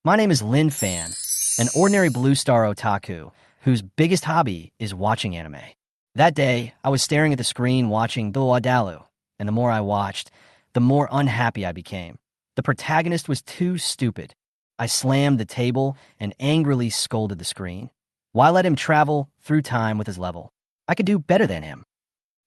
My name is Lin Fan, an ordinary blue star otaku whose biggest hobby is watching anime. That day, I was staring at the screen watching Douluo Dalu, and the more I watched, the more unhappy I became. The protagonist was too stupid. I slammed the table and angrily scolded the screen. Why let him travel through time with his level? I could do better than him.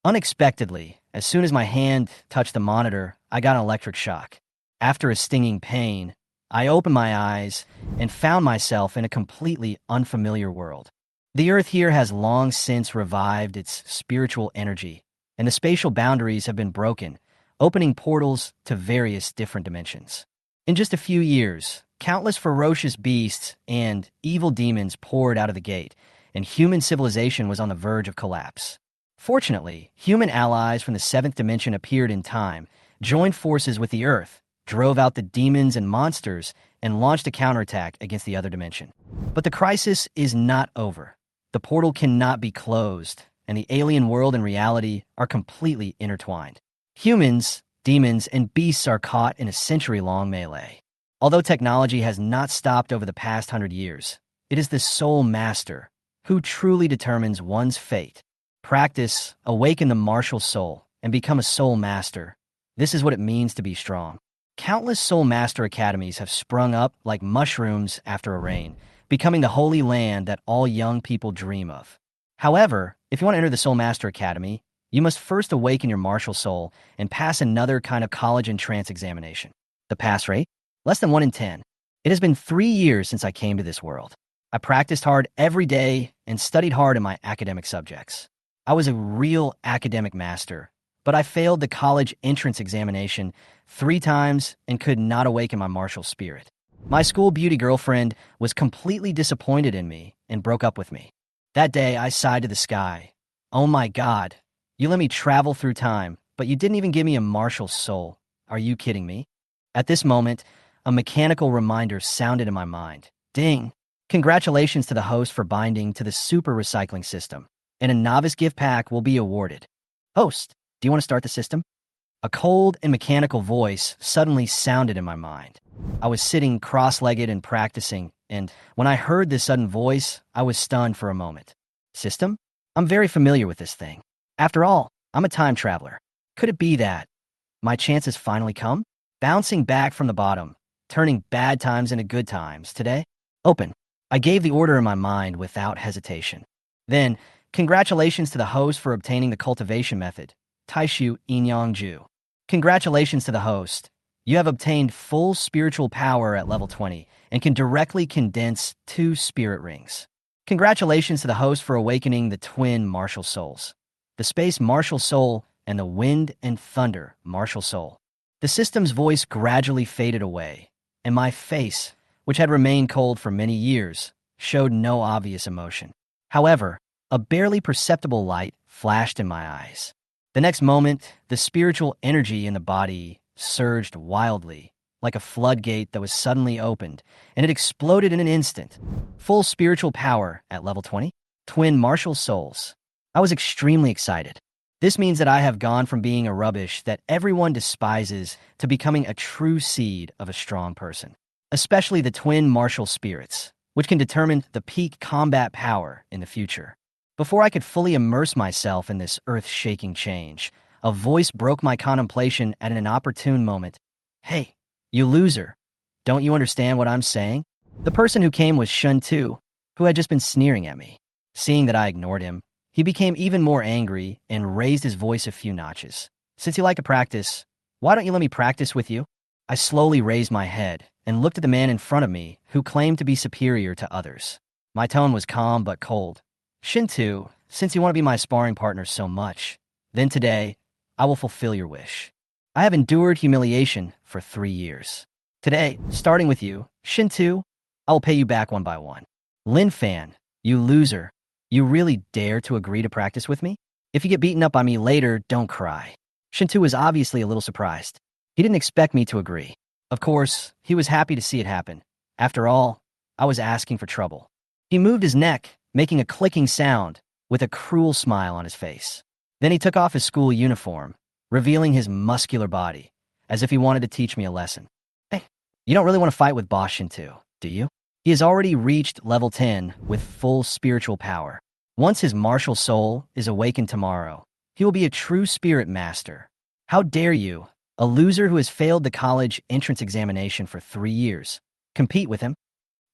Unexpectedly, as soon as my hand touched the monitor, I got an electric shock. After a stinging pain, I opened my eyes and found myself in a completely unfamiliar world. The Earth here has long since revived its spiritual energy, and the spatial boundaries have been broken, opening portals to various different dimensions. In just a few years, countless ferocious beasts and evil demons poured out of the gate, and human civilization was on the verge of collapse. Fortunately, human allies from the seventh dimension appeared in time, joined forces with the Earth, drove out the demons and monsters, and launched a counterattack against the other dimension. But the crisis is not over. The portal cannot be closed, and the alien world and reality are completely intertwined. Humans, demons, and beasts are caught in a century-long melee. Although technology has not stopped over the past 100 years, it is the soul master who truly determines one's fate. Practice, awaken the martial soul, and become a soul master. This is what it means to be strong. Countless Soul Master Academies have sprung up like mushrooms after a rain, becoming the holy land that all young people dream of. However, if you want to enter the Soul Master Academy, you must first awaken your martial soul and pass another kind of college entrance examination. The pass rate? Less than 1 in 10. It has been 3 years since I came to this world. I practiced hard every day and studied hard in my academic subjects. I was a real academic master, but I failed the college entrance examination 3 times and could not awaken my martial spirit. My school beauty girlfriend was completely disappointed in me and broke up with me. That day, I sighed to the sky. Oh my God, you let me travel through time, but you didn't even give me a martial soul. Are you kidding me? At this moment, a mechanical reminder sounded in my mind. Ding! Congratulations to the host for binding to the super recycling system, and a novice gift pack will be awarded. Host, do you want to start the system? A cold and mechanical voice suddenly sounded in my mind. I was sitting cross-legged and practicing, and when I heard this sudden voice, I was stunned for a moment. System? I'm very familiar with this thing. After all, I'm a time traveler. Could it be that my chance has finally come? Bouncing back from the bottom, turning bad times into good times today? Open. I gave the order in my mind without hesitation. Then, congratulations to the host for obtaining the cultivation method. Taishu Inyangju. Congratulations to the host. You have obtained full spiritual power at level 20 and can directly condense 2 spirit rings. Congratulations to the host for awakening the twin martial souls, the space martial soul and the wind and thunder martial soul. The system's voice gradually faded away, and my face, which had remained cold for many years, showed no obvious emotion. However, a barely perceptible light flashed in my eyes. The next moment, the spiritual energy in the body surged wildly, like a floodgate that was suddenly opened, and it exploded in an instant. Full spiritual power at level 20? Twin martial souls. I was extremely excited. This means that I have gone from being a rubbish that everyone despises to becoming a true seed of a strong person, especially the twin martial spirits, which can determine the peak combat power in the future. Before I could fully immerse myself in this earth-shaking change, a voice broke my contemplation at an inopportune moment. Hey, you loser. Don't you understand what I'm saying? The person who came was Shun Tu, who had just been sneering at me. Seeing that I ignored him, he became even more angry and raised his voice a few notches. Since you like to practice, why don't you let me practice with you? I slowly raised my head and looked at the man in front of me who claimed to be superior to others. My tone was calm but cold. Shintu, since you want to be my sparring partner so much, then today, I will fulfill your wish. I have endured humiliation for 3 years. Today, starting with you, Shintu, I will pay you back one by one. Lin Fan, you loser, you really dare to agree to practice with me? If you get beaten up by me later, don't cry. Shintu was obviously a little surprised. He didn't expect me to agree. Of course, he was happy to see it happen. After all, I was asking for trouble. He moved his neck, making a clicking sound, with a cruel smile on his face. Then he took off his school uniform, revealing his muscular body, as if he wanted to teach me a lesson. Hey, you don't really want to fight with Boss Shintu. do you? He has already reached level 10 with full spiritual power. Once his martial soul is awakened tomorrow, he will be a true spirit master. How dare you, a loser who has failed the college entrance examination for 3 years, compete with him?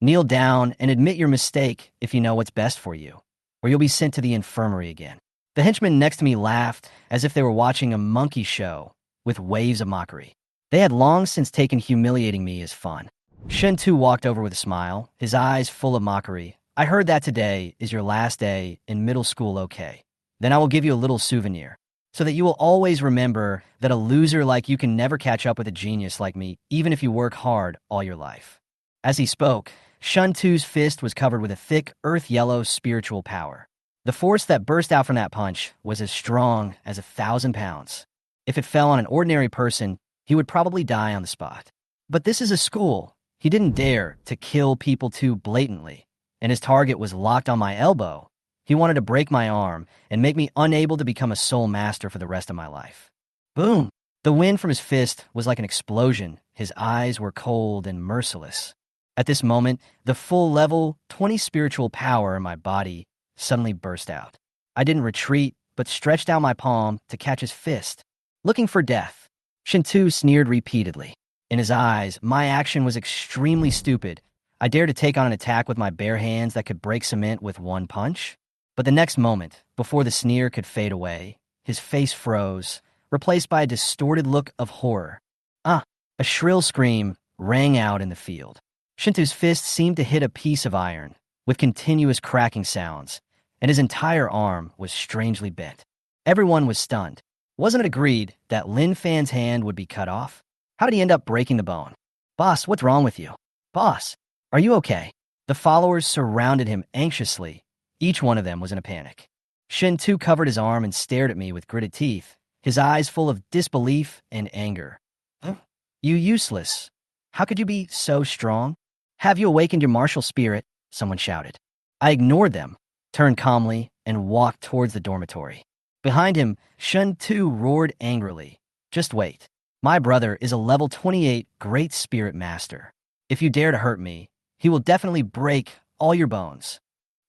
Kneel down and admit your mistake if you know what's best for you, or you'll be sent to the infirmary again. The henchmen next to me laughed as if they were watching a monkey show with waves of mockery. They had long since taken humiliating me as fun. Shen Tu walked over with a smile, his eyes full of mockery. I heard that today is your last day in middle school, okay? Then I will give you a little souvenir, so that you will always remember that a loser like you can never catch up with a genius like me, even if you work hard all your life. As he spoke, Shun Tu's fist was covered with a thick, earth-yellow spiritual power. The force that burst out from that punch was as strong as 1,000 pounds. If it fell on an ordinary person, he would probably die on the spot. But this is a school. He didn't dare to kill people too blatantly, and his target was locked on my elbow. He wanted to break my arm and make me unable to become a soul master for the rest of my life. Boom! The wind from his fist was like an explosion. His eyes were cold and merciless. At this moment, the full level 20 spiritual power in my body suddenly burst out. I didn't retreat, but stretched out my palm to catch his fist, looking for death. Shintu sneered repeatedly. In his eyes, my action was extremely stupid. I dared to take on an attack with my bare hands that could break cement with one punch. But the next moment, before the sneer could fade away, his face froze, replaced by a distorted look of horror. A shrill scream rang out in the field. Shintu's fist seemed to hit a piece of iron, with continuous cracking sounds, and his entire arm was strangely bent. Everyone was stunned. Wasn't it agreed that Lin Fan's hand would be cut off? How did he end up breaking the bone? Boss, what's wrong with you? Boss, are you okay? The followers surrounded him anxiously. Each one of them was in a panic. Shin Tu covered his arm and stared at me with gritted teeth, his eyes full of disbelief and anger. Huh? You useless. How could you be so strong? Have you awakened your martial spirit? Someone shouted. I ignored them, turned calmly, and walked towards the dormitory. Behind him, Shun Tu roared angrily. Just wait. My brother is a level 28 Great Spirit Master. If you dare to hurt me, he will definitely break all your bones.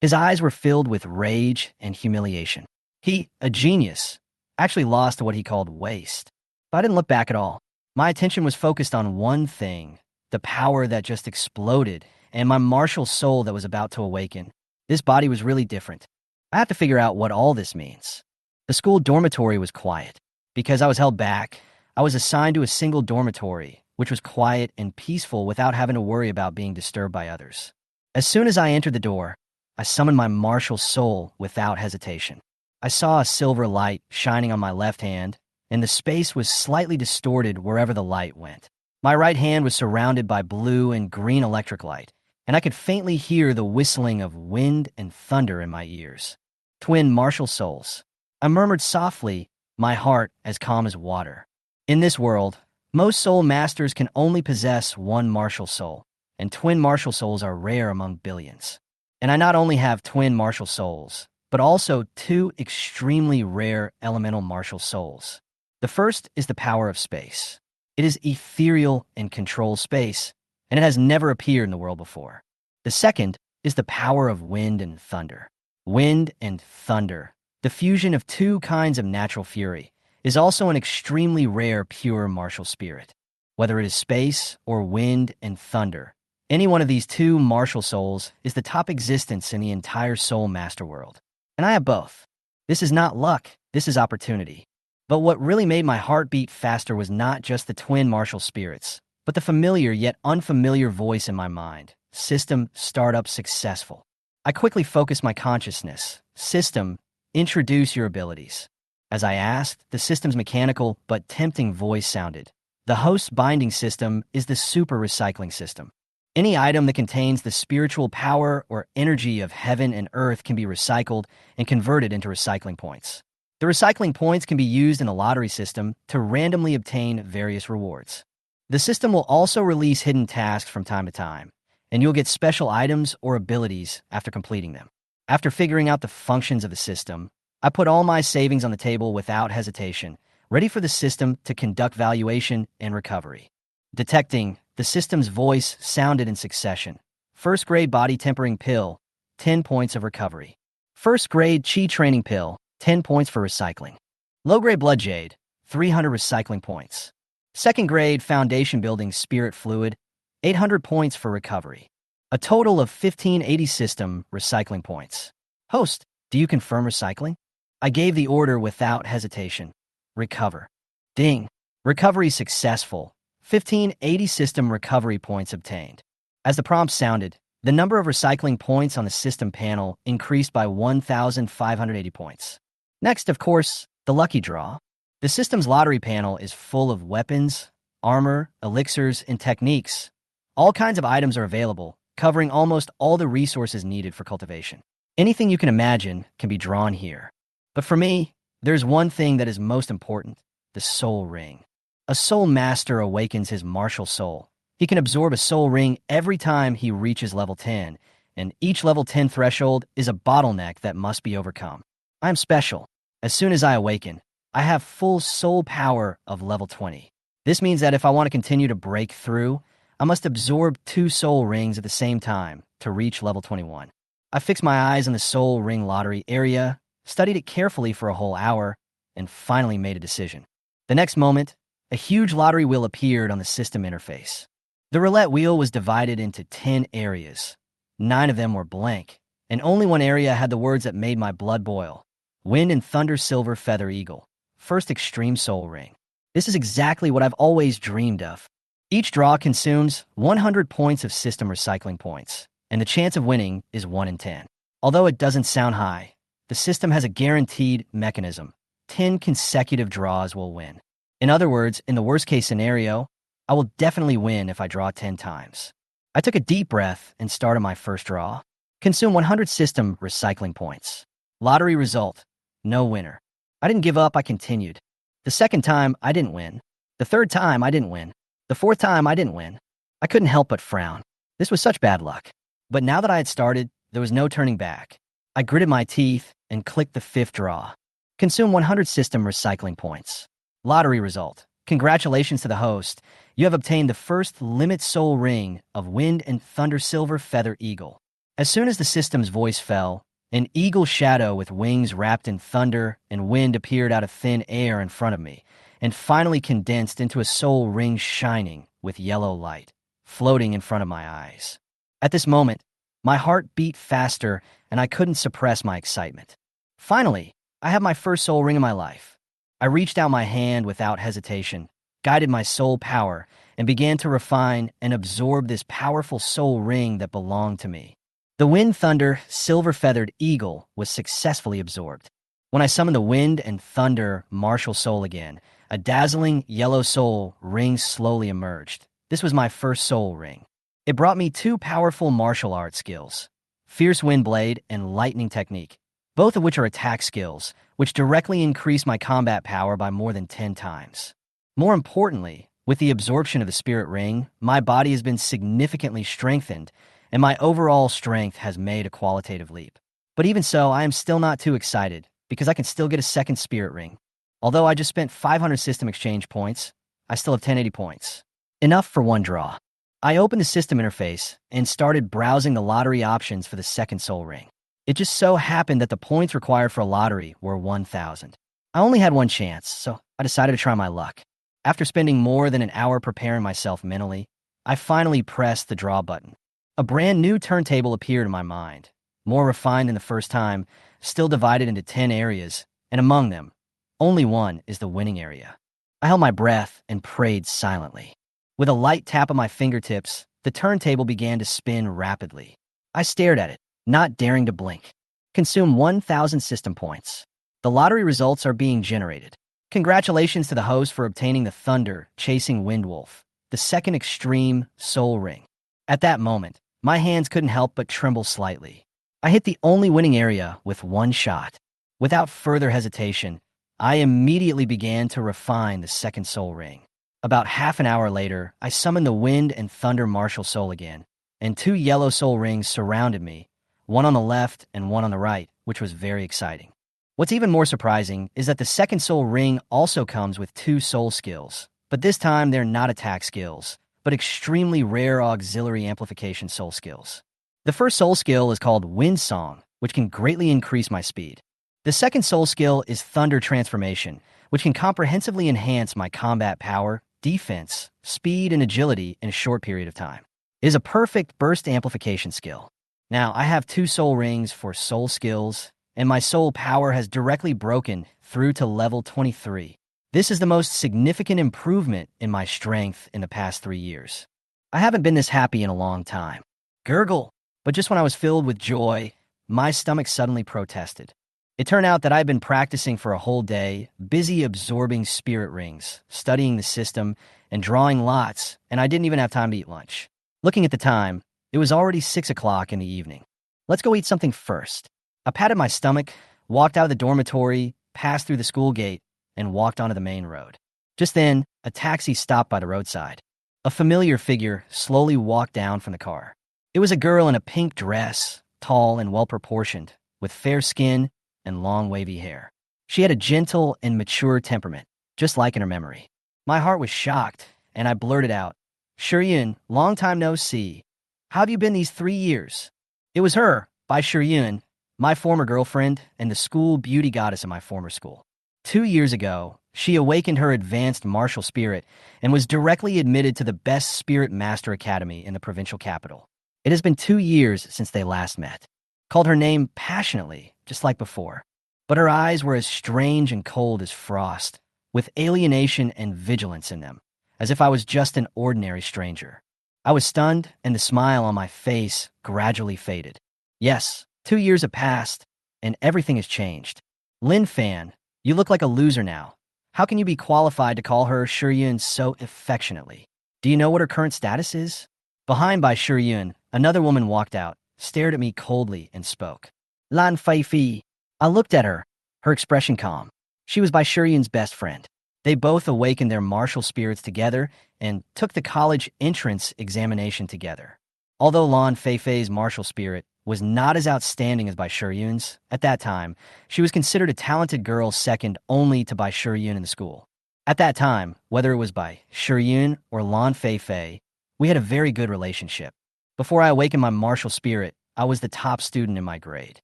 His eyes were filled with rage and humiliation. He, a genius, actually lost to what he called waste. But I didn't look back at all. My attention was focused on one thing, the power that just exploded, and my martial soul that was about to awaken. This body was really different. I have to figure out what all this means. The school dormitory was quiet. Because I was held back, I was assigned to a single dormitory, which was quiet and peaceful without having to worry about being disturbed by others. As soon as I entered the door, I summoned my martial soul without hesitation. I saw a silver light shining on my left hand, and the space was slightly distorted wherever the light went. My right hand was surrounded by blue and green electric light, and I could faintly hear the whistling of wind and thunder in my ears. Twin martial souls. I murmured softly, my heart as calm as water. In this world, most soul masters can only possess one martial soul, and twin martial souls are rare among billions. And I not only have twin martial souls, but also two extremely rare elemental martial souls. The first is the power of space. It is ethereal and controls space, and it has never appeared in the world before. The second is the power of wind and thunder. Wind and thunder, the fusion of two kinds of natural fury, is also an extremely rare pure martial spirit. Whether it is space or wind and thunder, any one of these two martial souls is the top existence in the entire soul master world. And I have both. This is not luck, this is opportunity. But what really made my heart beat faster was not just the twin martial spirits, but the familiar yet unfamiliar voice in my mind. System, startup, successful. I quickly focused my consciousness. System, introduce your abilities. As I asked, the system's mechanical but tempting voice sounded. The host binding system is the super recycling system. Any item that contains the spiritual power or energy of heaven and earth can be recycled and converted into recycling points. The recycling points can be used in the lottery system to randomly obtain various rewards. The system will also release hidden tasks from time to time, and you'll get special items or abilities after completing them. After figuring out the functions of the system, I put all my savings on the table without hesitation, ready for the system to conduct valuation and recovery. Detecting, the system's voice sounded in succession. First grade body tempering pill, 10 points of recovery. First grade chi training pill, 10 points for recycling. Low grade blood jade, 300 recycling points. Second grade foundation building spirit fluid, 800 points for recovery. A total of 1580 system recycling points. Host, do you confirm recycling? I gave the order without hesitation. Recover. Ding. Recovery successful. 1580 system recovery points obtained. As the prompt sounded, the number of recycling points on the system panel increased by 1,580 points. Next, of course, the lucky draw. The system's lottery panel is full of weapons, armor, elixirs, and techniques. All kinds of items are available, covering almost all the resources needed for cultivation. Anything you can imagine can be drawn here. But for me, there's one thing that is most important: the soul ring. A soul master awakens his martial soul. He can absorb a soul ring every time he reaches level 10, and each level 10 threshold is a bottleneck that must be overcome. I'm special. As soon as I awaken, I have full soul power of level 20. This means that if I want to continue to break through, I must absorb 2 soul rings at the same time to reach level 21. I fixed my eyes on the soul ring lottery area, studied it carefully for a whole hour, and finally made a decision. The next moment, a huge lottery wheel appeared on the system interface. The roulette wheel was divided into 10 areas. 9 of them were blank, and only one area had the words that made my blood boil. Wind and Thunder Silver Feather Eagle. First Extreme Soul Ring. This is exactly what I've always dreamed of. Each draw consumes 100 points of system recycling points, and the chance of winning is 1 in 10. Although it doesn't sound high, the system has a guaranteed mechanism. 10 consecutive draws will win. In other words, in the worst-case scenario, I will definitely win if I draw 10 times. I took a deep breath and started my first draw. Consume 100 system recycling points. Lottery result: no winner. I didn't give up, I continued. The second time, I didn't win. The third time, I didn't win. The fourth time, I didn't win. I couldn't help but frown. This was such bad luck. But now that I had started, there was no turning back. I gritted my teeth and clicked the 5th draw. Consume 100 system recycling points. Lottery result: congratulations to the host. You have obtained the first limit soul ring of Wind and Thunder Silver Feather Eagle. As soon as the system's voice fell, an eagle shadow with wings wrapped in thunder and wind appeared out of thin air in front of me, and finally condensed into a soul ring shining with yellow light, floating in front of my eyes. At this moment, my heart beat faster, and I couldn't suppress my excitement. Finally, I have my first soul ring in my life. I reached out my hand without hesitation, guided my soul power, and began to refine and absorb this powerful soul ring that belonged to me. The Wind Thunder Silver-Feathered Eagle was successfully absorbed. When I summoned the Wind and Thunder Martial Soul again, a dazzling yellow soul ring slowly emerged. This was my first soul ring. It brought me 2 powerful martial art skills: Fierce Wind Blade and Lightning Technique, both of which are attack skills, which directly increase my combat power by more than 10 times. More importantly, with the absorption of the Spirit Ring, my body has been significantly strengthened, and my overall strength has made a qualitative leap. But even so, I am still not too excited, because I can still get a second Spirit Ring. Although I just spent 500 system exchange points, I still have 1080 points. Enough for one draw. I opened the system interface and started browsing the lottery options for the second soul ring. It just so happened that the points required for a lottery were 1,000. I only had one chance, so I decided to try my luck. After spending more than an hour preparing myself mentally, I finally pressed the draw button. A brand new turntable appeared in my mind, more refined than the first time, still divided into 10 areas, and among them, only one is the winning area. I held my breath and prayed silently. With a light tap of my fingertips, the turntable began to spin rapidly. I stared at it, not daring to blink. Consume 1,000 system points. The lottery results are being generated. Congratulations to the host for obtaining the Thunder Chasing Windwolf, the second extreme soul ring. At that moment, my hands couldn't help but tremble slightly. I hit the only winning area with one shot. Without further hesitation, I immediately began to refine the second soul ring. About half an hour later, I summoned the Wind and Thunder Martial Soul again, and 2 yellow soul rings surrounded me, one on the left and one on the right, which was very exciting. What's even more surprising is that the second soul ring also comes with 2 soul skills, but this time they're not attack skills, but extremely rare auxiliary amplification soul skills. The first soul skill is called Wind Song, which can greatly increase my speed. The second soul skill is Thunder Transformation, which can comprehensively enhance my combat power, defense, speed, and agility in a short period of time. It is a perfect burst amplification skill. Now, I have 2 soul rings for soul skills, and my soul power has directly broken through to level 23. This is the most significant improvement in my strength in the past 3 years. I haven't been this happy in a long time. Gurgle! But just when I was filled with joy, my stomach suddenly protested. It turned out that I'd been practicing for a whole day, busy absorbing spirit rings, studying the system, and drawing lots, and I didn't even have time to eat lunch. Looking at the time, it was already 6 o'clock in the evening. Let's go eat something first. I patted my stomach, walked out of the dormitory, passed through the school gate, and walked onto the main road. Just then, a taxi stopped by the roadside. A familiar figure slowly walked down from the car. It was a girl in a pink dress, tall and well-proportioned, with fair skin and long wavy hair. She had a gentle and mature temperament, just like in her memory. My heart was shocked, and I blurted out, "Shiryun, long time no see. How have you been these 3 years?" It was her, by Shiryun, my former girlfriend and the school beauty goddess of my former school. 2 years ago, she awakened her advanced martial spirit and was directly admitted to the best spirit master academy in the provincial capital. It has been 2 years since they last met. Called her name passionately, just like before. But her eyes were as strange and cold as frost, with alienation and vigilance in them, as if I was just an ordinary stranger. I was stunned, and the smile on my face gradually faded. Yes, 2 years have passed, and everything has changed. Lin Fan, you look like a loser now. How can you be qualified to call her Shiryun so affectionately? Do you know what her current status is? Behind by Shiryun, another woman walked out, stared at me coldly, and spoke. Lan Fei. I looked at her, her expression calm. She was by Shiryun's best friend. They both awakened their martial spirits together and took the college entrance examination together. Although Lan Fei's martial spirit was not as outstanding as by Shiryun's, at that time, she was considered a talented girl second only to by Shiryun in the school. At that time, whether it was by Shiryun or Lan Fei, we had a very good relationship. Before I awakened my martial spirit, I was the top student in my grade.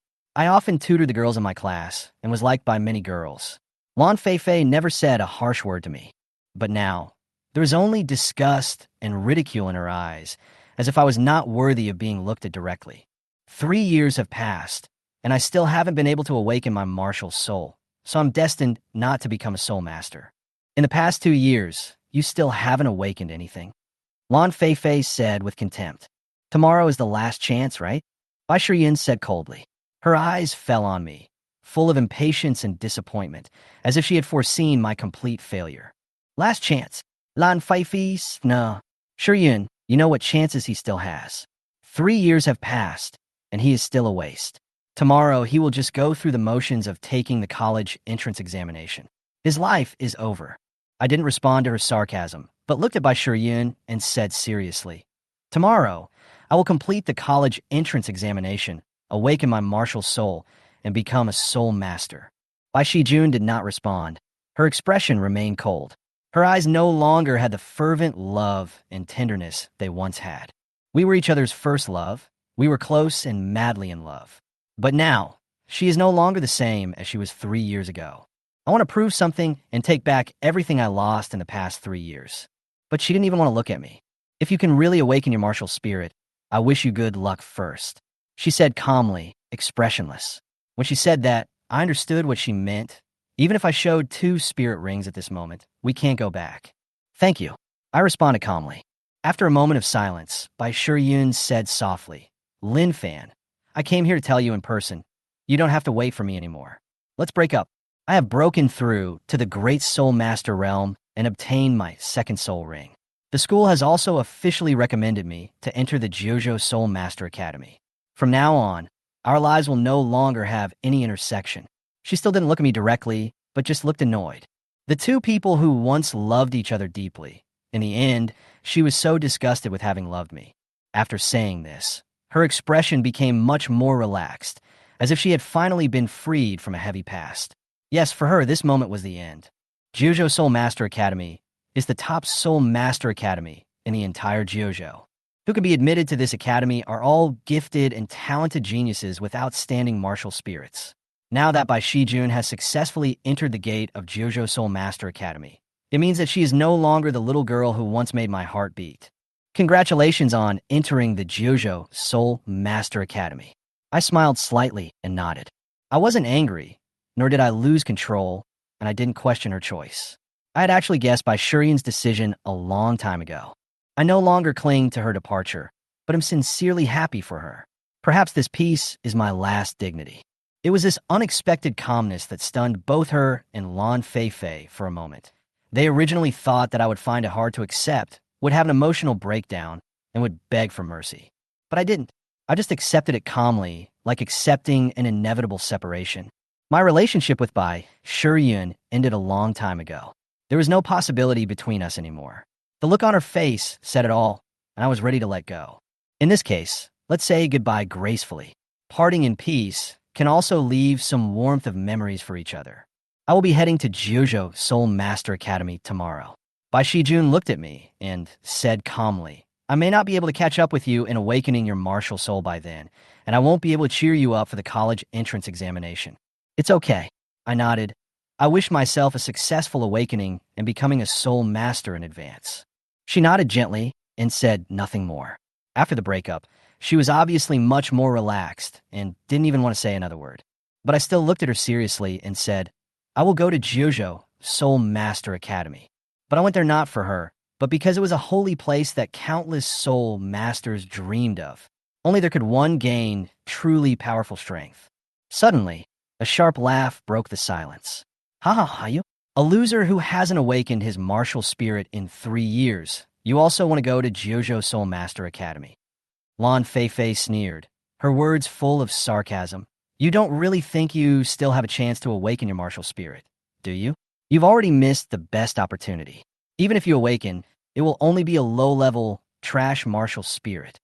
I often tutored the girls in my class and was liked by many girls. Lan Fei never said a harsh word to me. But now, there was only disgust and ridicule in her eyes, as if I was not worthy of being looked at directly. 3 years have passed, and I still haven't been able to awaken my martial soul, so I'm destined not to become a soul master. In the past 2 years, you still haven't awakened anything. Lan Fei said with contempt. Tomorrow is the last chance, right? Bai Shiyin said coldly. Her eyes fell on me, full of impatience and disappointment, as if she had foreseen my complete failure. Last chance. Lan Fei, no. Shiryun, you know what chances he still has. 3 years have passed, and he is still a waste. Tomorrow, he will just go through the motions of taking the college entrance examination. His life is over. I didn't respond to her sarcasm, but looked at Bai Shiryun and said seriously, Tomorrow, I will complete the college entrance examination, awaken my martial soul, and become a soul master. Bai Shijun did not respond. Her expression remained cold. Her eyes no longer had the fervent love and tenderness they once had. We were each other's first love. We were close and madly in love. But now, she is no longer the same as she was 3 years ago. I want to prove something and take back everything I lost in the past 3 years. But she didn't even want to look at me. If you can really awaken your martial spirit, I wish you good luck first. She said calmly, expressionless. When she said that, I understood what she meant. Even if I showed 2 spirit rings at this moment, we can't go back. Thank you. I responded calmly. After a moment of silence, Bai Shiryun said softly, Lin Fan, I came here to tell you in person. You don't have to wait for me anymore. Let's break up. I have broken through to the Great Soul Master realm and obtained my 2nd soul ring. The school has also officially recommended me to enter the Jojo Soul Master Academy. From now on, our lives will no longer have any intersection. She still didn't look at me directly, but just looked annoyed. The 2 people who once loved each other deeply. In the end, she was so disgusted with having loved me. After saying this, her expression became much more relaxed, as if she had finally been freed from a heavy past. Yes, for her, this moment was the end. Jojo Soul Master Academy is the top Soul Master Academy in the entire Jojo. Who could be admitted to this academy are all gifted and talented geniuses with outstanding martial spirits. Now that Bai Shijun has successfully entered the gate of Jojo Soul Master Academy, it means that she is no longer the little girl who once made my heart beat. Congratulations on entering the Jojo Soul Master Academy. I smiled slightly and nodded. I wasn't angry, nor did I lose control, and I didn't question her choice. I had actually guessed Bai Shiryun's decision a long time ago. I no longer cling to her departure, but am sincerely happy for her. Perhaps this piece is my last dignity. It was this unexpected calmness that stunned both her and Lin Fan for a moment. They originally thought that I would find it hard to accept, would have an emotional breakdown, and would beg for mercy. But I didn't. I just accepted it calmly, like accepting an inevitable separation. My relationship with Bai Shiryun ended a long time ago. There was no possibility between us anymore. The look on her face said it all, and I was ready to let go. In this case, let's say goodbye gracefully. Parting in peace can also leave some warmth of memories for each other. I will be heading to Jojo Soul Master Academy tomorrow. Bai Shijun looked at me and said calmly, I may not be able to catch up with you in awakening your martial soul by then, and I won't be able to cheer you up for the college entrance examination. It's okay. I nodded. I wish myself a successful awakening and becoming a soul master in advance. She nodded gently and said nothing more. After the breakup, she was obviously much more relaxed and didn't even want to say another word. But I still looked at her seriously and said, I will go to Jojo Soul Master Academy. But I went there not for her, but because it was a holy place that countless soul masters dreamed of. Only there could one gain truly powerful strength. Suddenly, a sharp laugh broke the silence. Ha ha ha you. A loser who hasn't awakened his martial spirit in 3 years. You also want to go to Jojo Soul Master Academy. Lin Fan sneered, her words full of sarcasm. You don't really think you still have a chance to awaken your martial spirit, do you? You've already missed the best opportunity. Even if you awaken, it will only be a low-level, trash martial spirit.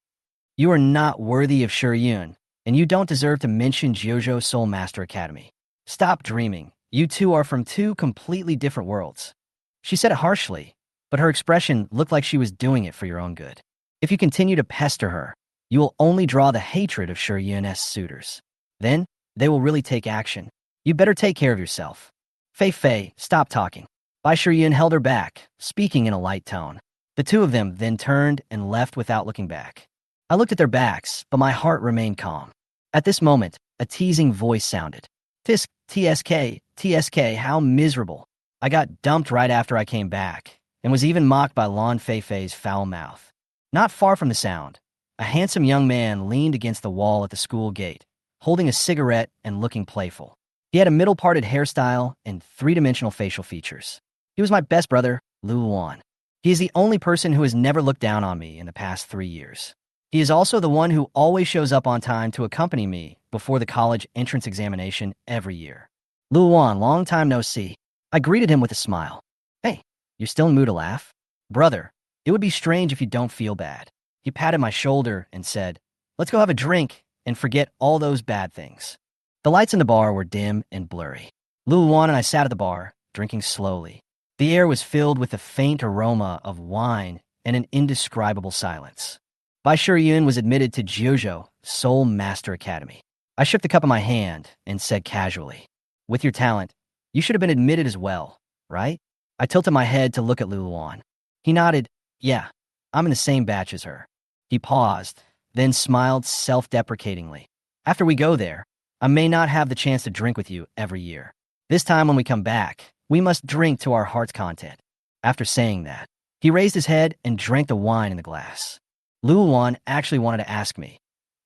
You are not worthy of Shiryun, and you don't deserve to mention Jojo Soul Master Academy. Stop dreaming. You two are from 2 completely different worlds. She said it harshly, but her expression looked like she was doing it for your own good. If you continue to pester her, you will only draw the hatred of Shiryun's suitors. Then, they will really take action. You better take care of yourself. Fei, stop talking. Bai Shiryun held her back, speaking in a light tone. The two of them then turned and left without looking back. I looked at their backs, but my heart remained calm. At this moment, a teasing voice sounded. TSK, how miserable. I got dumped right after I came back, and was even mocked by Lin Fan's foul mouth. Not far from the sound, a handsome young man leaned against the wall at the school gate, holding a cigarette and looking playful. He had a middle-parted hairstyle and 3-dimensional facial features. He was my best brother, Douluo. He is the only person who has never looked down on me in the past 3 years. He is also the one who always shows up on time to accompany me before the college entrance examination every year. Douluo, long time no see. I greeted him with a smile. Hey, you're still in the mood to laugh? Brother, it would be strange if you don't feel bad. He patted my shoulder and said, let's go have a drink and forget all those bad things. The lights in the bar were dim and blurry. Douluo and I sat at the bar, drinking slowly. The air was filled with the faint aroma of wine and an indescribable silence. Bai Shiryun was admitted to Jojo Soul Master Academy. I shook the cup in my hand and said casually, with your talent, you should have been admitted as well, right? I tilted my head to look at Douluo. He nodded, yeah, I'm in the same batch as her. He paused, then smiled self-deprecatingly. After we go there, I may not have the chance to drink with you every year. This time when we come back, we must drink to our heart's content. After saying that, he raised his head and drank the wine in the glass. Douluo actually wanted to ask me,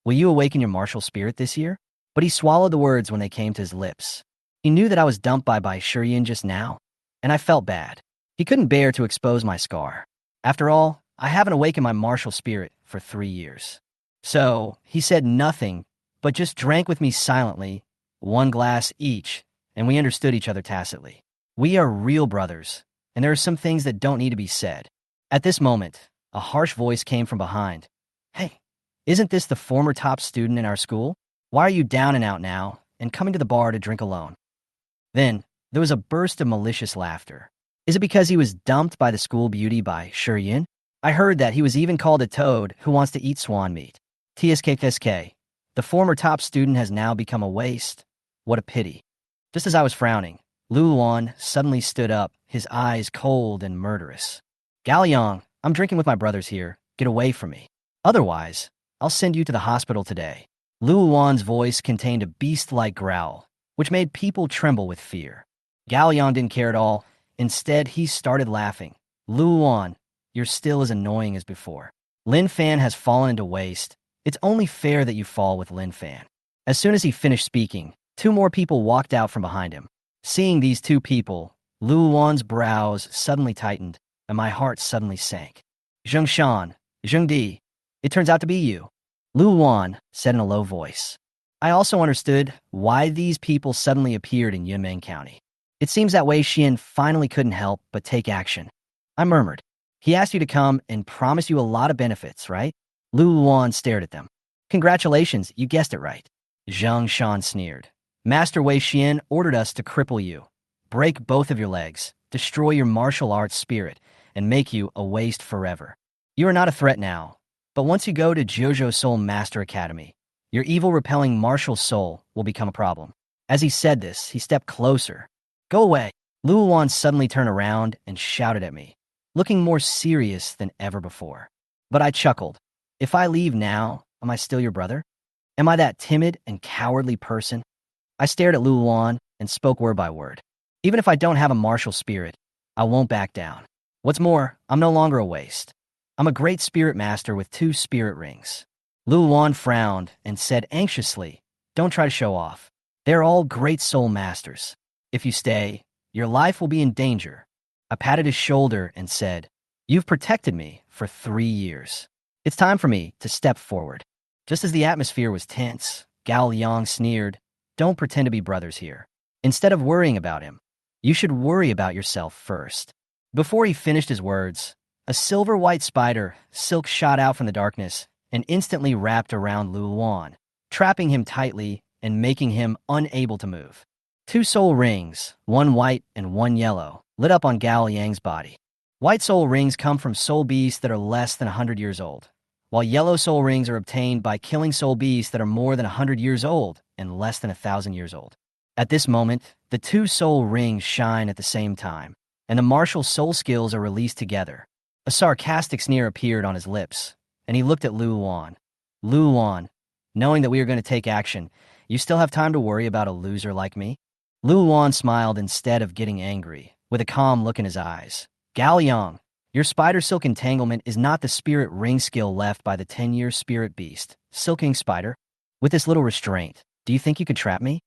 will you awaken your martial spirit this year? But he swallowed the words when they came to his lips. He knew that I was dumped by Bai Shiryun just now, and I felt bad. He couldn't bear to expose my scar. After all, I haven't awakened my martial spirit for 3 years. So, he said nothing, but just drank with me silently, 1 glass each, and we understood each other tacitly. We are real brothers, and there are some things that don't need to be said. At this moment, a harsh voice came from behind. Hey, isn't this the former top student in our school? Why are you down and out now, and coming to the bar to drink alone? Then, there was a burst of malicious laughter. Is it because he was dumped by the school beauty Bai Shiryun? I heard that he was even called a toad who wants to eat swan meat. TSKSK. The former top student has now become a waste. What a pity. Just as I was frowning, Lu Wan suddenly stood up, his eyes cold and murderous. Gaoyang, I'm drinking with my brothers here. Get away from me. Otherwise, I'll send you to the hospital today. Lu Wan's voice contained a beast-like growl, which made people tremble with fear. Gaoyang didn't care at all. Instead, he started laughing. Lu Wan, you're still as annoying as before. Lin Fan has fallen into waste. It's only fair that you fall with Lin Fan. As soon as he finished speaking, two more people walked out from behind him. Seeing these two people, Lu Wan's brows suddenly tightened, and my heart suddenly sank. Zheng Shan, Zheng Di, it turns out to be you. Lu Wan said in a low voice. I also understood why these people suddenly appeared in Yunmeng County. It seems that Wei Xian finally couldn't help but take action. I murmured. He asked you to come and promised you a lot of benefits, right? Lu Wan stared at them. Congratulations, you guessed it right. Zheng Shan sneered. Master Wei Xian ordered us to cripple you, break both of your legs, destroy your martial arts spirit, and make you a waste forever. You are not a threat now, but once you go to Jojo Soul Master Academy, your evil-repelling martial soul will become a problem. As he said this, he stepped closer. Go away. Lu Wan suddenly turned around and shouted at me, looking more serious than ever before. But I chuckled. If I leave now, am I still your brother? Am I that timid and cowardly person? I stared at Lu Wan and spoke word by word. Even if I don't have a martial spirit, I won't back down. What's more, I'm no longer a waste. I'm a great spirit master with 2 spirit rings. Lu Wan frowned and said anxiously, don't try to show off. They're all great soul masters. If you stay, your life will be in danger. I patted his shoulder and said, you've protected me for 3 years. It's time for me to step forward. Just as the atmosphere was tense, Gao Yang sneered, don't pretend to be brothers here. Instead of worrying about him, you should worry about yourself first. Before he finished his words, a silver-white spider silk shot out from the darkness and instantly wrapped around Lu Wan, trapping him tightly and making him unable to move. 2 soul rings, 1 white and 1 yellow, lit up on Gao Yang's body. White soul rings come from soul beasts that are less than 100 years old, while yellow soul rings are obtained by killing soul beasts that are more than 100 years old and less than 1,000 years old. At this moment, the 2 soul rings shine at the same time, and the martial soul skills are released together. A sarcastic sneer appeared on his lips, and he looked at Lu Wan. Lu Wan, knowing that we are going to take action, you still have time to worry about a loser like me? Lu Wan smiled instead of getting angry, with a calm look in his eyes. Gao Yang, your spider silk entanglement is not the spirit ring skill left by the 10-year spirit beast, Silking Spider. With this little restraint, do you think you could trap me?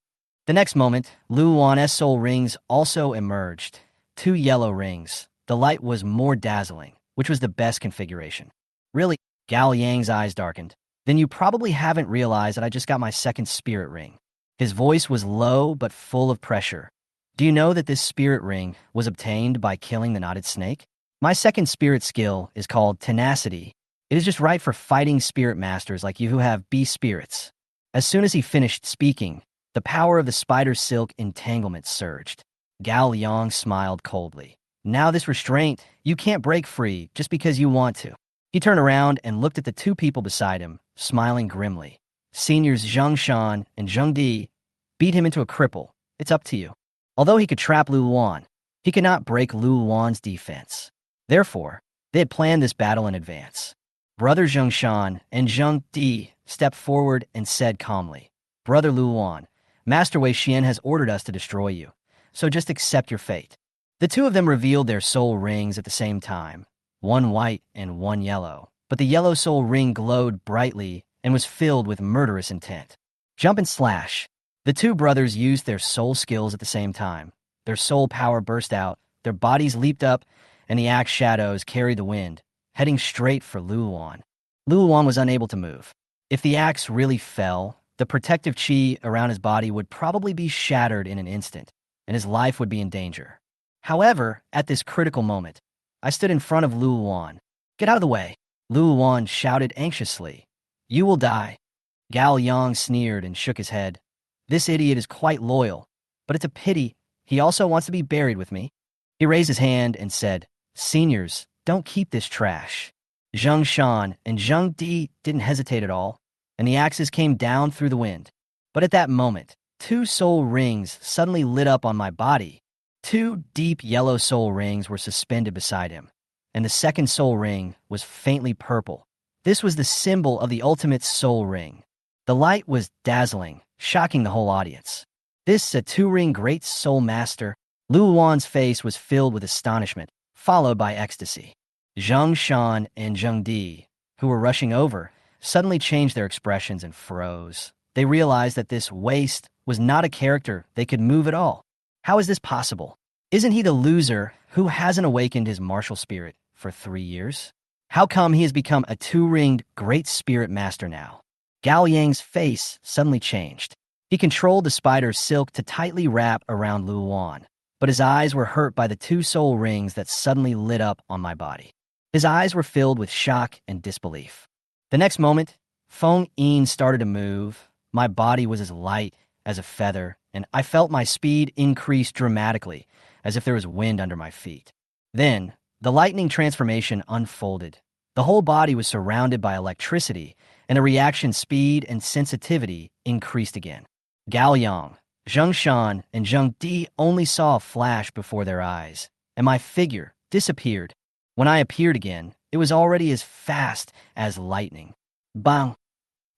The next moment, Lu Wan's soul rings also emerged. 2 yellow rings. The light was more dazzling, which was the best configuration. Really? Gao Yang's eyes darkened. Then you probably haven't realized that I just got my 2nd spirit ring. His voice was low but full of pressure. Do you know that this spirit ring was obtained by killing the knotted snake? My 2nd spirit skill is called tenacity. It is just right for fighting spirit masters like you who have beast spirits. As soon as he finished speaking, the power of the spider silk entanglement surged. Gao Yang smiled coldly. Now this restraint, you can't break free just because you want to. He turned around and looked at the 2 people beside him, smiling grimly. Seniors Zheng Shan and Zheng Di, beat him into a cripple. It's up to you. Although he could trap Lu Wan, he could not break Lu Wan's defense. Therefore, they had planned this battle in advance. Brother Zheng Shan and Zheng Di stepped forward and said calmly, Brother Lu Wan, Master Wei Xian has ordered us to destroy you, so just accept your fate. The 2 of them revealed their soul rings at the same time, 1 white and 1 yellow, but the yellow soul ring glowed brightly and was filled with murderous intent. Jump and slash. The 2 brothers used their soul skills at the same time. Their soul power burst out, their bodies leaped up, and the axe shadows carried the wind, heading straight for Lu Wan. Lu Wan was unable to move. If the axe really fell, the protective chi around his body would probably be shattered in an instant, and his life would be in danger. However, at this critical moment, I stood in front of Lu Wan. Get out of the way. Lu Wan shouted anxiously. You will die. Gao Yang sneered and shook his head. This idiot is quite loyal, but it's a pity he also wants to be buried with me. He raised his hand and said, Seniors, don't keep this trash. Zheng Shan and Zheng Di didn't hesitate at all, and the axes came down through the wind. But at that moment, two soul rings suddenly lit up on my body. Two deep yellow soul rings were suspended beside him, and the second soul ring was faintly purple. This was the symbol of the ultimate soul ring. The light was dazzling, shocking the whole audience. This, a two-ring great soul master. Lu Wan's face was filled with astonishment, followed by ecstasy. Zheng Shan and Zheng Di, who were rushing over, suddenly changed their expressions and froze. They realized that this waste was not a character they could move at all. How is this possible? Isn't he the loser who hasn't awakened his martial spirit for 3 years? How come he has become a two-ringed great spirit master now? Gao Yang's face suddenly changed. He controlled the spider's silk to tightly wrap around Lu Wan, but his eyes were hurt by the two soul rings that suddenly lit up on my body. His eyes were filled with shock and disbelief. The next moment, Feng Yin started to move. My body was as light as a feather, and I felt my speed increase dramatically, as if there was wind under my feet. Then, the lightning transformation unfolded. The whole body was surrounded by electricity, and the reaction speed and sensitivity increased again. Gao Yang, Zheng Shan, and Zheng Di only saw a flash before their eyes, and my figure disappeared. When I appeared again, it was already as fast as lightning. Bang!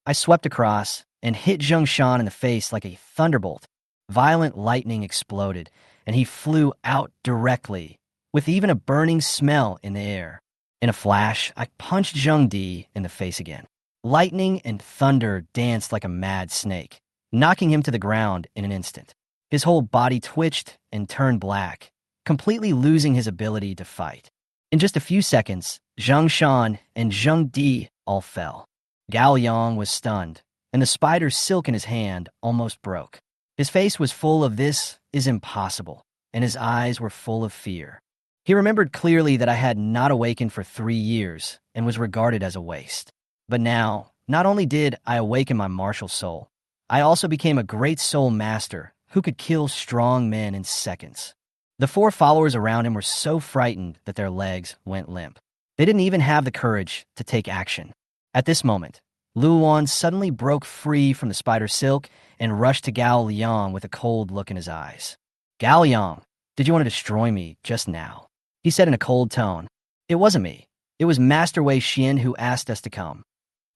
I swept across and hit Zheng Shan in the face like a thunderbolt. Violent lightning exploded, and he flew out directly, with even a burning smell in the air. In a flash, I punched Zheng Di in the face again. Lightning and thunder danced like a mad snake, knocking him to the ground in an instant. His whole body twitched and turned black, completely losing his ability to fight. In just a few seconds, Zheng Shan and Zheng Di all fell. Gao Yang was stunned, and the spider's silk in his hand almost broke. His face was full of "this is impossible," and his eyes were full of fear. He remembered clearly that I had not awakened for 3 years and was regarded as a waste. But now, not only did I awaken my martial soul, I also became a great soul master who could kill strong men in seconds. The 4 followers around him were so frightened that their legs went limp. They didn't even have the courage to take action. At this moment, Lu Wan suddenly broke free from the spider silk and rushed to Gao Liang with a cold look in his eyes. "Gao Liang, did you want to destroy me just now?" he said in a cold tone. "It wasn't me. It was Master Wei Xian who asked us to come."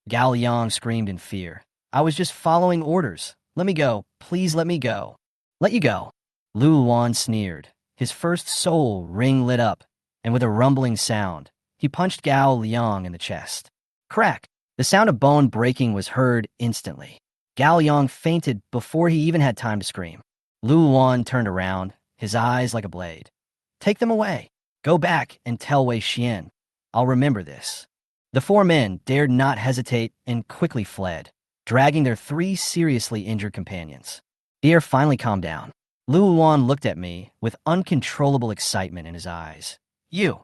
Gao Liang screamed in fear. "I was just following orders. Let me go. Please let me go." "Let you go." Lu Wan sneered. His first soul ring lit up, and with a rumbling sound, he punched Gao Liang in the chest. Crack! The sound of bone breaking was heard instantly. Gao Liang fainted before he even had time to scream. Lu Wan turned around, his eyes like a blade. "Take them away. Go back and tell Wei Xian. I'll remember this." The 4 men dared not hesitate and quickly fled, dragging their 3 seriously injured companions. The air finally calmed down. Lu Wan looked at me with uncontrollable excitement in his eyes. "You!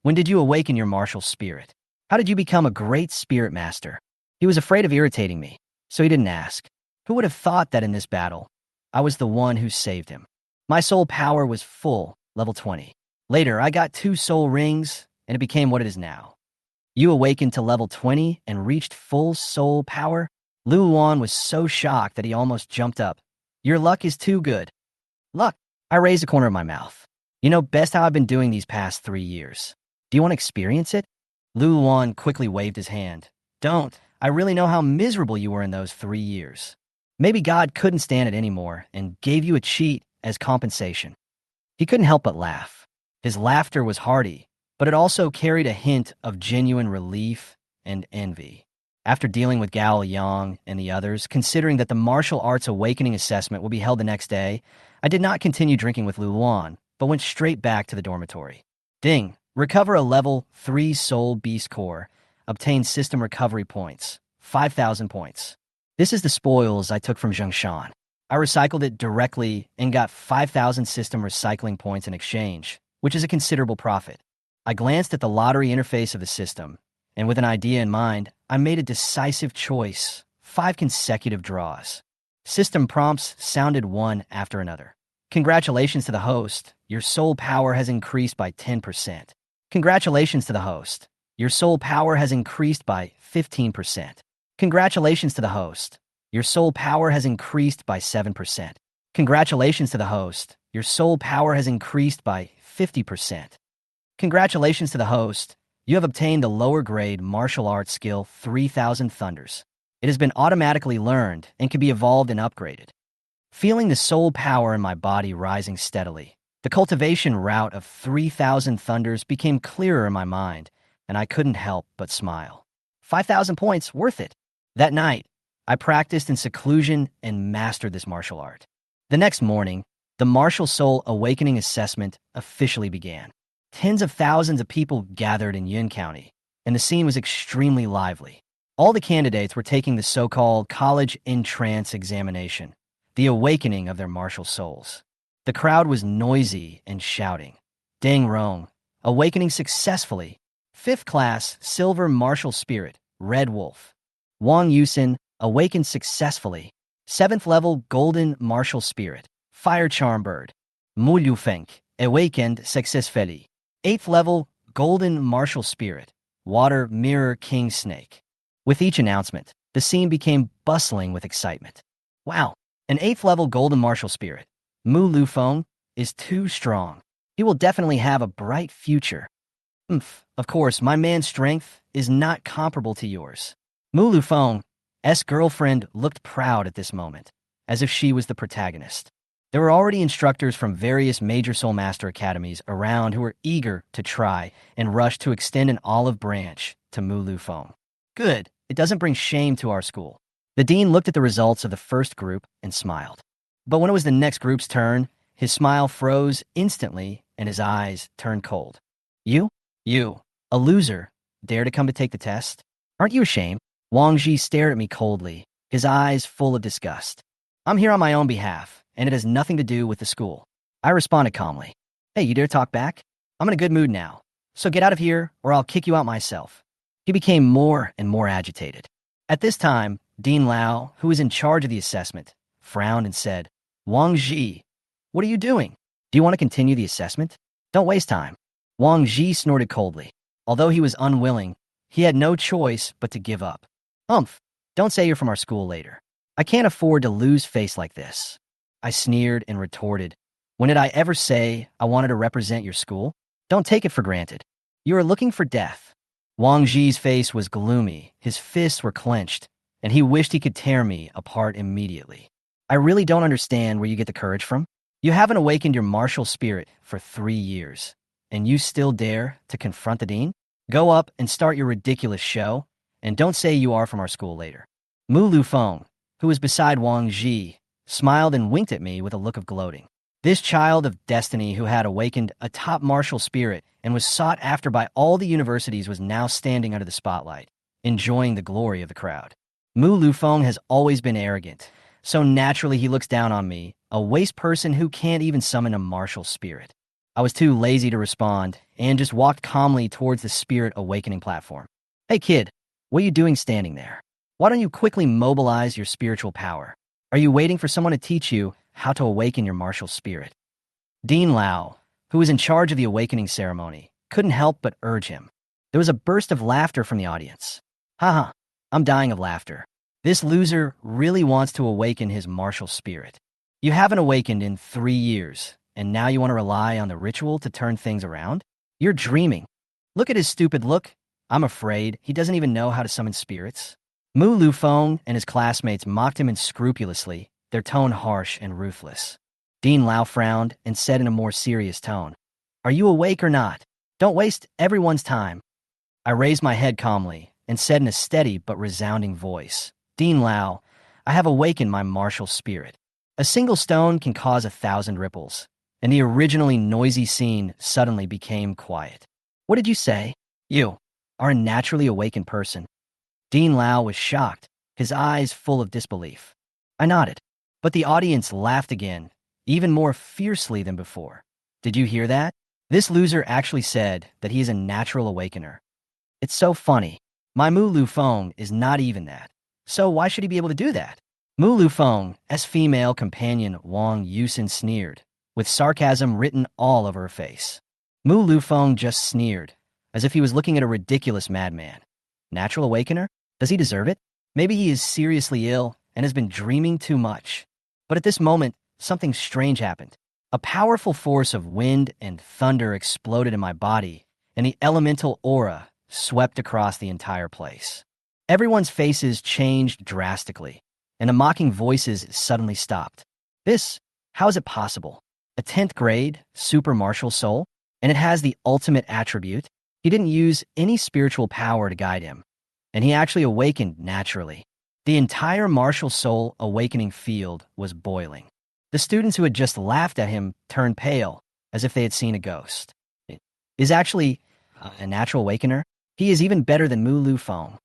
When did you awaken your martial spirit? How did you become a great spirit master?" He was afraid of irritating me, so he didn't ask. Who would have thought that in this battle, I was the one who saved him? My soul power was full, level 20. Later, I got 2 soul rings, and it became what it is now. You awakened to level 20 and reached full soul power? Lu Wan was so shocked that he almost jumped up. "Your luck is too good." "Luck?" I raised the corner of my mouth. "You know best how I've been doing these past 3 years. Do you want to experience it?" Lu Wan quickly waved his hand. "Don't. I really know how miserable you were in those 3 years. Maybe God couldn't stand it anymore and gave you a cheat as compensation." He couldn't help but laugh. His laughter was hearty, but it also carried a hint of genuine relief and envy. After dealing with Gao Yang and the others, considering that the martial arts awakening assessment will be held the next day, I did not continue drinking with Lu Wan, but went straight back to the dormitory. Ding! Recover a level 3 Soul Beast Core. Obtain system recovery points. 5,000 points. This is the spoils I took from Zheng Shan. I recycled it directly and got 5,000 system recycling points in exchange, which is a considerable profit. I glanced at the lottery interface of the system, and with an idea in mind, I made a decisive choice. 5 consecutive draws. System prompts sounded one after another. "Congratulations to the host. Your soul power has increased by 10%. Congratulations to the host. Your soul power has increased by 15%. Congratulations to the host. Your soul power has increased by 7%. Congratulations to the host. Your soul power has increased by 50%. Congratulations to the host. You have obtained the lower grade martial arts skill 3000 Thunders. It has been automatically learned and can be evolved and upgraded. Feeling the soul power in my body rising steadily, the cultivation route of 3000 Thunders became clearer in my mind, and I couldn't help but smile. 5,000 points, worth it. That night, I practiced in seclusion and mastered this martial art. The next morning, the Martial Soul Awakening Assessment officially began. Tens of thousands of people gathered in Yun County, and the scene was extremely lively. All the candidates were taking the so-called college entrance examination, the awakening of their martial souls. The crowd was noisy and shouting. Deng Rong, awakening successfully. 5th class, Silver Martial Spirit, Red Wolf. Wang Yusin, awakened successfully. 7th level, Golden Martial Spirit, Fire Charm Bird. Mu Lufeng, awakened successfully. 8th level, Golden Martial Spirit, Water Mirror King Snake. With each announcement, the scene became bustling with excitement. Wow, an 8th level Golden Martial Spirit, Mu Lufeng, is too strong. He will definitely have a bright future. Of course, my man's strength is not comparable to yours. Mu Lufeng's girlfriend looked proud at this moment, as if she was the protagonist. There were already instructors from various major Soul Master academies around who were eager to try and rush to extend an olive branch to Mu Lufeng. Good, it doesn't bring shame to our school. The dean looked at the results of the first group and smiled. But when it was the next group's turn, his smile froze instantly and his eyes turned cold. You, a loser, dare to come to take the test? Aren't you ashamed? Wang Ji stared at me coldly, his eyes full of disgust. I'm here on my own behalf, and it has nothing to do with the school. I responded calmly. Hey, you dare talk back? I'm in a good mood now, so get out of here or I'll kick you out myself. He became more and more agitated. At this time, Dean Lao, who was in charge of the assessment, frowned and said, Wang Ji, what are you doing? Do you want to continue the assessment? Don't waste time. Wang Ji snorted coldly. Although he was unwilling, he had no choice but to give up. Don't say you're from our school later. I can't afford to lose face like this. I sneered and retorted. When did I ever say I wanted to represent your school? Don't take it for granted. You are looking for death. Wang Ji's face was gloomy, his fists were clenched, and he wished he could tear me apart immediately. I really don't understand where you get the courage from. You haven't awakened your martial spirit for 3 years, and you still dare to confront the dean? Go up and start your ridiculous show, and don't say you are from our school later. Mu Lufeng, who was beside Wang Ji, smiled and winked at me with a look of gloating. This child of destiny who had awakened a top martial spirit and was sought after by all the universities was now standing under the spotlight, enjoying the glory of the crowd. Mu Lufeng has always been arrogant, so naturally he looks down on me, a waste person who can't even summon a martial spirit. I was too lazy to respond and just walked calmly towards the spirit awakening platform. Hey kid, what are you doing standing there? Why don't you quickly mobilize your spiritual power? Are you waiting for someone to teach you how to awaken your martial spirit? Dean Lao, who was in charge of the awakening ceremony, couldn't help but urge him. There was a burst of laughter from the audience. Haha, I'm dying of laughter. This loser really wants to awaken his martial spirit. You haven't awakened in 3 years, and now you want to rely on the ritual to turn things around? You're dreaming. Look at his stupid look. I'm afraid he doesn't even know how to summon spirits. Mu Lufeng and his classmates mocked him unscrupulously, their tone harsh and ruthless. Dean Lao frowned and said in a more serious tone, Are you awake or not? Don't waste everyone's time. I raised my head calmly and said in a steady but resounding voice, Dean Lao, I have awakened my martial spirit. A single stone can cause 1,000 ripples, and the originally noisy scene suddenly became quiet. What did you say? You are a naturally awakened person. Dean Lao was shocked, his eyes full of disbelief. I nodded, but the audience laughed again, even more fiercely than before. Did you hear that? This loser actually said that he is a natural awakener. It's so funny. My Mu Lufeng is not even that. So why should he be able to do that? Mu Lufeng's female companion Wang Yusin sneered, with sarcasm written all over her face. Mu Lufeng just sneered, as if he was looking at a ridiculous madman. Natural awakener? Does he deserve it? Maybe he is seriously ill and has been dreaming too much. But at this moment, something strange happened. A powerful force of wind and thunder exploded in my body, and the elemental aura swept across the entire place. Everyone's faces changed drastically, and the mocking voices suddenly stopped. How is it possible? A 10th grade, super martial soul? And it has the ultimate attribute? He didn't use any spiritual power to guide him, and he actually awakened naturally. The entire martial soul awakening field was boiling. The students who had just laughed at him turned pale, as if they had seen a ghost. It is actually a natural awakener? He is even better than Lu Fan.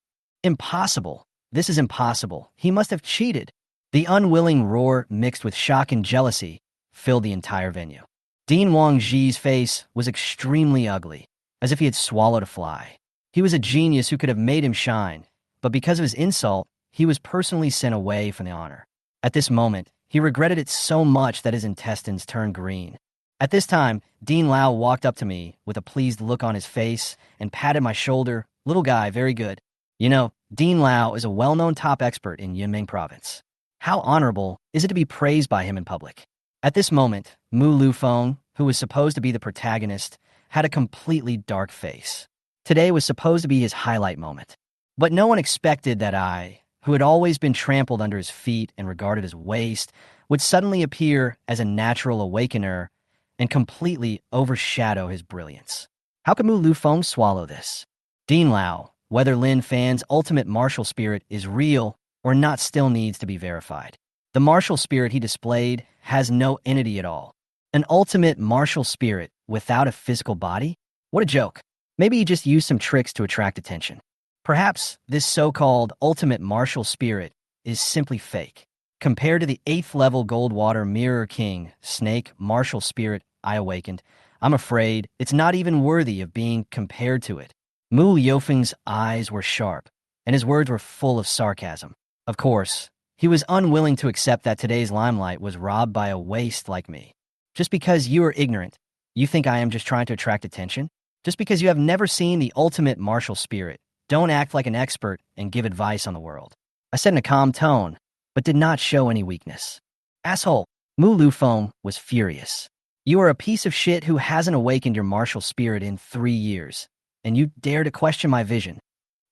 Impossible. This is impossible. He must have cheated. The unwilling roar mixed with shock and jealousy filled the entire venue. Dean Wang Ji's face was extremely ugly, as if he had swallowed a fly. He was a genius who could have made him shine, but because of his insult, he was personally sent away from the honor. At this moment, he regretted it so much that his intestines turned green. At this time, Dean Lao walked up to me with a pleased look on his face and patted my shoulder. Little guy, very good. You know, Dean Lao is a well-known top expert in Yunming province. How honorable is it to be praised by him in public? At this moment, Lu Fan, who was supposed to be the protagonist, had a completely dark face. Today was supposed to be his highlight moment. But no one expected that I, who had always been trampled under his feet and regarded as waste, would suddenly appear as a natural awakener and completely overshadow his brilliance. How could Lu Fan swallow this? Dean Lao, whether Lin Fan's ultimate martial spirit is real or not, still needs to be verified. The martial spirit he displayed has no entity at all. An ultimate martial spirit without a physical body? What a joke. Maybe he just used some tricks to attract attention. Perhaps this so-called ultimate martial spirit is simply fake. Compared to the 8th level Goldwater Mirror King Snake martial spirit I awakened, I'm afraid it's not even worthy of being compared to it. Mu Yofeng's eyes were sharp, and his words were full of sarcasm. Of course, he was unwilling to accept that today's limelight was robbed by a waste like me. Just because you are ignorant, you think I am just trying to attract attention? Just because you have never seen the ultimate martial spirit, don't act like an expert and give advice on the world. I said in a calm tone, but did not show any weakness. Asshole, Lu Fan was furious. You are a piece of shit who hasn't awakened your martial spirit in 3 years, and you dare to question my vision.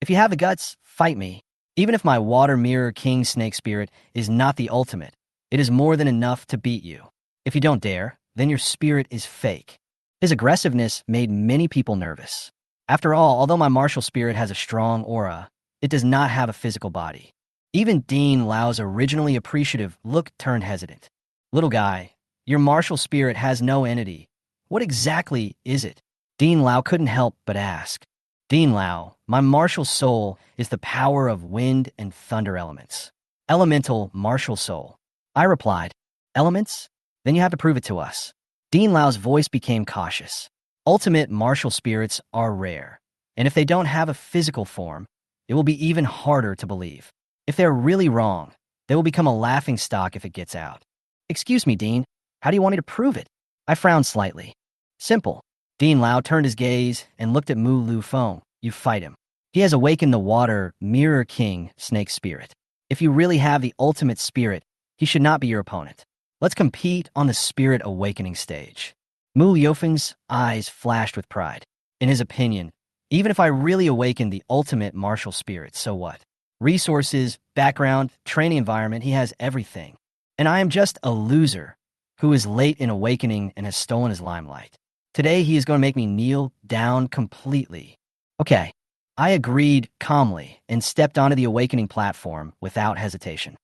If you have the guts, fight me. Even if my Water Mirror King Snake spirit is not the ultimate, it is more than enough to beat you. If you don't dare, then your spirit is fake. His aggressiveness made many people nervous. After all, although my martial spirit has a strong aura, it does not have a physical body. Even Dean Lao's originally appreciative look turned hesitant. Little guy, your martial spirit has no entity. What exactly is it? Dean Lao couldn't help but ask. Dean Lao, my martial soul is the power of wind and thunder elements. Elemental martial soul. I replied, elements? Then you have to prove it to us. Dean Lao's voice became cautious. Ultimate martial spirits are rare, and if they don't have a physical form, it will be even harder to believe. If they're really wrong, they will become a laughingstock if it gets out. Excuse me, Dean, how do you want me to prove it? I frowned slightly. Simple. Dean Lao turned his gaze and looked at Lu Fan. You fight him. He has awakened the Water Mirror King Snake spirit. If you really have the ultimate spirit, he should not be your opponent. Let's compete on the spirit awakening stage. Mu Yofeng's eyes flashed with pride. In his opinion, even if I really awaken the ultimate martial spirit, so what? Resources, background, training environment, he has everything. And I am just a loser who is late in awakening and has stolen his limelight. Today he is going to make me kneel down completely. Okay, I agreed calmly and stepped onto the awakening platform without hesitation.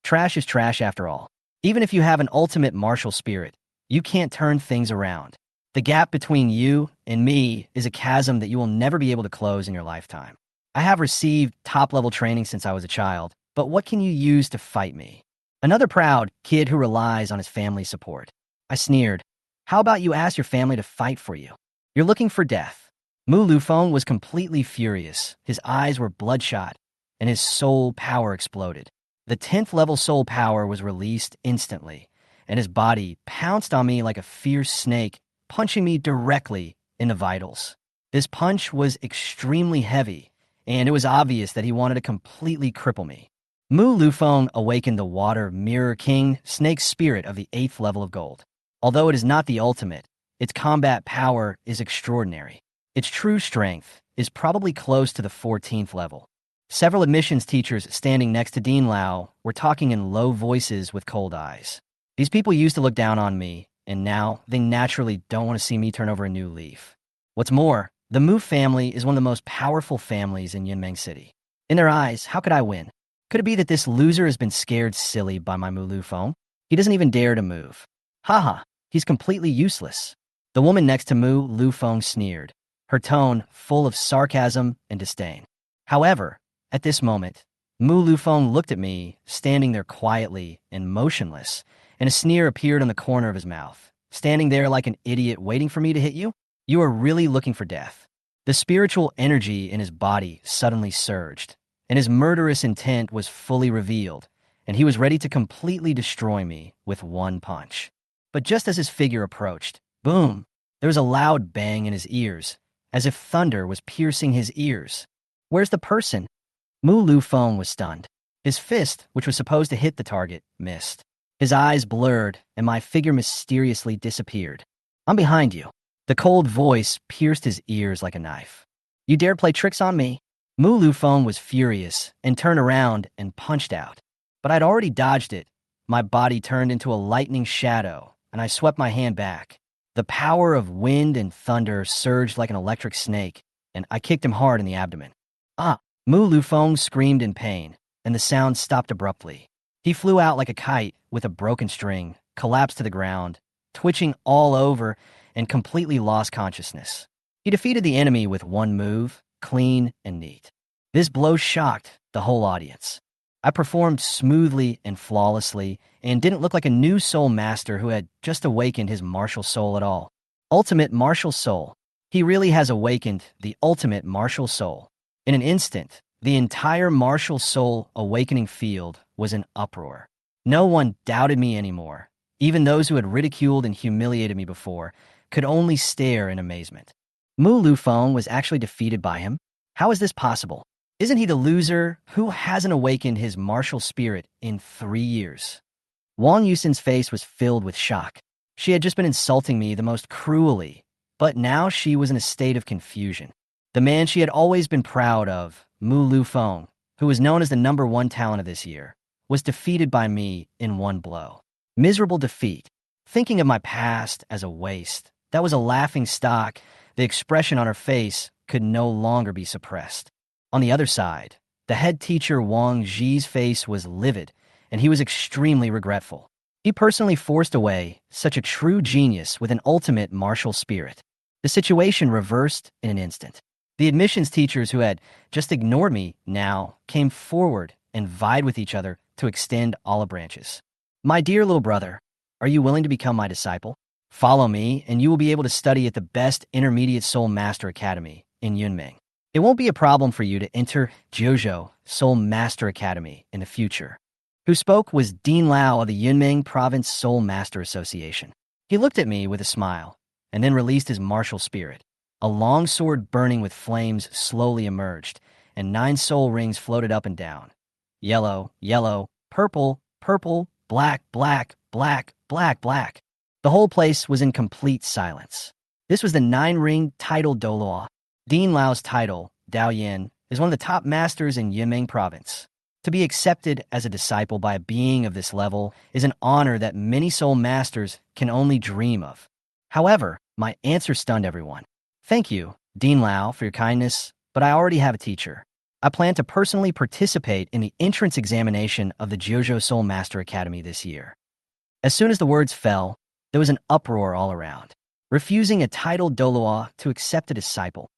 Trash is trash after all. Even if you have an ultimate martial spirit, you can't turn things around. The gap between you and me is a chasm that you will never be able to close in your lifetime. I have received top-level training since I was a child, but what can you use to fight me? Another proud kid who relies on his family's support. I sneered. How about you ask your family to fight for you? You're looking for death. Lu Fan was completely furious. His eyes were bloodshot, and his soul power exploded. The 10th level soul power was released instantly, and his body pounced on me like a fierce snake, punching me directly in the vitals. This punch was extremely heavy, and it was obvious that he wanted to completely cripple me. Mu Lufeng awakened the Water Mirror King Snake Spirit of the 8th level of gold. Although it is not the ultimate, its combat power is extraordinary. Its true strength is probably close to the 14th level. Several admissions teachers standing next to Dean Lao were talking in low voices with cold eyes. These people used to look down on me, and now they naturally don't want to see me turn over a new leaf. What's more, the Mu family is one of the most powerful families in Yunmeng City. In their eyes, how could I win? Could it be that this loser has been scared silly by my Mu Lufeng? He doesn't even dare to move. Haha, he's completely useless. The woman next to Mu Lufeng sneered, her tone full of sarcasm and disdain. However, at this moment, Mu Lufeng looked at me, standing there quietly and motionless, and a sneer appeared on the corner of his mouth. Standing there like an idiot waiting for me to hit you? You are really looking for death. The spiritual energy in his body suddenly surged, and his murderous intent was fully revealed, and he was ready to completely destroy me with one punch. But just as his figure approached, boom, there was a loud bang in his ears, as if thunder was piercing his ears. Where's the person? Mu Lufeng was stunned. His fist, which was supposed to hit the target, missed. His eyes blurred, and my figure mysteriously disappeared. I'm behind you. The cold voice pierced his ears like a knife. You dared play tricks on me? Mu Lufeng was furious and turned around and punched out. But I'd already dodged it. My body turned into a lightning shadow, and I swept my hand back. The power of wind and thunder surged like an electric snake, and I kicked him hard in the abdomen. Ah! Mu Lufeng screamed in pain, and the sound stopped abruptly. He flew out like a kite with a broken string, collapsed to the ground, twitching all over, and completely lost consciousness. He defeated the enemy with one move, clean and neat. This blow shocked the whole audience. I performed smoothly and flawlessly, and didn't look like a new soul master who had just awakened his martial soul at all. Ultimate martial soul. He really has awakened the ultimate martial soul. In an instant, the entire martial soul awakening field was in uproar. No one doubted me anymore. Even those who had ridiculed and humiliated me before could only stare in amazement. Mu Lufeng was actually defeated by him? How is this possible? Isn't he the loser who hasn't awakened his martial spirit in 3 years? Wang Yusin's face was filled with shock. She had just been insulting me the most cruelly, but now she was in a state of confusion. The man she had always been proud of, Mu Lufeng, who was known as the #1 talent of this year, was defeated by me in one blow. Miserable defeat. Thinking of my past as a waste, that was a laughing stock. The expression on her face could no longer be suppressed. On the other side, the head teacher Wang Zhi's face was livid, and he was extremely regretful. He personally forced away such a true genius with an ultimate martial spirit. The situation reversed in an instant. The admissions teachers who had just ignored me now came forward and vied with each other to extend olive branches. My dear little brother, are you willing to become my disciple? Follow me, and you will be able to study at the best intermediate soul master academy in Yunmeng. It won't be a problem for you to enter Jiuzhou Soul Master Academy in the future. Who spoke was Dean Lao of the Yunmeng Province Soul Master Association. He looked at me with a smile, and then released his martial spirit. A long sword burning with flames slowly emerged, and 9 soul rings floated up and down. Yellow, yellow, purple, purple, black, black, black, black, black. The whole place was in complete silence. This was the 9-ring title Douluo. Dean Lao's title, Dao Yin, is one of the top masters in Yunmeng Province. To be accepted as a disciple by a being of this level is an honor that many soul masters can only dream of. However, my answer stunned everyone. Thank you, Dean Lao, for your kindness, but I already have a teacher. I plan to personally participate in the entrance examination of the Jiuzhou Soul Master Academy this year. As soon as the words fell, there was an uproar all around, refusing a title Douluo to accept a disciple.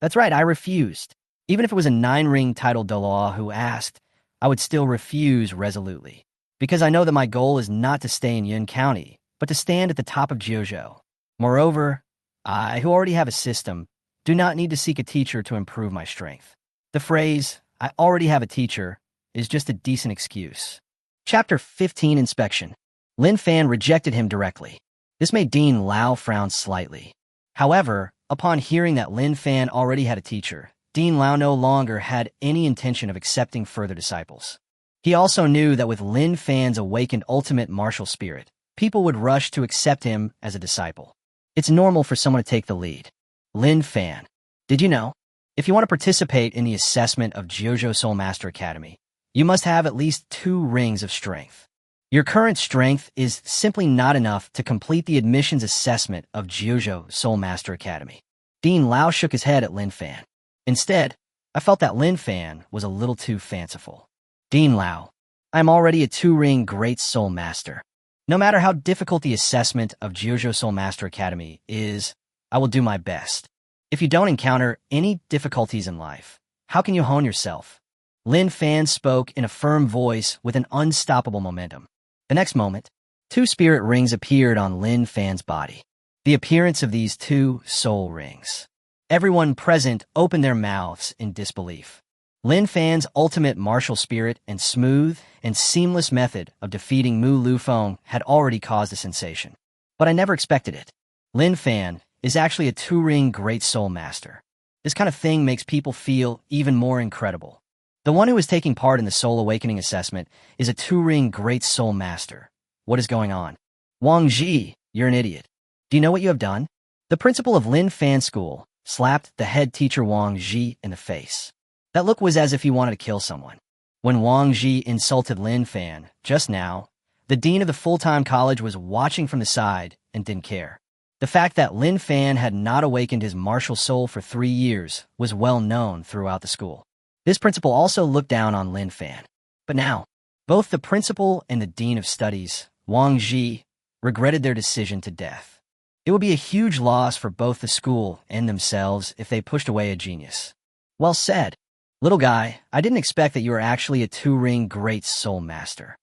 That's right, I refused. Even if it was a 9-ring title Douluo who asked, I would still refuse resolutely, because I know that my goal is not to stay in Yun County, but to stand at the top of Jiuzhou. Moreover, I, who already have a system, do not need to seek a teacher to improve my strength. The phrase, I already have a teacher, is just a decent excuse. Chapter 15 Inspection. Lin Fan rejected him directly. This made Dean Lao frown slightly. However, upon hearing that Lin Fan already had a teacher, Dean Lao no longer had any intention of accepting further disciples. He also knew that with Lin Fan's awakened ultimate martial spirit, people would rush to accept him as a disciple. It's normal for someone to take the lead. Lin Fan. Did you know? If you want to participate in the assessment of Jiuzhou Soul Master Academy, you must have at least 2 rings of strength. Your current strength is simply not enough to complete the admissions assessment of Jiuzhou Soul Master Academy. Dean Lao shook his head at Lin Fan. Instead, I felt that Lin Fan was a little too fanciful. Dean Lao, I'm already a 2-ring Great Soul Master. No matter how difficult the assessment of Jiuzhou Soul Master Academy is, I will do my best. If you don't encounter any difficulties in life, how can you hone yourself? Lin Fan spoke in a firm voice with an unstoppable momentum. The next moment, 2 spirit rings appeared on Lin Fan's body. The appearance of these 2 soul rings. Everyone present opened their mouths in disbelief. Lin Fan's ultimate martial spirit and smooth and seamless method of defeating Mu Lufeng had already caused a sensation. But I never expected it. Lin Fan is actually a 2-ring Great Soul Master. This kind of thing makes people feel even more incredible. The one who is taking part in the Soul Awakening assessment is a 2-ring Great Soul Master. What is going on? Wang Ji, you're an idiot. Do you know what you have done? The principal of Lin Fan School slapped the head teacher Wang Ji in the face. That look was as if he wanted to kill someone. When Wang Ji insulted Lin Fan just now, the dean of the full-time college was watching from the side and didn't care. The fact that Lin Fan had not awakened his martial soul for 3 years was well known throughout the school. This principal also looked down on Lin Fan. But now, both the principal and the dean of studies, Wang Ji, regretted their decision to death. It would be a huge loss for both the school and themselves if they pushed away a genius. Well said. Little guy, I didn't expect that you were actually a 2-ring Great Soul Master.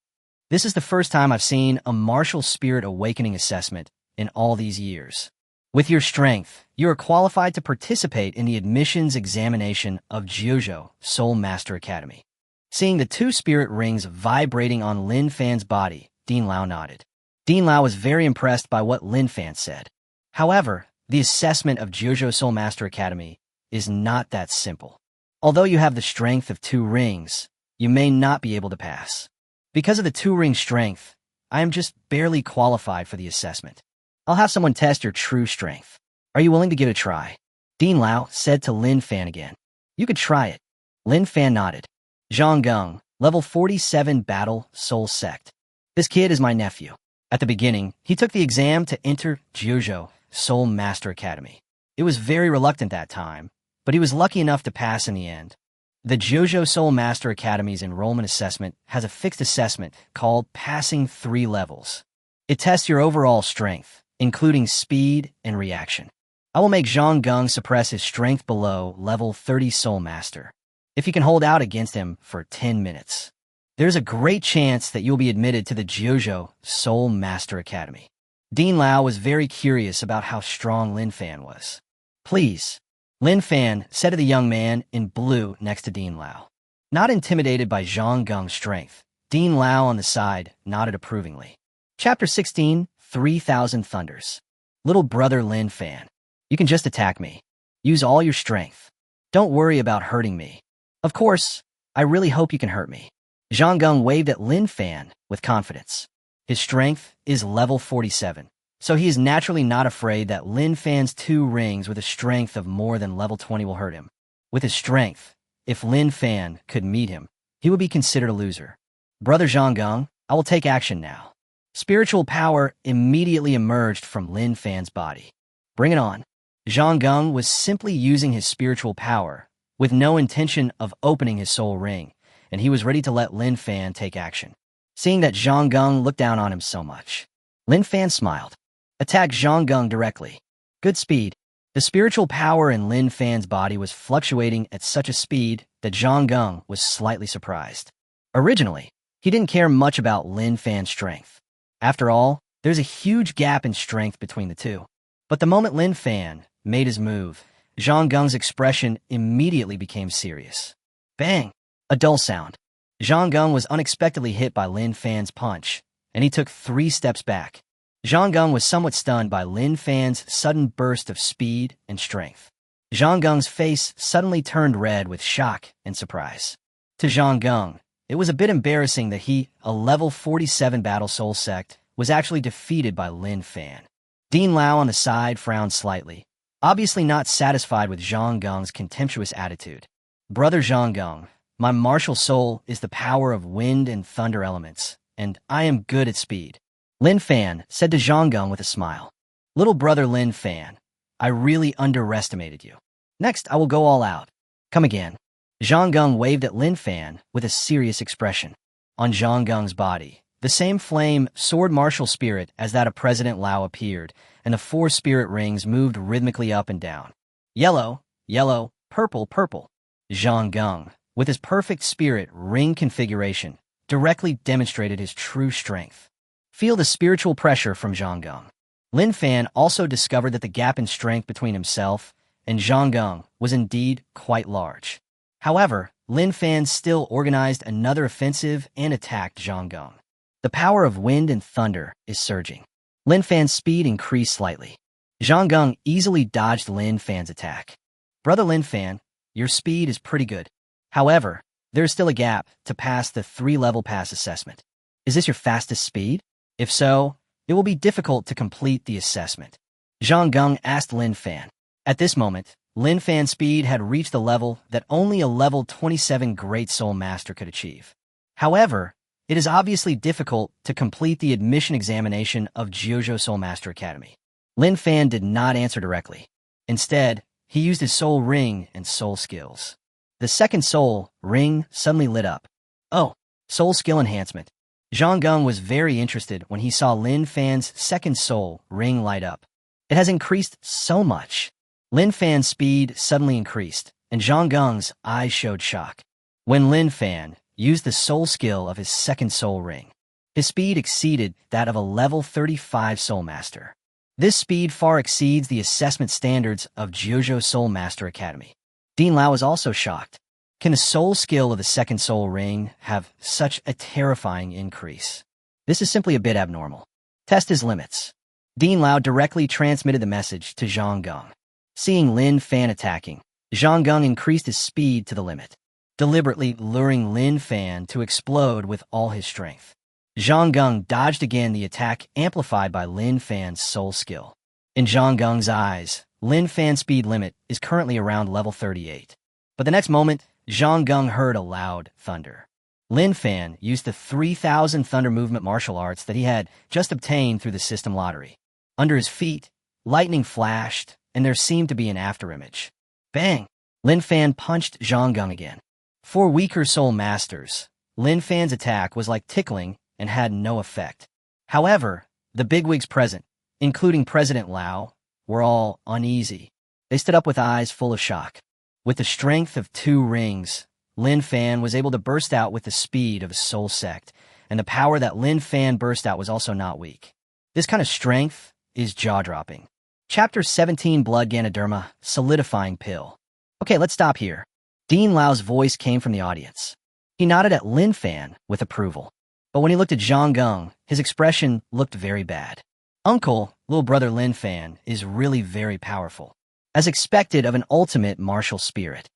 This is the first time I've seen a martial spirit awakening assessment in all these years. With your strength, you are qualified to participate in the admissions examination of Jiuzhou Soul Master Academy. Seeing the 2 spirit rings vibrating on Lin Fan's body, Dean Lao nodded. Dean Lao was very impressed by what Lin Fan said. However, the assessment of Jiuzhou Soul Master Academy is not that simple. Although you have the strength of 2 rings, you may not be able to pass. Because of the 2-ring strength, I am just barely qualified for the assessment. I'll have someone test your true strength. Are you willing to give it a try? Dean Lao said to Lin Fan again. You could try it. Lin Fan nodded. Zhang Geng, level 47 Battle Soul Sect. This kid is my nephew. At the beginning, he took the exam to enter Jiuzhou Soul Master Academy. It was very reluctant that time, but he was lucky enough to pass in the end. The Jiuzhou Soul Master Academy's enrollment assessment has a fixed assessment called Passing 3 Levels. It tests your overall strength, including speed and reaction. I will make Zhang Geng suppress his strength below level 30 Soul Master. If you can hold out against him for 10 minutes, there's a great chance that you'll be admitted to the Jiuzhou Soul Master Academy. Dean Lao was very curious about how strong Lin Fan was. Please, Lin Fan said to the young man in blue next to Dean Lao. Not intimidated by Zhang Geng's strength, Dean Lao on the side nodded approvingly. Chapter 16, 3000 Thunders. Little brother Lin Fan, you can just attack me. Use all your strength. Don't worry about hurting me. Of course, I really hope you can hurt me. Zhang Geng waved at Lin Fan with confidence. His strength is level 47, so he is naturally not afraid that Lin Fan's 2 rings with a strength of more than level 20 will hurt him. With his strength, if Lin Fan could meet him, he would be considered a loser. Brother Zhang Geng, I will take action now. Spiritual power immediately emerged from Lin Fan's body. Bring it on. Zhang Geng was simply using his spiritual power, with no intention of opening his soul ring, and he was ready to let Lin Fan take action. Seeing that Zhang Geng looked down on him so much, Lin Fan smiled. Attack Zhang Geng directly. Good speed. The spiritual power in Lin Fan's body was fluctuating at such a speed that Zhang Geng was slightly surprised. Originally, he didn't care much about Lin Fan's strength. After all, there's a huge gap in strength between the two. But the moment Lin Fan made his move, Zhang Geng's expression immediately became serious. Bang! A dull sound. Zhang Geng was unexpectedly hit by Lin Fan's punch, and he took 3 steps back. Zhang Geng was somewhat stunned by Lin Fan's sudden burst of speed and strength. Zhang Geng's face suddenly turned red with shock and surprise. To Zhang Geng, it was a bit embarrassing that he, a level 47 battle soul sect, was actually defeated by Lin Fan. Dean Lao on the side frowned slightly, obviously not satisfied with Zhang Geng's contemptuous attitude. Brother Zhang Geng, my martial soul is the power of wind and thunder elements, and I am good at speed. Lin Fan said to Zhang Geng with a smile. Little brother Lin Fan, I really underestimated you. Next, I will go all out. Come again. Zhang Geng waved at Lin Fan with a serious expression. On Zhang Geng's body, the same flame sword martial spirit as that of President Lao appeared, and the 4 spirit rings moved rhythmically up and down. Yellow, yellow, purple, purple. Zhang Geng, with his perfect spirit ring configuration, directly demonstrated his true strength. Feel the spiritual pressure from Zhang Geng. Lin Fan also discovered that the gap in strength between himself and Zhang Geng was indeed quite large. However, Lin Fan still organized another offensive and attacked Zhang Geng. The power of wind and thunder is surging. Lin Fan's speed increased slightly. Zhang Geng easily dodged Lin Fan's attack. Brother Lin Fan, your speed is pretty good. However, there is still a gap to pass the 3-level pass assessment. Is this your fastest speed? If so, it will be difficult to complete the assessment. Zhang Geng asked Lin Fan. At this moment, Lin Fan's speed had reached the level that only a level 27 Great Soul Master could achieve. However, it is obviously difficult to complete the admission examination of Jiuzhou Soul Master Academy. Lin Fan did not answer directly. Instead, he used his soul ring and soul skills. The second soul ring suddenly lit up. Oh, soul skill enhancement. Zhang Geng was very interested when he saw Lin Fan's second soul ring light up. It has increased so much. Lin Fan's speed suddenly increased, and Zhang Geng's eyes showed shock. When Lin Fan used the soul skill of his second soul ring, his speed exceeded that of a level 35 soul master. This speed far exceeds the assessment standards of Jiuzhou Soul Master Academy. Dean Lao is also shocked. Can the soul skill of the second soul ring have such a terrifying increase? This is simply a bit abnormal. Test his limits. Dean Lao directly transmitted the message to Zhang Geng. Seeing Lin Fan attacking, Zhang Geng increased his speed to the limit, deliberately luring Lin Fan to explode with all his strength. Zhang Geng dodged again the attack amplified by Lin Fan's soul skill. In Zhang Geng's eyes, Lin Fan's speed limit is currently around level 38. But the next moment, Zhang Geng heard a loud thunder. Lin Fan used the 3000 thunder movement martial arts that he had just obtained through the system lottery. Under his feet, lightning flashed, and there seemed to be an afterimage. Bang! Lin Fan punched Zhang Geng again. For weaker soul masters, Lin Fan's attack was like tickling and had no effect. However, the bigwigs present, including President Lao, were all uneasy. They stood up with eyes full of shock. With the strength of 2 rings, Lin Fan was able to burst out with the speed of a soul sect, and the power that Lin Fan burst out was also not weak. This kind of strength is jaw-dropping. Chapter 17, Blood Ganoderma, Solidifying Pill. Okay, let's stop here. Dean Lao's voice came from the audience. He nodded at Lin Fan with approval. But when he looked at Zhang Geng, his expression looked very bad. Uncle, little brother Lin Fan, is really very powerful. As expected of an ultimate martial spirit,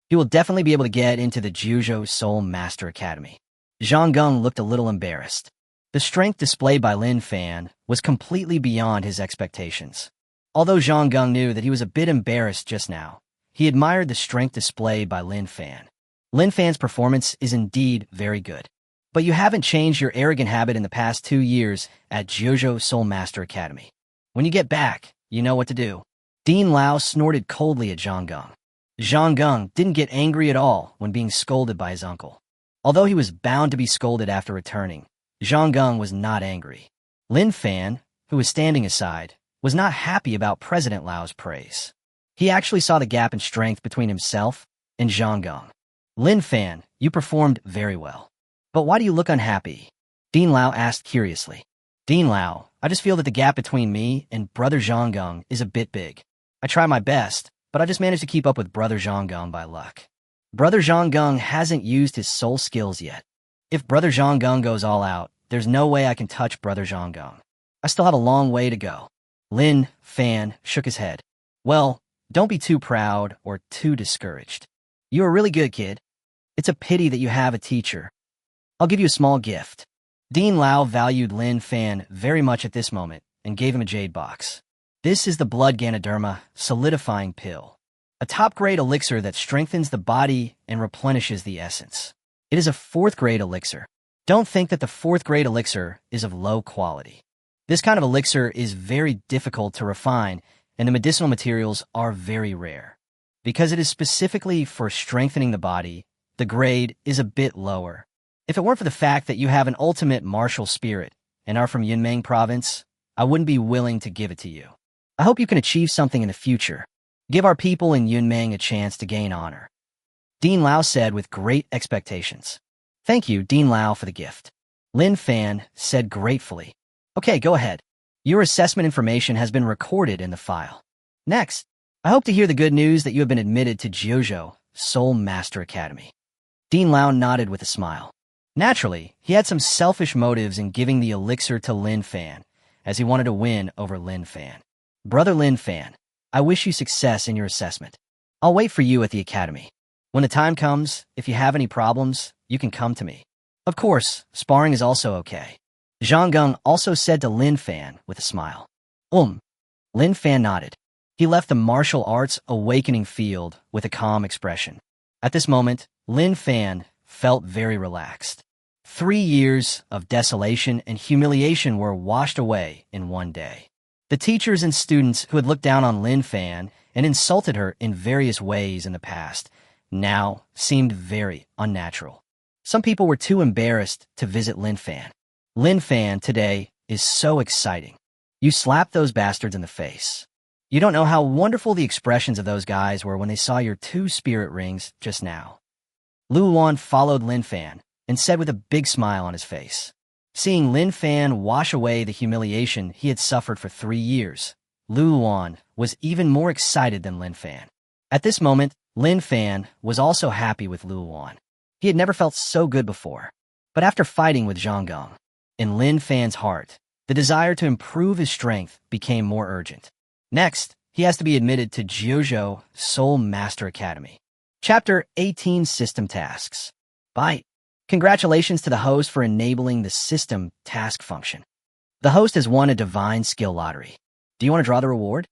he will definitely be able to get into the Jiuzhou Soul Master Academy. Zhang Geng looked a little embarrassed. The strength displayed by Lin Fan was completely beyond his expectations. Although Zhang Geng knew that he was a bit embarrassed just now, he admired the strength displayed by Lin Fan. Lin Fan's performance is indeed very good. But you haven't changed your arrogant habit in the past 2 years at Jiuzhou Soul Master Academy. When you get back, you know what to do. Dean Lao snorted coldly at Zhang Geng. Zhang Geng didn't get angry at all when being scolded by his uncle. Although he was bound to be scolded after returning, Zhang Geng was not angry. Lin Fan, who was standing aside, was not happy about President Lao's praise. He actually saw the gap in strength between himself and Zhang Geng. Lin Fan, you performed very well. But why do you look unhappy? Dean Lao asked curiously. Dean Lao, I just feel that the gap between me and Brother Zhang Geng is a bit big. I try my best, but I just managed to keep up with Brother Zhang Geng by luck. Brother Zhang Geng hasn't used his soul skills yet. If Brother Zhang Geng goes all out, there's no way I can touch Brother Zhang Geng. I still have a long way to go. Lin Fan shook his head. Well, don't be too proud or too discouraged. You are really good, kid. It's a pity that you have a teacher. I'll give you a small gift. Dean Lao valued Lin Fan very much at this moment and gave him a jade box. This is the Blood Ganoderma Solidifying Pill, a top-grade elixir that strengthens the body and replenishes the essence. It is a 4th-grade elixir. Don't think that the 4th-grade elixir is of low quality. This kind of elixir is very difficult to refine, and the medicinal materials are very rare. Because it is specifically for strengthening the body, the grade is a bit lower. If it weren't for the fact that you have an ultimate martial spirit and are from Yunmeng province, I wouldn't be willing to give it to you. I hope you can achieve something in the future. Give our people in Yunmeng a chance to gain honor. Dean Lao said with great expectations. Thank you, Dean Lao, for the gift. Lin Fan said gratefully. Okay, go ahead. Your assessment information has been recorded in the file. Next, I hope to hear the good news that you have been admitted to Jiuzhou Soul Master Academy. Dean Lao nodded with a smile. Naturally, he had some selfish motives in giving the elixir to Lin Fan, as he wanted to win over Lin Fan. Brother Lin Fan, I wish you success in your assessment. I'll wait for you at the academy. When the time comes, if you have any problems, you can come to me. Of course, sparring is also okay. Zhang Geng also said to Lin Fan with a smile. Lin Fan nodded. He left the martial arts awakening field with a calm expression. At this moment, Lin Fan felt very relaxed. 3 years of desolation and humiliation were washed away in one day. The teachers and students who had looked down on Lin Fan and insulted her in various ways in the past now seemed very unnatural. Some people were too embarrassed to visit Lin Fan. Lin Fan today is so exciting. You slapped those bastards in the face. You don't know how wonderful the expressions of those guys were when they saw your 2 spirit rings just now. Lu Wan followed Lin Fan and said with a big smile on his face. Seeing Lin Fan wash away the humiliation he had suffered for 3 years, Lu Wan was even more excited than Lin Fan. At this moment, Lin Fan was also happy with Lu Wan. He had never felt so good before. But after fighting with Zhang Geng, in Lin Fan's heart, the desire to improve his strength became more urgent. Next, he has to be admitted to Jiuzhou Soul Master Academy. Chapter 18 System Tasks. Bye. Congratulations to the host for enabling the system task function. The host has won a divine skill lottery. Do you want to draw the reward?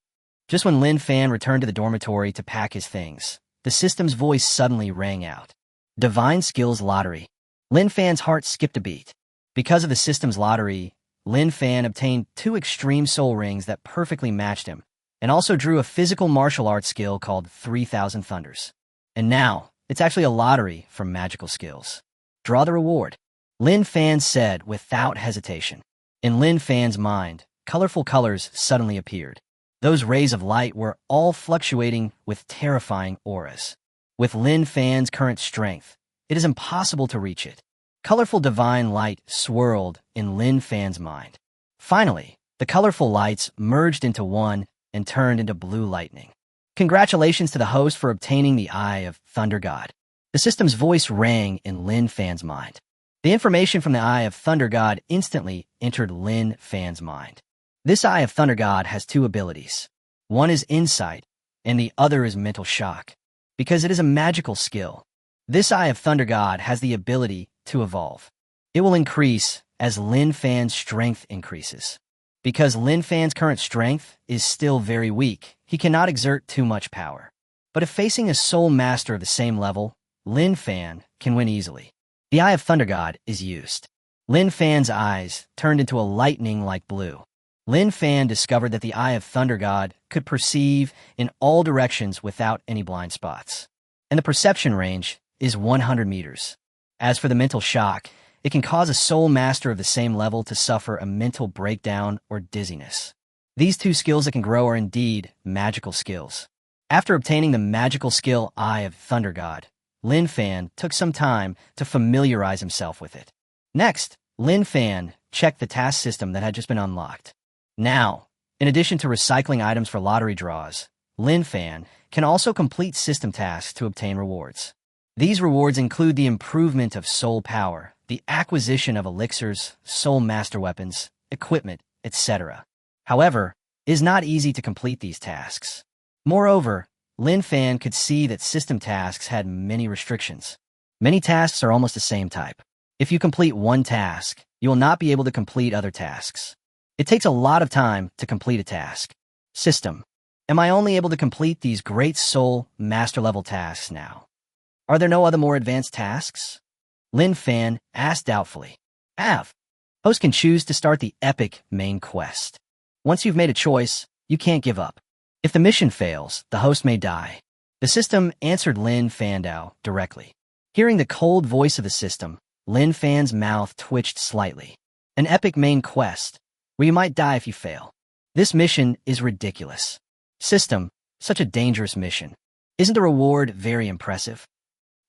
Just when Lin Fan returned to the dormitory to pack his things, the system's voice suddenly rang out. Divine Skills Lottery. Lin Fan's heart skipped a beat. Because of the system's lottery, Lin Fan obtained 2 extreme soul rings that perfectly matched him, and also drew a physical martial arts skill called 3000 Thunders. And now, it's actually a lottery for magical skills. Draw the reward. Lin Fan said without hesitation. In Lin Fan's mind, colorful colors suddenly appeared. Those rays of light were all fluctuating with terrifying auras. With Lin Fan's current strength, it is impossible to reach it. Colorful divine light swirled in Lin Fan's mind. Finally, the colorful lights merged into one and turned into blue lightning. Congratulations to the host for obtaining the Eye of Thunder God. The system's voice rang in Lin Fan's mind. The information from the Eye of Thunder God instantly entered Lin Fan's mind. This Eye of Thunder God has 2 abilities. One is insight, and the other is mental shock. Because it is a magical skill, this Eye of Thunder God has the ability to evolve. It will increase as Lin Fan's strength increases. Because Lin Fan's current strength is still very weak, he cannot exert too much power. But if facing a soul master of the same level, Lin Fan can win easily. The Eye of Thunder God is used. Lin Fan's eyes turned into a lightning-like blue. Lin Fan discovered that the Eye of Thunder God could perceive in all directions without any blind spots. And the perception range is 100 meters. As for the mental shock, it can cause a soul master of the same level to suffer a mental breakdown or dizziness. These 2 skills that can grow are indeed magical skills. After obtaining the magical skill Eye of Thunder God, Lin Fan took some time to familiarize himself with it. Next, Lin Fan checked the task system that had just been unlocked. Now, in addition to recycling items for lottery draws, Lin Fan can also complete system tasks to obtain rewards. These rewards include the improvement of soul power, the acquisition of elixirs, soul master weapons, equipment, etc. However, it is not easy to complete these tasks. Moreover, Lin Fan could see that system tasks had many restrictions. Many tasks are almost the same type. If you complete one task, you will not be able to complete other tasks. It takes a lot of time to complete a task. System. Am I only able to complete these great soul master-level tasks now? Are there no other more advanced tasks? Lin Fan asked doubtfully. Host can choose to start the epic main quest. Once you've made a choice, you can't give up. If the mission fails, the host may die. The system answered Lin Fan directly. Hearing the cold voice of the system, Lin Fan's mouth twitched slightly. An epic main quest, where you might die if you fail. This mission is ridiculous. System, such a dangerous mission. Isn't the reward very impressive?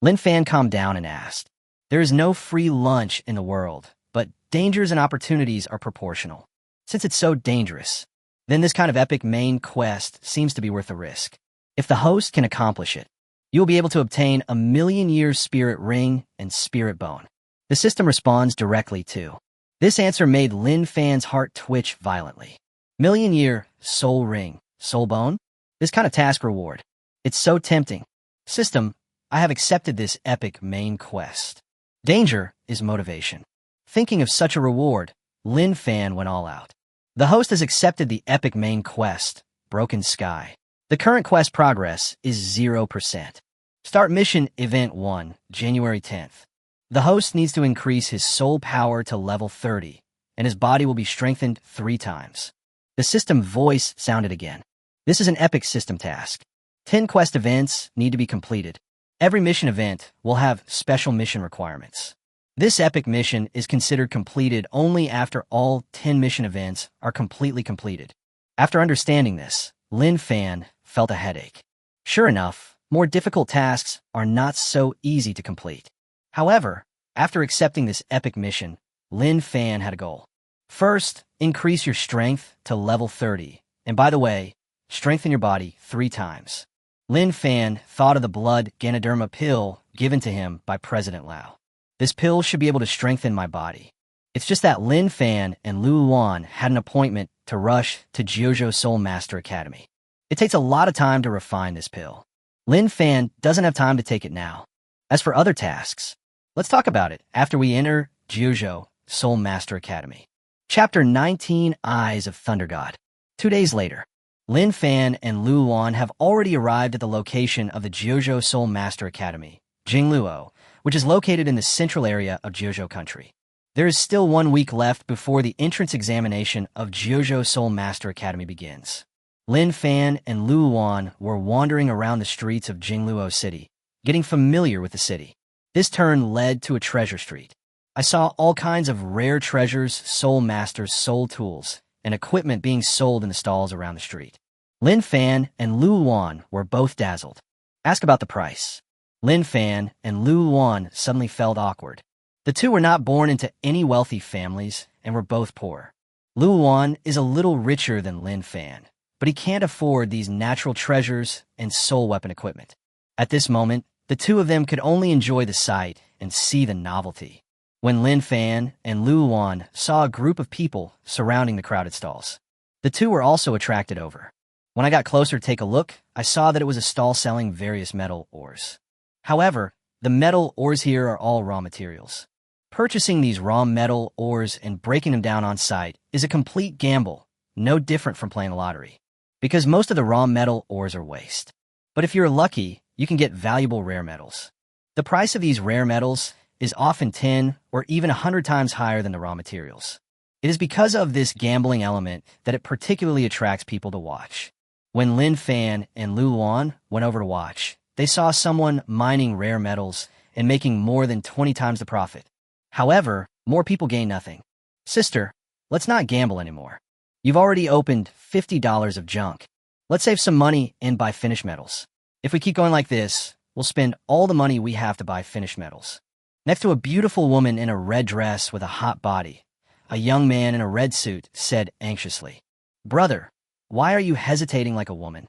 Lin Fan calmed down and asked. There is no free lunch in the world, but dangers and opportunities are proportional. Since it's so dangerous, then this kind of epic main quest seems to be worth the risk. If the host can accomplish it, you will be able to obtain a 1,000,000-year spirit ring and spirit bone. The system responds directly to. This answer made Lin Fan's heart twitch violently. 1,000,000-year soul ring, soul bone? This kind of task reward. It's so tempting. System, I have accepted this epic main quest. Danger is motivation. Thinking of such a reward, Lin Fan went all out. The host has accepted the epic main quest, Broken Sky. The current quest progress is 0%. Start mission event 1, January 10th. The host needs to increase his soul power to level 30, and his body will be strengthened 3 times. The system voice sounded again. This is an epic system task. 10 quest events need to be completed. Every mission event will have special mission requirements. This epic mission is considered completed only after all 10 mission events are completely completed. After understanding this, Lin Fan felt a headache. Sure enough, more difficult tasks are not so easy to complete. However, after accepting this epic mission, Lin Fan had a goal. First, increase your strength to level 30. And by the way, strengthen your body 3 times. Lin Fan thought of the blood Ganoderma pill given to him by President Lau. This pill should be able to strengthen my body. It's just that Lin Fan and Lu Luan had an appointment to rush to Jiuzhou Soul Master Academy. It takes a lot of time to refine this pill. Lin Fan doesn't have time to take it now. As for other tasks, let's talk about it after we enter Jiuzhou Soul Master Academy. Chapter 19, Eyes of Thunder God. 2 days later, Lin Fan and Lu Luan have already arrived at the location of the Jiuzhou Soul Master Academy, Jingluo, which is located in the central area of Jiuzhou country. There is still 1 week left before the entrance examination of Jiuzhou Soul Master Academy begins. Lin Fan and Lu Luan were wandering around the streets of Jingluo City, getting familiar with the city. This turn led to a treasure street. I saw all kinds of rare treasures, soul masters, soul tools, and equipment being sold in the stalls around the street. Lin Fan and Lu Luan were both dazzled. Ask about the price. Lin Fan and Lu Luan suddenly felt awkward. The two were not born into any wealthy families and were both poor. Lu Luan is a little richer than Lin Fan, but he can't afford these natural treasures and soul weapon equipment. At this moment, the two of them could only enjoy the sight and see the novelty. When Lin Fan and Lu Luan saw a group of people surrounding the crowded stalls, the two were also attracted over. When I got closer to take a look, I saw that it was a stall selling various metal ores. However, the metal ores here are all raw materials. Purchasing these raw metal ores and breaking them down on site is a complete gamble, no different from playing the lottery, because most of the raw metal ores are waste. But if you're lucky, you can get valuable rare metals. The price of these rare metals is often 10 or even 100 times higher than the raw materials. It is because of this gambling element that it particularly attracts people to watch. When Lin Fan and Lu Luan went over to watch, they saw someone mining rare metals and making more than 20 times the profit. However, more people gain nothing. Sister, let's not gamble anymore. You've already opened $50 of junk. Let's save some money and buy finished metals. If we keep going like this, we'll spend all the money we have to buy finished metals. Next to a beautiful woman in a red dress with a hot body, a young man in a red suit said anxiously, "Brother, why are you hesitating like a woman?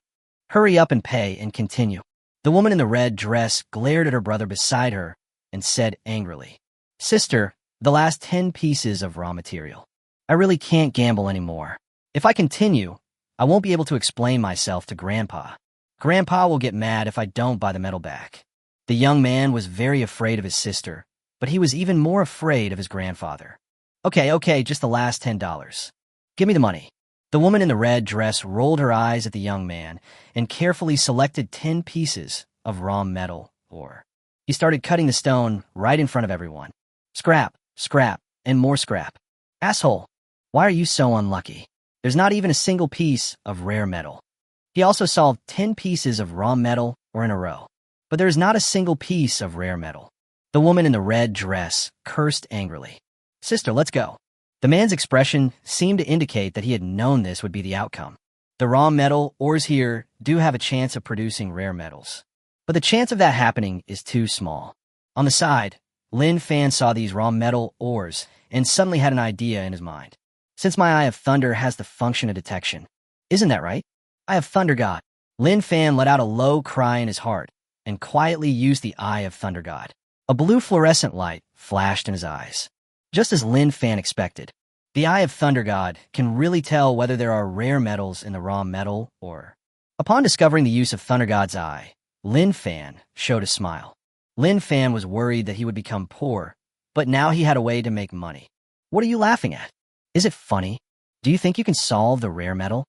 Hurry up and pay and continue." The woman in the red dress glared at her brother beside her and said angrily, "Sister, the last 10 pieces of raw material." I really can't gamble anymore. If I continue, I won't be able to explain myself to Grandpa. Grandpa will get mad if I don't buy the medal back. The young man was very afraid of his sister, but he was even more afraid of his grandfather. Okay, just the last $10. Give me the money. The woman in the red dress rolled her eyes at the young man and carefully selected 10 pieces of raw metal ore. He started cutting the stone right in front of everyone. Scrap, scrap, and more scrap. Asshole, why are you so unlucky? There's not even a single piece of rare metal. He also solved 10 pieces of raw metal ore in a row, but there's not a single piece of rare metal. The woman in the red dress cursed angrily. Sister, let's go. The man's expression seemed to indicate that he had known this would be the outcome. The raw metal ores here do have a chance of producing rare metals, but the chance of that happening is too small. On the side, Lin Fan saw these raw metal ores and suddenly had an idea in his mind. Since my Eye of Thunder has the function of detection, isn't that right? Eye of Thunder God. Lin Fan let out a low cry in his heart and quietly used the Eye of Thunder God. A blue fluorescent light flashed in his eyes. Just as Lin Fan expected, the Eye of Thunder God can really tell whether there are rare metals in the raw metal ore. Upon discovering the use of Thunder God's eye, Lin Fan showed a smile. Lin Fan was worried that he would become poor, but now he had a way to make money. What are you laughing at? Is it funny? Do you think you can solve the rare metal?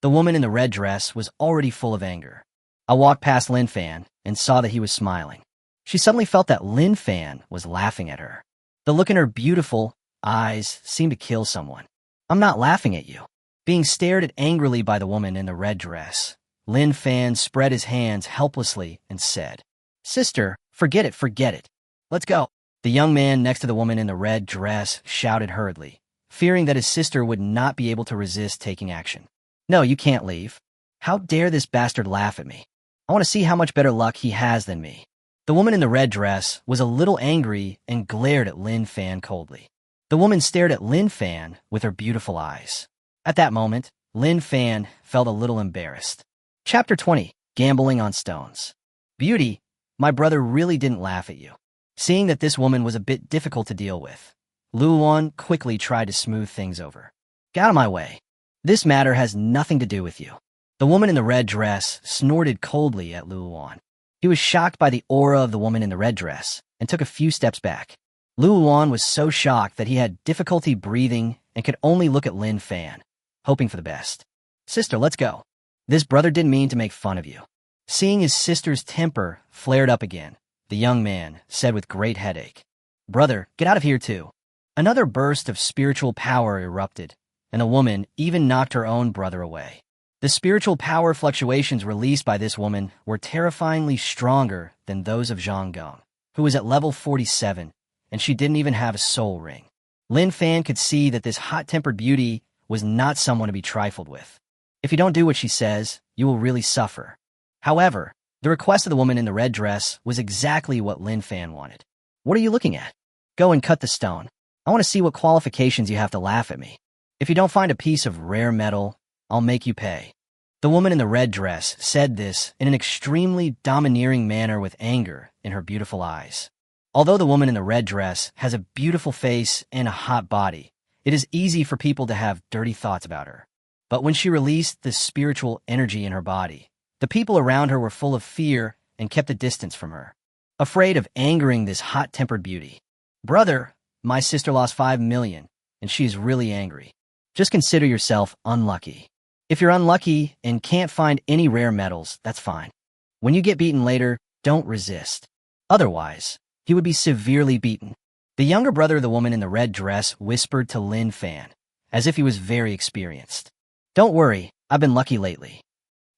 The woman in the red dress was already full of anger. I walked past Lin Fan and saw that he was smiling. She suddenly felt that Lin Fan was laughing at her. The look in her beautiful eyes seemed to kill someone. I'm not laughing at you. Being stared at angrily by the woman in the red dress, Lin Fan spread his hands helplessly and said, Sister, forget it. Let's go. The young man next to the woman in the red dress shouted hurriedly, fearing that his sister would not be able to resist taking action. No, you can't leave. How dare this bastard laugh at me? I want to see how much better luck he has than me. The woman in the red dress was a little angry and glared at Lin Fan coldly. The woman stared at Lin Fan with her beautiful eyes. At that moment, Lin Fan felt a little embarrassed. Chapter 20, Gambling on Stones. Beauty, my brother really didn't laugh at you. Seeing that this woman was a bit difficult to deal with, Luan quickly tried to smooth things over. Get out of my way. This matter has nothing to do with you. The woman in the red dress snorted coldly at Luan. He was shocked by the aura of the woman in the red dress and took a few steps back. Luan was so shocked that he had difficulty breathing and could only look at Lin Fan, hoping for the best. Sister, let's go. This brother didn't mean to make fun of you. Seeing his sister's temper flared up again, the young man said with great headache, Brother, get out of here too. Another burst of spiritual power erupted, and the woman even knocked her own brother away. The spiritual power fluctuations released by this woman were terrifyingly stronger than those of Zhang Gong, who was at level 47, and she didn't even have a soul ring. Lin Fan could see that this hot-tempered beauty was not someone to be trifled with. If you don't do what she says, you will really suffer. However, the request of the woman in the red dress was exactly what Lin Fan wanted. What are you looking at? Go and cut the stone. I want to see what qualifications you have to laugh at me. If you don't find a piece of rare metal, I'll make you pay. The woman in the red dress said this in an extremely domineering manner with anger in her beautiful eyes. Although the woman in the red dress has a beautiful face and a hot body, it is easy for people to have dirty thoughts about her. But when she released the spiritual energy in her body, the people around her were full of fear and kept a distance from her, afraid of angering this hot-tempered beauty. Brother, my sister lost 5 million, and she is really angry. Just consider yourself unlucky. If you're unlucky and can't find any rare metals, that's fine. When you get beaten later, don't resist. Otherwise, he would be severely beaten. The younger brother of the woman in the red dress whispered to Lin Fan, as if he was very experienced. Don't worry, I've been lucky lately.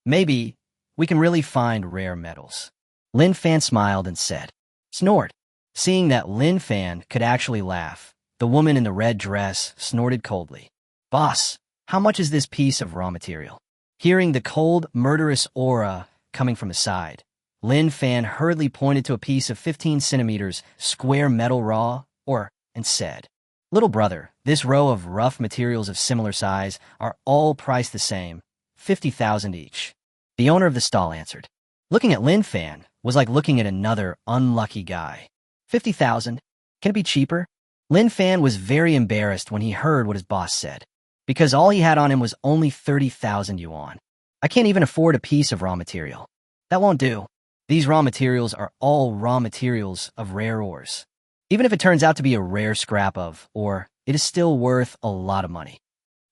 Maybe we can really find rare metals. Lin Fan smiled and said, Snort. Seeing that Lin Fan could actually laugh, the woman in the red dress snorted coldly. Boss, how much is this piece of raw material? Hearing the cold, murderous aura coming from the side, Lin Fan hurriedly pointed to a piece of 15 centimeters square metal raw ore and said, Little brother, this row of rough materials of similar size are all priced the same, 50,000 each. The owner of the stall answered. Looking at Lin Fan was like looking at another unlucky guy. 50,000? Can it be cheaper? Lin Fan was very embarrassed when he heard what his boss said, because all he had on him was only 30,000 yuan. I can't even afford a piece of raw material. That won't do. These raw materials are all raw materials of rare ores. Even if it turns out to be a rare scrap of ore, it is still worth a lot of money.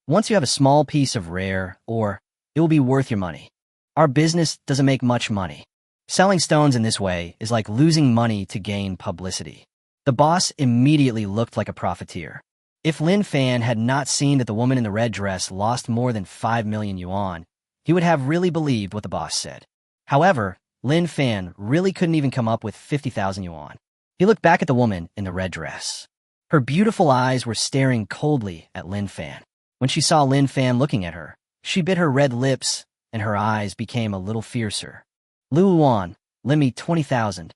Once you have a small piece of rare ore, it will be worth your money. Our business doesn't make much money. Selling stones in this way is like losing money to gain publicity. The boss immediately looked like a profiteer. If Lin Fan had not seen that the woman in the red dress lost more than 5 million yuan, he would have really believed what the boss said. However, Lin Fan really couldn't even come up with 50,000 yuan. He looked back at the woman in the red dress. Her beautiful eyes were staring coldly at Lin Fan. When she saw Lin Fan looking at her, she bit her red lips, and her eyes became a little fiercer. Luowan, lend me 20,000.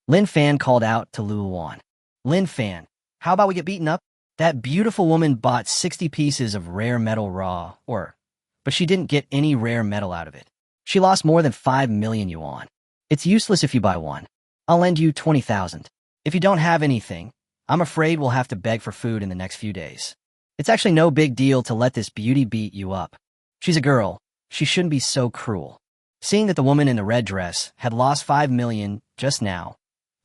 Lin Fan called out to Luowan. Lin Fan, how about we get beaten up? That beautiful woman bought 60 pieces of rare metal raw ore, but she didn't get any rare metal out of it. She lost more than 5 million yuan. It's useless if you buy one. I'll lend you 20,000. If you don't have anything, I'm afraid we'll have to beg for food in the next few days. It's actually no big deal to let this beauty beat you up. She's a girl. She shouldn't be so cruel. Seeing that the woman in the red dress had lost 5 million just now,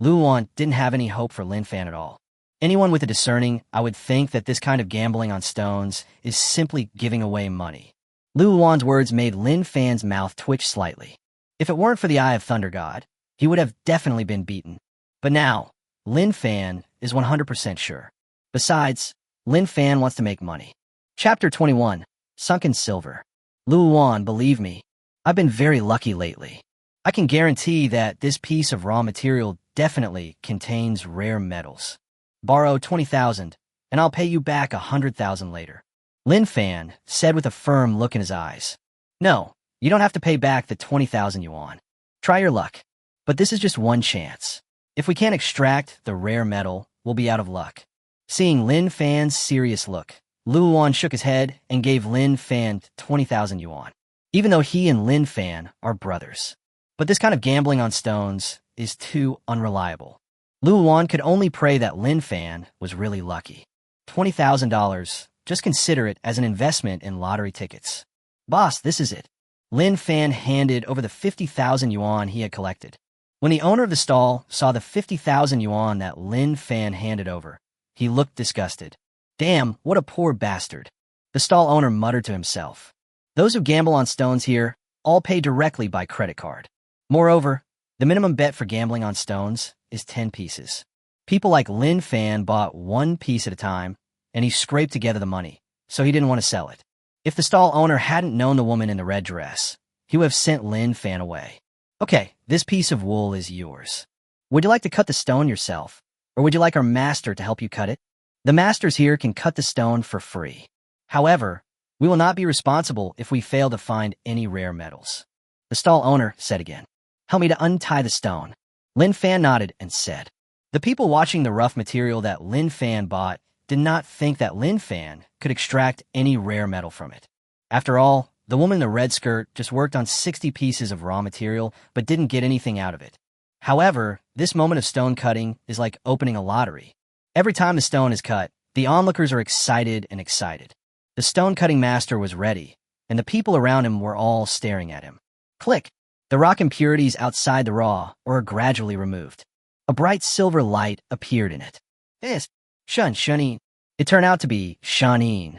Luowan didn't have any hope for Lin Fan at all. Anyone with a discerning eye would think that this kind of gambling on stones is simply giving away money. Luowan's words made Lin Fan's mouth twitch slightly. If it weren't for the Eye of Thunder God, he would have definitely been beaten. But now, Lin Fan is 100% sure. Besides, Lin Fan wants to make money. Chapter 21, Sunken Silver. Luowan, believe me, I've been very lucky lately. I can guarantee that this piece of raw material definitely contains rare metals. Borrow 20,000, and I'll pay you back 100,000 later. Lin Fan said with a firm look in his eyes. No, you don't have to pay back the 20,000 yuan. Try your luck. But this is just one chance. If we can't extract the rare metal, we'll be out of luck. Seeing Lin Fan's serious look, Luowan shook his head and gave Lin Fan 20,000 yuan, even though he and Lin Fan are brothers. But this kind of gambling on stones is too unreliable. Luowan could only pray that Lin Fan was really lucky. $20,000, just consider it as an investment in lottery tickets. Boss, this is it. Lin Fan handed over the 50,000 yuan he had collected. When the owner of the stall saw the 50,000 yuan that Lin Fan handed over, he looked disgusted. Damn, what a poor bastard. The stall owner muttered to himself. Those who gamble on stones here all pay directly by credit card. Moreover, the minimum bet for gambling on stones is 10 pieces. People like Lin Fan bought one piece at a time, and he scraped together the money, so he didn't want to sell it. If the stall owner hadn't known the woman in the red dress, he would have sent Lin Fan away. Okay, this piece of wool is yours. Would you like to cut the stone yourself, or would you like our master to help you cut it? The masters here can cut the stone for free. However, we will not be responsible if we fail to find any rare metals. The stall owner said again. Help me to untie the stone. Lin Fan nodded and said. The people watching the rough material that Lin Fan bought did not think that Lin Fan could extract any rare metal from it. After all, the woman in the red skirt just worked on 60 pieces of raw material but didn't get anything out of it. However, this moment of stone cutting is like opening a lottery. Every time the stone is cut, the onlookers are excited and excited. The stone-cutting master was ready, and the people around him were all staring at him. Click! The rock impurities outside the raw were gradually removed. A bright silver light appeared in it. This, Shanin. It turned out to be Shanin.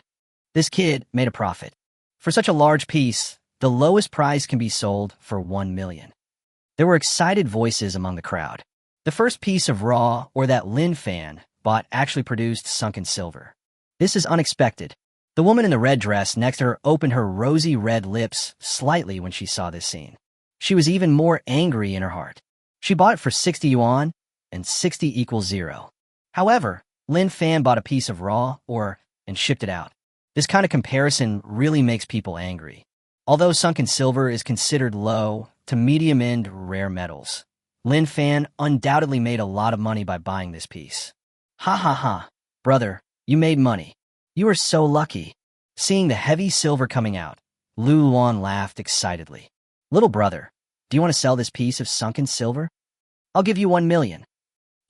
This kid made a profit. For such a large piece, the lowest price can be sold for 1 million. There were excited voices among the crowd. The first piece of raw ore that Lin Fan bought actually produced sunken silver. This is unexpected. The woman in the red dress next to her opened her rosy red lips slightly when she saw this scene. She was even more angry in her heart. She bought it for 60 yuan, and 60 equals 0. However, Lin Fan bought a piece of raw ore and shipped it out. This kind of comparison really makes people angry. Although sunken silver is considered low to medium-end rare metals, Lin Fan undoubtedly made a lot of money by buying this piece. Ha ha ha, brother, you made money. You are so lucky. Seeing the heavy silver coming out, Luowan laughed excitedly. Little brother, do you want to sell this piece of sunken silver? I'll give you 1 million.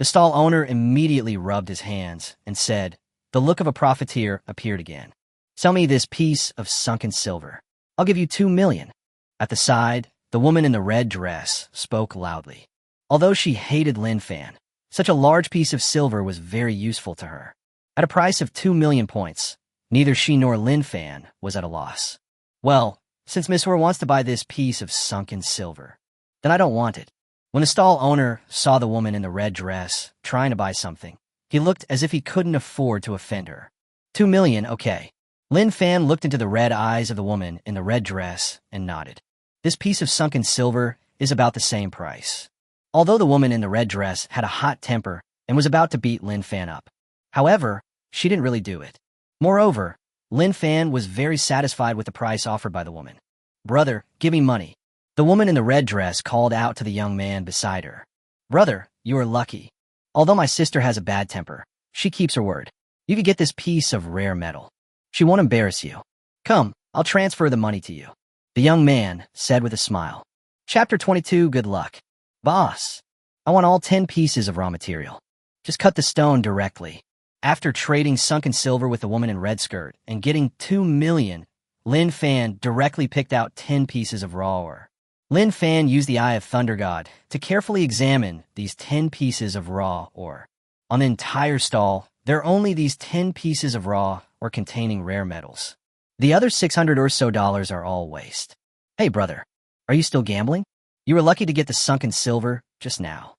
The stall owner immediately rubbed his hands and said, the look of a profiteer appeared again. Sell me this piece of sunken silver. I'll give you 2 million. At the side, the woman in the red dress spoke loudly. Although she hated Lin Fan, such a large piece of silver was very useful to her. At a price of 2 million points, neither she nor Lin Fan was at a loss. Well, since Miss Hor wants to buy this piece of sunken silver, then I don't want it. When the stall owner saw the woman in the red dress trying to buy something, he looked as if he couldn't afford to offend her. 2 million, okay. Lin Fan looked into the red eyes of the woman in the red dress and nodded. This piece of sunken silver is about the same price. Although the woman in the red dress had a hot temper and was about to beat Lin Fan up. However, she didn't really do it. Moreover, Lin Fan was very satisfied with the price offered by the woman. Brother, give me money. The woman in the red dress called out to the young man beside her. Brother, you are lucky. Although my sister has a bad temper, she keeps her word. You could get this piece of rare metal. She won't embarrass you. Come, I'll transfer the money to you. The young man said with a smile. Chapter 22, good luck. Boss, I want all 10 pieces of raw material. Just cut the stone directly. After trading sunken silver with the woman in red skirt and getting 2 million, Lin Fan directly picked out 10 pieces of raw ore. Lin Fan used the Eye of Thunder God to carefully examine these 10 pieces of raw ore. On the entire stall, there are only these 10 pieces of raw or containing rare metals. The other 600 or so dollars are all waste. Hey brother, are you still gambling? You were lucky to get the sunken silver just now.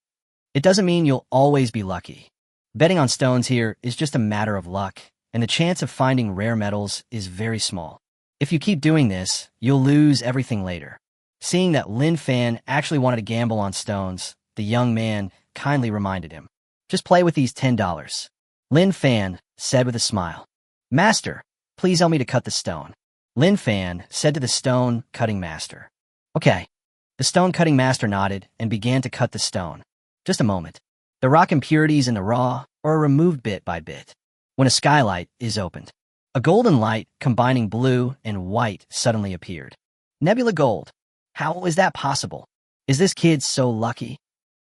It doesn't mean you'll always be lucky. Betting on stones here is just a matter of luck, and the chance of finding rare metals is very small. If you keep doing this, you'll lose everything later. Seeing that Lin Fan actually wanted to gamble on stones, the young man kindly reminded him. Just play with these $10. Lin Fan said with a smile. Master, please help me to cut the stone. Lin Fan said to the stone-cutting master. Okay. The stone-cutting master nodded and began to cut the stone. Just a moment. The rock impurities in the raw are removed bit by bit. When a skylight is opened, a golden light combining blue and white suddenly appeared. Nebula Gold. How is that possible? Is this kid so lucky?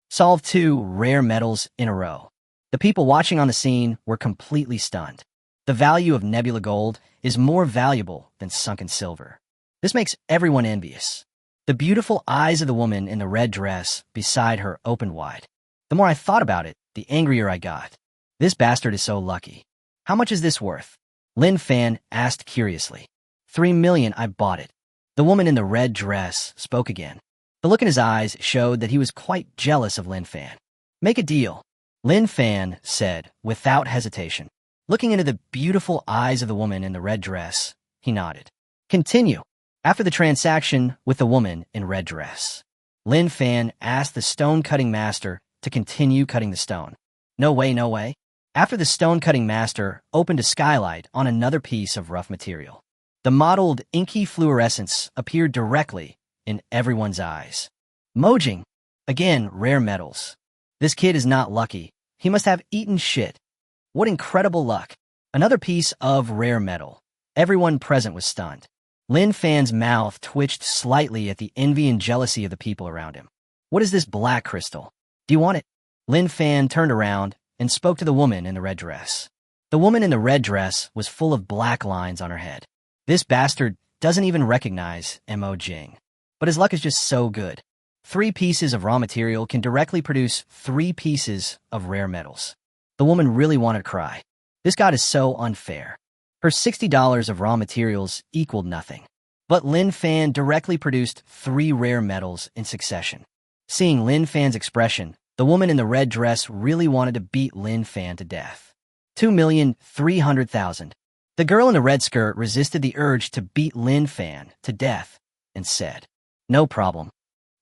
Solve 2 rare metals in a row. The people watching on the scene were completely stunned. The value of Nebula Gold is more valuable than sunken silver. This makes everyone envious. The beautiful eyes of the woman in the red dress beside her opened wide. The more I thought about it, the angrier I got. This bastard is so lucky. How much is this worth? Lin Fan asked curiously. 3 million, I bought it. The woman in the red dress spoke again. The look in his eyes showed that he was quite jealous of Lin Fan. Make a deal, Lin Fan said without hesitation. Looking into the beautiful eyes of the woman in the red dress, he nodded. Continue. After the transaction with the woman in red dress, Lin Fan asked the stone-cutting master to continue cutting the stone. No way, no way. After the stone-cutting master opened a skylight on another piece of rough material, the mottled inky fluorescence appeared directly in everyone's eyes. Mojing. Again, rare metals. This kid is not lucky. He must have eaten shit. What incredible luck. Another piece of rare metal. Everyone present was stunned. Lin Fan's mouth twitched slightly at the envy and jealousy of the people around him. What is this black crystal? Do you want it? Lin Fan turned around and spoke to the woman in the red dress. The woman in the red dress was full of black lines on her head. This bastard doesn't even recognize Mo Jing. But his luck is just so good. 3 pieces of raw material can directly produce 3 pieces of rare metals. The woman really wanted to cry. This god is so unfair. Her $60 of raw materials equaled nothing. But Lin Fan directly produced 3 rare metals in succession. Seeing Lin Fan's expression, the woman in the red dress really wanted to beat Lin Fan to death. 2,300,000. The girl in the red skirt resisted the urge to beat Lin Fan to death and said, No problem.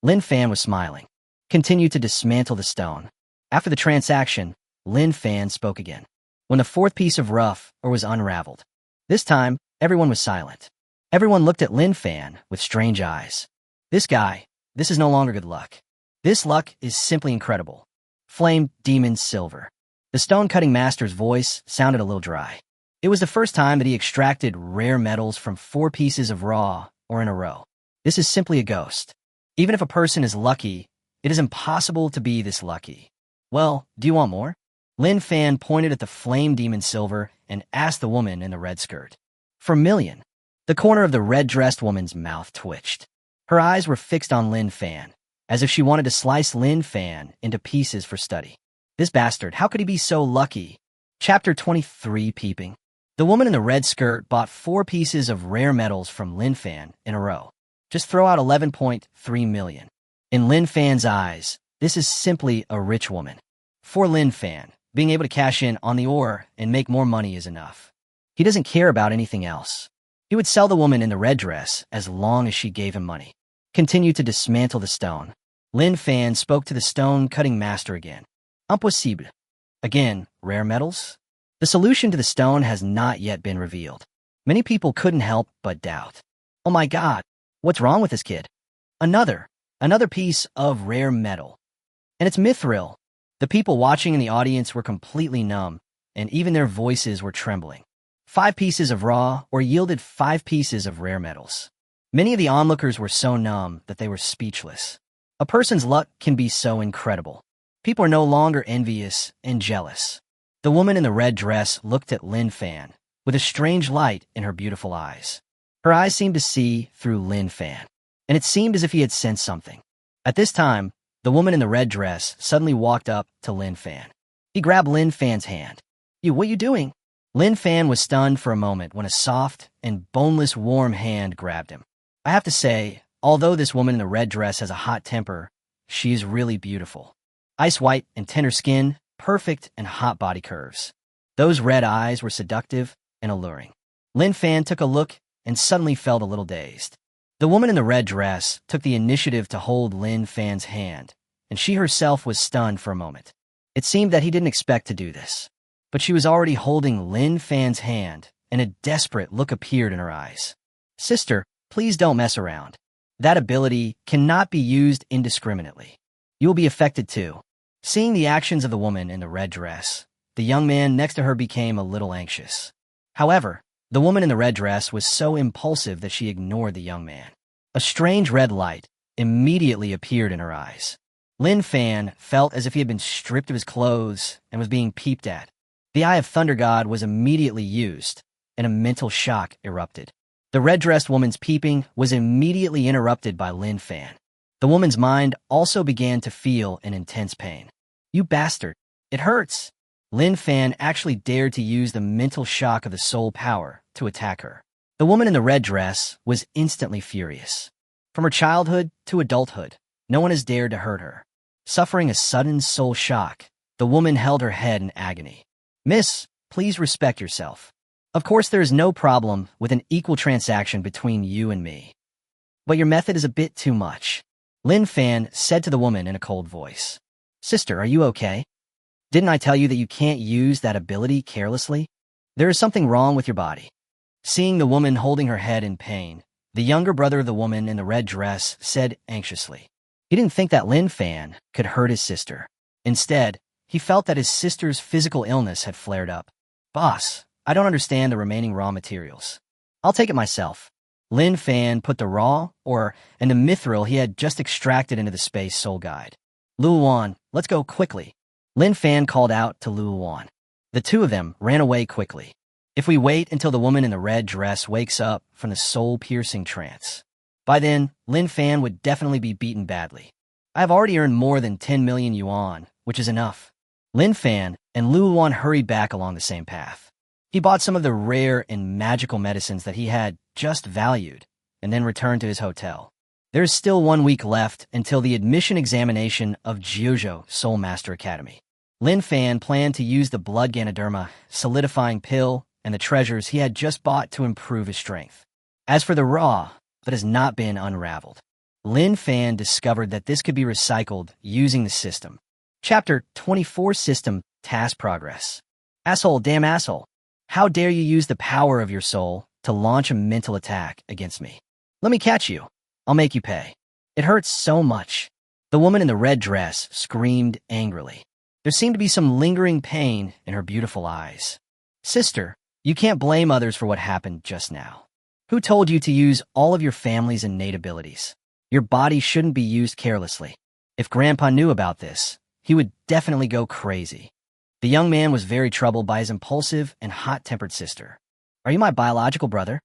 Lin Fan was smiling. Continued to dismantle the stone. After the transaction, Lin Fan spoke again. When the 4th piece of rough ore was unraveled. This time, everyone was silent. Everyone looked at Lin Fan with strange eyes. This guy, this is no longer good luck. This luck is simply incredible. Flame Demon Silver. The stone-cutting master's voice sounded a little dry. It was the first time that he extracted rare metals from 4 pieces of raw ore in a row. This is simply a ghost. Even if a person is lucky, it is impossible to be this lucky. Well, do you want more? Lin Fan pointed at the flame demon silver and asked the woman in the red skirt. For a million. The corner of the red-dressed woman's mouth twitched. Her eyes were fixed on Lin Fan, as if she wanted to slice Lin Fan into pieces for study. This bastard, how could he be so lucky? Chapter 23, Peeping. The woman in the red skirt bought 4 pieces of rare metals from Lin Fan in a row. Just throw out 11.3 million. In Lin Fan's eyes, this is simply a rich woman. For Lin Fan, being able to cash in on the ore and make more money is enough. He doesn't care about anything else. He would sell the woman in the red dress as long as she gave him money. Continue to dismantle the stone. Lin Fan spoke to the stone-cutting master again. Impossible. Again, rare metals? The solution to the stone has not yet been revealed. Many people couldn't help but doubt. Oh my God, what's wrong with this kid? Another piece of rare metal. And it's mithril. The people watching in the audience were completely numb, and even their voices were trembling. 5 pieces of raw or yielded 5 pieces of rare metals. Many of the onlookers were so numb that they were speechless. A person's luck can be so incredible. People are no longer envious and jealous. The woman in the red dress looked at Lin Fan with a strange light in her beautiful eyes. Her eyes seemed to see through Lin Fan, and it seemed as if he had sensed something. At this time, the woman in the red dress suddenly walked up to Lin Fan. He grabbed Lin Fan's hand. What are you doing? Lin Fan was stunned for a moment when a soft and boneless warm hand grabbed him. I have to say, although this woman in the red dress has a hot temper, she is really beautiful. Ice white and tender skin, perfect and hot body curves. Those red eyes were seductive and alluring. Lin Fan took a look and suddenly felt a little dazed. The woman in the red dress took the initiative to hold Lin Fan's hand, and she herself was stunned for a moment. It seemed that he didn't expect to do this. But she was already holding Lin Fan's hand, and a desperate look appeared in her eyes. Sister, please don't mess around. That ability cannot be used indiscriminately. You will be affected too. Seeing the actions of the woman in the red dress, the young man next to her became a little anxious. However, the woman in the red dress was so impulsive that she ignored the young man. A strange red light immediately appeared in her eyes. Lin Fan felt as if he had been stripped of his clothes and was being peeped at. The Eye of Thunder God was immediately used, and a mental shock erupted. The red-dressed woman's peeping was immediately interrupted by Lin Fan. The woman's mind also began to feel an intense pain. You bastard, it hurts. Lin Fan actually dared to use the mental shock of the soul power to attack her. The woman in the red dress was instantly furious. From her childhood to adulthood, no one has dared to hurt her. Suffering a sudden soul shock, the woman held her head in agony. Miss, please respect yourself. Of course, there is no problem with an equal transaction between you and me. But your method is a bit too much. Lin Fan said to the woman in a cold voice. Sister, are you okay? Didn't I tell you that you can't use that ability carelessly? There is something wrong with your body. Seeing the woman holding her head in pain, the younger brother of the woman in the red dress said anxiously. He didn't think that Lin Fan could hurt his sister. Instead, he felt that his sister's physical illness had flared up. Boss, I don't understand the remaining raw materials. I'll take it myself. Lin Fan put the raw and the mithril he had just extracted into the space soul guide. Luowan, let's go quickly. Lin Fan called out to Luowan. The two of them ran away quickly. If we wait until the woman in the red dress wakes up from the soul-piercing trance, by then, Lin Fan would definitely be beaten badly. I have already earned more than 10 million yuan, which is enough. Lin Fan and Luowan hurried back along the same path. He bought some of the rare and magical medicines that he had just valued, and then returned to his hotel. There is still 1 week left until the admission examination of Jiuzhou Soul Master Academy. Lin Fan planned to use the blood Ganoderma solidifying pill and the treasures he had just bought to improve his strength. As for the raw, that has not been unraveled. Lin Fan discovered that this could be recycled using the system. Chapter 24 System Task Progress. Asshole, damn asshole. How dare you use the power of your soul to launch a mental attack against me? Let me catch you. I'll make you pay. It hurts so much. The woman in the red dress screamed angrily. There seemed to be some lingering pain in her beautiful eyes. Sister, you can't blame others for what happened just now. Who told you to use all of your family's innate abilities? Your body shouldn't be used carelessly. If Grandpa knew about this, he would definitely go crazy. The young man was very troubled by his impulsive and hot-tempered sister. "Are you my biological brother?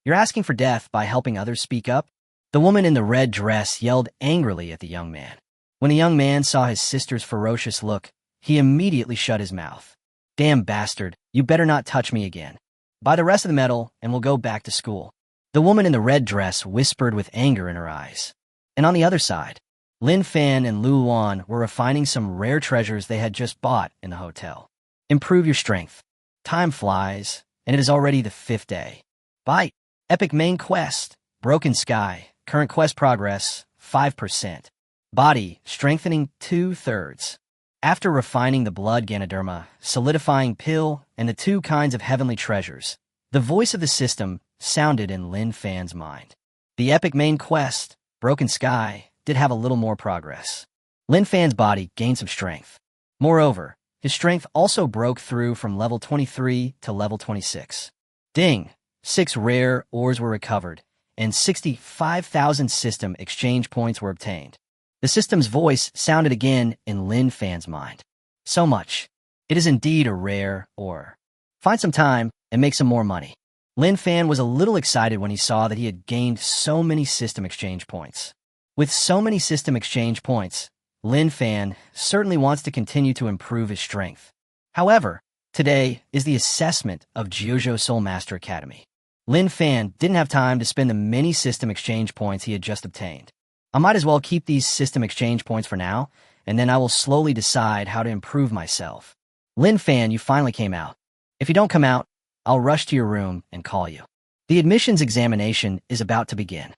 You're asking for death by helping others speak up?" The woman in the red dress yelled angrily at the young man. When the young man saw his sister's ferocious look, he immediately shut his mouth. "Damn bastard, you better not touch me again. Buy the rest of the medal and we'll go back to school." The woman in the red dress whispered with anger in her eyes. And on the other side, Lin Fan and Lu Wan were refining some rare treasures they had just bought in the hotel. Improve your strength. Time flies, and it is already the 5th day. Bite. Epic main quest. Broken Sky. Current quest progress, 5%. Body, strengthening 2/3. After refining the blood Ganoderma, solidifying pill, and the 2 kinds of heavenly treasures, the voice of the system sounded in Lin Fan's mind. The epic main quest, Broken Sky, did have a little more progress. Lin Fan's body gained some strength. Moreover, his strength also broke through from level 23 to level 26. Ding! 6 rare ores were recovered, and 65,000 system exchange points were obtained. The system's voice sounded again in Lin Fan's mind. So much. It is indeed a rare ore. Find some time and make some more money. Lin Fan was a little excited when he saw that he had gained so many system exchange points. With so many system exchange points, Lin Fan certainly wants to continue to improve his strength. However, today is the assessment of Douluo Soul Master Academy. Lin Fan didn't have time to spend the many system exchange points he had just obtained. I might as well keep these system exchange points for now, and then I will slowly decide how to improve myself. Lin Fan, you finally came out. If you don't come out, I'll rush to your room and call you. The admissions examination is about to begin.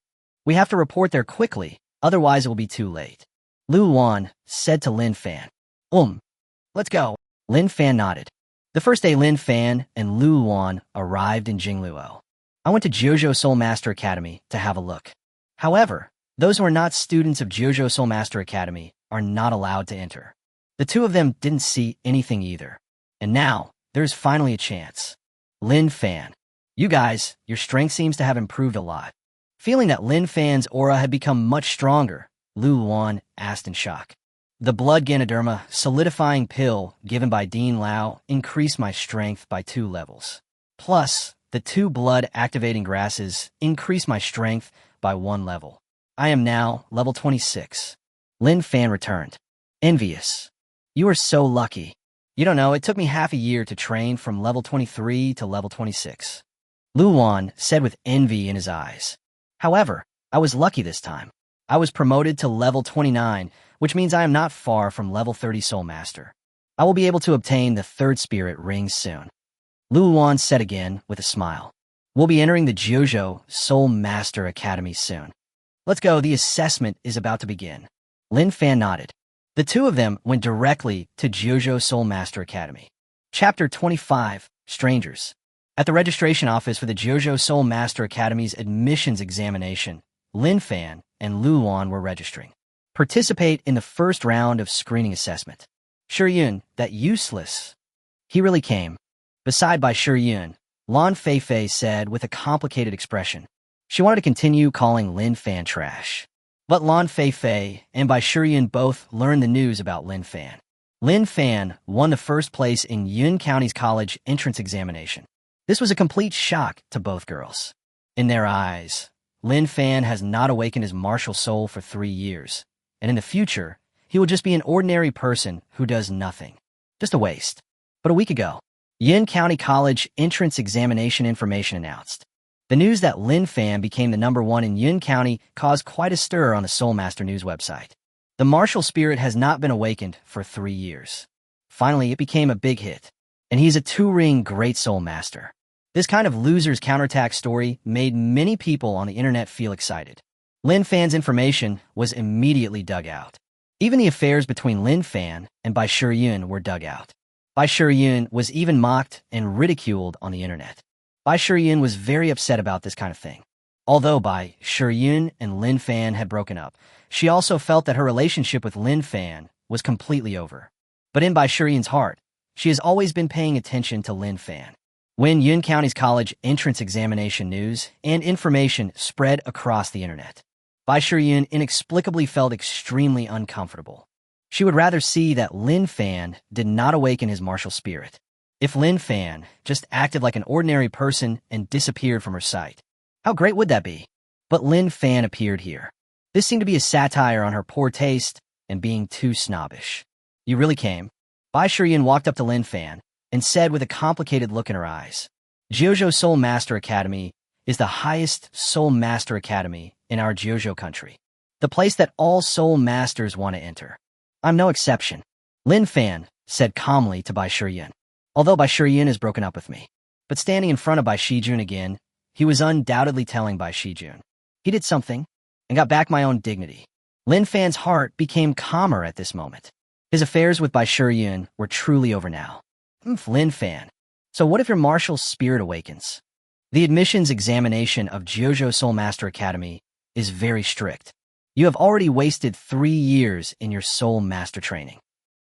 We have to report there quickly, otherwise it will be too late. Lu Wan said to Lin Fan. Let's go. Lin Fan nodded. The first day Lin Fan and Lu Wan arrived in Jingluo. I went to Douluo Soul Master Academy to have a look. However, those who are not students of Douluo Soul Master Academy are not allowed to enter. The 2 of them didn't see anything either. And now, there's finally a chance. Lin Fan. You guys, your strength seems to have improved a lot. Feeling that Lin Fan's aura had become much stronger, Lu Wan asked in shock. The blood Ganoderma solidifying pill given by Dean Lao increased my strength by 2 levels. Plus, the 2 blood activating grasses increased my strength by 1 level. I am now level 26. Lin Fan returned. Envious. You are so lucky. You don't know, it took me half a year to train from level 23 to level 26. Lu Wan said with envy in his eyes. However, I was lucky this time. I was promoted to level 29, which means I am not far from level 30 Soul Master. I will be able to obtain the 3rd Spirit Ring soon. Lu Wan said again with a smile. We'll be entering the Douluo Soul Master Academy soon. Let's go, the assessment is about to begin. Lin Fan nodded. The 2 of them went directly to Douluo Soul Master Academy. Chapter 25, Strangers. At the registration office for the Douluo Soul Master Academy's admissions examination, Lin Fan and Lu Wan were registering. Participate in the first round of screening assessment. Shiyun, that useless. He really came. Beside by Shiyun, Lan Feifei said with a complicated expression. She wanted to continue calling Lin Fan trash. But Lan Feifei and Bai Shiyun both learned the news about Lin Fan. Lin Fan won the 1st place in Yun County's college entrance examination. This was a complete shock to both girls. In their eyes, Lin Fan has not awakened his martial soul for 3 years, and in the future, he will just be an ordinary person who does nothing. Just a waste. But a week ago, Yun County College entrance examination information announced. The news that Lin Fan became the #1 in Yun County caused quite a stir on the Soul Master News website. The martial spirit has not been awakened for 3 years. Finally, it became a big hit, and he's a 2-ring Great Soul Master. This kind of loser's counterattack story made many people on the internet feel excited. Lin Fan's information was immediately dug out. Even the affairs between Lin Fan and Bai Shiyun were dug out. Bai Shiyun was even mocked and ridiculed on the internet. Bai Shiyun was very upset about this kind of thing. Although Bai Shiyun and Lin Fan had broken up, she also felt that her relationship with Lin Fan was completely over. But in Bai Shiyun's heart, she has always been paying attention to Lin Fan. When Yun County's college entrance examination news and information spread across the internet, Bai Shiyun inexplicably felt extremely uncomfortable. She would rather see that Lin Fan did not awaken his martial spirit. If Lin Fan just acted like an ordinary person and disappeared from her sight, how great would that be? But Lin Fan appeared here. This seemed to be a satire on her poor taste and being too snobbish. You really came? Bai Shiyin walked up to Lin Fan and said with a complicated look in her eyes, Jiuzhou Soul Master Academy is the highest Soul Master Academy in our Jiuzhou country, the place that all Soul Masters want to enter. I'm no exception. Lin Fan said calmly to Bai Shiyin, although Bai Shiyin has broken up with me. But standing in front of Bai Shijun again, he was undoubtedly telling Bai Shijun, he did something and got back my own dignity. Lin Fan's heart became calmer at this moment. His affairs with Bai Shiyin were truly over now. Lin Fan. So what if your martial spirit awakens? The admissions examination of Jiuzhou Soul Master Academy is very strict. You have already wasted 3 years in your Soul Master training.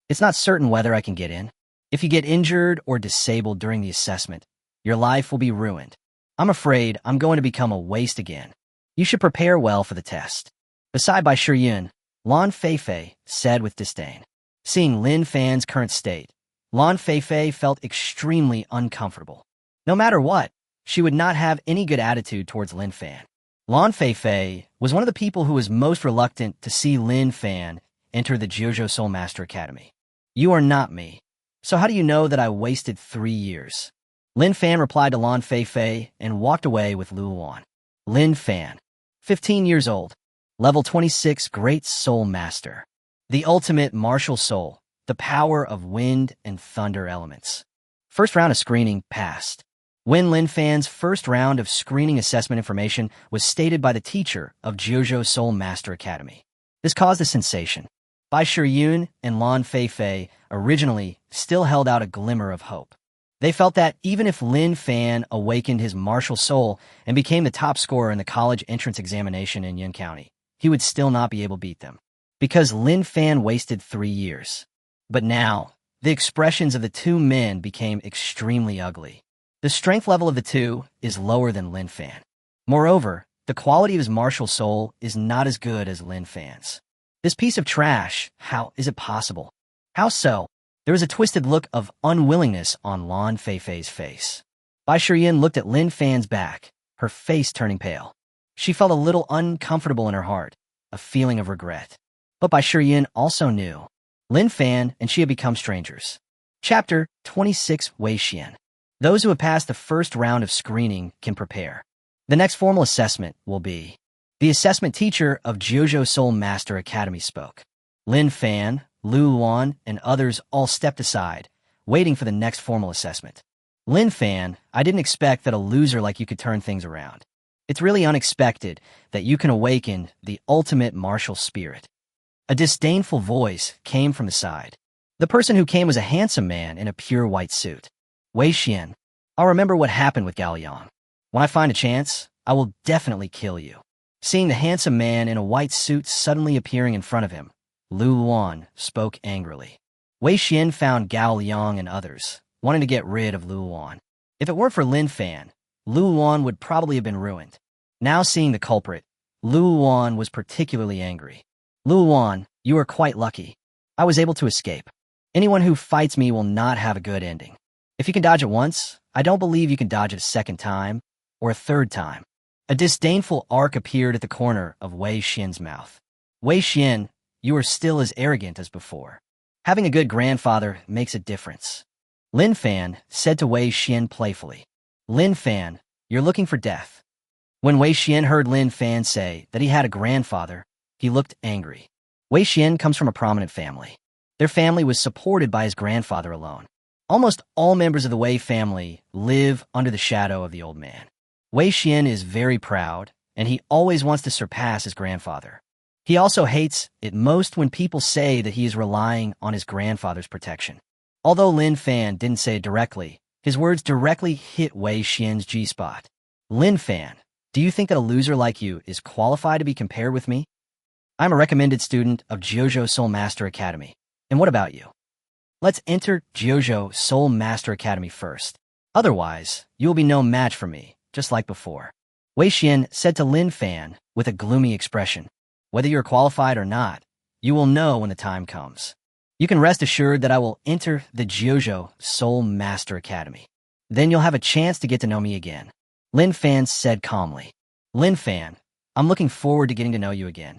It's not certain whether I can get in. If you get injured or disabled during the assessment, your life will be ruined. I'm afraid I'm going to become a waste again. You should prepare well for the test. Beside Bai Shiyin, Lan Feifei said with disdain. Seeing Lin Fan's current state, Lan Feifei felt extremely uncomfortable. No matter what, she would not have any good attitude towards Lin Fan. Lan Feifei was one of the people who was most reluctant to see Lin Fan enter the Jiuzhou Soul Master Academy. You are not me. So how do you know that I wasted 3 years? Lin Fan replied to Lan Feifei and walked away with Luolan. Lin Fan, 15 years old, level 26 Great Soul Master. The ultimate martial soul, the power of wind and thunder elements. First round of screening passed. When Lin Fan's first round of screening assessment information was stated by the teacher of Jiuzhou Soul Master Academy. This caused a sensation. Bai Shiyin and Lan Feifei originally still held out a glimmer of hope. They felt that even if Lin Fan awakened his martial soul and became the top scorer in the college entrance examination in Yin County, he would still not be able to beat them, because Lin Fan wasted 3 years. But now, the expressions of the two men became extremely ugly. The strength level of the two is lower than Lin Fan. Moreover, the quality of his martial soul is not as good as Lin Fan's. This piece of trash, how is it possible? How so? There was a twisted look of unwillingness on Lan Feifei's face. Bai Shiyin looked at Lin Fan's back, her face turning pale. She felt a little uncomfortable in her heart, a feeling of regret. But Bai Shiyin also knew. Lin Fan and she had become strangers. Chapter 26 Wei Xian. Those who have passed the first round of screening can prepare. The next formal assessment will be. The assessment teacher of Jiuzhou Soul Master Academy spoke. Lin Fan, Lu Luan, and others all stepped aside, waiting for the next formal assessment. Lin Fan, I didn't expect that a loser like you could turn things around. It's really unexpected that you can awaken the ultimate martial spirit. A disdainful voice came from the side. The person who came was a handsome man in a pure white suit. Wei Xian, I'll remember what happened with Gao Yang. When I find a chance, I will definitely kill you. Seeing the handsome man in a white suit suddenly appearing in front of him, Lu Luan spoke angrily. Wei Xian found Gao Yang and others, wanting to get rid of Lu Luan. If it weren't for Lin Fan, Lu Luan would probably have been ruined. Now seeing the culprit, Lu Luan was particularly angry. Lu Luan, you are quite lucky. I was able to escape. Anyone who fights me will not have a good ending. If you can dodge it once, I don't believe you can dodge it a second time, or a third time. A disdainful arc appeared at the corner of Wei Xian's mouth. Wei Xian, you are still as arrogant as before. Having a good grandfather makes a difference. Lin Fan said to Wei Xian playfully. Lin Fan, you're looking for death. When Wei Xian heard Lin Fan say that he had a grandfather, he looked angry. Wei Xian comes from a prominent family. Their family was supported by his grandfather alone. Almost all members of the Wei family live under the shadow of the old man. Wei Xian is very proud, and he always wants to surpass his grandfather. He also hates it most when people say that he is relying on his grandfather's protection. Although Lin Fan didn't say it directly, his words directly hit Wei Xian's G-spot. Lin Fan, do you think that a loser like you is qualified to be compared with me? I'm a recommended student of Jiuzhou Soul Master Academy. And what about you? Let's enter Jiuzhou Soul Master Academy first. Otherwise, you will be no match for me, just like before. Wei Xian said to Lin Fan with a gloomy expression. Whether you're qualified or not, You will know when the time comes. You can rest assured that I will enter the Jiuzhou Soul Master Academy. Then you'll have a chance to get to know me again. Lin Fan said calmly. Lin Fan, I'm looking forward to getting to know you again.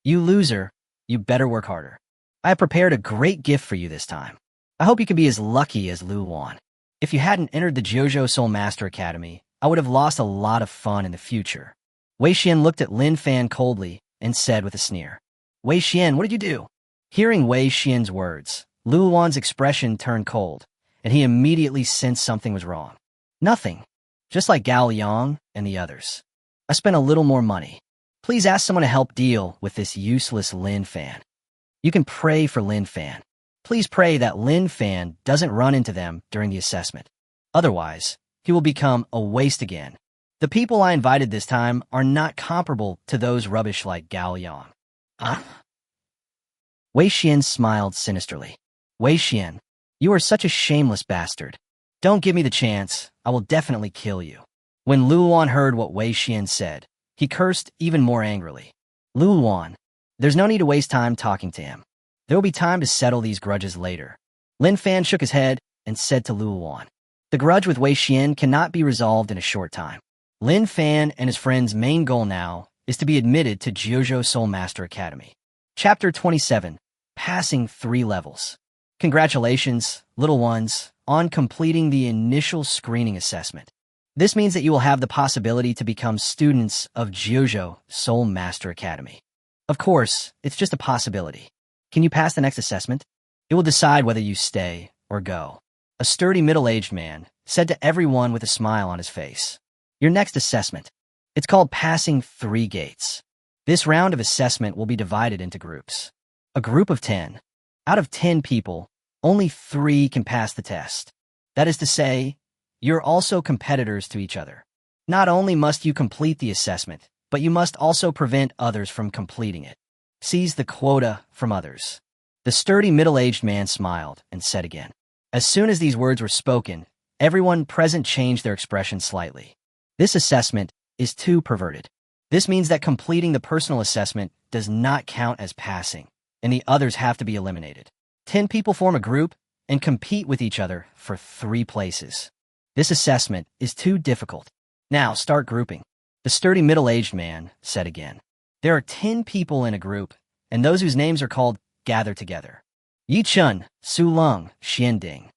You loser, you better work harder. I have prepared a great gift for you this time. I hope you can be as lucky as Lu Wan. If you hadn't entered the Jiuzhou Soul Master Academy, I would have lost a lot of fun in the future. Wei Xian looked at Lin Fan coldly and said with a sneer, Wei Xian, what did you do? Hearing Wei Xian's words, Lu Wan's expression turned cold, and he immediately sensed something was wrong. Nothing. Just like Gao Liang and the others. I spent a little more money. Please ask someone to help deal with this useless Lin Fan. You can pray for Lin Fan. Please pray that Lin Fan doesn't run into them during the assessment. Otherwise, he will become a waste again. The people I invited this time are not comparable to those rubbish like Gao Liang. Huh? Wei Xian smiled sinisterly. Wei Xian, you are such a shameless bastard. Don't give me the chance, I will definitely kill you. When Lu Wan heard what Wei Xian said, he cursed even more angrily. Lu Wan, there's no need to waste time talking to him. There will be time to settle these grudges later. Lin Fan shook his head and said to Lu Wan, the grudge with Wei Xian cannot be resolved in a short time. Lin Fan and his friend's main goal now is to be admitted to Jiuzhou Soul Master Academy. Chapter 27, Passing 3 Levels. Congratulations, little ones, on completing the initial screening assessment. This means that you will have the possibility to become students of Jiuzhou Soul Master Academy. Of course, it's just a possibility. Can you pass the next assessment? It will decide whether you stay or go. A sturdy middle-aged man said to everyone with a smile on his face. Your next assessment. It's called Passing 3 Gates. This round of assessment will be divided into groups. A group of 10. Out of 10 people, only 3 can pass the test. That is to say, you're also competitors to each other. Not only must you complete the assessment, but you must also prevent others from completing it. Seize the quota from others. The sturdy middle-aged man smiled and said again. As soon as these words were spoken, everyone present changed their expression slightly. This assessment is too perverted. This means that completing the personal assessment does not count as passing, and the others have to be eliminated. 10 people form a group and compete with each other for 3 places. This assessment is too difficult. Now start grouping. The sturdy middle-aged man said again. There are 10 people in a group, and those whose names are called gather together. Yi Chun, Su Lung, Xian Ding.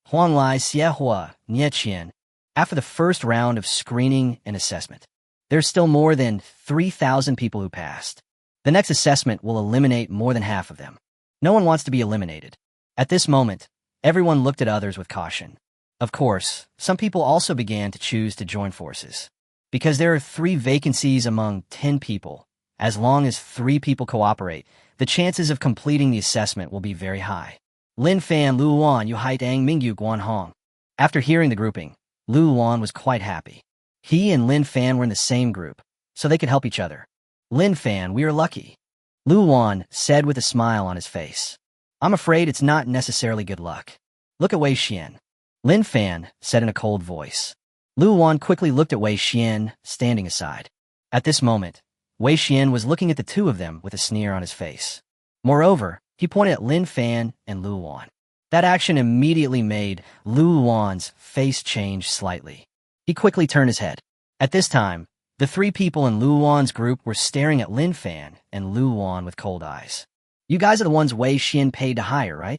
Huang Lai, Xie Hua, Nie Qian. After the first round of screening and assessment, there's still more than 3,000 people who passed. The next assessment will eliminate more than half of them. No one wants to be eliminated. At this moment, everyone looked at others with caution. Of course, some people also began to choose to join forces. Because there are 3 vacancies among 10 people, as long as 3 people cooperate, the chances of completing the assessment will be very high. Lin Fan, Lu Wan, Yu Haitang, Mingyu, Guan Hong. After hearing the grouping, Lu Wan was quite happy. He and Lin Fan were in the same group, so they could help each other. Lin Fan, we are lucky. Lu Wan said with a smile on his face. I'm afraid it's not necessarily good luck. Look at Wei Xian. Lin Fan said in a cold voice. Lu Wan quickly looked at Wei Xian, standing aside. At this moment, Wei Xian was looking at the 2 of them with a sneer on his face. Moreover, he pointed at Lin Fan and Lu Wan. That action immediately made Lu Wan's face change slightly. He quickly turned his head. At this time, the 3 people in Lu Wan's group were staring at Lin Fan and Lu Wan with cold eyes. You guys are the ones Wei Xian paid to hire, right?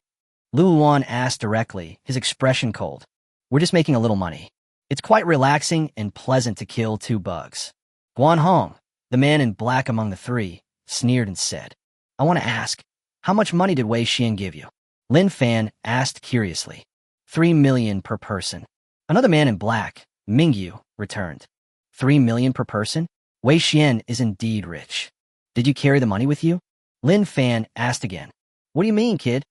Lu Wan asked directly, his expression cold. We're just making a little money. It's quite relaxing and pleasant to kill 2 bugs. Guan Hong, the man in black among the 3, sneered and said, I want to ask, how much money did Wei Xian give you? Lin Fan asked curiously. 3 million per person. Another man in black, Mingyu, returned. 3 million per person? Wei Xian is indeed rich. Did you carry the money with you? Lin Fan asked again. What do you mean, kid?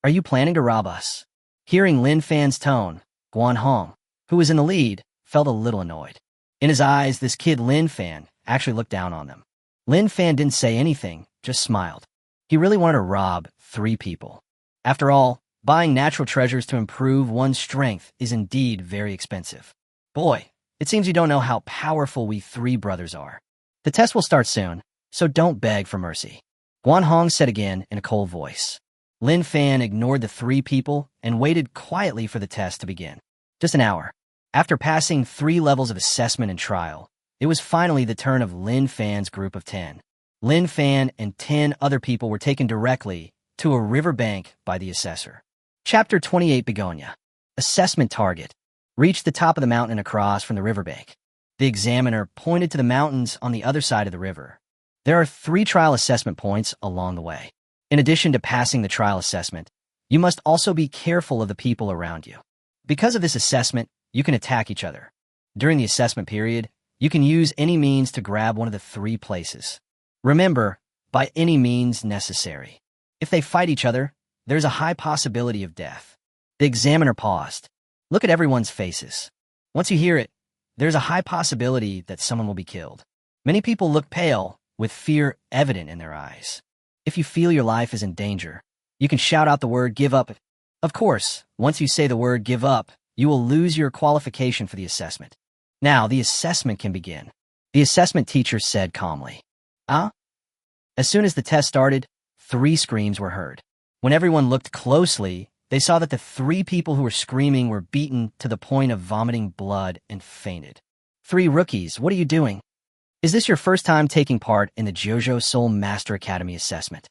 Are you planning to rob us? Hearing Lin Fan's tone, Guan Hong, who was in the lead, felt a little annoyed. In his eyes, this kid Lin Fan actually looked down on them. Lin Fan didn't say anything, just smiled. He really wanted to rob 3 people. After all, buying natural treasures to improve one's strength is indeed very expensive. Boy, it seems you don't know how powerful we 3 brothers are. The test will start soon, so don't beg for mercy. Guanhong said again in a cold voice. Lin Fan ignored the three people and waited quietly for the test to begin. Just an hour. After passing 3 levels of assessment and trial, it was finally the turn of Lin Fan's group of 10. Lin Fan and 10 other people were taken directly to a riverbank by the assessor. Chapter 28 Begonia. Assessment target. Reached the top of the mountain across from the riverbank. The examiner pointed to the mountains on the other side of the river. There are 3 trial assessment points along the way. In addition to passing the trial assessment, you must also be careful of the people around you. Because of this assessment, you can attack each other. During the assessment period, you can use any means to grab one of the 3 places. Remember, by any means necessary. If they fight each other, there's a high possibility of death. The examiner paused. Look at everyone's faces. Once you hear it, there's a high possibility that someone will be killed. Many people look pale, with fear evident in their eyes. If you feel your life is in danger, you can shout out the word "give up." Of course, once you say the word "give up," you will lose your qualification for the assessment. Now, the assessment can begin. The assessment teacher said calmly. Ah? As soon as the test started, 3 screams were heard. When everyone looked closely, they saw that the 3 people who were screaming were beaten to the point of vomiting blood and fainted. 3 rookies, what are you doing? Is this your first time taking part in the JoJo Soul Master Academy assessment?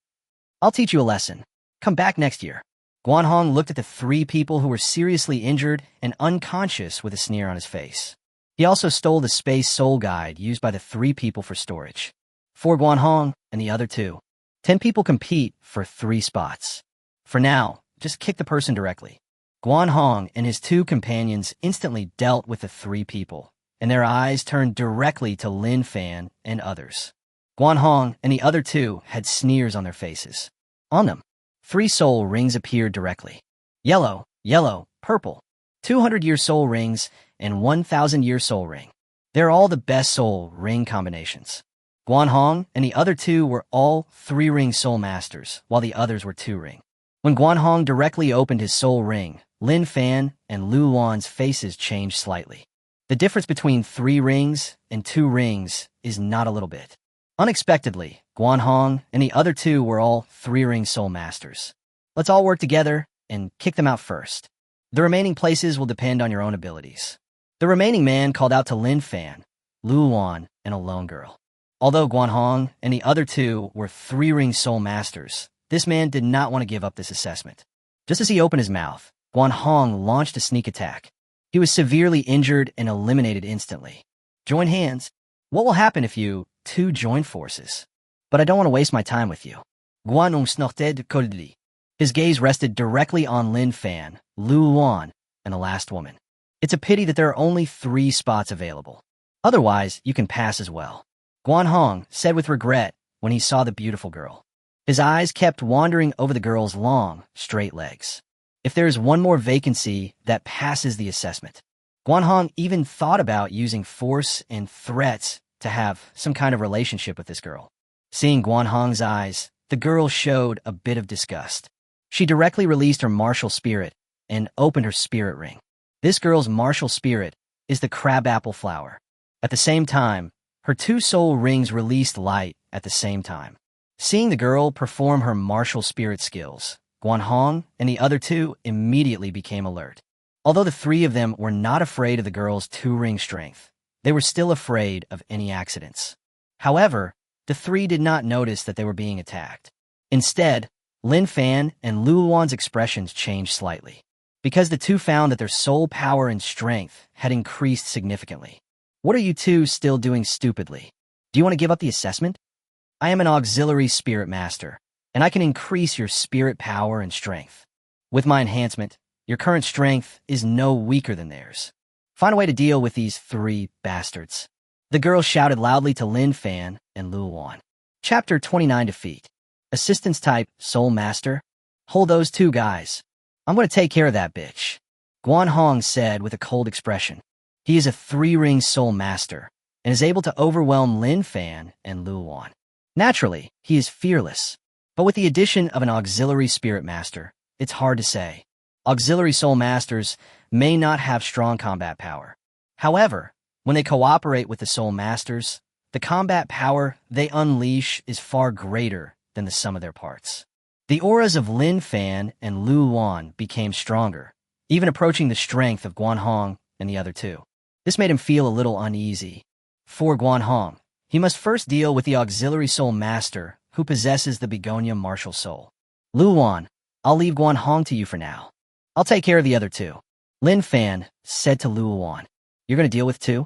I'll teach you a lesson. Come back next year. Guanhong looked at the 3 people who were seriously injured and unconscious with a sneer on his face. He also stole the Space Soul Guide used by the 3 people for storage. For Guanhong and the other 2. 10 people compete for 3 spots. For now, just kick the person directly. Guanhong and his 2 companions instantly dealt with the 3 people, and their eyes turned directly to Lin Fan and others. Guanhong and the other 2 had sneers on their faces. On them, 3 soul rings appeared directly. Yellow, yellow, purple. 200-year soul rings and 1,000-year soul ring. They're all the best soul ring combinations. Guanhong and the other 2 were all 3-ring soul masters, while the others were 2-ring. When Guanhong directly opened his soul ring, Lin Fan and Lu Luan's faces changed slightly. The difference between 3 rings and 2 rings is not a little bit. Unexpectedly, Guanhong and the other 2 were all 3-ring soul masters. Let's all work together and kick them out first. The remaining places will depend on your own abilities. The remaining man called out to Lin Fan, Lu Luan, and a lone girl. Although Guanhong and the other 2 were 3-ring soul masters, this man did not want to give up this assessment. Just as he opened his mouth, Guanhong launched a sneak attack. He was severely injured and eliminated instantly. Join hands. What will happen if you 2 join forces? But I don't want to waste my time with you. Guanhong snorted coldly. His gaze rested directly on Lin Fan, Lu Luan, and the last woman. It's a pity that there are only 3 spots available. Otherwise, you can pass as well. Guanhong said with regret when he saw the beautiful girl. His eyes kept wandering over the girl's long, straight legs. If there is one more vacancy, that passes the assessment. Guanhong even thought about using force and threats to have some kind of relationship with this girl. Seeing Guanhong's eyes, the girl showed a bit of disgust. She directly released her martial spirit and opened her spirit ring. This girl's martial spirit is the crabapple flower. At the same time, her 2 soul rings released light at the same time. Seeing the girl perform her martial spirit skills, Guanhong and the other 2 immediately became alert. Although the 3 of them were not afraid of the girl's 2-ring strength, they were still afraid of any accidents. However, the 3 did not notice that they were being attacked. Instead, Lin Fan and Lu Luan's expressions changed slightly, because the 2 found that their soul power and strength had increased significantly. What are you 2 still doing stupidly? Do you want to give up the assessment? I am an auxiliary spirit master, and I can increase your spirit power and strength. With my enhancement, your current strength is no weaker than theirs. Find a way to deal with these 3 bastards. The girl shouted loudly to Lin Fan and Lu Luan. Chapter 29 Defeat. Assistance type, Soul Master. Hold those 2 guys. I'm going to take care of that bitch. Guanhong said with a cold expression. He is a 3-ring Soul Master and is able to overwhelm Lin Fan and Lu Luan. Naturally, he is fearless, but with the addition of an auxiliary spirit master, it's hard to say. Auxiliary soul masters may not have strong combat power. However, when they cooperate with the soul masters, the combat power they unleash is far greater than the sum of their parts. The auras of Lin Fan and Lu Wan became stronger, even approaching the strength of Guanhong and the other two. This made him feel a little uneasy. For Guanhong, he must first deal with the auxiliary soul master who possesses the begonia martial soul. Lu Wan, I'll leave Guanhong to you for now. I'll take care of the other two. Lin Fan said to Lu Wan. You're going to deal with two?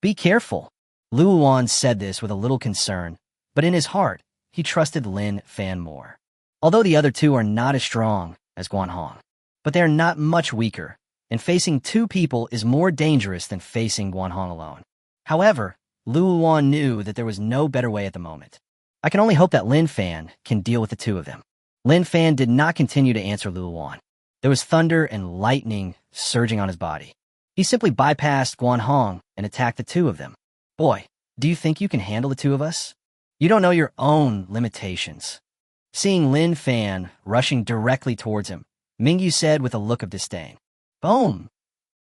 Be careful. Lu Wan said this with a little concern, but in his heart, he trusted Lin Fan more. Although the other two are not as strong as Guanhong, but they are not much weaker, and facing two people is more dangerous than facing Guanhong alone. However, Lu Wan knew that there was no better way at the moment. I can only hope that Lin Fan can deal with the two of them. Lin Fan did not continue to answer Lu Wan. There was thunder and lightning surging on his body. He simply bypassed Guanhong and attacked the two of them. Boy, do you think you can handle the two of us? You don't know your own limitations. Seeing Lin Fan rushing directly towards him, Mingyu said with a look of disdain. Boom!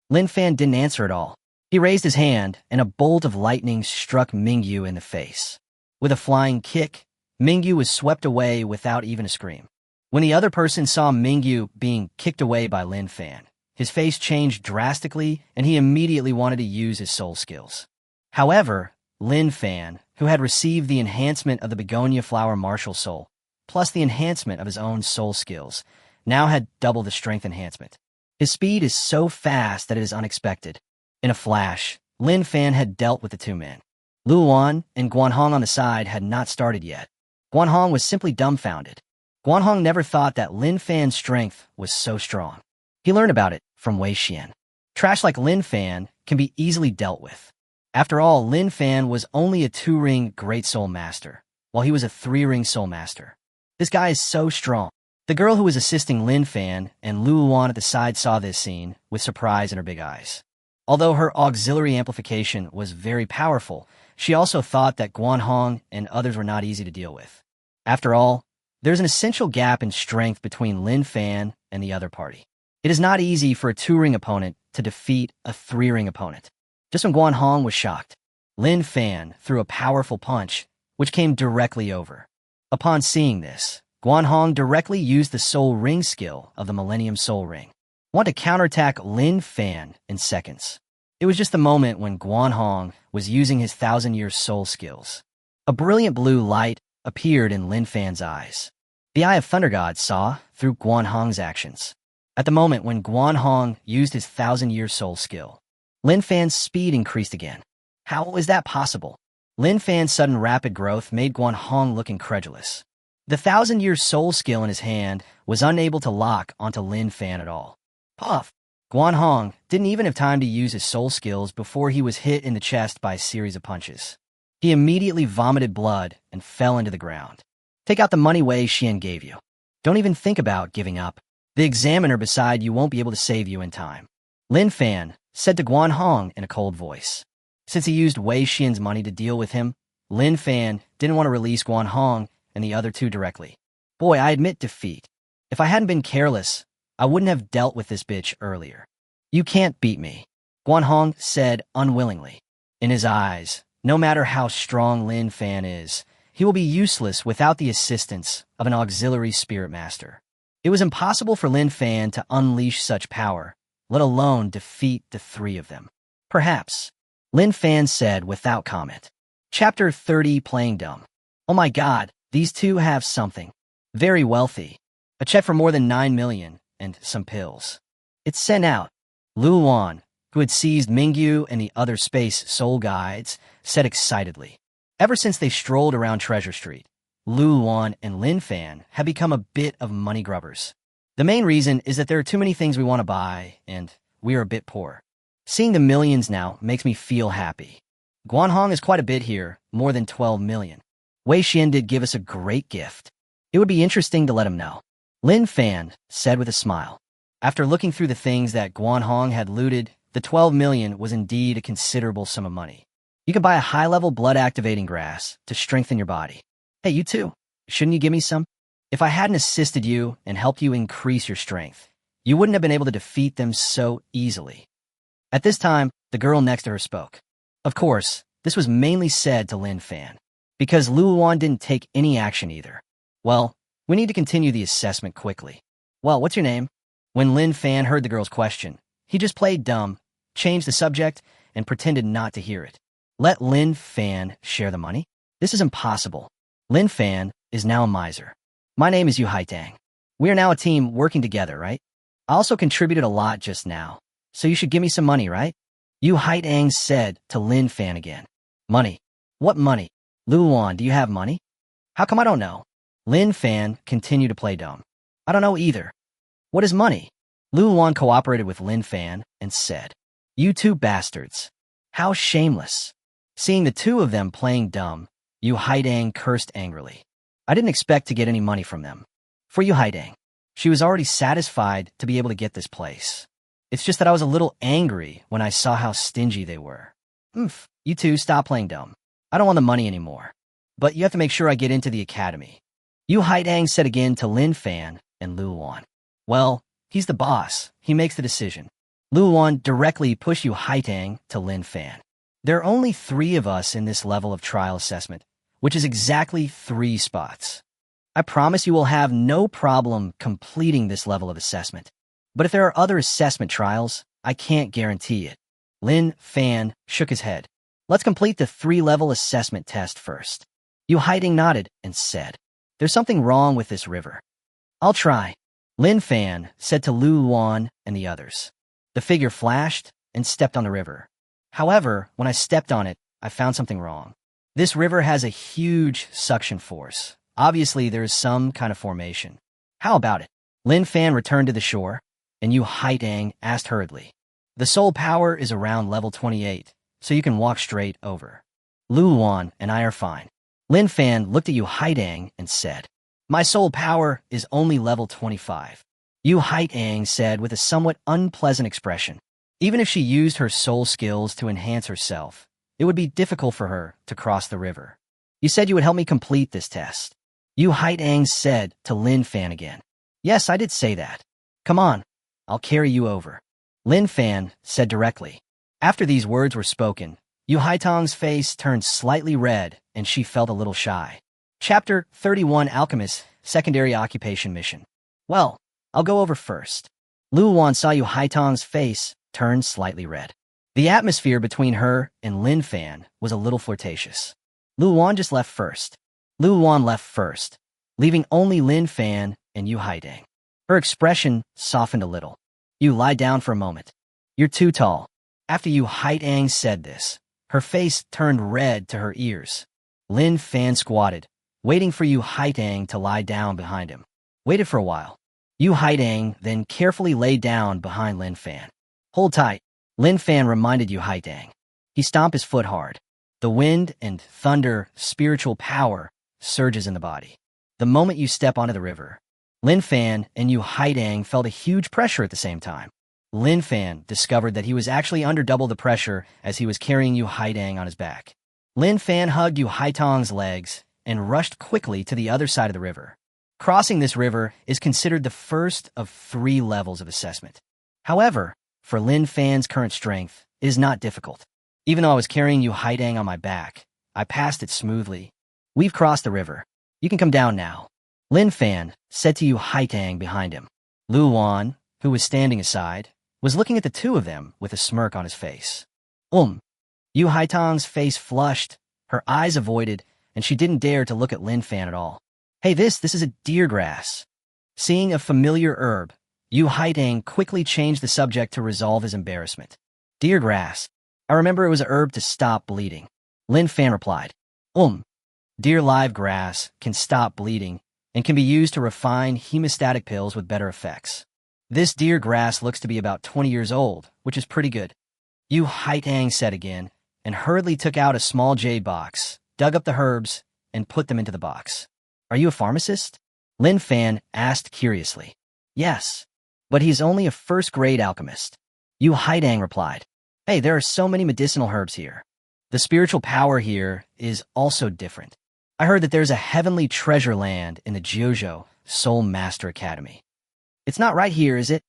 Lin Fan didn't answer at all. He raised his hand, and a bolt of lightning struck Mingyu in the face. With a flying kick, Mingyu was swept away without even a scream. When the other person saw Mingyu being kicked away by Lin Fan, his face changed drastically, and he immediately wanted to use his soul skills. However, Lin Fan, who had received the enhancement of the begonia flower martial soul, plus the enhancement of his own soul skills, now had double the strength enhancement. His speed is so fast that it is unexpected. In a flash, Lin Fan had dealt with the two men. Lu Wan and Guanhong on the side had not started yet. Guanhong was simply dumbfounded. Guanhong never thought that Lin Fan's strength was so strong. He learned about it from Wei Xian. Trash like Lin Fan can be easily dealt with. After all, Lin Fan was only a 2-ring Great Soul Master, while he was a 3-ring Soul Master. This guy is so strong. The girl who was assisting Lin Fan and Lu Wan at the side saw this scene with surprise in her big eyes. Although her auxiliary amplification was very powerful, she also thought that Guanhong and others were not easy to deal with. After all, there's an essential gap in strength between Lin Fan and the other party. It is not easy for a 2-ring opponent to defeat a 3-ring opponent. Just when Guanhong was shocked, Lin Fan threw a powerful punch, which came directly over. Upon seeing this, Guanhong directly used the Soul Ring skill of the Millennium Soul Ring. Want to counterattack Lin Fan in seconds. It was just the moment when Guanhong was using his 1,000-year soul skills. A brilliant blue light appeared in Lin Fan's eyes. The Eye of Thunder God saw through Guanhong's actions. At the moment when Guanhong used his 1,000-year soul skill, Lin Fan's speed increased again. How was that possible? Lin Fan's sudden rapid growth made Guanhong look incredulous. The 1,000-year soul skill in his hand was unable to lock onto Lin Fan at all. Puff! Guanhong didn't even have time to use his soul skills before he was hit in the chest by a series of punches. He immediately vomited blood and fell into the ground. Take out the money Wei Xian gave you. Don't even think about giving up. The examiner beside you won't be able to save you in time. Lin Fan said to Guanhong in a cold voice. Since he used Wei Xian's money to deal with him, Lin Fan didn't want to release Guanhong and the other two directly. Boy, I admit defeat. If I hadn't been careless, I wouldn't have dealt with this bitch earlier. You can't beat me, Guanhong said unwillingly. In his eyes, no matter how strong Lin Fan is, he will be useless without the assistance of an auxiliary spirit master. It was impossible for Lin Fan to unleash such power, let alone defeat the three of them. Perhaps, Lin Fan said without comment. Chapter 30, Playing Dumb. Oh my god, these two have something. Very wealthy. A check for more than 9 million and some pills. It's sent out. Lu Wan, who had seized Mingyu and the other space soul guides, said excitedly. Ever since they strolled around Treasure Street, Lu Wan and Lin Fan have become a bit of money grubbers. The main reason is that there are too many things we want to buy, and we are a bit poor. Seeing the millions now makes me feel happy. Guanhong is quite a bit here, more than 12 million. Wei Xian did give us a great gift. It would be interesting to let him know. Lin Fan said with a smile. After looking through the things that Guanhong had looted, the 12 million was indeed a considerable sum of money. You can buy a high-level blood-activating grass to strengthen your body. Hey, you too. Shouldn't you give me some? If I hadn't assisted you and helped you increase your strength, you wouldn't have been able to defeat them so easily. At this time, the girl next to her spoke. Of course, this was mainly said to Lin Fan, because Lu Wan didn't take any action either. Well, we need to continue the assessment quickly. Well, what's your name? When Lin Fan heard the girl's question, he just played dumb, changed the subject, and pretended not to hear it. Let Lin Fan share the money? This is impossible. Lin Fan is now a miser. My name is Yu Haitang. We are now a team working together, right? I also contributed a lot just now, so you should give me some money, right? Yu Haitang said to Lin Fan again. Money? What money? Luan, do you have money? How come I don't know? Lin Fan continued to play dumb. I don't know either. What is money? Luan cooperated with Lin Fan and said, You two bastards. How shameless. Seeing the two of them playing dumb, Yu Haitang cursed angrily. I didn't expect to get any money from them. For Yu Haitang, she was already satisfied to be able to get this place. It's just that I was a little angry when I saw how stingy they were. You two stop playing dumb. I don't want the money anymore. But you have to make sure I get into the academy. Yu Haitang said again to Lin Fan and Luan. Well, he's the boss. He makes the decision. Luan directly pushed Yu Haitang to Lin Fan. There are only 3 of us in this level of trial assessment, which is exactly 3 spots. I promise you will have no problem completing this level of assessment. But if there are other assessment trials, I can't guarantee it. Lin Fan shook his head. Let's complete the 3-level assessment test first. Yu Haitang nodded and said, There's something wrong with this river. I'll try. Lin Fan said to Luan and the others. The figure flashed and stepped on the river. However, when I stepped on it, I found something wrong. This river has a huge suction force. Obviously, there is some kind of formation. How about it? Lin Fan returned to the shore, and Yu Haitang asked hurriedly. The soul power is around level 28, so you can walk straight over. Luan and I are fine. Lin Fan looked at Yu Haitang and said, My soul power is only level 25. Yu Haitang said with a somewhat unpleasant expression. Even if she used her soul skills to enhance herself, it would be difficult for her to cross the river. You said you would help me complete this test. Yu Haitang said to Lin Fan again. Yes, I did say that. Come on, I'll carry you over. Lin Fan said directly. After these words were spoken, Yu Haitang's face turned slightly red and she felt a little shy. Chapter 31 Alchemist, Secondary Occupation Mission. Well, I'll go over first. Luan saw Yu Haitang's face turn slightly red. The atmosphere between her and Lin Fan was a little flirtatious. Luan just left first. Luan left first, leaving only Lin Fan and Yu Haitang. Her expression softened a little. You lie down for a moment. You're too tall. After Yu Haitang said this, her face turned red to her ears. Lin Fan squatted, waiting for Yu Haitang to lie down behind him. Waited for a while. Yu Haitang then carefully lay down behind Lin Fan. Hold tight. Lin Fan reminded Yu Haitang. He stomped his foot hard. The wind and thunder spiritual power surges in the body. The moment you step onto the river, Lin Fan and Yu Haitang felt a huge pressure at the same time. Lin Fan discovered that he was actually under double the pressure as he was carrying Yu Haitang on his back. Lin Fan hugged Yu Haitang's legs and rushed quickly to the other side of the river. Crossing this river is considered the first of 3 levels of assessment. However, for Lin Fan's current strength, it is not difficult. Even though I was carrying Yu Haitang on my back, I passed it smoothly. We've crossed the river. You can come down now. Lin Fan said to Yu Haitang behind him. Luan, who was standing aside, was looking at the two of them with a smirk on his face. Yu Haitang's face flushed, her eyes avoided, and she didn't dare to look at Lin Fan at all. Hey, this is a deer grass. Seeing a familiar herb, Yu Haitang quickly changed the subject to resolve his embarrassment. Deer grass. I remember it was a herb to stop bleeding. Lin Fan replied. Deer live grass can stop bleeding and can be used to refine hemostatic pills with better effects. This deer grass looks to be about 20 years old, which is pretty good. Yu Haitang said again, and hurriedly took out a small jade box, dug up the herbs, and put them into the box. Are you a pharmacist? Lin Fan asked curiously. Yes, but he's only a first-grade alchemist. Yu Haitang replied. Hey, there are so many medicinal herbs here. The spiritual power here is also different. I heard that there's a heavenly treasure land in the Jiuzhou Soul Master Academy. It's not right here, is it?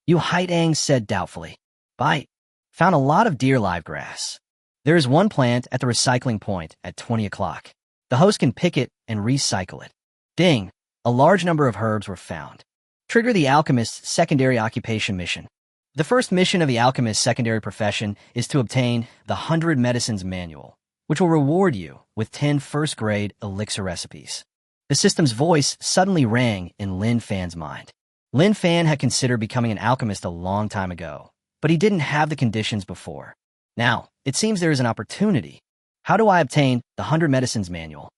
Yu Haitang said doubtfully. I found a lot of deer live grass. There is one plant at the recycling point at 20 o'clock. The host can pick it and recycle it. Ding! A large number of herbs were found. Trigger the alchemist's secondary occupation mission. The first mission of the alchemist's secondary profession is to obtain the 100 Medicines Manual, which will reward you with 10 first-grade elixir recipes. The system's voice suddenly rang in Lin Fan's mind. Lin Fan had considered becoming an alchemist a long time ago, but he didn't have the conditions before. Now, it seems there is an opportunity. How do I obtain the 100 Medicines Manual?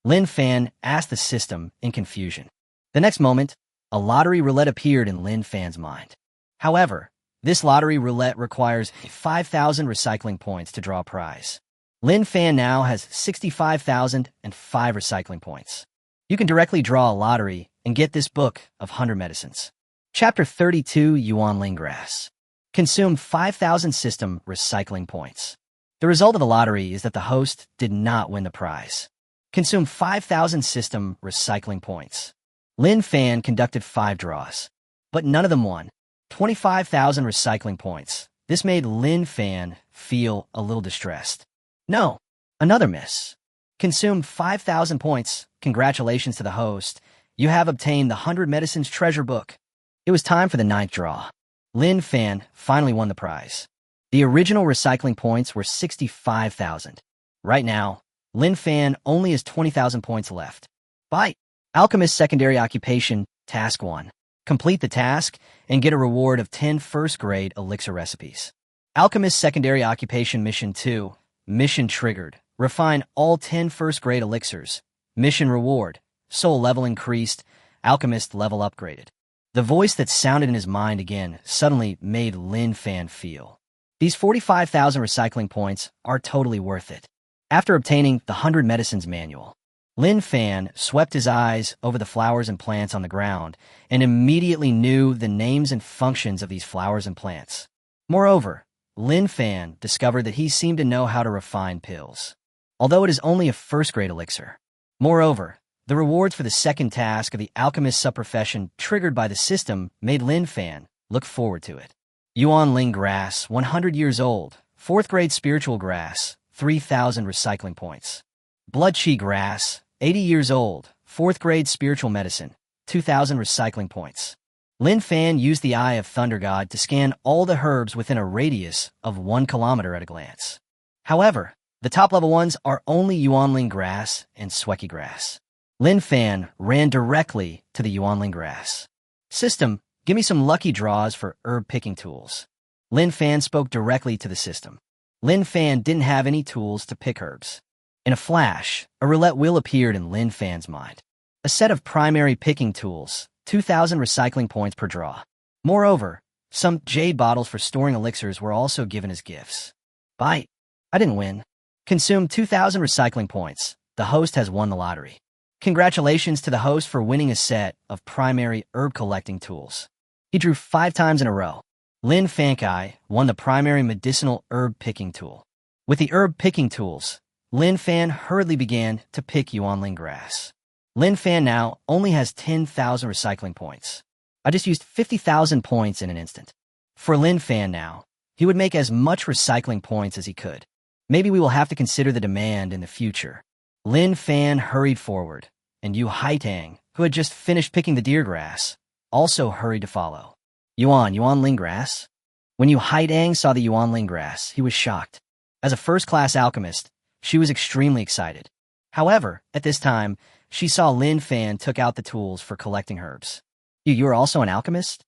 Lin Fan asked the system in confusion. The next moment, a lottery roulette appeared in Lin Fan's mind. However, this lottery roulette requires 5,000 recycling points to draw a prize. Lin Fan now has 65,005 recycling points. You can directly draw a lottery and get this book of 100 medicines. Chapter 32, Yuanling Grass. Consume 5,000 system recycling points. The result of the lottery is that the host did not win the prize. Consume 5,000 system recycling points. Lin Fan conducted 5 draws, but none of them won. 25,000 recycling points. This made Lin Fan feel a little distressed. No, another miss. Consume 5,000 points. Congratulations to the host. You have obtained the 100 Medicines treasure book. It was time for the 9th draw. Lin Fan finally won the prize. The original recycling points were 65,000. Right now, Lin Fan only has 20,000 points left. Bye. Alchemist Secondary Occupation, Task 1. Complete the task and get a reward of 10 first-grade elixir recipes. Alchemist Secondary Occupation Mission 2. Mission triggered. Refine all 10 first-grade elixirs. Mission reward. Soul level increased. Alchemist level upgraded. The voice that sounded in his mind again suddenly made Lin Fan feel. These 45,000 recycling points are totally worth it. After obtaining the 100 Medicines Manual, Lin Fan swept his eyes over the flowers and plants on the ground and immediately knew the names and functions of these flowers and plants. Moreover, Lin Fan discovered that he seemed to know how to refine pills, although it is only a first-grade elixir. Moreover, the rewards for the second task of the alchemist subprofession triggered by the system made Lin Fan look forward to it. Yuanling Grass, 100 years old, 4th-grade spiritual grass, 3,000 recycling points. Blood Chi Grass, 80 years old, 4th-grade spiritual medicine, 2,000 recycling points. Lin Fan used the Eye of Thunder God to scan all the herbs within a radius of 1 kilometer at a glance. However, the top-level ones are only Yuanling Grass and Sweki Grass. Lin Fan ran directly to the Yuanling Grass. System, give me some lucky draws for herb picking tools. Lin Fan spoke directly to the system. Lin Fan didn't have any tools to pick herbs. In a flash, a roulette wheel appeared in Lin Fan's mind. A set of primary picking tools, 2,000 recycling points per draw. Moreover, some jade bottles for storing elixirs were also given as gifts. Bite. I didn't win. Consume 2,000 recycling points. The host has won the lottery. Congratulations to the host for winning a set of primary herb collecting tools. He drew 5 times in a row. Lin Fankai won the primary medicinal herb picking tool. With the herb picking tools, Lin Fan hurriedly began to pick Yuanling Grass. Lin Fan now only has 10,000 recycling points. I just used 50,000 points in an instant. For Lin Fan now, he would make as much recycling points as he could. Maybe we will have to consider the demand in the future. Lin Fan hurried forward, and Yu Haitang, who had just finished picking the deer grass, also hurried to follow. Yuanling Grass? When Yu Haitang saw the Yuanling Grass, he was shocked. As a first-class alchemist, she was extremely excited. However, at this time, she saw Lin Fan took out the tools for collecting herbs. You are also an alchemist?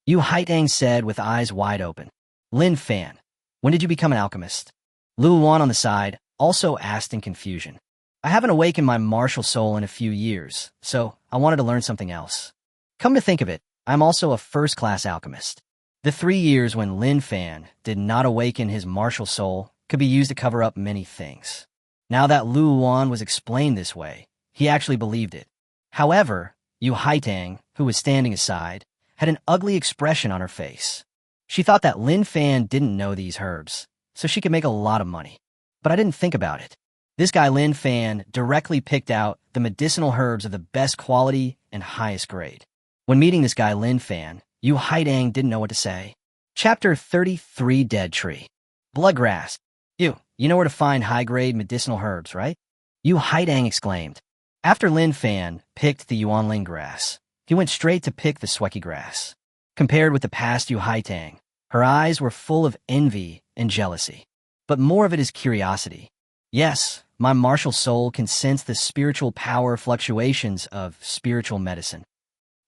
Yu Haitang said with eyes wide open. Lin Fan, when did you become an alchemist? Lu Wan on the side also asked in confusion. I haven't awakened my martial soul in a few years, so I wanted to learn something else. Come to think of it, I'm also a first-class alchemist. The 3 years when Lin Fan did not awaken his martial soul could be used to cover up many things. Now that Lu Wan was explained this way, he actually believed it. However, Yu Haitang, who was standing aside, had an ugly expression on her face. She thought that Lin Fan didn't know these herbs, so she could make a lot of money. But I didn't think about it. This guy Lin Fan directly picked out the medicinal herbs of the best quality and highest grade. When meeting this guy Lin Fan, Yu Haitang didn't know what to say. Chapter 33, Dead Tree. Bloodgrass. You know where to find high-grade medicinal herbs, right? Yu Haitang exclaimed. After Lin Fan picked the Yuanling grass, he went straight to pick the Sweki grass. Compared with the past Yu Haitang, her eyes were full of envy and jealousy. But more of it is curiosity. Yes, my martial soul can sense the spiritual power fluctuations of spiritual medicine.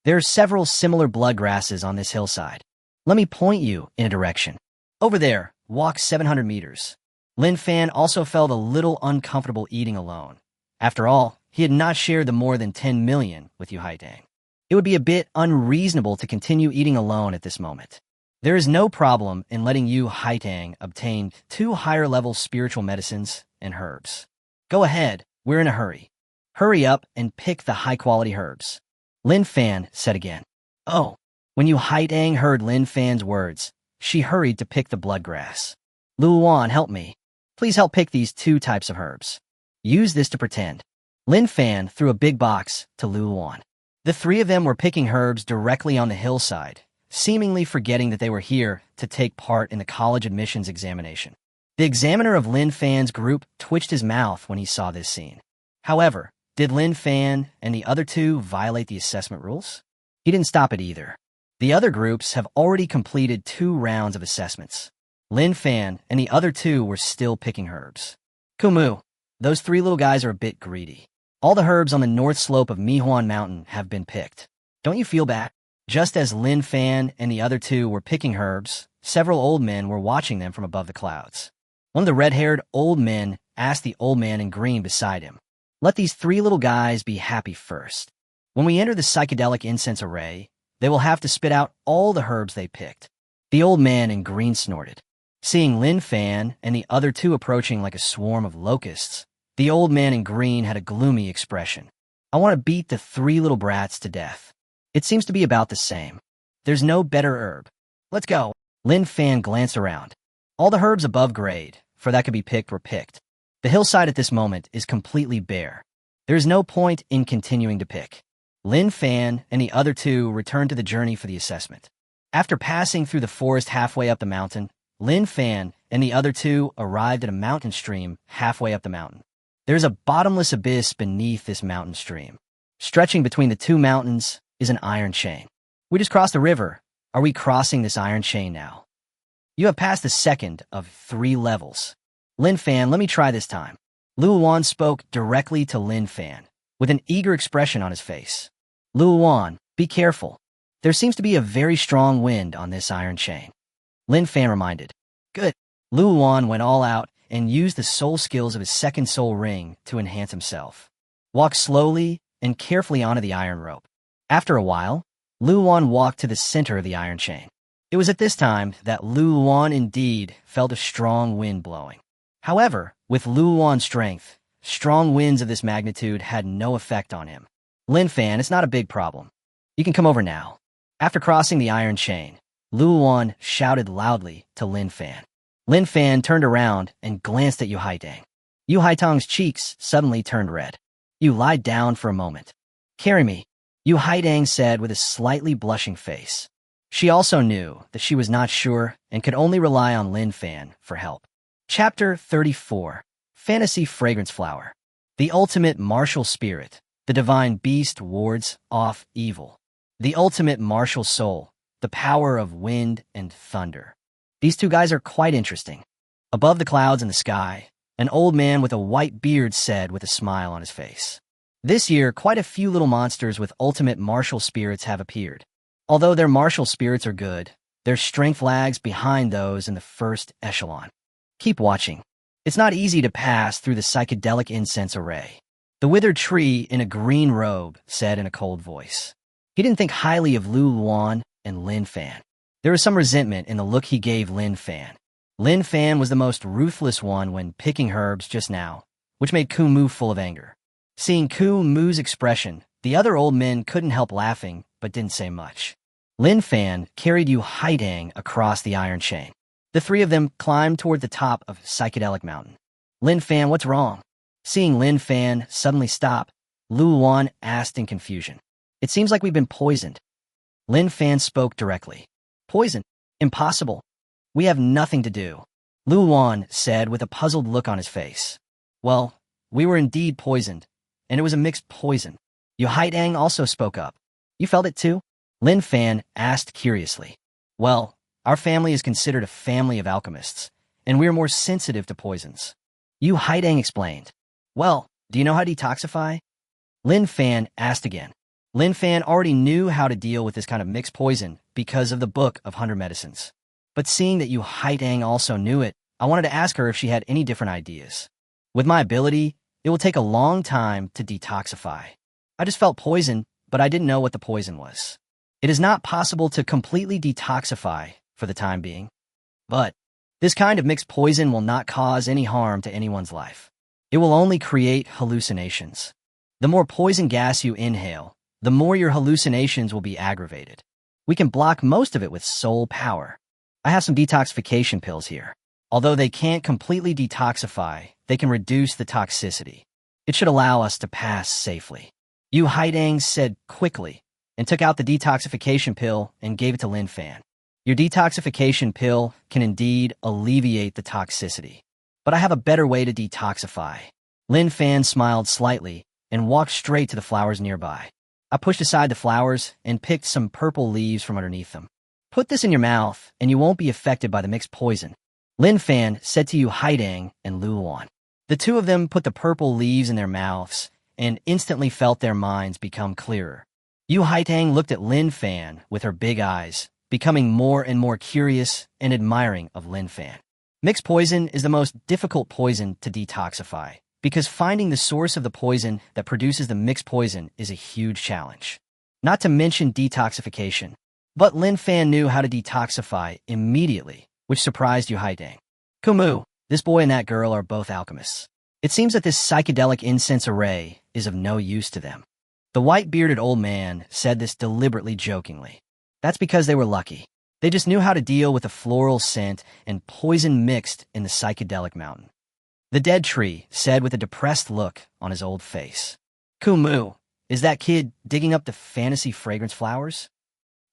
There are several similar blood grasses on this hillside. Let me point you in a direction. Over there, walk 700 meters. Lin Fan also felt a little uncomfortable eating alone. After all, he had not shared the more than 10 million with Yu Haitang. It would be a bit unreasonable to continue eating alone at this moment. There is no problem in letting Yu Haitang obtain 2 higher-level spiritual medicines and herbs. Go ahead, we're in a hurry. Hurry up and pick the high-quality herbs. Lin Fan said again. Oh, when Yu Haitang heard Lin Fan's words, she hurried to pick the blood grass. Luoan, help me. Please help pick these 2 types of herbs. Use this to pretend. Lin Fan threw a big box to Luoan. The 3 of them were picking herbs directly on the hillside, seemingly forgetting that they were here to take part in the college admissions examination. The examiner of Lin Fan's group twitched his mouth when he saw this scene. However, did Lin Fan and the other 2 violate the assessment rules? He didn't stop it either. The other groups have already completed 2 rounds of assessments. Lin Fan and the other 2 were still picking herbs. Kumu, those 3 little guys are a bit greedy. All the herbs on the north slope of Mihuan Mountain have been picked. Don't you feel bad? Just as Lin Fan and the other 2 were picking herbs, several old men were watching them from above the clouds. One of the red-haired old men asked the old man in green beside him, "Let these 3 little guys be happy first. When we enter the psychedelic incense array, they will have to spit out all the herbs they picked." The old man in green snorted. Seeing Lin Fan and the other 2 approaching like a swarm of locusts, the old man in green had a gloomy expression. "I want to beat the 3 little brats to death. It seems to be about the same. There's no better herb. Let's go." Lin Fan glanced around. All the herbs above grade, for that could be picked, were picked. The hillside at this moment is completely bare. There is no point in continuing to pick. Lin Fan and the other 2 returned to the journey for the assessment. After passing through the forest halfway up the mountain, Lin Fan and the other 2 arrived at a mountain stream halfway up the mountain. There is a bottomless abyss beneath this mountain stream. Stretching between the 2 mountains is an iron chain. We just crossed the river. Are we crossing this iron chain now? You have passed the second of 3 levels. Lin Fan, let me try this time. Luoan spoke directly to Lin Fan, with an eager expression on his face. Luoan, be careful. There seems to be a very strong wind on this iron chain. Lin Fan reminded. Good. Luoan went all out and used the soul skills of his second soul ring to enhance himself. Walk slowly and carefully onto the iron rope. After a while, Luoan walked to the center of the iron chain. It was at this time that Luoan indeed felt a strong wind blowing. However, with Luoan's strength, strong winds of this magnitude had no effect on him. Lin Fan, it's not a big problem. You can come over now. After crossing the iron chain, Luoan shouted loudly to Lin Fan. Lin Fan turned around and glanced at Yu Haitang. Yu Haitang's cheeks suddenly turned red. You lied down for a moment. Carry me, Yu Haitang said with a slightly blushing face. She also knew that she was not sure and could only rely on Lin Fan for help. Chapter 34. Fantasy Fragrance Flower. The ultimate martial spirit, the divine beast wards off evil. The ultimate martial soul, the power of wind and thunder. These 2 guys are quite interesting. Above the clouds in the sky, an old man with a white beard said with a smile on his face. This year, quite a few little monsters with ultimate martial spirits have appeared. Although their martial spirits are good, their strength lags behind those in the first echelon. Keep watching. It's not easy to pass through the psychedelic incense array. The withered tree in a green robe said in a cold voice. He didn't think highly of Luoan and Lin Fan. There was some resentment in the look he gave Lin Fan. Lin Fan was the most ruthless one when picking herbs just now, which made Kumu full of anger. Seeing Kumu's expression, the other old men couldn't help laughing, but didn't say much. Lin Fan carried Yu Haitang across the iron chain. The 3 of them climbed toward the top of Psychedelic Mountain. Lin Fan, what's wrong? Seeing Lin Fan suddenly stop, Luoan asked in confusion. It seems like we've been poisoned. Lin Fan spoke directly. Poison? Impossible. We have nothing to do. Luoan said with a puzzled look on his face. Well, we were indeed poisoned, and it was a mixed poison. Yu Haidang also spoke up. You felt it too? Lin Fan asked curiously. Well, our family is considered a family of alchemists, and we are more sensitive to poisons. Yu Haidang explained. Well, do you know how to detoxify? Lin Fan asked again. Lin Fan already knew how to deal with this kind of mixed poison because of the Book of 100 Medicines. But seeing that Yu Haidang also knew it, I wanted to ask her if she had any different ideas. With my ability, it will take a long time to detoxify. I just felt poison, but I didn't know what the poison was. It is not possible to completely detoxify for the time being. But this kind of mixed poison will not cause any harm to anyone's life. It will only create hallucinations. The more poison gas you inhale, the more your hallucinations will be aggravated. We can block most of it with soul power. I have some detoxification pills here. Although they can't completely detoxify, they can reduce the toxicity. It should allow us to pass safely. Yu Haidang said quickly and took out the detoxification pill and gave it to Lin Fan. Your detoxification pill can indeed alleviate the toxicity. But I have a better way to detoxify. Lin Fan smiled slightly and walked straight to the flowers nearby. I pushed aside the flowers and picked some purple leaves from underneath them. Put this in your mouth and you won't be affected by the mixed poison, Lin Fan said to Yu Haidang and Luoan. The two of them put the purple leaves in their mouths and instantly felt their minds become clearer. Yu Haidang looked at Lin Fan with her big eyes, becoming more and more curious and admiring of Lin Fan. Mixed poison is the most difficult poison to detoxify, because finding the source of the poison that produces the mixed poison is a huge challenge. Not to mention detoxification. But Lin Fan knew how to detoxify immediately, which surprised Yu Haidang. Kumu, this boy and that girl are both alchemists. It seems that this psychedelic incense array is of no use to them. The white-bearded old man said this deliberately jokingly. That's because they were lucky. They just knew how to deal with the floral scent and poison mixed in the psychedelic mountain. The dead tree said with a depressed look on his old face. Kumu, is that kid digging up the fantasy fragrance flowers?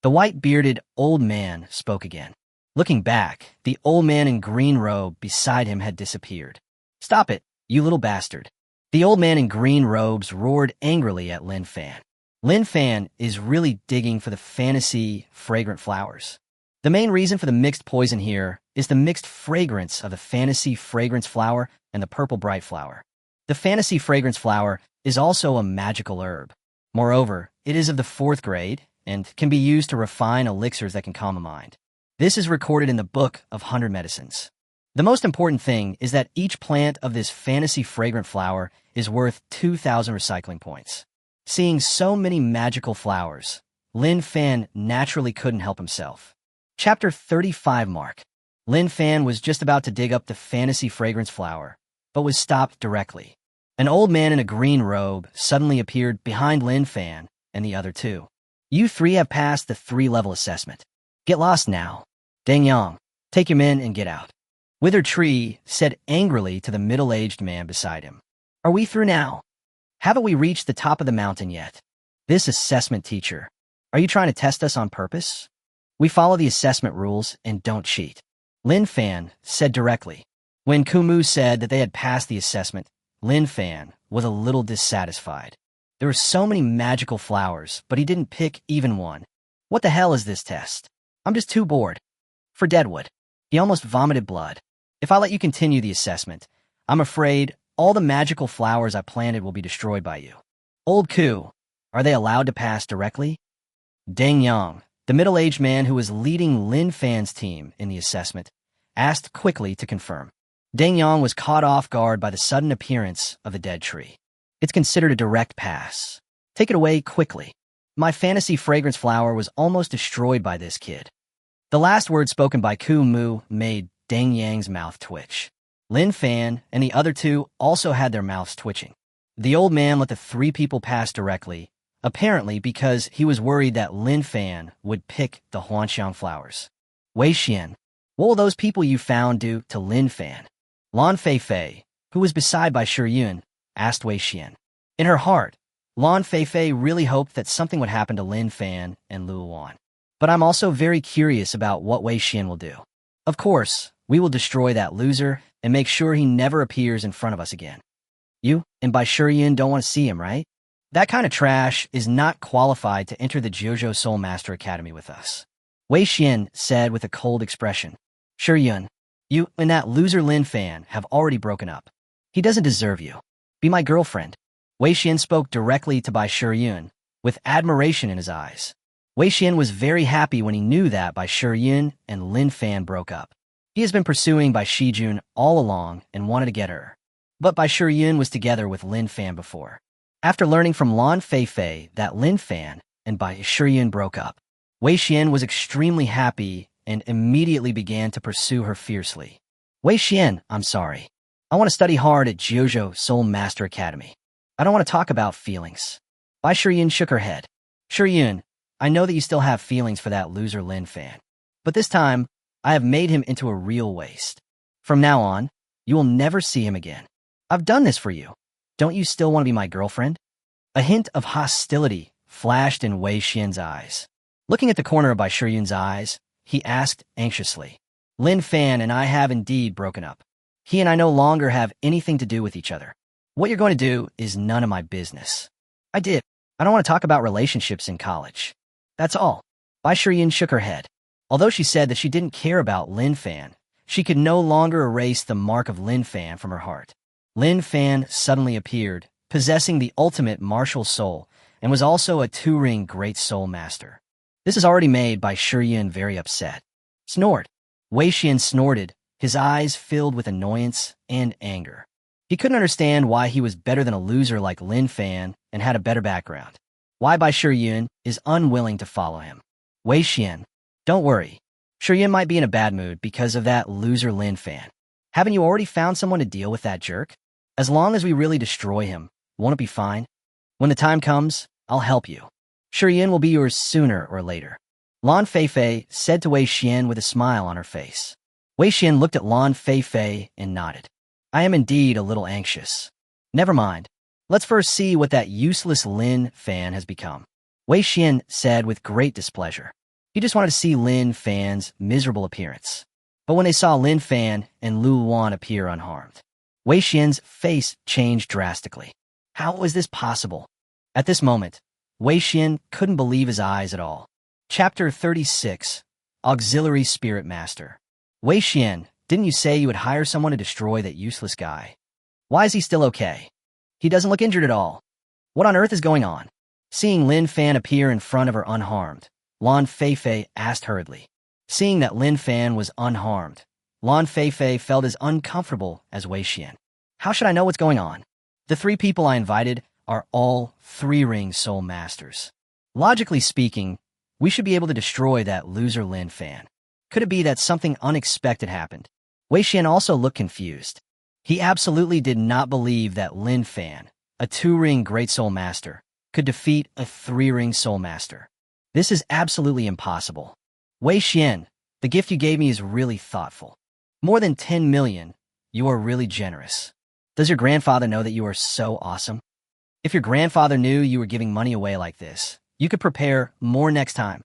The white-bearded old man spoke again. Looking back, the old man in green robe beside him had disappeared. Stop it, you little bastard. The old man in green robes roared angrily at Lin Fan. Lin Fan is really digging for the fantasy fragrant flowers. The main reason for the mixed poison here is the mixed fragrance of the fantasy fragrance flower and the purple bright flower. The fantasy fragrance flower is also a magical herb. Moreover, it is of the 4th grade and can be used to refine elixirs that can calm the mind. This is recorded in the Book of 100 Medicines. The most important thing is that each plant of this fantasy fragrant flower is worth 2,000 recycling points. Seeing so many magical flowers, Lin Fan naturally couldn't help himself. Chapter 35 mark. Lin Fan was just about to dig up the fantasy fragrance flower, but was stopped directly. An old man in a green robe suddenly appeared behind Lin Fan and the other two. You 3 have passed the 3-level assessment. Get lost now. Deng Yang, take your men and get out. Withered Tree said angrily to the middle-aged man beside him. Are we through now? Haven't we reached the top of the mountain yet? This assessment teacher, are you trying to test us on purpose? We follow the assessment rules and don't cheat. Lin Fan said directly. When Kumu said that they had passed the assessment, Lin Fan was a little dissatisfied. There were so many magical flowers, but he didn't pick even one. What the hell is this test? I'm just too bored. For Deadwood. He almost vomited blood. If I let you continue the assessment, I'm afraid all the magical flowers I planted will be destroyed by you. Old Ku, are they allowed to pass directly? Deng Yang, the middle-aged man who was leading Lin Fan's team in the assessment, asked quickly to confirm. Deng Yang was caught off guard by the sudden appearance of the dead tree. It's considered a direct pass. Take it away quickly. My fantasy fragrance flower was almost destroyed by this kid. The last word spoken by Kumu made Deng Yang's mouth twitch. Lin Fan and the other two also had their mouths twitching. The old man let the 3 people pass directly, apparently because he was worried that Lin Fan would pick the Huanxiang flowers. Wei Xian, what will those people you found do to Lin Fan? Lan Fei, who was beside by Shi Yun, asked Wei Xian. In her heart, Lan Fei really hoped that something would happen to Lin Fan and Luoan. But I'm also very curious about what Wei Xian will do. Of course, we will destroy that loser and make sure he never appears in front of us again. You and Bai Shiyun don't want to see him, right? That kind of trash is not qualified to enter the Jojo Soul Master Academy with us. Wei Xian said with a cold expression. Shiyun, you and that loser Lin Fan have already broken up. He doesn't deserve you. Be my girlfriend. Wei Xian spoke directly to Bai Shiyun, with admiration in his eyes. Wei Xian was very happy when he knew that Bai Shiyun and Lin Fan broke up. He has been pursuing Bai Shijun all along and wanted to get her. But Bai Shiyun was together with Lin Fan before. After learning from Lan Feifei that Lin Fan and Bai Shiyun broke up, Wei Xian was extremely happy and immediately began to pursue her fiercely. Wei Xian, I'm sorry. I want to study hard at Jojo Soul Master Academy. I don't want to talk about feelings. Bai Shiyun shook her head. Shiyun, I know that you still have feelings for that loser Lin Fan. But this time, I have made him into a real waste. From now on, you will never see him again. I've done this for you. Don't you still want to be my girlfriend? A hint of hostility flashed in Wei Xian's eyes. Looking at the corner of Bai Shiyun's eyes, he asked anxiously. Lin Fan and I have indeed broken up. He and I no longer have anything to do with each other. What you're going to do is none of my business. I don't want to talk about relationships in college. That's all. Bai Shiyun shook her head. Although she said that she didn't care about Lin Fan, she could no longer erase the mark of Lin Fan from her heart. Lin Fan suddenly appeared, possessing the ultimate martial soul, and was also a two-ring great soul master. This has already made Bai Shiyun very upset. Snored. Wei Xian snorted, his eyes filled with annoyance and anger. He couldn't understand why he was better than a loser like Lin Fan and had a better background. Why Bai Shiyun is unwilling to follow him. Wei Xian, don't worry. Shiyun might be in a bad mood because of that loser Lin Fan. Haven't you already found someone to deal with that jerk? As long as we really destroy him, won't it be fine? When the time comes, I'll help you. Shiyun will be yours sooner or later. Lan Feifei said to Wei Xian with a smile on her face. Wei Xian looked at Lan Feifei and nodded. I am indeed a little anxious. Never mind. Let's first see what that useless Lin Fan has become. Wei Xian said with great displeasure. He just wanted to see Lin Fan's miserable appearance. But when they saw Lin Fan and Lu Wan appear unharmed, Wei Xian's face changed drastically. How was this possible? At this moment, Wei Xian couldn't believe his eyes at all. Chapter 36, Auxiliary Spirit Master. Wei Xian, didn't you say you would hire someone to destroy that useless guy? Why is he still okay? He doesn't look injured at all. What on earth is going on? Seeing Lin Fan appear in front of her unharmed, Lan Feifei asked hurriedly. Seeing that Lin Fan was unharmed, Lan Feifei felt as uncomfortable as Wei Xian. How should I know what's going on? The three people I invited are all three-ring soul masters. Logically speaking, we should be able to destroy that loser Lin Fan. Could it be that something unexpected happened? Wei Xian also looked confused. He absolutely did not believe that Lin Fan, a two-ring great soul master, could defeat a three-ring soul master. This is absolutely impossible. Wei Xian, the gift you gave me is really thoughtful. More than 10 million, you are really generous. Does your grandfather know that you are so awesome? If your grandfather knew you were giving money away like this, you could prepare more next time.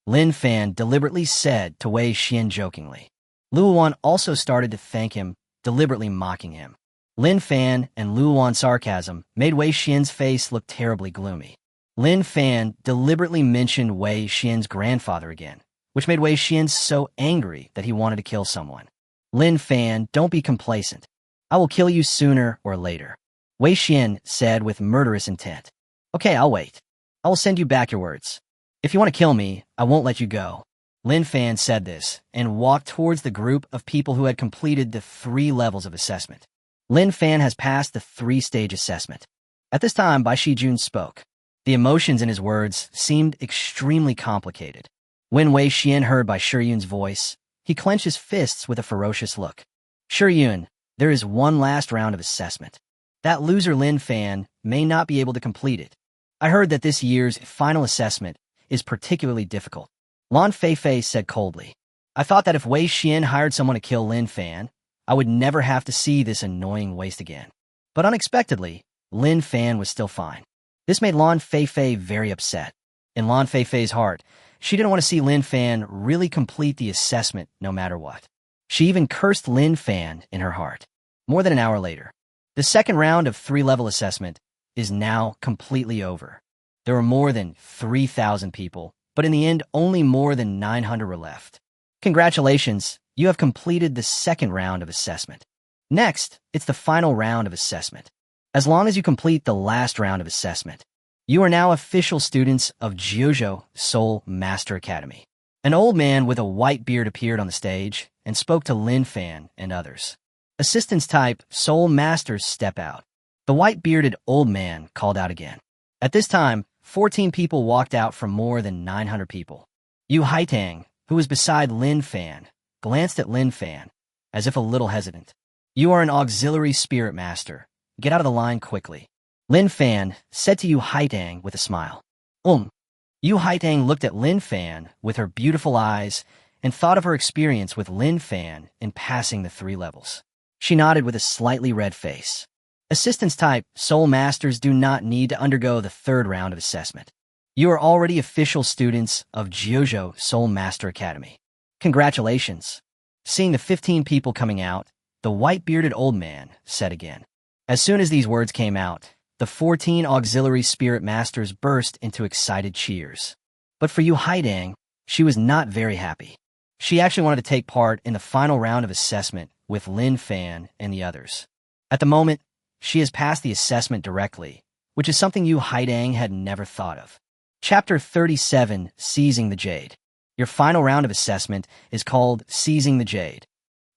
Lin Fan deliberately said to Wei Xian jokingly. Lu Wan also started to thank him, deliberately mocking him. Lin Fan and Lu Wan's sarcasm made Wei Xian's face look terribly gloomy. Lin Fan deliberately mentioned Wei Xian's grandfather again, which made Wei Xian so angry that he wanted to kill someone. Lin Fan, don't be complacent. I will kill you sooner or later. Wei Xian said with murderous intent. Okay, I'll wait. I will send you back your words. If you want to kill me, I won't let you go. Lin Fan said this and walked towards the group of people who had completed the 3 levels of assessment. Lin Fan has passed the 3-stage assessment. At this time, Bai Shijun spoke. The emotions in his words seemed extremely complicated. When Wei Xian heard Bai Shiyun's voice, he clenched his fists with a ferocious look. Shiyun, there is one last round of assessment. That loser Lin Fan may not be able to complete it. I heard that this year's final assessment is particularly difficult. Lan Feifei said coldly. I thought that if Wei Xian hired someone to kill Lin Fan, I would never have to see this annoying waste again. But unexpectedly, Lin Fan was still fine. This made Lan Feifei very upset. In Lan Feifei's heart, she didn't want to see Lin Fan really complete the assessment no matter what. She even cursed Lin Fan in her heart. More than an hour later, The second round of 3-level assessment is now completely over. There were more than 3,000 people, but in the end, only more than 900 were left. Congratulations, you have completed the second round of assessment. Next, it's the final round of assessment. As long as you complete the last round of assessment, you are now official students of Douluo Soul Master Academy. An old man with a white beard appeared on the stage and spoke to Lin Fan and others. Assistants type Soul Masters step out. The white-bearded old man called out again. At this time, 14 people walked out from more than 900 people. Yu Haitang, who was beside Lin Fan, glanced at Lin Fan, as if a little hesitant. You are an auxiliary spirit master. Get out of the line quickly. Lin Fan said to Yu Haitang with a smile. Yu Haitang looked at Lin Fan with her beautiful eyes and thought of her experience with Lin Fan in passing the 3 levels. She nodded with a slightly red face. Assistants type Soul Masters do not need to undergo the third round of assessment. You are already official students of Douluo Soul Master Academy. Congratulations. Seeing the 15 people coming out, the white-bearded old man said again. As soon as these words came out, the 14 auxiliary spirit masters burst into excited cheers. But for Yu Haidang, she was not very happy. She actually wanted to take part in the final round of assessment with Lin Fan and the others. At the moment, she has passed the assessment directly, which is something Yu Haidang had never thought of. Chapter 37, Seizing the Jade. Your final round of assessment is called Seizing the Jade.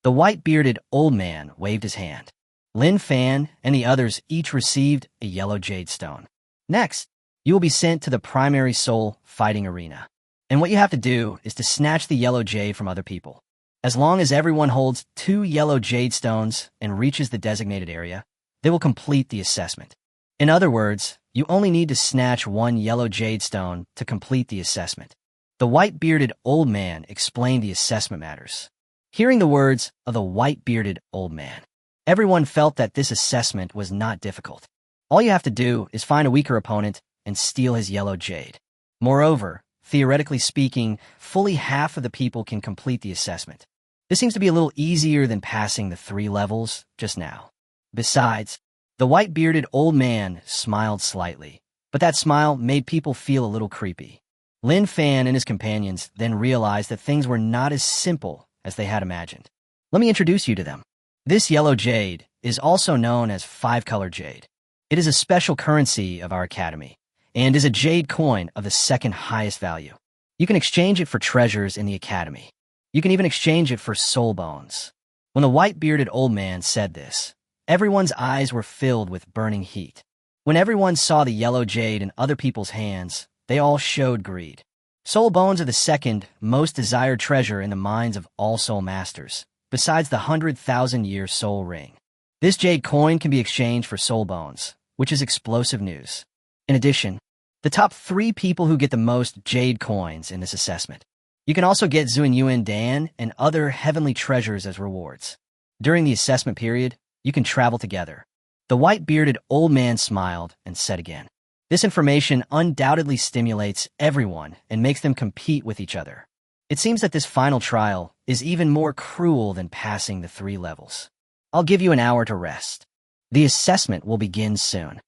The white-bearded old man waved his hand. Lin Fan and the others each received a yellow jade stone. Next, you will be sent to the primary soul fighting arena. And what you have to do is to snatch the yellow jade from other people. As long as everyone holds 2 yellow jade stones and reaches the designated area, they will complete the assessment. In other words, you only need to snatch 1 yellow jade stone to complete the assessment. The white-bearded old man explained the assessment matters. Hearing the words of the white-bearded old man, everyone felt that this assessment was not difficult. All you have to do is find a weaker opponent and steal his yellow jade. Moreover, theoretically speaking, fully half of the people can complete the assessment. This seems to be a little easier than passing the 3 levels just now. Besides, the white-bearded old man smiled slightly, but that smile made people feel a little creepy. Lin Fan and his companions then realized that things were not as simple as they had imagined. Let me introduce you to them. This yellow jade is also known as 5-color jade. It is a special currency of our academy, and is a jade coin of the 2nd highest value. You can exchange it for treasures in the academy. You can even exchange it for soul bones. When the white-bearded old man said this, everyone's eyes were filled with burning heat. When everyone saw the yellow jade in other people's hands, they all showed greed. Soul bones are the 2nd most desired treasure in the minds of all soul masters, besides the 100,000-year soul ring. This jade coin can be exchanged for soul bones, which is explosive news. In addition, the top 3 people who get the most jade coins in this assessment. You can also get Zuan Yuan Dan and other heavenly treasures as rewards. During the assessment period, you can travel together. The white-bearded old man smiled and said again, this information undoubtedly stimulates everyone and makes them compete with each other. It seems that this final trial is even more cruel than passing the 3 levels. I'll give you an hour to rest. The assessment will begin soon.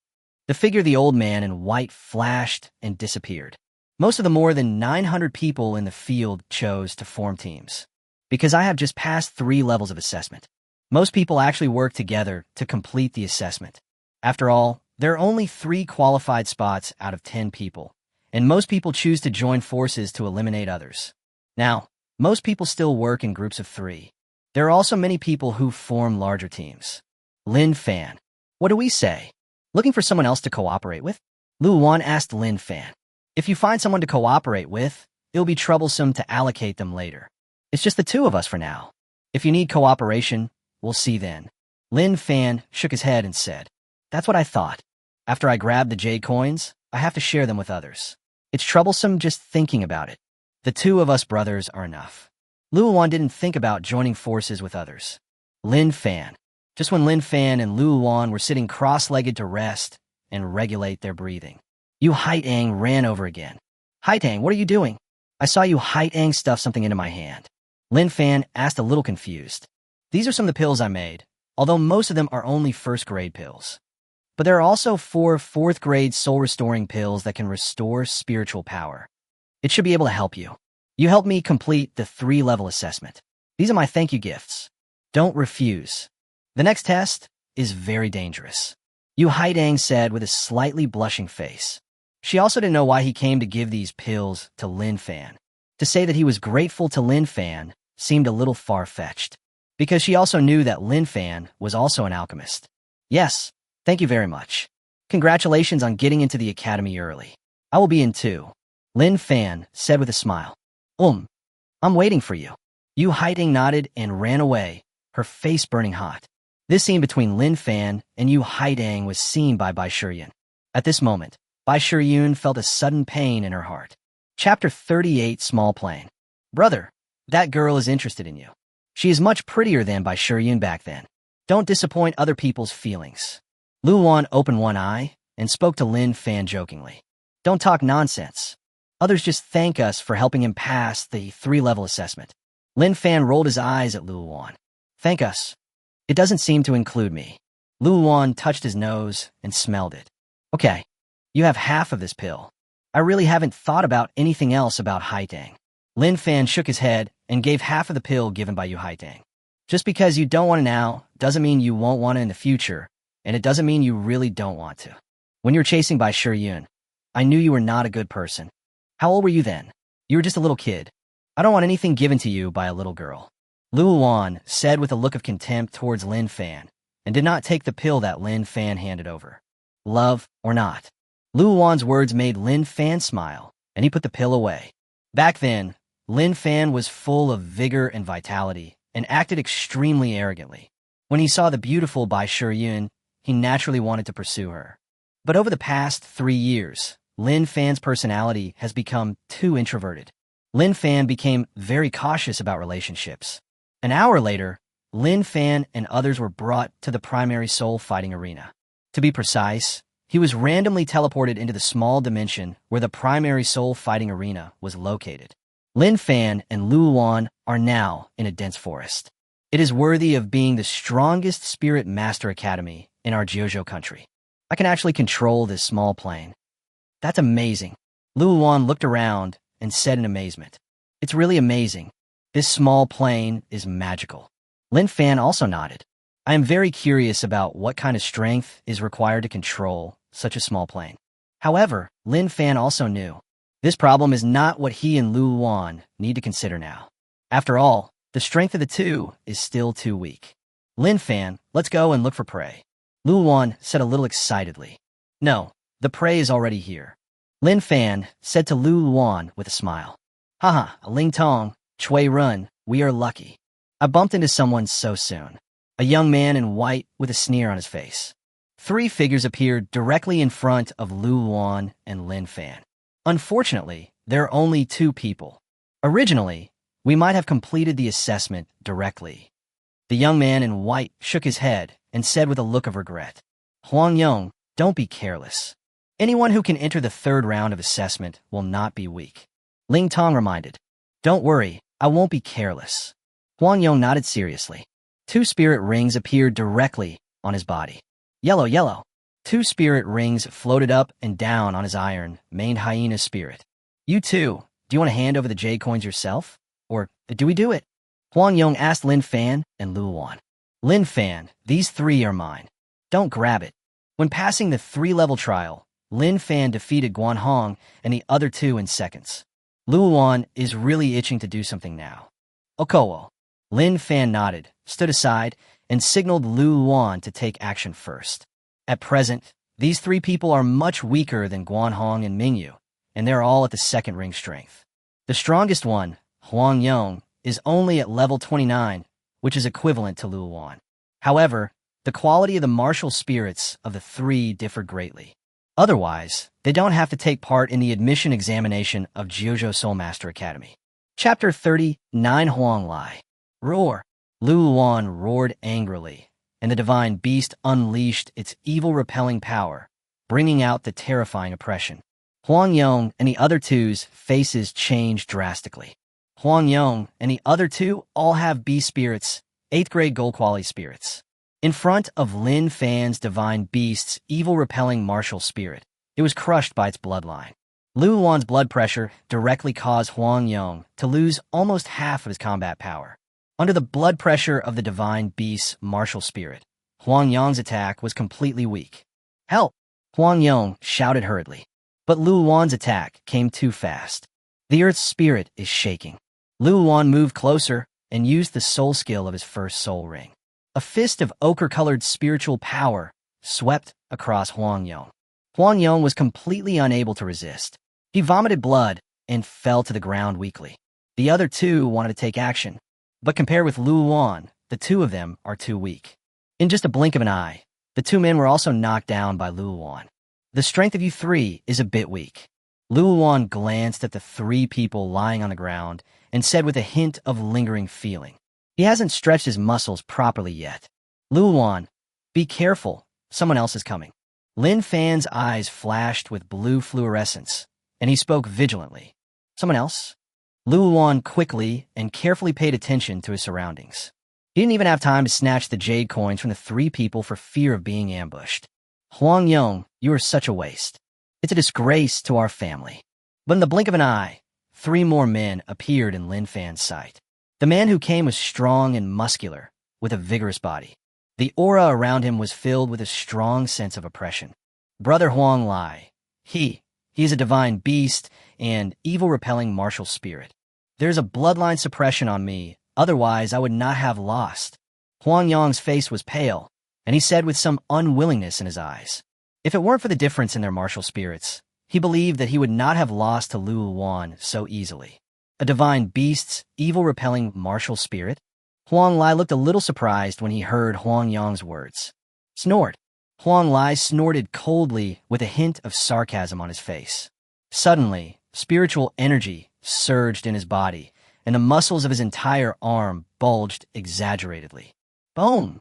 The figure of the old man in white flashed and disappeared. Most of the more than 900 people in the field chose to form teams. Because I have just passed 3 levels of assessment. Most people actually work together to complete the assessment. After all, there are only 3 qualified spots out of 10 people, and most people choose to join forces to eliminate others. Now, most people still work in groups of 3. There are also many people who form larger teams. Lin Fan. What do we say? Looking for someone else to cooperate with? Lu Wan asked Lin Fan. If you find someone to cooperate with, it'll be troublesome to allocate them later. It's just the 2 of us for now. If you need cooperation, we'll see then. Lin Fan shook his head and said, that's what I thought. After I grab the jade coins, I have to share them with others. It's troublesome just thinking about it. The 2 of us brothers are enough. Lu Wan didn't think about joining forces with others. Lin Fan. Just when Lin Fan and Lu Wan were sitting cross-legged to rest and regulate their breathing, Yu Haitang ran over again. Haitang, what are you doing? I saw Yu Haitang stuff something into my hand. Lin Fan asked a little confused. These are some of the pills I made. although most of them are only first-grade pills. But there are also 4 fourth-grade soul-restoring pills that can restore spiritual power. It should be able to help you. You helped me complete the 3-level assessment. These are my thank you gifts. Don't refuse. The next test is very dangerous, Yu Haidang said with a slightly blushing face. She also didn't know why he came to give these pills to Lin Fan. To say that he was grateful to Lin Fan seemed a little far-fetched, because she also knew that Lin Fan was also an alchemist. Yes, thank you very much. Congratulations on getting into the academy early. I will be in too, Lin Fan said with a smile. I'm waiting for you. Yu Haiding nodded and ran away, her face burning hot. This scene between Lin Fan and Yu Haidang was seen by Bai Shiyun. At this moment, Bai Shiyun felt a sudden pain in her heart. Chapter 38, Small Plane. Brother, that girl is interested in you. She is much prettier than Bai Shiyun back then. Don't disappoint other people's feelings. Lu Wan opened one eye and spoke to Lin Fan jokingly. Don't talk nonsense. Others just thank us for helping him pass the 3-level assessment. Lin Fan rolled his eyes at Lu Wan. Thank us. It doesn't seem to include me. Lu Wan touched his nose and smelled it. Okay, you have half of this pill. I really haven't thought about anything else about Haidang. Lin Fan shook his head and gave half of the pill given by Yu Haidang. Just because you don't want it now doesn't mean you won't want it in the future, and it doesn't mean you really don't want to. When you were chasing Bai Shiyun, I knew you were not a good person. How old were you then? You were just a little kid. I don't want anything given to you by a little girl. Lu Wan said with a look of contempt towards Lin Fan, and did not take the pill that Lin Fan handed over. Love or not. Lu Wan's words made Lin Fan smile, and he put the pill away. Back then, Lin Fan was full of vigor and vitality, and acted extremely arrogantly. When he saw the beautiful Bai Shiyun, he naturally wanted to pursue her. But over the past 3 years, Lin Fan's personality has become too introverted. Lin Fan became very cautious about relationships. An hour later, Lin Fan and others were brought to the primary soul fighting arena. To be precise, he was randomly teleported into the small dimension where the primary soul fighting arena was located. Lin Fan and Lu Wan are now in a dense forest. It is worthy of being the strongest spirit master academy in our Jiuzhou country. I can actually control this small plane. That's amazing. Lu Wan looked around and said in amazement. It's really amazing. This small plane is magical. Lin Fan also nodded. I am very curious about what kind of strength is required to control such a small plane. However, Lin Fan also knew this problem is not what he and Lu Wan need to consider now. After all, the strength of the two is still too weak. Lin Fan, let's go and look for prey. Lu Wan said a little excitedly. No, the prey is already here. Lin Fan said to Lu Wan with a smile. Haha, Ling Tong, Chui Run, we are lucky. I bumped into someone so soon. A young man in white with a sneer on his face. 3 figures appeared directly in front of Lu Wan and Lin Fan. Unfortunately, there are only 2 people. Originally, we might have completed the assessment directly. The young man in white shook his head and said with a look of regret. Huang Yong, don't be careless. Anyone who can enter the 3rd round of assessment will not be weak. Ling Tong reminded. Don't worry, I won't be careless. Huang Yong nodded seriously. 2 spirit rings appeared directly on his body. Yellow, yellow. 2 spirit rings floated up and down on his iron, maned hyena spirit. You too, do you want to hand over the jade coins yourself? Or do we do it? Huang Yong asked Lin Fan and Lu Wan. Lin Fan, these 3 are mine. Don't grab it. When passing the 3-level trial, Lin Fan defeated Guan Hong and the other 2 in seconds. Lu Wan is really itching to do something now. Okowo. Lin Fan nodded, stood aside, and signaled Lu Wan to take action first. At present, these 3 people are much weaker than Guan Hong and Mingyu, and they're all at the 2nd ring strength. The strongest one, Huang Yong, is only at level 29, which is equivalent to Lu Wan. However, the quality of the martial spirits of the 3 differ greatly. Otherwise, they don't have to take part in the admission examination of Jiuzhou Soul Master Academy. Chapter 39, Huang Lai. Roar! Lu Wan roared angrily, and the divine beast unleashed its evil-repelling power, bringing out the terrifying oppression. Huang Yong and the other 2's faces changed drastically. Huang Yong and the other 2 all have B spirits, 8th grade gold quality spirits. In front of Lin Fan's divine beast's evil-repelling martial spirit, it was crushed by its bloodline. Lu Wan's blood pressure directly caused Huang Yong to lose almost half of his combat power. Under the blood pressure of the divine beast's martial spirit, Huang Yong's attack was completely weak. "Help!" Huang Yong shouted hurriedly. But Lu Wan's attack came too fast. The earth's spirit is shaking. Lu Wan moved closer and used the soul skill of his first soul ring. A fist of ochre-colored spiritual power swept across Huang Yong. Huang Yong was completely unable to resist. He vomited blood and fell to the ground weakly. The other two wanted to take action, but compared with Lu Wan, the two of them are too weak. In just a blink of an eye, the two men were also knocked down by Lu Wan. "The strength of you three is a bit weak." Lu Wan glanced at the three people lying on the ground and said with a hint of lingering feeling, "He hasn't stretched his muscles properly yet." "Lu Wan, be careful, someone else is coming." Lin Fan's eyes flashed with blue fluorescence, and he spoke vigilantly. "Someone else?" Lu Wan quickly and carefully paid attention to his surroundings. He didn't even have time to snatch the jade coins from the three people for fear of being ambushed. "Huang Yong, you are such a waste. It's a disgrace to our family." But in the blink of an eye, three more men appeared in Lin Fan's sight. The man who came was strong and muscular, with a vigorous body. The aura around him was filled with a strong sense of oppression. Brother Huang Lai. He is a divine beast and evil-repelling martial spirit. "There's a bloodline suppression on me, otherwise I would not have lost." Huang Yong's face was pale, and he said with some unwillingness in his eyes. If it weren't for the difference in their martial spirits, he believed that he would not have lost to Lu Wan so easily. A divine beast's evil-repelling martial spirit? Huang Lai looked a little surprised when he heard Huang Yong's words. "Snort." Huang Lai snorted coldly with a hint of sarcasm on his face. Suddenly, spiritual energy surged in his body, and the muscles of his entire arm bulged exaggeratedly. Boom!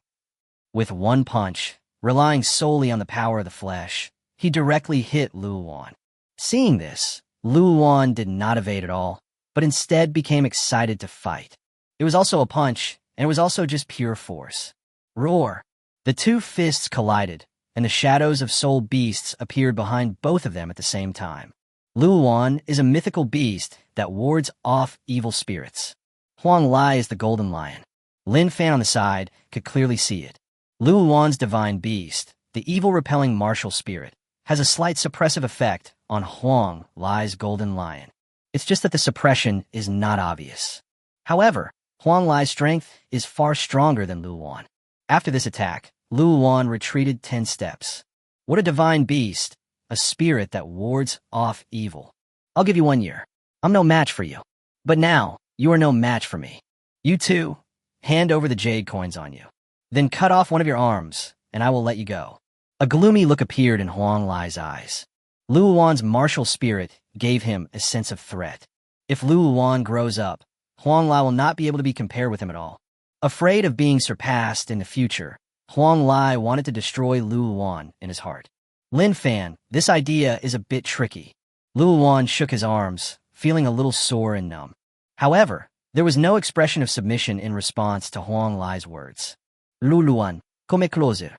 With one punch, relying solely on the power of the flesh, he directly hit Lu Wan. Seeing this, Lu Wan did not evade at all, but instead became excited to fight. It was also a punch, and it was also just pure force. Roar! The two fists collided, and the shadows of soul beasts appeared behind both of them at the same time. Lu Wan is a mythical beast that wards off evil spirits. Huang Lai is the golden lion. Lin Fan on the side could clearly see it. Lu Wan's divine beast, the evil-repelling martial spirit, has a slight suppressive effect on Huang Lai's golden lion. It's just that the suppression is not obvious. However, Huang Lai's strength is far stronger than Lu Wan. After this attack, Lu Wan retreated 10 steps. What a divine beast, a spirit that wards off evil. "I'll give you 1 year. I'm no match for you. But now, you are no match for me. You too, hand over the jade coins on you. Then cut off one of your arms, and I will let you go." A gloomy look appeared in Huang Lai's eyes. Lu Wan's martial spirit gave him a sense of threat. If Lu Wan grows up, Huang Lai will not be able to be compared with him at all. Afraid of being surpassed in the future, Huang Lai wanted to destroy Lu Wan in his heart. "Lin Fan, this idea is a bit tricky." Lu Wan shook his arms, feeling a little sore and numb. However, there was no expression of submission in response to Huang Lai's words. "Lu Luan, come closer."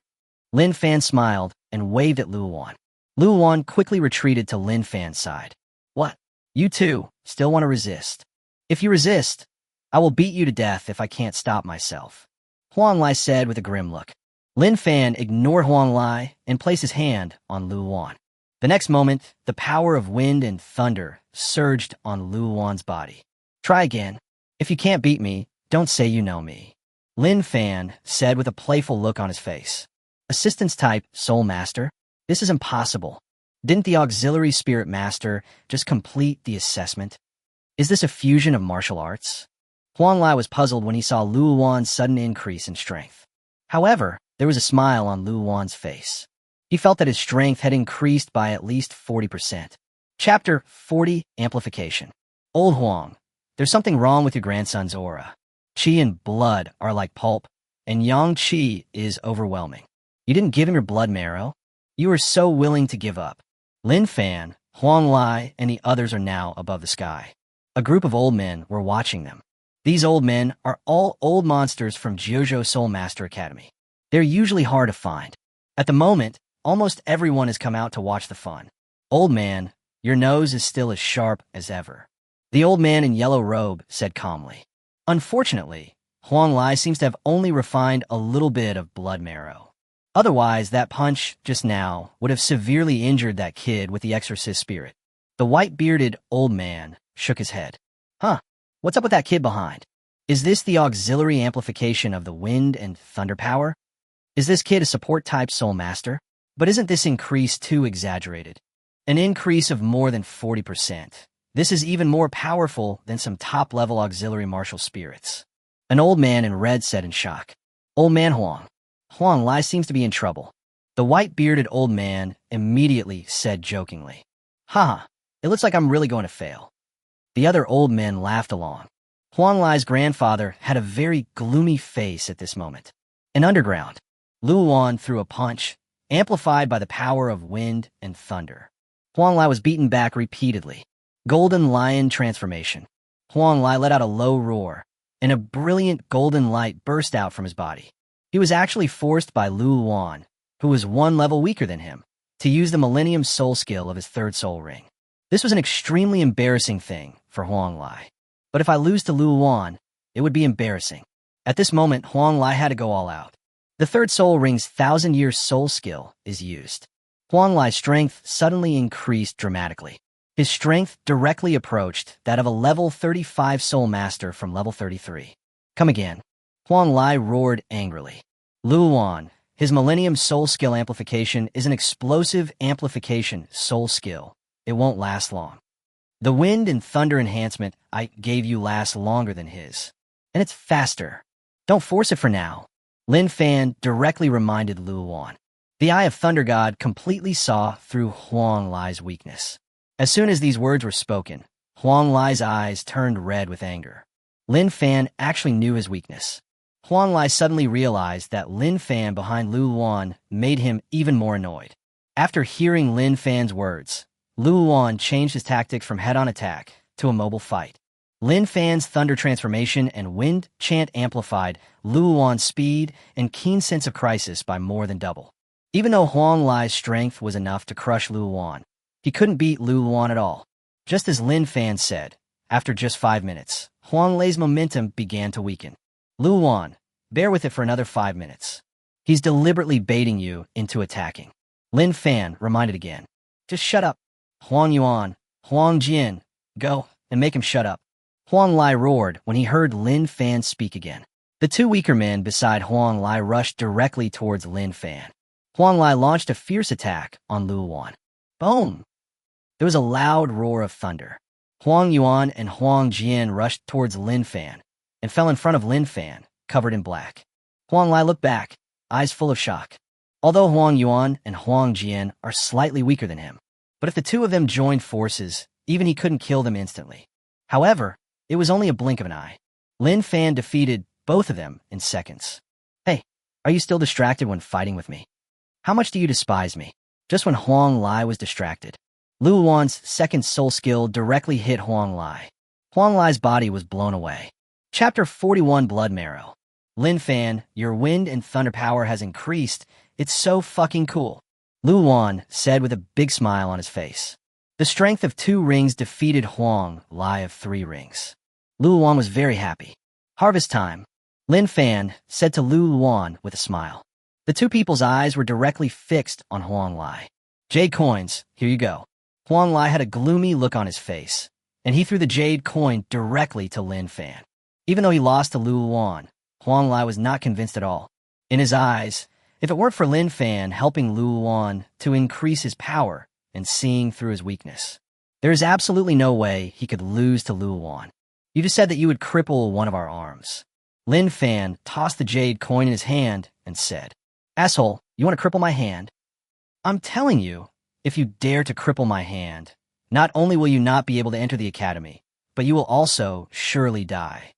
Lin Fan smiled and waved at Lu Wan. Lu Wan quickly retreated to Lin Fan's side. "What? You two still want to resist? If you resist, I will beat you to death if I can't stop myself," Huang Lai said with a grim look. Lin Fan ignored Huang Lai and placed his hand on Lu Wan. The next moment, the power of wind and thunder surged on Lu Wan's body. "Try again. If you can't beat me, don't say you know me," Lin Fan said with a playful look on his face. "Assistance type, Soul Master? This is impossible. Didn't the Auxiliary Spirit Master just complete the assessment? Is this a fusion of martial arts?" Huang Lai was puzzled when he saw Lu Wan's sudden increase in strength. However, there was a smile on Lu Wan's face. He felt that his strength had increased by at least 40%. Chapter 40, Amplification. "Old Huang, there's something wrong with your grandson's aura. Qi and blood are like pulp, and yang qi is overwhelming. You didn't give him your blood marrow? You were so willing to give up." Lin Fan, Huang Lai, and the others are now above the sky. A group of old men were watching them. These old men are all old monsters from Jojo Soul Master Academy. They're usually hard to find. At the moment, almost everyone has come out to watch the fun. Old man, your nose is still as sharp as ever. The old man in yellow robe said calmly. Unfortunately, Huang Lai seems to have only refined a little bit of blood marrow. Otherwise, that punch just now would have severely injured that kid with the exorcist spirit. The white-bearded old man shook his head. Huh, what's up with that kid behind? Is this the auxiliary amplification of the wind and thunder power? Is this kid a support-type soul master? But isn't this increase too exaggerated? An increase of more than 40%. This is even more powerful than some top-level auxiliary martial spirits. An old man in red said in shock. Old man Huang Lai seems to be in trouble. The white-bearded old man immediately said jokingly. Haha, it looks like I'm really going to fail. The other old men laughed along. Huang Lai's grandfather had a very gloomy face at this moment. And underground, Lu Wan threw a punch, amplified by the power of wind and thunder. Huang Lai was beaten back repeatedly. Golden Lion transformation. Huang Lai let out a low roar, and a brilliant golden light burst out from his body. He was actually forced by Lu Wan, who was one level weaker than him, to use the Millennium Soul skill of his third soul ring. This was an extremely embarrassing thing for Huang Lai. But if I lose to Lu Wan, it would be embarrassing. At this moment, Huang Lai had to go all out. The third soul ring's 1,000-year soul skill is used. Huang Lai's strength suddenly increased dramatically. His strength directly approached that of a level 35 soul master from level 33. Come again. Huang Lai roared angrily. Lu Wan, his Millennium Soul Skill amplification is an explosive amplification soul skill. It won't last long. The wind and thunder enhancement I gave you lasts longer than his. And it's faster. Don't force it for now. Lin Fan directly reminded Lu Wan. The Eye of Thunder God completely saw through Huang Lai's weakness. As soon as these words were spoken, Huang Lai's eyes turned red with anger. Lin Fan actually knew his weakness. Huang Lai suddenly realized that Lin Fan behind Lu Wan made him even more annoyed. After hearing Lin Fan's words, Lu Wan changed his tactic from head-on attack to a mobile fight. Lin Fan's thunder transformation and wind chant amplified Lu Wan's speed and keen sense of crisis by more than double. Even though Huang Lai's strength was enough to crush Lu Wan, he couldn't beat Lu Wan at all. Just as Lin Fan said, after just 5 minutes, Huang Lai's momentum began to weaken. Lu Wan, bear with it for another 5 minutes. He's deliberately baiting you into attacking. Lin Fan reminded again. Just shut up. Huang Yuan, Huang Jian, go and make him shut up. Huang Lai roared when he heard Lin Fan speak again. The two weaker men beside Huang Lai rushed directly towards Lin Fan. Huang Lai launched a fierce attack on Lu Wan. Boom! There was a loud roar of thunder. Huang Yuan and Huang Jian rushed towards Lin Fan and fell in front of Lin Fan, covered in black. Huang Lai looked back, eyes full of shock. Although Huang Yuan and Huang Jian are slightly weaker than him, but if the two of them joined forces, even he couldn't kill them instantly. However, it was only a blink of an eye. Lin Fan defeated both of them in seconds. Hey, are you still distracted when fighting with me? How much do you despise me? Just when Huang Lai was distracted, Lu Wan's second soul skill directly hit Huang Lai. Huang Lai's body was blown away. Chapter 41 Blood Marrow. Lin Fan, your wind and thunder power has increased. It's so fucking cool. Lu Wan said with a big smile on his face. The strength of 2 rings defeated Huang Lai of 3 rings. Lu Wan was very happy. Harvest time. Lin Fan said to Lu Wan with a smile. The two people's eyes were directly fixed on Huang Lai. Jade coins, here you go. Huang Lai had a gloomy look on his face, and he threw the jade coin directly to Lin Fan. Even though he lost to Lu Wan, Huang Lai was not convinced at all. In his eyes, if it weren't for Lin Fan helping Lu Wan to increase his power and seeing through his weakness, there is absolutely no way he could lose to Lu Wan. You just said that you would cripple one of our arms. Lin Fan tossed the jade coin in his hand and said, Asshole, you want to cripple my hand? I'm telling you, if you dare to cripple my hand, not only will you not be able to enter the academy, but you will also surely die.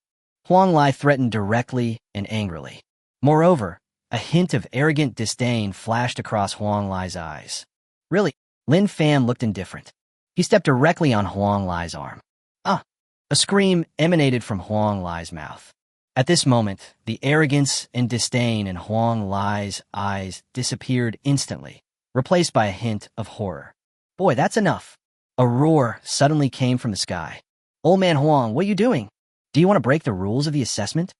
Huang Lai threatened directly and angrily. Moreover, a hint of arrogant disdain flashed across Huang Lai's eyes. Really, Lin Fan looked indifferent. He stepped directly on Huang Lai's arm. Ah! A scream emanated from Huang Lai's mouth. At this moment, the arrogance and disdain in Huang Lai's eyes disappeared instantly, replaced by a hint of horror. Boy, that's enough. A roar suddenly came from the sky. Old man Huang, what are you doing? Do you want to break the rules of the assessment?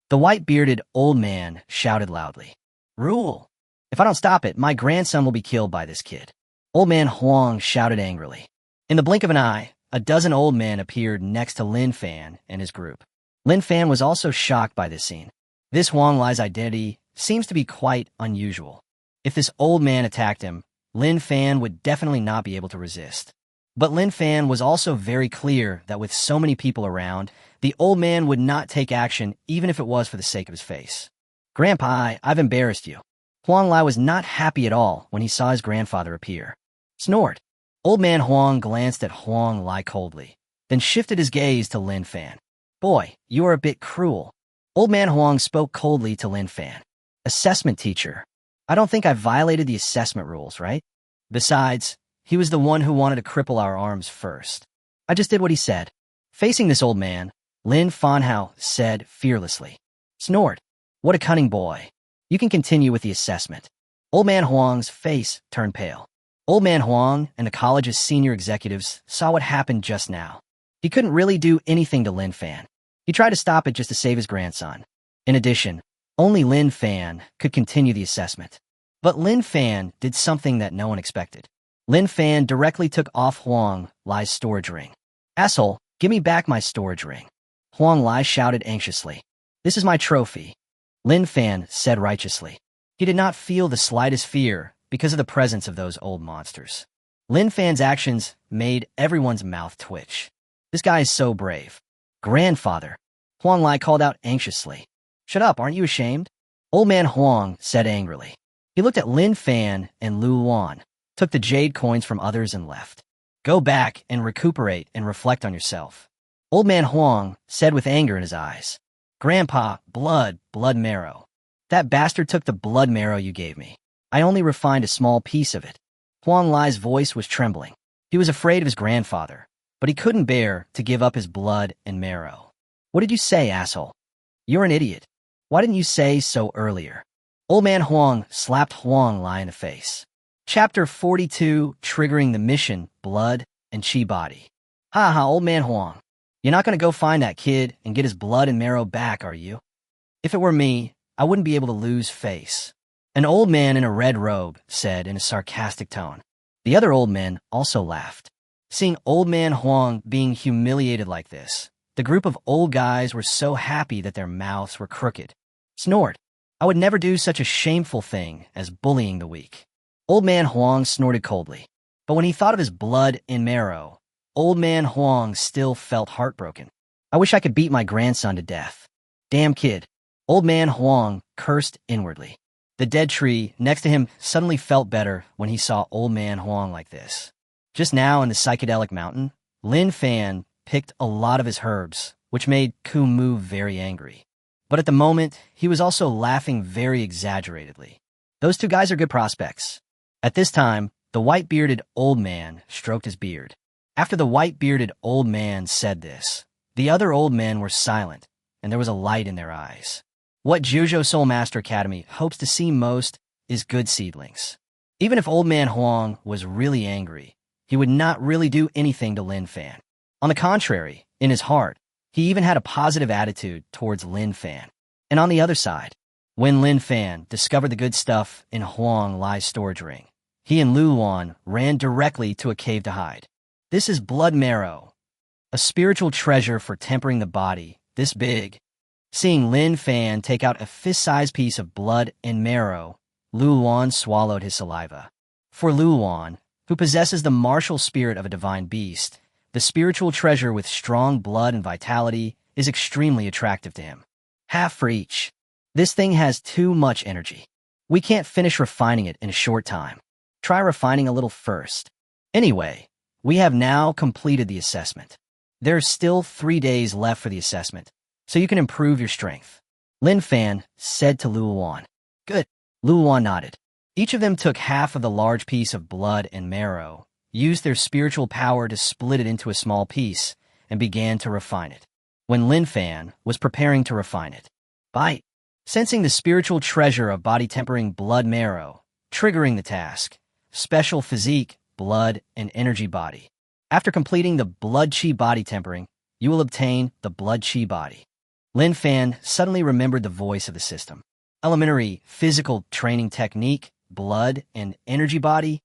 The white-bearded old man shouted loudly. Rule? If I don't stop it, my grandson will be killed by this kid. Old man Huang shouted angrily. In the blink of an eye, a dozen old men appeared next to Lin Fan and his group. Lin Fan was also shocked by this scene. This Huang Lai's identity seems to be quite unusual. If this old man attacked him, Lin Fan would definitely not be able to resist. But Lin Fan was also very clear that with so many people around, the old man would not take action even if it was for the sake of his face. Grandpa, I've embarrassed you. Huang Lai was not happy at all when he saw his grandfather appear. Snort. Old man Huang glanced at Huang Lai coldly, then shifted his gaze to Lin Fan. Boy, you are a bit cruel. Old man Huang spoke coldly to Lin Fan. Assessment teacher. I don't think I violated the assessment rules, right? Besides, he was the one who wanted to cripple our arms first. I just did what he said. Facing this old man, Lin Fan said fearlessly. Snort. What a cunning boy. You can continue with the assessment. Old man Huang's face turned pale. Old man Huang and the college's senior executives saw what happened just now. He couldn't really do anything to Lin Fan. He tried to stop it just to save his grandson. In addition, only Lin Fan could continue the assessment. But Lin Fan did something that no one expected. Lin Fan directly took off Huang Lai's storage ring. Asshole, give me back my storage ring. Huang Lai shouted anxiously. This is my trophy. Lin Fan said righteously. He did not feel the slightest fear because of the presence of those old monsters. Lin Fan's actions made everyone's mouth twitch. This guy is so brave. Grandfather. Huang Lai called out anxiously. Shut up, aren't you ashamed? Old man Huang said angrily. He looked at Lin Fan and Lu Wan, took the jade coins from others and left. Go back and recuperate and reflect on yourself. Old man Huang said with anger in his eyes. Grandpa, blood marrow. That bastard took the blood marrow you gave me. I only refined a small piece of it. Huang Lai's voice was trembling. He was afraid of his grandfather, but he couldn't bear to give up his blood and marrow. What did you say, asshole? You're an idiot. Why didn't you say so earlier? Old man Huang slapped Huang Lai in the face. Chapter 42, Triggering the Mission, Blood and Chi Body. Ha ha, old man Huang. You're not going to go find that kid and get his blood and marrow back, are you? If it were me, I wouldn't be able to lose face. An old man in a red robe said in a sarcastic tone. The other old men also laughed. Seeing old man Huang being humiliated like this, the group of old guys were so happy that their mouths were crooked. Snort. I would never do such a shameful thing as bullying the weak. Old man Huang snorted coldly. But when he thought of his blood and marrow, old man Huang still felt heartbroken. I wish I could beat my grandson to death. Damn kid. Old man Huang cursed inwardly. The dead tree next to him suddenly felt better when he saw old man Huang like this. Just now in the psychedelic mountain, Lin Fan picked a lot of his herbs, which made Kumu very angry. But at the moment, he was also laughing very exaggeratedly. Those two guys are good prospects. At this time, the white-bearded old man stroked his beard. After the white-bearded old man said this, the other old men were silent, and there was a light in their eyes. What Jujo Soul Master Academy hopes to see most is good seedlings. Even if old man Huang was really angry, he would not really do anything to Lin Fan. On the contrary, in his heart, he even had a positive attitude towards Lin Fan. And on the other side, when Lin Fan discovered the good stuff in Huang Lai's storage ring, he and Lu Wan ran directly to a cave to hide. This is blood marrow, a spiritual treasure for tempering the body this big. Seeing Lin Fan take out a fist-sized piece of blood and marrow, Lu Wan swallowed his saliva. For Lu Wan, who possesses the martial spirit of a divine beast, the spiritual treasure with strong blood and vitality is extremely attractive to him. Half for each. This thing has too much energy. We can't finish refining it in a short time. Try refining a little first. Anyway, we have now completed the assessment. There's still 3 days left for the assessment, so you can improve your strength. Lin Fan said to Lu Wan. Good. Lu Wan nodded. Each of them took half of the large piece of blood and marrow, used their spiritual power to split it into a small piece, and began to refine it. when Lin Fan was preparing to refine it. By sensing the spiritual treasure of body tempering blood marrow, triggering the task, special physique, blood, and energy body. After completing the blood chi body tempering, you will obtain the blood chi body. Lin Fan suddenly remembered the voice of the system. Elementary physical training technique, blood, and energy body.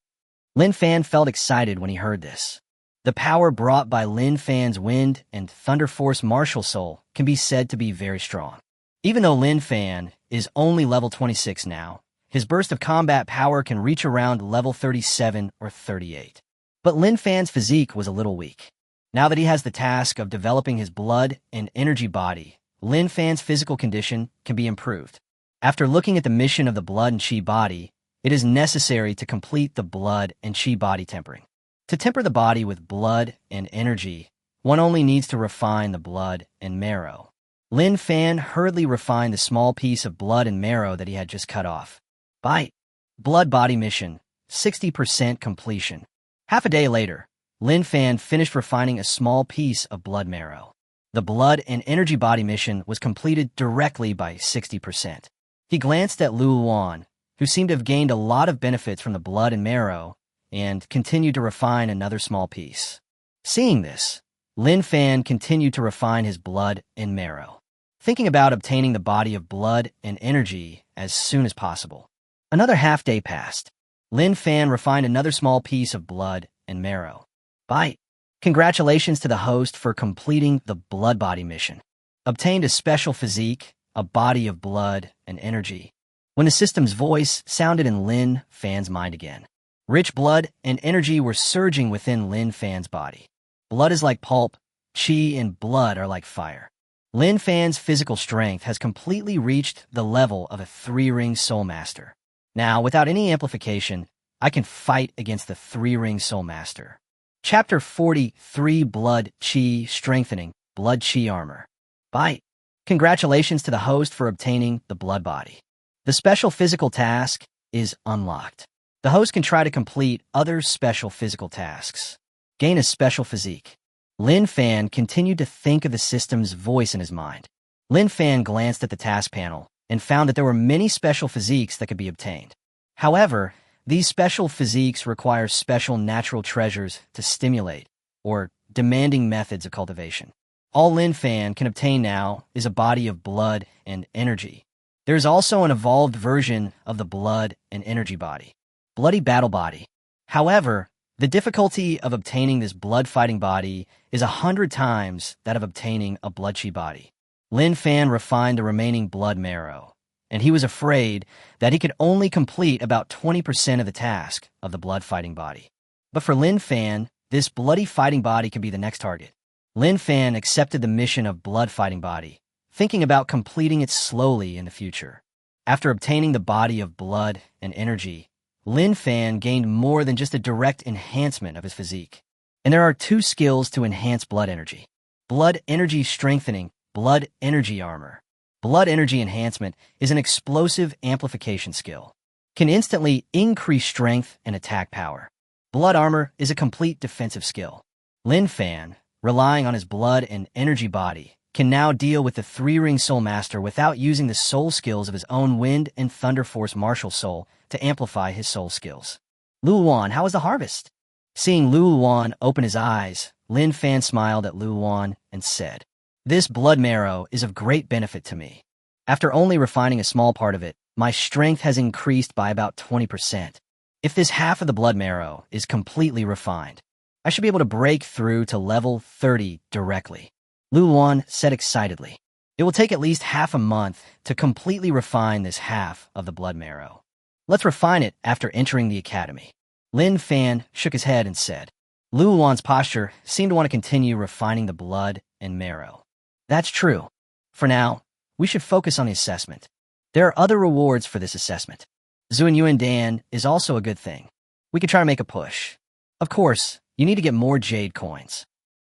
Lin Fan felt excited when he heard this. The power brought by Lin Fan's wind and thunder force martial soul can be said to be very strong. Even though Lin Fan is only level 26 now, his burst of combat power can reach around level 37 or 38. But Lin Fan's physique was a little weak. Now that he has the task of developing his blood and energy body, Lin Fan's physical condition can be improved. After looking at the mission of the blood and chi body, it is necessary to complete the blood and chi body tempering. To temper the body with blood and energy, one only needs to refine the blood and marrow. Lin Fan hurriedly refined the small piece of blood and marrow that he had just cut off. By blood body mission, 60% completion. Half a day later, Lin Fan finished refining a small piece of blood marrow. The blood and energy body mission was completed directly by 60%. He glanced at Lu Wan, who seemed to have gained a lot of benefits from the blood and marrow, and continued to refine another small piece. Seeing this, Lin Fan continued to refine his blood and marrow, thinking about obtaining the body of blood and energy as soon as possible. Another half day passed. Lin Fan refined another small piece of blood and marrow. By congratulations to the host for completing the blood body mission. Obtained a special physique, a body of blood and energy. When the system's voice sounded in Lin Fan's mind again, rich blood and energy were surging within Lin Fan's body. Blood is like pulp, chi and blood are like fire. Lin Fan's physical strength has completely reached the level of a 3-ring soul master. Now, without any amplification, I can fight against the 3-ring soul master. Chapter 43, Blood Chi Strengthening, Blood Chi Armor. By congratulations to the host for obtaining the blood body. The special physical task is unlocked. The host can try to complete other special physical tasks. Gain a special physique. Lin Fan continued to think of the system's voice in his mind. Lin Fan glanced at the task panel and found that there were many special physiques that could be obtained. However, these special physiques require special natural treasures to stimulate, or demanding methods of cultivation. All Lin Fan can obtain now is a body of blood and energy. There is also an evolved version of the blood and energy body, Bloody Battle Body. However, the difficulty of obtaining this blood-fighting body is 100 times that of obtaining a blood chi body. Lin Fan refined the remaining blood marrow, and he was afraid that he could only complete about 20% of the task of the blood-fighting body. But for Lin Fan, this bloody fighting body could be the next target. Lin Fan accepted the mission of blood-fighting body, thinking about completing it slowly in the future. After obtaining the body of blood and energy, Lin Fan gained more than just a direct enhancement of his physique. And there are 2 skills to enhance blood energy. Blood energy strengthening, blood energy armor. Blood energy enhancement is an explosive amplification skill. Can instantly increase strength and attack power. Blood armor is a complete defensive skill. Lin Fan, relying on his blood and energy body, can now deal with the 3-ring soul master without using the soul skills of his own wind and thunder force martial soul to amplify his soul skills. Lu Wan, how is the harvest? Seeing Lu Wan open his eyes, Lin Fan smiled at Lu Wan and said, "This blood marrow is of great benefit to me. After only refining a small part of it, my strength has increased by about 20%. If this half of the blood marrow is completely refined, I should be able to break through to level 30 directly." Lu Wan said excitedly, "It will take at least half a month to completely refine this half of the blood marrow. Let's refine it after entering the academy." Lin Fan shook his head and said. Lu Wan's posture seemed to want to continue refining the blood and marrow. "That's true. For now, we should focus on the assessment. There are other rewards for this assessment. Zun Yuan Dan is also a good thing. We could try to make a push. Of course, you need to get more jade coins."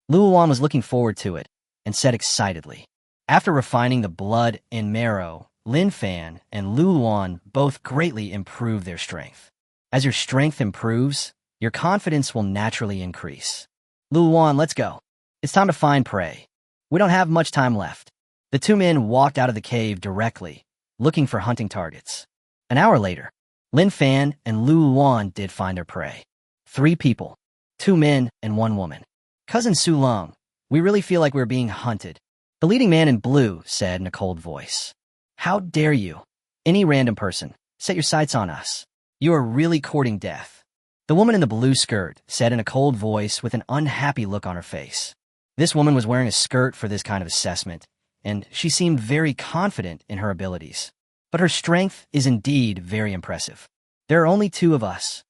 Lu Wan was looking forward to it and said excitedly. After refining the blood and marrow, Lin Fan and Lu Wan both greatly improved their strength. As your strength improves, your confidence will naturally increase. "Lu Wan, let's go. It's time to find prey." We don't have much time left. The two men walked out of the cave directly, looking for hunting targets. An hour later, Lin Fan and Lu Wan did find their prey. 3 people, 2 men and 1 woman. Cousin Su Long, we really feel like we're being hunted. The leading man in blue said in a cold voice. How dare you? Any random person, set your sights on us. You are really courting death. The woman in the blue skirt said in a cold voice with an unhappy look on her face. This woman was wearing a skirt for this kind of assessment, and she seemed very confident in her abilities. But her strength is indeed very impressive. There are only 2 of us.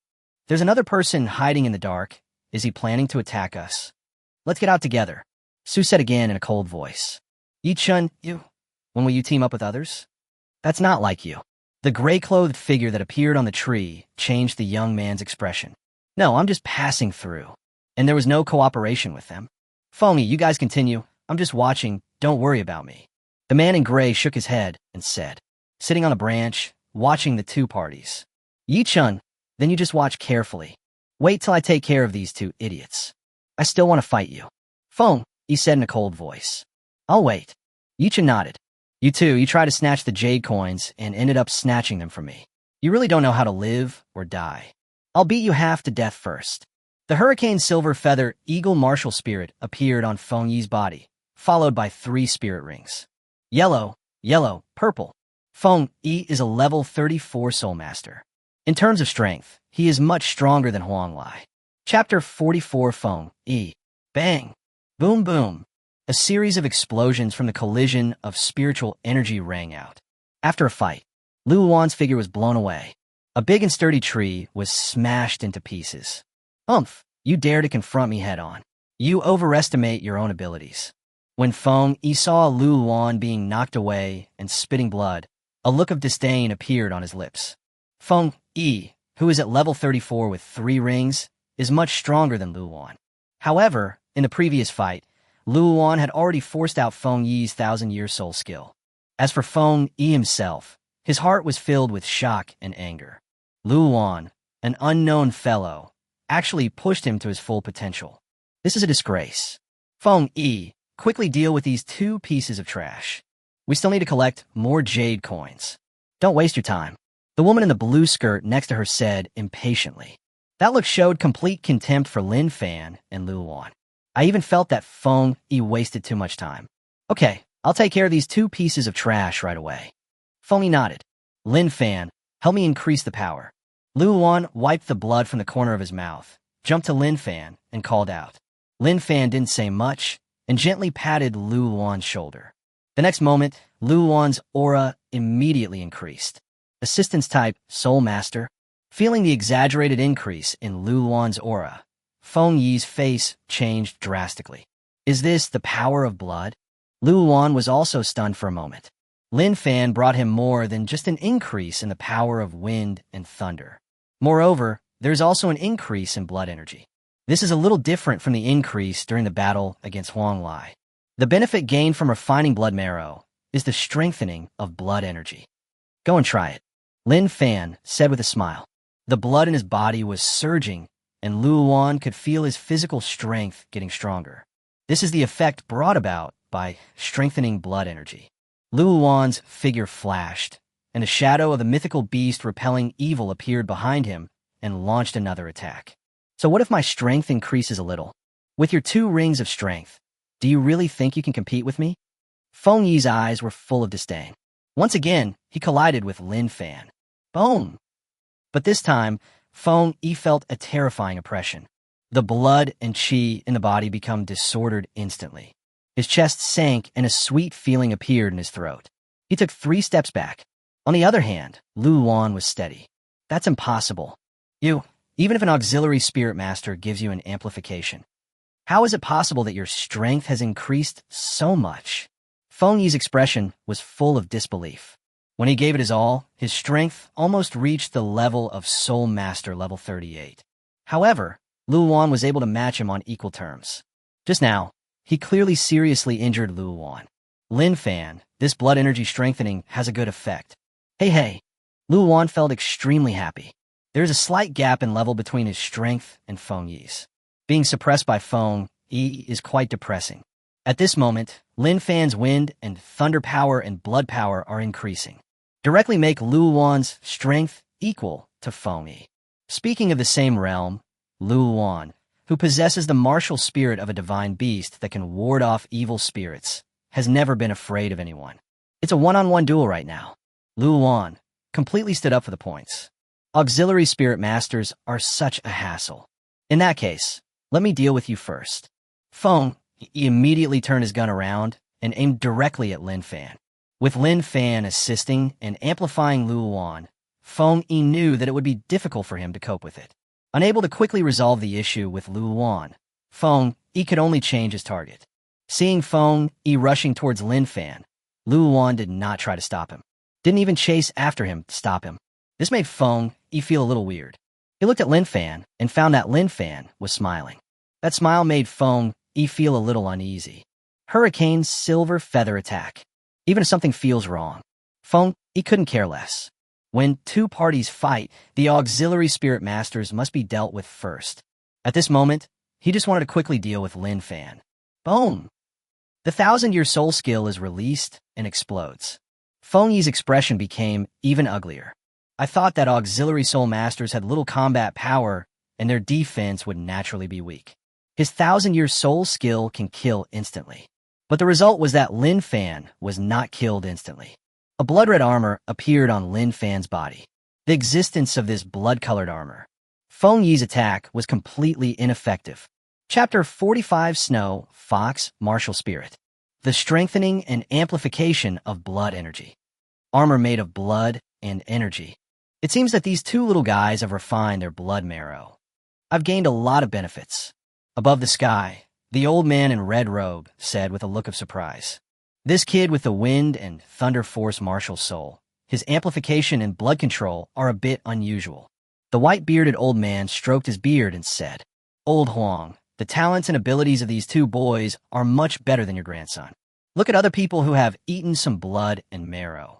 There's another person hiding in the dark. Is he planning to attack us? Let's get out together, Su said again in a cold voice. Yi-chun, you? When will you team up with others? That's not like you. The gray-clothed figure that appeared on the tree changed the young man's expression. No, I'm just passing through. And there was no cooperation with them. Feng Yi, you guys continue. I'm just watching. Don't worry about me. The man in gray shook his head and said, sitting on a branch, watching the 2 parties. Yi-chun, then you just watch carefully. Wait till I take care of these 2 idiots. I still want to fight you. Feng, he said in a cold voice. I'll wait. Yi-chun nodded. You two, you tried to snatch the jade coins and ended up snatching them from me. You really don't know how to live or die. I'll beat you half to death first. The hurricane silver feather eagle martial spirit appeared on Feng Yi's body, followed by 3 spirit rings. Yellow, yellow, purple. Feng Yi is a level 34 soul master. In terms of strength, he is much stronger than Huang Lai. Chapter 44 Feng Yi. Bang! Boom boom! A series of explosions from the collision of spiritual energy rang out. After a fight, Lu Wan's figure was blown away. A big and sturdy tree was smashed into pieces. Umph! You dare to confront me head-on. You overestimate your own abilities. When Feng Yi saw Lu Wan being knocked away and spitting blood, a look of disdain appeared on his lips. Feng Yi, who is at level 34 with 3 rings, is much stronger than Lu Wan. However, in the previous fight, Lu Wan had already forced out Feng Yi's 1,000-year soul skill. As for Feng Yi himself, his heart was filled with shock and anger. Lu Wan, an unknown fellow, actually pushed him to his full potential. This is a disgrace. Feng Yi, quickly deal with these 2 pieces of trash. We still need to collect more jade coins. Don't waste your time. The woman in the blue skirt next to her said impatiently. That look showed complete contempt for Lin Fan and Lu Wan. I even felt that Feng Yi wasted too much time. Okay, I'll take care of these 2 pieces of trash right away. Feng Yi nodded. Lin Fan, help me increase the power. Lu Wan wiped the blood from the corner of his mouth, jumped to Lin Fan, and called out. Lin Fan didn't say much, and gently patted Lu Wan's shoulder. The next moment, Lu Wan's aura immediately increased. Assistance type, Soul Master. Feeling the exaggerated increase in Lu Wan's aura, Feng Yi's face changed drastically. Is this the power of blood? Lu Wan was also stunned for a moment. Lin Fan brought him more than just an increase in the power of wind and thunder. Moreover, there's also an increase in blood energy. This is a little different from the increase during the battle against Huang Lai. The benefit gained from refining blood marrow is the strengthening of blood energy. Go and try it, Lin Fan said with a smile. The blood in his body was surging, and Lu Wan could feel his physical strength getting stronger. This is the effect brought about by strengthening blood energy. Lu Wan's figure flashed, and a shadow of the mythical beast repelling evil appeared behind him and launched another attack. So what if my strength increases a little? With your 2 rings of strength, do you really think you can compete with me? Feng Yi's eyes were full of disdain. Once again, he collided with Lin Fan. Boom! But this time, Feng Yi felt a terrifying oppression. The blood and qi in the body become disordered instantly. His chest sank and a sweet feeling appeared in his throat. He took 3 steps back. On the other hand, Lu Wan was steady. That's impossible. Even if an auxiliary spirit master gives you an amplification, how is it possible that your strength has increased so much? Feng Yi's expression was full of disbelief. When he gave it his all, his strength almost reached the level of Soul Master level 38. However, Lu Wan was able to match him on equal terms. Just now, he clearly seriously injured Lu Wan. Lin Fan, this blood energy strengthening has a good effect. Hey. Lu Wan felt extremely happy. There is a slight gap in level between his strength and Feng Yi's. Being suppressed by Feng Yi is quite depressing. At this moment, Lin Fan's wind and thunder power and blood power are increasing. Directly make Luowan's strength equal to Feng Yi. Speaking of the same realm, Luowan, who possesses the martial spirit of a divine beast that can ward off evil spirits, has never been afraid of anyone. It's a one-on-one duel right now. Luowan completely stood up for the points. Auxiliary spirit masters are such a hassle. In that case, let me deal with you first. Feng immediately turned his gun around and aimed directly at Lin Fan. With Lin Fan assisting and amplifying Luowan, Feng Yi knew that it would be difficult for him to cope with it. Unable to quickly resolve the issue with Luowan, Feng Yi could only change his target. Seeing Feng Yi rushing towards Lin Fan, Luowan did not try to stop him. Didn't even chase after him to stop him. This made Feng Yi feel a little weird. He looked at Lin Fan and found that Lin Fan was smiling. That smile made Feng Yi feel a little uneasy. Hurricane Silver Feather Attack. Even if something feels wrong, Feng Yi couldn't care less. When two parties fight, the auxiliary spirit masters must be dealt with first. At this moment, he just wanted to quickly deal with Lin Fan. Boom! The 1,000-year soul skill is released and explodes. Feng Yi's expression became even uglier. I thought that auxiliary soul masters had little combat power and their defense would naturally be weak. His 1,000-year soul skill can kill instantly. But the result was that Lin Fan was not killed instantly. A blood-red armor appeared on Lin Fan's body. The existence of this blood-colored armor. Feng Yi's attack was completely ineffective. Chapter 45 Snow, Fox, Martial Spirit. The strengthening and amplification of blood energy. Armor made of blood and energy. It seems that these two little guys have refined their blood marrow. I've gained a lot of benefits. Above the sky, the old man in red robe said with a look of surprise. This kid with the wind and thunder force martial soul, his amplification and blood control are a bit unusual. The white-bearded old man stroked his beard and said, Old Huang, the talents and abilities of these two boys are much better than your grandson. Look at other people who have eaten some blood and marrow.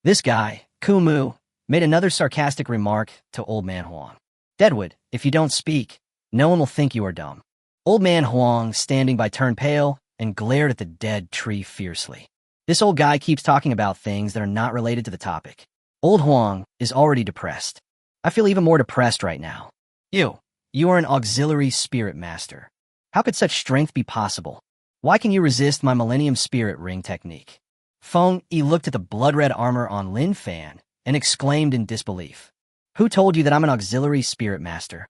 This guy, Kumu, made another sarcastic remark to Old Man Huang. Deadwood, if you don't speak, no one will think you are dumb. Old Man Huang, standing by, turned pale and glared at the dead tree fiercely. This old guy keeps talking about things that are not related to the topic. Old Huang is already depressed. I feel even more depressed right now. You are an auxiliary spirit master. How could such strength be possible? Why can you resist my Millennium Spirit Ring technique? Feng Yi looked at the blood-red armor on Lin Fan and exclaimed in disbelief. Who told you that I'm an auxiliary spirit master?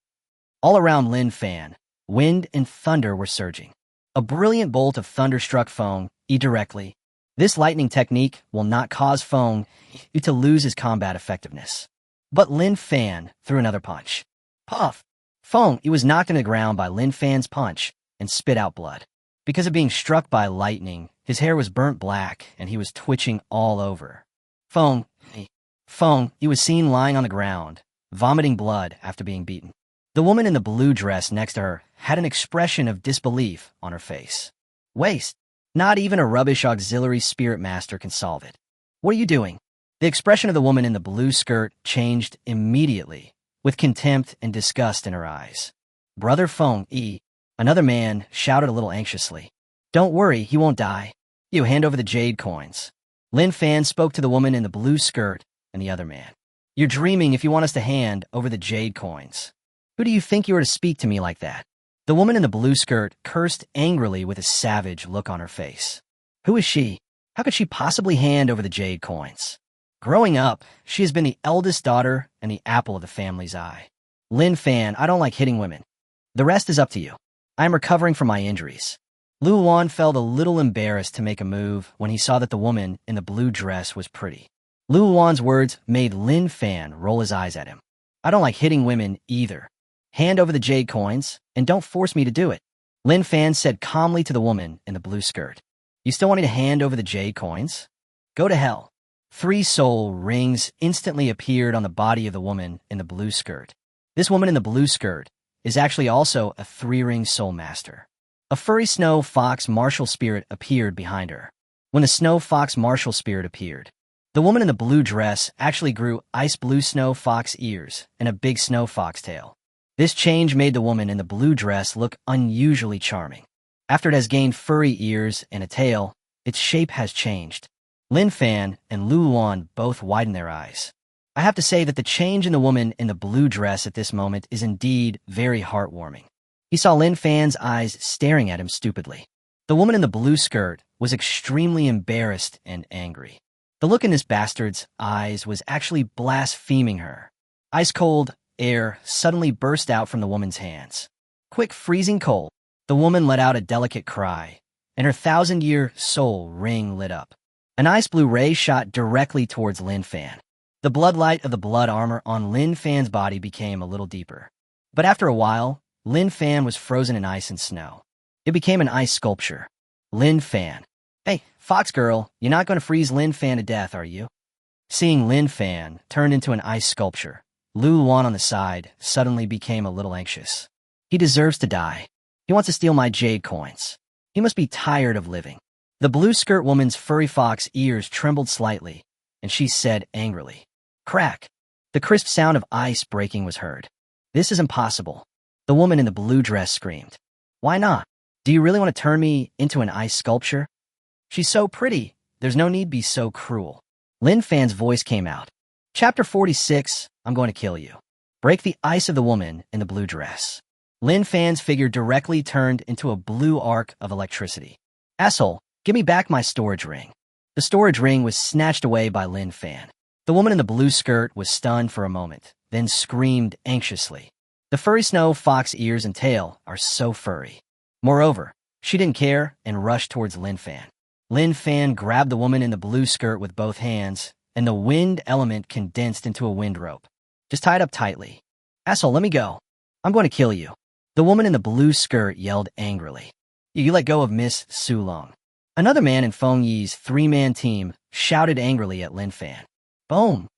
All around Lin Fan, wind and thunder were surging. A brilliant bolt of thunder struck Feng Yi directly. This lightning technique will not cause Feng Yi to lose his combat effectiveness. But Lin Fan threw another punch. Puff! Feng Yi was knocked into the ground by Lin Fan's punch and spit out blood. Because of being struck by lightning, his hair was burnt black and he was twitching all over. Feng Yi was seen lying on the ground, vomiting blood after being beaten. The woman in the blue dress next to her had an expression of disbelief on her face. Waste. Not even a rubbish auxiliary spirit master can solve it. What are you doing? The expression of the woman in the blue skirt changed immediately, with contempt and disgust in her eyes. Brother Feng Yi, another man, shouted a little anxiously. Don't worry, he won't die. You hand over the jade coins. Lin Fan spoke to the woman in the blue skirt and the other man. You're dreaming if you want us to hand over the jade coins. Who do you think you are to speak to me like that? The woman in the blue skirt cursed angrily with a savage look on her face. Who is she? How could she possibly hand over the jade coins? Growing up, she has been the eldest daughter and the apple of the family's eye. Lin Fan, I don't like hitting women. The rest is up to you. I am recovering from my injuries. Luowan felt a little embarrassed to make a move when he saw that the woman in the blue dress was pretty. Luowan's words made Lin Fan roll his eyes at him. I don't like hitting women either. Hand over the jade coins, and don't force me to do it. Lin Fan said calmly to the woman in the blue skirt. You still want me to hand over the jade coins? Go to hell. 3 soul rings instantly appeared on the body of the woman in the blue skirt. This woman in the blue skirt is actually also a 3-ring soul master. A furry snow fox martial spirit appeared behind her. When the snow fox martial spirit appeared, the woman in the blue dress actually grew ice blue snow fox ears and a big snow fox tail. This change made the woman in the blue dress look unusually charming. After it has gained furry ears and a tail, its shape has changed. Lin Fan and Lu Luan both widen their eyes. I have to say that the change in the woman in the blue dress at this moment is indeed very heartwarming. He saw Lin Fan's eyes staring at him stupidly. The woman in the blue skirt was extremely embarrassed and angry. The look in this bastard's eyes was actually blaspheming her. Ice-cold air suddenly burst out from the woman's hands. Quick, freezing cold. The woman let out a delicate cry, and her 1,000-year soul ring lit up. An ice blue ray shot directly towards Lin Fan. The bloodlight of the blood armor on Lin Fan's body became a little deeper. But after a while, Lin Fan was frozen in ice and snow. It became an ice sculpture. Lin Fan. Hey, Fox Girl, you're not going to freeze Lin Fan to death, are you? Seeing Lin Fan turned into an ice sculpture, Lu Luan on the side suddenly became a little anxious. He deserves to die. He wants to steal my jade coins. He must be tired of living. The blue skirt woman's furry fox ears trembled slightly, and she said angrily, "Crack!" The crisp sound of ice breaking was heard. "This is impossible." The woman in the blue dress screamed. "Why not? Do you really want to turn me into an ice sculpture? She's so pretty. There's no need to be so cruel." Lin Fan's voice came out. Chapter 46, I'm going to kill you. Break the ice of the woman in the blue dress. Lin Fan's figure directly turned into a blue arc of electricity. "Asshole, give me back my storage ring." The storage ring was snatched away by Lin Fan. The woman in the blue skirt was stunned for a moment, then screamed anxiously. The furry snow fox ears and tail are so furry. Moreover, she didn't care and rushed towards Lin Fan. Lin Fan grabbed the woman in the blue skirt with both hands, and the wind element condensed into a wind rope. "Just tie it up tightly." "Asshole, let me go. I'm going to kill you." The woman in the blue skirt yelled angrily. "You let go of Miss Su Long." Another man in Feng Yi's three-man team shouted angrily at Lin Fan. Boom!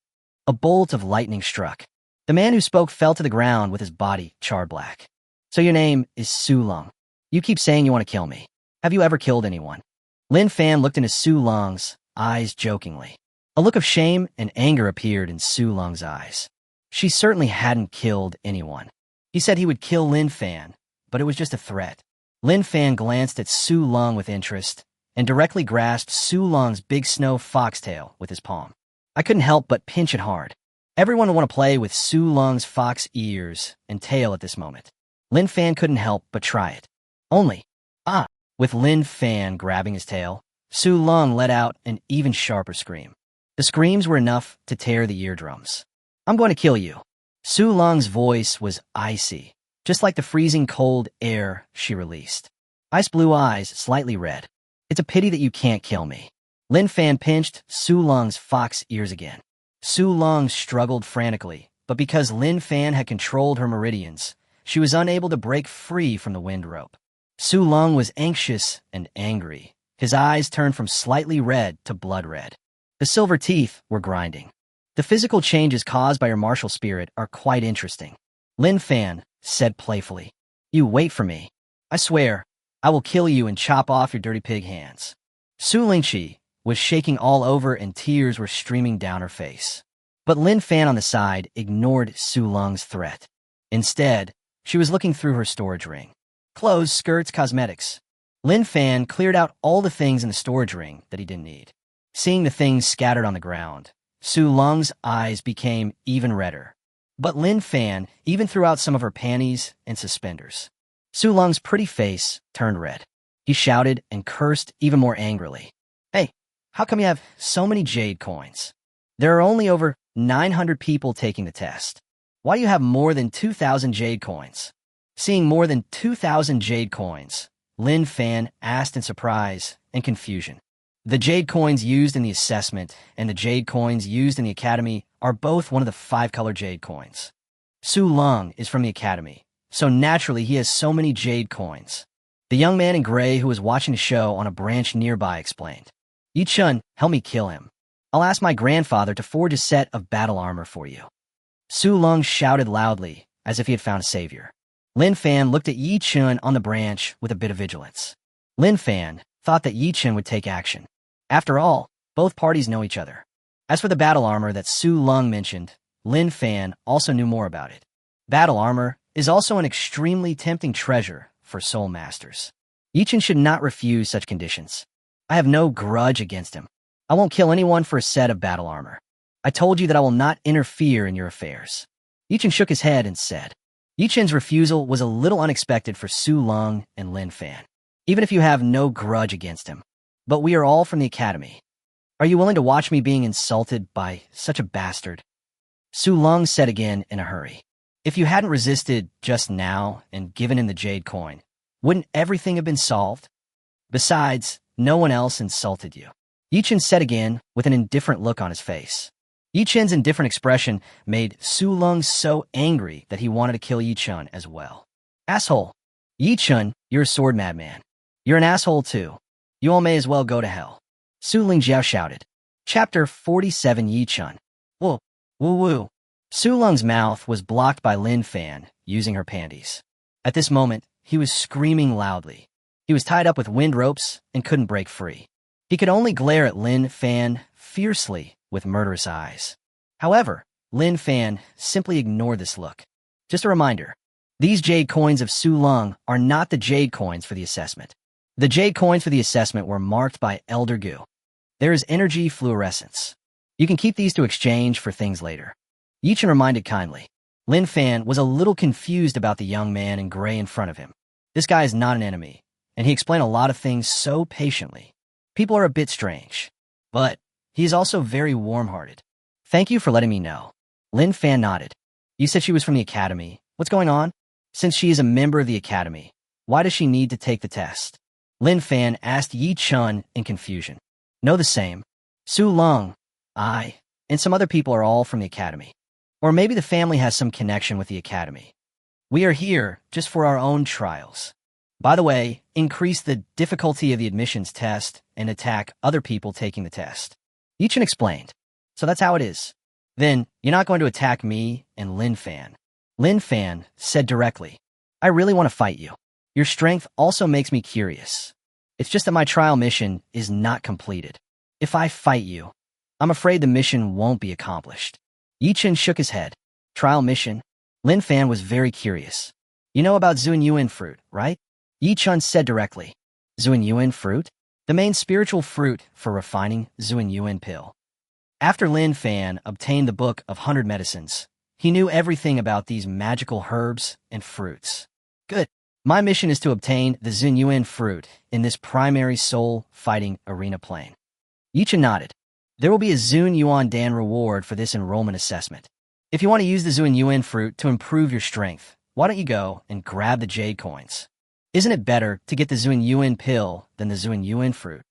A bolt of lightning struck. The man who spoke fell to the ground with his body charred black. "So your name is Su Long. You keep saying you want to kill me. Have you ever killed anyone?" Lin Fan looked into Su Long's eyes jokingly. A look of shame and anger appeared in Su Long's eyes. She certainly hadn't killed anyone. He said he would kill Lin Fan, but it was just a threat. Lin Fan glanced at Su Long with interest and directly grasped Su Long's big snow foxtail with his palm. I couldn't help but pinch it hard. Everyone would want to play with Su Long's fox ears and tail at this moment. Lin Fan couldn't help but try it. Only, with Lin Fan grabbing his tail, Su Long let out an even sharper scream. The screams were enough to tear the eardrums. "I'm going to kill you." Su Long's voice was icy, just like the freezing cold air she released. Ice blue eyes, slightly red. "It's a pity that you can't kill me." Lin Fan pinched Su Long's fox ears again. Su Long struggled frantically, but because Lin Fan had controlled her meridians, she was unable to break free from the wind rope. Su Long was anxious and angry. His eyes turned from slightly red to blood red. The silver teeth were grinding. The physical changes caused by her martial spirit are quite interesting. Lin Fan said playfully, "You wait for me. I swear, I will kill you and chop off your dirty pig hands." Su Lingqi was shaking all over and tears were streaming down her face. But Lin Fan on the side ignored Su Long's threat. Instead, she was looking through her storage ring. Clothes, skirts, cosmetics. Lin Fan cleared out all the things in the storage ring that he didn't need. Seeing the things scattered on the ground, Su Long's eyes became even redder. But Lin Fan even threw out some of her panties and suspenders. Su Long's pretty face turned red. He shouted and cursed even more angrily. "Hey, how come you have so many jade coins? There are only over 900 people taking the test. Why do you have more than 2,000 jade coins?" Seeing more than 2,000 jade coins, Lin Fan asked in surprise and confusion. The jade coins used in the assessment and the jade coins used in the academy are both one of the 5-color jade coins. Su Long is from the academy, so naturally he has so many jade coins. The young man in gray who was watching the show on a branch nearby explained. "Yi-chun, help me kill him. I'll ask my grandfather to forge a set of battle armor for you." Su Long shouted loudly, as if he had found a savior. Lin Fan looked at Yi-chun on the branch with a bit of vigilance. Lin Fan thought that Yi-chun would take action. After all, both parties know each other. As for the battle armor that Su Long mentioned, Lin Fan also knew more about it. Battle armor is also an extremely tempting treasure for soul masters. Yichen should not refuse such conditions. I have no grudge against him. I won't kill anyone for a set of battle armor. I told you that I will not interfere in your affairs. Yichen shook his head and said. Yichen's refusal was a little unexpected for Su Lung and Lin Fan, even if you have no grudge against him. But we are all from the academy. Are you willing to watch me being insulted by such a bastard? Su Lung said again in a hurry. If you hadn't resisted just now and given him the jade coin, wouldn't everything have been solved? Besides, no one else insulted you. Yichen said again with an indifferent look on his face. Yichen's indifferent expression made Su Lung so angry that he wanted to kill Yichen as well. Asshole. Yichen, you're a sword madman. You're an asshole too. You all may as well go to hell. Su Lingjiao shouted. Chapter 47 Yichen. Woo, woo woo. Su Lung's mouth was blocked by Lin Fan using her panties. At this moment, he was screaming loudly. He was tied up with wind ropes and couldn't break free. He could only glare at Lin Fan fiercely with murderous eyes. However, Lin Fan simply ignored this look. Just a reminder, these jade coins of Su Lung are not the jade coins for the assessment. The jade coins for the assessment were marked by Elder Gu. There is energy fluorescence. You can keep these to exchange for things later. Yichen reminded kindly. Lin Fan was a little confused about the young man in gray in front of him. This guy is not an enemy, and he explained a lot of things so patiently. People are a bit strange, but he is also very warm-hearted. Thank you for letting me know. Lin Fan nodded. You said she was from the academy. What's going on? Since she is a member of the academy, why does she need to take the test? Lin Fan asked Yichen in confusion. Know the same. Su Lung, I, and some other people are all from the academy. Or maybe the family has some connection with the academy. We are here just for our own trials. By the way, increase the difficulty of the admissions test and attack other people taking the test. Yichen explained. So that's how it is. Then, you're not going to attack me and Lin Fan. Lin Fan said directly. I really want to fight you. Your strength also makes me curious. It's just that my trial mission is not completed. If I fight you, I'm afraid the mission won't be accomplished. Yichen shook his head. Trial mission? Lin Fan was very curious. You know about Zunyuan fruit, right? Yichen said directly. Zunyuan fruit? The main spiritual fruit for refining Zunyuan pill. After Lin Fan obtained the Book of 100 Medicines, he knew everything about these magical herbs and fruits. Good. My mission is to obtain the Zunyuan fruit in this primary soul fighting arena plane. Yichen nodded. There will be a Zun Yuan Dan reward for this enrollment assessment. If you want to use the Zunyuan fruit to improve your strength, why don't you go and grab the jade coins? Isn't it better to get the Zunyuan pill than the Zunyuan fruit?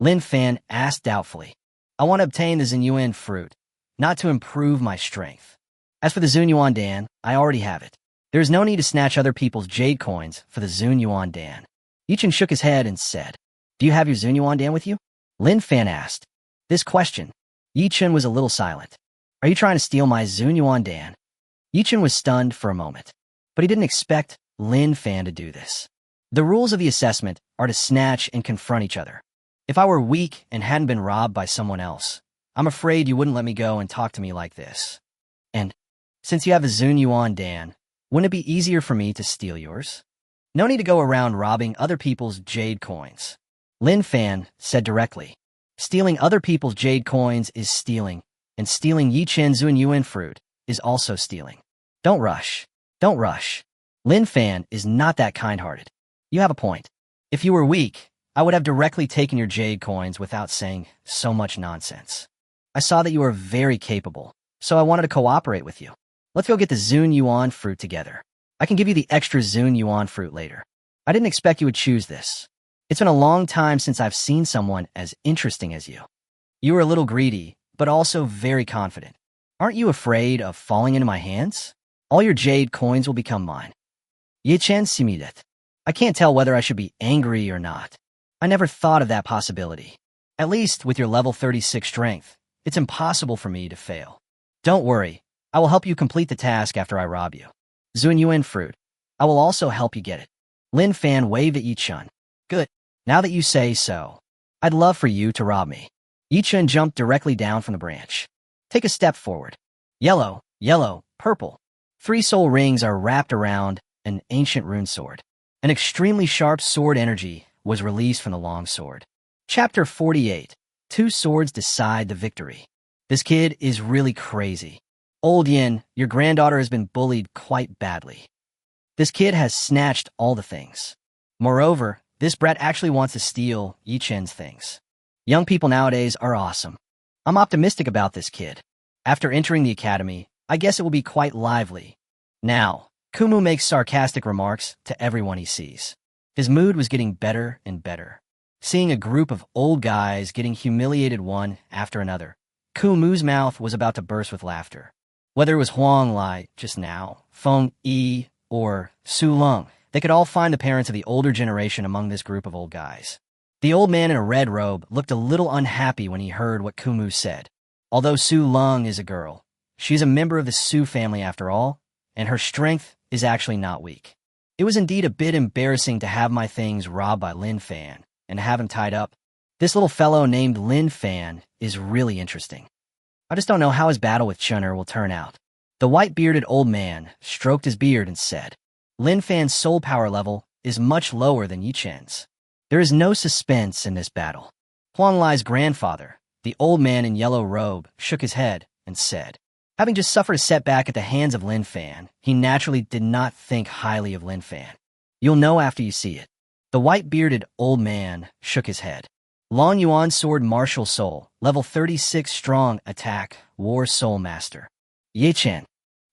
Lin Fan asked doubtfully. I want to obtain the Zunyuan fruit, not to improve my strength. As for the Zun Yuan Dan, I already have it. There is no need to snatch other people's jade coins for the Zun Yuan Dan. Yichen shook his head and said, Do you have your Zun Yuan Dan with you? Lin Fan asked. This question. Yichen was a little silent. Are you trying to steal my Zun Yuan Dan? Yichen was stunned for a moment, but he didn't expect Lin Fan to do this. The rules of the assessment are to snatch and confront each other. If I were weak and hadn't been robbed by someone else, I'm afraid you wouldn't let me go and talk to me like this. And since you have a Zun Yuan Dan, wouldn't it be easier for me to steal yours? No need to go around robbing other people's jade coins. Lin Fan said directly. Stealing other people's jade coins is stealing, and stealing Yichen's Zunyuan fruit is also stealing. Don't rush. Don't rush. Lin Fan is not that kind-hearted. You have a point. If you were weak, I would have directly taken your jade coins without saying so much nonsense. I saw that you were very capable, so I wanted to cooperate with you. Let's go get the Zun Yuan fruit together. I can give you the extra Zun Yuan fruit later. I didn't expect you would choose this. It's been a long time since I've seen someone as interesting as you. You were a little greedy, but also very confident. Aren't you afraid of falling into my hands? All your jade coins will become mine. Yichen simidet. I can't tell whether I should be angry or not. I never thought of that possibility. At least with your level 36 strength, it's impossible for me to fail. Don't worry, I will help you complete the task after I rob you. Zunyuan fruit. I will also help you get it. Lin Fan waved at Yichen. Good. Now that you say so, I'd love for you to rob me. Yichen jumped directly down from the branch. Take a step forward. Yellow, yellow, purple. 3 soul rings are wrapped around an ancient rune sword. An extremely sharp sword energy was released from the long sword. Chapter 48. Two swords decide the victory. This kid is really crazy. Old Yin, your granddaughter has been bullied quite badly. This kid has snatched all the things. Moreover, this brat actually wants to steal Yi Chen's things. Young people nowadays are awesome. I'm optimistic about this kid. After entering the academy, I guess it will be quite lively. Now, Kumu makes sarcastic remarks to everyone he sees. His mood was getting better and better. Seeing a group of old guys getting humiliated one after another, Kumu's mouth was about to burst with laughter. Whether it was Huang Lai just now, Feng Yi, or Su Lung, they could all find the parents of the older generation among this group of old guys. The old man in a red robe looked a little unhappy when he heard what Kumu said. Although Su Lung is a girl, she's a member of the Su family after all, and her strength is actually not weak. It was indeed a bit embarrassing to have my things robbed by Lin Fan and have him tied up. This little fellow named Lin Fan is really interesting. I just don't know how his battle with Chun'er will turn out. The white-bearded old man stroked his beard and said, Lin Fan's soul power level is much lower than Yi Chen's. There is no suspense in this battle. Huang Lai's grandfather, the old man in yellow robe, shook his head and said, having just suffered a setback at the hands of Lin Fan, he naturally did not think highly of Lin Fan. You'll know after you see it. The white-bearded old man shook his head. Long Yuan Sword Martial Soul, level 36 strong attack, War Soul Master. Yi Chen,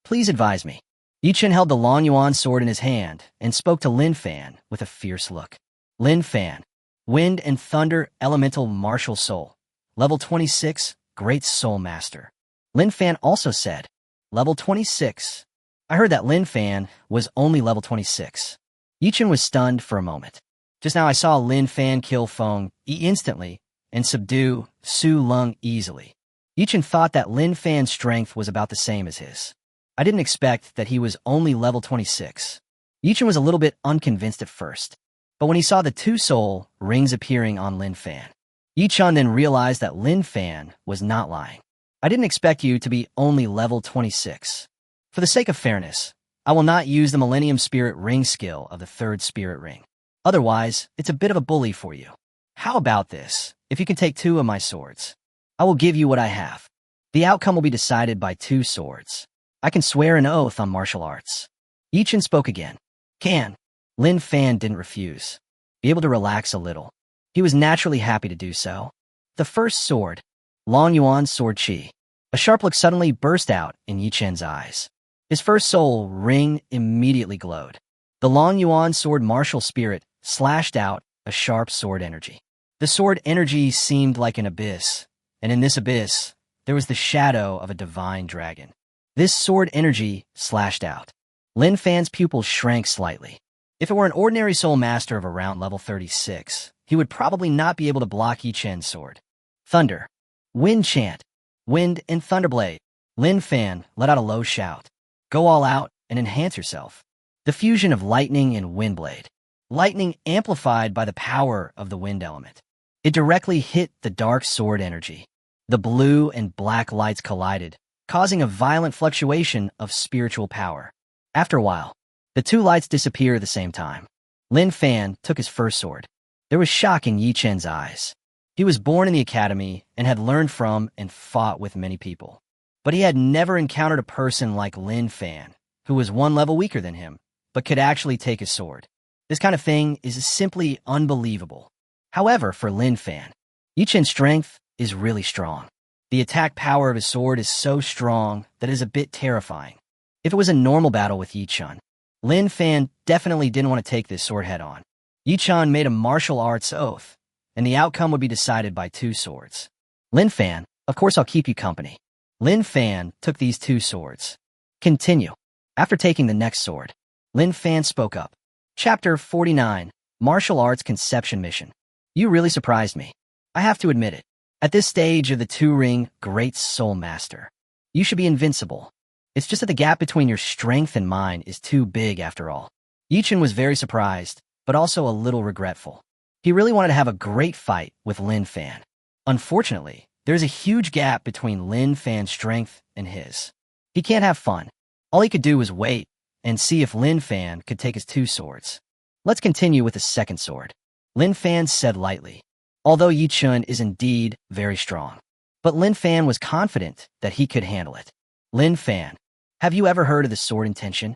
please advise me. Yi Chen held the Long Yuan sword in his hand and spoke to Lin Fan with a fierce look. Lin Fan, Wind and Thunder Elemental Martial Soul, level 26, Great Soul Master. Lin Fan also said, level 26. I heard that Lin Fan was only level 26. Yi Chen was stunned for a moment. Just now I saw Lin Fan kill Feng Yi instantly and subdue Su Lung easily. Yi Chen thought that Lin Fan's strength was about the same as his. I didn't expect that he was only level 26. Yi Chen was a little bit unconvinced at first, but when he saw the two soul rings appearing on Lin Fan, Yi Chen then realized that Lin Fan was not lying. I didn't expect you to be only level 26. For the sake of fairness, I will not use the Millennium Spirit Ring skill of the third Spirit Ring. Otherwise, it's a bit of a bully for you. How about this? If you can take two of my swords, I will give you what I have. The outcome will be decided by two swords. I can swear an oath on martial arts. Yi Chen spoke again. Can. Lin Fan didn't refuse. Be able to relax a little. He was naturally happy to do so. The first sword, Long Yuan Sword Qi. A sharp look suddenly burst out in Yi Chen's eyes. His first soul ring immediately glowed. The Long Yuan Sword Martial Spirit slashed out a sharp sword energy. The sword energy seemed like an abyss, and in this abyss, there was the shadow of a divine dragon. This sword energy slashed out. Lin Fan's pupils shrank slightly. If it were an ordinary soul master of around level 36, he would probably not be able to block Yi Chen's sword. Thunder. Wind chant. Wind and Thunderblade. Lin Fan let out a low shout. Go all out and enhance yourself. The fusion of lightning and windblade. Lightning amplified by the power of the wind element. It directly hit the dark sword energy. The blue and black lights collided, causing a violent fluctuation of spiritual power. After a while, the two lights disappeared at the same time. Lin Fan took his first sword. There was shock in Yi Chen's eyes. He was born in the academy and had learned from and fought with many people. But he had never encountered a person like Lin Fan, who was one level weaker than him, but could actually take his sword. This kind of thing is simply unbelievable. However, for Lin Fan, Yi Chen's strength is really strong. The attack power of his sword is so strong that it is a bit terrifying. If it was a normal battle with Yi Chen, Lin Fan definitely didn't want to take this sword head-on. Yi Chen made a martial arts oath, and the outcome would be decided by two swords. Lin Fan, of course I'll keep you company. Lin Fan took these two swords. Continue. After taking the next sword, Lin Fan spoke up. Chapter 49, Martial Arts Conception Mission. You really surprised me. I have to admit it. At this stage of the two-ring Great Soul Master, you should be invincible. It's just that the gap between your strength and mine is too big after all. Yi Chen was very surprised, but also a little regretful. He really wanted to have a great fight with Lin Fan. Unfortunately, there's a huge gap between Lin Fan's strength and his. He can't have fun. All he could do was wait and see if Lin Fan could take his two swords. Let's continue with the second sword. Lin Fan said lightly, although Yi Chun is indeed very strong. But Lin Fan was confident that he could handle it. Lin Fan, have you ever heard of the sword intention?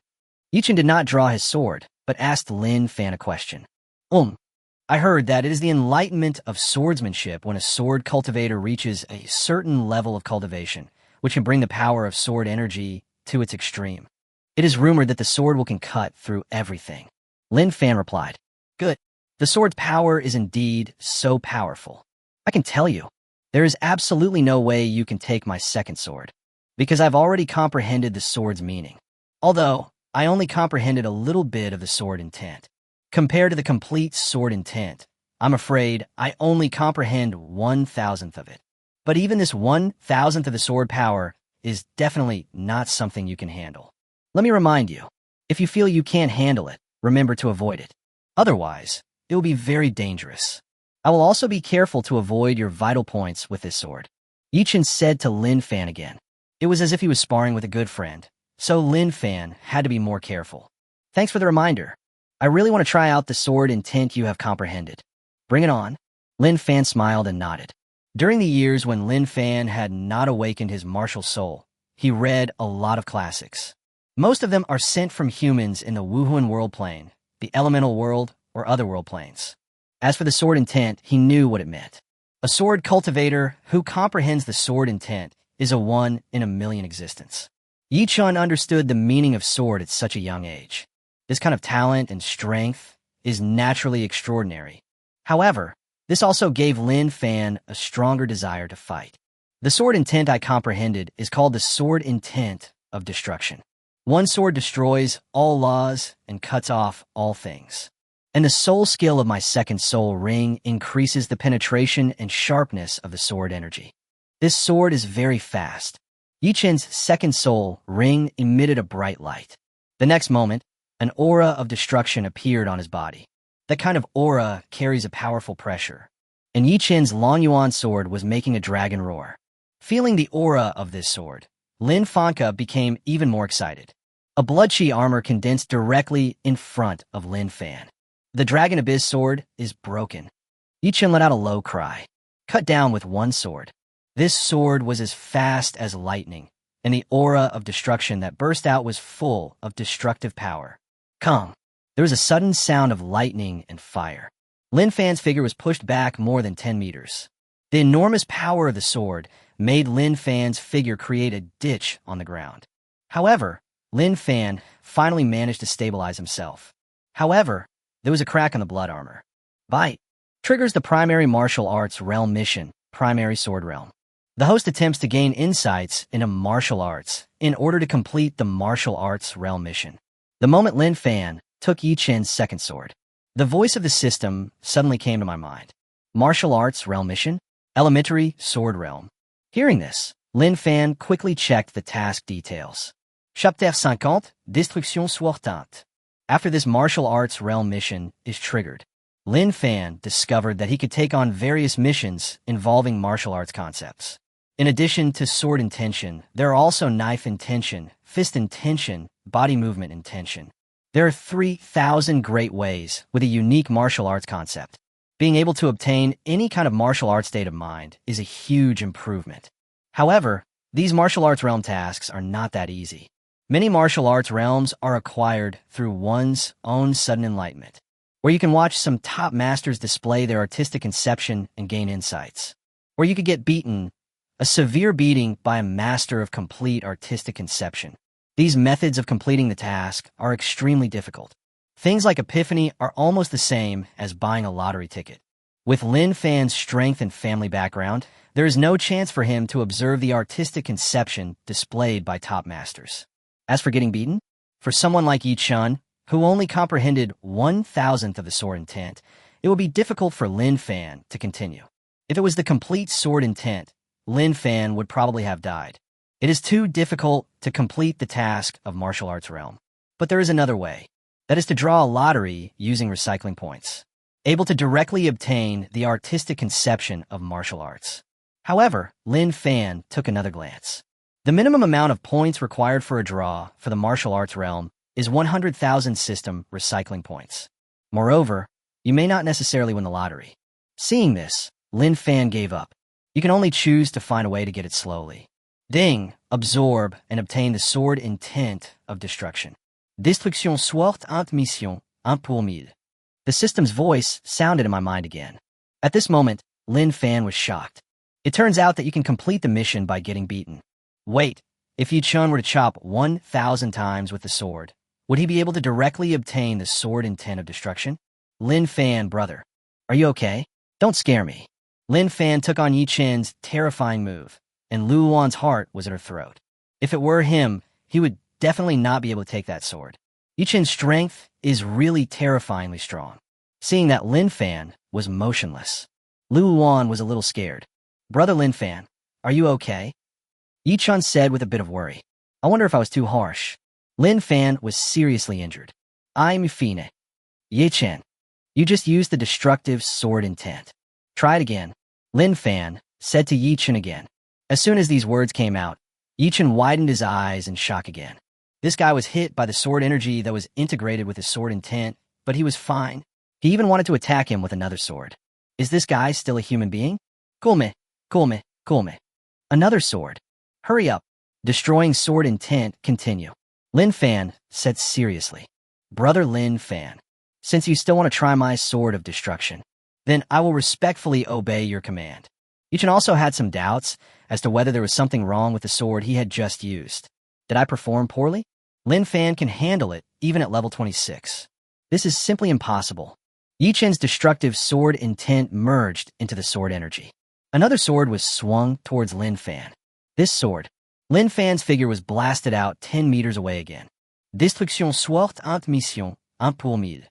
Yi Chun did not draw his sword, but asked Lin Fan a question. I heard that it is the enlightenment of swordsmanship when a sword cultivator reaches a certain level of cultivation, which can bring the power of sword energy to its extreme. It is rumored that the sword can cut through everything. Lin Fan replied, good. The sword's power is indeed so powerful. I can tell you, there is absolutely no way you can take my second sword, because I've already comprehended the sword's meaning. Although, I only comprehended a little bit of the sword intent. Compared to the complete sword intent, I'm afraid I only comprehend 1,000th of it. But even this 1,000th of the sword power is definitely not something you can handle. Let me remind you, if you feel you can't handle it, remember to avoid it. Otherwise, it will be very dangerous. I will also be careful to avoid your vital points with this sword. Yi Chun said to Lin Fan again. It was as if he was sparring with a good friend, so Lin Fan had to be more careful. Thanks for the reminder. I really want to try out the sword intent you have comprehended. Bring it on. Lin Fan smiled and nodded. During the years when Lin Fan had not awakened his martial soul, he read a lot of classics. Most of them are sent from humans in the Wuhuan world plane, the elemental world, or other world planes. As for the sword intent, he knew what it meant. A sword cultivator who comprehends the sword intent is a 1 in a million existence. Yi Chun understood the meaning of sword at such a young age. This kind of talent and strength is naturally extraordinary. However, this also gave Lin Fan a stronger desire to fight. The sword intent I comprehended is called the sword intent of destruction. One sword destroys all laws and cuts off all things. And the soul skill of my second soul ring increases the penetration and sharpness of the sword energy. This sword is very fast. Yi Chun's second soul ring emitted a bright light. The next moment, an aura of destruction appeared on his body. That kind of aura carries a powerful pressure. And Yi Chun's Long Yuan sword was making a dragon roar. Feeling the aura of this sword, Lin Fan became even more excited. A blood-chi armor condensed directly in front of Lin Fan. The Dragon Abyss sword is broken. Yi Chun let out a low cry. Cut down with one sword. This sword was as fast as lightning, and the aura of destruction that burst out was full of destructive power. Come. There was a sudden sound of lightning and fire. Lin Fan's figure was pushed back more than 10 meters. The enormous power of the sword made Lin Fan's figure create a ditch on the ground. However, Lin Fan finally managed to stabilize himself. However, there was a crack on the blood armor. Bite. Triggers the primary martial arts realm mission, primary sword realm. The host attempts to gain insights into martial arts in order to complete the martial arts realm mission. The moment Lin Fan took Yi Chun's second sword, the voice of the system suddenly came to my mind. Martial arts realm mission? Elementary sword realm. Hearing this, Lin Fan quickly checked the task details. Chapitre 50, Destruction Sortante. After this martial arts realm mission is triggered, Lin Fan discovered that he could take on various missions involving martial arts concepts. In addition to sword intention, there are also knife intention, fist intention, body movement intention. There are 3,000 great ways with a unique martial arts concept. Being able to obtain any kind of martial arts state of mind is a huge improvement. However, these martial arts realm tasks are not that easy. Many martial arts realms are acquired through one's own sudden enlightenment, where you can watch some top masters display their artistic conception and gain insights. Or you could get beaten, a severe beating by a master of complete artistic conception. These methods of completing the task are extremely difficult. Things like epiphany are almost the same as buying a lottery ticket. With Lin Fan's strength and family background, there is no chance for him to observe the artistic conception displayed by top masters. As for getting beaten, for someone like Yi Chun, who only comprehended 1,000th of the sword intent, it would be difficult for Lin Fan to continue. If it was the complete sword intent, Lin Fan would probably have died. It is too difficult to complete the task of martial arts realm. But there is another way. That is to draw a lottery using recycling points, able to directly obtain the artistic conception of martial arts. However, Lin Fan took another glance. The minimum amount of points required for a draw for the martial arts realm is 100,000 system recycling points. Moreover, you may not necessarily win the lottery. Seeing this, Lin Fan gave up. You can only choose to find a way to get it slowly. Ding, absorb, and obtain the sword intent of destruction. Destruction soit int mission, un pour mille. The system's voice sounded in my mind again. At this moment, Lin Fan was shocked. It turns out that you can complete the mission by getting beaten. Wait, if Yi Chun were to chop 1,000 times with the sword, would he be able to directly obtain the sword intent of destruction? Lin Fan, brother, are you okay? Don't scare me. Lin Fan took on Yi Chun's terrifying move, and Lu Wan's heart was at her throat. If it were him, he would definitely not be able to take that sword. Yi Chun's strength is really terrifyingly strong. Seeing that Lin Fan was motionless, Lu Wan was a little scared. Brother Lin Fan, are you okay? Yi Chun said with a bit of worry. I wonder if I was too harsh. Lin Fan was seriously injured. I'm fine. Yi Chun, you just used the destructive sword intent. Try it again. Lin Fan said to Yi Chun again. As soon as these words came out, Yi Chun widened his eyes in shock again. This guy was hit by the sword energy that was integrated with his sword intent, but he was fine. He even wanted to attack him with another sword. Is this guy still a human being? Kulme, kulme, kulme. Another sword. Hurry up. Destroying sword intent, continue. Lin Fan said seriously. Brother Lin Fan, since you still want to try my sword of destruction, then I will respectfully obey your command. Yi Chun also had some doubts as to whether there was something wrong with the sword he had just used. Did I perform poorly? Lin Fan can handle it even at level 26. This is simply impossible. Yi Chun's destructive sword intent merged into the sword energy. Another sword was swung towards Lin Fan. This sword, Lin Fan's figure was blasted out 10 meters away again. Destruction soit int mission, un pour mille.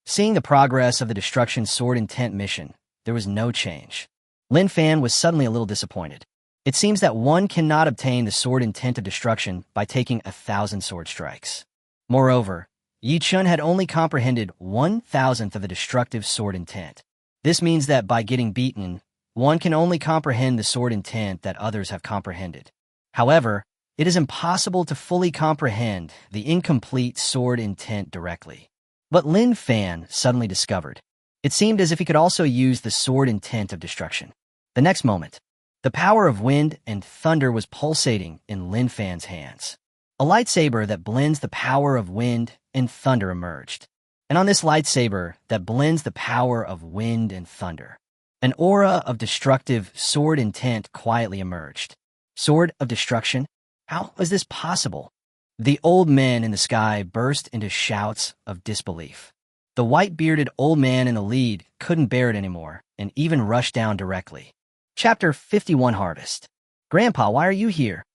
Seeing the progress of the destruction sword intent mission, there was no change. Lin Fan was suddenly a little disappointed. It seems that one cannot obtain the sword intent of destruction by taking 1,000 sword strikes. Moreover, Yi Chun had only comprehended 1,000th of the destructive sword intent. This means that by getting beaten, one can only comprehend the sword intent that others have comprehended. However, it is impossible to fully comprehend the incomplete sword intent directly. But Lin Fan suddenly discovered. It seemed as if he could also use the sword intent of destruction. The next moment, the power of wind and thunder was pulsating in Lin Fan's hands. A lightsaber that blends the power of wind and thunder emerged. And on this lightsaber that blends the power of wind and thunder, an aura of destructive sword intent quietly emerged. Sword of destruction? How is this possible? The old men in the sky burst into shouts of disbelief. The white-bearded old man in the lead couldn't bear it anymore and even rushed down directly. Chapter 51 Harvest. Grandpa, why are you here?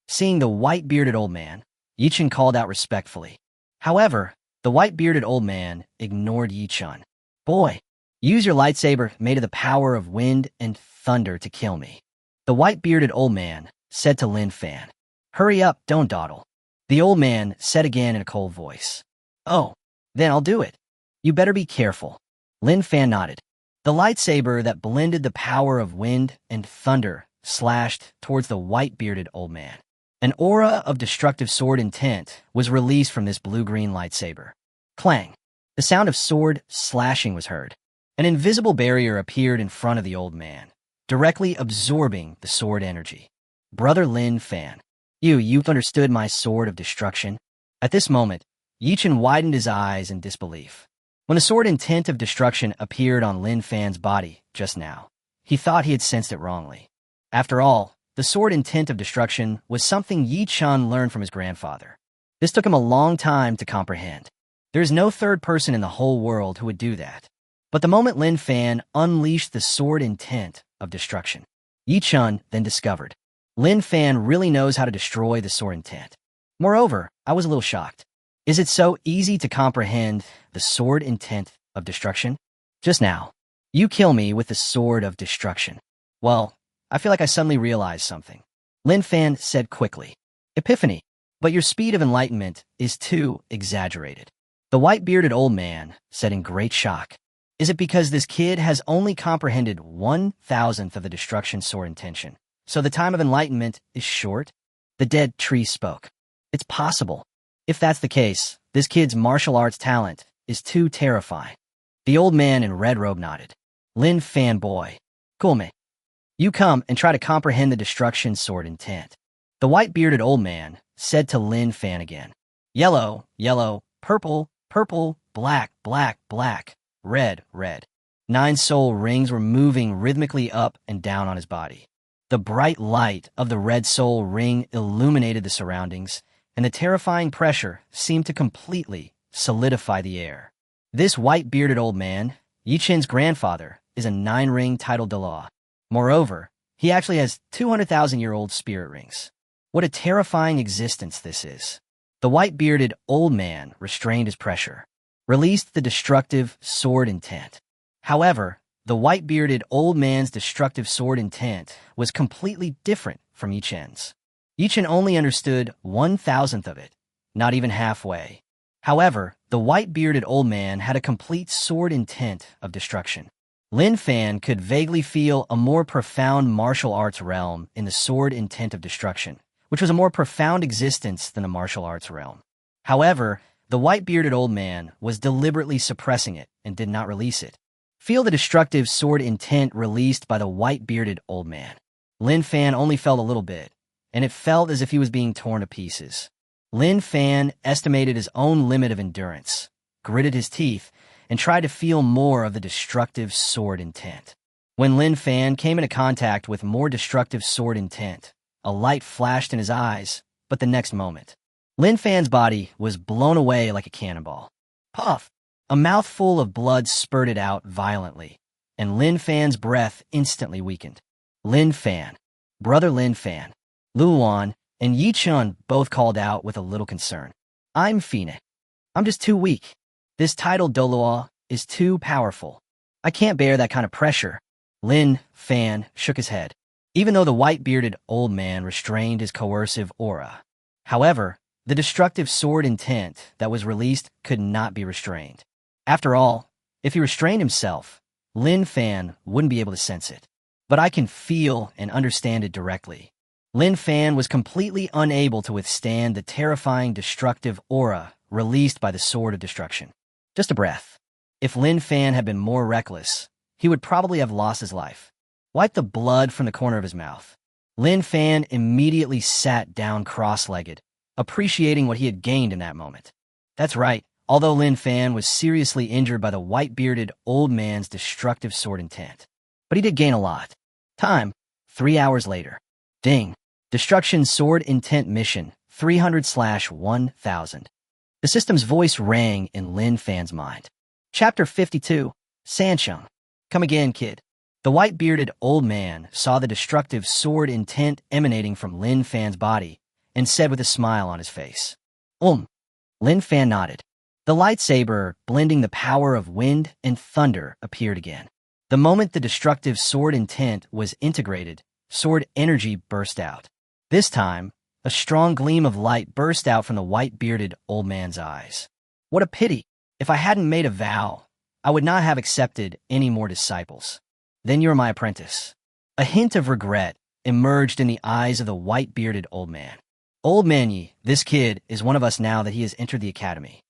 Seeing the white-bearded old man, Yi Chun called out respectfully. However, the white-bearded old man ignored Yi Chun. Boy, use your lightsaber made of the power of wind and thunder to kill me. The white-bearded old man said to Lin Fan. Hurry up, don't dawdle. The old man said again in a cold voice. Oh, then I'll do it. You better be careful. Lin Fan nodded. The lightsaber that blended the power of wind and thunder slashed towards the white-bearded old man. An aura of destructive sword intent was released from this blue-green lightsaber. Clang! The sound of sword slashing was heard. An invisible barrier appeared in front of the old man, directly absorbing the sword energy. Brother Lin Fan, you've understood my sword of destruction? At this moment, Yi Chun widened his eyes in disbelief. When the sword intent of destruction appeared on Lin Fan's body just now, he thought he had sensed it wrongly. After all, the sword intent of destruction was something Yi Chun learned from his grandfather. This took him a long time to comprehend. There is no third person in the whole world who would do that. But the moment Lin Fan unleashed the sword intent of destruction, Yi Chun then discovered. Lin Fan really knows how to destroy the sword intent. Moreover, I was a little shocked. Is it so easy to comprehend the sword intent of destruction? Just now, you kill me with the sword of destruction. Well, I feel like I suddenly realized something. Lin Fan said quickly. Epiphany, but your speed of enlightenment is too exaggerated. The white-bearded old man said in great shock. Is it because this kid has only comprehended 1,000th of the destruction sword intention, so the time of enlightenment is short? The dead tree spoke. It's possible. If that's the case, this kid's martial arts talent is too terrifying. The old man in red robe nodded. Lin Fan boy. Cool me. You come and try to comprehend the destruction sword intent. The white-bearded old man said to Lin Fan again. Yellow, yellow, purple, purple, black, black, black, red, red. 9 soul rings were moving rhythmically up and down on his body. The bright light of the red soul ring illuminated the surroundings, and the terrifying pressure seemed to completely solidify the air. This white-bearded old man, Yi Qin's grandfather, is a 9-ring titled Douluo. Moreover, he actually has 200,000-year-old spirit rings. What a terrifying existence this is. The white-bearded old man restrained his pressure, released the destructive sword intent. However, the white-bearded old man's destructive sword intent was completely different from Yi Qin's. Yi Qin only understood 1,000th of it, not even halfway. However, the white-bearded old man had a complete sword intent of destruction. Lin Fan could vaguely feel a more profound martial arts realm in the sword intent of destruction, which was a more profound existence than the martial arts realm. However, the white-bearded old man was deliberately suppressing it and did not release it. Feel the destructive sword intent released by the white-bearded old man. Lin Fan only felt a little bit, and it felt as if he was being torn to pieces. Lin Fan estimated his own limit of endurance, gritted his teeth, and tried to feel more of the destructive sword intent. When Lin Fan came into contact with more destructive sword intent, a light flashed in his eyes, but the next moment, Lin Fan's body was blown away like a cannonball. Puff! A mouthful of blood spurted out violently, and Lin Fan's breath instantly weakened. Lin Fan, brother Lin Fan, Luan, and Yi Qin both called out with a little concern. I'm Fina. I'm just too weak. This title Douluo is too powerful. I can't bear that kind of pressure. Lin Fan shook his head, even though the white-bearded old man restrained his coercive aura. However, the destructive sword intent that was released could not be restrained. After all, if he restrained himself, Lin Fan wouldn't be able to sense it. But I can feel and understand it directly. Lin Fan was completely unable to withstand the terrifying destructive aura released by the Sword of Destruction. Just a breath. If Lin Fan had been more reckless, he would probably have lost his life. Wipe the blood from the corner of his mouth. Lin Fan immediately sat down cross-legged, appreciating what he had gained in that moment. That's right. Although Lin Fan was seriously injured by the white-bearded old man's destructive sword intent. But he did gain a lot. Time, 3 hours later. Ding. Destruction sword intent mission, 300/1000. The system's voice rang in Lin Fan's mind. Chapter 52, Sansheng. Come again, kid. The white-bearded old man saw the destructive sword intent emanating from Lin Fan's body and said with a smile on his face. Lin Fan nodded. The lightsaber, blending the power of wind and thunder, appeared again. The moment the destructive sword intent was integrated, sword energy burst out. This time, a strong gleam of light burst out from the white-bearded old man's eyes. What a pity! If I hadn't made a vow, I would not have accepted any more disciples. Then you're my apprentice. A hint of regret emerged in the eyes of the white-bearded old man. Old man Yi, this kid is one of us now that he has entered the academy.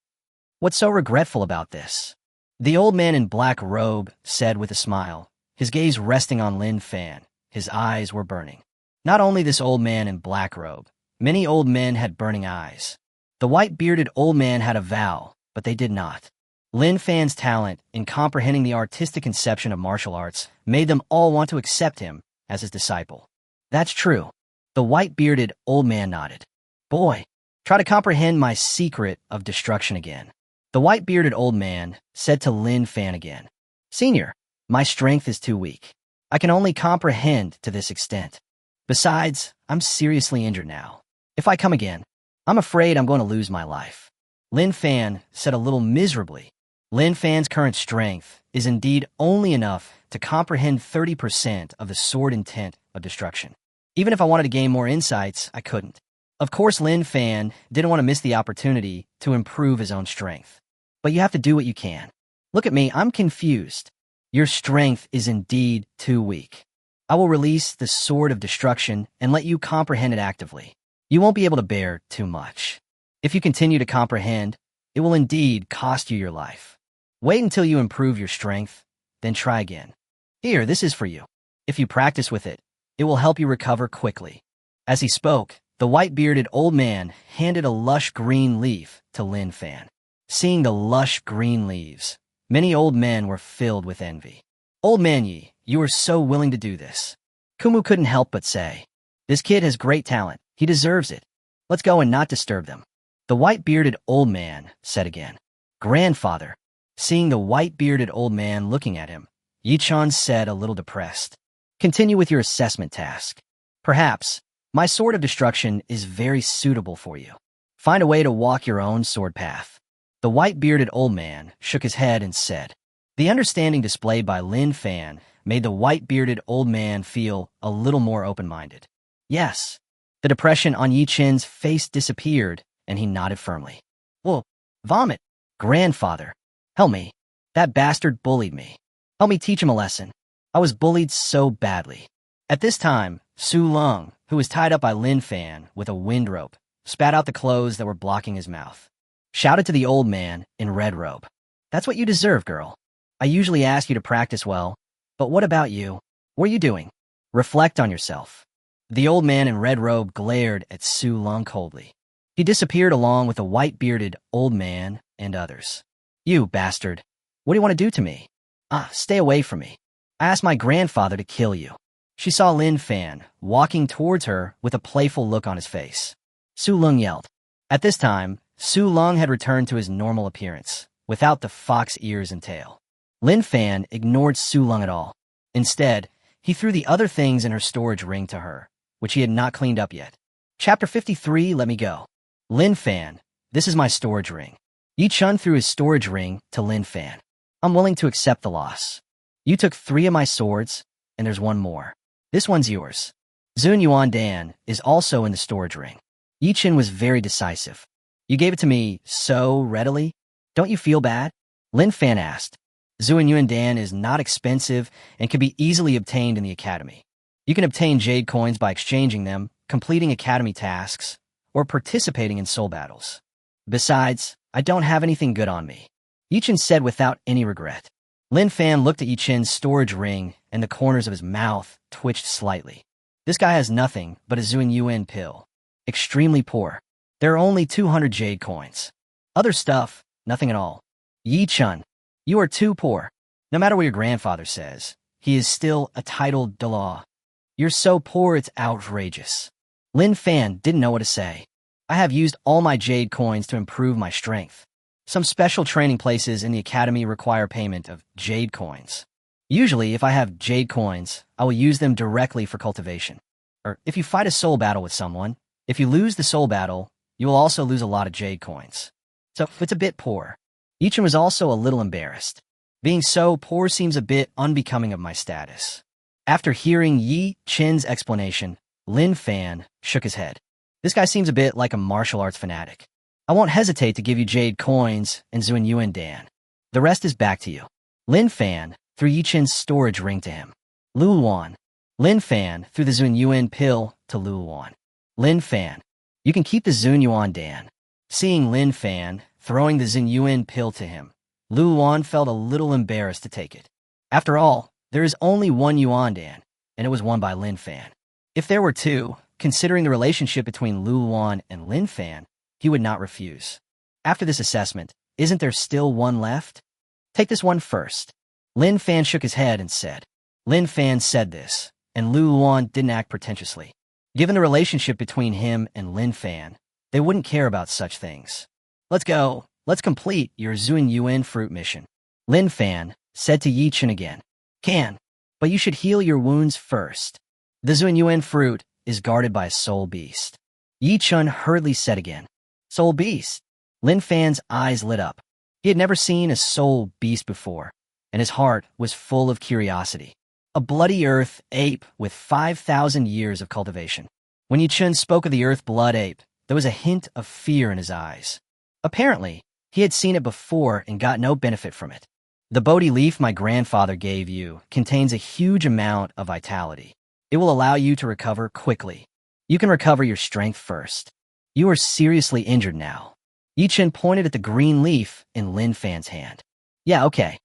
What's so regretful about this? The old man in black robe said with a smile, his gaze resting on Lin Fan. His eyes were burning. Not only this old man in black robe, many old men had burning eyes. The white-bearded old man had a vow, but they did not. Lin Fan's talent in comprehending the artistic conception of martial arts made them all want to accept him as his disciple. That's true. The white-bearded old man nodded. Boy, try to comprehend my secret of destruction again. The white-bearded old man said to Lin Fan again. Senior, my strength is too weak. I can only comprehend to this extent. Besides, I'm seriously injured now. If I come again, I'm afraid I'm going to lose my life. Lin Fan said a little miserably. Lin Fan's current strength is indeed only enough to comprehend 30% of the sword intent of destruction. Even if I wanted to gain more insights, I couldn't. Of course, Lin Fan didn't want to miss the opportunity to improve his own strength. But you have to do what you can. Look at me, I'm confused. Your strength is indeed too weak. I will release the sword of destruction and let you comprehend it actively. You won't be able to bear too much. If you continue to comprehend, it will indeed cost you your life. Wait until you improve your strength, then try again. Here, this is for you. If you practice with it, it will help you recover quickly." As he spoke, the white-bearded old man handed a lush green leaf to Lin Fan. Seeing the lush green leaves, many old men were filled with envy. "Old man Yi, you are so willing to do this." Kumu couldn't help but say, "This kid has great talent. He deserves it. Let's go and not disturb them." The white-bearded old man said again, "Grandfather." Seeing the white-bearded old man looking at him, Yi-chan said, a little depressed, "Continue with your assessment task. Perhaps my sword of destruction is very suitable for you. Find a way to walk your own sword path." The white-bearded old man shook his head and said. The understanding displayed by Lin Fan made the white-bearded old man feel a little more open-minded. Yes. The depression on Yi-chen's face disappeared, and he nodded firmly. "Well, vomit. Grandfather, help me. That bastard bullied me. Help me teach him a lesson. I was bullied so badly." At this time, Su Lung, who was tied up by Lin Fan with a wind rope, spat out the clothes that were blocking his mouth. Shouted to the old man in red robe, "That's what you deserve, girl. I usually ask you to practice well, but what about you? What are you doing? Reflect on yourself." The old man in red robe glared at Su Lung coldly. He disappeared along with the white-bearded old man and others. "You bastard. What do you want to do to me? Stay away from me. I asked my grandfather to kill you." She saw Lin Fan walking towards her with a playful look on his face. Su Lung yelled. At this time, Su Lung had returned to his normal appearance, without the fox ears and tail. Lin Fan ignored Su Lung at all. Instead, he threw the other things in her storage ring to her, which he had not cleaned up yet. Chapter 53, Let Me Go. Lin Fan, this is my storage ring. Yi-chun threw his storage ring to Lin Fan. "I'm willing to accept the loss. You took 3 of my swords, and there's one more. This one's yours." Zun Yuan Dan is also in the storage ring. Yi-chin was very decisive. "You gave it to me so readily? Don't you feel bad?" Lin Fan asked. Zun Yuan Dan is not expensive and can be easily obtained in the academy. You can obtain jade coins by exchanging them, completing academy tasks, or participating in soul battles. "Besides, I don't have anything good on me," Yi-chin said without any regret. Lin Fan looked at Yi-chin's storage ring, and the corners of his mouth twitched slightly. This guy has nothing but a Zun Yuan pill. Extremely poor. There are only 200 jade coins. Other stuff, nothing at all. "Yi-chun, you are too poor. No matter what your grandfather says, he is still a titled Douluo. You're so poor it's outrageous." Lin Fan didn't know what to say. "I have used all my jade coins to improve my strength. Some special training places in the academy require payment of jade coins. Usually, if I have jade coins, I will use them directly for cultivation. Or if you fight a soul battle with someone, if you lose the soul battle, you will also lose a lot of jade coins. So it's a bit poor." Yi-chin was also a little embarrassed. Being so poor seems a bit unbecoming of my status. After hearing Yi-chin's explanation, Lin Fan shook his head. "This guy seems a bit like a martial arts fanatic. I won't hesitate to give you jade coins and Zun Yuan Dan. The rest is back to you." Lin Fan threw Yi-chin's storage ring to him. "Luowan." Lin Fan threw the Zun Yuan pill to Luowan. "Lin Fan, you can keep the Zun Yuan Dan." Seeing Lin Fan throwing the Zun Yuan pill to him, Luowan felt a little embarrassed to take it. After all, there is only one Yuan Dan, and it was won by Lin Fan. If there were 2, considering the relationship between Luowan and Lin Fan, he would not refuse. After this assessment, isn't there still one left? "Take this one first." Lin Fan shook his head and said. Lin Fan said this, and Luowan didn't act pretentiously. Given the relationship between him and Lin Fan, they wouldn't care about such things. "Let's go. Let's complete your Zun Yuan fruit mission." Lin Fan said to Yi-chin again. "Can, but you should heal your wounds first. The Zun Yuan fruit is guarded by a soul beast." Yi-chin hurriedly said again, "Soul beast?" Lin Fan's eyes lit up. He had never seen a soul beast before, and his heart was full of curiosity. A bloody earth ape with 5,000 years of cultivation. When Yi-chin spoke of the earth blood ape, there was a hint of fear in his eyes. Apparently, he had seen it before and got no benefit from it. "The Bodhi leaf my grandfather gave you contains a huge amount of vitality. It will allow you to recover quickly. You can recover your strength first. You are seriously injured now." Yi-chin pointed at the green leaf in Lin Fan's hand. Yeah, okay.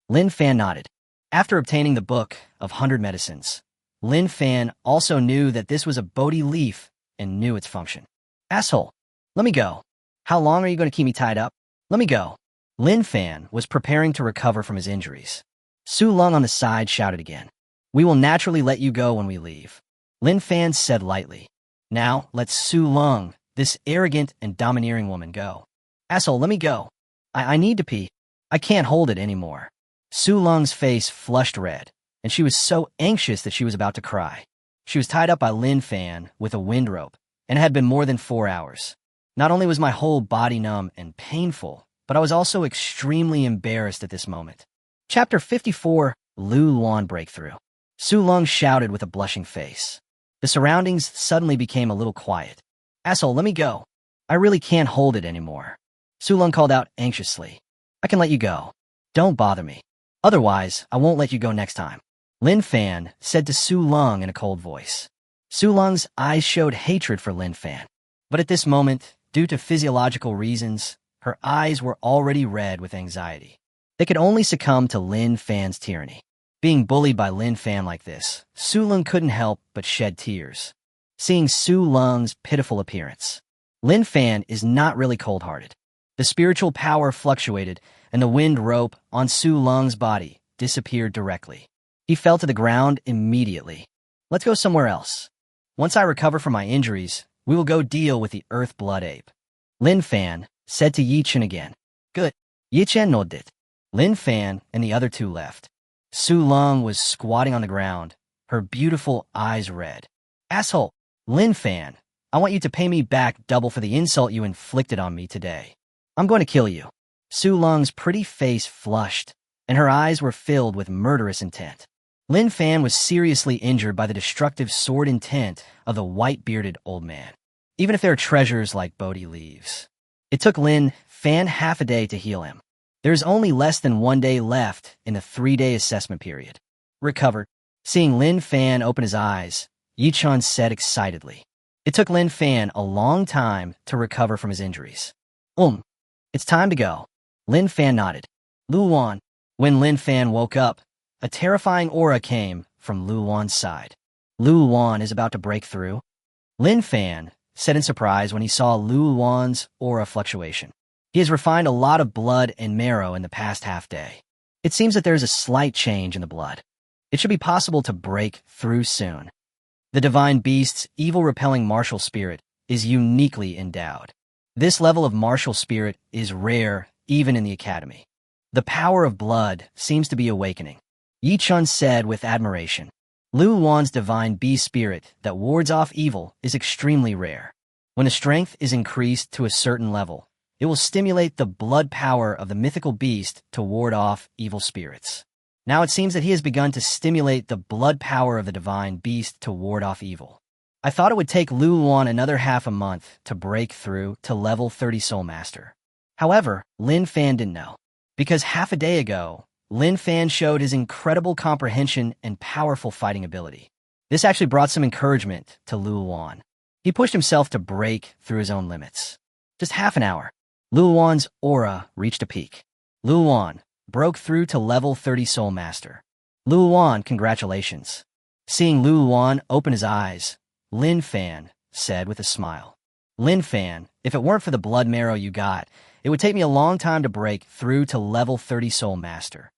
Lin Fan nodded. After obtaining the Book of 100 Medicines, Lin Fan also knew that this was a Bodhi leaf and knew its function. Asshole, let me go. How long are you going to keep me tied up? Let me go. Lin Fan was preparing to recover from his injuries. Su Lung on the side shouted again. We will naturally let you go when we leave. Lin Fan said lightly. Now, let Su Lung, this arrogant and domineering woman, go. Asshole, let me go. I need to pee. I can't hold it anymore. Su Lung's face flushed red, and she was so anxious that she was about to cry. She was tied up by Lin Fan with a wind rope, and it had been more than 4 hours. Not only was my whole body numb and painful, but I was also extremely embarrassed at this moment. Chapter 54, Lu Luan Breakthrough. Su Lung shouted with a blushing face. The surroundings suddenly became a little quiet. Asshole, let me go. I really can't hold it anymore. Su Lung called out anxiously. I can let you go. Don't bother me. Otherwise, I won't let you go next time. Lin Fan said to Su Lung in a cold voice. Su Lung's eyes showed hatred for Lin Fan. But at this moment, due to physiological reasons, her eyes were already red with anxiety. They could only succumb to Lin Fan's tyranny. Being bullied by Lin Fan like this, Su Lung couldn't help but shed tears. Seeing Su Lung's pitiful appearance, Lin Fan is not really cold-hearted. The spiritual power fluctuated, and the wind rope on Su Lung's body disappeared directly. He fell to the ground immediately. Let's go somewhere else. Once I recover from my injuries, we will go deal with the Earth Blood Ape. Lin Fan said to Yi Chen again. Good. Yi Chen nodded. Lin Fan and the other two left. Su Lung was squatting on the ground, her beautiful eyes red. Asshole, Lin Fan, I want you to pay me back double for the insult you inflicted on me today. I'm going to kill you. Su Lung's pretty face flushed, and her eyes were filled with murderous intent. Lin Fan was seriously injured by the destructive sword intent of the white-bearded old man, even if there are treasures like Bodhi leaves. It took Lin Fan half a day to heal him. There's only less than 1 day left in the 3-day assessment period. Recovered. Seeing Lin Fan open his eyes, Yi Chen said excitedly. It took Lin Fan a long time to recover from his injuries. It's time to go. Lin Fan nodded. Lu Luan. When Lin Fan woke up, a terrifying aura came from Lu Luan's side. Lu Luan is about to break through. Lin Fan said in surprise when he saw Lu Luan's aura fluctuation. He has refined a lot of blood and marrow in the past half day. It seems that there is a slight change in the blood. It should be possible to break through soon. The divine beast's evil-repelling martial spirit is uniquely endowed. This level of martial spirit is rare even in the academy. The power of blood seems to be awakening. Yi Chen said with admiration. Lu Luan's divine beast spirit that wards off evil is extremely rare. When the strength is increased to a certain level, it will stimulate the blood power of the mythical beast to ward off evil spirits. Now it seems that he has begun to stimulate the blood power of the divine beast to ward off evil. I thought it would take Lu Luan another half a month to break through to level 30 Soul Master. However, Lin Fan didn't know. Because half a day ago, Lin Fan showed his incredible comprehension and powerful fighting ability. This actually brought some encouragement to Lu Luan. He pushed himself to break through his own limits. Just half an hour, Lu Luan's aura reached a peak. Lu Luan broke through to level 30 Soul Master. Lu Luan, congratulations. Seeing Lu Luan open his eyes, Lin Fan said with a smile. Lin Fan, if it weren't for the blood marrow you got, it would take me a long time to break through to level 30 Soul Master.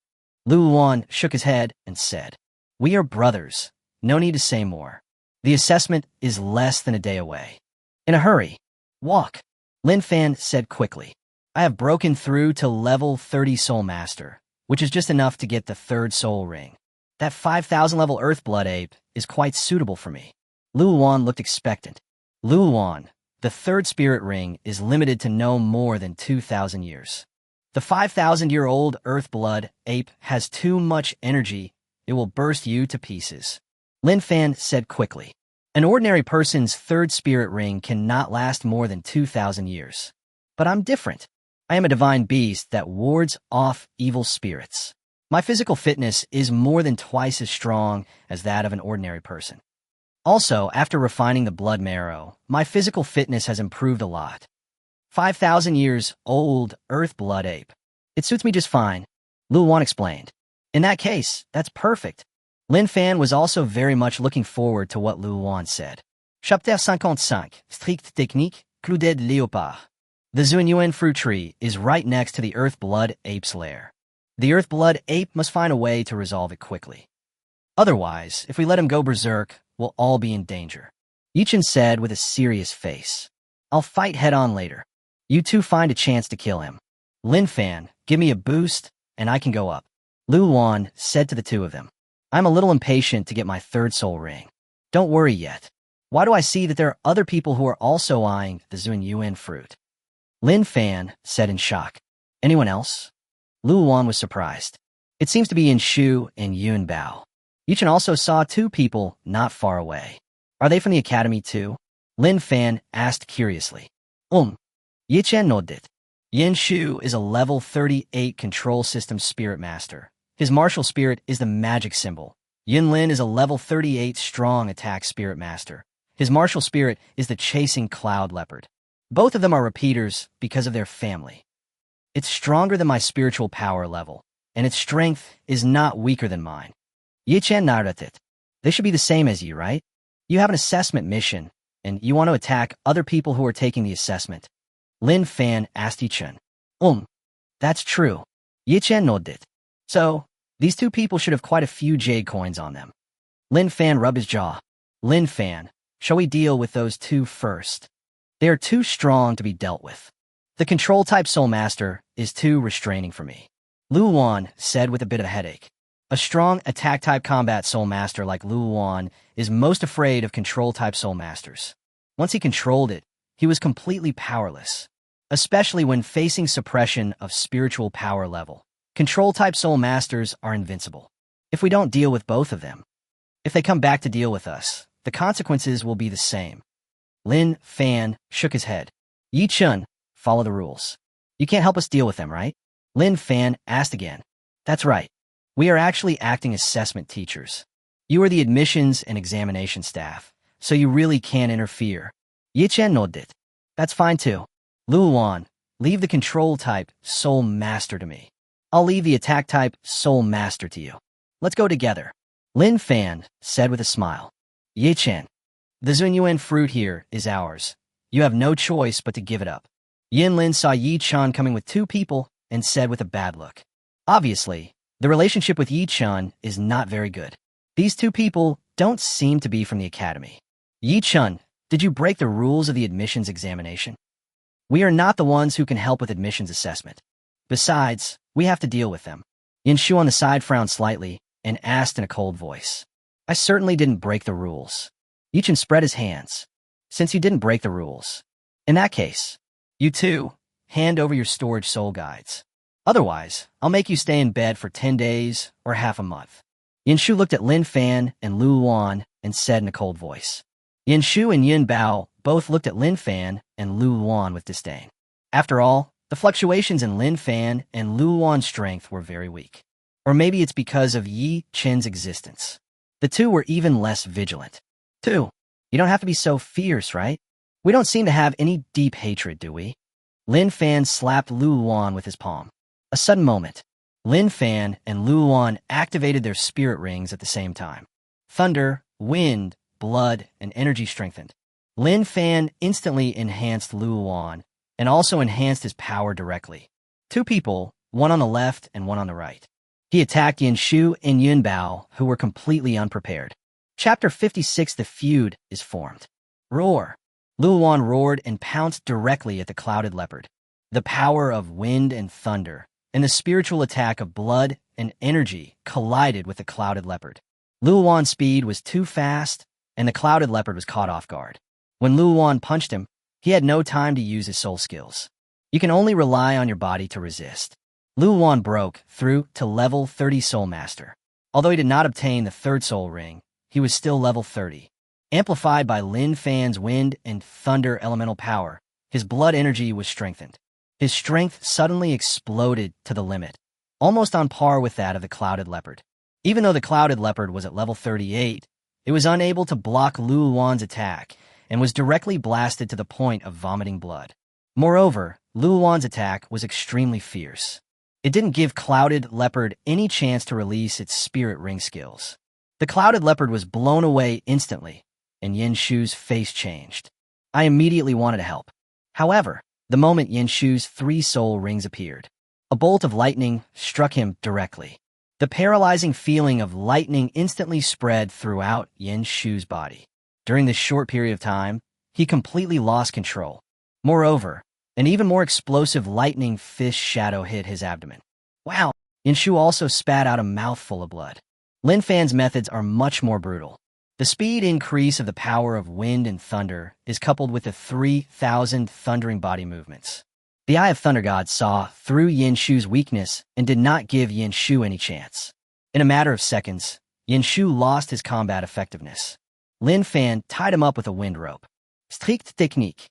Lu Luan shook his head and said, We are brothers. No need to say more. The assessment is less than a day away. In a hurry. Walk. Lin Fan said quickly. I have broken through to level 30 Soul Master, which is just enough to get the 3rd soul ring. That 5,000 level Earth Blood Ape is quite suitable for me. Lu Luan looked expectant. Lu Luan, the 3rd spirit ring is limited to no more than 2,000 years. The 5,000-year-old Earth Blood Ape has too much energy. It will burst you to pieces. Lin Fan said quickly. An ordinary person's 3rd spirit ring cannot last more than 2,000 years. But I'm different. I am a divine beast that wards off evil spirits. My physical fitness is more than twice as strong as that of an ordinary person. Also, after refining the blood marrow, my physical fitness has improved a lot. 5,000 years old Earth Blood Ape. It suits me just fine. Luwan explained. In that case, that's perfect. Lin Fan was also very much looking forward to what Luwan said. Chapter 55, Strict Technique, Clouded Léopard. The Zunyuan fruit tree is right next to the Earth Blood Ape's lair. The Earth Blood Ape must find a way to resolve it quickly. Otherwise, if we let him go berserk, we'll all be in danger. Yichin said with a serious face. I'll fight head-on later. You two find a chance to kill him. Lin Fan, give me a boost, and I can go up. Luwan said to the two of them. I'm a little impatient to get my third soul ring. Don't worry yet. Why do I see that there are other people who are also eyeing the Zunyuan fruit? Lin Fan said in shock. Anyone else? Luwan was surprised. It seems to be Yinshu and Yun Bao. Yichin also saw two people not far away. Are they from the academy too? Lin Fan asked curiously. Yichen nodded. Yinshu is a level 38 control system spirit master. His martial spirit is the magic symbol. Yinlin is a level 38 strong attack spirit master. His martial spirit is the chasing cloud leopard. Both of them are repeaters because of their family. It's stronger than my spiritual power level, and its strength is not weaker than mine. Yichen nodded. They should be the same as you, right? You have an assessment mission, and you want to attack other people who are taking the assessment. Lin Fan asked Yichen. That's true. Yichen nodded. So, these two people should have quite a few jade coins on them. Lin Fan rubbed his jaw. Lin Fan, shall we deal with those two first? They are too strong to be dealt with. The control-type Soul Master is too restraining for me. Luwan said with a bit of a headache. A strong attack-type combat Soul Master like Luwan is most afraid of control-type Soul Masters. Once he controlled it, he was completely powerless, especially when facing suppression of spiritual power level. Control-type Soul Masters are invincible. If we don't deal with both of them, if they come back to deal with us, the consequences will be the same. Lin Fan shook his head. Yichen, follow the rules. You can't help us deal with them, right? Lin Fan asked again. That's right. We are actually acting as assessment teachers. You are the admissions and examination staff, so you really can't interfere. Yichen nodded. That's fine too. Luwan, leave the control-type Soul Master to me. I'll leave the attack-type Soul Master to you. Let's go together. Lin Fan said with a smile. Yichen, the Zunyuan fruit here is ours. You have no choice but to give it up. Yinlin saw Yichen coming with two people and said with a bad look. Obviously, the relationship with Yichen is not very good. These two people don't seem to be from the academy. Yichen, did you break the rules of the admissions examination? We are not the ones who can help with admissions assessment. Besides, we have to deal with them. Yinshu on the side frowned slightly and asked in a cold voice. I certainly didn't break the rules. Yichen spread his hands. Since you didn't break the rules, in that case, you two, hand over your storage soul guides. Otherwise, I'll make you stay in bed for 10 days or half a month. Yinshu looked at Lin Fan and Luwan and said in a cold voice. Yinshu and Yun Bao both looked at Lin Fan and Luwan with disdain. After all, the fluctuations in Lin Fan and Luwan's strength were very weak. Or maybe it's because of Yi Chen's existence. The two were even less vigilant. You don't have to be so fierce, right? We don't seem to have any deep hatred, do we? Lin Fan slapped Luwan with his palm. A sudden moment. Lin Fan and Luwan activated their spirit rings at the same time. Thunder, wind, blood, and energy strengthened. Lin Fan instantly enhanced Luwan and also enhanced his power directly. Two people, one on the left and one on the right. He attacked Yinshu and Yun Bao, who were completely unprepared. Chapter 56, The Feud, is formed. Roar. Luwan roared and pounced directly at the clouded leopard. The power of wind and thunder and the spiritual attack of blood and energy collided with the clouded leopard. Luwan's speed was too fast, and the clouded leopard was caught off guard. When Luwan punched him, he had no time to use his soul skills. You can only rely on your body to resist. Luwan broke through to level 30 Soul Master. Although he did not obtain the third soul ring, he was still level 30. Amplified by Lin Fan's wind and thunder elemental power, his blood energy was strengthened. His strength suddenly exploded to the limit, almost on par with that of the clouded leopard. Even though the clouded leopard was at level 38, it was unable to block Luwan's attack and was directly blasted to the point of vomiting blood. Moreover, Luwan's attack was extremely fierce. It didn't give Clouded Leopard any chance to release its spirit ring skills. The Clouded Leopard was blown away instantly, and Yin Shu's face changed. I immediately wanted to help. However, the moment Yin Shu's 3 soul rings appeared, a bolt of lightning struck him directly. The paralyzing feeling of lightning instantly spread throughout Yin Shu's body. During this short period of time, he completely lost control. Moreover, an even more explosive lightning fish shadow hit his abdomen. Wow! Yin Shu also spat out a mouthful of blood. Lin Fan's methods are much more brutal. The speed increase of the power of wind and thunder is coupled with the 3,000 thundering body movements. The Eye of Thunder God saw through Yin Shu's weakness and did not give Yin Shu any chance. In a matter of seconds, Yin Shu lost his combat effectiveness. Lin Fan tied him up with a wind rope. Strict technique.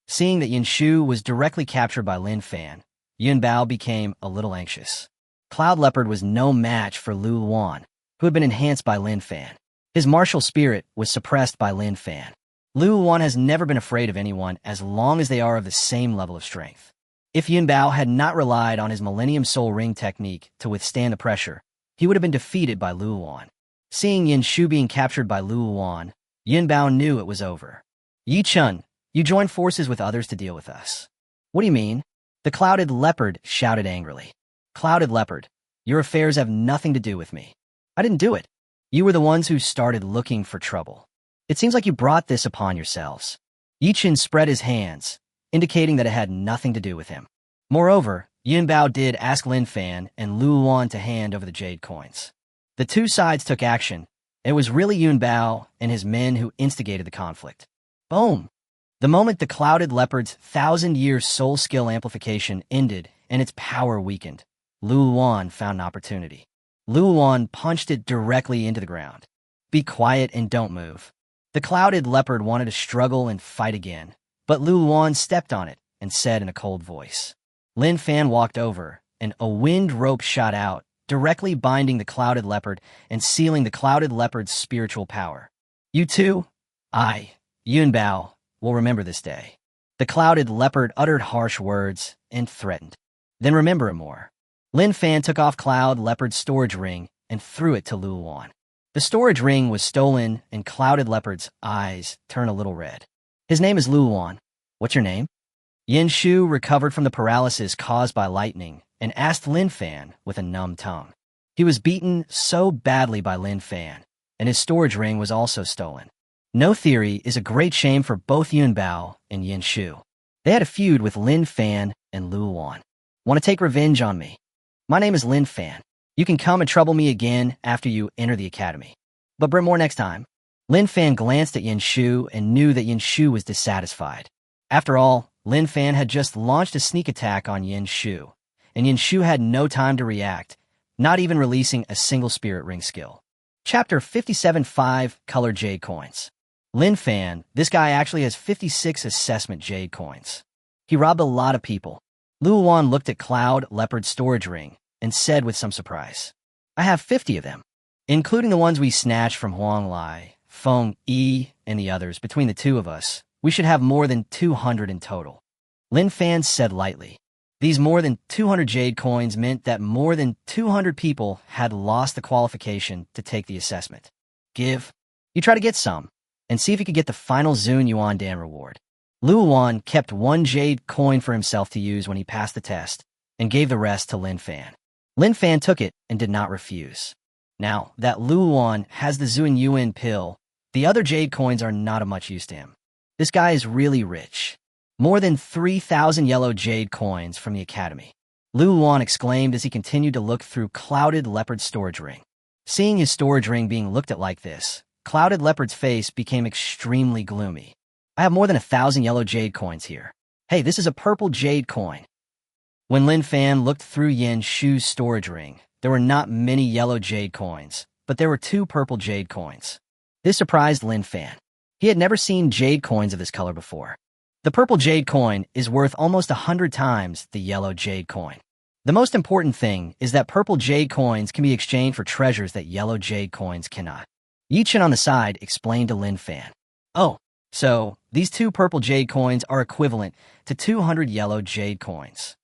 Seeing that Yin Shu was directly captured by Lin Fan, Yun Bao became a little anxious. Cloud Leopard was no match for Lu Luan, who had been enhanced by Lin Fan. His martial spirit was suppressed by Lin Fan. Lu Luan has never been afraid of anyone as long as they are of the same level of strength. If Yun Bao had not relied on his Millennium Soul Ring technique to withstand the pressure, he would have been defeated by Lu Luan. Seeing Yin Shu being captured by Lu Luan, Yun Bao knew it was over. Yi Chun, you joined forces with others to deal with us. What do you mean? The Clouded Leopard shouted angrily. Clouded Leopard, your affairs have nothing to do with me. I didn't do it. You were the ones who started looking for trouble. It seems like you brought this upon yourselves. Yi Chun spread his hands, indicating that it had nothing to do with him. Moreover, Yun Bao did ask Lin Fan and Lu Luan to hand over the jade coins. The two sides took action. It was really Yun Bao and his men who instigated the conflict. Boom! The moment the Clouded Leopard's 1,000-year soul skill amplification ended and its power weakened, Lu Luan found an opportunity. Lu Luan punched it directly into the ground. Be quiet and don't move. The Clouded Leopard wanted to struggle and fight again, but Lu Luan stepped on it and said in a cold voice. Lin Fan walked over, and a wind rope shot out, directly binding the Clouded Leopard and sealing the Clouded Leopard's spiritual power. You too? Yun Bao, will remember this day. The Clouded Leopard uttered harsh words and threatened. Then remember it more. Lin Fan took off Cloud Leopard's storage ring and threw it to Lu Luan. The storage ring was stolen and Clouded Leopard's eyes turned a little red. His name is Lu Luan. What's your name? Yin Shu recovered from the paralysis caused by lightning and asked Lin Fan with a numb tongue. He was beaten so badly by Lin Fan, and his storage ring was also stolen. No theory is a great shame for both Yun Bao and Yin Shu. They had a feud with Lin Fan and Lu Luan. Want to take revenge on me? My name is Lin Fan. You can come and trouble me again after you enter the academy. But bring more next time. Lin Fan glanced at Yin Shu and knew that Yin Shu was dissatisfied. After all, Lin Fan had just launched a sneak attack on Yin Shu, and Yin Shu had no time to react, not even releasing a single spirit ring skill. Chapter 57-5 Colored Jade Coins. Lin Fan, this guy actually has 56 assessment jade coins. He robbed a lot of people. Lu Luan looked at Cloud Leopard's storage ring and said with some surprise, I have 50 of them, including the ones we snatched from Huang Lai, Feng Yi, and the others. Between the two of us, we should have more than 200 in total. Lin Fan said lightly. These more than 200 jade coins meant that more than 200 people had lost the qualification to take the assessment. Give. You try to get some, and see if you could get the final Zun Yuan Dan reward. Lu Luan kept 1 jade coin for himself to use when he passed the test, and gave the rest to Lin Fan. Lin Fan took it and did not refuse. Now that Lu Luan has the Zun Yuan pill, the other jade coins are not of much use to him. This guy is really rich. More than 3,000 yellow jade coins from the academy. Lu Luan exclaimed as he continued to look through Clouded Leopard's storage ring. Seeing his storage ring being looked at like this, Clouded Leopard's face became extremely gloomy. I have more than 1,000 yellow jade coins here. Hey, this is a purple jade coin. When Lin Fan looked through Yin Shu's storage ring, there were not many yellow jade coins, but there were 2 purple jade coins. This surprised Lin Fan. He had never seen jade coins of this color before. The purple jade coin is worth almost 100 times the yellow jade coin. The most important thing is that purple jade coins can be exchanged for treasures that yellow jade coins cannot. Yi Chen on the side explained to Lin Fan. Oh, so these 2 purple jade coins are equivalent to 200 yellow jade coins.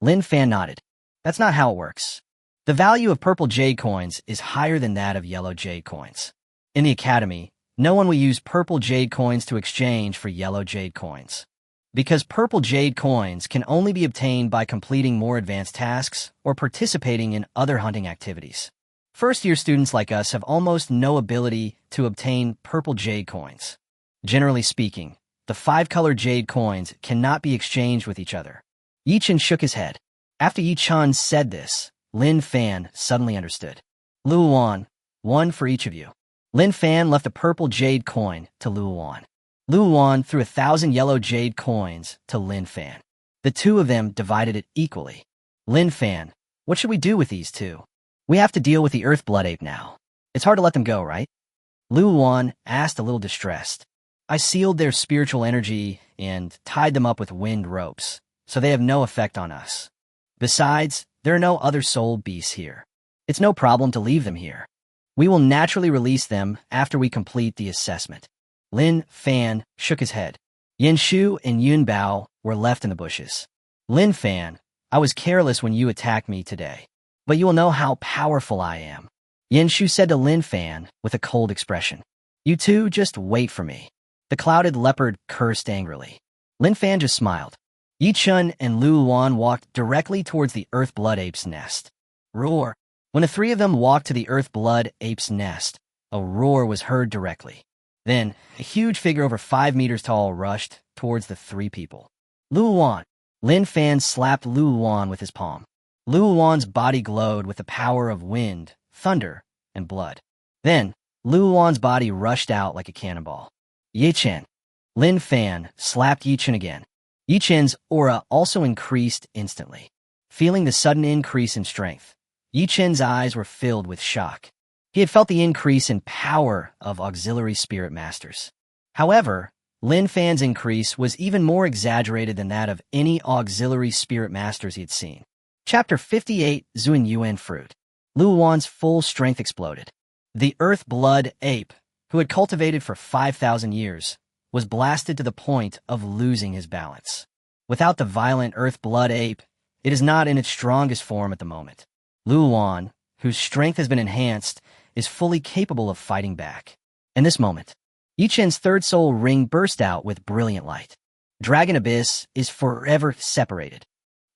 Lin Fan nodded. That's not how it works. The value of purple jade coins is higher than that of yellow jade coins. In the academy, no one will use purple jade coins to exchange for yellow jade coins. Because purple jade coins can only be obtained by completing more advanced tasks or participating in other hunting activities. First-year students like us have almost no ability to obtain purple jade coins. Generally speaking, the 5-color jade coins cannot be exchanged with each other. Yi-Chen shook his head. After Yi-Chen said this, Lin Fan suddenly understood. Luoan, one for each of you. Lin Fan left a purple jade coin to Luoan. Luoan threw 1,000 yellow jade coins to Lin Fan. The two of them divided it equally. Lin Fan, what should we do with these two? We have to deal with the Earth Blood Ape now. It's hard to let them go, right? Luoan asked, a little distressed. I sealed their spiritual energy and tied them up with wind ropes, so they have no effect on us. Besides, there are no other soul beasts here. It's no problem to leave them here. We will naturally release them after we complete the assessment. Lin Fan shook his head. Yin Shu and Yun Bao were left in the bushes. Lin Fan, I was careless when you attacked me today, but you will know how powerful I am. Yin Shu said to Lin Fan with a cold expression. You two just wait for me. The clouded leopard cursed angrily. Lin Fan just smiled. Yi-Chen and Luoan walked directly towards the Earth Blood Ape's nest. Roar. When the three of them walked to the Earth Blood Ape's nest, a roar was heard directly. Then, a huge figure over 5 meters tall rushed towards the three people. Luoan. Lin Fan slapped Luoan with his palm. Luoan's body glowed with the power of wind, thunder, and blood. Then, Luoan's body rushed out like a cannonball. Yi-Chen. Lin Fan slapped Yi-Chen again. Yi-Chen's aura also increased instantly. Feeling the sudden increase in strength, Yi-Chen's eyes were filled with shock. He had felt the increase in power of auxiliary spirit masters. However, Lin Fan's increase was even more exaggerated than that of any auxiliary spirit masters he had seen. Chapter 58, Zun Yuan Fruit. Luoan's full strength exploded. The Earth Blood Ape, who had cultivated for 5,000 years, was blasted to the point of losing his balance. Without the violent Earth Blood Ape, it is not in its strongest form at the moment. Luoan, whose strength has been enhanced, is fully capable of fighting back. In this moment, Yi-Chen's third soul ring burst out with brilliant light. Dragon Abyss is forever separated.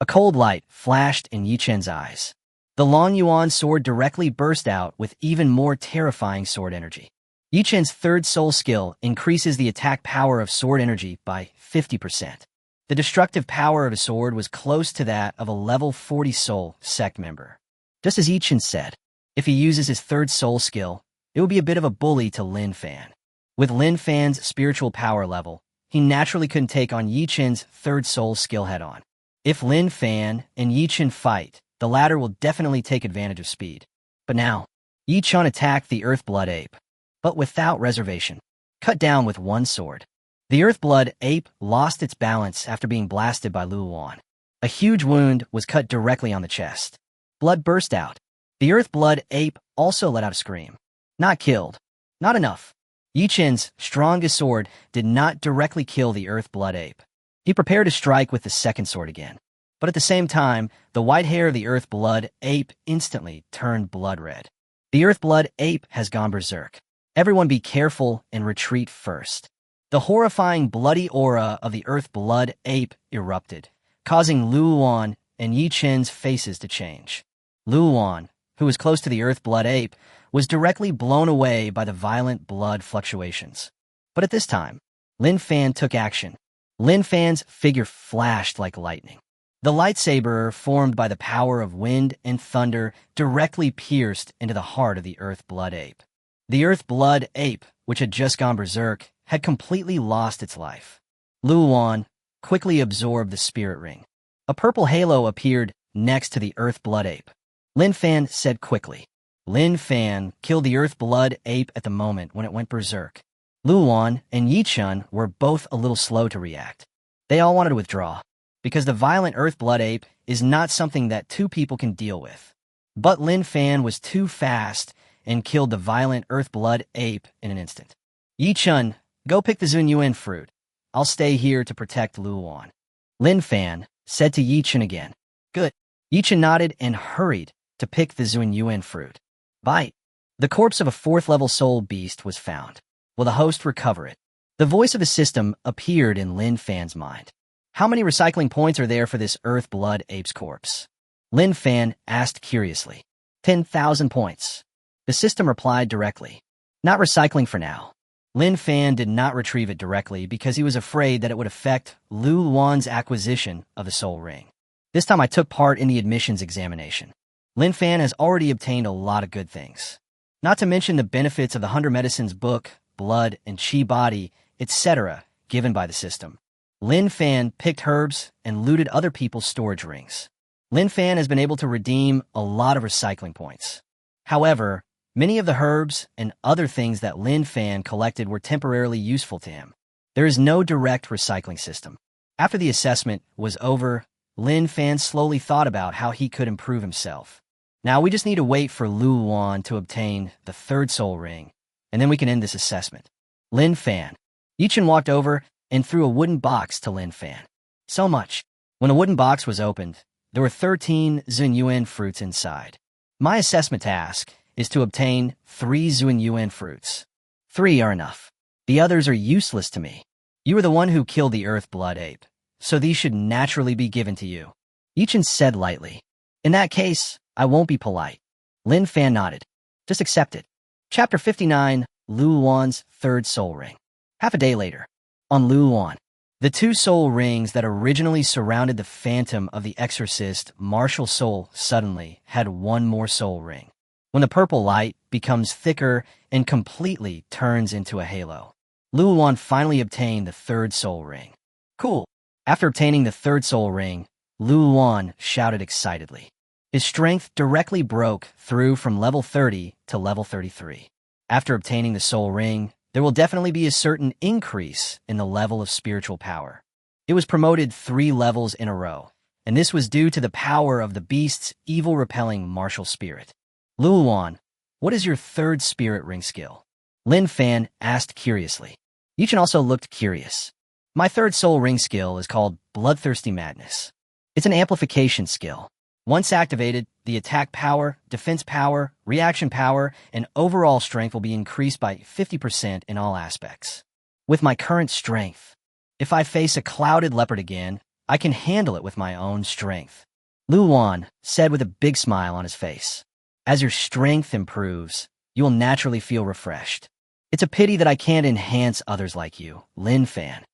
A cold light flashed in Yi-Chen's eyes. The Long Yuan sword directly burst out with even more terrifying sword energy. Yi-Chen's third soul skill increases the attack power of sword energy by 50%. The destructive power of a sword was close to that of a level 40 soul sect member. Just as Yi-Chen said, if he uses his third soul skill, it would be a bit of a bully to Lin Fan. With Lin Fan's spiritual power level, he naturally couldn't take on Yi-Chen's third soul skill head-on. If Lin Fan and Yi-Chen fight, the latter will definitely take advantage of speed. But now, Yi-Chen attacked the Earth Blood Ape, but without reservation, cut down with one sword. The Earth Blood Ape lost its balance after being blasted by Luoan. A huge wound was cut directly on the chest. Blood burst out. The Earth Blood Ape also let out a scream. Not killed. Not enough. Yi-Chen's strongest sword did not directly kill the Earth Blood Ape. He prepared to strike with the second sword again. But at the same time, the white hair of the Earth Blood Ape instantly turned blood red. The Earth Blood Ape has gone berserk. Everyone be careful and retreat first. The horrifying bloody aura of the Earth Blood Ape erupted, causing Luoan and Yi-Chen's faces to change. Luoan, who was close to the Earth Blood Ape, was directly blown away by the violent blood fluctuations. But at this time, Lin Fan took action. Lin Fan's figure flashed like lightning. The lightsaber, formed by the power of wind and thunder, directly pierced into the heart of the Earth Blood Ape. The Earth Blood Ape, which had just gone berserk, had completely lost its life. Luoan quickly absorbed the spirit ring. A purple halo appeared next to the Earth Blood Ape. Lin Fan said quickly. Lin Fan killed the Earth Blood Ape at the moment when it went berserk. Luoan and Yi-Chen were both a little slow to react. They all wanted to withdraw, because the violent Earth Blood Ape is not something that two people can deal with. But Lin Fan was too fast and killed the violent Earth Blood Ape in an instant. Yi-Chen, go pick the Zunyuan fruit. I'll stay here to protect Luoan. Lin Fan said to Yi-Chen again. Good. Yichen nodded and hurried to pick the Zunyuan fruit. Bite. The corpse of a fourth-level soul beast was found. Will the host recover it? The voice of the system appeared in Lin Fan's mind. How many recycling points are there for this earth blood ape's corpse? Lin Fan asked curiously. 10,000 points. The system replied directly. Not recycling for now. Lin Fan did not retrieve it directly because he was afraid that it would affect Lu Luan's acquisition of the soul ring. This time I took part in the admissions examination. Lin Fan has already obtained a lot of good things. Not to mention the benefits of the 100 Medicines book, blood, and chi body, etc. given by the system. Lin Fan picked herbs and looted other people's storage rings. Lin Fan has been able to redeem a lot of recycling points. However, many of the herbs and other things that Lin Fan collected were temporarily useful to him. There is no direct recycling system. After the assessment was over, Lin Fan slowly thought about how he could improve himself. Now we just need to wait for Lu Luan to obtain the third soul ring, and then we can end this assessment. Lin Fan. Yichen walked over and threw a wooden box to Lin Fan. So much. When the wooden box was opened, there were 13 Zunyuan fruits inside. My assessment task is to obtain 3 Zunyuan fruits. 3 are enough. The others are useless to me. You are the one who killed the earth blood ape, so these should naturally be given to you. Yichen said lightly. In that case, I won't be polite. Lin Fan nodded. Just accept it. Chapter 59, Lu Luan's third soul ring. Half a day later, on Lu Luan, the 2 soul rings that originally surrounded the phantom of the exorcist martial soul suddenly had 1 more soul ring. When the purple light becomes thicker and completely turns into a halo, Lu Luan finally obtained the third soul ring. Cool. After obtaining the third soul ring, Lu Luan shouted excitedly. His strength directly broke through from level 30 to level 33. After obtaining the soul ring, there will definitely be a certain increase in the level of spiritual power. It was promoted 3 levels in a row, and this was due to the power of the beast's evil-repelling martial spirit. Lu Luan, what is your third spirit ring skill? Lin Fan asked curiously. Yichen also looked curious. My third soul ring skill is called Bloodthirsty Madness. It's an amplification skill. Once activated, the attack power, defense power, reaction power, and overall strength will be increased by 50% in all aspects. With my current strength, if I face a clouded leopard again, I can handle it with my own strength. Lu Luan said with a big smile on his face. As your strength improves, you will naturally feel refreshed. It's a pity that I can't enhance others like you, Lin Fan.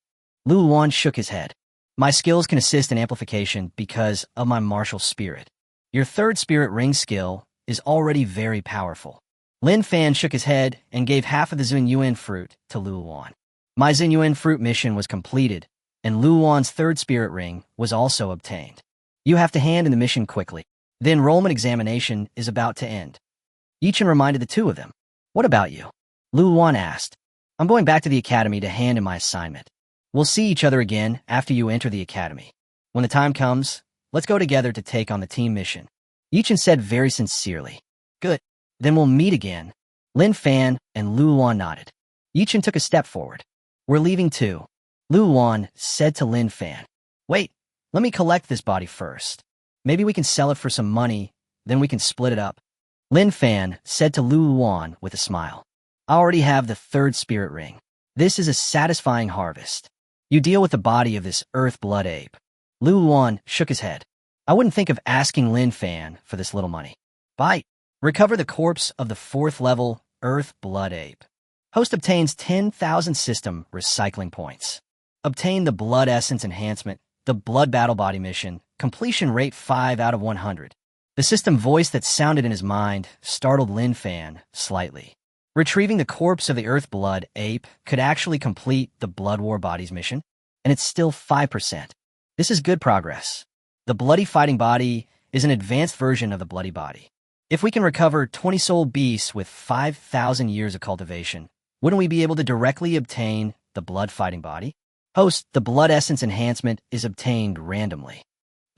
Lu Luan shook his head. My skills can assist in amplification because of my martial spirit. Your third spirit ring skill is already very powerful. Lin Fan shook his head and gave half of the Zunyuan fruit to Lu Luan. My Zunyuan fruit mission was completed, and Lu Luan's third spirit ring was also obtained. You have to hand in the mission quickly. The enrollment examination is about to end. Yichen reminded the 2 of them. What about you? Lu Luan asked. I'm going back to the academy to hand in my assignment. We'll see each other again after you enter the academy. When the time comes, let's go together to take on the team mission. Yichen said very sincerely. Good. Then we'll meet again. Lin Fan and Lu Luan nodded. Yichen took a step forward. We're leaving too. Lu Luan said to Lin Fan. Wait, let me collect this body first. Maybe we can sell it for some money, then we can split it up. Lin Fan said to Lu Luan with a smile. I already have the third spirit ring. This is a satisfying harvest. You deal with the body of this earth blood ape. Lu Luan shook his head. I wouldn't think of asking Lin Fan for this little money. Bite. Recover the corpse of the 4th level earth blood ape. Host obtains 10,000 system recycling points. Obtain the blood essence enhancement, the blood battle body mission, completion rate 5 out of 100. The system voice that sounded in his mind startled Lin Fan slightly. Retrieving the corpse of the earth blood ape could actually complete the Blood War Bodies mission, and it's still 5%. This is good progress. The Bloody Fighting Body is an advanced version of the Bloody Body. If we can recover 20 soul beasts with 5,000 years of cultivation, wouldn't we be able to directly obtain the Blood Fighting Body? Host, the Blood Essence enhancement is obtained randomly.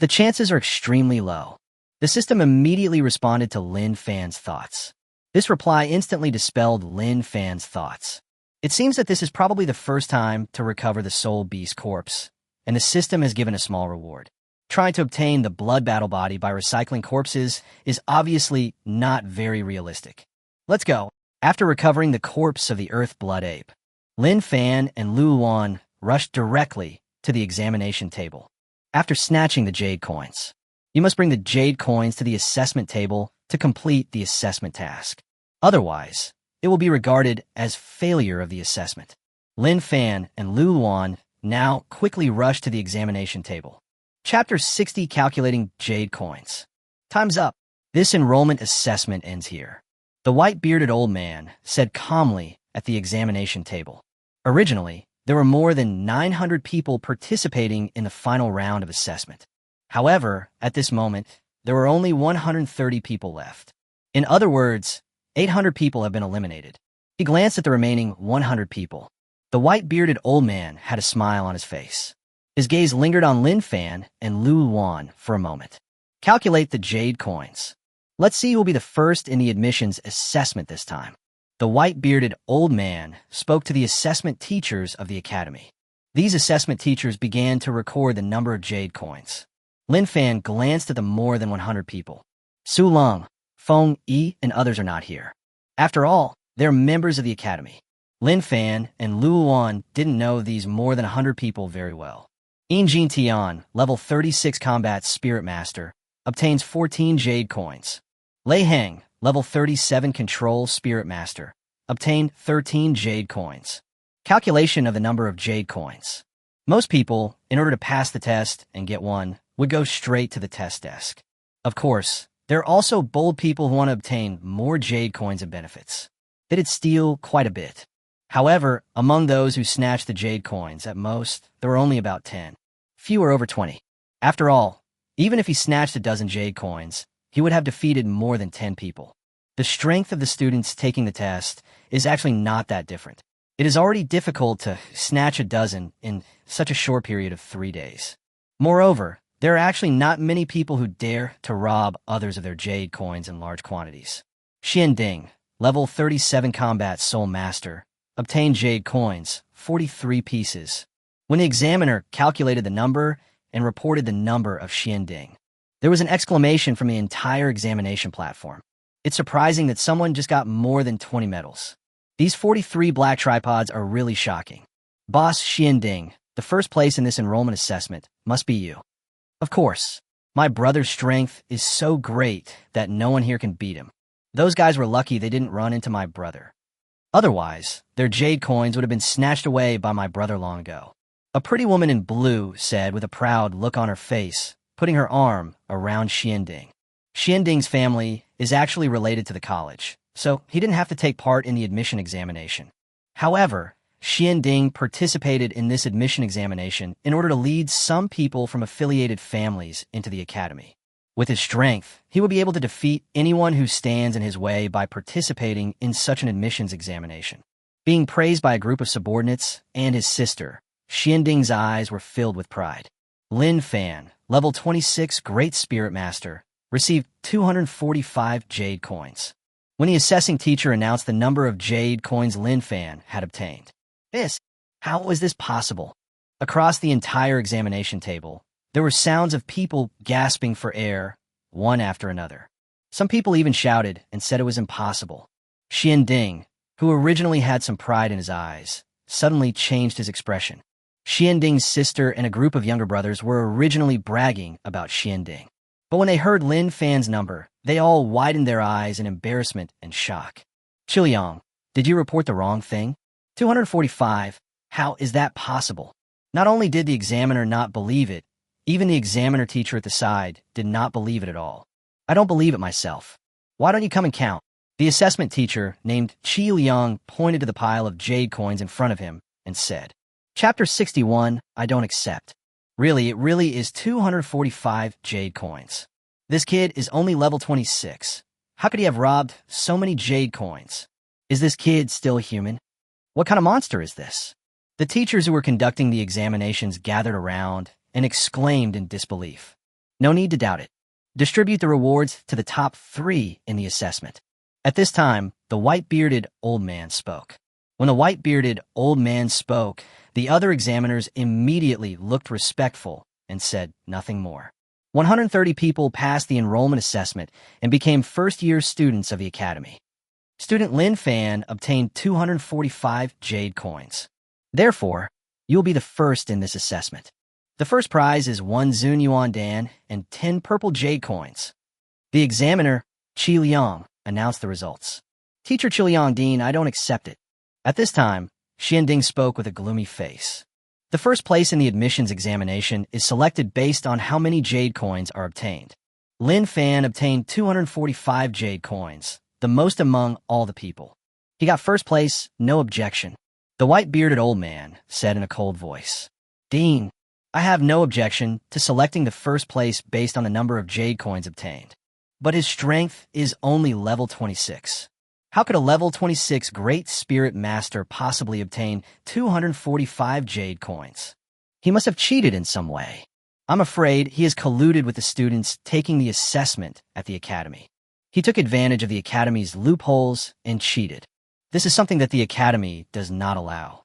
The chances are extremely low. The system immediately responded to Lin Fan's thoughts. This reply instantly dispelled Lin Fan's thoughts. It seems that this is probably the first time to recover the soul beast corpse, and the system has given a small reward. Trying to obtain the blood battle body by recycling corpses is obviously not very realistic. Let's go. After recovering the corpse of the Earth Blood Ape, Lin Fan and Lu Wan rushed directly to the examination table. After snatching the jade coins, you must bring the jade coins to the assessment table to complete the assessment task. Otherwise, it will be regarded as failure of the assessment. Lin Fan and Lu Wan now quickly rushed to the examination table. Chapter 60, Calculating Jade Coins. Time's up. This enrollment assessment ends here. The white-bearded old man said calmly at the examination table. Originally, there were more than 900 people participating in the final round of assessment. However, at this moment, there were only 130 people left. In other words, 800 people have been eliminated. He glanced at the remaining 100 people. The white-bearded old man had a smile on his face. His gaze lingered on Lin Fan and Lu Wan for a moment. Calculate the jade coins. Let's see who will be the first in the admissions assessment this time. The white-bearded old man spoke to the assessment teachers of the academy. These assessment teachers began to record the number of jade coins. Lin Fan glanced at the more than 100 people. Su Long, Feng Yi, and others are not here. After all, they're members of the academy. Lin Fan and Lu Wan didn't know these more than 100 people very well. Jin Tian, level 36 combat spirit master, obtains 14 jade coins. Lei Heng, level 37 control spirit master, obtained 13 jade coins. Calculation of the number of jade coins. Most people, in order to pass the test and get one, would go straight to the test desk. Of course, there are also bold people who want to obtain more jade coins and benefits. They did steal quite a bit. However, among those who snatched the jade coins, at most, there were only about 10. Few were over 20. After all, even if he snatched a dozen jade coins, he would have defeated more than 10 people. The strength of the students taking the test is actually not that different. It is already difficult to snatch a dozen in such a short period of 3 days. Moreover, there are actually not many people who dare to rob others of their jade coins in large quantities. Xian Ding, level 37 combat soul master, obtained jade coins, 43 pieces. When the examiner calculated the number and reported the number of Xian Ding, there was an exclamation from the entire examination platform. It's surprising that someone just got more than 20 medals. These 43 black tripods are really shocking. Boss Xian Ding, the first place in this enrollment assessment, must be you. Of course, my brother's strength is so great that no one here can beat him. Those guys were lucky they didn't run into my brother. Otherwise, their jade coins would have been snatched away by my brother long ago. A pretty woman in blue said with a proud look on her face, putting her arm around Xian Ding. Xian Ding's family is actually related to the college, so he didn't have to take part in the admission examination. However, Xian Ding participated in this admission examination in order to lead some people from affiliated families into the academy. With his strength, he would be able to defeat anyone who stands in his way by participating in such an admissions examination. Being praised by a group of subordinates and his sister, Xian Ding's eyes were filled with pride. Lin Fan, level 26 Great Spirit Master, received 245 jade coins. When the assessing teacher announced the number of jade coins Lin Fan had obtained. How was this possible? Across the entire examination table, there were sounds of people gasping for air, one after another. Some people even shouted and said it was impossible. Xian Ding, who originally had some pride in his eyes, suddenly changed his expression. Xian Ding's sister and a group of younger brothers were originally bragging about Xian Ding. But when they heard Lin Fan's number, they all widened their eyes in embarrassment and shock. Chiliang, did you report the wrong thing? 245. How is that possible? Not only did the examiner not believe it, even the examiner teacher at the side did not believe it at all. I don't believe it myself. Why don't you come and count? The assessment teacher, named Qi Liang, pointed to the pile of jade coins in front of him and said, Chapter 61, I don't accept. Really, it really is 245 jade coins. This kid is only level 26. How could he have robbed so many jade coins? Is this kid still human? What kind of monster is this? The teachers who were conducting the examinations gathered around and exclaimed in disbelief. No need to doubt it. Distribute the rewards to the top 3 in the assessment. At this time, the white-bearded old man spoke. When the white-bearded old man spoke, the other examiners immediately looked respectful and said nothing more. 130 people passed the enrollment assessment and became first-year students of the academy. Student Lin Fan obtained 245 jade coins. Therefore, you will be the first in this assessment. The first prize is 1 Zun Yuan Dan and 10 purple jade coins. The examiner, Qi Liang, announced the results. Teacher Qi Liang Dean, I don't accept it. At this time, Xianding spoke with a gloomy face. The first place in the admissions examination is selected based on how many jade coins are obtained. Lin Fan obtained 245 jade coins, the most among all the people. He got first place, no objection. The white-bearded old man said in a cold voice, Dean, I have no objection to selecting the first place based on the number of jade coins obtained. But his strength is only level 26. How could a level 26 Great Spirit Master possibly obtain 245 jade coins? He must have cheated in some way. I'm afraid he has colluded with the students taking the assessment at the academy. He took advantage of the academy's loopholes and cheated. This is something that the academy does not allow.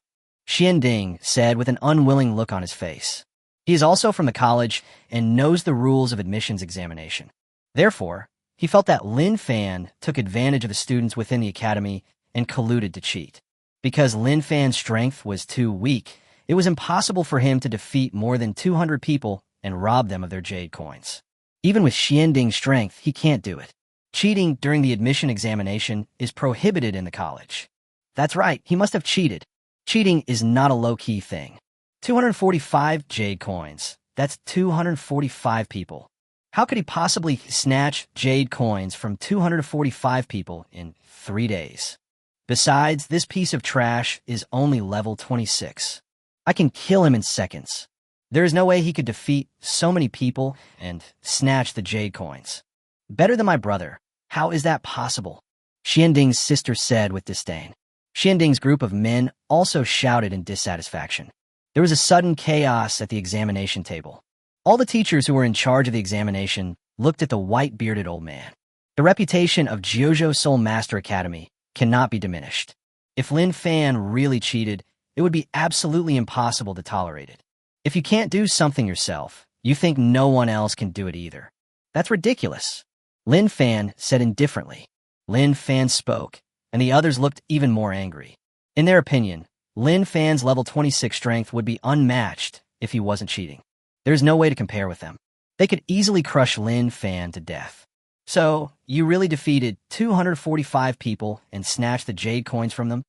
Xianding said with an unwilling look on his face. He is also from the college and knows the rules of admissions examination. Therefore, he felt that Lin Fan took advantage of the students within the academy and colluded to cheat. Because Lin Fan's strength was too weak, it was impossible for him to defeat more than 200 people and rob them of their jade coins. Even with Xianding's strength, he can't do it. Cheating during the admission examination is prohibited in the college. That's right, he must have cheated. Cheating is not a low-key thing. 245 jade coins. That's 245 people. How could he possibly snatch jade coins from 245 people in 3 days? Besides, this piece of trash is only level 26. I can kill him in seconds. There is no way he could defeat so many people and snatch the jade coins. Better than my brother. How is that possible? Xianding's sister said with disdain. Xianding's group of men also shouted in dissatisfaction. There was a sudden chaos at the examination table. All the teachers who were in charge of the examination looked at the white-bearded old man. The reputation of Jiuzhou Soul Master Academy cannot be diminished. If Lin Fan really cheated, it would be absolutely impossible to tolerate it. If you can't do something yourself, you think no one else can do it either. That's ridiculous. Lin Fan said indifferently. Lin Fan spoke, and the others looked even more angry. In their opinion, Lin Fan's level 26 strength would be unmatched if he wasn't cheating. There's no way to compare with them. They could easily crush Lin Fan to death. So, you really defeated 245 people and snatched the jade coins from them?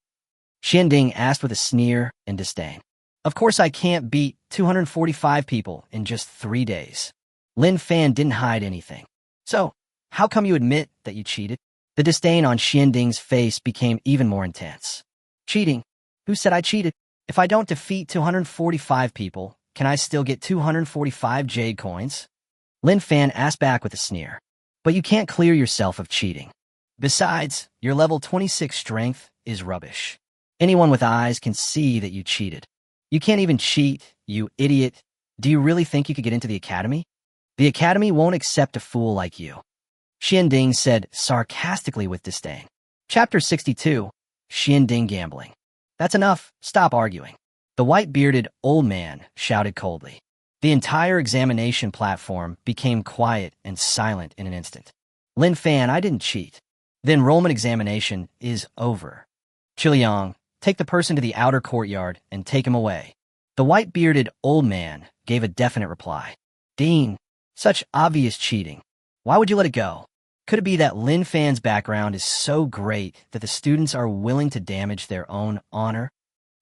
Xianding asked with a sneer and disdain. Of course I can't beat 245 people in just 3 days. Lin Fan didn't hide anything. So, how come you admit that you cheated? The disdain on Xianding's face became even more intense. Cheating? Who said I cheated? If I don't defeat 245 people, can I still get 245 jade coins? Lin Fan asked back with a sneer. But you can't clear yourself of cheating. Besides, your level 26 strength is rubbish. Anyone with eyes can see that you cheated. You can't even cheat, you idiot. Do you really think you could get into the academy? The academy won't accept a fool like you. Xianding said sarcastically with disdain. Chapter 62, Xianding Gambling. That's enough, stop arguing. The white-bearded old man shouted coldly. The entire examination platform became quiet and silent in an instant. Lin Fan, I didn't cheat. The enrollment examination is over. Qiliang, take the person to the outer courtyard and take him away. The white-bearded old man gave a definite reply. Dean, such obvious cheating. Why would you let it go? Could it be that Lin Fan's background is so great that the students are willing to damage their own honor?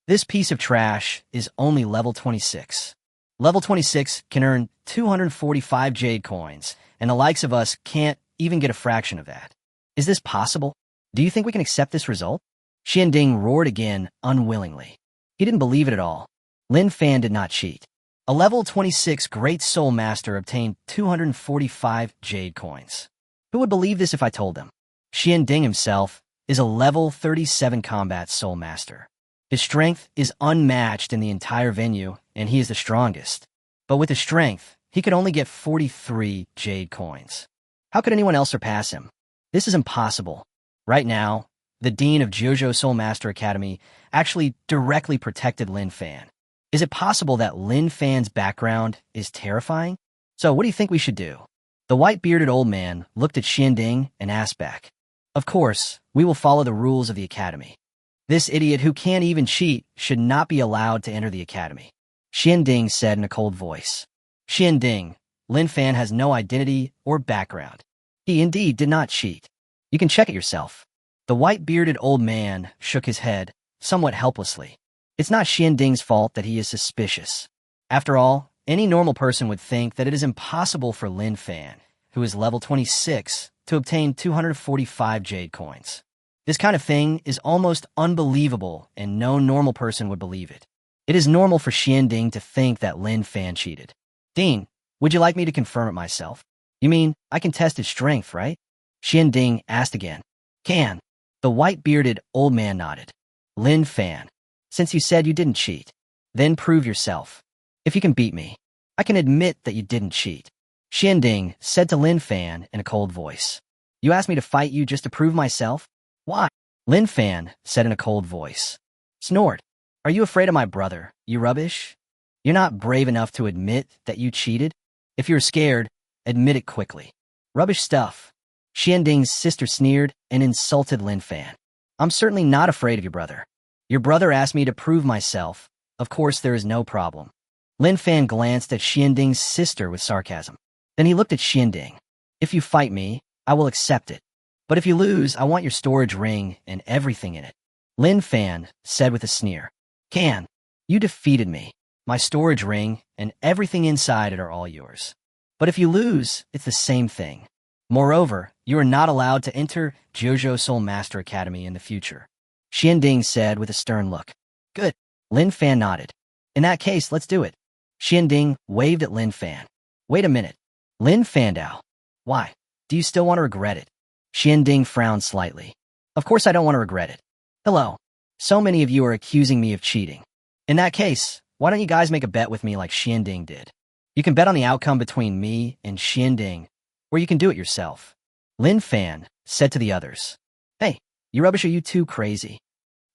This piece of trash is only level 26. Level 26 can earn 245 jade coins, and the likes of us can't even get a fraction of that. Is this possible? Do you think we can accept this result? Xianding roared again, unwillingly. He didn't believe it at all. Lin Fan did not cheat. A level 26 Great Soul Master obtained 245 jade coins. Who would believe this if I told them? Xianding himself is a level 37 Combat Soul Master. His strength is unmatched in the entire venue, and he is the strongest. But with his strength, he could only get 43 jade coins. How could anyone else surpass him? This is impossible. Right now, the Dean of Jiuzhou Soul Master Academy actually directly protected Lin Fan. Is it possible that Lin Fan's background is terrifying? So what do you think we should do? The white-bearded old man looked at Xianding and asked back. Of course, we will follow the rules of the academy. This idiot who can't even cheat should not be allowed to enter the academy. Xianding said in a cold voice. Xianding, Lin Fan has no identity or background. He indeed did not cheat. You can check it yourself. The white-bearded old man shook his head, somewhat helplessly. It's not Xianding's fault that he is suspicious. After all, any normal person would think that it is impossible for Lin Fan, who is level 26, to obtain 245 jade coins. This kind of thing is almost unbelievable, and no normal person would believe it. It is normal for Xianding to think that Lin Fan cheated. Dean, would you like me to confirm it myself? You mean, I can test his strength, right? Xianding asked again. Can. The white-bearded old man nodded. Lin Fan, since you said you didn't cheat, then prove yourself. If you can beat me, I can admit that you didn't cheat. Xianding said to Lin Fan in a cold voice. You asked me to fight you just to prove myself? Why? Lin Fan said in a cold voice. Snort. Are you afraid of my brother, you rubbish? You're not brave enough to admit that you cheated? If you're scared, admit it quickly. Rubbish stuff. Xianding's sister sneered and insulted Lin Fan. I'm certainly not afraid of your brother. Your brother asked me to prove myself. Of course there is no problem. Lin Fan glanced at Xianding's sister with sarcasm. Then he looked at Xianding. If you fight me, I will accept it. But if you lose, I want your storage ring and everything in it. Lin Fan said with a sneer. Can. You defeated me. My storage ring and everything inside it are all yours. But if you lose, it's the same thing. Moreover, you are not allowed to enter Jojo Soul Master Academy in the future. Xianding said with a stern look. Good. Lin Fan nodded. In that case, let's do it. Xianding waved at Lin Fan. Wait a minute. Lin Fandao. Why? Do you still want to regret it? Xianding frowned slightly. Of course I don't want to regret it. Hello. So many of you are accusing me of cheating. In that case, why don't you guys make a bet with me like Xianding did? You can bet on the outcome between me and Xianding, or you can do it yourself. Lin Fan said to the others. Hey, you rubbish, are you too crazy?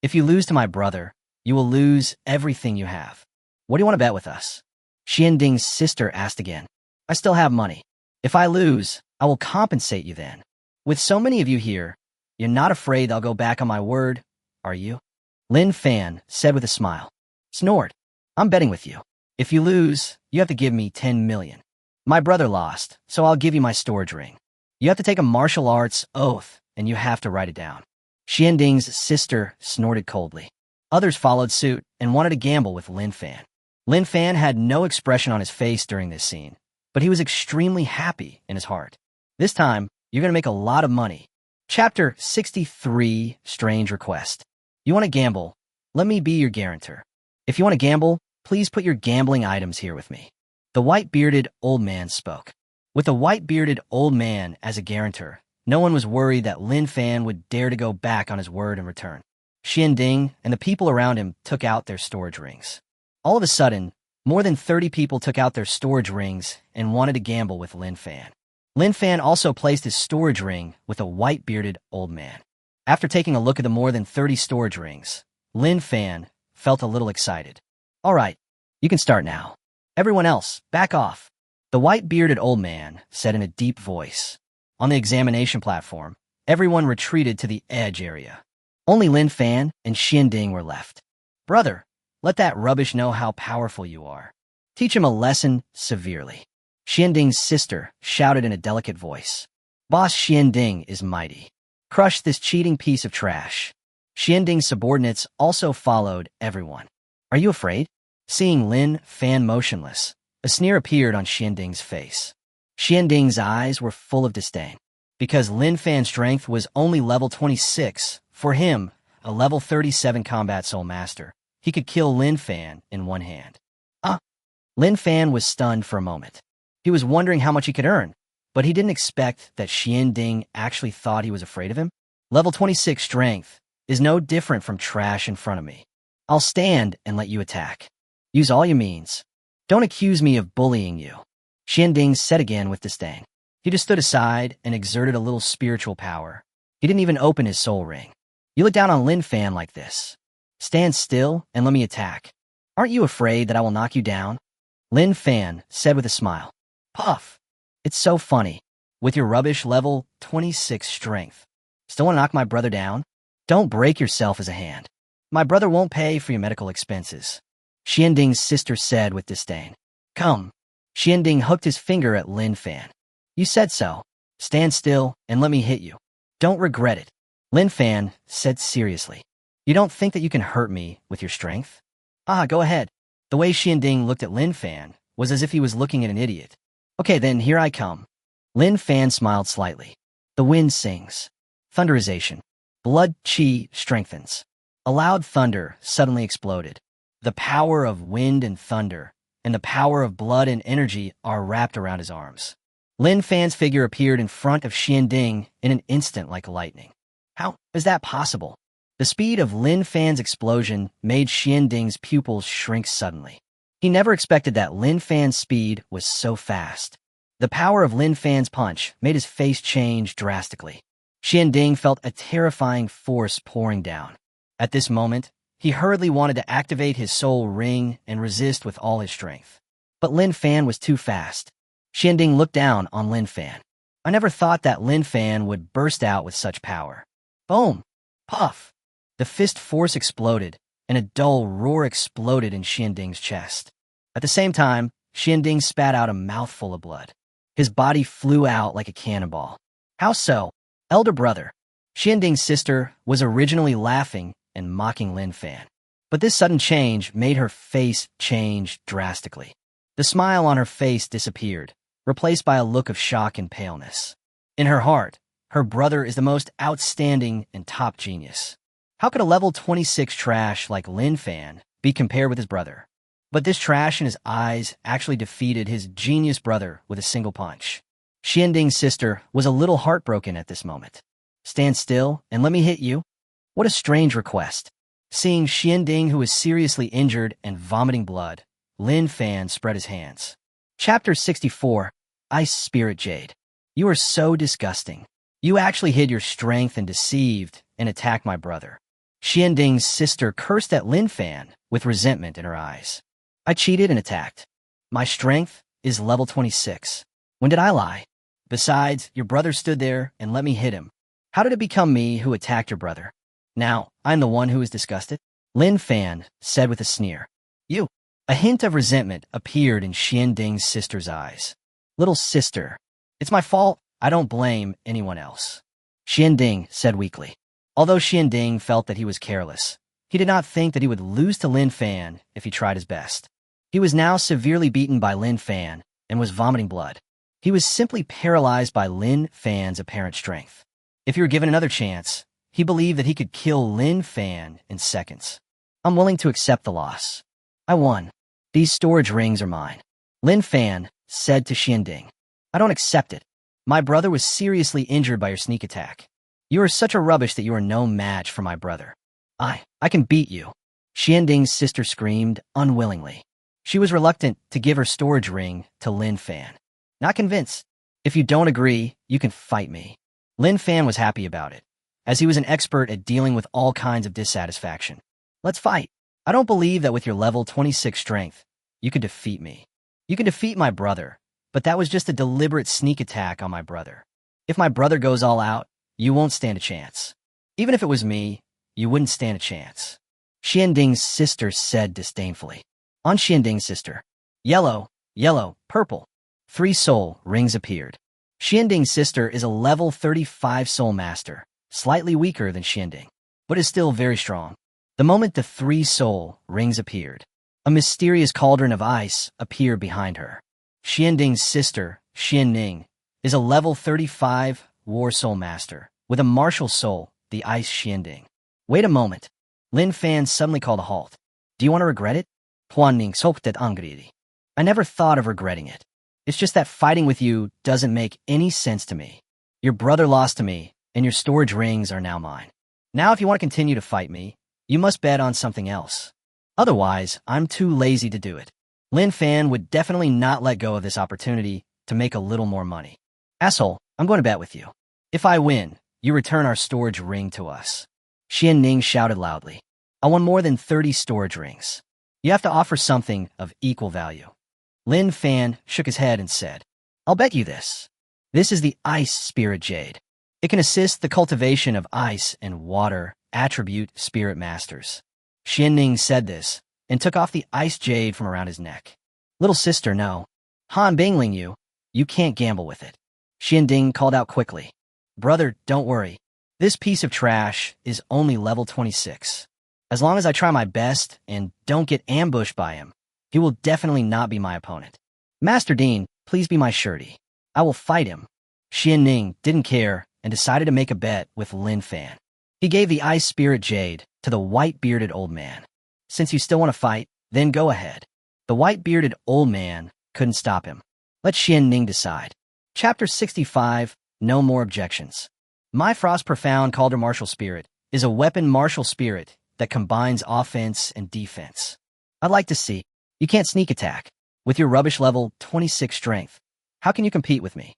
If you lose to my brother, you will lose everything you have. What do you want to bet with us? Xianding's sister asked again. I still have money. If I lose, I will compensate you then. With so many of you here, you're not afraid I'll go back on my word, are you? Lin Fan said with a smile. Snort. I'm betting with you. If you lose, you have to give me 10 million. My brother lost, so I'll give you my storage ring. You have to take a martial arts oath, and you have to write it down. Xianding's sister snorted coldly. Others followed suit and wanted to gamble with Lin Fan. Lin Fan had no expression on his face during this scene, but he was extremely happy in his heart. This time, you're going to make a lot of money. Chapter 63, Strange Request. You want to gamble? Let me be your guarantor. If you want to gamble, please put your gambling items here with me. The white-bearded old man spoke. With the white-bearded old man as a guarantor, no one was worried that Lin Fan would dare to go back on his word in return. Xianding and the people around him took out their storage rings. All of a sudden, more than 30 people took out their storage rings and wanted to gamble with Lin Fan. Lin Fan also placed his storage ring with a white-bearded old man. After taking a look at the more than 30 storage rings, Lin Fan felt a little excited. All right, you can start now. Everyone else, back off. The white-bearded old man said in a deep voice. On the examination platform, everyone retreated to the edge area. Only Lin Fan and Xianding were left. Brother, let that rubbish know how powerful you are. Teach him a lesson severely. Xianding's sister shouted in a delicate voice. Boss Xianding is mighty. Crush this cheating piece of trash. Xianding's subordinates also followed everyone. Are you afraid? Seeing Lin Fan motionless, a sneer appeared on Xianding's face. Xianding's eyes were full of disdain. Because Lin Fan's strength was only level 26, for him, a level 37 combat soul master, he could kill Lin Fan in one hand. Lin Fan was stunned for a moment. He was wondering how much he could earn, but he didn't expect that Xianding actually thought he was afraid of him. Level 26 strength is no different from trash in front of me. I'll stand and let you attack. Use all your means. Don't accuse me of bullying you. Xianding said again with disdain. He just stood aside and exerted a little spiritual power. He didn't even open his soul ring. You look down on Lin Fan like this. Stand still and let me attack. Aren't you afraid that I will knock you down? Lin Fan said with a smile. Puff. It's so funny. With your rubbish level 26 strength. Still want to knock my brother down? Don't break yourself as a hand. My brother won't pay for your medical expenses. Xianding's sister said with disdain. Come. Xianding hooked his finger at Lin Fan. You said so. Stand still and let me hit you. Don't regret it. Lin Fan said seriously. You don't think that you can hurt me with your strength? Go ahead. The way Xianding looked at Lin Fan was as if he was looking at an idiot. Okay, then here I come. Lin Fan smiled slightly. The wind sings. Thunderization. Blood chi strengthens. A loud thunder suddenly exploded. The power of wind and thunder, and the power of blood and energy are wrapped around his arms. Lin Fan's figure appeared in front of Xianding in an instant like lightning. How is that possible? The speed of Lin Fan's explosion made Xianding's pupils shrink suddenly. He never expected that Lin Fan's speed was so fast. The power of Lin Fan's punch made his face change drastically. Xianding felt a terrifying force pouring down. At this moment, he hurriedly wanted to activate his soul ring and resist with all his strength. But Lin Fan was too fast. Xianding looked down on Lin Fan. I never thought that Lin Fan would burst out with such power. Boom! Puff! The fist force exploded, and a dull roar exploded in Xianding's chest. At the same time, Xianding spat out a mouthful of blood. His body flew out like a cannonball. How so? Elder brother. Xianding's sister was originally laughing and mocking Lin Fan. But this sudden change made her face change drastically. The smile on her face disappeared, replaced by a look of shock and paleness. In her heart, her brother is the most outstanding and top genius. How could a level 26 trash like Lin Fan be compared with his brother? But this trash in his eyes actually defeated his genius brother with a single punch. Xianding's sister was a little heartbroken at this moment. Stand still and let me hit you? What a strange request. Seeing Xianding, who was seriously injured and vomiting blood, Lin Fan spread his hands. Chapter 64, Ice Spirit Jade. You are so disgusting. You actually hid your strength and deceived and attacked my brother. Xianding's sister cursed at Lin Fan with resentment in her eyes. I cheated and attacked. My strength is level 26. When did I lie? Besides, your brother stood there and let me hit him. How did it become me who attacked your brother? Now, I'm the one who is disgusted? Lin Fan said with a sneer. You. A hint of resentment appeared in Xianding's sister's eyes. Little sister, it's my fault. I don't blame anyone else. Xianding said weakly. Although Xianding felt that he was careless, he did not think that he would lose to Lin Fan if he tried his best. He was now severely beaten by Lin Fan and was vomiting blood. He was simply paralyzed by Lin Fan's apparent strength. If he were given another chance, he believed that he could kill Lin Fan in seconds. I'm willing to accept the loss. I won. These storage rings are mine. Lin Fan said to Xianding. I don't accept it. My brother was seriously injured by your sneak attack. You are such a rubbish that you are no match for my brother. I can beat you. Xianding's sister screamed unwillingly. She was reluctant to give her storage ring to Lin Fan. Not convinced. If you don't agree, you can fight me. Lin Fan was happy about it, as he was an expert at dealing with all kinds of dissatisfaction. Let's fight. I don't believe that with your level 26 strength, you could defeat me. You can defeat my brother, but that was just a deliberate sneak attack on my brother. If my brother goes all out, you won't stand a chance. Even if it was me, you wouldn't stand a chance. Xianding's sister said disdainfully. On Xianding's sister. Yellow, yellow, purple. 3 soul rings appeared. Xianding's sister is a level 35 soul master, slightly weaker than Xianding, but is still very strong. The moment the 3 soul rings appeared, a mysterious cauldron of ice appeared behind her. Xianding's sister, Xianning, is a level 35 war soul master, with a martial soul, the ice Xianding. Wait a moment. Lin Fan suddenly called a halt. Do you want to regret it? Huanning scolded angrily. I never thought of regretting it. It's just that fighting with you doesn't make any sense to me. Your brother lost to me, and your storage rings are now mine. Now if you want to continue to fight me, you must bet on something else. Otherwise, I'm too lazy to do it. Lin Fan would definitely not let go of this opportunity to make a little more money. Asshole, I'm going to bet with you. If I win, you return our storage ring to us. Xianning shouted loudly. I won more than 30 storage rings. You have to offer something of equal value. Lin Fan shook his head and said, I'll bet you this. This is the ice spirit jade. It can assist the cultivation of ice and water attribute spirit masters. Xianning said this and took off the ice jade from around his neck. Little sister, no. Han Bingling you can't gamble with it. Xianding called out quickly. Brother, don't worry. This piece of trash is only level 26. As long as I try my best and don't get ambushed by him, he will definitely not be my opponent. Master Dean, please be my surety. I will fight him. Xianning didn't care and decided to make a bet with Lin Fan. He gave the ice spirit jade to the white-bearded old man. Since you still want to fight, then go ahead. The white-bearded old man couldn't stop him. Let Xianning decide. Chapter 65, No More Objections. My Frost Profound Calder Martial Spirit is a weapon martial spirit that combines offense and defense. I'd like to see. You can't sneak attack. With your rubbish level 26 strength, how can you compete with me?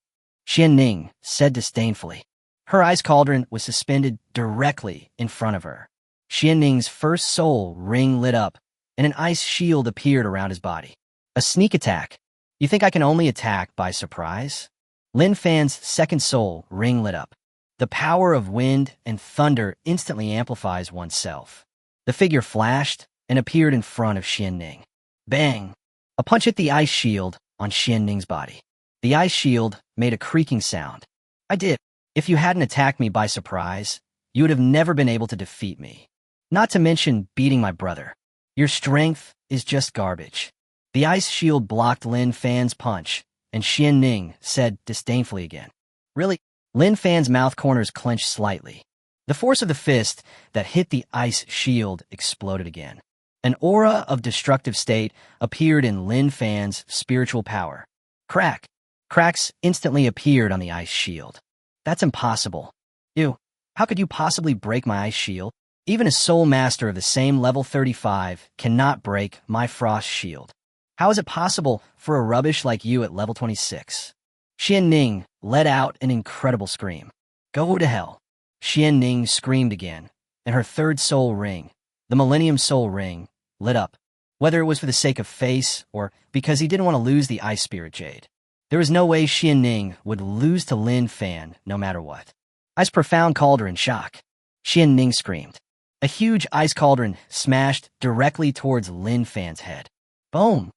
Xianning said disdainfully. Her ice cauldron was suspended directly in front of her. Xianning's first soul ring lit up, and an ice shield appeared around his body. A sneak attack. You think I can only attack by surprise? Lin Fan's second soul ring lit up. The power of wind and thunder instantly amplifies oneself. The figure flashed and appeared in front of Xianning. Bang! A punch hit the ice shield on Xianning's body. The ice shield made a creaking sound. I did. If you hadn't attacked me by surprise, you would have never been able to defeat me. Not to mention beating my brother. Your strength is just garbage. The ice shield blocked Lin Fan's punch, and Xianning said disdainfully again. Really? Lin Fan's mouth corners clenched slightly. The force of the fist that hit the ice shield exploded again. An aura of destructive state appeared in Lin Fan's spiritual power. Crack! Cracks instantly appeared on the ice shield. That's impossible. Ew, how could you possibly break my ice shield? Even a soul master of the same level 35 cannot break my frost shield. How is it possible for a rubbish like you at level 26? Xianning let out an incredible scream. Go to hell. Xianning screamed again, and her third soul ring, the Millennium Soul Ring, lit up. Whether it was for the sake of face or because he didn't want to lose the Ice Spirit Jade. There was no way Xianning would lose to Lin Fan no matter what. Ice Profound Cauldron shock. Xianning screamed. A huge ice cauldron smashed directly towards Lin Fan's head. Boom!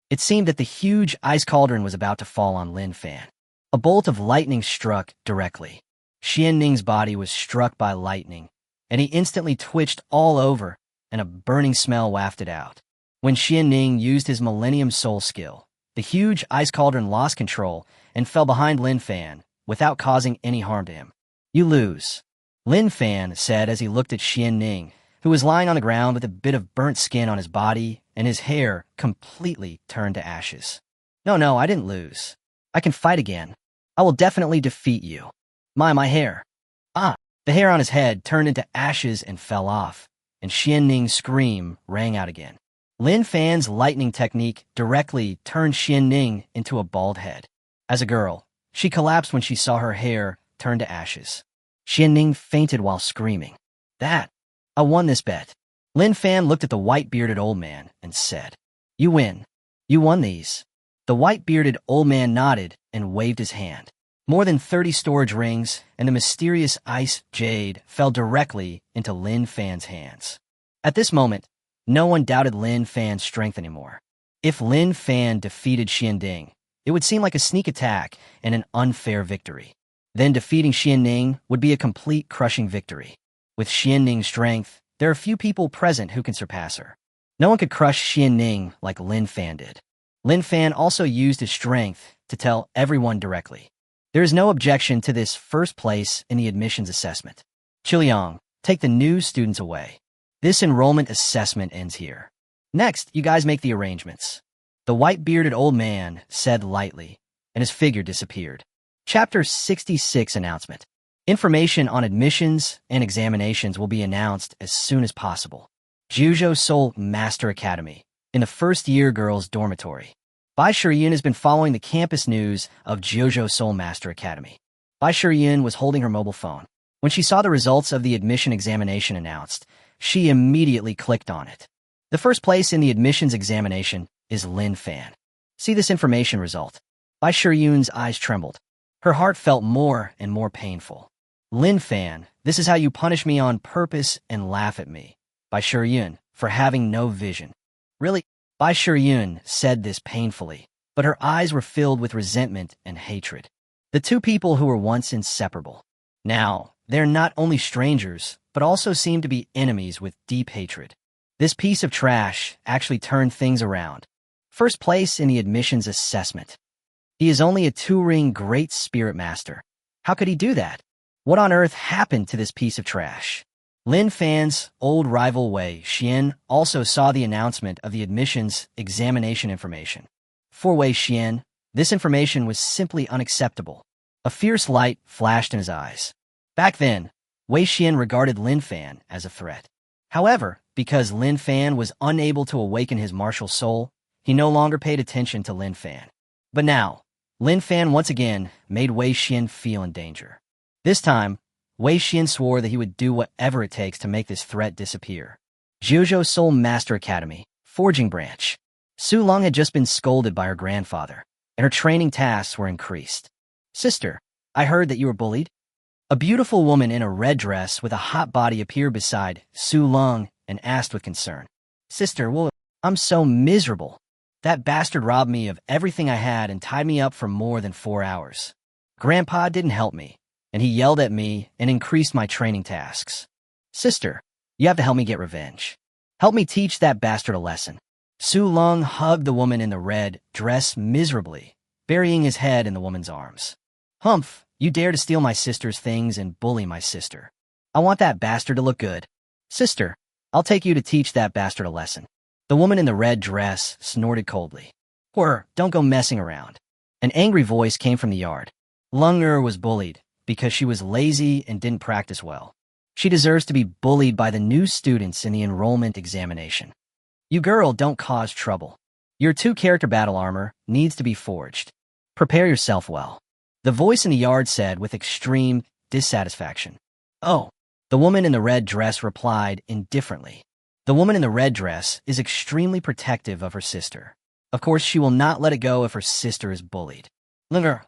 It seemed that the huge ice cauldron was about to fall on Lin Fan. A bolt of lightning struck directly. Xianning's body was struck by lightning, and he instantly twitched all over, and a burning smell wafted out. When Xianning used his Millennium Soul skill, the huge ice cauldron lost control and fell behind Lin Fan without causing any harm to him. You lose, Lin Fan said as he looked at Xianning, who was lying on the ground with a bit of burnt skin on his body and his hair completely turned to ashes. No, I didn't lose. I can fight again. I will definitely defeat you. My hair. Ah, the hair on his head turned into ashes and fell off, and Xianning's scream rang out again. Lin Fan's lightning technique directly turned Xianning into a bald head. As a girl, she collapsed when she saw her hair turn to ashes. Xianning fainted while screaming. I won this bet. Lin Fan looked at the white-bearded old man and said, You win. You won these. The white-bearded old man nodded and waved his hand. More than 30 storage rings and the mysterious ice jade fell directly into Lin Fan's hands. At this moment, no one doubted Lin Fan's strength anymore. If Lin Fan defeated Xianning, it would seem like a sneak attack and an unfair victory. Then defeating Xianning would be a complete crushing victory. With Xianning's strength, there are few people present who can surpass her. No one could crush Xianning like Lin Fan did. Lin Fan also used his strength to tell everyone directly. There is no objection to this first place in the admissions assessment. Chiliang, take the new students away. This enrollment assessment ends here. Next, you guys make the arrangements. The white-bearded old man said lightly, and his figure disappeared. Chapter 66 Announcement. Information on admissions and examinations will be announced as soon as possible. Juzhou Soul Master Academy, in the first-year girls' dormitory. Bai Shiyun has been following the campus news of Juzhou Soul Master Academy. Bai Shiyun was holding her mobile phone. When she saw the results of the admission examination announced, she immediately clicked on it. The first place in the admissions examination is Lin Fan. See this information result. Bai Shiyun's eyes trembled. Her heart felt more and more painful. Lin Fan, this is how you punish me on purpose and laugh at me. Bai Shiyun, for having no vision. Really? Bai Shiyun said this painfully, but her eyes were filled with resentment and hatred. The two people who were once inseparable. Now, they're not only strangers, but also seem to be enemies with deep hatred. This piece of trash actually turned things around. First place in the admissions assessment. He is only a 2-ring Great Spirit Master. How could he do that? What on earth happened to this piece of trash? Lin Fan's old rival Wei Xian also saw the announcement of the admissions examination information. For Wei Xian, this information was simply unacceptable. A fierce light flashed in his eyes. Back then, Wei Xian regarded Lin Fan as a threat. However, because Lin Fan was unable to awaken his martial soul, he no longer paid attention to Lin Fan. But now, Lin Fan once again made Wei Xian feel in danger. This time, Wei Xian swore that he would do whatever it takes to make this threat disappear. Jiuzhou Soul Master Academy, Forging Branch. Su Long had just been scolded by her grandfather, and her training tasks were increased. Sister, I heard that you were bullied. A beautiful woman in a red dress with a hot body appeared beside Su Long and asked with concern. Sister, well, I'm so miserable. That bastard robbed me of everything I had and tied me up for more than 4 hours. Grandpa didn't help me, and he yelled at me and increased my training tasks. Sister, you have to help me get revenge. Help me teach that bastard a lesson. Su Long hugged the woman in the red dress miserably, burying his head in the woman's arms. Humph, you dare to steal my sister's things and bully my sister. I want that bastard to look good. Sister, I'll take you to teach that bastard a lesson. The woman in the red dress snorted coldly. Horror, don't go messing around. An angry voice came from the yard. Lung was bullied because she was lazy and didn't practice well. She deserves to be bullied by the new students in the enrollment examination. You girl, don't cause trouble. Your 2-character battle armor needs to be forged. Prepare yourself well. The voice in the yard said with extreme dissatisfaction. Oh, the woman in the red dress replied indifferently. The woman in the red dress is extremely protective of her sister. Of course, she will not let it go if her sister is bullied. Linger,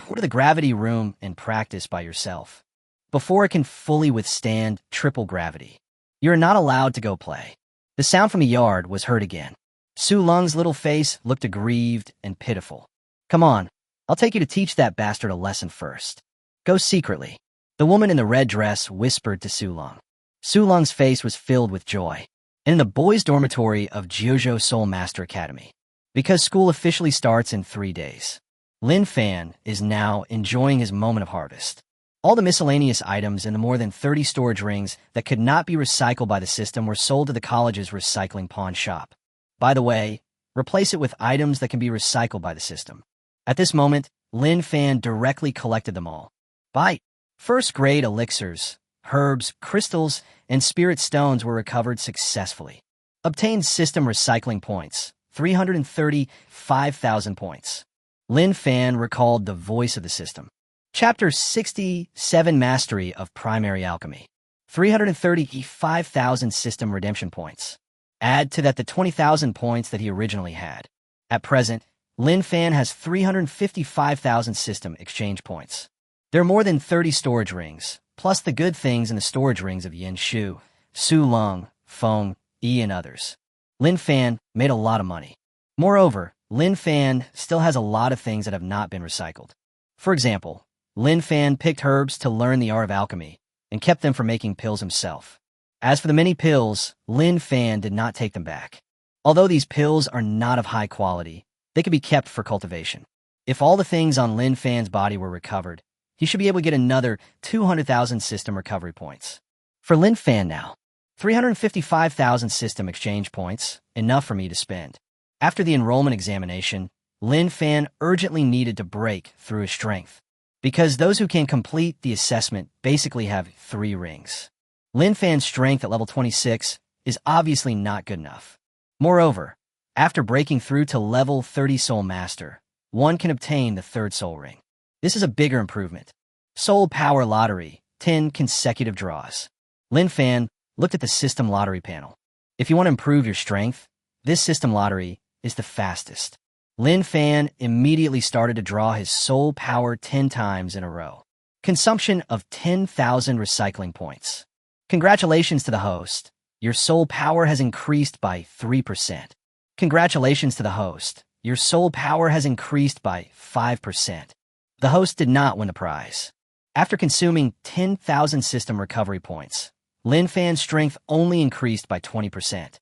go to the gravity room and practice by yourself. Before it can fully withstand triple gravity, you are not allowed to go play. The sound from the yard was heard again. Su Lung's little face looked aggrieved and pitiful. Come on, I'll take you to teach that bastard a lesson first. Go secretly. The woman in the red dress whispered to Su Lung. Su Lung's face was filled with joy. In the boys' dormitory of Jiuzhou Soul Master Academy. Because school officially starts in 3 days. Lin Fan is now enjoying his moment of harvest. All the miscellaneous items in the more than 30 storage rings that could not be recycled by the system were sold to the college's recycling pawn shop. By the way, replace it with items that can be recycled by the system. At this moment, Lin Fan directly collected them all. By first-grade elixirs, herbs, crystals, and spirit stones were recovered successfully. Obtained system recycling points, 335,000 points. Lin Fan recalled the voice of the system. Chapter 67 Mastery of Primary Alchemy. 335,000 system redemption points. Add to that the 20,000 points that he originally had. At present, Lin Fan has 355,000 system exchange points. There are more than 30 storage rings, plus the good things in the storage rings of Yin Shu, Su Lung, Feng, Yi, and others. Lin Fan made a lot of money. Moreover, Lin Fan still has a lot of things that have not been recycled. For example, Lin Fan picked herbs to learn the art of alchemy and kept them for making pills himself. As for the many pills, Lin Fan did not take them back. Although these pills are not of high quality, they could be kept for cultivation. If all the things on Lin Fan's body were recovered, he should be able to get another 200,000 system recovery points. For Lin Fan now, 355,000 system exchange points, enough for me to spend. After the enrollment examination, Lin Fan urgently needed to break through his strength, because those who can complete the assessment basically have 3 rings. Lin Fan's strength at level 26 is obviously not good enough. Moreover, after breaking through to level 30 Soul Master, one can obtain the 3rd Soul Ring. This is a bigger improvement. Soul Power Lottery, 10 consecutive draws. Lin Fan looked at the system lottery panel. If you want to improve your strength, this system lottery is the fastest. Lin Fan immediately started to draw his soul power 10 times in a row. Consumption of 10,000 recycling points. Congratulations to the host. Your soul power has increased by 3%. Congratulations to the host. Your soul power has increased by 5%. The host did not win the prize. After consuming 10,000 system recovery points, Lin Fan's strength only increased by 20%.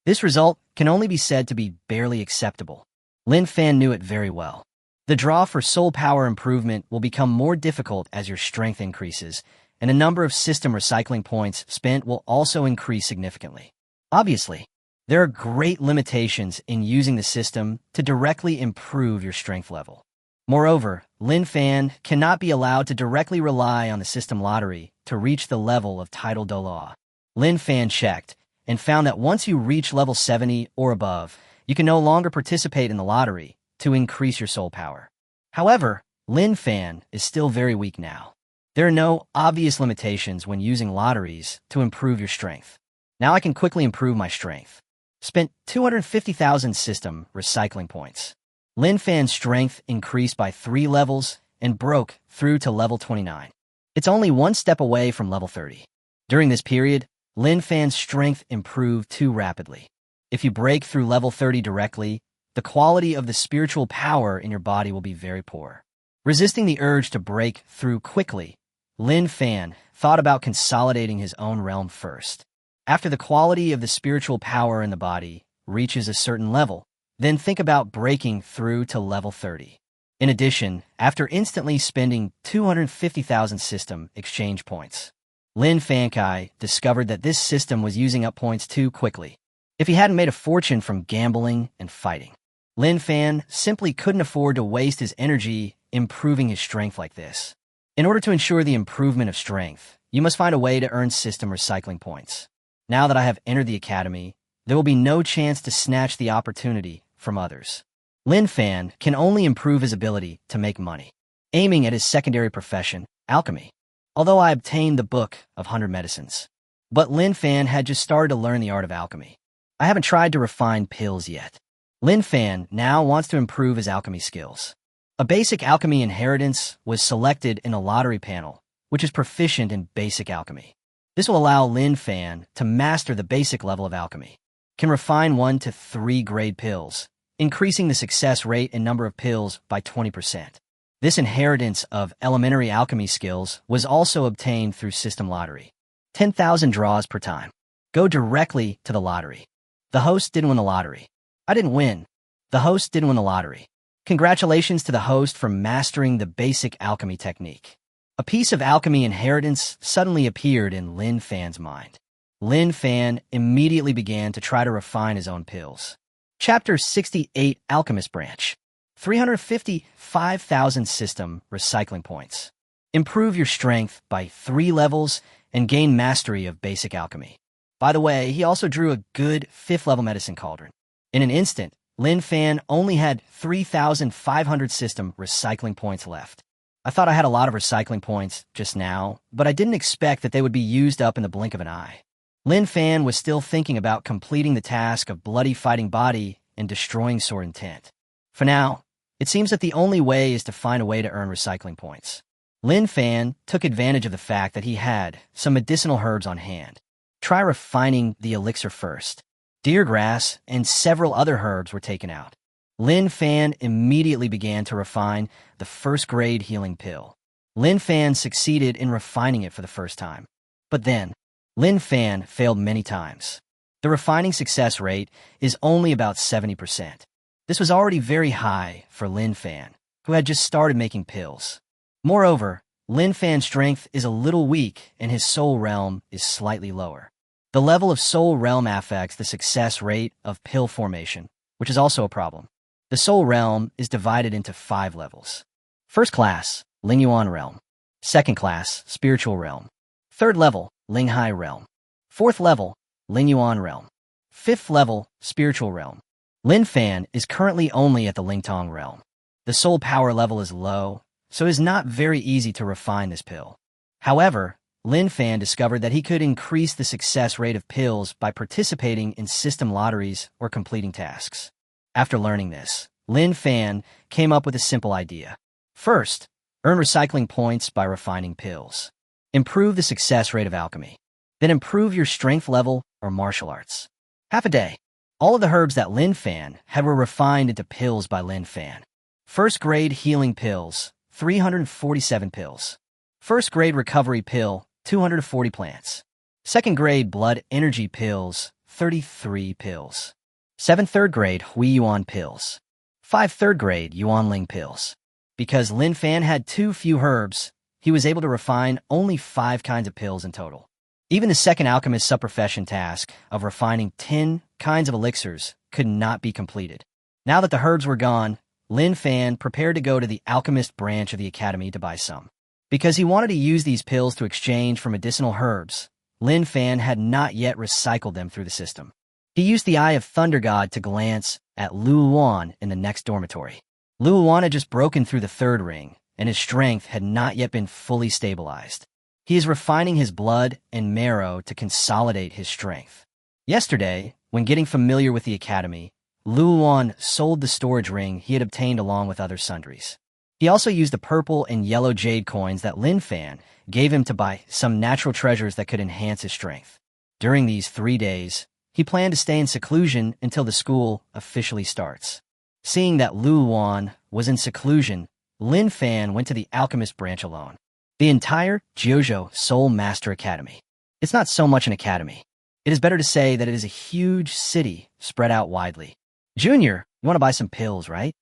This result can only be said to be barely acceptable. Lin Fan knew it very well. The draw for soul power improvement will become more difficult as your strength increases, and the number of system recycling points spent will also increase significantly. Obviously, there are great limitations in using the system to directly improve your strength level. Moreover, Lin Fan cannot be allowed to directly rely on the system lottery to reach the level of title Douluo. Lin Fan checked and found that once you reach level 70 or above, you can no longer participate in the lottery to increase your soul power. However, Lin Fan is still very weak now. There are no obvious limitations when using lotteries to improve your strength. Now I can quickly improve my strength. Spent 250,000 system recycling points. Lin Fan's strength increased by 3 levels and broke through to level 29. It's only one step away from level 30. During this period, Lin Fan's strength improved too rapidly. If you break through level 30 directly, the quality of the spiritual power in your body will be very poor. Resisting the urge to break through quickly, Lin Fan thought about consolidating his own realm first. After the quality of the spiritual power in the body reaches a certain level, then think about breaking through to level 30. In addition, after instantly spending 250,000 system exchange points, Lin Fan discovered that this system was using up points too quickly. If he hadn't made a fortune from gambling and fighting, Lin Fan simply couldn't afford to waste his energy improving his strength like this. In order to ensure the improvement of strength, you must find a way to earn system recycling points. Now that I have entered the academy, there will be no chance to snatch the opportunity from others. Lin Fan can only improve his ability to make money, aiming at his secondary profession, alchemy. Although I obtained the Book of 100 Medicines, but Lin Fan had just started to learn the art of alchemy. I haven't tried to refine pills yet. Lin Fan now wants to improve his alchemy skills. A basic alchemy inheritance was selected in a lottery panel, which is proficient in basic alchemy. This will allow Lin Fan to master the basic level of alchemy. Can refine 1 to 3 grade pills, increasing the success rate and number of pills by 20%. This inheritance of elementary alchemy skills was also obtained through system lottery. 10,000 draws per time. Go directly to the lottery. The host didn't win the lottery. I didn't win. The host didn't win the lottery. Congratulations to the host for mastering the basic alchemy technique. A piece of alchemy inheritance suddenly appeared in Lin Fan's mind. Lin Fan immediately began to try to refine his own pills. Chapter 68 Alchemist Branch. 355,000 system recycling points. Improve your strength by 3 levels and gain mastery of basic alchemy. By the way, he also drew a good 5th level medicine cauldron. In an instant, Lin Fan only had 3,500 system recycling points left. I thought I had a lot of recycling points just now, but I didn't expect that they would be used up in the blink of an eye. Lin Fan was still thinking about completing the task of bloody fighting body and destroying sword intent. For now, it seems that the only way is to find a way to earn recycling points. Lin Fan took advantage of the fact that he had some medicinal herbs on hand. Try refining the elixir first. Deer grass and several other herbs were taken out. Lin Fan immediately began to refine the first-grade healing pill. Lin Fan succeeded in refining it for the first time. But then, Lin Fan failed many times. The refining success rate is only about 70%. This was already very high for Lin Fan, who had just started making pills. Moreover, Lin Fan's strength is a little weak and his soul realm is slightly lower. The level of soul realm affects the success rate of pill formation, which is also a problem. The soul realm is divided into 5 levels. First class, Ling Yuan realm. Second class, spiritual realm. Third level, Ling Hai realm. Fourth level, Ling Yuan realm. Fifth level, spiritual realm. Lin Fan is currently only at the Ling Tong realm. The soul power level is low, so it is not very easy to refine this pill. However, Lin Fan discovered that he could increase the success rate of pills by participating in system lotteries or completing tasks. After learning this, Lin Fan came up with a simple idea. First, earn recycling points by refining pills. Improve the success rate of alchemy. Then improve your strength level or martial arts. Half a day. All of the herbs that Lin Fan had were refined into pills by Lin Fan. First grade healing pills, 347 pills. First grade recovery pill, 240 plants. Second grade blood energy pills, 33 pills. 7 third grade Hui Yuan pills. 5 third grade Yuan Ling pills. Because Lin Fan had too few herbs, he was able to refine only 5 kinds of pills in total. Even the second alchemist's sub-profession task of refining 10 kinds of elixirs could not be completed. Now that the herbs were gone, Lin Fan prepared to go to the alchemist branch of the academy to buy some. Because he wanted to use these pills to exchange for medicinal herbs, Lin Fan had not yet recycled them through the system. He used the Eye of Thunder God to glance at Lu Luan in the next dormitory. Lu Luan had just broken through the third ring, and his strength had not yet been fully stabilized. He is refining his blood and marrow to consolidate his strength. Yesterday, when getting familiar with the academy, Lu Luan sold the storage ring he had obtained along with other sundries. He also used the purple and yellow jade coins that Lin Fan gave him to buy some natural treasures that could enhance his strength. During these 3 days, he planned to stay in seclusion until the school officially starts. Seeing that Lu Luan was in seclusion, Lin Fan went to the alchemist branch alone. The entire Jiuzhou Soul Master Academy. It's not so much an academy. It is better to say that it is a huge city spread out widely. Junior, you want to buy some pills, right?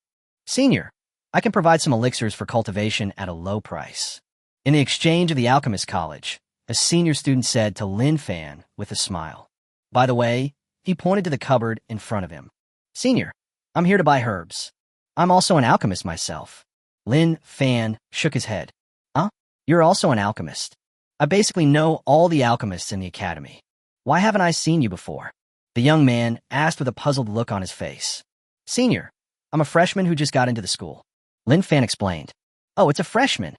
Senior, I can provide some elixirs for cultivation at a low price. In the exchange of the Alchemist College, a senior student said to Lin Fan with a smile. By the way, he pointed to the cupboard in front of him. Senior, I'm here to buy herbs. I'm also an alchemist myself. Lin Fan shook his head. Huh? You're also an alchemist. I basically know all the alchemists in the academy. Why haven't I seen you before? The young man asked with a puzzled look on his face. Senior, I'm a freshman who just got into the school. Lin Fan explained. Oh, it's a freshman.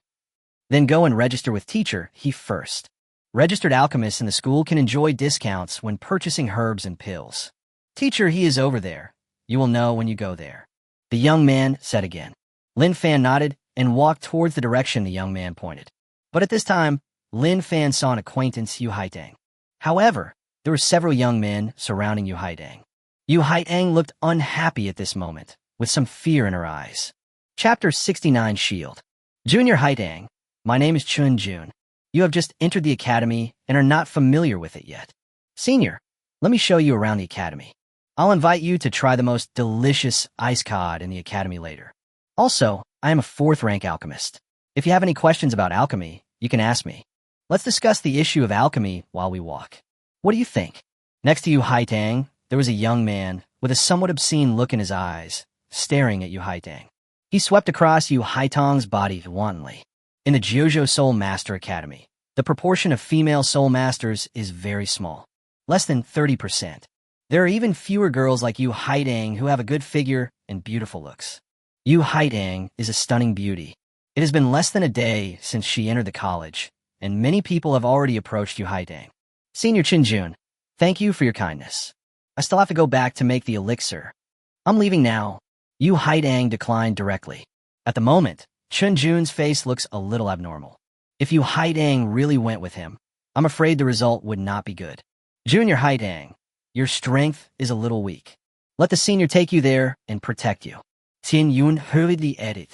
Then go and register with teacher, he first. Registered alchemists in the school can enjoy discounts when purchasing herbs and pills. Teacher, he is over there. You will know when you go there. The young man said again. Lin Fan nodded and walked towards the direction the young man pointed. But at this time, Lin Fan saw an acquaintance, Yu Haidang. However, there were several young men surrounding Yu Haidang. Yu Haidang looked unhappy at this moment, with some fear in her eyes. Chapter 69 Shield. Junior Haidang, my name is Chun Jun. You have just entered the academy and are not familiar with it yet. Senior, let me show you around the academy. I'll invite you to try the most delicious ice cod in the academy later. Also, I am a 4th rank alchemist. If you have any questions about alchemy, you can ask me. Let's discuss the issue of alchemy while we walk. What do you think? Next to Yu Haitang, there was a young man with a somewhat obscene look in his eyes, staring at Yu Haitang. He swept across Yu Haitang's body wantonly. In the Jiuzhou Soul Master Academy, the proportion of female soul masters is very small, less than 30%. There are even fewer girls like Yu Haidang who have a good figure and beautiful looks. Yu Haidang is a stunning beauty. It has been less than a day since she entered the college, and many people have already approached Yu Haidang. Senior Chinjun, thank you for your kindness. I still have to go back to make the elixir. I'm leaving now. Yu Haidang declined directly. At the moment, Chunjun's face looks a little abnormal. If Yu Haidang really went with him, I'm afraid the result would not be good. Junior Haidang, your strength is a little weak. Let the senior take you there and protect you. Tian Yun hurriedly added.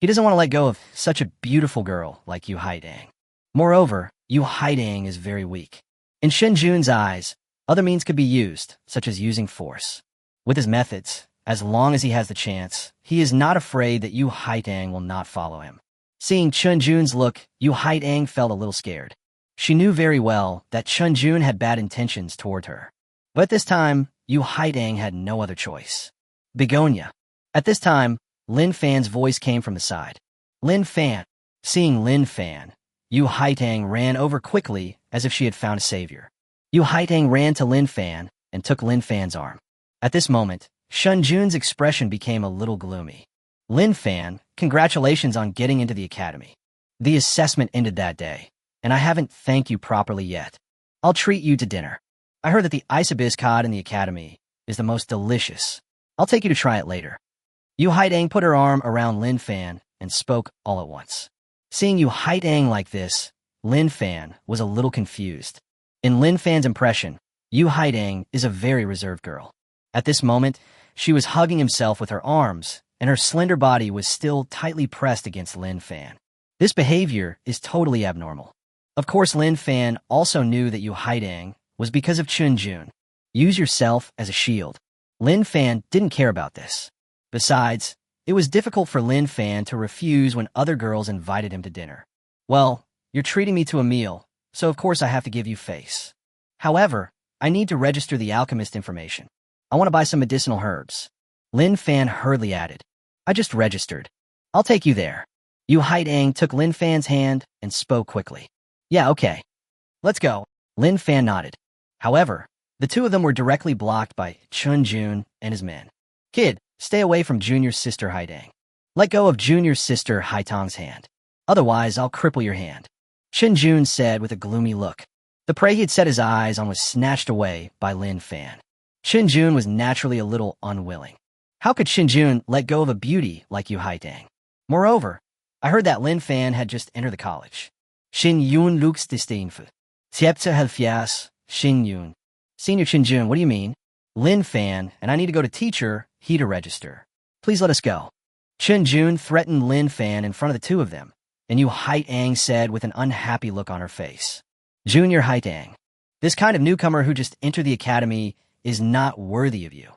He doesn't want to let go of such a beautiful girl like Yu Haidang. Moreover, Yu Haidang is very weak. In Shenjun's eyes, other means could be used, such as using force. With his methods, as long as he has the chance, he is not afraid that Yu Haidang will not follow him. Seeing Chunjun's look, Yu Haidang felt a little scared. She knew very well that Chunjun had bad intentions toward her. But at this time, Yu Haidang had no other choice. Begonia. At this time, Lin Fan's voice came from the side. Lin Fan. Seeing Lin Fan, Yu Haidang ran over quickly as if she had found a savior. Yu Haidang ran to Lin Fan and took Lin Fan's arm. At this moment, Shunjun's expression became a little gloomy. Lin Fan, congratulations on getting into the academy. The assessment ended that day, and I haven't thanked you properly yet. I'll treat you to dinner. I heard that the ice abyss cod in the academy is the most delicious. I'll take you to try it later. Yu Haidang put her arm around Lin Fan and spoke all at once. Seeing Yu Haidang like this, Lin Fan was a little confused. In Lin Fan's impression, Yu Haidang is a very reserved girl. At this moment, she was hugging himself with her arms, and her slender body was still tightly pressed against Lin Fan. This behavior is totally abnormal. Of course, Lin Fan also knew that Yu Haidang was because of Chunjun. Use yourself as a shield. Lin Fan didn't care about this. Besides, it was difficult for Lin Fan to refuse when other girls invited him to dinner. Well, you're treating me to a meal, so of course I have to give you face. However, I need to register the alchemist information. I want to buy some medicinal herbs. Lin Fan hurriedly added. I just registered. I'll take you there. Yu Haidang took Lin Fan's hand and spoke quickly. Yeah, okay. Let's go. Lin Fan nodded. However, the two of them were directly blocked by Chunjun and his men. Kid, stay away from Junior's sister Haidang. Let go of Junior's sister Haitang's hand. Otherwise, I'll cripple your hand. Chunjun said with a gloomy look. The prey he had set his eyes on was snatched away by Lin Fan. Chunjun was naturally a little unwilling. How could Chunjun let go of a beauty like Yu Haidang? Moreover, I heard that Lin Fan had just entered the college. Xin Yun looks disdainful. Tiepta Helfias, Xin Yun. Senior Chunjun, what do you mean? Lin Fan, and I need to go to teacher, he to register. Please let us go. Chunjun threatened Lin Fan in front of the two of them, and Yu Haidang said with an unhappy look on her face. Junior Haidang, this kind of newcomer who just entered the academy is not worthy of you.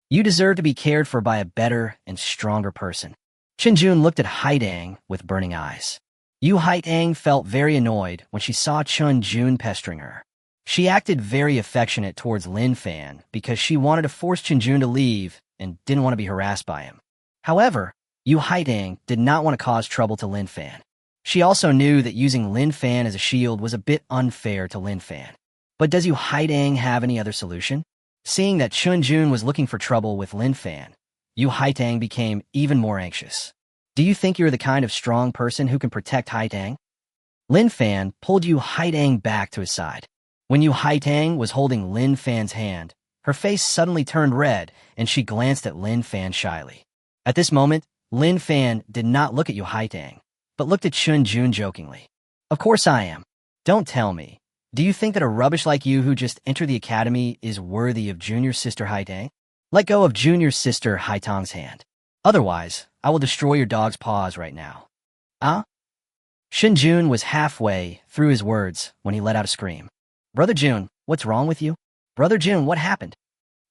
You deserve to be cared for by a better and stronger person. Chunjun looked at Haidang with burning eyes. Yu Haidang felt very annoyed when she saw Chunjun pestering her. She acted very affectionate towards Lin Fan because she wanted to force Chunjun to leave and didn't want to be harassed by him. However, Yu Haidang did not want to cause trouble to Lin Fan. She also knew that using Lin Fan as a shield was a bit unfair to Lin Fan. But does Yu Haidang have any other solution? Seeing that Chunjun was looking for trouble with Lin Fan, Yu Haidang became even more anxious. Do you think you're the kind of strong person who can protect Haidang? Lin Fan pulled Yu Haidang back to his side. When Yu Haidang was holding Lin Fan's hand, her face suddenly turned red and she glanced at Lin Fan shyly. At this moment, Lin Fan did not look at Yu Haidang, but looked at Chunjun jokingly. Of course I am. Don't tell me. Do you think that a rubbish like you who just entered the academy is worthy of Junior's sister Haidang? Let go of Junior's sister Haitang's hand. Otherwise, I will destroy your dog's paws right now. Ah? Chunjun was halfway through his words when he let out a scream. Brother Jun, what's wrong with you? Brother Jun, what happened?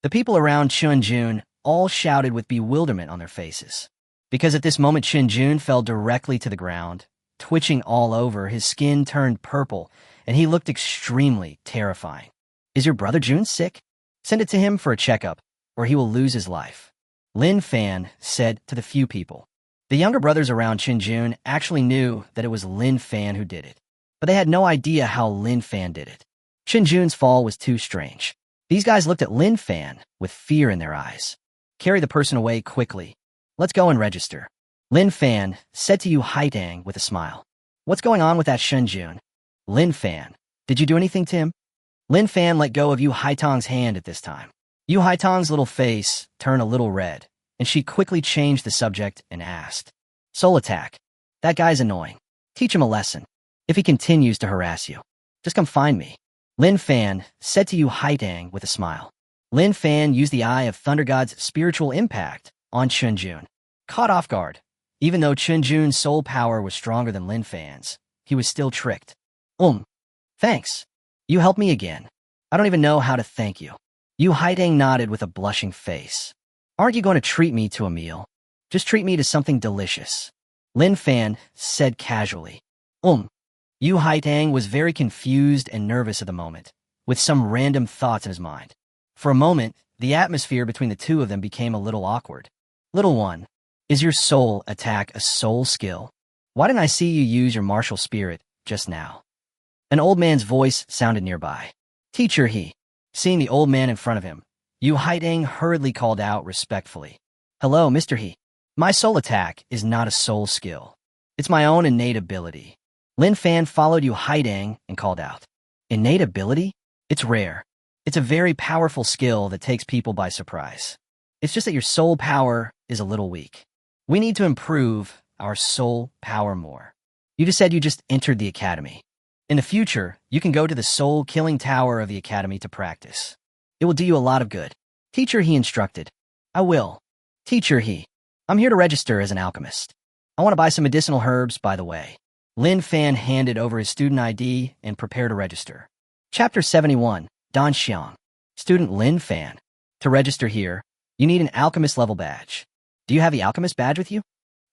The people around Chunjun all shouted with bewilderment on their faces. Because at this moment Chunjun fell directly to the ground, twitching all over, his skin turned purple, and he looked extremely terrifying. Is your brother Jun sick? Send it to him for a checkup, or he will lose his life. Lin Fan said to the few people. The younger brothers around Chunjun actually knew that it was Lin Fan who did it, but they had no idea how Lin Fan did it. Chunjun's fall was too strange. These guys looked at Lin Fan with fear in their eyes. Carry the person away quickly. Let's go and register. Lin Fan said to Yu Haidang with a smile. What's going on with that Chunjun? Lin Fan, did you do anything to him? Lin Fan let go of Yu Haitang's hand at this time. Yu Haitang's little face turned a little red, and she quickly changed the subject and asked. Soul attack. That guy's annoying. Teach him a lesson. If he continues to harass you, just come find me. Lin Fan said to Yu Haidang with a smile. Lin Fan used the Eye of Thunder God's spiritual impact on Chunjun. Caught off guard, even though Chunjun's soul power was stronger than Lin Fan's, he was still tricked. Thanks. You helped me again. I don't even know how to thank you. Yu Haidang nodded with a blushing face. Aren't you going to treat me to a meal? Just treat me to something delicious. Lin Fan said casually. Yu Haidang was very confused and nervous at the moment, with some random thoughts in his mind. For a moment, the atmosphere between the two of them became a little awkward. Little one, is your soul attack a soul skill? Why didn't I see you use your martial spirit just now? An old man's voice sounded nearby. Teacher, he. Seeing the old man in front of him, Yu Haidang hurriedly called out respectfully. Hello, Mr. He. My soul attack is not a soul skill. It's my own innate ability. Lin Fan followed Yu Haidang and called out. Innate ability? It's rare. It's a very powerful skill that takes people by surprise. It's just that your soul power is a little weak. We need to improve our soul power more. You just said you just entered the academy. In the future, you can go to the soul-killing tower of the academy to practice. It will do you a lot of good. Teacher, he instructed. I will. Teacher, he. I'm here to register as an alchemist. I want to buy some medicinal herbs, by the way. Lin Fan handed over his student ID and prepared to register. Chapter 71, Dan Xiang. Student Lin Fan. To register here, you need an alchemist level badge. Do you have the alchemist badge with you?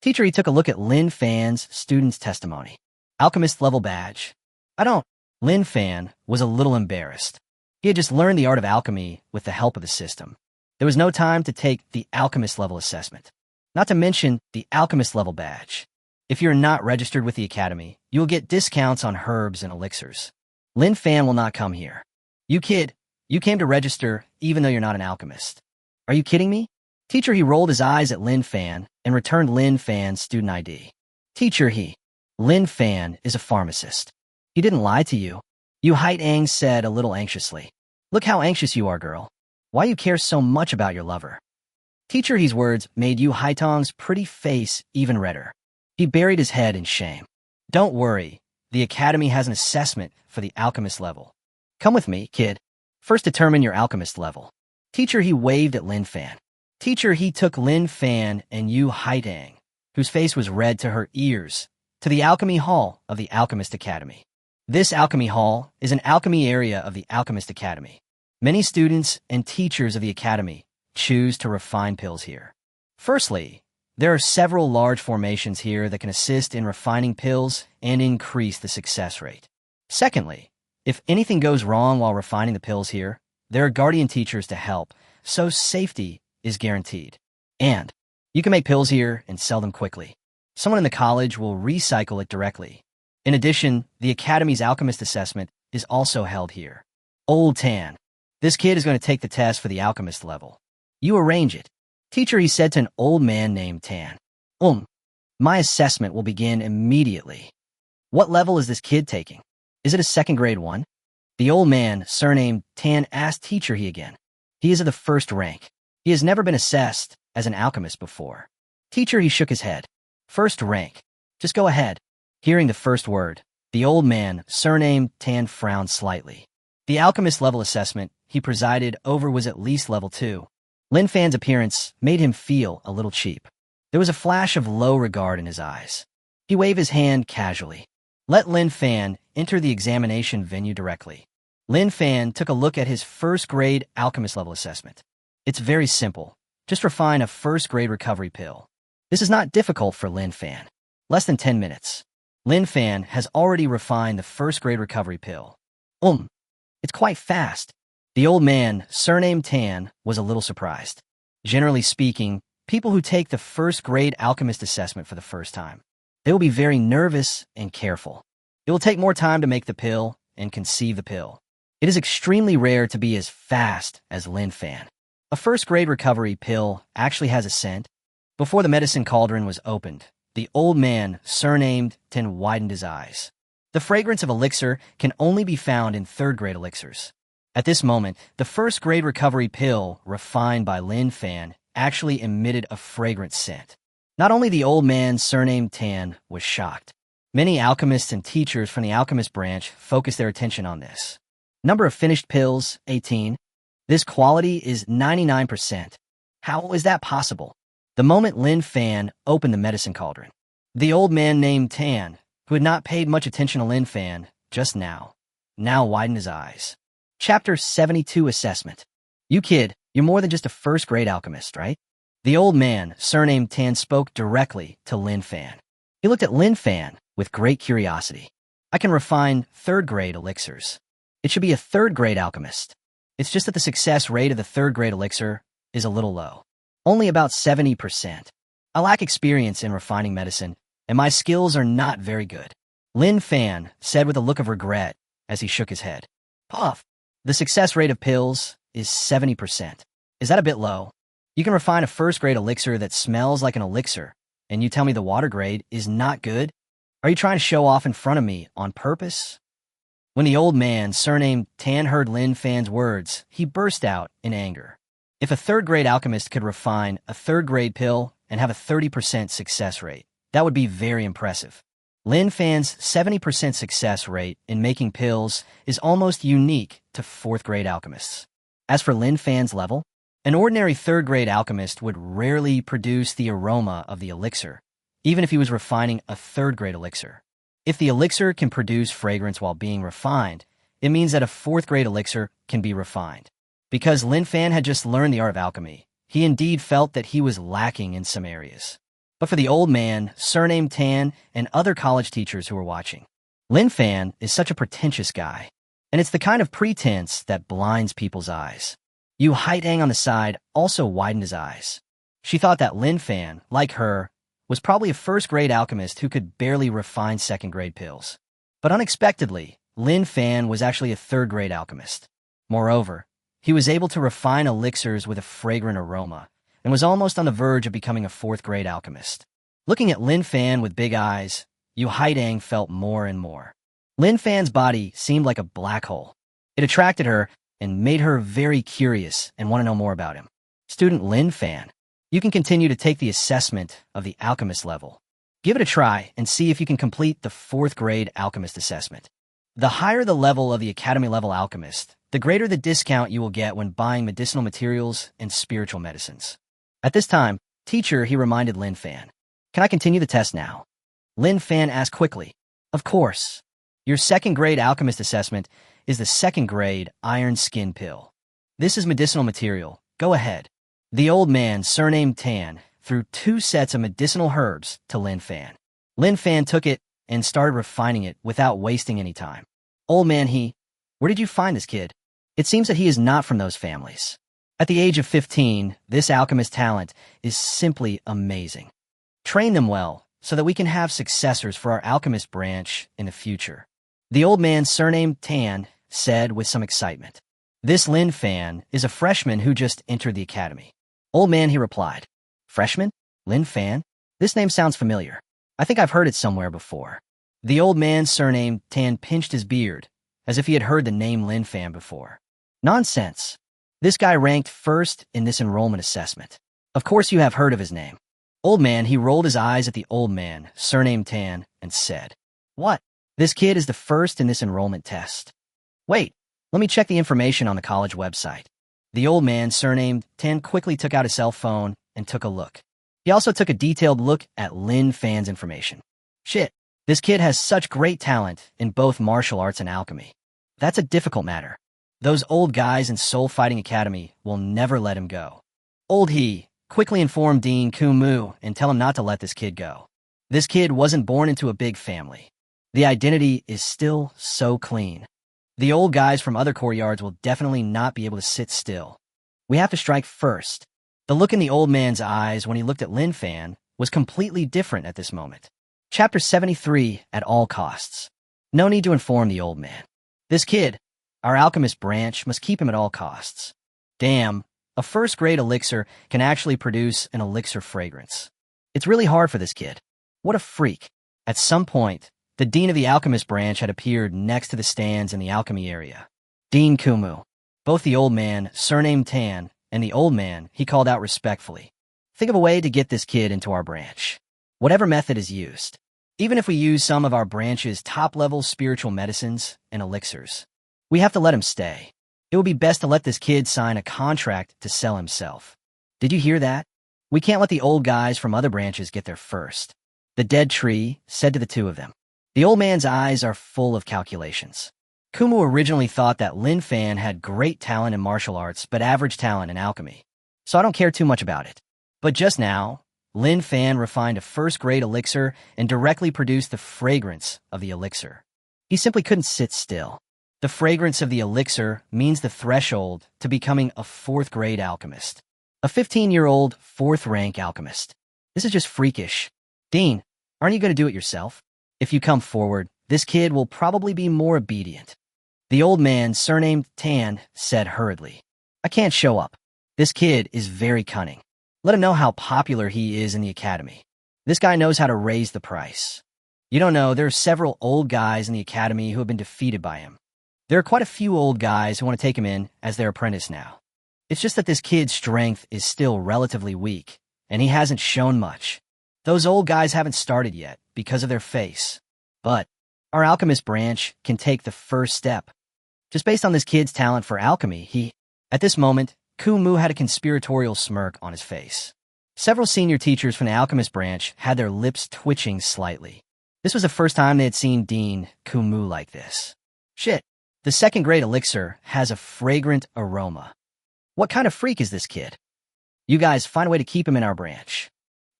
Teacher, he took a look at Lin Fan's student's testimony. Alchemist level badge. I don't. Lin Fan was a little embarrassed. He had just learned the art of alchemy with the help of the system. There was no time to take the alchemist level assessment. Not to mention the alchemist level badge. If you're not registered with the academy, you will get discounts on herbs and elixirs. Lin Fan will not come here. You kid, you came to register even though you're not an alchemist. Are you kidding me? Teacher, he rolled his eyes at Lin Fan and returned Lin Fan's student ID. Teacher, he. Lin Fan is a pharmacist. He didn't lie to you. Yu Haitang said a little anxiously. Look how anxious you are, girl. Why you care so much about your lover? Teacher, his words made Yu Haitang's pretty face even redder. He buried his head in shame. Don't worry. The academy has an assessment for the alchemist level. Come with me, kid. First determine your alchemist level. Teacher, he waved at Lin Fan. Teacher, he took Lin Fan and Yu Haitang, whose face was red to her ears, to the alchemy hall of the Alchemist Academy. This alchemy hall is an alchemy area of the Alchemist Academy. Many students and teachers of the academy choose to refine pills here. Firstly, there are several large formations here that can assist in refining pills and increase the success rate. Secondly, if anything goes wrong while refining the pills here, there are guardian teachers to help, so safety is guaranteed. And you can make pills here and sell them quickly. Someone in the college will recycle it directly. In addition, the Academy's alchemist assessment is also held here. Old Tan. This kid is going to take the test for the alchemist level. You arrange it. Teacher, he said to an old man named Tan. My assessment will begin immediately. What level is this kid taking? Is it a second grade one? The old man, surnamed Tan, asked Teacher he again. He is of the first rank. He has never been assessed as an alchemist before. Teacher, he shook his head. First rank. Just go ahead. Hearing the first word, the old man, surnamed Tan, frowned slightly. The alchemist level assessment he presided over was at least level 2. Lin Fan's appearance made him feel a little cheap. There was a flash of low regard in his eyes. He waved his hand casually. Let Lin Fan enter the examination venue directly. Lin Fan took a look at his first-grade alchemist level assessment. It's very simple. Just refine a first-grade recovery pill. This is not difficult for Lin Fan. Less than 10 minutes. Lin Fan has already refined the first-grade recovery pill. It's quite fast. The old man, surnamed Tan, was a little surprised. Generally speaking, people who take the first-grade alchemist assessment for the first time, they will be very nervous and careful. It will take more time to make the pill and conceive the pill. It is extremely rare to be as fast as Lin Fan. A first-grade recovery pill actually has a scent. Before the medicine cauldron was opened, the old man, surnamed Tan, widened his eyes. The fragrance of elixir can only be found in third-grade elixirs. At this moment, the first-grade recovery pill, refined by Lin Fan, actually emitted a fragrant scent. Not only the old man, surnamed Tan, was shocked. Many alchemists and teachers from the alchemist branch focused their attention on this. Number of finished pills, 18. This quality is 99%. How is that possible? The moment Lin Fan opened the medicine cauldron, the old man named Tan, who had not paid much attention to Lin Fan just now widened his eyes. Chapter 72 Assessment. You kid, you're more than just a first-grade alchemist, right? The old man, surnamed Tan, spoke directly to Lin Fan. He looked at Lin Fan with great curiosity. I can refine third-grade elixirs. It should be a third-grade alchemist. It's just that the success rate of the third-grade elixir is a little low. Only about 70%. I lack experience in refining medicine, and my skills are not very good. Lin Fan said with a look of regret as he shook his head. Puff. The success rate of pills is 70%. Is that a bit low? You can refine a first-grade elixir that smells like an elixir, and you tell me the water grade is not good? Are you trying to show off in front of me on purpose? When the old man, surnamed Tan, heard Lin Fan's words, he burst out in anger. If a third-grade alchemist could refine a third-grade pill and have a 30% success rate, that would be very impressive. Lin Fan's 70% success rate in making pills is almost unique to fourth-grade alchemists. As for Lin Fan's level, an ordinary third-grade alchemist would rarely produce the aroma of the elixir, even if he was refining a third-grade elixir. If the elixir can produce fragrance while being refined, it means that a fourth-grade elixir can be refined. Because Lin Fan had just learned the art of alchemy, he indeed felt that he was lacking in some areas. But for the old man, surnamed Tan, and other college teachers who were watching, Lin Fan is such a pretentious guy, and it's the kind of pretense that blinds people's eyes. Yu Haidang on the side also widened his eyes. She thought that Lin Fan, like her, was probably a first-grade alchemist who could barely refine second-grade pills. But unexpectedly, Lin Fan was actually a third-grade alchemist. Moreover, he was able to refine elixirs with a fragrant aroma, and was almost on the verge of becoming a fourth-grade alchemist. Looking at Lin Fan with big eyes, Yu Haidang felt more and more. Lin Fan's body seemed like a black hole. It attracted her and made her very curious and want to know more about him. Student Lin Fan, you can continue to take the assessment of the alchemist level. Give it a try and see if you can complete the fourth-grade alchemist assessment. The higher the level of the academy-level alchemist, the greater the discount you will get when buying medicinal materials and spiritual medicines. At this time, teacher, he reminded Lin Fan. Can I continue the test now? Lin Fan asked quickly. Of course. Your second-grade alchemist assessment is the second-grade iron skin pill. This is medicinal material. Go ahead. The old man, surnamed Tan, threw 2 sets of medicinal herbs to Lin Fan. Lin Fan took it and started refining it without wasting any time. Old man, where did you find this kid? It seems that he is not from those families. At the age of 15, this alchemist talent is simply amazing. Train them well so that we can have successors for our alchemist branch in the future. The old man, surnamed Tan, said with some excitement. This Lin Fan is a freshman who just entered the academy. Old man, he replied. Freshman? Lin Fan? This name sounds familiar. I think I've heard it somewhere before. The old man, surnamed Tan, pinched his beard, as if he had heard the name Lin Fan before. Nonsense. This guy ranked first in this enrollment assessment. Of course you have heard of his name. Old man, he rolled his eyes at the old man, surnamed Tan, and said, What? This kid is the first in this enrollment test. Wait, let me check the information on the college website. The old man, surnamed Tan, quickly took out his cell phone and took a look. He also took a detailed look at Lin Fan's information. Shit, this kid has such great talent in both martial arts and alchemy. That's a difficult matter. Those old guys in Soul Fighting Academy will never let him go. Old he quickly informed Dean Kumu and tell him not to let this kid go. This kid wasn't born into a big family. The identity is still so clean. The old guys from other courtyards will definitely not be able to sit still. We have to strike first. The look in the old man's eyes when he looked at Lin Fan was completely different at this moment. Chapter 73, At All Costs. No need to inform the old man. This kid, our alchemist branch, must keep him at all costs. Damn, a first-grade elixir can actually produce an elixir fragrance. It's really hard for this kid. What a freak. At some point, the dean of the alchemist branch had appeared next to the stands in the alchemy area. Dean Kumu. Both the old man, surnamed Tan, and the old man, he called out respectfully. Think of a way to get this kid into our branch. Whatever method is used. Even if we use some of our branch's top-level spiritual medicines and elixirs, we have to let him stay. It would be best to let this kid sign a contract to sell himself. Did you hear that? We can't let the old guys from other branches get there first. The dead tree said to the two of them. The old man's eyes are full of calculations. Kumu originally thought that Lin Fan had great talent in martial arts but average talent in alchemy, so I don't care too much about it. But just now, Lin Fan refined a first-grade elixir and directly produced the fragrance of the elixir. He simply couldn't sit still. The fragrance of the elixir means the threshold to becoming a fourth-grade alchemist. A 15-year-old fourth-rank alchemist. This is just freakish. Dean, aren't you going to do it yourself? If you come forward, this kid will probably be more obedient. The old man, surnamed Tan, said hurriedly. I can't show up. This kid is very cunning. Let him know how popular he is in the academy. This guy knows how to raise the price. You don't know, there are several old guys in the academy who have been defeated by him. There are quite a few old guys who want to take him in as their apprentice now. It's just that this kid's strength is still relatively weak, and he hasn't shown much. Those old guys haven't started yet because of their face. But our alchemist branch can take the first step. Just based on this kid's talent for alchemy, At this moment, Kumu had a conspiratorial smirk on his face. Several senior teachers from the alchemist branch had their lips twitching slightly. This was the first time they had seen Dean Kumu like this. Shit, the second grade elixir has a fragrant aroma. What kind of freak is this kid? You guys find a way to keep him in our branch.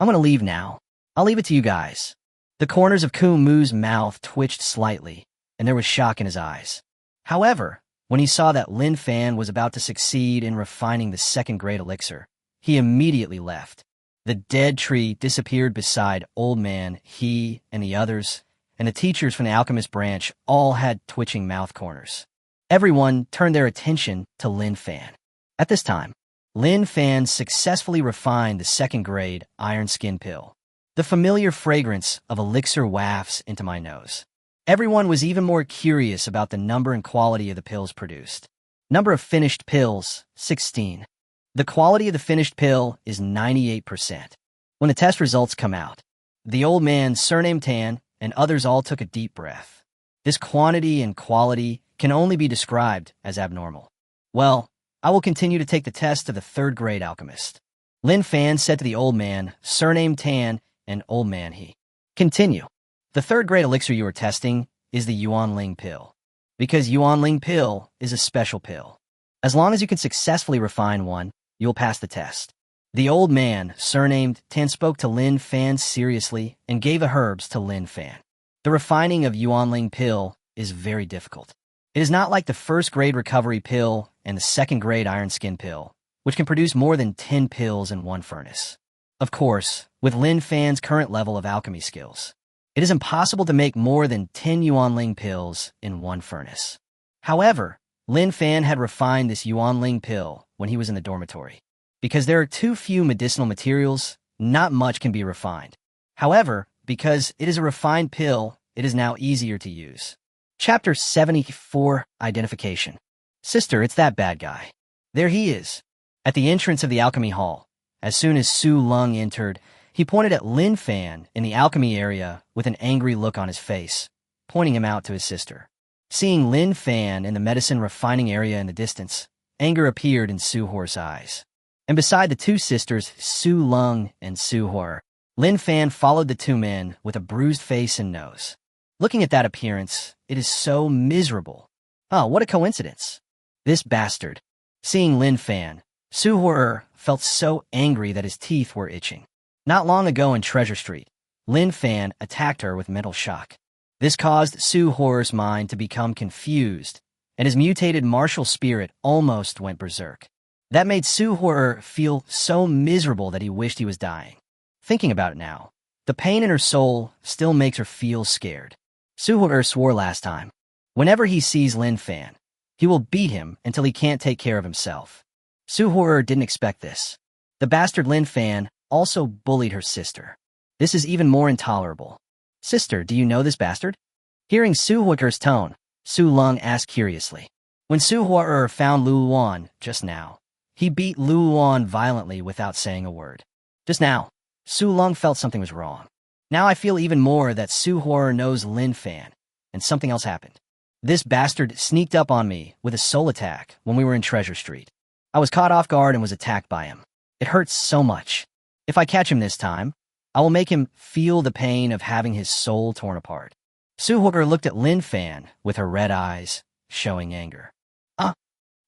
I'm gonna leave now. I'll leave it to you guys. The corners of Kumu's mouth twitched slightly, and there was shock in his eyes. However, when he saw that Lin Fan was about to succeed in refining the second grade elixir, he immediately left. The dead tree disappeared beside Old Man, he, and the others, and the teachers from the alchemist branch all had twitching mouth corners. Everyone turned their attention to Lin Fan. At this time, Lin Fan successfully refined the second grade iron skin pill. The familiar fragrance of elixir wafts into my nose. Everyone was even more curious about the number and quality of the pills produced. Number of finished pills, 16. The quality of the finished pill is 98%. When the test results come out, the old man, surnamed Tan, and others all took a deep breath. This quantity and quality can only be described as abnormal. Well, I will continue to take the test of the third grade alchemist. Lin Fan said to the old man, surnamed Tan, and old man he. Continue. The third grade elixir you are testing is the Yuanling pill. Because Yuanling pill is a special pill. As long as you can successfully refine one, you'll pass the test. The old man, surnamed Tan, spoke to Lin Fan seriously and gave the herbs to Lin Fan. The refining of Yuanling pill is very difficult. It is not like the first grade recovery pill and the second grade iron skin pill, which can produce more than 10 pills in one furnace. Of course, with Lin Fan's current level of alchemy skills, it is impossible to make more than 10 Yuanling pills in one furnace. However, Lin Fan had refined this Yuanling pill when he was in the dormitory. Because there are too few medicinal materials, not much can be refined. However, because it is a refined pill, it is now easier to use. Chapter 74, Identification. Sister, it's that bad guy. There he is. At the entrance of the alchemy hall, as soon as Su Lung entered, he pointed at Lin Fan in the alchemy area with an angry look on his face, pointing him out to his sister. Seeing Lin Fan in the medicine refining area in the distance, anger appeared in Su Hor's eyes. And beside the two sisters, Su Lung and Su Hor, Lin Fan followed the two men with a bruised face and nose. Looking at that appearance, it is so miserable. Oh, what a coincidence. This bastard. Seeing Lin Fan, Su Hor felt so angry that his teeth were itching. Not long ago in Treasure Street, Lin Fan attacked her with mental shock. This caused Su Hor's mind to become confused, and his mutated martial spirit almost went berserk. That made Su Hor feel so miserable that he wished he was dying. Thinking about it now, the pain in her soul still makes her feel scared. Su Hor swore last time, whenever he sees Lin Fan, he will beat him until he can't take care of himself. Su Hor didn't expect this. The bastard Lin Fan also bullied her sister. This is even more intolerable. Sister, do you know this bastard? Hearing Su Hor's tone, Su Lung asked curiously. When Su Hor found Lu Luan just now, he beat Lu Luan violently without saying a word. Just now, Su Lung felt something was wrong. Now I feel even more that Su Hor knows Lin Fan, and something else happened. This bastard sneaked up on me with a soul attack when we were in Treasure Street. I was caught off guard and was attacked by him. It hurts so much. If I catch him this time, I will make him feel the pain of having his soul torn apart. Su Hor looked at Lin Fan with her red eyes, showing anger.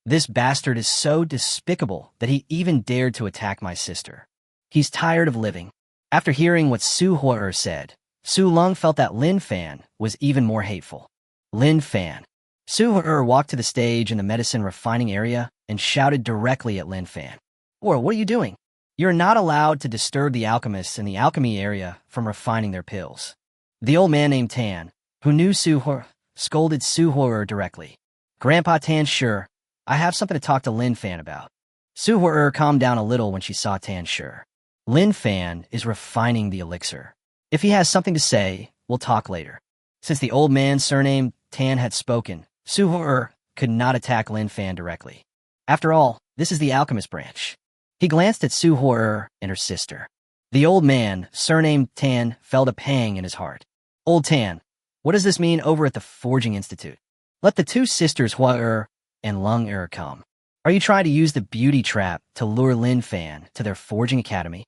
This bastard is so despicable that he even dared to attack my sister. He's tired of living. After hearing what Su Hor said, Su Lung felt that Lin Fan was even more hateful. Lin Fan. Su Hor walked to the stage in the medicine refining area and shouted directly at Lin Fan. Or, what are you doing? You're not allowed to disturb the alchemists in the alchemy area from refining their pills. The old man named Tan, who knew Su Hor, scolded Su Hor directly. Grandpa Tan, sure, I have something to talk to Lin Fan about. Su Hor calmed down a little when she saw Tan, sure. Lin Fan is refining the elixir. If he has something to say, we'll talk later. Since the old man's surname Tan had spoken, Su Hor could not attack Lin Fan directly. After all, This is the alchemist branch. He glanced at Su Huo and her sister. The old man, surnamed Tan, felt a pang in his heart. Old Tan, what does this mean over at the Forging Institute? Let the two sisters Hua and Lung come. Are you trying to use the beauty trap to lure Lin Fan to their forging academy?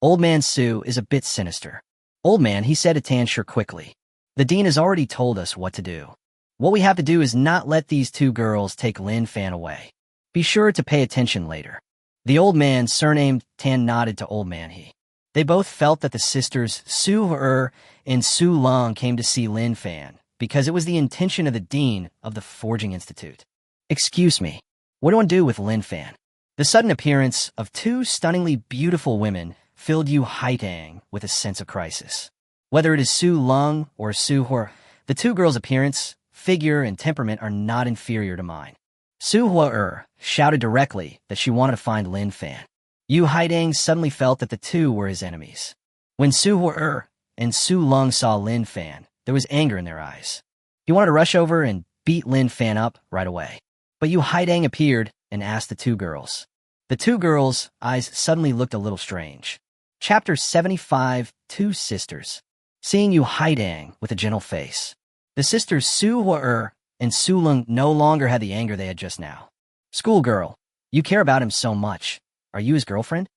Old man Su is a bit sinister. Old man, he said to Tanshur quickly. The dean has already told us what to do. What we have to do is not let these two girls take Lin Fan away. Be sure to pay attention later. The old man, surnamed Tan, nodded to old man he. They both felt that the sisters Su and Su Long came to see Lin Fan because it was the intention of the dean of the Forging Institute. Excuse me, what do I do with Lin Fan? The sudden appearance of two stunningly beautiful women filled Yu Haitang with a sense of crisis. Whether it is Su Long or Su Huo, the two girls' appearance, figure, and temperament are not inferior to mine. Su Huo shouted directly that she wanted to find Lin Fan. Yu Haitang suddenly felt that the two were his enemies. When Su Huo and Su Long saw Lin Fan, there was anger in their eyes. He wanted to rush over and beat Lin Fan up right away. But Yu Haitang appeared and asked the two girls. The two girls' eyes suddenly looked a little strange. Chapter 75, Two Sisters. Seeing Yu Haitang with a gentle face. The sisters Su Huo and Su Long no longer had the anger they had just now. Schoolgirl, you care about him so much. Are you his girlfriend?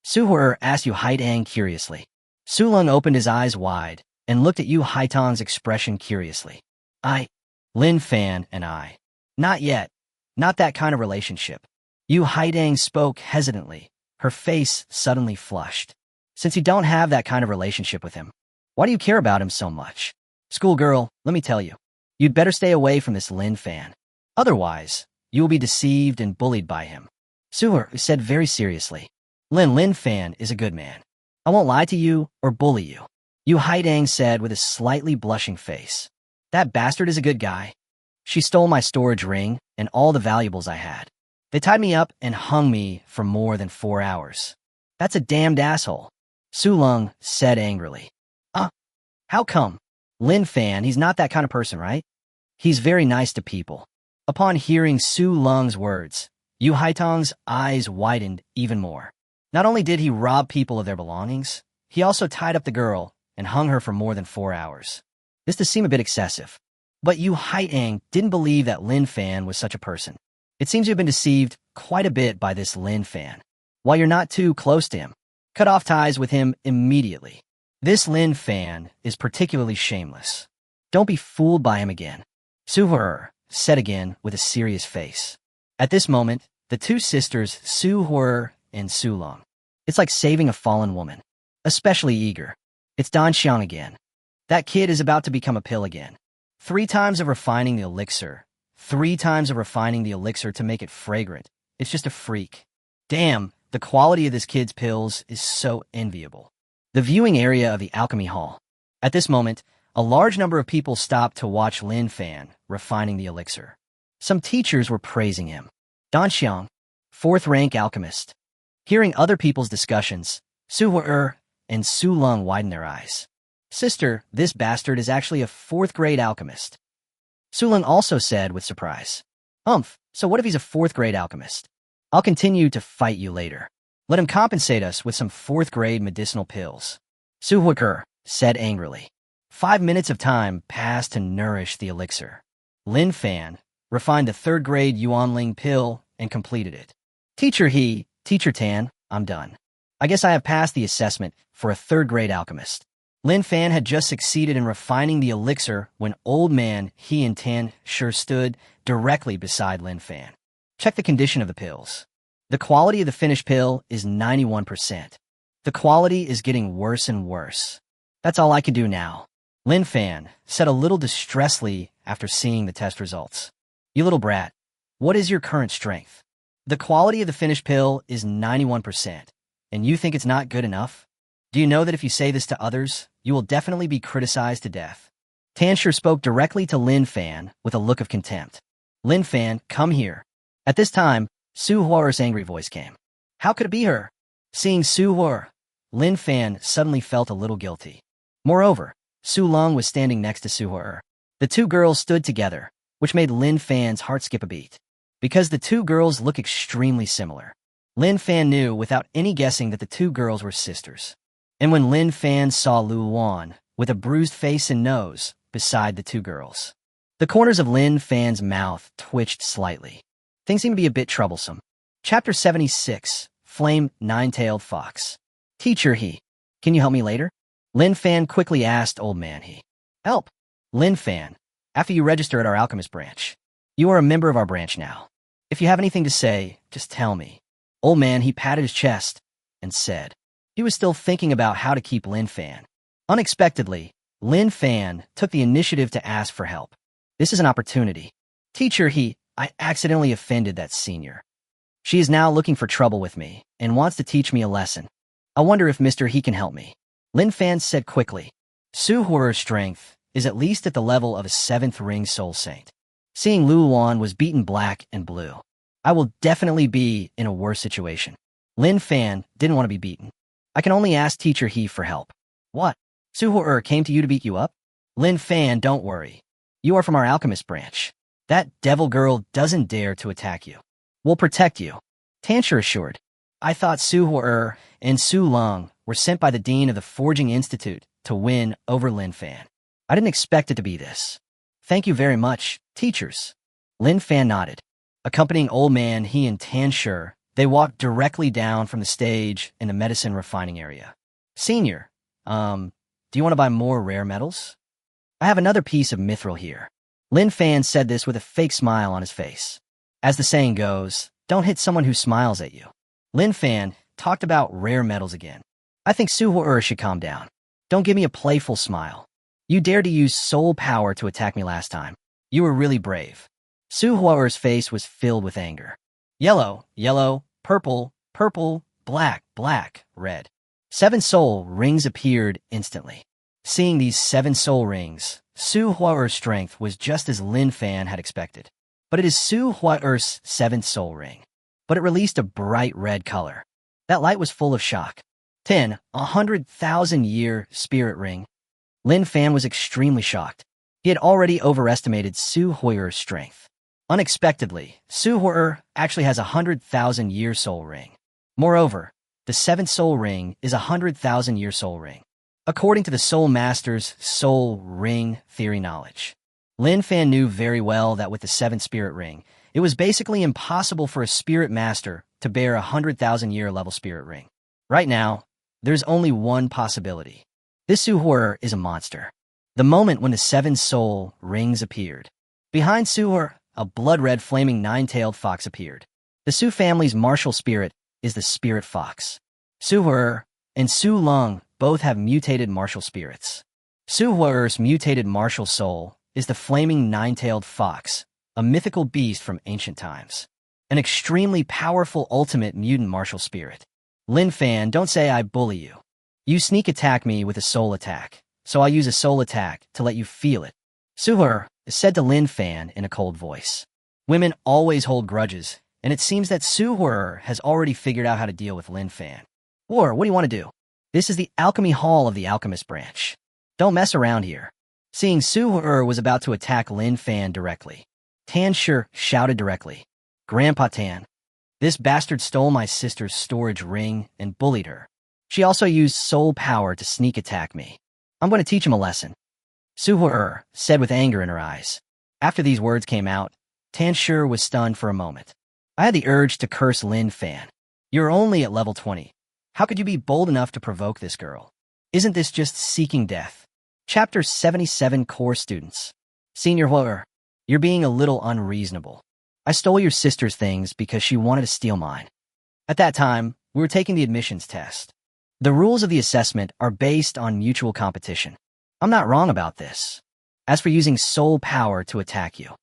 Su Huo asked Yu Haitang curiously. Su Long opened his eyes wide and looked at Yu Haitang's expression curiously. Lin Fan and I. Not yet. Not that kind of relationship. Yu Haitang spoke hesitantly. Her face suddenly flushed. Since you don't have that kind of relationship with him, why do you care about him so much? Schoolgirl, let me tell you. You'd better stay away from this Lin Fan. Otherwise, you will be deceived and bullied by him. Su Huo said very seriously. Lin Fan is a good man. I won't lie to you or bully you. Yu Haitang said with a slightly blushing face. That bastard is a good guy. She stole my storage ring and all the valuables I had. They tied me up and hung me for more than 4 hours. That's a damned asshole. Su Long said angrily. How come? Lin Fan, he's not that kind of person, right? He's very nice to people. Upon hearing Su Long's words, Yu Haitang's eyes widened even more. Not only did he rob people of their belongings, he also tied up the girl and hung her for more than 4 hours. This does seem a bit excessive. But Yu Haitang didn't believe that Lin Fan was such a person. It seems you've been deceived quite a bit by this Lin Fan. While you're not too close to him, cut off ties with him immediately. This Lin Fan is particularly shameless. Don't be fooled by him again. Su Huo said again with a serious face. At this moment, the two sisters Su Huo and Su Long. It's like saving a fallen woman. Especially eager. It's Dan Xiang again. That kid is about to become a pill again. 3 times of refining the elixir. 3 times of refining the elixir to make it fragrant. It's just a freak. Damn, the quality of this kid's pills is so enviable. The viewing area of the alchemy hall. At this moment, a large number of people stopped to watch Lin Fan refining the elixir. Some teachers were praising him. Dan Xiang, 4th-rank alchemist. Hearing other people's discussions, Su Huo and Su Long widened their eyes. Sister, this bastard is actually a 4th-grade alchemist. Su Long also said with surprise. So what if he's a 4th-grade alchemist? I'll continue to fight you later. Let him compensate us with some 4th-grade medicinal pills. Su Huo said angrily. 5 minutes of time passed to nourish the elixir. Lin Fan refined the 3rd-grade Yuanling pill and completed it. Teacher Tan, I'm done. I guess I have passed the assessment for a 3rd-grade alchemist. Lin Fan had just succeeded in refining the elixir when old man he and Tan sure stood directly beside Lin Fan. Check the condition of the pills. The quality of the finished pill is 91%. The quality is getting worse and worse. That's all I can do now. Lin Fan said a little distressedly after seeing the test results. You little brat, what is your current strength? The quality of the finished pill is 91%, and you think it's not good enough? Do you know that if you say this to others, you will definitely be criticized to death? Tanshur spoke directly to Lin Fan with a look of contempt. Lin Fan, come here. At this time, Su Huo's angry voice came. How could it be her? Seeing Su Huo, Lin Fan suddenly felt a little guilty. Moreover, Su Long was standing next to Su Huo. The two girls stood together, which made Lin Fan's heart skip a beat. because the two girls look extremely similar. Lin Fan knew without any guessing that the two girls were sisters. And when Lin Fan saw Lu Wan with a bruised face and nose beside the two girls, the corners of Lin Fan's mouth twitched slightly. Things seemed to be a bit troublesome. Chapter 76, Flame Nine-Tailed Fox. Teacher He, can you help me later? Lin Fan quickly asked Old Man He. Help? Lin Fan, after you register at our alchemist branch. You are a member of our branch now. If you have anything to say, just tell me. Old Man He patted his chest and said. He was still thinking about how to keep Lin Fan. Unexpectedly, Lin Fan took the initiative to ask for help. This is an opportunity. Teacher He, I accidentally offended that senior. She is now looking for trouble with me and wants to teach me a lesson. I wonder if Mr. He can help me. Lin Fan said quickly. Su Huer's strength is at least at the level of a 7th ring soul saint. Seeing Lu Wan was beaten black and blue. I will definitely be in a worse situation. Lin Fan didn't want to be beaten. I can only ask Teacher He for help. What? Su Huer came to you to beat you up? Lin Fan, don't worry. You are from our alchemist branch. That devil girl doesn't dare to attack you. We'll protect you. Tancher assured. I thought Su Huer and Su Long were sent by the Dean of the Forging Institute to win over Lin Fan. I didn't expect it to be this. Thank you very much, teachers. Lin Fan nodded. Accompanying Old Man He and Tancher, they walked directly down from the stage in the medicine refining area. Senior, do you want to buy more rare metals? I have another piece of mithril here. Lin Fan said this with a fake smile on his face. As the saying goes, don't hit someone who smiles at you. Lin Fan talked about rare metals again. I think Su Huer should calm down. Don't give me a playful smile. You dared to use soul power to attack me last time. You were really brave. Su Huer's face was filled with anger. Yellow, yellow, purple, purple, black, black, red. 7 soul rings appeared instantly. Seeing these 7 soul rings, Su Huer's strength was just as Lin Fan had expected. But it is Su Huer's 7th soul ring. But it released a bright red color. That light was full of shock. 10, 100,000-year spirit ring. Lin Fan was extremely shocked. He had already overestimated Su Huer's strength. Unexpectedly, Su Huer actually has a 100,000-year soul ring. Moreover, the 7th soul ring is a 100,000-year soul ring. According to the Soul Master's soul ring theory knowledge, Lin Fan knew very well that with the 7th spirit ring, it was basically impossible for a spirit master to bear a 100,000-year level spirit ring. Right now, there's only one possibility. This Su Huer is a monster. The moment when the 7 soul rings appeared. Behind Su Huer, a blood-red flaming 9-tailed fox appeared. The Su family's martial spirit is the spirit fox. Su Huer and Su Long both have mutated martial spirits. Su Huer's mutated martial soul is the flaming 9-tailed fox, a mythical beast from ancient times. An extremely powerful ultimate mutant martial spirit. Lin Fan, don't say I bully you. You sneak attack me with a soul attack, so I'll use a soul attack to let you feel it. Su Huer said to Lin Fan in a cold voice. Women always hold grudges, and it seems that Su Huer has already figured out how to deal with Lin Fan. Or, what do you want to do? This is the alchemy hall of the alchemist branch. Don't mess around here. Seeing Su Huer was about to attack Lin Fan directly, Tancher shouted directly, Grandpa Tan, this bastard stole my sister's storage ring and bullied her. She also used soul power to sneak attack me. I'm going to teach him a lesson. Su Huer said with anger in her eyes. After these words came out, Tancher was stunned for a moment. I had the urge to curse Lin Fan. You're only at level 20. How could you be bold enough to provoke this girl? Isn't this just seeking death? Chapter 77 Core Students. Senior Huer, you're being a little unreasonable. I stole your sister's things because she wanted to steal mine. At that time, we were taking the admissions test. The rules of the assessment are based on mutual competition. I'm not wrong about this. As for using soul power to attack you,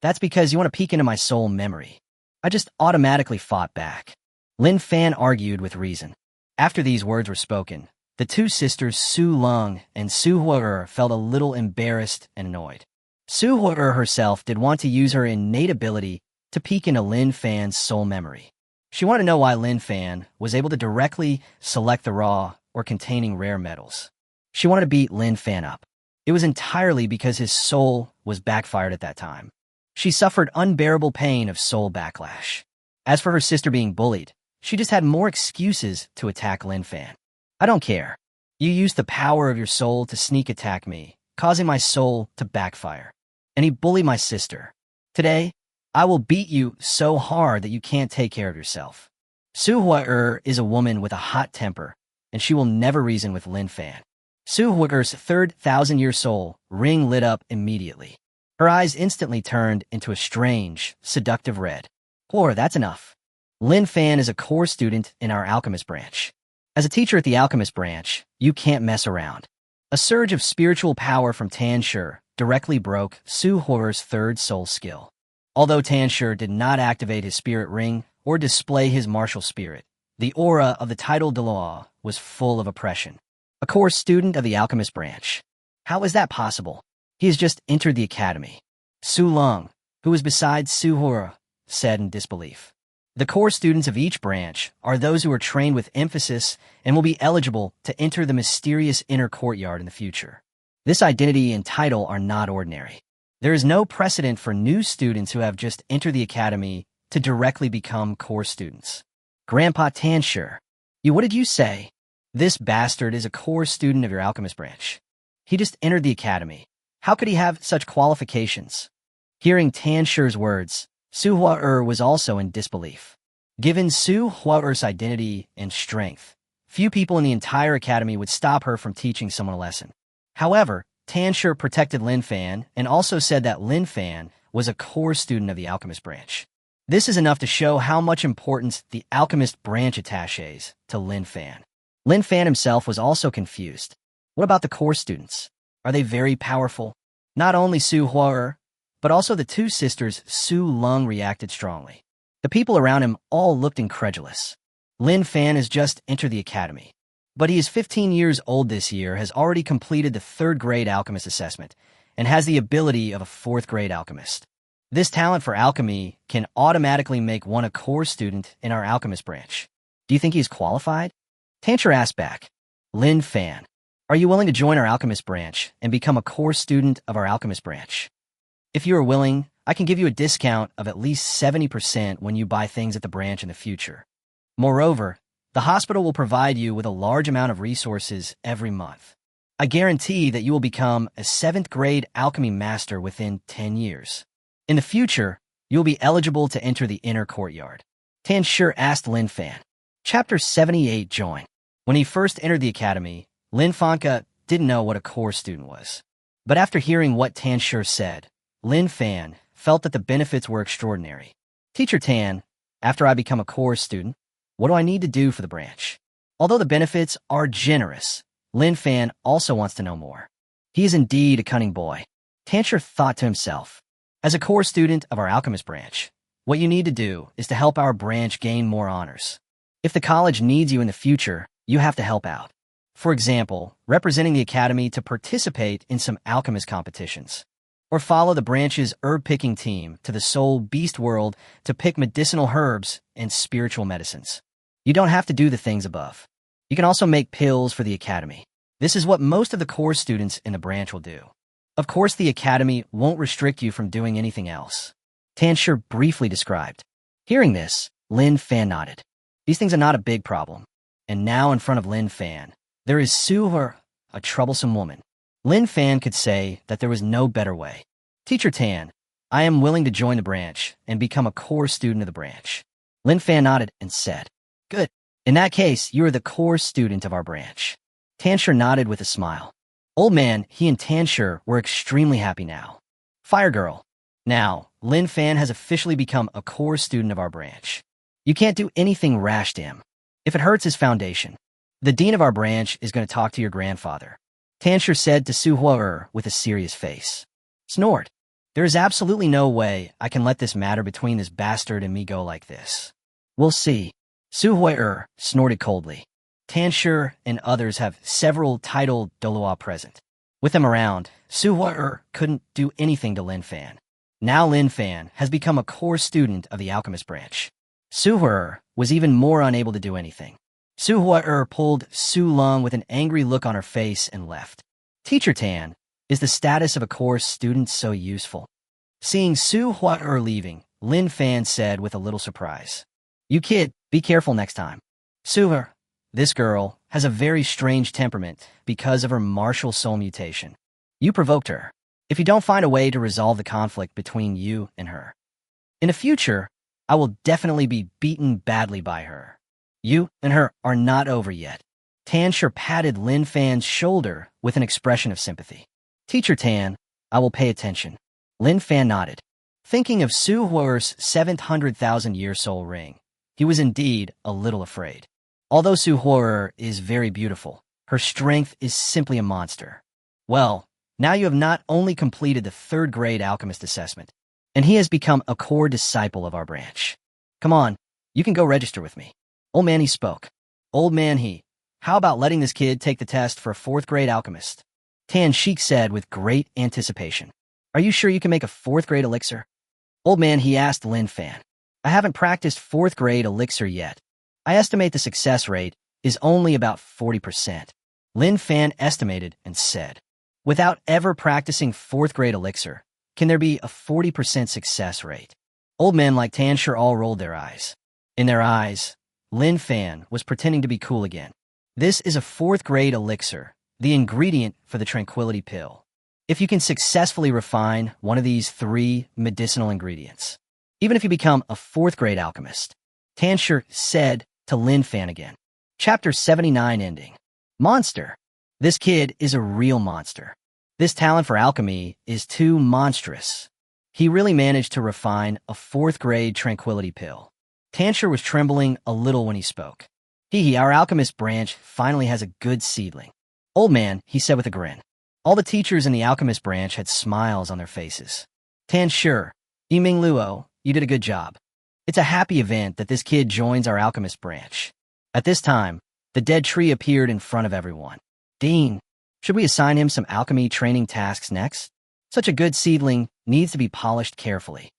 that's because you want to peek into my soul memory. I just automatically fought back. Lin Fan argued with reason. After these words were spoken, the two sisters Su Lung and Su Huer felt a little embarrassed and annoyed. Su Huer herself did want to use her innate ability to peek into Lin Fan's soul memory. She wanted to know why Lin Fan was able to directly select the raw or containing rare metals. She wanted to beat Lin Fan up. It was entirely because his soul was backfired at that time. She suffered unbearable pain of soul backlash. As for her sister being bullied, she just had more excuses to attack Lin Fan. I don't care. You used the power of your soul to sneak attack me, causing my soul to backfire. And he bullied my sister. Today, I will beat you so hard that you can't take care of yourself. Su Hua is a woman with a hot temper, and she will never reason with Lin Fan. Su Hua's third 1,000-year soul ring lit up immediately. Her eyes instantly turned into a strange, seductive red. Or that's enough. Lin Fan is a core student in our alchemist branch. As a teacher at the alchemist branch, you can't mess around. A surge of spiritual power from Tan Shi directly broke Su Hua's third soul skill. Although Tan Shi did not activate his spirit ring or display his martial spirit, the aura of the title Douluo was full of oppression. A core student of the alchemist branch. How is that possible? He has just entered the academy. Su Long, who was beside Su Hua, said in disbelief. The core students of each branch are those who are trained with emphasis and will be eligible to enter the mysterious inner courtyard in the future. This identity and title are not ordinary. There is no precedent for new students who have just entered the academy to directly become core students. Grandpa Tan Shi, what did you say? This bastard is a core student of your alchemist branch. He just entered the academy. How could he have such qualifications? Hearing Tan Shi's words, Su Hua was also in disbelief. Given Su Hua's identity and strength, few people in the entire academy would stop her from teaching someone a lesson. However, Tan Shi protected Lin Fan and also said that Lin Fan was a core student of the alchemist branch. This is enough to show how much importance the alchemist branch attaches to Lin Fan. Lin Fan himself was also confused. What about the core students? Are they very powerful? Not only Su Hua, but also the two sisters Su Lung reacted strongly. The people around him all looked incredulous. Lin Fan has just entered the academy. But he is 15 years old this year, has already completed the 3rd grade alchemist assessment, and has the ability of a 4th grade alchemist. This talent for alchemy can automatically make one a core student in our alchemist branch. Do you think he's qualified? Tan Shi asked back. Lin Fan, are you willing to join our alchemist branch and become a core student of our alchemist branch? If you are willing, I can give you a discount of at least 70% when you buy things at the branch in the future. Moreover, the hospital will provide you with a large amount of resources every month. I guarantee that you will become a 7th grade alchemy master within 10 years. In the future, you will be eligible to enter the inner courtyard. Tan Shi asked Lin Fan. Chapter 78 Join. When he first entered the academy, Lin Fan didn't know what a core student was. But after hearing what Tan Shi said, Lin Fan felt that the benefits were extraordinary. Teacher Tan, after I become a core student, what do I need to do for the branch? Although the benefits are generous, Lin Fan also wants to know more. He is indeed a cunning boy. Tan Shi thought to himself. As a core student of our alchemist branch, what you need to do is to help our branch gain more honors. If the college needs you in the future, you have to help out. For example, representing the academy to participate in some alchemist competitions. Or follow the branch's herb-picking team to the soul beast world to pick medicinal herbs and spiritual medicines. You don't have to do the things above. You can also make pills for the academy. This is what most of the core students in the branch will do. Of course, the academy won't restrict you from doing anything else. Tan Shi briefly described. Hearing this, Lin Fan nodded. These things are not a big problem. And now in front of Lin Fan, there is Su Hua, a troublesome woman. Lin Fan could say that there was no better way. Teacher Tan, I am willing to join the branch and become a core student of the branch. Lin Fan nodded and said, Good. In that case, you are the core student of our branch. Tan Shi nodded with a smile. Old man, he and Tan Shi were extremely happy now. Fire Girl. Now, Lin Fan has officially become a core student of our branch. You can't do anything rash to him. If it hurts his foundation, the dean of our branch is going to talk to your grandfather. Tan Shi said to Su Hua with a serious face. Snort. There is absolutely no way I can let this matter between this bastard and me go like this. We'll see. Su Hua snorted coldly. Tan Shi and others have several titled Douluo present. With them around, Su Hua couldn't do anything to Lin Fan. Now Lin Fan has become a core student of the alchemist branch. Su Hua was even more unable to do anything. Su Hua pulled Su Lung with an angry look on her face and left. Teacher Tan, is the status of a core student so useful? Seeing Su Hua leaving, Lin Fan said with a little surprise, "You kid, be careful next time." Su, this girl, has a very strange temperament because of her martial soul mutation. You provoked her. If you don't find a way to resolve the conflict between you and her, in the future, I will definitely be beaten badly by her. You and her are not over yet. Tan patted Lin Fan's shoulder with an expression of sympathy. Teacher Tan, I will pay attention. Lin Fan nodded. Thinking of Su Hua's 700,000-year soul ring, he was indeed a little afraid. Although Su Hua is very beautiful, her strength is simply a monster. Well, now you have not only completed the 3rd grade alchemist assessment, and he has become a core disciple of our branch. Come on, you can go register with me. Old man, he spoke. Old man, how about letting this kid take the test for a 4th grade alchemist? Tan Sheik said with great anticipation. Are you sure you can make a 4th grade elixir? Old man, he asked Lin Fan. I haven't practiced 4th grade elixir yet. I estimate the success rate is only about 40%. Lin Fan estimated and said, without ever practicing 4th grade elixir, can there be a 40% success rate? Old men like Tan all rolled their eyes. In their eyes, Lin Fan was pretending to be cool again. This is a 4th grade elixir, the ingredient for the tranquility pill. If you can successfully refine one of these 3 medicinal ingredients, even if you become a 4th grade alchemist, Tan said to Lin Fan again. Chapter 79 ending. Monster. This kid is a real monster. This talent for alchemy is too monstrous. He really managed to refine a 4th grade tranquility pill. Tan was trembling a little when he spoke. Our alchemist branch finally has a good seedling. Old man, he said with a grin. All the teachers in the alchemist branch had smiles on their faces. Tan Yiming Luo, you did a good job. It's a happy event that this kid joins our alchemist branch. At this time, the dead tree appeared in front of everyone. Dean, should we assign him some alchemy training tasks next? Such a good seedling needs to be polished carefully.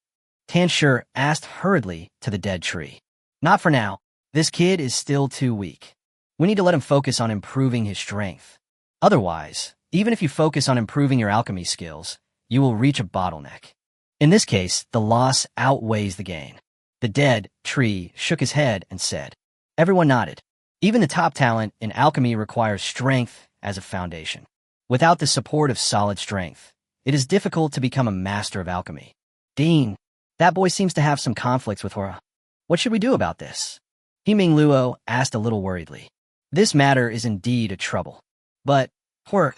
Tan asked hurriedly to the dead tree. Not for now. This kid is still too weak. We need to let him focus on improving his strength. Otherwise, even if you focus on improving your alchemy skills, you will reach a bottleneck. In this case, the loss outweighs the gain. The dead tree shook his head and said. Everyone nodded. Even the top talent in alchemy requires strength as a foundation. Without the support of solid strength, it is difficult to become a master of alchemy. Dean, that boy seems to have some conflicts with Hora. What should we do about this? Yiming Luo asked a little worriedly. This matter is indeed a trouble. But,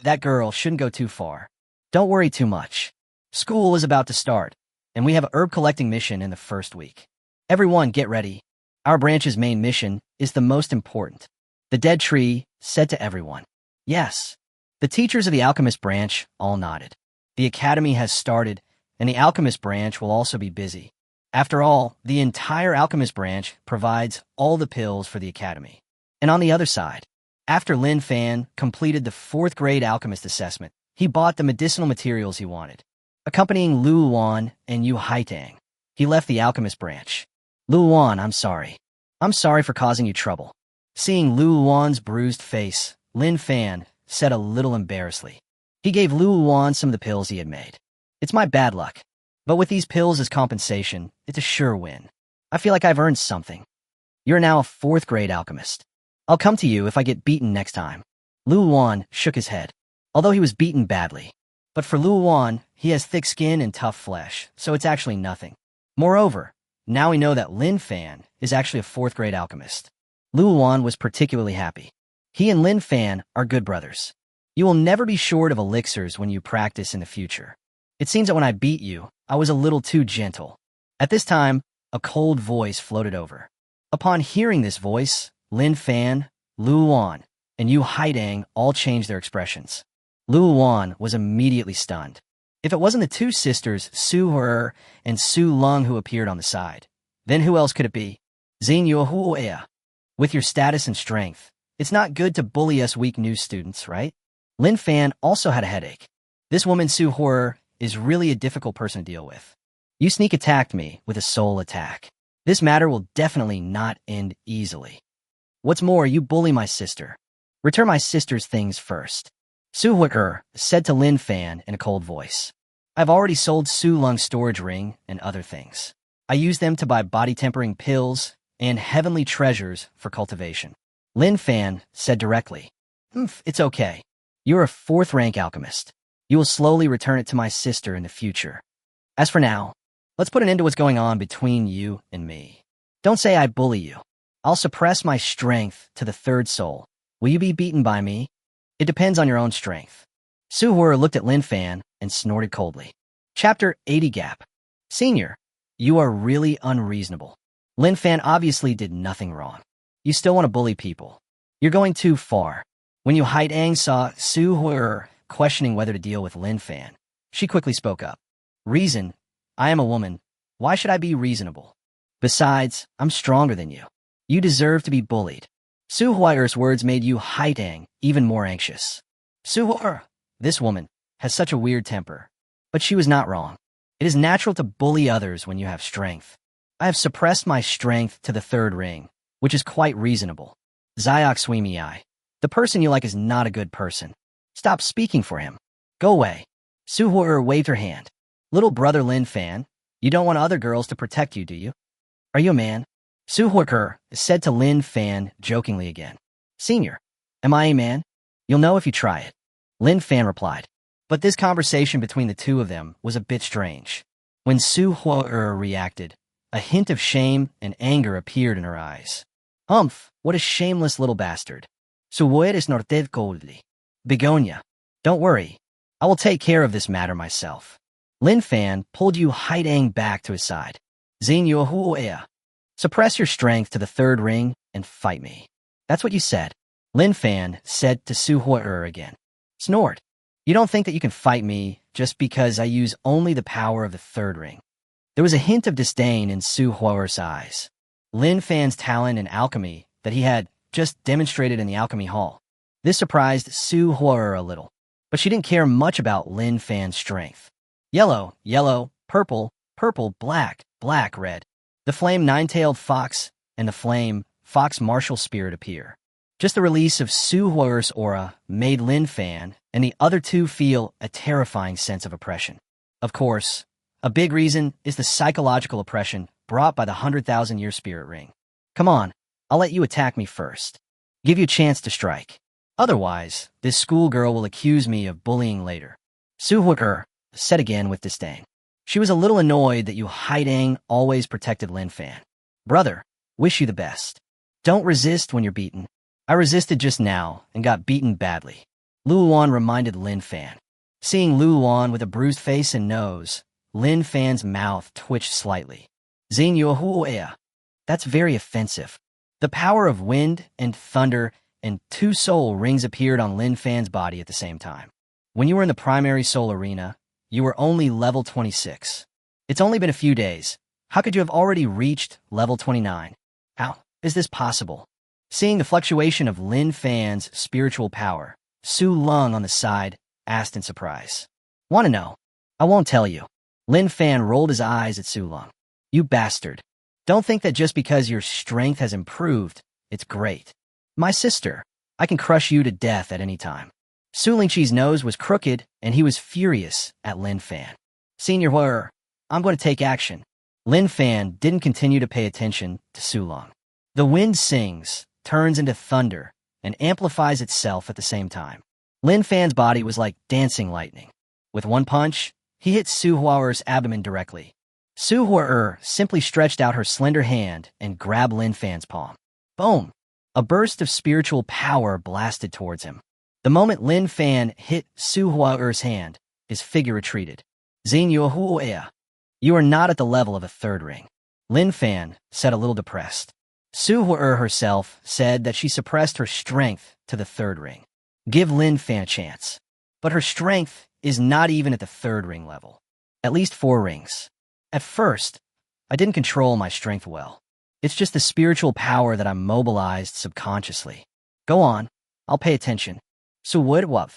that girl shouldn't go too far. Don't worry too much. School is about to start, and we have a herb collecting mission in the 1st week. Everyone get ready. Our branch's main mission is the most important. The dead tree said to everyone. Yes. The teachers of the alchemist branch all nodded. The academy has started, and the alchemist branch will also be busy. After all, the entire alchemist branch provides all the pills for the academy. And on the other side, after Lin Fan completed the 4th grade alchemist assessment, he bought the medicinal materials he wanted. Accompanying Lu Wan and Yu Haitang, he left the alchemist branch. Lu Wan, I'm sorry. I'm sorry for causing you trouble. Seeing Lu Wan's bruised face, Lin Fan said a little embarrassedly. He gave Lu Wan some of the pills he had made. It's my bad luck. But with these pills as compensation, it's a sure win. I feel like I've earned something. You're now a 4th grade alchemist. I'll come to you if I get beaten next time. Lu Wan shook his head, although he was beaten badly. But for Lu Wan, he has thick skin and tough flesh, so it's actually nothing. Moreover, now we know that Lin Fan is actually a 4th grade alchemist. Lu Wan was particularly happy. He and Lin Fan are good brothers. You will never be short of elixirs when you practice in the future. It seems that when I beat you, I was a little too gentle. At this time, a cold voice floated over. Upon hearing this voice, Lin Fan, Lu Wan, and Yu Haidang all changed their expressions. Lu Wan was immediately stunned. If it wasn't the 2 sisters, Su Hua and Su Lung, who appeared on the side, then who else could it be? Xin Yuhuoya. With your status and strength, it's not good to bully us weak new students, right? Lin Fan also had a headache. This woman, Su Hua, is really a difficult person to deal with. You sneak attacked me with a soul attack. This matter will definitely not end easily. What's more, you bully my sister. Return my sister's things first. Su Hua said to Lin Fan in a cold voice. I've already sold Su Lung's storage ring and other things. I use them to buy body-tempering pills and heavenly treasures for cultivation. Lin Fan said directly, It's okay. You're a 4th-rank alchemist. You will slowly return it to my sister in the future. As for now, let's put an end to what's going on between you and me. Don't say I bully you. I'll suppress my strength to the 3rd soul. Will you be beaten by me? It depends on your own strength. Su Hu looked at Lin Fan and snorted coldly. Chapter 80 Gap. Senior, you are really unreasonable. Lin Fan obviously did nothing wrong. You still want to bully people. You're going too far. When Yu Haidang saw Su Hu questioning whether to deal with Lin Fan, she quickly spoke up. Reason? I am a woman. Why should I be reasonable? Besides, I'm stronger than you. You deserve to be bullied. Su Hui's words made Yu Haidang even more anxious. Su Hu, this woman, has such a weird temper. But she was not wrong. It is natural to bully others when you have strength. I have suppressed my strength to the 3rd ring, which is quite reasonable. Zyok Suimiai, the person you like is not a good person. Stop speaking for him. Go away. Su Hu waved her hand. Little brother Lin Fan, you don't want other girls to protect you, do you? Are you a man? Su Hu said to Lin Fan jokingly again. Senior, am I a man? You'll know if you try it. Lin Fan replied. But this conversation between the two of them was a bit strange. When Su Hu reacted, a hint of shame and anger appeared in her eyes. What a shameless little bastard. Su Hu is norted coldly. Begonia, don't worry. I will take care of this matter myself. Lin Fan pulled Yu Haidang back to his side. Zin Yu Huoya. Suppress your strength to the 3rd ring and fight me. That's what you said. Lin Fan said to Su Hu again. Snort. You don't think that you can fight me just because I use only the power of the 3rd ring. There was a hint of disdain in Su Hu's eyes. Lin Fan's talent in alchemy that he had just demonstrated in the alchemy hall. This surprised Su Hu a little, but she didn't care much about Lin Fan's strength. Yellow, yellow, purple, purple, black, black, red. The flame 9-tailed fox and the flame fox martial spirit appear. Just the release of Su Hu's aura made Lin Fan and the other two feel a terrifying sense of oppression. Of course, a big reason is the psychological oppression brought by the 100,000-year spirit ring. Come on, I'll let you attack me first. Give you a chance to strike. Otherwise, this schoolgirl will accuse me of bullying later. Su Hu said again with disdain. She was a little annoyed that Yu Haidang always protected Lin Fan. Brother, wish you the best. Don't resist when you're beaten. I resisted just now and got beaten badly. Luan reminded Lin Fan. Seeing Luan with a bruised face and nose, Lin Fan's mouth twitched slightly. Zin Yu Huoya. That's very offensive. The power of wind and thunder and 2 soul rings appeared on Lin Fan's body at the same time. When you were in the primary soul arena, you were only level 26. It's only been a few days. How could you have already reached level 29? How is this possible? Seeing the fluctuation of Lin Fan's spiritual power, Su Lung on the side asked in surprise. Want to know? I won't tell you. Lin Fan rolled his eyes at Su Lung. You bastard. Don't think that just because your strength has improved, it's great. My sister, I can crush you to death at any time. Su Lingqi's nose was crooked, and he was furious at Lin Fan. Senior Hu, I'm going to take action. Lin Fan didn't continue to pay attention to Su Lung. The wind sings, turns into thunder, and amplifies itself at the same time. Lin Fan's body was like dancing lightning. With one punch, he hit Su Hu's abdomen directly. Su Hu simply stretched out her slender hand and grabbed Lin Fan's palm. Boom! A burst of spiritual power blasted towards him. The moment Lin Fan hit Su Hu's hand, his figure retreated. Zin Yu Huoya. You are not at the level of a 3rd ring. Lin Fan said a little depressed. Su Hu herself said that she suppressed her strength to the 3rd ring. Give Lin Fan a chance. But her strength is not even at the 3rd ring level. At least 4 rings. At first, I didn't control my strength well. It's just the spiritual power that I mobilized subconsciously. Go on, I'll pay attention. Su Hu.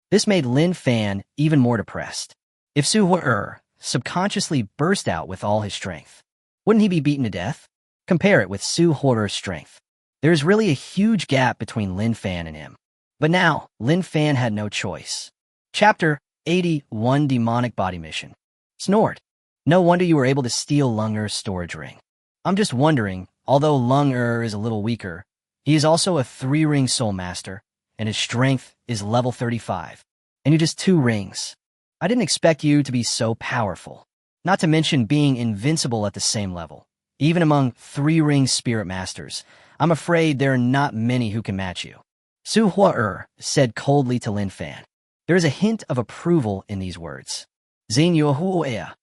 This made Lin Fan even more depressed. If Su Hu subconsciously burst out with all his strength, wouldn't he be beaten to death? Compare it with Su Hu's strength. There is really a huge gap between Lin Fan and him. But now, Lin Fan had no choice. Chapter 81 demonic body mission. Snort. No wonder you were able to steal Lung-Er's storage ring. I'm just wondering, although Lung-Er is a little weaker, he is also a 3-ring soul master, and his strength is level 35. And you just 2 rings. I didn't expect you to be so powerful. Not to mention being invincible at the same level. Even among 3-ring spirit masters, I'm afraid there are not many who can match you. Su Hua said coldly to Lin Fan. There is a hint of approval in these words. Xin Yuhuoya.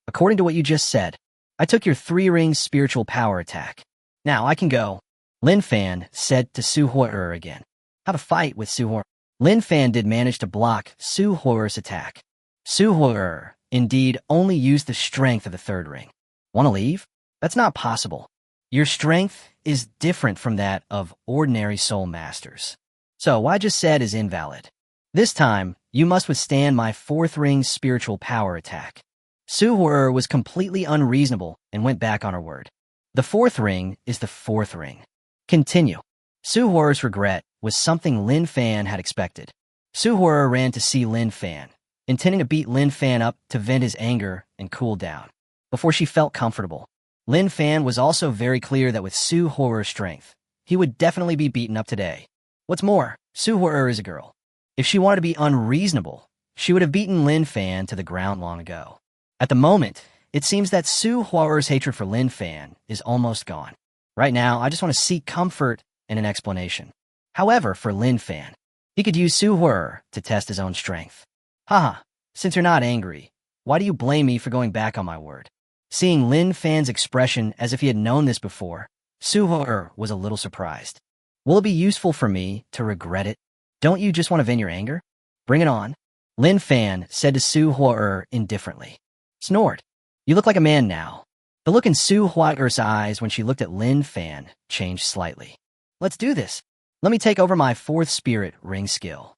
According to what you just said, I took your 3-ring spiritual power attack. Now I can go. Lin Fan said to Su Hua again. Have a fight with Su Hua. Lin Fan did manage to block Su Hua's attack. Su Hua indeed only used the strength of the 3rd ring. Want to leave? That's not possible. Your strength is different from that of ordinary soul masters. So what I just said is invalid. This time, you must withstand my 4th ring spiritual power attack. Su Hua was completely unreasonable and went back on her word. The 4th ring is the 4th ring. Continue. Su Hua's regret was something Lin Fan had expected. Su Hua ran to see Lin Fan, intending to beat Lin Fan up to vent his anger and cool down, before she felt comfortable. Lin Fan was also very clear that with Su Hua's strength, he would definitely be beaten up today. What's more, Su Hua is a girl. If she wanted to be unreasonable, she would have beaten Lin Fan to the ground long ago. At the moment, it seems that Su Hua's hatred for Lin Fan is almost gone. Right now, I just want to seek comfort and an explanation. However, for Lin Fan, he could use Su Hua to test his own strength. Haha, since you're not angry, why do you blame me for going back on my word? Seeing Lin Fan's expression as if he had known this before, Su Hua was a little surprised. Will it be useful for me to regret it? Don't you just want to vent your anger? Bring it on. Lin Fan said to Su Hua indifferently. Snort. You look like a man now. The look in Su Hua's eyes when she looked at Lin Fan changed slightly. Let's do this. Let me take over my 4th spirit ring skill.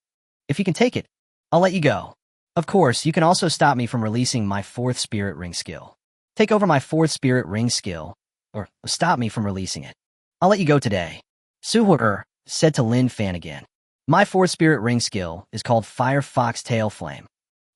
If you can take it, I'll let you go. Of course, you can also stop me from releasing my 4th spirit ring skill. Take over my 4th spirit ring skill, or stop me from releasing it. I'll let you go today. Su Hua said to Lin Fan again. My 4th spirit ring skill is called Fire Fox Tail Flame.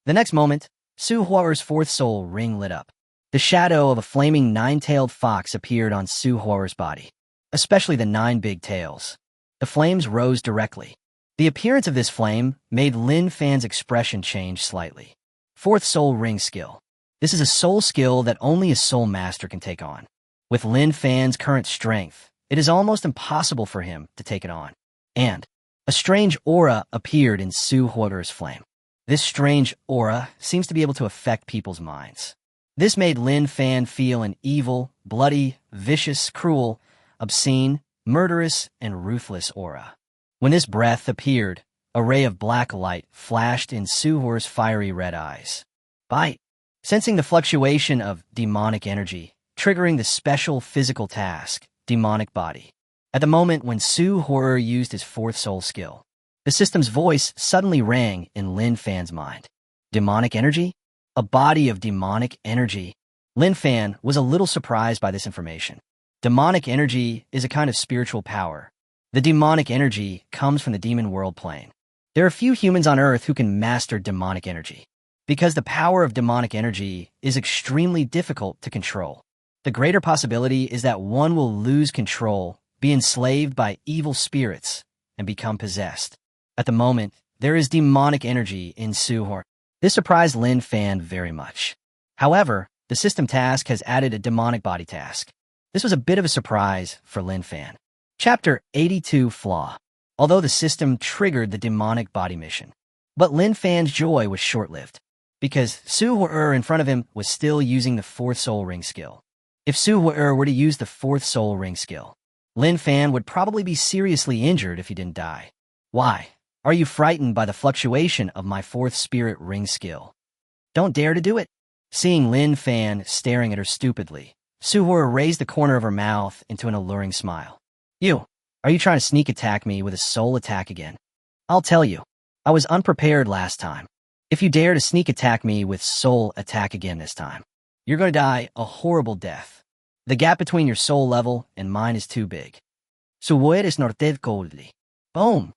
The next moment, Su Hua's 4th soul ring lit up. The shadow of a flaming 9-tailed fox appeared on Su Hua's body, especially the 9 big tails. The flames rose directly. The appearance of this flame made Lin Fan's expression change slightly. 4th soul ring skill. This is a soul skill that only a soul master can take on. With Lin Fan's current strength, it is almost impossible for him to take it on. And a strange aura appeared in Su Hua's flame. This strange aura seems to be able to affect people's minds. This made Lin Fan feel an evil, bloody, vicious, cruel, obscene, murderous, and ruthless aura. When this breath appeared, a ray of black light flashed in Su Hua's fiery red eyes. Bite. Sensing the fluctuation of demonic energy, triggering the special physical task, demonic body. At the moment when Su Hua used his 4th soul skill, the system's voice suddenly rang in Lin Fan's mind. Demonic energy? A body of demonic energy. Lin Fan was a little surprised by this information. Demonic energy is a kind of spiritual power. The demonic energy comes from the demon world plane. There are few humans on Earth who can master demonic energy, because the power of demonic energy is extremely difficult to control. The greater possibility is that one will lose control, be enslaved by evil spirits, and become possessed. At the moment, there is demonic energy in Su Hua. This surprised Lin Fan very much. However, the system task has added a demonic body task. This was a bit of a surprise for Lin Fan. Chapter 82 Flaw. Although the system triggered the demonic body mission, but Lin Fan's joy was short-lived, because Su Hua in front of him was still using the 4th soul ring skill. If Su Hua were to use the 4th soul ring skill, Lin Fan would probably be seriously injured if he didn't die. Why? Are you frightened by the fluctuation of my 4th spirit ring skill? Don't dare to do it. Seeing Lin Fan staring at her stupidly, Su Hua raised the corner of her mouth into an alluring smile. Are you trying to sneak attack me with a soul attack again? I'll tell you, I was unprepared last time. If you dare to sneak attack me with soul attack again this time, you're going to die a horrible death. The gap between your soul level and mine is too big. Su puedes norte coldly. Boom!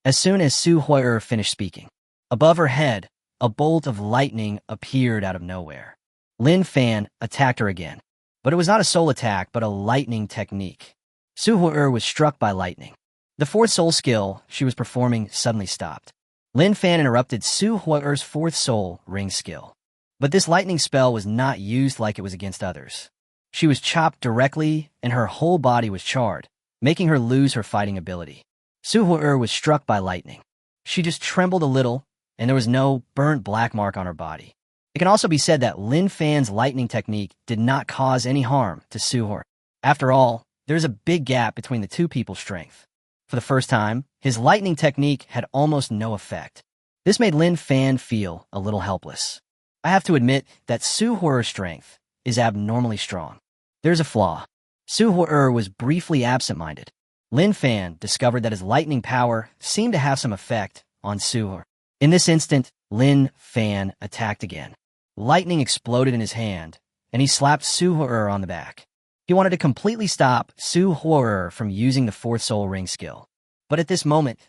As soon as Su Hua finished speaking, above her head, a bolt of lightning appeared out of nowhere. Lin Fan attacked her again, but it was not a soul attack, but a lightning technique. Su Hu'er was struck by lightning. The fourth soul skill she was performing suddenly stopped. Lin Fan interrupted Su Hu'er's fourth soul ring skill. But this lightning spell was not used like it was against others. She was chopped directly, and her whole body was charred, making her lose her fighting ability. Su Hu'er was struck by lightning. She just trembled a little, and there was no burnt black mark on her body. It can also be said that Lin Fan's lightning technique did not cause any harm to Su Hu'er. After all, there is a big gap between the two people's strength. For the first time, his lightning technique had almost no effect. This made Lin Fan feel a little helpless. I have to admit that Su Hu'er's strength is abnormally strong. There's a flaw. Su Hu'er was briefly absent-minded. Lin Fan discovered that his lightning power seemed to have some effect on Su Hu'er. In this instant, Lin Fan attacked again. Lightning exploded in his hand, and he slapped Su Hu'er on the back. He wanted to completely stop Su Hu'er from using the fourth soul ring skill. But at this moment,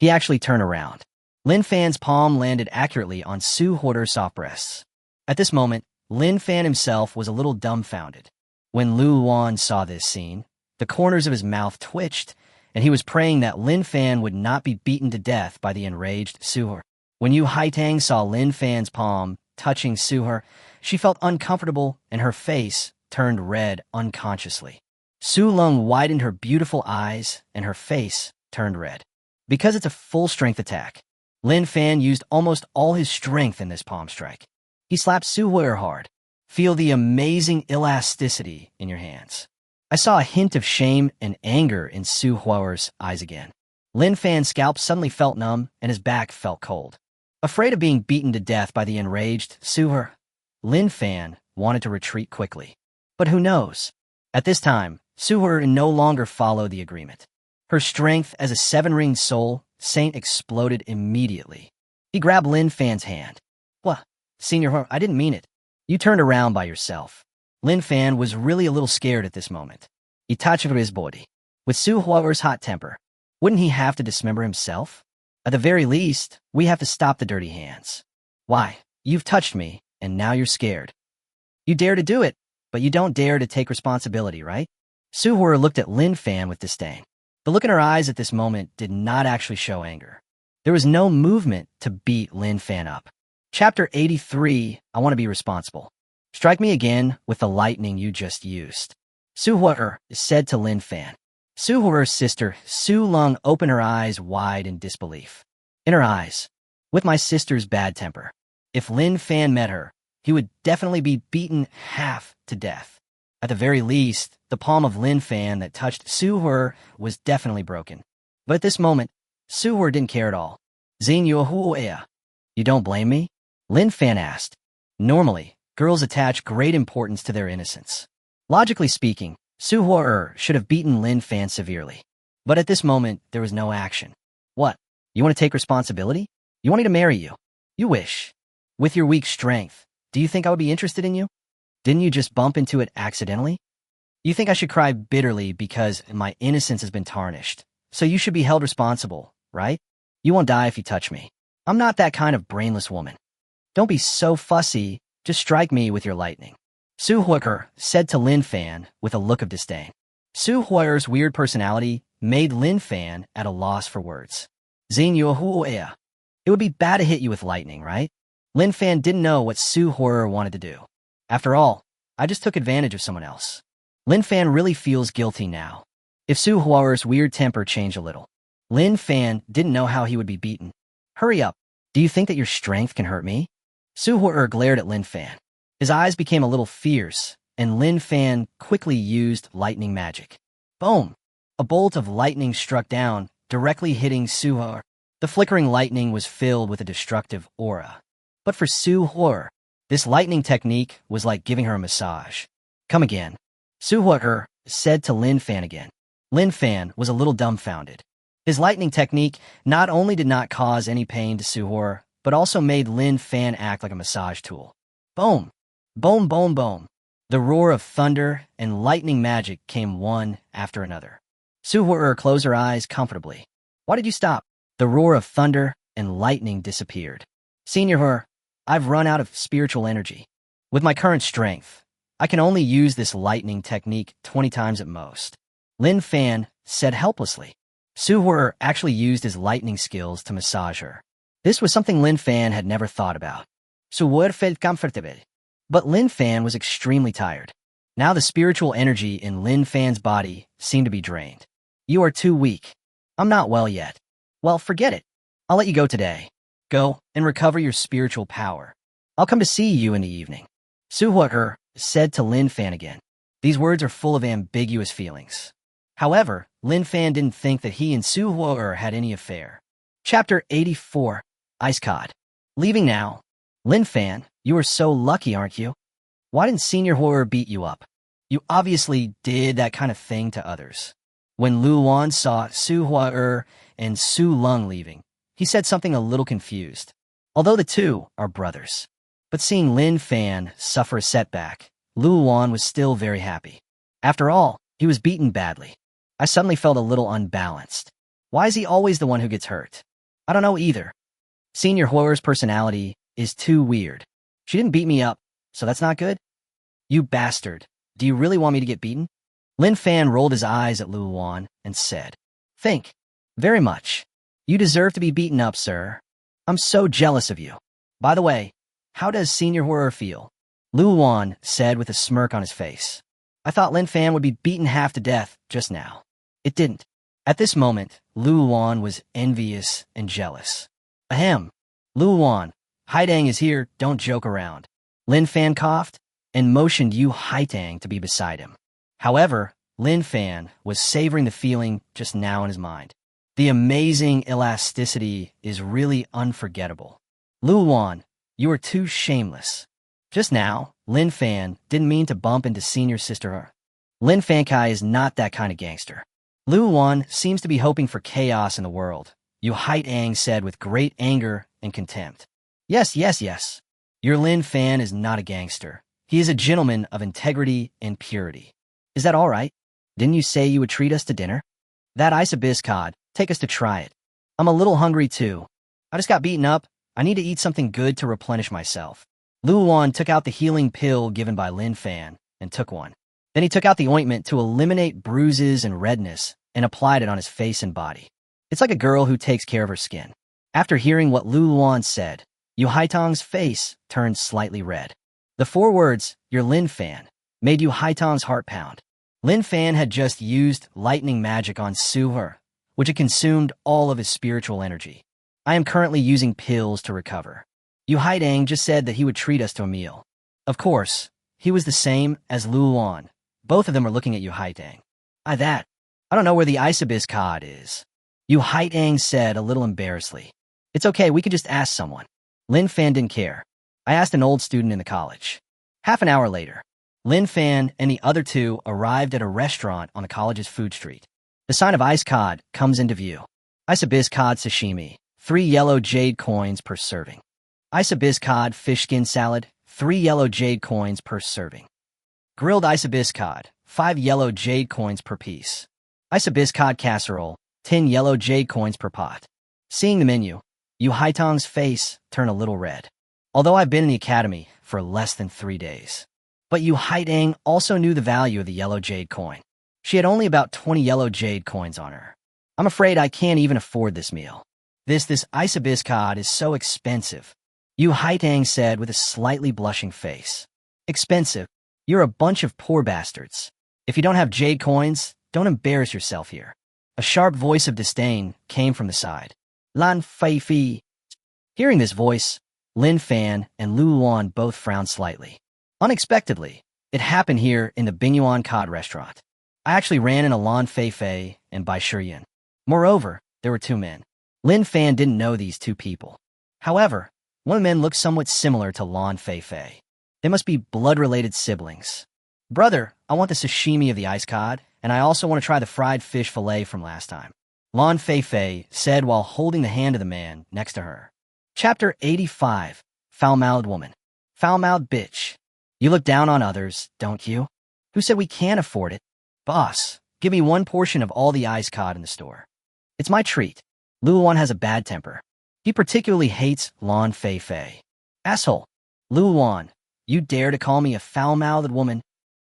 he actually turned around. Lin Fan's palm landed accurately on Su Hu'er's soft breasts. At this moment, Lin Fan himself was a little dumbfounded. When Lu Wan saw this scene, the corners of his mouth twitched, and he was praying that Lin Fan would not be beaten to death by the enraged Su Hu'er. When Yu Haitang saw Lin Fan's palm touching Su Hu'er, she felt uncomfortable, and her face turned red unconsciously. Su Lung widened her beautiful eyes, and her face turned red. Because it's a full-strength attack, Lin Fan used almost all his strength in this palm strike. He slapped Su Hu'er hard. Feel the amazing elasticity in your hands. I saw a hint of shame and anger in Su Hu'er's eyes again. Lin Fan's scalp suddenly felt numb, and his back felt cold. Afraid of being beaten to death by the enraged Su Hu'er, Lin Fan wanted to retreat quickly. But who knows? At this time, Su Hu'er no longer followed the agreement. Her strength as a seven-ringed soul saint exploded immediately. He grabbed Lin Fan's hand. "What? Senior Hu'er, I didn't mean it. You turned around by yourself." Lin Fan was really a little scared at this moment. He touched his body. With Su Hu'er's hot temper, wouldn't he have to dismember himself? At the very least, we have to stop the dirty hands. Why? You've touched me, and now you're scared. You dare to do it, but you don't dare to take responsibility, right? Su Hu'er looked at Lin Fan with disdain. The look in her eyes at this moment did not actually show anger. There was no movement to beat Lin Fan up. Chapter 83, I want to be responsible. Strike me again with the lightning you just used. Su Hu'er said to Lin Fan. Su Hu'er's sister, Su Lung, opened her eyes wide in disbelief. In her eyes, with my sister's bad temper, if Lin Fan met her, he would definitely be beaten half to death. At the very least, the palm of Lin Fan that touched Su Hu'er was definitely broken. But at this moment, Su Hu'er didn't care at all. Zin Yuhu'ea. You don't blame me? Lin Fan asked. Normally, girls attach great importance to their innocence. Logically speaking, Su Hu'er should have beaten Lin Fan severely. But at this moment, there was no action. What? You want to take responsibility? You want me to marry you? You wish. With your weak strength, do you think I would be interested in you? Didn't you just bump into it accidentally? You think I should cry bitterly because my innocence has been tarnished. So you should be held responsible, right? You won't die if you touch me. I'm not that kind of brainless woman. Don't be so fussy. Just strike me with your lightning. Su Hu'er said to Lin Fan with a look of disdain. Su Hu'er's weird personality made Lin Fan at a loss for words. Zin Yuhu'ea. It would be bad to hit you with lightning, right? Lin Fan didn't know what Su Hu'er wanted to do. After all, I just took advantage of someone else. Lin Fan really feels guilty now. If Su Hu'er's weird temper changed a little, Lin Fan didn't know how he would be beaten. Hurry up. Do you think that your strength can hurt me? Su Hu'er glared at Lin Fan. His eyes became a little fierce, and Lin Fan quickly used lightning magic. Boom! A bolt of lightning struck down, directly hitting Su Hu'er. The flickering lightning was filled with a destructive aura. But for Su Hu'er, this lightning technique was like giving her a massage. Come again. Su Hu'er said to Lin Fan again. Lin Fan was a little dumbfounded. His lightning technique not only did not cause any pain to Su Hu'er, but also made Lin Fan act like a massage tool. Boom! Boom, boom, boom. The roar of thunder and lightning magic came one after another. Su Hu'er closed her eyes comfortably. Why did you stop? The roar of thunder and lightning disappeared. Senior Her, I've run out of spiritual energy. With my current strength, I can only use this lightning technique 20 times at most. Lin Fan said helplessly. Suhor actually used his lightning skills to massage her. This was something Lin Fan had never thought about. Suhor felt comfortable. But Lin Fan was extremely tired. Now the spiritual energy in Lin Fan's body seemed to be drained. You are too weak. I'm not well yet. Well, forget it. I'll let you go today. Go and recover your spiritual power. I'll come to see you in the evening. Suhor said to Lin Fan again. These words are full of ambiguous feelings. However, Lin Fan didn't think that he and Suhor had any affair. Chapter 84, Ice Cod. Leaving now. Lin Fan, you are so lucky, aren't you? Why didn't Senior Horror beat you up? You obviously did that kind of thing to others. When Lu Wan saw Su Hua and Su Lung leaving, he said something a little confused, although the two are brothers. But seeing Lin Fan suffer a setback, Lu Wan was still very happy. After all, he was beaten badly. I suddenly felt a little unbalanced. Why is he always the one who gets hurt? I don't know either. Senior Horror's personality is too weird. She didn't beat me up, so that's not good? You bastard. Do you really want me to get beaten? Lin Fan rolled his eyes at Lu Wan and said, Think. Very much. You deserve to be beaten up, sir. I'm so jealous of you. By the way, how does Senior Horror feel? Lu Wan said with a smirk on his face. I thought Lin Fan would be beaten half to death just now. It didn't. At this moment, Lu Wan was envious and jealous. Ahem. Lu Wan, Haidang is here, don't joke around. Lin Fan coughed and motioned Yu Haitang to be beside him. However, Lin Fan was savoring the feeling just now in his mind. The amazing elasticity is really unforgettable. Lu Wan, you are too shameless. Just now, Lin Fan didn't mean to bump into Senior Sister. Lin Fan Kai is not that kind of gangster. Lu Wan seems to be hoping for chaos in the world, Yu Haitang said with great anger and contempt. Yes. Your Lin Fan is not a gangster. He is a gentleman of integrity and purity. Is that all right? Didn't you say you would treat us to dinner? That ice abyss cod, take us to try it. I'm a little hungry too. I just got beaten up. I need to eat something good to replenish myself. Lu Wan took out the healing pill given by Lin Fan and took one. Then he took out the ointment to eliminate bruises and redness and applied it on his face and body. It's like a girl who takes care of her skin. After hearing what Lu Wan said, Yu Haitang's face turned slightly red. The 4 words, your Lin Fan, made Yu Haitang's heart pound. Lin Fan had just used lightning magic on Suher, which had consumed all of his spiritual energy. I am currently using pills to recover. Yu Haitang just said that he would treat us to a meal. Of course, he was the same as Lu Wan. Both of them were looking at Yu Haitang. I don't know where the ice abyss cod is. Yu Haitang said a little embarrassedly. It's okay, we can just ask someone. Lin Fan didn't care. I asked an old student in the college. Half an hour later, Lin Fan and the other 2 arrived at a restaurant on the college's food street. The sign of ice cod comes into view. Ice abyss cod sashimi, 3 yellow jade coins per serving. Ice abyss cod fish skin salad, 3 yellow jade coins per serving. Grilled ice abyss cod, 5 yellow jade coins per piece. Ice abyss cod casserole, 10 yellow jade coins per pot. Seeing the menu, Yu Haitang's face turned a little red. Although I've been in the academy for less than 3 days. But Yu Haitang also knew the value of the yellow jade coin. She had only about 20 yellow jade coins on her. I'm afraid I can't even afford this meal. This ice abyss cod is so expensive. Yu Haitang said with a slightly blushing face. Expensive? You're a bunch of poor bastards. If you don't have jade coins, don't embarrass yourself here. A sharp voice of disdain came from the side. Lan Fei Fi. Hearing this voice, Lin Fan and Lu Wan both frowned slightly. Unexpectedly, it happened here in the Bingyuan Cod restaurant. I actually ran into Lan Fei Fei and Bai Shiyan. Moreover, there were 2 men. Lin Fan didn't know these 2 people. However, one of the men looked somewhat similar to Lan Fei Fei. They must be blood-related siblings. Brother, I want the sashimi of the ice cod, and I also want to try the fried fish fillet from last time. Lan Fei Fei said while holding the hand of the man next to her. Chapter 85, Foul-Mouthed Woman. Foul-mouthed bitch. You look down on others, don't you? Who said we can't afford it? Boss, give me 1 portion of all the ice cod in the store. It's my treat. Lu Wan has a bad temper. He particularly hates Lin Fan. Asshole. Lu Wan, you dare to call me a foul-mouthed woman?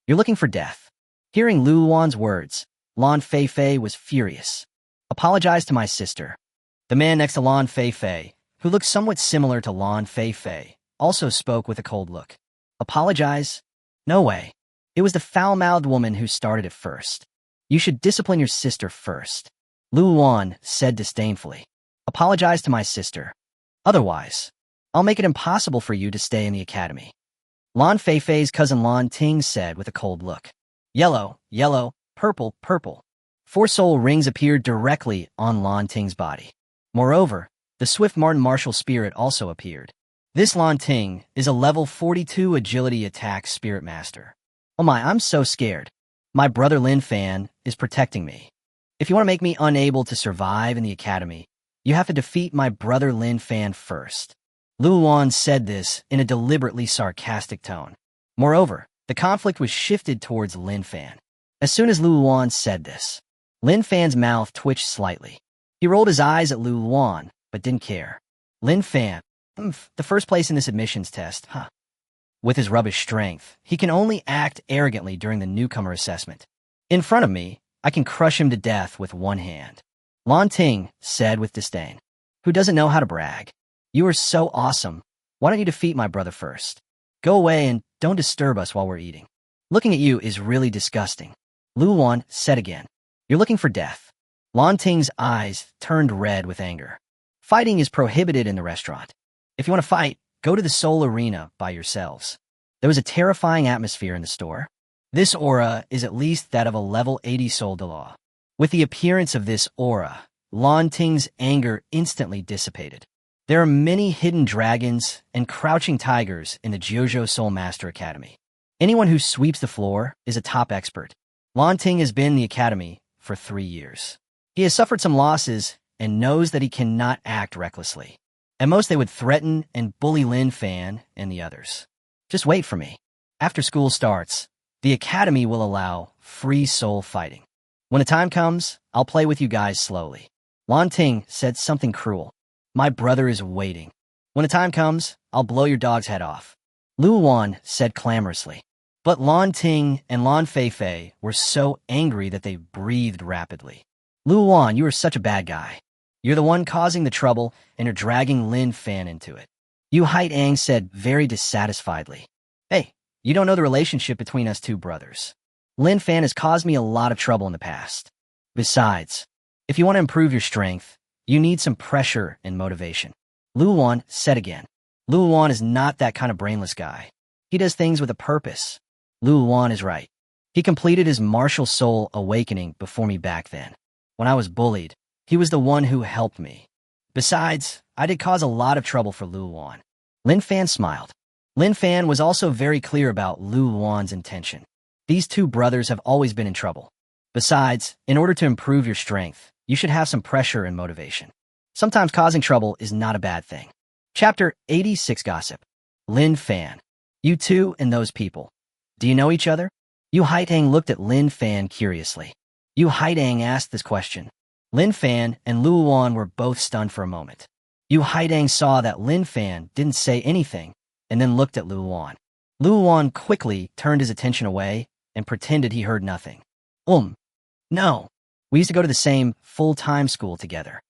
You're looking for death. Hearing Lu Wan's words, Lin Fan was furious. Apologize to my sister. The man next to Lin Fan, who looked somewhat similar to Lin Fan, also spoke with a cold look. Apologize? No way. It was the foul-mouthed woman who started it first. You should discipline your sister first. Lu Wan said disdainfully. Apologize to my sister. Otherwise, I'll make it impossible for you to stay in the academy. Lin Fan's cousin Lan Ting said with a cold look. Yellow, yellow, purple, purple. 4 soul rings appeared directly on Lan Ting's body. Moreover, the swift martial spirit also appeared. This Lan Ting is a level 42 agility attack spirit master. Oh my, I'm so scared. My brother Lin Fan is protecting me. If you want to make me unable to survive in the academy, you have to defeat my brother Lin Fan first. Lu Wan said this in a deliberately sarcastic tone. Moreover, the conflict was shifted towards Lin Fan. As soon as Lu Wan said this, Lin Fan's mouth twitched slightly. He rolled his eyes at Lu Wan, but didn't care. Lin Fan, the first place in this admissions test, huh? With his rubbish strength, he can only act arrogantly during the newcomer assessment. In front of me, I can crush him to death with one hand. Lan Ting said with disdain. Who doesn't know how to brag? You are so awesome. Why don't you defeat my brother first? Go away and don't disturb us while we're eating. Looking at you is really disgusting. Lu Wan said again. You're looking for death. Lan Ting's eyes turned red with anger. Fighting is prohibited in the restaurant. If you want to fight, go to the Soul Arena by yourselves. There was a terrifying atmosphere in the store. This aura is at least that of a level 80 Soul Dalu. With the appearance of this aura, Lan Ting's anger instantly dissipated. There are many hidden dragons and crouching tigers in the Jiuzhou Soul Master Academy. Anyone who sweeps the floor is a top expert. Lan Ting has been in the academy for 3 years. He has suffered some losses and knows that he cannot act recklessly. At most, they would threaten and bully Lin Fan and the others. Just wait for me. After school starts, the academy will allow free soul fighting. When the time comes, I'll play with you guys slowly. Lan Ting said something cruel. My brother is waiting. When the time comes, I'll blow your dog's head off. Lu Wan said clamorously. But Lan Ting and Lin Fan were so angry that they breathed rapidly. Lu Wan, you are such a bad guy. You're the one causing the trouble, and you're dragging Lin Fan into it. Yu Haitang said very dissatisfiedly. Hey, you don't know the relationship between us two brothers. Lin Fan has caused me a lot of trouble in the past. Besides, if you want to improve your strength, you need some pressure and motivation. Lu Wan said again. Lu Wan is not that kind of brainless guy. He does things with a purpose. Lu Wan is right. He completed his martial soul awakening before me back then. When I was bullied, he was the one who helped me. Besides, I did cause a lot of trouble for Lu Wan. Lin Fan smiled. Lin Fan was also very clear about Lu Wan's intention. These two brothers have always been in trouble. Besides, in order to improve your strength, you should have some pressure and motivation. Sometimes causing trouble is not a bad thing. Chapter 86 Gossip. Lin Fan. You two and those people. Do you know each other? Yu Haitang looked at Lin Fan curiously. Yu Haitang asked this question. Lin Fan and Lu Wan were both stunned for a moment. Yu Haitang saw that Lin Fan didn't say anything and then looked at Lu Wan. Lu Wan quickly turned his attention away and pretended he heard nothing. No. We used to go to the same full-time school together.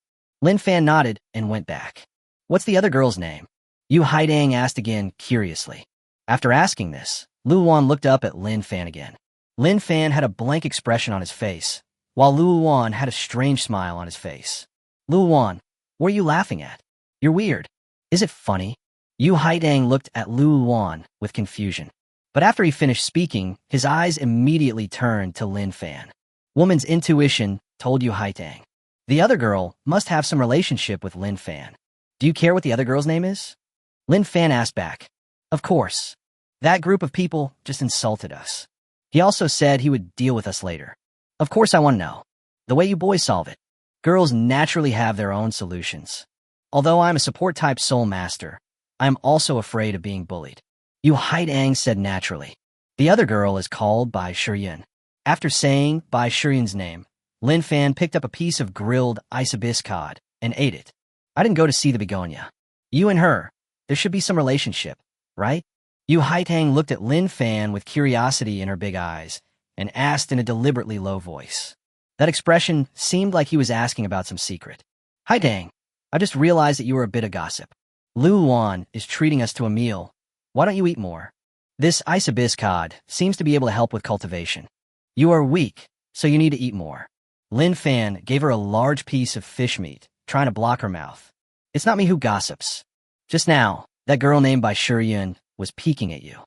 Lin Fan nodded and went back. What's the other girl's name? Yu Haitang asked again curiously. After asking this, Lu Wan looked up at Lin Fan again. Lin Fan had a blank expression on his face, while Lu Wan had a strange smile on his face. Lu Wan, what are you laughing at? You're weird. Is it funny? Yu Haitang looked at Lu Wan with confusion. But after he finished speaking, his eyes immediately turned to Lin Fan. Woman's intuition told Yu Haitang. The other girl must have some relationship with Lin Fan. Do you care what the other girl's name is? Lin Fan asked back. Of course. That group of people just insulted us. He also said he would deal with us later. Of course I want to know. The way you boys solve it. Girls naturally have their own solutions. Although I'm a support-type soul master, I'm also afraid of being bullied. Yu Haitang said naturally. The other girl is called Bai Shiyun. After saying Bai Shiyun's name, Lin Fan picked up a piece of grilled ice abyss cod and ate it. I didn't go to see the begonia. You and her, there should be some relationship, right? Yu Haitang looked at Lin Fan with curiosity in her big eyes and asked in a deliberately low voice. That expression seemed like he was asking about some secret. Haitang, I just realized that you were a bit of gossip. Lu Wan is treating us to a meal. Why don't you eat more? This ice cod seems to be able to help with cultivation. You are weak, so you need to eat more. Lin Fan gave her a large piece of fish meat, trying to block her mouth. It's not me who gossips. Just now, that girl named by Shiyun was peeking at you.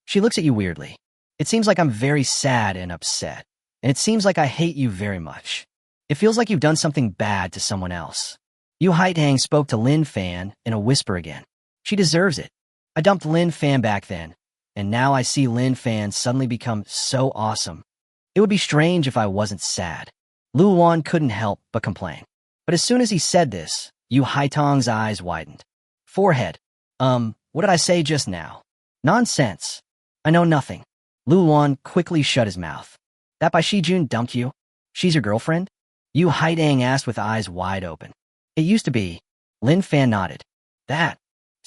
She looks at you weirdly. It seems like I'm very sad and upset, and it seems like I hate you very much. It feels like you've done something bad to someone else. Yu Haitang spoke to Lin Fan in a whisper again. She deserves it. I dumped Lin Fan back then, and now I see Lin Fan suddenly become so awesome. It would be strange if I wasn't sad. Lu Wan couldn't help but complain. But as soon as he said this, Yu Haitang's eyes widened. Forehead. What did I say just now? Nonsense. I know nothing. Lu Wan quickly shut his mouth. That Bai Shijun dumped you? She's your girlfriend? Yu Haitang asked with eyes wide open. It used to be. Lin Fan nodded. That.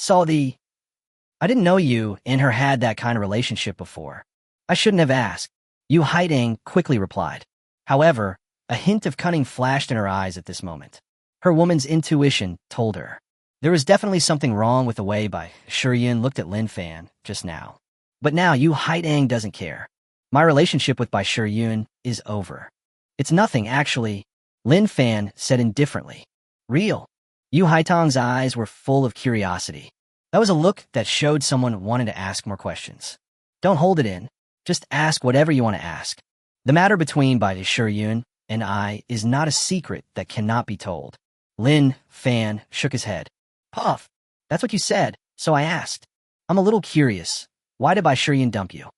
I didn't know you and her had that kind of relationship before. I shouldn't have asked. Yu Haitang quickly replied. However, a hint of cunning flashed in her eyes at this moment. Her woman's intuition told her. There was definitely something wrong with the way Bai Shiyun looked at Lin Fan just now. But now Yu Haitang doesn't care. My relationship with Bai Shiyun is over. It's nothing, actually, Lin Fan said indifferently. Real. Yu Haitang's eyes were full of curiosity. That was a look that showed someone wanted to ask more questions. Don't hold it in. Just ask whatever you want to ask. The matter between Bai Shiyun and I is not a secret that cannot be told. Lin Fan shook his head. Puff, that's what you said, so I asked. I'm a little curious. Why did Bai Shiyun dump you?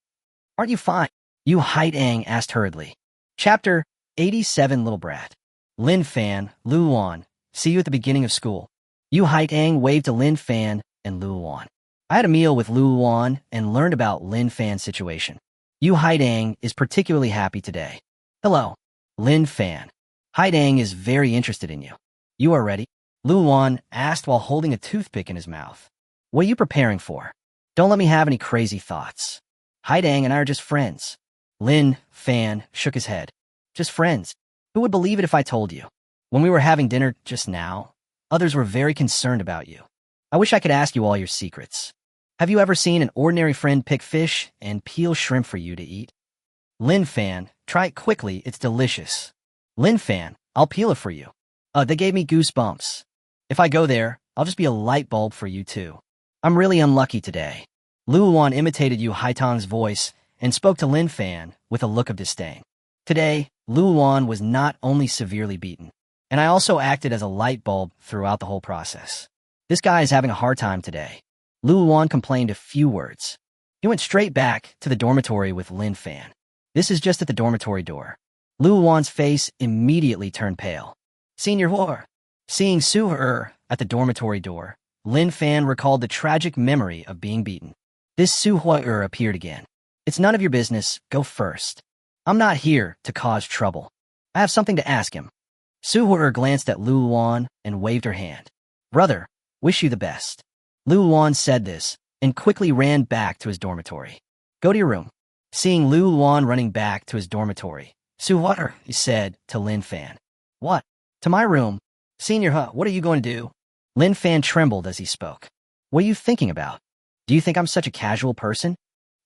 Aren't you fine? Yu Haitang asked hurriedly. Chapter 87 Little Brat. Lin Fan, Lu Wan. See you at the beginning of school. Yu Haitang waved to Lin Fan and Lu Wan. I had a meal with Lu Wan and learned about Lin Fan's situation. Yu Haitang is particularly happy today. Hello, Lin Fan. Haitang is very interested in you. You are ready? Lu Wan asked while holding a toothpick in his mouth. What are you preparing for? Don't let me have any crazy thoughts. Haitang and I are just friends. Lin Fan shook his head. Just friends. Who would believe it if I told you? When we were having dinner just now, others were very concerned about you. I wish I could ask you all your secrets. Have you ever seen an ordinary friend pick fish and peel shrimp for you to eat? Lin Fan, try it quickly, it's delicious. Lin Fan, I'll peel it for you. They gave me goosebumps. If I go there, I'll just be a light bulb for you too. I'm really unlucky today. Lu Wan imitated Yu Haitang's voice and spoke to Lin Fan with a look of disdain. Today, Lu Wan was not only severely beaten, and I also acted as a light bulb throughout the whole process. This guy is having a hard time today. Lu Wan complained a few words. He went straight back to the dormitory with Lin Fan. This is just at the dormitory door. Lu Wan's face immediately turned pale. Senior Whore. Seeing Su-er at the dormitory door, Lin Fan recalled the tragic memory of being beaten. This Su-er appeared again. It's none of your business. Go first. I'm not here to cause trouble. I have something to ask him. Su-er glanced at Lu Wan and waved her hand. Brother, wish you the best. Lu Wan said this and quickly ran back to his dormitory. Go to your room. Seeing Lu Wan running back to his dormitory, Su-er said to Lin Fan. What? To my room. Senior what are you going to do? Lin Fan trembled as he spoke. What are you thinking about? Do you think I'm such a casual person?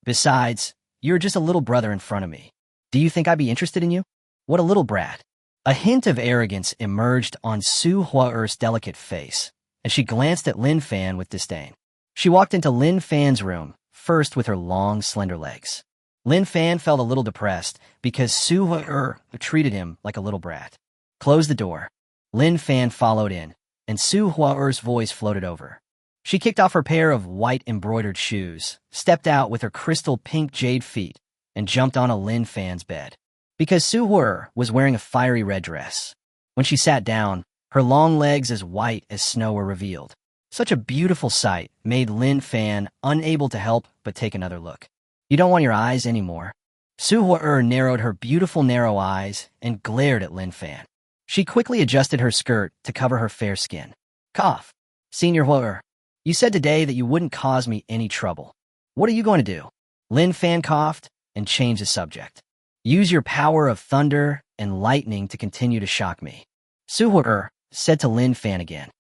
Besides, you're just a little brother in front of me. Do you think I'd be interested in you? What a little brat. A hint of arrogance emerged on Su-er's delicate face, and she glanced at Lin Fan with disdain. She walked into Lin Fan's room, first with her long, slender legs. Lin Fan felt a little depressed because Su-er treated him like a little brat. Close the door. Lin Fan followed in, and Su-er's voice floated over. She kicked off her pair of white embroidered shoes, stepped out with her crystal pink jade feet, and jumped on a Lin Fan's bed. Because Su-er was wearing a fiery red dress. When she sat down, her long legs as white as snow were revealed. Such a beautiful sight made Lin Fan unable to help but take another look. You don't want your eyes anymore. Su-er narrowed her beautiful narrow eyes and glared at Lin Fan. She quickly adjusted her skirt to cover her fair skin. Cough. Senior Huer, you said today that you wouldn't cause me any trouble. What are you going to do? Lin Fan coughed and changed the subject. Use your power of thunder and lightning to continue to shock me. Su Huer said to Lin Fan again.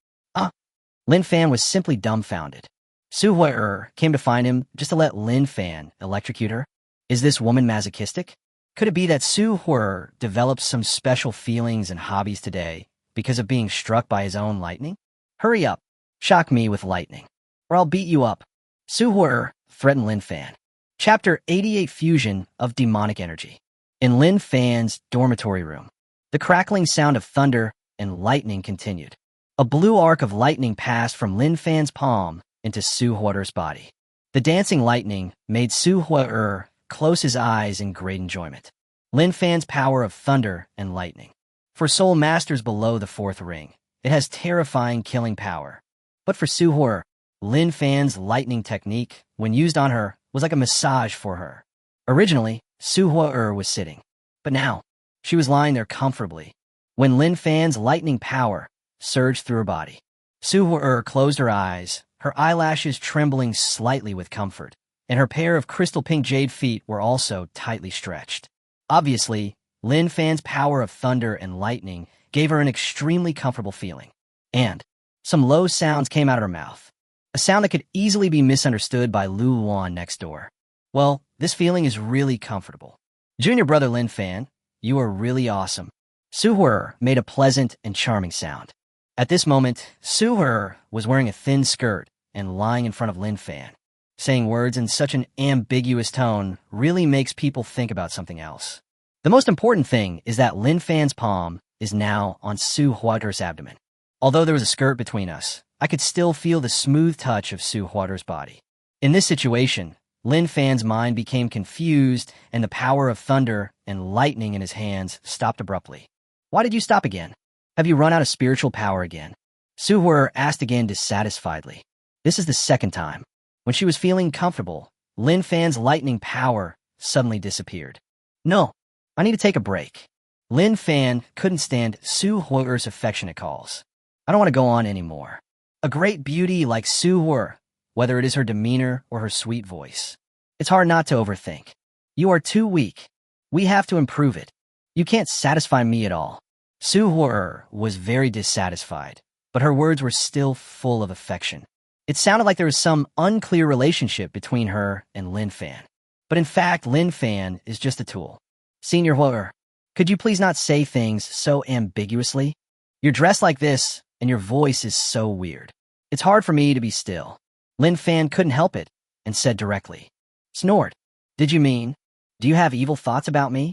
Lin Fan was simply dumbfounded. Su Huer came to find him just to let Lin Fan electrocute her. Is this woman masochistic? Could it be that Su Huer developed some special feelings and hobbies today because of being struck by his own lightning? Hurry up, shock me with lightning, or I'll beat you up. Su Huer threatened Lin Fan. Chapter 88 Fusion of Demonic Energy. In Lin Fan's dormitory room, the crackling sound of thunder and lightning continued. A blue arc of lightning passed from Lin Fan's palm into Su Huer's body. The dancing lightning made Su Huer close his eyes in great enjoyment. Lin Fan's power of thunder and lightning. For soul masters below the fourth ring, it has terrifying killing power. But for Su Huer, Lin Fan's lightning technique, when used on her, was like a massage for her. Originally, Su Huer was sitting, but now she was lying there comfortably. When Lin Fan's lightning power surged through her body, Su Huer closed her eyes, her eyelashes trembling slightly with comfort, and her pair of crystal pink jade feet were also tightly stretched. Obviously, Lin Fan's power of thunder and lightning gave her an extremely comfortable feeling. And some low sounds came out of her mouth, a sound that could easily be misunderstood by Lu Luan next door. Well, this feeling is really comfortable. Junior brother Lin Fan, you are really awesome. Su Huer made a pleasant and charming sound. At this moment, Su Huer was wearing a thin skirt and lying in front of Lin Fan. Saying words in such an ambiguous tone really makes people think about something else. The most important thing is that Lin Fan's palm is now on Su Huer's abdomen. Although there was a skirt between us, I could still feel the smooth touch of Su Huer's body. In this situation, Lin Fan's mind became confused and the power of thunder and lightning in his hands stopped abruptly. Why did you stop again? Have you run out of spiritual power again? Su Huer asked again dissatisfiedly. This is the second time. When she was feeling comfortable, Lin Fan's lightning power suddenly disappeared. No, I need to take a break. Lin Fan couldn't stand Su Huer's affectionate calls. I don't want to go on anymore. A great beauty like Su Huer, whether it is her demeanor or her sweet voice. It's hard not to overthink. You are too weak. We have to improve it. You can't satisfy me at all. Su Huer was very dissatisfied, but her words were still full of affection. It sounded like there was some unclear relationship between her and Lin Fan. But in fact, Lin Fan is just a tool. Senior Huer, could you please not say things so ambiguously? You're dressed like this, and your voice is so weird. It's hard for me to be still. Lin Fan couldn't help it, and said directly. Snored. Did you mean? Do you have evil thoughts about me?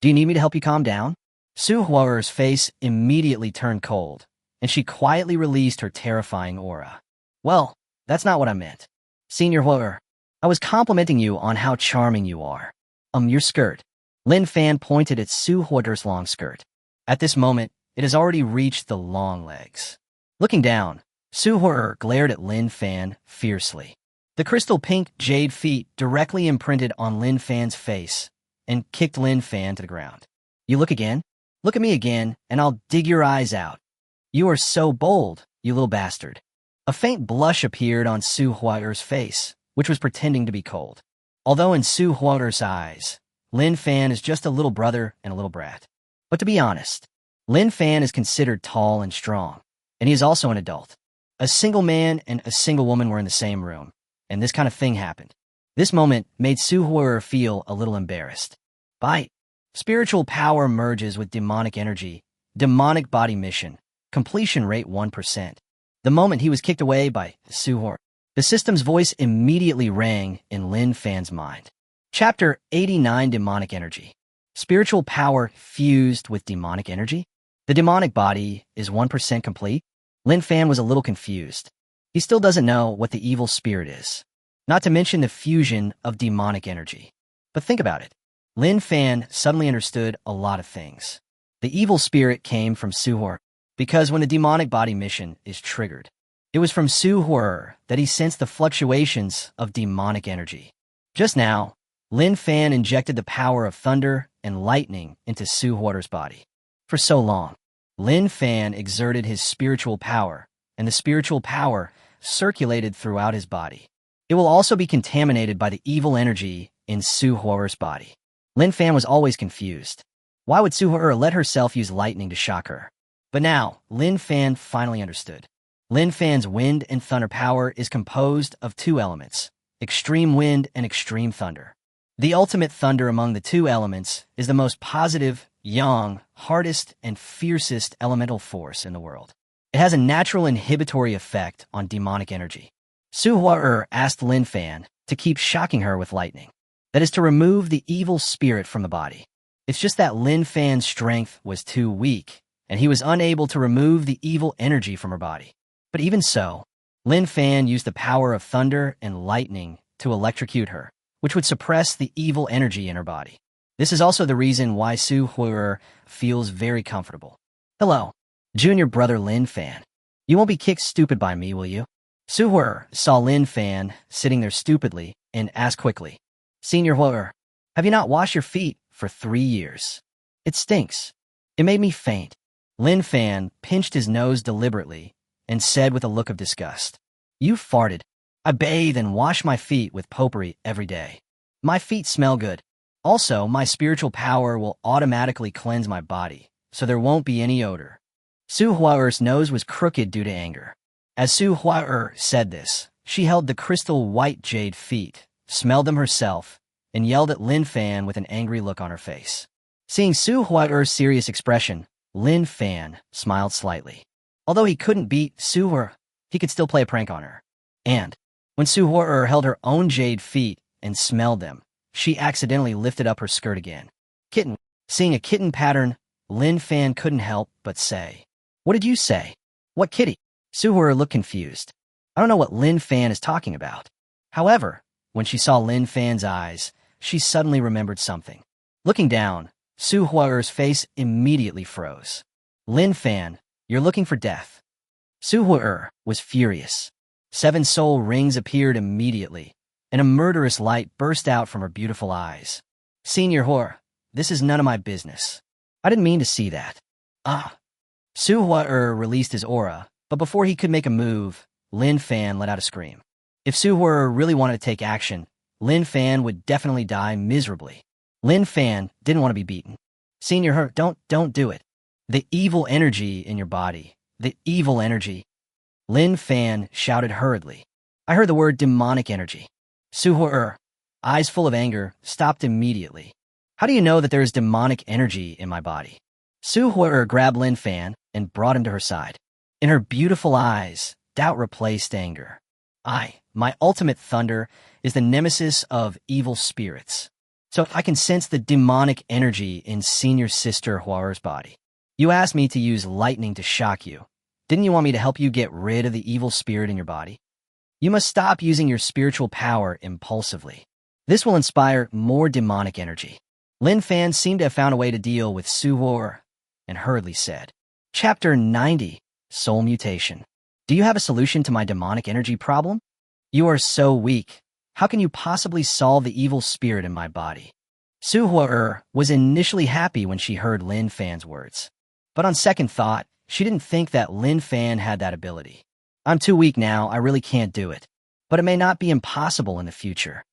Do you need me to help you calm down? Su Huer's face immediately turned cold, and she quietly released her terrifying aura. Well, that's not what I meant. Senior Huer, I was complimenting you on how charming you are. Your skirt. Lin Fan pointed at Su Huer's long skirt. At this moment, it has already reached the long legs. Looking down, Su Huer glared at Lin Fan fiercely. The crystal pink jade feet directly imprinted on Lin Fan's face and kicked Lin Fan to the ground. You look again? Look at me again, and I'll dig your eyes out. You are so bold, you little bastard. A faint blush appeared on Su Huer's face, which was pretending to be cold. Although in Su Huer's eyes, Lin Fan is just a little brother and a little brat. But to be honest, Lin Fan is considered tall and strong, and he is also an adult. A single man and a single woman were in the same room, and this kind of thing happened. This moment made Su Huer feel a little embarrassed. Bite. Spiritual power merges with demonic energy. Demonic body mission. Completion rate 1%. The moment he was kicked away by Su Huer, the system's voice immediately rang in Lin Fan's mind. Chapter 89 Demonic Energy. Spiritual power fused with demonic energy? The demonic body is 1% complete? Lin Fan was a little confused. He still doesn't know what the evil spirit is. Not to mention the fusion of demonic energy. But think about it. Lin Fan suddenly understood a lot of things. The evil spirit came from Su Huer, because when the demonic body mission is triggered, it was from Su Huer that he sensed the fluctuations of demonic energy. Just now, Lin Fan injected the power of thunder and lightning into Su Huer's body. For so long, Lin Fan exerted his spiritual power, and the spiritual power circulated throughout his body. It will also be contaminated by the evil energy in Su Huer's body. Lin Fan was always confused. Why would Su Huer let herself use lightning to shock her? But now, Lin Fan finally understood. Lin Fan's wind and thunder power is composed of two elements, extreme wind and extreme thunder. The ultimate thunder among the two elements is the most positive, yang, hardest, and fiercest elemental force in the world. It has a natural inhibitory effect on demonic energy. Su Huer asked Lin Fan to keep shocking her with lightning. That is to remove the evil spirit from the body. It's just that Lin Fan's strength was too weak, and he was unable to remove the evil energy from her body. But even so, Lin Fan used the power of thunder and lightning to electrocute her, which would suppress the evil energy in her body. This is also the reason why Su Huer feels very comfortable. Hello, junior brother Lin Fan. You won't be kicked stupid by me, will you? Su Huer saw Lin Fan sitting there stupidly and asked quickly, Senior Huer, have you not washed your feet for 3 years? It stinks. It made me faint. Lin Fan pinched his nose deliberately and said with a look of disgust, You farted. I bathe and wash my feet with potpourri every day. My feet smell good. Also, my spiritual power will automatically cleanse my body, so there won't be any odor. Su Huer's nose was crooked due to anger. As Su Huer said this, she held the crystal white jade feet, smelled them herself, and yelled at Lin Fan with an angry look on her face. Seeing Su Huer's serious expression, Lin Fan smiled slightly. Although he couldn't beat Su Huer, he could still play a prank on her. And when Su Huer held her own jade feet and smelled them, she accidentally lifted up her skirt again. Kitten. Seeing a kitten pattern, Lin Fan couldn't help but say, What did you say? What kitty? Su Huer looked confused. I don't know what Lin Fan is talking about. However, when she saw Lin Fan's eyes, she suddenly remembered something. Looking down, Su Huer's face immediately froze. Lin Fan, you're looking for death. Su Huer was furious. 7 soul rings appeared immediately, and a murderous light burst out from her beautiful eyes. Senior Huer, this is none of my business. I didn't mean to see that. Ah. Su Huer released his aura, but before he could make a move, Lin Fan let out a scream. If Su Huer really wanted to take action, Lin Fan would definitely die miserably. Lin Fan didn't want to be beaten. Senior Huer, don't do it. The evil energy in your body. The evil energy. Lin Fan shouted hurriedly. I heard the word demonic energy. Su Huer, eyes full of anger, stopped immediately. How do you know that there is demonic energy in my body? Su Huer grabbed Lin Fan and brought him to her side. In her beautiful eyes, doubt replaced anger. My ultimate thunder is the nemesis of evil spirits. So I can sense the demonic energy in senior sister Huer's body. You asked me to use lightning to shock you. Didn't you want me to help you get rid of the evil spirit in your body? You must stop using your spiritual power impulsively. This will inspire more demonic energy. Lin Fan seemed to have found a way to deal with Su Huer and hurriedly said, Chapter 90, Soul Mutation. Do you have a solution to my demonic energy problem? You are so weak. How can you possibly solve the evil spirit in my body? Su Huer was initially happy when she heard Lin Fan's words. But on second thought, she didn't think that Lin Fan had that ability. I'm too weak now, I really can't do it. But it may not be impossible in the future.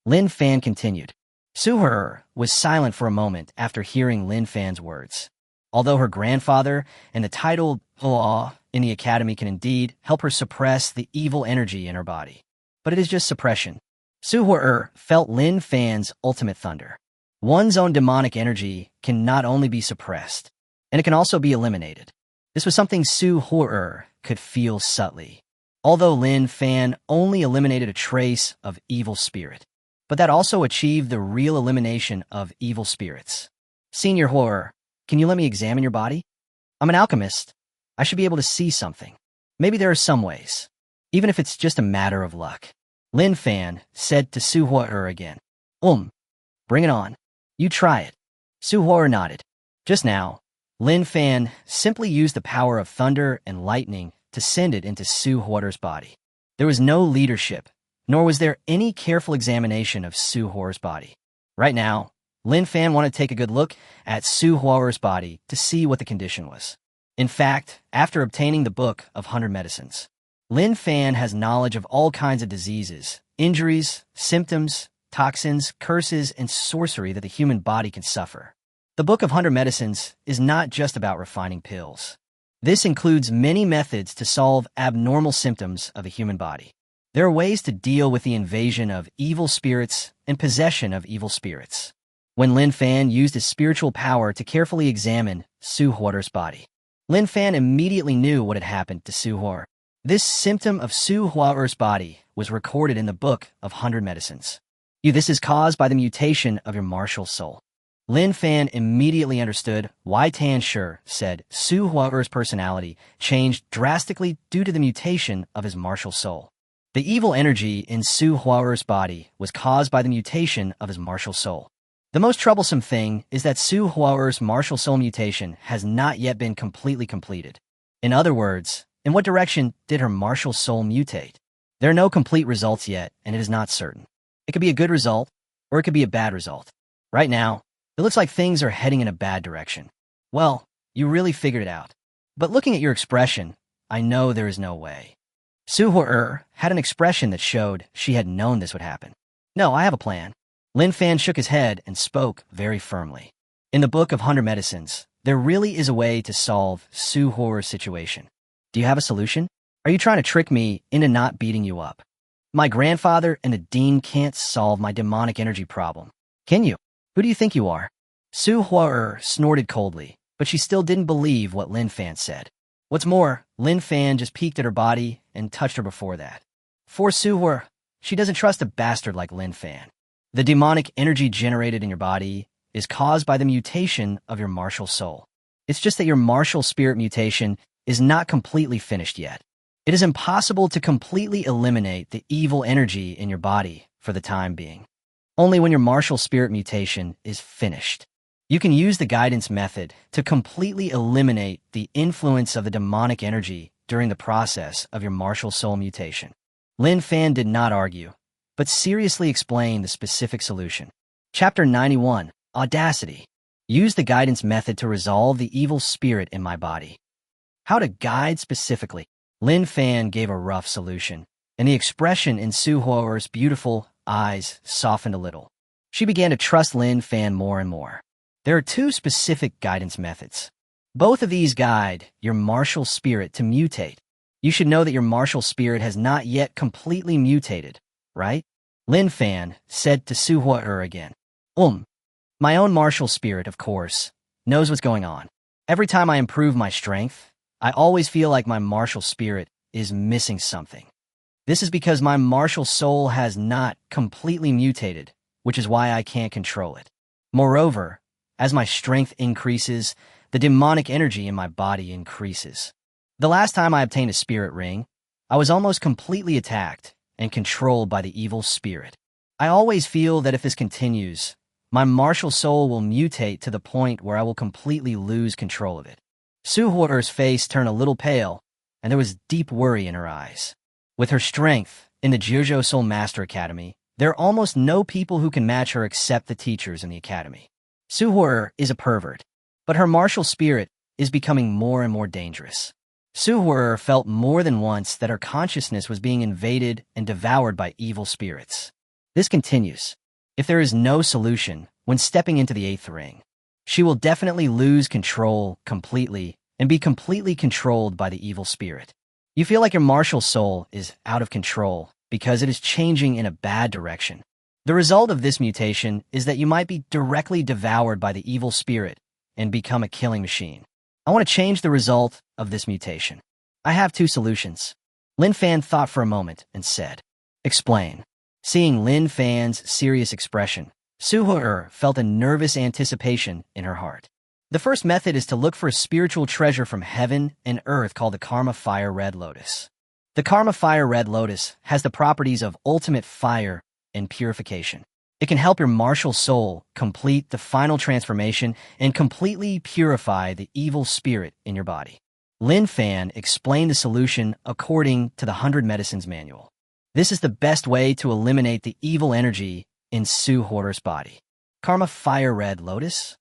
Lin Fan continued. Su Huer was silent for a moment after hearing Lin Fan's words. Although her grandfather and the titled Law in the academy can indeed help her suppress the evil energy in her body. But it is just suppression. Su Huer felt Lin Fan's ultimate thunder. One's own demonic energy can not only be suppressed, and it can also be eliminated. This was something Su Huer could feel subtly. Although Lin Fan only eliminated a trace of evil spirit, but that also achieved the real elimination of evil spirits. Senior Huer, can you let me examine your body? I'm an alchemist. I should be able to see something. Maybe there are some ways, even if it's just a matter of luck. Lin Fan said to Su Huer again. Bring it on. You try it. Su Huer nodded. Just now, Lin Fan simply used the power of thunder and lightning to send it into Su Huer's body. There was no leadership, nor was there any careful examination of Su Huer's body. Right now, Lin Fan wanted to take a good look at Su Huer's body to see what the condition was. In fact, after obtaining the Book of 100 Medicines, Lin Fan has knowledge of all kinds of diseases, injuries, symptoms, toxins, curses, and sorcery that the human body can suffer. The Book of 100 Medicines is not just about refining pills. This includes many methods to solve abnormal symptoms of the human body. There are ways to deal with the invasion of evil spirits and possession of evil spirits. When Lin Fan used his spiritual power to carefully examine Su Huor's body, Lin Fan immediately knew what had happened to Su Huor. This symptom of Su Huor's body was recorded in the Book of 100 Medicines. This is caused by the mutation of your martial soul. Lin Fan immediately understood why Tan Shi said Su Huor's personality changed drastically due to the mutation of his martial soul. The evil energy in Su Huor's body was caused by the mutation of his martial soul. The most troublesome thing is that Su Huor's martial soul mutation has not yet been completely completed. In other words, in what direction did her martial soul mutate? There are no complete results yet, and it is not certain. It could be a good result, or it could be a bad result. Right now, it looks like things are heading in a bad direction. Well, you really figured it out. But looking at your expression, I know there is no way. Su Huor had an expression that showed she had known this would happen. No, I have a plan. Lin Fan shook his head and spoke very firmly. In the Book of 100 Medicines, there really is a way to solve Su Huor's situation. Do you have a solution? Are you trying to trick me into not beating you up? My grandfather and the dean can't solve my demonic energy problem. Can you? Who do you think you are? Su Huor snorted coldly, but she still didn't believe what Lin Fan said. What's more, Lin Fan just peeked at her body and touched her before that. For Su Huor, she doesn't trust a bastard like Lin Fan. The demonic energy generated in your body is caused by the mutation of your martial soul. It's just that your martial spirit mutation is not completely finished yet. It is impossible to completely eliminate the evil energy in your body for the time being. Only when your martial spirit mutation is finished. You can use the guidance method to completely eliminate the influence of the demonic energy during the process of your martial soul mutation. Lin Fan did not argue, but seriously explained the specific solution. Chapter 91, Audacity. Use the guidance method to resolve the evil spirit in my body. How to guide specifically. Lin Fan gave a rough solution, and the expression in Su Huor's beautiful eyes softened a little. She began to trust Lin Fan more and more. There are two specific guidance methods. Both of these guide your martial spirit to mutate. You should know that your martial spirit has not yet completely mutated, right? Lin Fan said to Su Huor again. My own martial spirit, of course, knows what's going on. Every time I improve my strength, I always feel like my martial spirit is missing something. This is because my martial soul has not completely mutated, which is why I can't control it. Moreover, as my strength increases, the demonic energy in my body increases. The last time I obtained a spirit ring, I was almost completely attacked and controlled by the evil spirit. I always feel that if this continues, my martial soul will mutate to the point where I will completely lose control of it. Su Huor's face turned a little pale, and there was deep worry in her eyes. With her strength in the Jiuzhou Soul Master Academy, there are almost no people who can match her except the teachers in the academy. Su Huor is a pervert, but her martial spirit is becoming more and more dangerous. Su Huor felt more than once that her consciousness was being invaded and devoured by evil spirits. This continues. If there is no solution when stepping into the 8th ring, she will definitely lose control completely and be completely controlled by the evil spirit. You feel like your martial soul is out of control because it is changing in a bad direction. The result of this mutation is that you might be directly devoured by the evil spirit and become a killing machine. I want to change the result of this mutation. I have two solutions. Lin Fan thought for a moment and said, Explain. Seeing Lin Fan's serious expression, Su Huor felt a nervous anticipation in her heart. The first method is to look for a spiritual treasure from heaven and earth called the Karma Fire Red Lotus. The Karma Fire Red Lotus has the properties of ultimate fire and purification. It can help your martial soul complete the final transformation and completely purify the evil spirit in your body. Lin Fan explained the solution according to the 100 Medicines Manual. This is the best way to eliminate the evil energy in Su Huor's body. Karma Fire Red Lotus?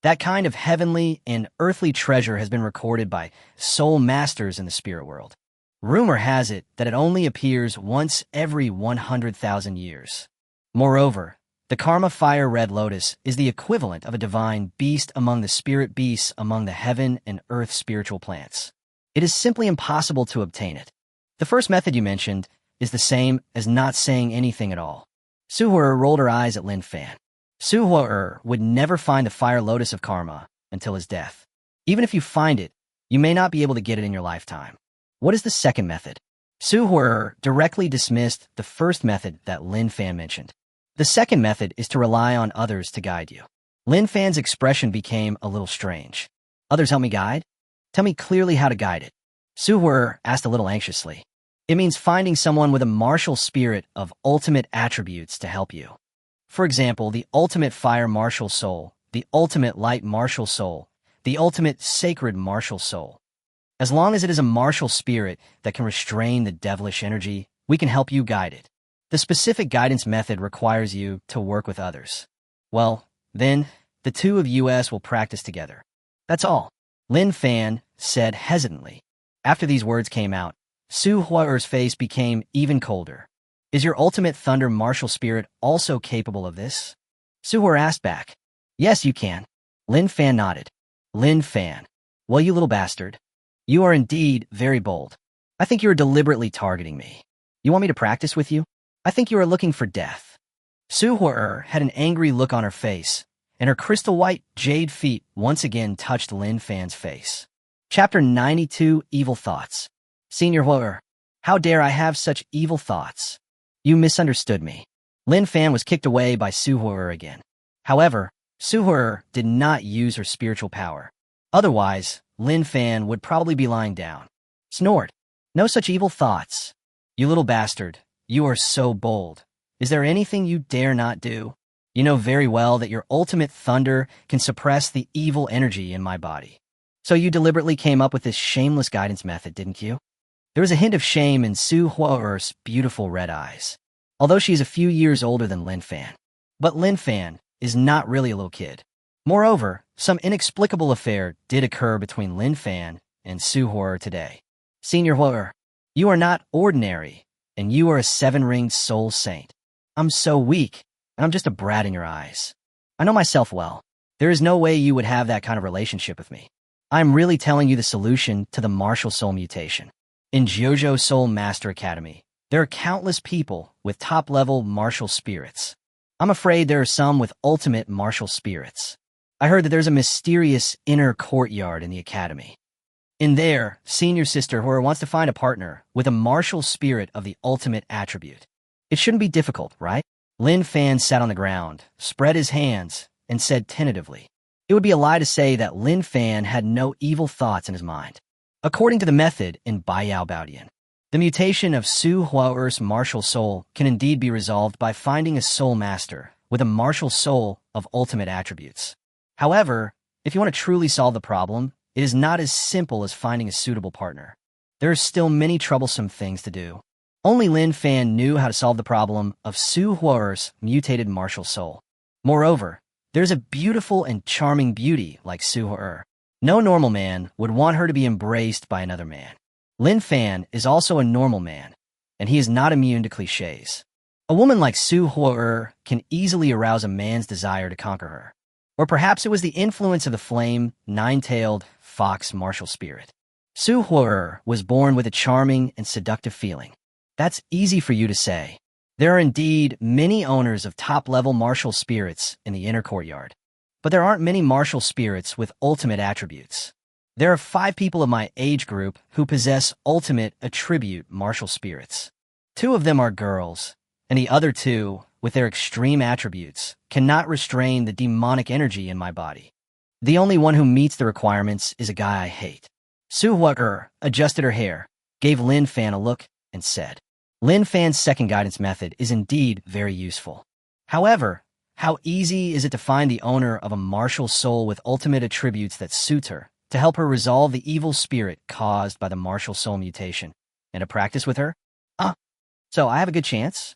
That kind of heavenly and earthly treasure has been recorded by soul masters in the spirit world. Rumor has it that it only appears once every 100,000 years. Moreover, the Karma Fire Red Lotus is the equivalent of a divine beast among the spirit beasts among the heaven and earth spiritual plants. It is simply impossible to obtain it. The first method you mentioned is the same as not saying anything at all. Suhor rolled her eyes at Lin Fan. Suhor would never find the Fire Lotus of Karma until his death. Even if you find it, you may not be able to get it in your lifetime. What is the second method? Suhor directly dismissed the first method that Lin Fan mentioned. The second method is to rely on others to guide you. Lin Fan's expression became a little strange. Others help me guide? Tell me clearly how to guide it. Suhor asked a little anxiously. It means finding someone with a martial spirit of ultimate attributes to help you. For example, the ultimate fire martial soul, the ultimate light martial soul, the ultimate sacred martial soul. As long as it is a martial spirit that can restrain the devilish energy, we can help you guide it. The specific guidance method requires you to work with others. Well, then, the two of us will practice together. That's all. Lin Fan said hesitantly. After these words came out, Suhor's face became even colder. Is your ultimate thunder martial spirit also capable of this? Suhor asked back. Yes, you can. Lin Fan nodded. Lin Fan. Well, you little bastard. You are indeed very bold. I think you are deliberately targeting me. You want me to practice with you? I think you are looking for death. Suhor had an angry look on her face, and her crystal white jade feet once again touched Lin Fan's face. Chapter 92, Evil Thoughts. Senior Hor, how dare I have such evil thoughts? You misunderstood me. Lin Fan was kicked away by Suhor again. However, Suhor did not use her spiritual power. Otherwise, Lin Fan would probably be lying down. Snored. No such evil thoughts. You little bastard, you are so bold. Is there anything you dare not do? You know very well that your ultimate thunder can suppress the evil energy in my body. So you deliberately came up with this shameless guidance method, didn't you? There was a hint of shame in Suhor's beautiful red eyes, although she is a few years older than Lin Fan. But Lin Fan is not really a little kid. Moreover, some inexplicable affair did occur between Lin Fan and Suhor today. Senior Hor, you are not ordinary, and you are a seven-ringed soul saint. I'm so weak, and I'm just a brat in your eyes. I know myself well. There is no way you would have that kind of relationship with me. I'm really telling you the solution to the martial soul mutation. In JoJo Soul Master Academy, there are countless people with top-level martial spirits. I'm afraid there are some with ultimate martial spirits. I heard that there's a mysterious inner courtyard in the academy. In there, Senior Sister Hor wants to find a partner with a martial spirit of the ultimate attribute. It shouldn't be difficult, right? Lin Fan sat on the ground, spread his hands, and said tentatively. It would be a lie to say that Lin Fan had no evil thoughts in his mind. According to the method in Baiyao Baodian, the mutation of Suhor's martial soul can indeed be resolved by finding a soul master with a martial soul of ultimate attributes. However, if you want to truly solve the problem, it is not as simple as finding a suitable partner. There are still many troublesome things to do. Only Lin Fan knew how to solve the problem of Suhor's mutated martial soul. Moreover, there's a beautiful and charming beauty like Suhor. No normal man would want her to be embraced by another man. Lin Fan is also a normal man, and he is not immune to cliches. A woman like Suhor can easily arouse a man's desire to conquer her. Or perhaps it was the influence of the flame, nine-tailed fox martial spirit. Suhor was born with a charming and seductive feeling. That's easy for you to say. There are indeed many owners of top-level martial spirits in the inner courtyard. But there aren't many martial spirits with ultimate attributes. There are 5 people of my age group who possess ultimate attribute martial spirits. 2 of them are girls, and the other 2, with their extreme attributes, cannot restrain the demonic energy in my body. The only one who meets the requirements is a guy I hate. Suhor adjusted her hair, gave Lin Fan a look, and said, Lin Fan's second guidance method is indeed very useful. However, how easy is it to find the owner of a martial soul with ultimate attributes that suits her, to help her resolve the evil spirit caused by the martial soul mutation, and to practice with her? So I have a good chance?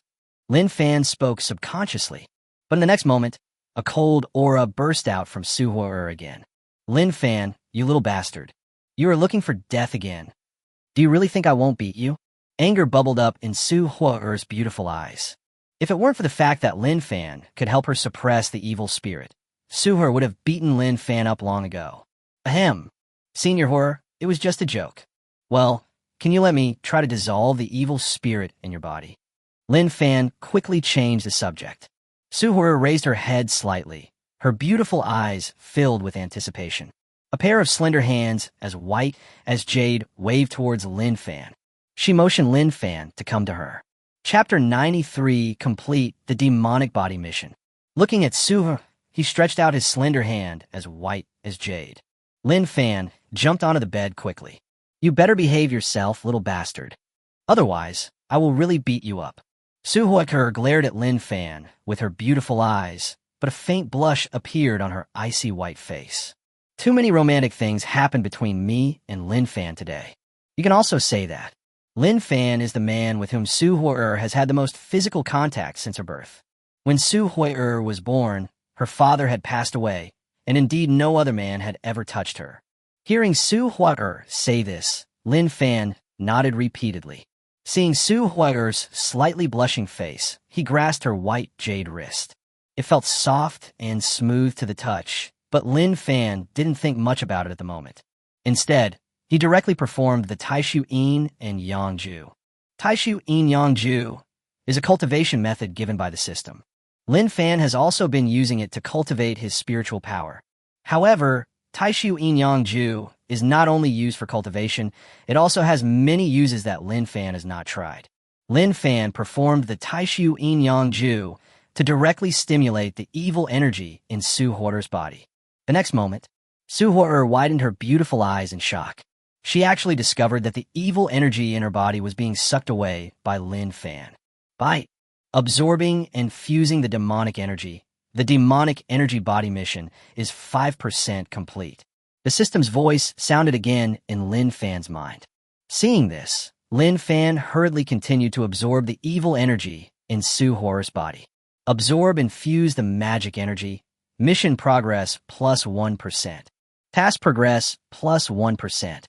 Lin Fan spoke subconsciously, but in the next moment, A cold aura burst out from Su Huo again. Lin Fan, you little bastard. You are looking for death again. Do you really think I won't beat you? Anger bubbled up in Su Huo's beautiful eyes. If it weren't for the fact that Lin Fan could help her suppress the evil spirit, Su Huo would have beaten Lin Fan up long ago. Ahem. Senior Horror, it was just a joke. Well, can you let me try to dissolve the evil spirit in your body? Lin Fan quickly changed the subject. Su Huo raised her head slightly, her beautiful eyes filled with anticipation. A pair of slender hands, as white as jade, waved towards Lin Fan. She motioned Lin Fan to come to her. Chapter 93, complete the demonic body mission. Looking at Su Huo, he stretched out his slender hand, as white as jade. Lin Fan jumped onto the bed quickly. You better behave yourself, little bastard. Otherwise, I will really beat you up. Su Huo glared at Lin Fan with her beautiful eyes, but a faint blush appeared on her icy white face. Too many romantic things happened between me and Lin Fan today. You can also say that. Lin Fan is the man with whom Su Huo has had the most physical contact since her birth. When Su Huo was born, her father had passed away, and indeed no other man had ever touched her. Hearing Su Huo say this, Lin Fan nodded repeatedly. Seeing Su Huo's slightly blushing face, he grasped her white jade wrist. It felt soft and smooth to the touch, but Lin Fan didn't think much about it at the moment. Instead, he directly performed the Taishu Yin and Yang Ju. Taishu Yin Yang Ju is a cultivation method given by the system. Lin Fan has also been using it to cultivate his spiritual power. However, Taishu Yin Yang Ju is not only used for cultivation, it also has many uses that Lin Fan has not tried. Lin Fan performed the Taishu Yin Yang Ju to directly stimulate the evil energy in Su Huo's body. The next moment, Su Huo widened her beautiful eyes in shock. She actually discovered that the evil energy in her body was being sucked away by Lin Fan. By absorbing and fusing the demonic energy, the demonic energy body mission is 5% complete. The system's voice sounded again in Lin Fan's mind. Seeing this, Lin Fan hurriedly continued to absorb the evil energy in Su Huo's body. Absorb and fuse the magic energy. Mission progress plus 1%. Task progress plus 1%.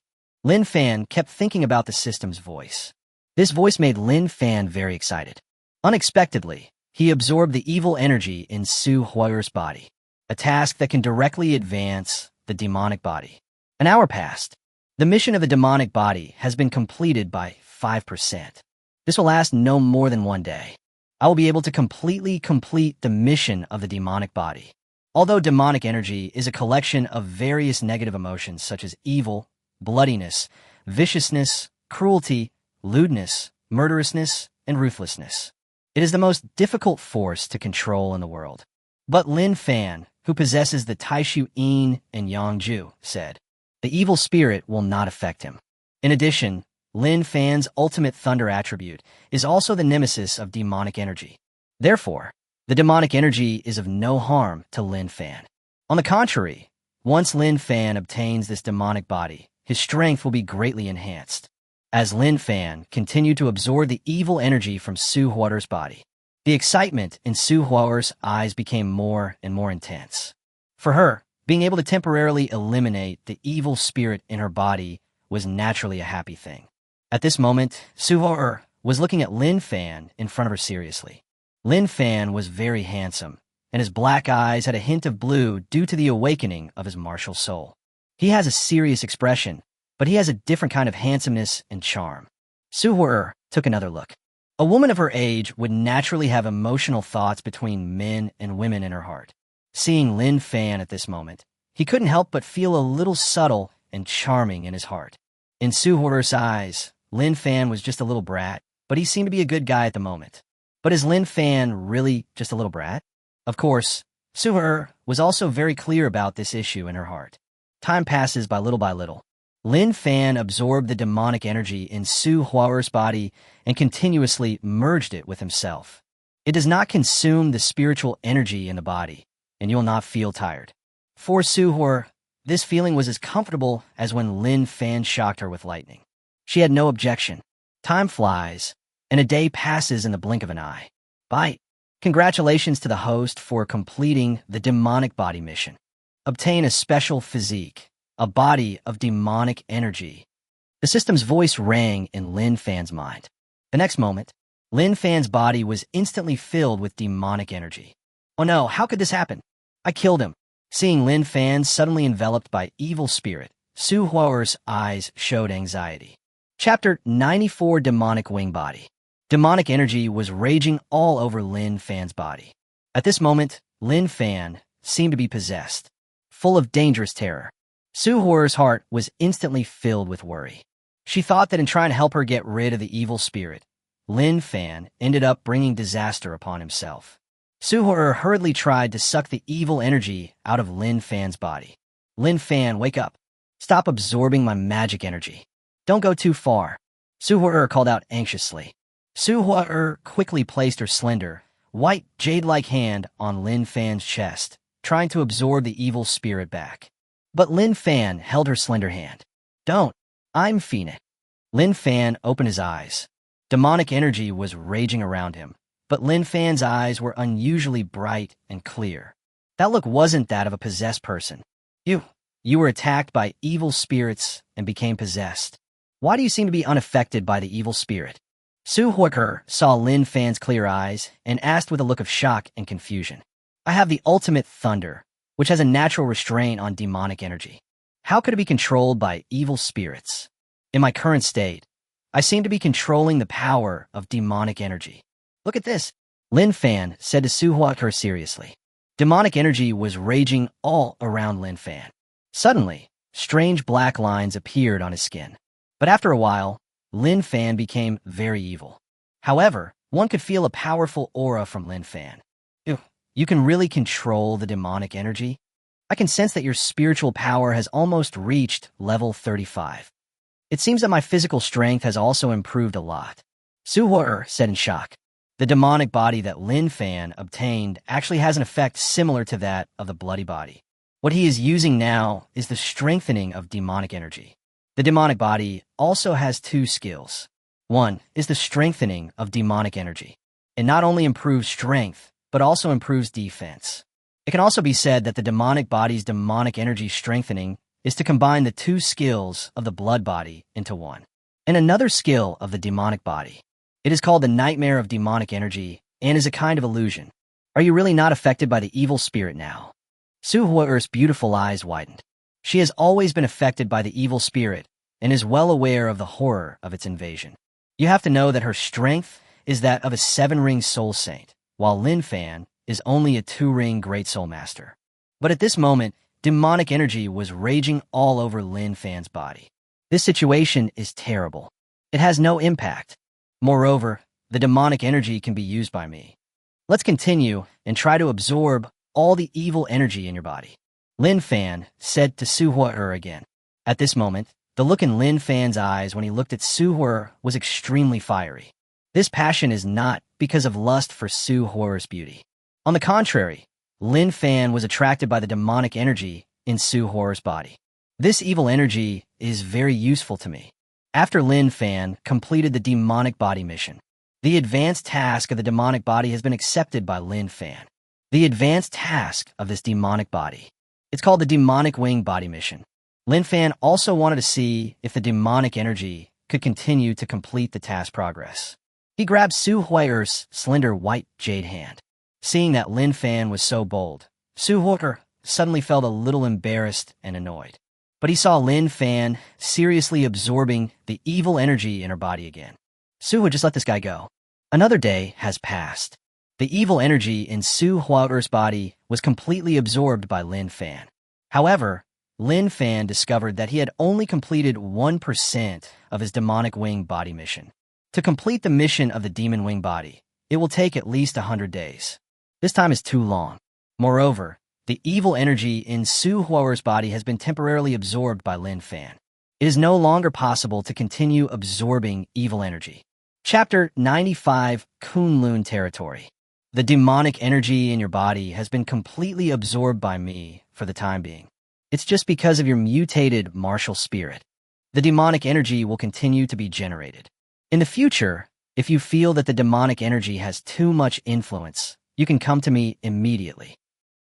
Lin Fan kept thinking about the system's voice. This voice made Lin Fan very excited. Unexpectedly, he absorbed the evil energy in Su Huo's body, a task that can directly advance the demonic body. An hour passed. The mission of the demonic body has been completed by 5%. This will last no more than 1 day. I will be able to completely complete the mission of the demonic body. Although demonic energy is a collection of various negative emotions such as evil, bloodiness, viciousness, cruelty, lewdness, murderousness, and ruthlessness. It is the most difficult force to control in the world. But Lin Fan, who possesses the Taishu Yin and Yang Ju, said, the evil spirit will not affect him. In addition, Lin Fan's ultimate thunder attribute is also the nemesis of demonic energy. Therefore, the demonic energy is of no harm to Lin Fan. On the contrary, once Lin Fan obtains this demonic body, his strength will be greatly enhanced. As Lin Fan continued to absorb the evil energy from Su Huo's body, the excitement in Su Huo's eyes became more and more intense. For her, being able to temporarily eliminate the evil spirit in her body was naturally a happy thing. At this moment, Su Huo was looking at Lin Fan in front of her seriously. Lin Fan was very handsome, and his black eyes had a hint of blue due to the awakening of his martial soul. He has a serious expression, but he has a different kind of handsomeness and charm. Su Huo took another look. A woman of her age would naturally have emotional thoughts between men and women in her heart. Seeing Lin Fan at this moment, he couldn't help but feel a little subtle and charming in his heart. In Su Huo's eyes, Lin Fan was just a little brat, but he seemed to be a good guy at the moment. But is Lin Fan really just a little brat? Of course, Su Huo was also very clear about this issue in her heart. Time passes by little. Lin Fan absorbed the demonic energy in Su Huo's body and continuously merged it with himself. It does not consume the spiritual energy in the body, and you will not feel tired. For Su Huo, this feeling was as comfortable as when Lin Fan shocked her with lightning. She had no objection. Time flies, and a day passes in the blink of an eye. Bite. Congratulations to the host for completing the demonic body mission. Obtain a special physique, a body of demonic energy. The system's voice rang in Lin Fan's mind. The next moment, Lin Fan's body was instantly filled with demonic energy. Oh no, how could this happen? I killed him. Seeing Lin Fan suddenly enveloped by evil spirit, Su Hua's eyes showed anxiety. Chapter 94, Demonic Wing Body. Demonic energy was raging all over Lin Fan's body. At this moment, Lin Fan seemed to be possessed, full of dangerous terror. Su Hua's heart was instantly filled with worry. She thought that in trying to help her get rid of the evil spirit, Lin Fan ended up bringing disaster upon himself. Su Hua hurriedly tried to suck the evil energy out of Lin Fan's body. Lin Fan, wake up. Stop absorbing my magic energy. Don't go too far. Su Hua called out anxiously. Su Hua quickly placed her slender, white, jade-like hand on Lin Fan's chest, trying to absorb the evil spirit back. But Lin Fan held her slender hand. Don't. I'm Phoenix. Lin Fan opened his eyes. Demonic energy was raging around him, but Lin Fan's eyes were unusually bright and clear. That look wasn't that of a possessed person. You were attacked by evil spirits and became possessed. Why do you seem to be unaffected by the evil spirit? Su Hua saw Lin Fan's clear eyes and asked with a look of shock and confusion. I have the ultimate thunder, which has a natural restraint on demonic energy. How could it be controlled by evil spirits? In my current state, I seem to be controlling the power of demonic energy. Look at this, Lin Fan said to Su Hua seriously. Demonic energy was raging all around Lin Fan. Suddenly, strange black lines appeared on his skin. But after a while, Lin Fan became very evil. However, one could feel a powerful aura from Lin Fan. You can really control the demonic energy? I can sense that your spiritual power has almost reached level 35. It seems that my physical strength has also improved a lot. Su Hua said in shock. The demonic body that Lin Fan obtained actually has an effect similar to that of the bloody body. What he is using now is the strengthening of demonic energy. The demonic body also has two skills. One is the strengthening of demonic energy. It not only improves strength, but also improves defense. It can also be said that the demonic body's demonic energy strengthening is to combine the two skills of the blood body into one. And another skill of the demonic body. It is called the nightmare of demonic energy and is a kind of illusion. Are you really not affected by the evil spirit now? Su Hua's beautiful eyes widened. She has always been affected by the evil spirit and is well aware of the horror of its invasion. You have to know that her strength is that of a 7-ring soul saint, while Lin Fan is only a 2-ring great soul master. But at this moment, demonic energy was raging all over Lin Fan's body. This situation is terrible. It has no impact. Moreover, the demonic energy can be used by me. Let's continue and try to absorb all the evil energy in your body. Lin Fan said to Su Hua again. At this moment, the look in Lin Fan's eyes when he looked at Su Hua was extremely fiery. This passion is not because of lust for Su Hua's beauty. On the contrary, Lin Fan was attracted by the demonic energy in Su Hua's body. This evil energy is very useful to me. After Lin Fan completed the demonic body mission, the advanced task of the demonic body has been accepted by Lin Fan. The advanced task of this demonic body. It's called the Demonic Wing Body Mission. Lin Fan also wanted to see if the demonic energy could continue to complete the task progress. He grabbed Su Hua's slender white jade hand. Seeing that Lin Fan was so bold, Su Hua suddenly felt a little embarrassed and annoyed. But he saw Lin Fan seriously absorbing the evil energy in her body again. Su Hua, just let this guy go. Another day has passed. The evil energy in Su Hua's body was completely absorbed by Lin Fan. However, Lin Fan discovered that he had only completed 1% of his demonic wing body mission. To complete the mission of the demon wing body, it will take at least 100 days. This time is too long. Moreover, the evil energy in Su Hua's body has been temporarily absorbed by Lin Fan. It is no longer possible to continue absorbing evil energy. Chapter 95, Kunlun Territory. The demonic energy in your body has been completely absorbed by me for the time being. It's just because of your mutated martial spirit. The demonic energy will continue to be generated. In the future, if you feel that the demonic energy has too much influence, you can come to me immediately.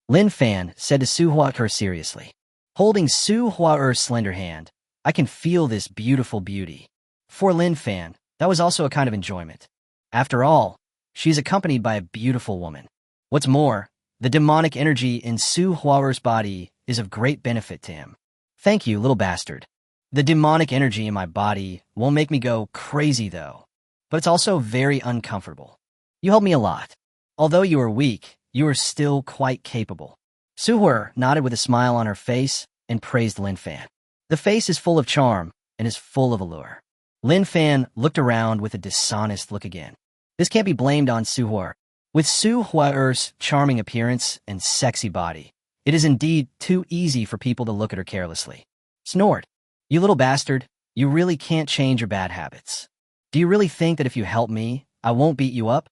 Lin Fan said to Su Hua-er seriously. Holding Su Hua-er's slender hand, I can feel this beautiful beauty. For Lin Fan, that was also a kind of enjoyment. After all, she is accompanied by a beautiful woman. What's more, the demonic energy in Su Hua-er's body is of great benefit to him. Thank you, little bastard. The demonic energy in my body won't make me go crazy, though. But it's also very uncomfortable. You help me a lot. Although you are weak, you are still quite capable. Su Hua nodded with a smile on her face and praised Lin Fan. The face is full of charm and is full of allure. Lin Fan looked around with a dishonest look again. This can't be blamed on Su Hua. With Su Hua-er's charming appearance and sexy body, it is indeed too easy for people to look at her carelessly. Snort. You little bastard, you really can't change your bad habits. Do you really think that if you help me, I won't beat you up?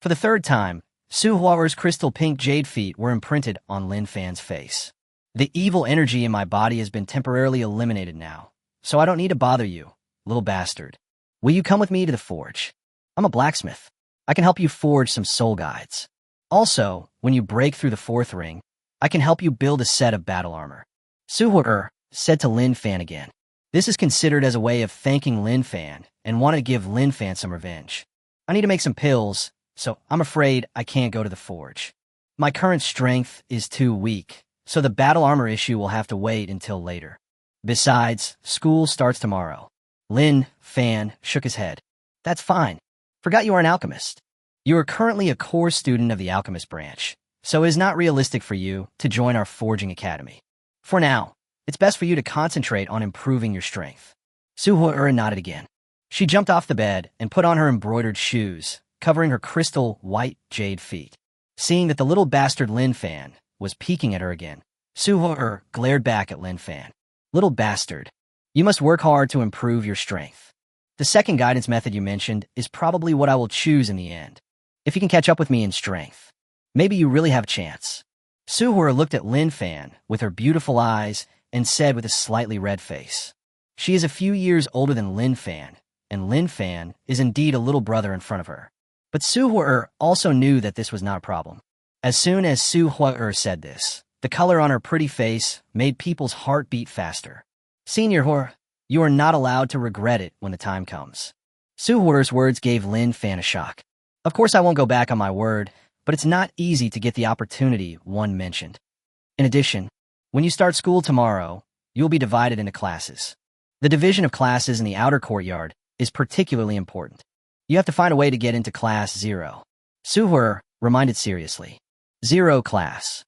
For the third time, Su Hua-er's crystal pink jade feet were imprinted on Lin Fan's face. The evil energy in my body has been temporarily eliminated now, so I don't need to bother you, little bastard. Will you come with me to the forge? I'm a blacksmith. I can help you forge some soul guides. Also, when you break through the fourth ring, I can help you build a set of battle armor. Su Hua said to Lin Fan again. This is considered as a way of thanking Lin Fan and wanted to give Lin Fan some revenge. I need to make some pills, so I'm afraid I can't go to the forge. My current strength is too weak, so the battle armor issue will have to wait until later. Besides, school starts tomorrow. Lin Fan shook his head. That's fine. Forgot you are an alchemist. You are currently a core student of the alchemist branch, so it is not realistic for you to join our forging academy. For now, it's best for you to concentrate on improving your strength. Su Hua nodded again. She jumped off the bed and put on her embroidered shoes, covering her crystal white jade feet. Seeing that the little bastard Lin Fan was peeking at her again, Su Hua glared back at Lin Fan. Little bastard, you must work hard to improve your strength. The second guidance method you mentioned is probably what I will choose in the end. If you can catch up with me in strength, maybe you really have a chance. Su Hua looked at Lin Fan with her beautiful eyes and said with a slightly red face. She is a few years older than Lin Fan, and Lin Fan is indeed a little brother in front of her. But Su Hua also knew that this was not a problem. As soon as Su Hua said this, the color on her pretty face made people's heart beat faster. Senior Hua, you are not allowed to regret it when the time comes. Su Hua's words gave Lin Fan a shock. Of course I won't go back on my word, but it's not easy to get the opportunity one mentioned. In addition, when you start school tomorrow, you'll be divided into classes. The division of classes in the outer courtyard is particularly important. You have to find a way to get into class 0. Su Hua reminded seriously. 0 class.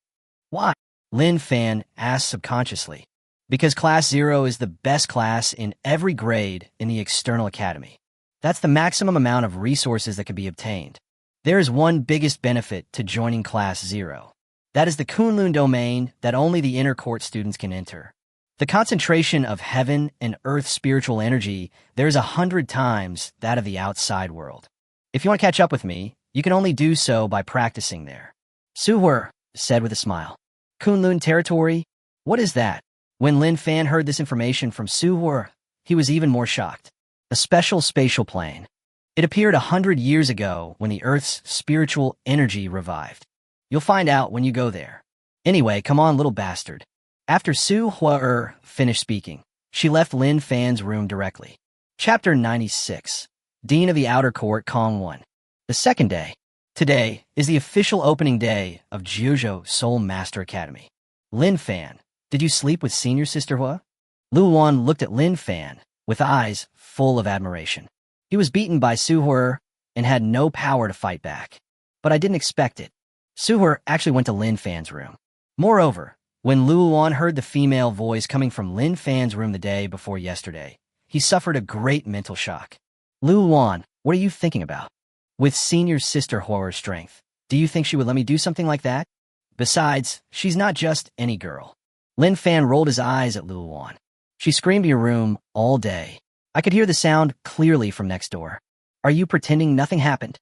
Why? Lin Fan asked subconsciously. Because class 0 is the best class in every grade in the external academy. That's the maximum amount of resources that can be obtained. There is one biggest benefit to joining class 0. That is the Kunlun domain that only the inner court students can enter. The concentration of heaven and earth spiritual energy there is 100 times that of the outside world. If you want to catch up with me, you can only do so by practicing there. Su Hua said with a smile. Kunlun territory? What is that? When Lin Fan heard this information from Su Hua, he was even more shocked. A special spatial plane. It appeared 100 years ago when the Earth's spiritual energy revived. You'll find out when you go there. Anyway, come on, little bastard. After Su Hua finished speaking, she left Lin Fan's room directly. Chapter 96. Dean of the Outer Court, Kong 1. The second day. Today is the official opening day of Jiuzhou Soul Master Academy. Lin Fan, did you sleep with Senior Sister Hua? Lu Wan looked at Lin Fan with eyes full of admiration. He was beaten by Su Hua and had no power to fight back. But I didn't expect it. Su Hua actually went to Lin Fan's room. Moreover, when Lu Wan heard the female voice coming from Lin Fan's room the day before yesterday, he suffered a great mental shock. Lu Wan, what are you thinking about? With Senior Sister Hua's strength, do you think she would let me do something like that? Besides, she's not just any girl. Lin Fan rolled his eyes at Lu Wan. She screamed in your room all day. I could hear the sound clearly from next door. Are you pretending nothing happened?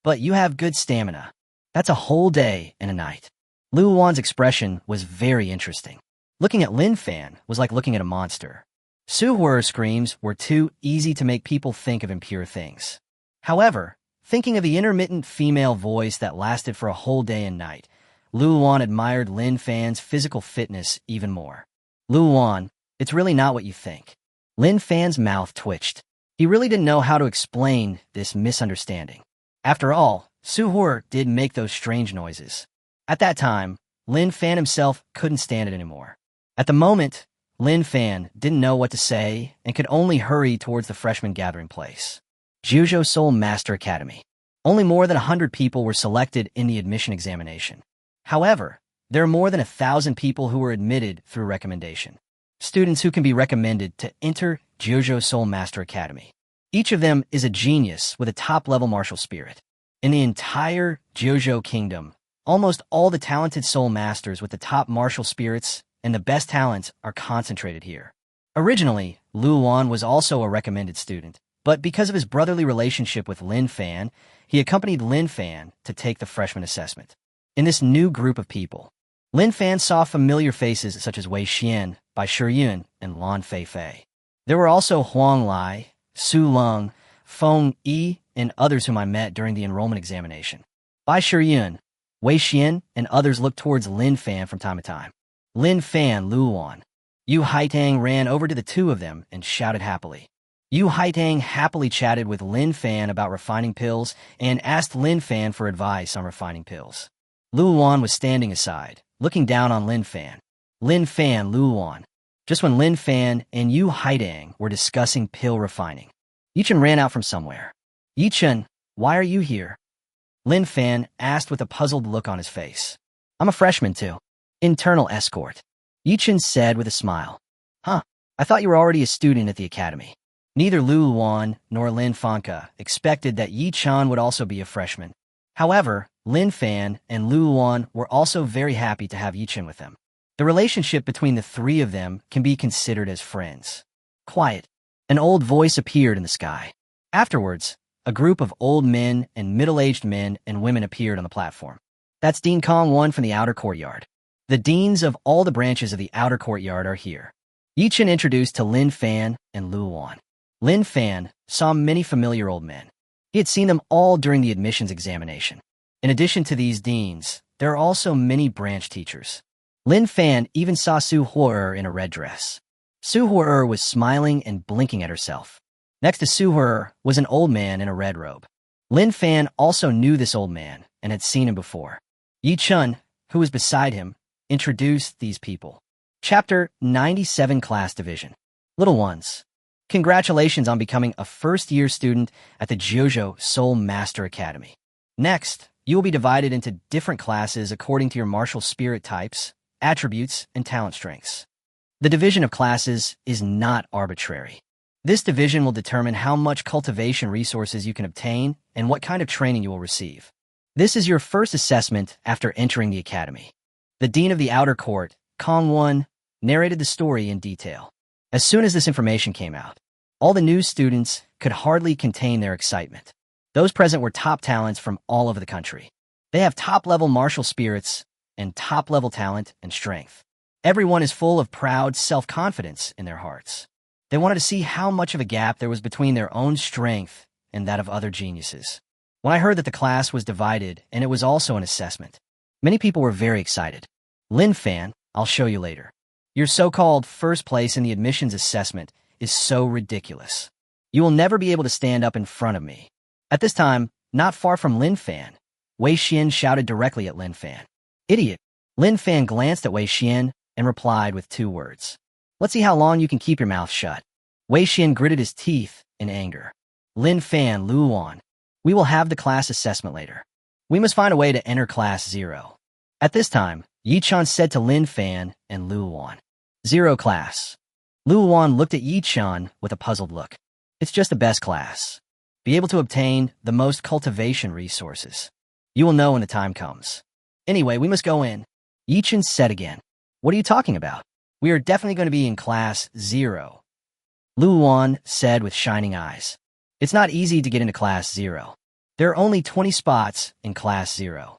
But you have good stamina. That's a whole day and a night. Lu Wan's expression was very interesting. Looking at Lin Fan was like looking at a monster. Su Hua's screams were too easy to make people think of impure things. However, Thinking of the intermittent female voice that lasted for a whole day and night, Luan admired Lin Fan's physical fitness even more. Luan, it's really not what you think. Lin Fan's mouth twitched. He really didn't know how to explain this misunderstanding. After all, Suhor did make those strange noises. At that time, Lin Fan himself couldn't stand it anymore. At the moment, Lin Fan didn't know what to say and could only hurry towards the freshman gathering place. Jujo Soul Master Academy. Only more than 100 people were selected in the admission examination. However, there are more than 1,000 people who were admitted through recommendation. Students who can be recommended to enter Jujo Soul Master Academy. Each of them is a genius with a top-level martial spirit. In the entire Jujo Kingdom, almost all the talented soul masters with the top martial spirits and the best talents are concentrated here. Originally, Luan was also a recommended student, but because of his brotherly relationship with Lin Fan, he accompanied Lin Fan to take the freshman assessment. In this new group of people, Lin Fan saw familiar faces such as Wei Xian, Bai Shiyun, and Lan Fei. There were also Huang Lai, Su Lung, Feng Yi, and others whom I met during the enrollment examination. Bai Shiyun, Wei Xian, and others looked towards Lin Fan from time to time. Lin Fan, Luan. Yu Haitang ran over to the two of them and shouted happily. Yu Haitang happily chatted with Lin Fan about refining pills and asked Lin Fan for advice on refining pills. Luan was standing aside, looking down on Lin Fan. Lin Fan, Luan. Just when Lin Fan and Yu Haitang were discussing pill refining, Yichen ran out from somewhere. Yichen, why are you here? Lin Fan asked with a puzzled look on his face. I'm a freshman too. Internal escort. Yichen said with a smile. Huh, I thought you were already a student at the academy. Neither Luan nor Lin Fanka expected that Yi-chan would also be a freshman. However, Lin Fan and Luan were also very happy to have Yichen with them. The relationship between the three of them can be considered as friends. Quiet. An old voice appeared in the sky. Afterwards, a group of old men and middle-aged men and women appeared on the platform. That's Dean Kong 1 from the outer courtyard. The deans of all the branches of the outer courtyard are here. Yichen introduced to Lin Fan and Luan. Lin Fan saw many familiar old men. He had seen them all during the admissions examination. In addition to these deans, there are also many branch teachers. Lin Fan even saw Su Huer in a red dress. Su Huer was smiling and blinking at herself. Next to Su Huer was an old man in a red robe. Lin Fan also knew this old man and had seen him before. Yi Chun, who was beside him, introduced these people. Chapter 97 Class Division. Little ones, congratulations on becoming a first-year student at the Jujo Soul Master Academy. Next, you will be divided into different classes according to your martial spirit types, attributes, and talent strengths. The division of classes is not arbitrary. This division will determine how much cultivation resources you can obtain and what kind of training you will receive. This is your first assessment after entering the academy. The Dean of the Outer Court, Kong Won, narrated the story in detail. As soon as this information came out, all the new students could hardly contain their excitement. Those present were top talents from all over the country. They have top-level martial spirits and top-level talent and strength. Everyone is full of proud self-confidence in their hearts. They wanted to see how much of a gap there was between their own strength and that of other geniuses. When I heard that the class was divided and it was also an assessment, many people were very excited. Lin Fan, I'll show you later. Your so-called first place in the admissions assessment is so ridiculous. You will never be able to stand up in front of me. At this time, not far from Lin Fan, Wei Xian shouted directly at Lin Fan. Idiot! Lin Fan glanced at Wei Xian and replied with 2 words. Let's see how long you can keep your mouth shut. Wei Xian gritted his teeth in anger. Lin Fan, Luan. We will have the class assessment later. We must find a way to enter class 0. At this time, Yi-chan said to Lin Fan and Luan. 0 class. Luan looked at Yi-chan with a puzzled look. It's just the best class. Be able to obtain the most cultivation resources. You will know when the time comes. Anyway, we must go in. Yi-chan said again. What are you talking about? We are definitely going to be in class 0. Luan said with shining eyes. It's not easy to get into class 0. There are only 20 spots in class 0.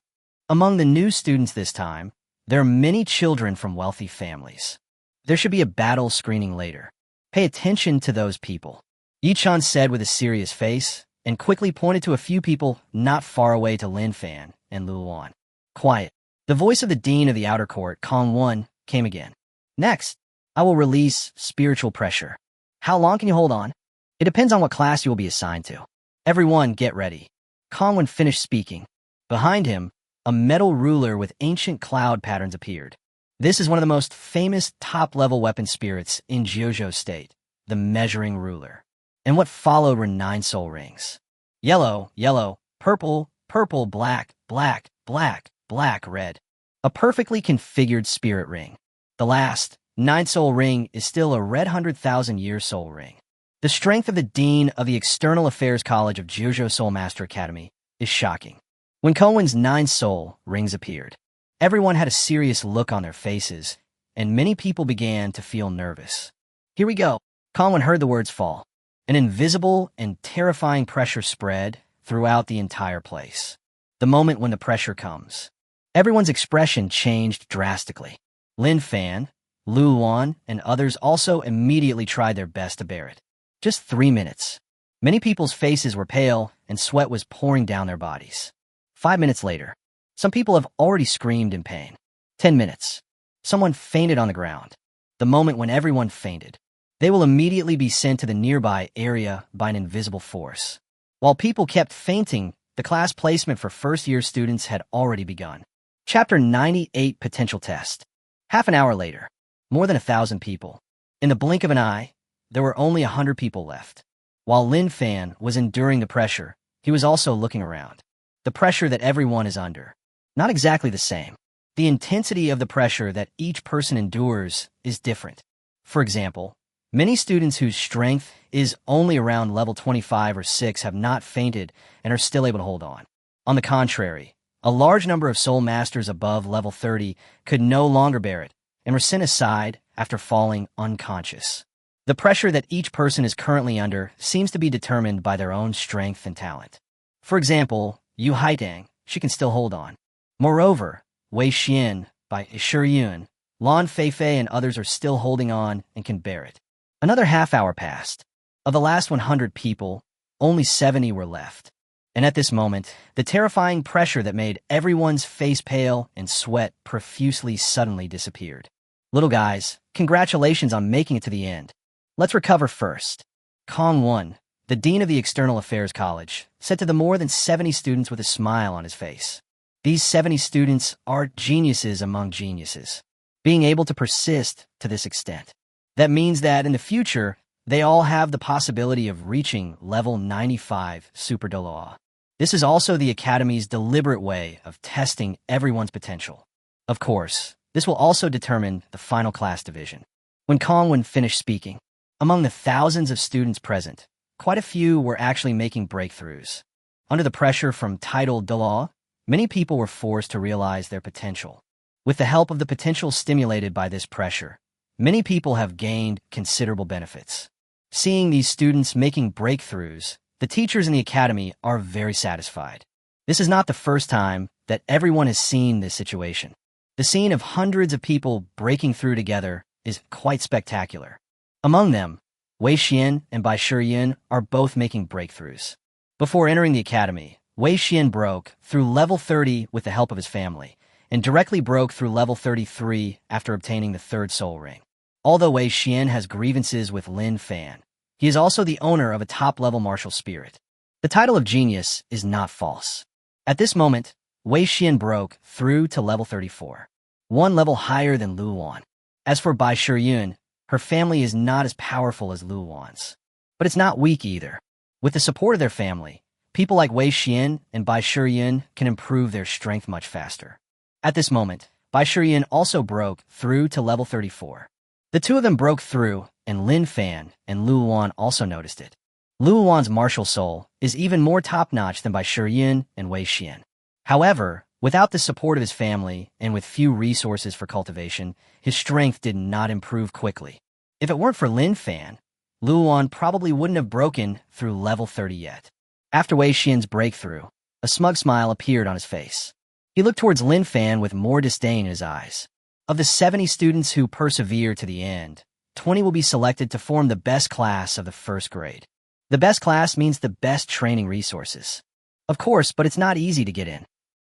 Among the new students this time, there are many children from wealthy families. There should be a battle screening later. Pay attention to those people. Yi-chan said with a serious face and quickly pointed to a few people not far away to Lin Fan and Luan. Quiet. The voice of the dean of the outer court, Kong 1, came again. Next, I will release spiritual pressure. How long can you hold on? It depends on what class you will be assigned to. Everyone, get ready. Kong 1 finished speaking. Behind him, a metal ruler with ancient cloud patterns appeared. This is one of the most famous top-level weapon spirits in Jiuzhou State, the measuring ruler. And what followed were 9 soul rings. Yellow, yellow, purple, purple, black, black, black, black, red. A perfectly configured spirit ring. The last, 9 soul ring, is still a red 100,000-year soul ring. The strength of the Dean of the External Affairs College of Jiuzhou Soul Master Academy is shocking. When Cohen's 9 soul rings appeared, everyone had a serious look on their faces, and many people began to feel nervous. Here we go. Conwin heard the words fall. An invisible and terrifying pressure spread throughout the entire place. The moment when the pressure comes, everyone's expression changed drastically. Lin Fan, Luan, and others also immediately tried their best to bear it. Just 3 minutes. Many people's faces were pale and sweat was pouring down their bodies. 5 minutes later, some people have already screamed in pain. 10 minutes. Someone fainted on the ground. The moment when everyone fainted, they will immediately be sent to the nearby area by an invisible force. While people kept fainting, the class placement for first-year students had already begun. Chapter 98 Potential Test. Half an hour later, more than 1,000 people. In the blink of an eye, there were only 100 people left. While Lin Fan was enduring the pressure, he was also looking around. The pressure that everyone is under. Not exactly the same. The intensity of the pressure that each person endures is different. For example, many students whose strength is only around level 25 or 6 have not fainted and are still able to hold on. On the contrary, a large number of soul masters above level 30 could no longer bear it and were sent aside after falling unconscious. The pressure that each person is currently under seems to be determined by their own strength and talent. For example, Yu Haidang, she can still hold on. Moreover, Wei Xian, by Shiyun, Lan Feifei and others are still holding on and can bear it. Another half hour passed. Of the last 100 people, only 70 were left. And at this moment, the terrifying pressure that made everyone's face pale and sweat profusely suddenly disappeared. Little guys, congratulations on making it to the end. Let's recover first. Kong 1, the Dean of the External Affairs College, said to the more than 70 students with a smile on his face. These 70 students are geniuses among geniuses, being able to persist to this extent. That means that in the future, they all have the possibility of reaching level 95 Super Douluo. This is also the Academy's deliberate way of testing everyone's potential. Of course, this will also determine the final class division. When Kongwen finished speaking, among the thousands of students present, quite a few were actually making breakthroughs. Under the pressure from title Douluo, many people were forced to realize their potential. With the help of the potential stimulated by this pressure, many people have gained considerable benefits. Seeing these students making breakthroughs, the teachers in the academy are very satisfied. This is not the first time that everyone has seen this situation. The scene of hundreds of people breaking through together is quite spectacular. Among them, Wei Xian and Bai Shiyun are both making breakthroughs. Before entering the academy, Wei Xian broke through level 30 with the help of his family, and directly broke through level 33 after obtaining the 3rd soul ring. Although Wei Xian has grievances with Lin Fan, he is also the owner of a top-level martial spirit. The title of genius is not false. At this moment, Wei Xian broke through to level 34, one level higher than Luan. As for Bai Shiyun, her family is not as powerful as Luan's, but it's not weak either. With the support of their family, people like Wei Xian and Bai Shiyun can improve their strength much faster. At this moment, Bai Shiyun also broke through to level 34. The two of them broke through, and Lin Fan and Luan also noticed it. Luan's martial soul is even more top-notch than Bai Shiyun and Wei Xian. However, without the support of his family and with few resources for cultivation, his strength did not improve quickly. If it weren't for Lin Fan, Luan probably wouldn't have broken through level 30 yet. After Wei Xian's breakthrough, a smug smile appeared on his face. He looked towards Lin Fan with more disdain in his eyes. Of the 70 students who persevere to the end, 20 will be selected to form the best class of the 1st grade. The best class means the best training resources. Of course, but it's not easy to get in.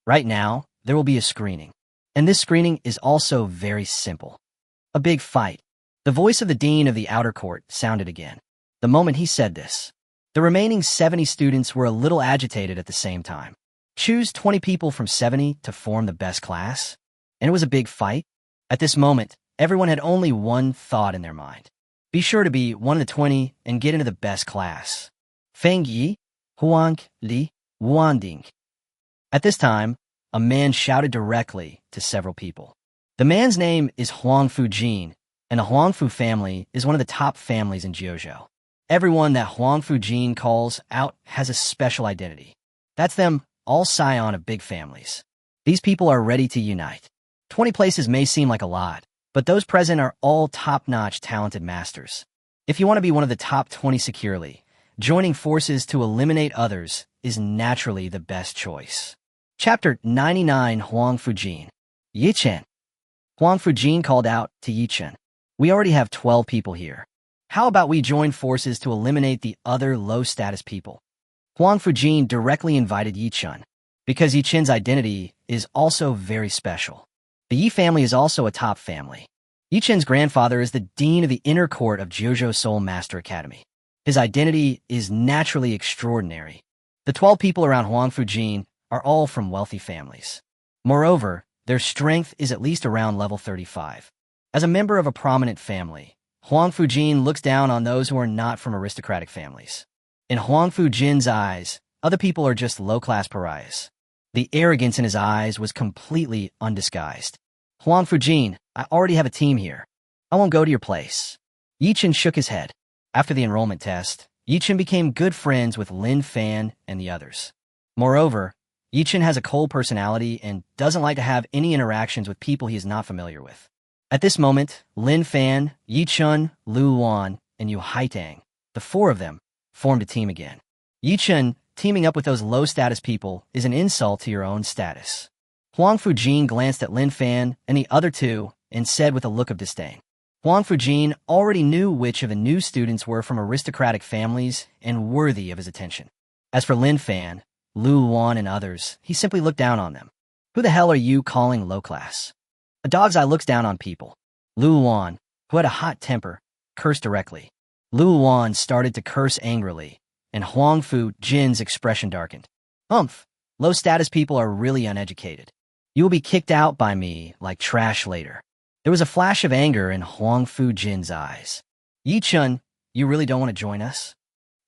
Right now, there will be a screening. And this screening is also very simple. A big fight. The voice of the dean of the outer court sounded again. The moment he said this, the remaining 70 students were a little agitated at the same time. Choose 20 people from 70 to form the best class? And it was a big fight? At this moment, everyone had only one thought in their mind. Be sure to be one of the 20 and get into the best class. Feng Yi, Huang Li, Wuanding. At this time, a man shouted directly to several people. The man's name is Huang Fujin, and the Huang Fu family is one of the top families in Jiuzhou. Everyone that Huang Fujin calls out has a special identity. That's them, all scion of big families. These people are ready to unite. 20 places may seem like a lot, but those present are all top-notch talented masters. If you want to be one of the top 20 securely, joining forces to eliminate others is naturally the best choice. Chapter 99 Huang Fujin. Yichen. Huang Fujin called out to Yichen. We already have 12 people here. How about we join forces to eliminate the other low-status people? Huang Fujin directly invited Yichen, because Yichen's identity is also very special. The Yi family is also a top family. Yichen's grandfather is the dean of the inner court of Jiuzhou Soul Master Academy. His identity is naturally extraordinary. The 12 people around Huang Fujin are all from wealthy families. Moreover, their strength is at least around level 35. As a member of a prominent family, Huang Fujin looks down on those who are not from aristocratic families. In Huang Fujin's eyes, other people are just low-class pariahs. The arrogance in his eyes was completely undisguised. Huang Fujin, I already have a team here. I won't go to your place. Yichen shook his head. After the enrollment test, Yichen became good friends with Lin Fan and the others. Moreover, Yichen has a cold personality and doesn't like to have any interactions with people he is not familiar with. At this moment, Lin Fan, Yichen, Lu Wan, and Yu Haitang, the four of them, formed a team again. Yichen, teaming up with those low-status people is an insult to your own status. Huang Fujin glanced at Lin Fan and the other two and said with a look of disdain. Huang Fujin already knew which of the new students were from aristocratic families and worthy of his attention. As for Lin Fan, Lu Wan, and others, he simply looked down on them. Who the hell are you calling low-class? A dog's eye looks down on people. Lu Wan, who had a hot temper, cursed directly. Lu Wan started to curse angrily, and Huang Fujin's expression darkened. Low-status people are really uneducated. You will be kicked out by me like trash later. There was a flash of anger in Huang Fujin's eyes. Yichen, you really don't want to join us?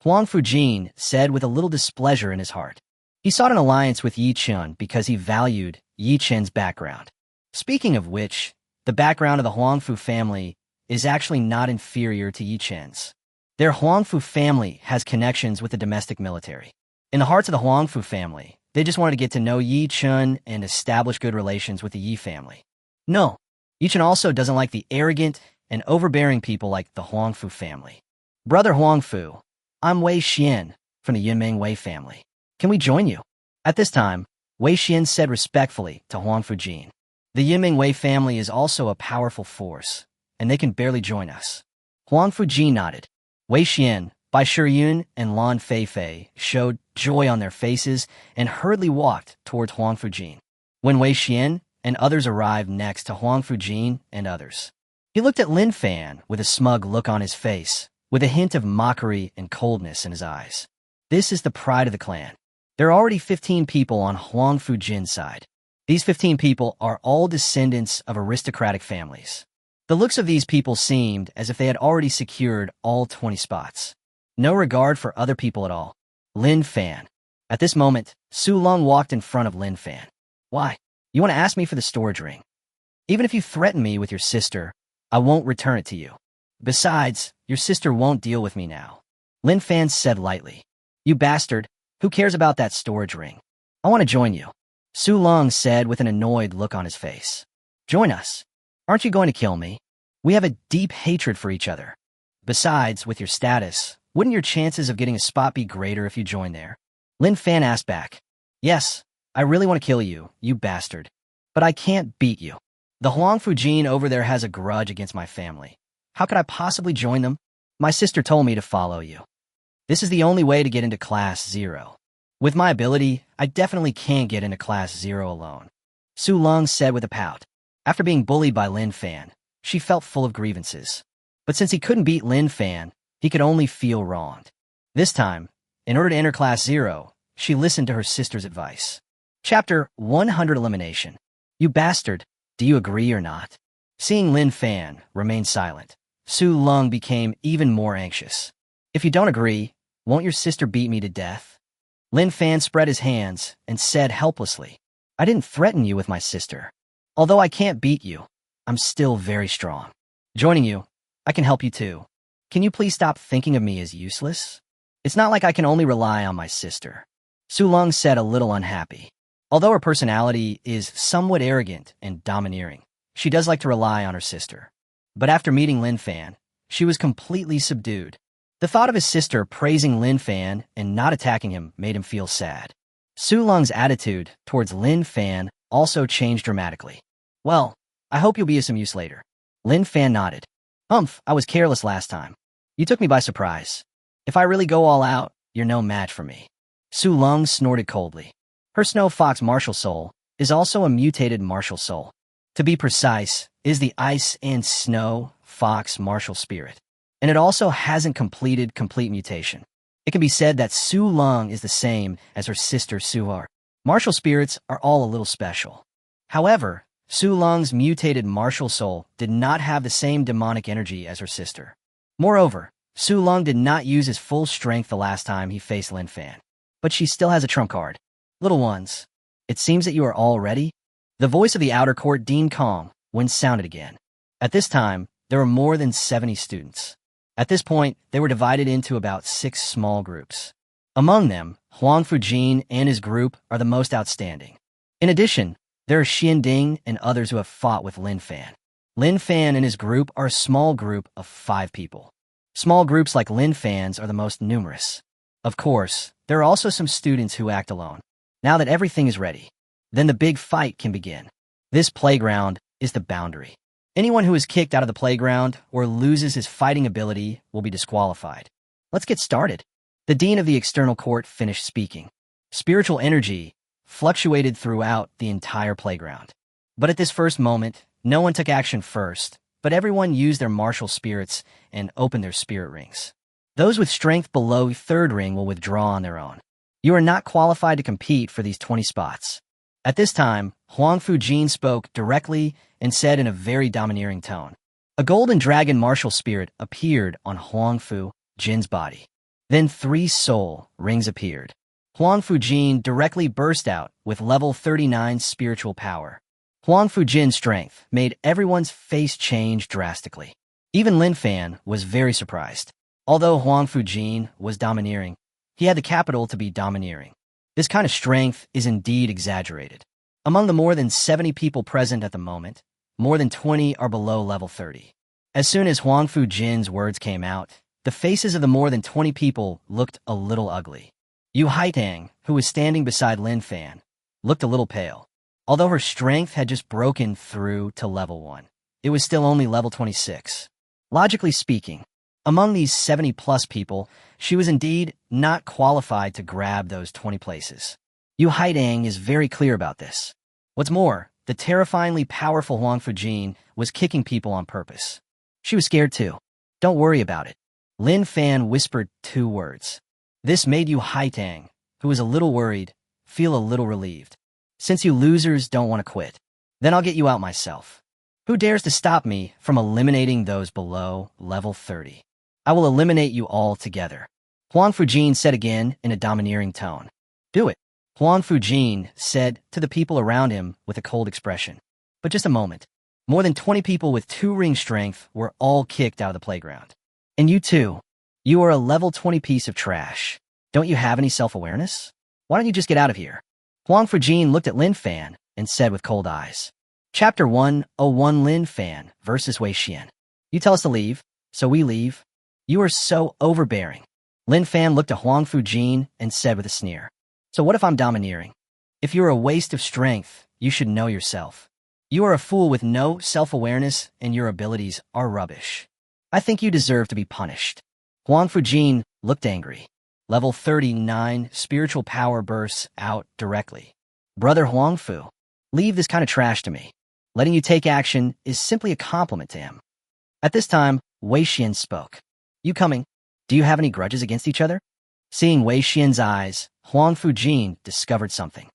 Huang Fujin said with a little displeasure in his heart. He sought an alliance with Yichen because he valued Yichen's background. Speaking of which, the background of the Huangfu family is actually not inferior to Yichen's. Their Huangfu family has connections with the domestic military. In the hearts of the Huangfu family, they just wanted to get to know Yichen and establish good relations with the Yi family. No, Yichen also doesn't like the arrogant and overbearing people like the Huangfu family. Brother Huangfu, I'm Wei Xian from the Yunming Wei family. Can we join you? At this time, Wei Xian said respectfully to Huang Fujin. The Yunming Wei family is also a powerful force, and they can barely join us. Huang Fujin nodded. Wei Xian, Bai Shiyun, and Lan Feifei showed joy on their faces and hurriedly walked towards Huang Fujin. When Wei Xian and others arrived next to Huang Fujin and others, he looked at Lin Fan with a smug look on his face, with a hint of mockery and coldness in his eyes. This is the pride of the clan. There are already 15 people on Huang Fujin's side. These 15 people are all descendants of aristocratic families. The looks of these people seemed as if they had already secured all 20 spots. No regard for other people at all. Lin Fan. At this moment, Su Lung walked in front of Lin Fan. Why? You want to ask me for the storage ring? Even if you threaten me with your sister, I won't return it to you. Besides, your sister won't deal with me now. Lin Fan said lightly. You bastard, who cares about that storage ring? I want to join you. Su Lung said with an annoyed look on his face. Join us. Aren't you going to kill me? We have a deep hatred for each other. Besides, with your status, wouldn't your chances of getting a spot be greater if you joined there? Lin Fan asked back. Yes, I really want to kill you, you bastard. But I can't beat you. The Huang Fujin over there has a grudge against my family. How could I possibly join them? My sister told me to follow you. This is the only way to get into Class 0. With my ability, I definitely can't get into Class 0 alone, Su Long said with a pout. After being bullied by Lin Fan, she felt full of grievances. But since he couldn't beat Lin Fan, he could only feel wronged. This time, in order to enter Class 0, she listened to her sister's advice. Chapter 100 Elimination. You bastard, do you agree or not? Seeing Lin Fan remain silent, Su Long became even more anxious. If you don't agree, won't your sister beat me to death? Lin Fan spread his hands and said helplessly, I didn't threaten you with my sister. Although I can't beat you, I'm still very strong. Joining you, I can help you too. Can you please stop thinking of me as useless? It's not like I can only rely on my sister. Su Long said, a little unhappy. Although her personality is somewhat arrogant and domineering, she does like to rely on her sister. But after meeting Lin Fan, she was completely subdued. The thought of his sister praising Lin Fan and not attacking him made him feel sad. Su Long's attitude towards Lin Fan also changed dramatically. Well, I hope you'll be of some use later. Lin Fan nodded. I was careless last time. You took me by surprise. If I really go all out, you're no match for me. Su Long snorted coldly. Her Snow Fox martial soul is also a mutated martial soul. To be precise, is the Ice and Snow Fox martial spirit. And it also hasn't completed complete mutation. It can be said that Su Long is the same as her sister Suhar. Martial spirits are all a little special. However, Su Long's mutated martial soul did not have the same demonic energy as her sister. Moreover, Su Long did not use his full strength the last time he faced Lin Fan. But she still has a trump card. Little ones, it seems that you are all ready? The voice of the outer court deemed calm when sounded again. At this time, there were more than 70 students. At this point, they were divided into about 6 small groups. Among them, Huang Fujin and his group are the most outstanding. In addition, there are Xian Ding and others who have fought with Lin Fan. Lin Fan and his group are a small group of 5 people. Small groups like Lin Fan's are the most numerous. Of course, there are also some students who act alone. Now that everything is ready, then the big fight can begin. This playground is the boundary. Anyone who is kicked out of the playground or loses his fighting ability will be disqualified. Let's get started. The dean of the external court finished speaking. Spiritual energy fluctuated throughout the entire playground. But at this first moment, no one took action first, but everyone used their martial spirits and opened their spirit rings. Those with strength below 3rd ring will withdraw on their own. You are not qualified to compete for these 20 spots. At this time, Huang Fujin spoke directly and said in a very domineering tone. A golden dragon martial spirit appeared on Huang Fujin's body. Then 3 soul rings appeared. Huang Fujin directly burst out with level 39 spiritual power. Huang Fujin's strength made everyone's face change drastically. Even Lin Fan was very surprised. Although Huang Fujin was domineering, he had the capital to be domineering. This kind of strength is indeed exaggerated. Among the more than 70 people present at the moment, more than 20 are below level 30. As soon as Huang Fujin's words came out, the faces of the more than 20 people looked a little ugly. Yu Haitang, who was standing beside Lin Fan, looked a little pale. Although her strength had just broken through to level 1, it was still only level 26. Logically speaking, among these 70-plus people, she was indeed not qualified to grab those 20 places. Yu Haitang is very clear about this. What's more, the terrifyingly powerful Huang Fujin was kicking people on purpose. She was scared too. Don't worry about it. Lin Fan whispered 2 words. This made Yu Haitang, who was a little worried, feel a little relieved. Since you losers don't want to quit, then I'll get you out myself. Who dares to stop me from eliminating those below level 30? I will eliminate you all together. Huang Fujin said again in a domineering tone. Do it. Huang Fujin said to the people around him with a cold expression. But just a moment. More than 20 people with 2-ring strength were all kicked out of the playground. And you too. You are a level 20 piece of trash. Don't you have any self-awareness? Why don't you just get out of here? Huang Fujin looked at Lin Fan and said with cold eyes. Chapter 101 Lin Fan versus Wei Xian. You tell us to leave, so we leave. You are so overbearing. Lin Fan looked at Huang Fujin and said with a sneer. So what if I'm domineering? If you're a waste of strength, you should know yourself. You are a fool with no self-awareness and your abilities are rubbish. I think you deserve to be punished. Huang Fujin looked angry. Level 39, spiritual power bursts out directly. Brother Huangfu, leave this kind of trash to me. Letting you take action is simply a compliment to him. At this time, Wei Xian spoke. You coming? Do you have any grudges against each other? Seeing Wei Xian's eyes, Huangfu Jin discovered something.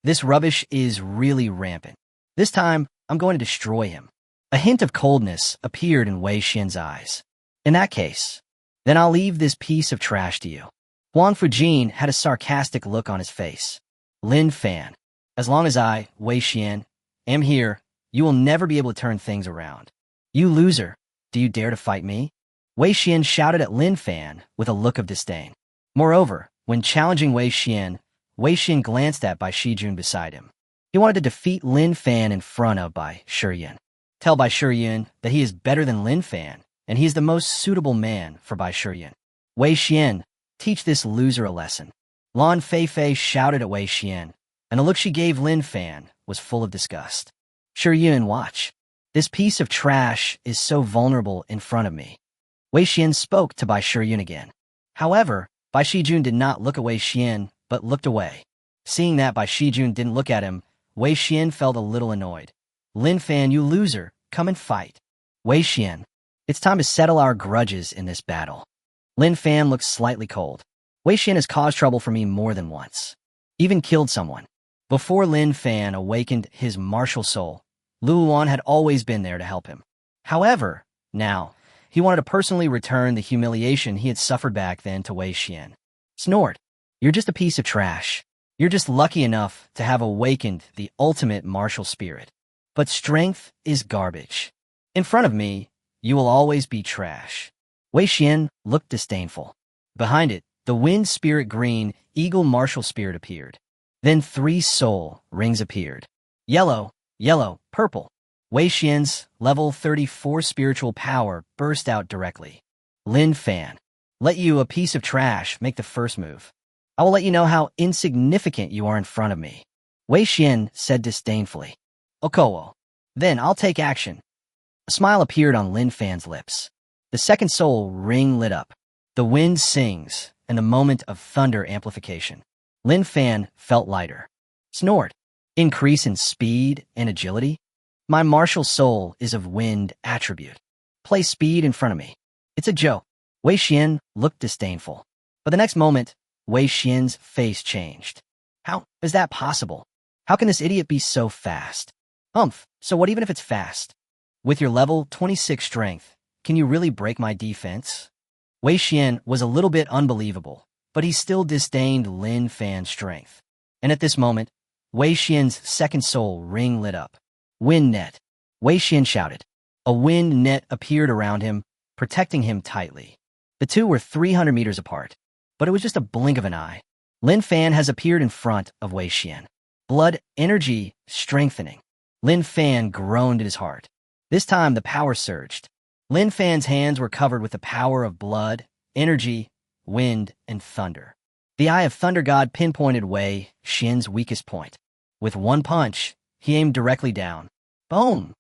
This rubbish is really rampant. This time, I'm going to destroy him. A hint of coldness appeared in Wei Xian's eyes. In that case, then I'll leave this piece of trash to you. Huangfu Jin had a sarcastic look on his face. Lin Fan, as long as I, Wei Xian, am here, you will never be able to turn things around. You loser, do you dare to fight me? Wei Xian shouted at Lin Fan with a look of disdain. Moreover, when challenging Wei Xian glanced at Bai Shijun beside him. He wanted to defeat Lin Fan in front of Bai Shiyun. Tell Bai Shiyun that he is better than Lin Fan, and he is the most suitable man for Bai Shiyun. Wei Xian, teach this loser a lesson. Lan Feifei shouted at Wei Xian, and the look she gave Lin Fan was full of disgust. Shiyun, watch. This piece of trash is so vulnerable in front of me. Wei Xian spoke to Bai Shiyun again. However, Bai Shijun did not look at Wei Xian, but looked away. Seeing that Bai Shijun didn't look at him, Wei Xian felt a little annoyed. Lin Fan, you loser, come and fight. Wei Xian, it's time to settle our grudges in this battle. Lin Fan looked slightly cold. Wei Xian has caused trouble for me more than once. Even killed someone. Before Lin Fan awakened his martial soul, Lu Wan had always been there to help him. However, now, he wanted to personally return the humiliation he had suffered back then to Wei Xian. Snored. You're just a piece of trash. You're just lucky enough to have awakened the ultimate martial spirit. But strength is garbage. In front of me, you will always be trash. Wei Xian looked disdainful. Behind it, the wind spirit green eagle martial spirit appeared. Then 3 soul rings appeared. Yellow, yellow, purple. Wei Xian's level 34 spiritual power burst out directly. Lin Fan, let you, a piece of trash, make the first move. I will let you know how insignificant you are in front of me. Wei Xian said disdainfully. Okowo. Then I'll take action. A smile appeared on Lin Fan's lips. The second soul ring lit up. The wind sings, and the moment of thunder amplification. Lin Fan felt lighter. Snored. Increase in speed and agility. My martial soul is of wind attribute. Place speed in front of me. It's a joke. Wei Xian looked disdainful. But the next moment, Wei Xian's face changed. How is that possible? How can this idiot be so fast? So what even if it's fast? With your level 26 strength, can you really break my defense? Wei Xian was a little bit unbelievable, but he still disdained Lin Fan's strength. And at this moment, Wei Xian's second soul ring lit up. Wind net. Wei Xian shouted. A wind net appeared around him, protecting him tightly. The two were 300 meters apart. But it was just a blink of an eye. Lin Fan has appeared in front of Wei Xian. Blood, energy, strengthening. Lin Fan groaned in his heart. This time the power surged. Lin Fan's hands were covered with the power of blood, energy, wind, and thunder. The Eye of Thunder God pinpointed Wei Xian's weakest point. With one punch, he aimed directly down. Boom!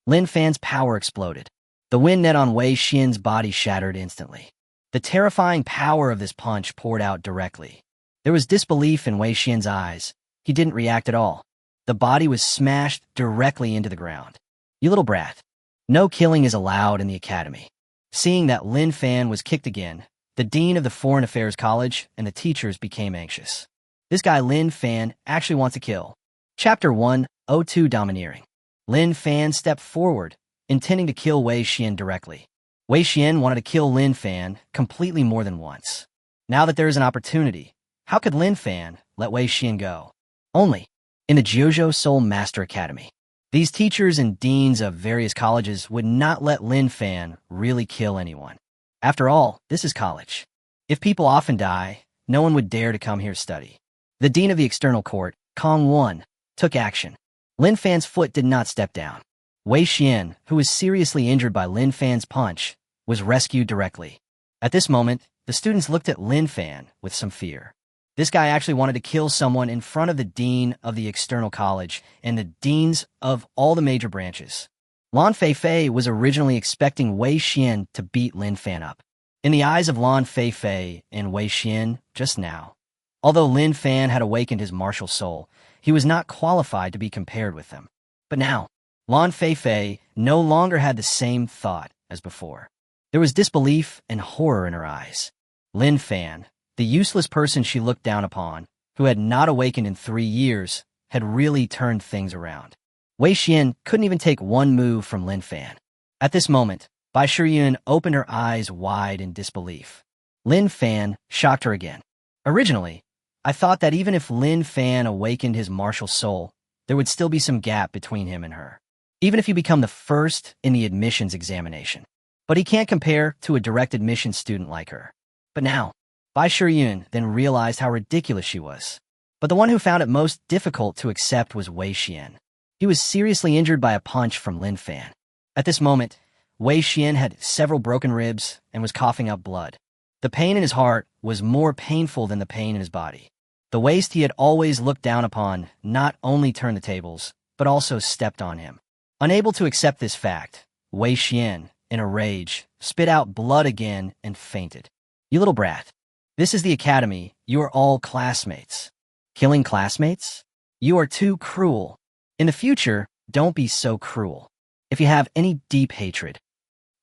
Lin Fan's power exploded. The wind net on Wei Xian's body shattered instantly. The terrifying power of this punch poured out directly. There was disbelief in Wei Xian's eyes. He didn't react at all. The body was smashed directly into the ground. You little brat. No killing is allowed in the academy. Seeing that Lin Fan was kicked again, the dean of the Foreign Affairs College and the teachers became anxious. This guy Lin Fan actually wants to kill. Chapter 102 Domineering. Lin Fan stepped forward, intending to kill Wei Xian directly. Wei Xian wanted to kill Lin Fan completely more than once. Now that there is an opportunity, how could Lin Fan let Wei Xian go? Only in the Jiuzhou Soul Master Academy. These teachers and deans of various colleges would not let Lin Fan really kill anyone. After all, this is college. If people often die, no one would dare to come here study. The dean of the external court, Kong Wan, took action. Lin Fan's foot did not step down. Wei Xian, who was seriously injured by Lin Fan's punch, was rescued directly. At this moment, the students looked at Lin Fan with some fear. This guy actually wanted to kill someone in front of the dean of the external college and the deans of all the major branches. Lan Feifei was originally expecting Wei Xian to beat Lin Fan up. in the eyes of Lan Feifei and Wei Xian just now. Although Lin Fan had awakened his martial soul, he was not qualified to be compared with them. But now, Lan Feifei no longer had the same thought as before. There was disbelief and horror in her eyes. Lin Fan, the useless person she looked down upon, who had not awakened in 3 years, had really turned things around. Wei Xian couldn't even take one move from Lin Fan. At this moment, Bai Shiyun opened her eyes wide in disbelief. Lin Fan shocked her again. Originally, I thought that even if Lin Fan awakened his martial soul, there would still be some gap between him and her, even if you become the first in the admissions examination. But he can't compare to a direct admission student like her. But now, Bai Shiyun then realized how ridiculous she was. But the one who found it most difficult to accept was Wei Xian. He was seriously injured by a punch from Lin Fan. At this moment, Wei Xian had several broken ribs and was coughing up blood. The pain in his heart was more painful than the pain in his body. The waste he had always looked down upon not only turned the tables, but also stepped on him. Unable to accept this fact, Wei Xian, in a rage, spit out blood again and fainted. "You little brat. This is the academy. You are all classmates." "Killing classmates? You are too cruel. In the future, don't be so cruel. If you have any deep hatred,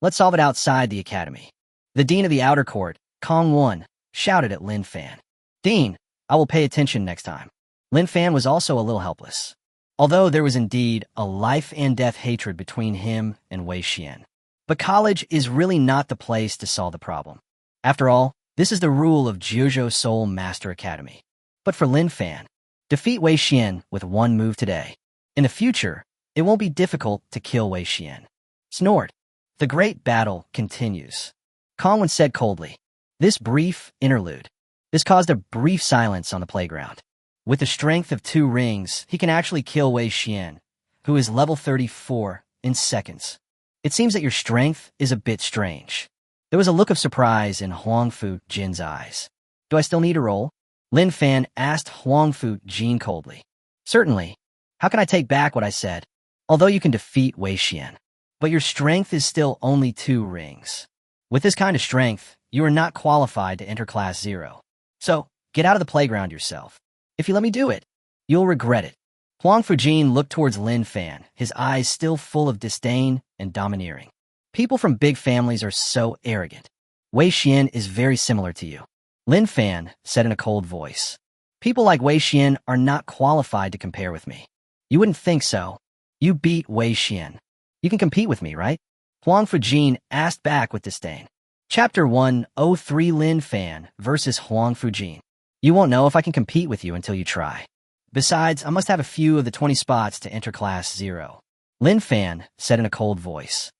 let's solve it outside the academy." The dean of the outer court, Kong Won, shouted at Lin Fan. "Dean, I will pay attention next time." Lin Fan was also a little helpless, although there was indeed a life and death hatred between him and Wei Xian. But college is really not the place to solve the problem. After all, this is the rule of Jiuzhou Soul Master Academy. But for Lin Fan, defeat Wei Xian with one move today. In the future, it won't be difficult to kill Wei Xian. Snort. The great battle continues. Kongwen said coldly. This brief interlude. This caused a brief silence on the playground. With the strength of 2 rings, he can actually kill Wei Xian, who is level 34, in seconds. It seems that your strength is a bit strange. There was a look of surprise in Huangfu Jin's eyes. Do I still need a roll? Lin Fan asked Huangfu Jin coldly. Certainly. How can I take back what I said? Although you can defeat Wei Xian, but your strength is still only 2 rings. With this kind of strength, you are not qualified to enter Class 0. So, get out of the playground yourself. If you let me do it, you'll regret it. Huang Fujin looked towards Lin Fan, his eyes still full of disdain and domineering. People from big families are so arrogant. Wei Xian is very similar to you. Lin Fan said in a cold voice. People like Wei Xian are not qualified to compare with me. You wouldn't think so. You beat Wei Xian. You can compete with me, right? Huang Fujin asked back with disdain. Chapter 103 Lin Fan versus Huang Fujin. You won't know if I can compete with you until you try. Besides, I must have a few of the 20 spots to enter Class 0. Lin Fan said in a cold voice.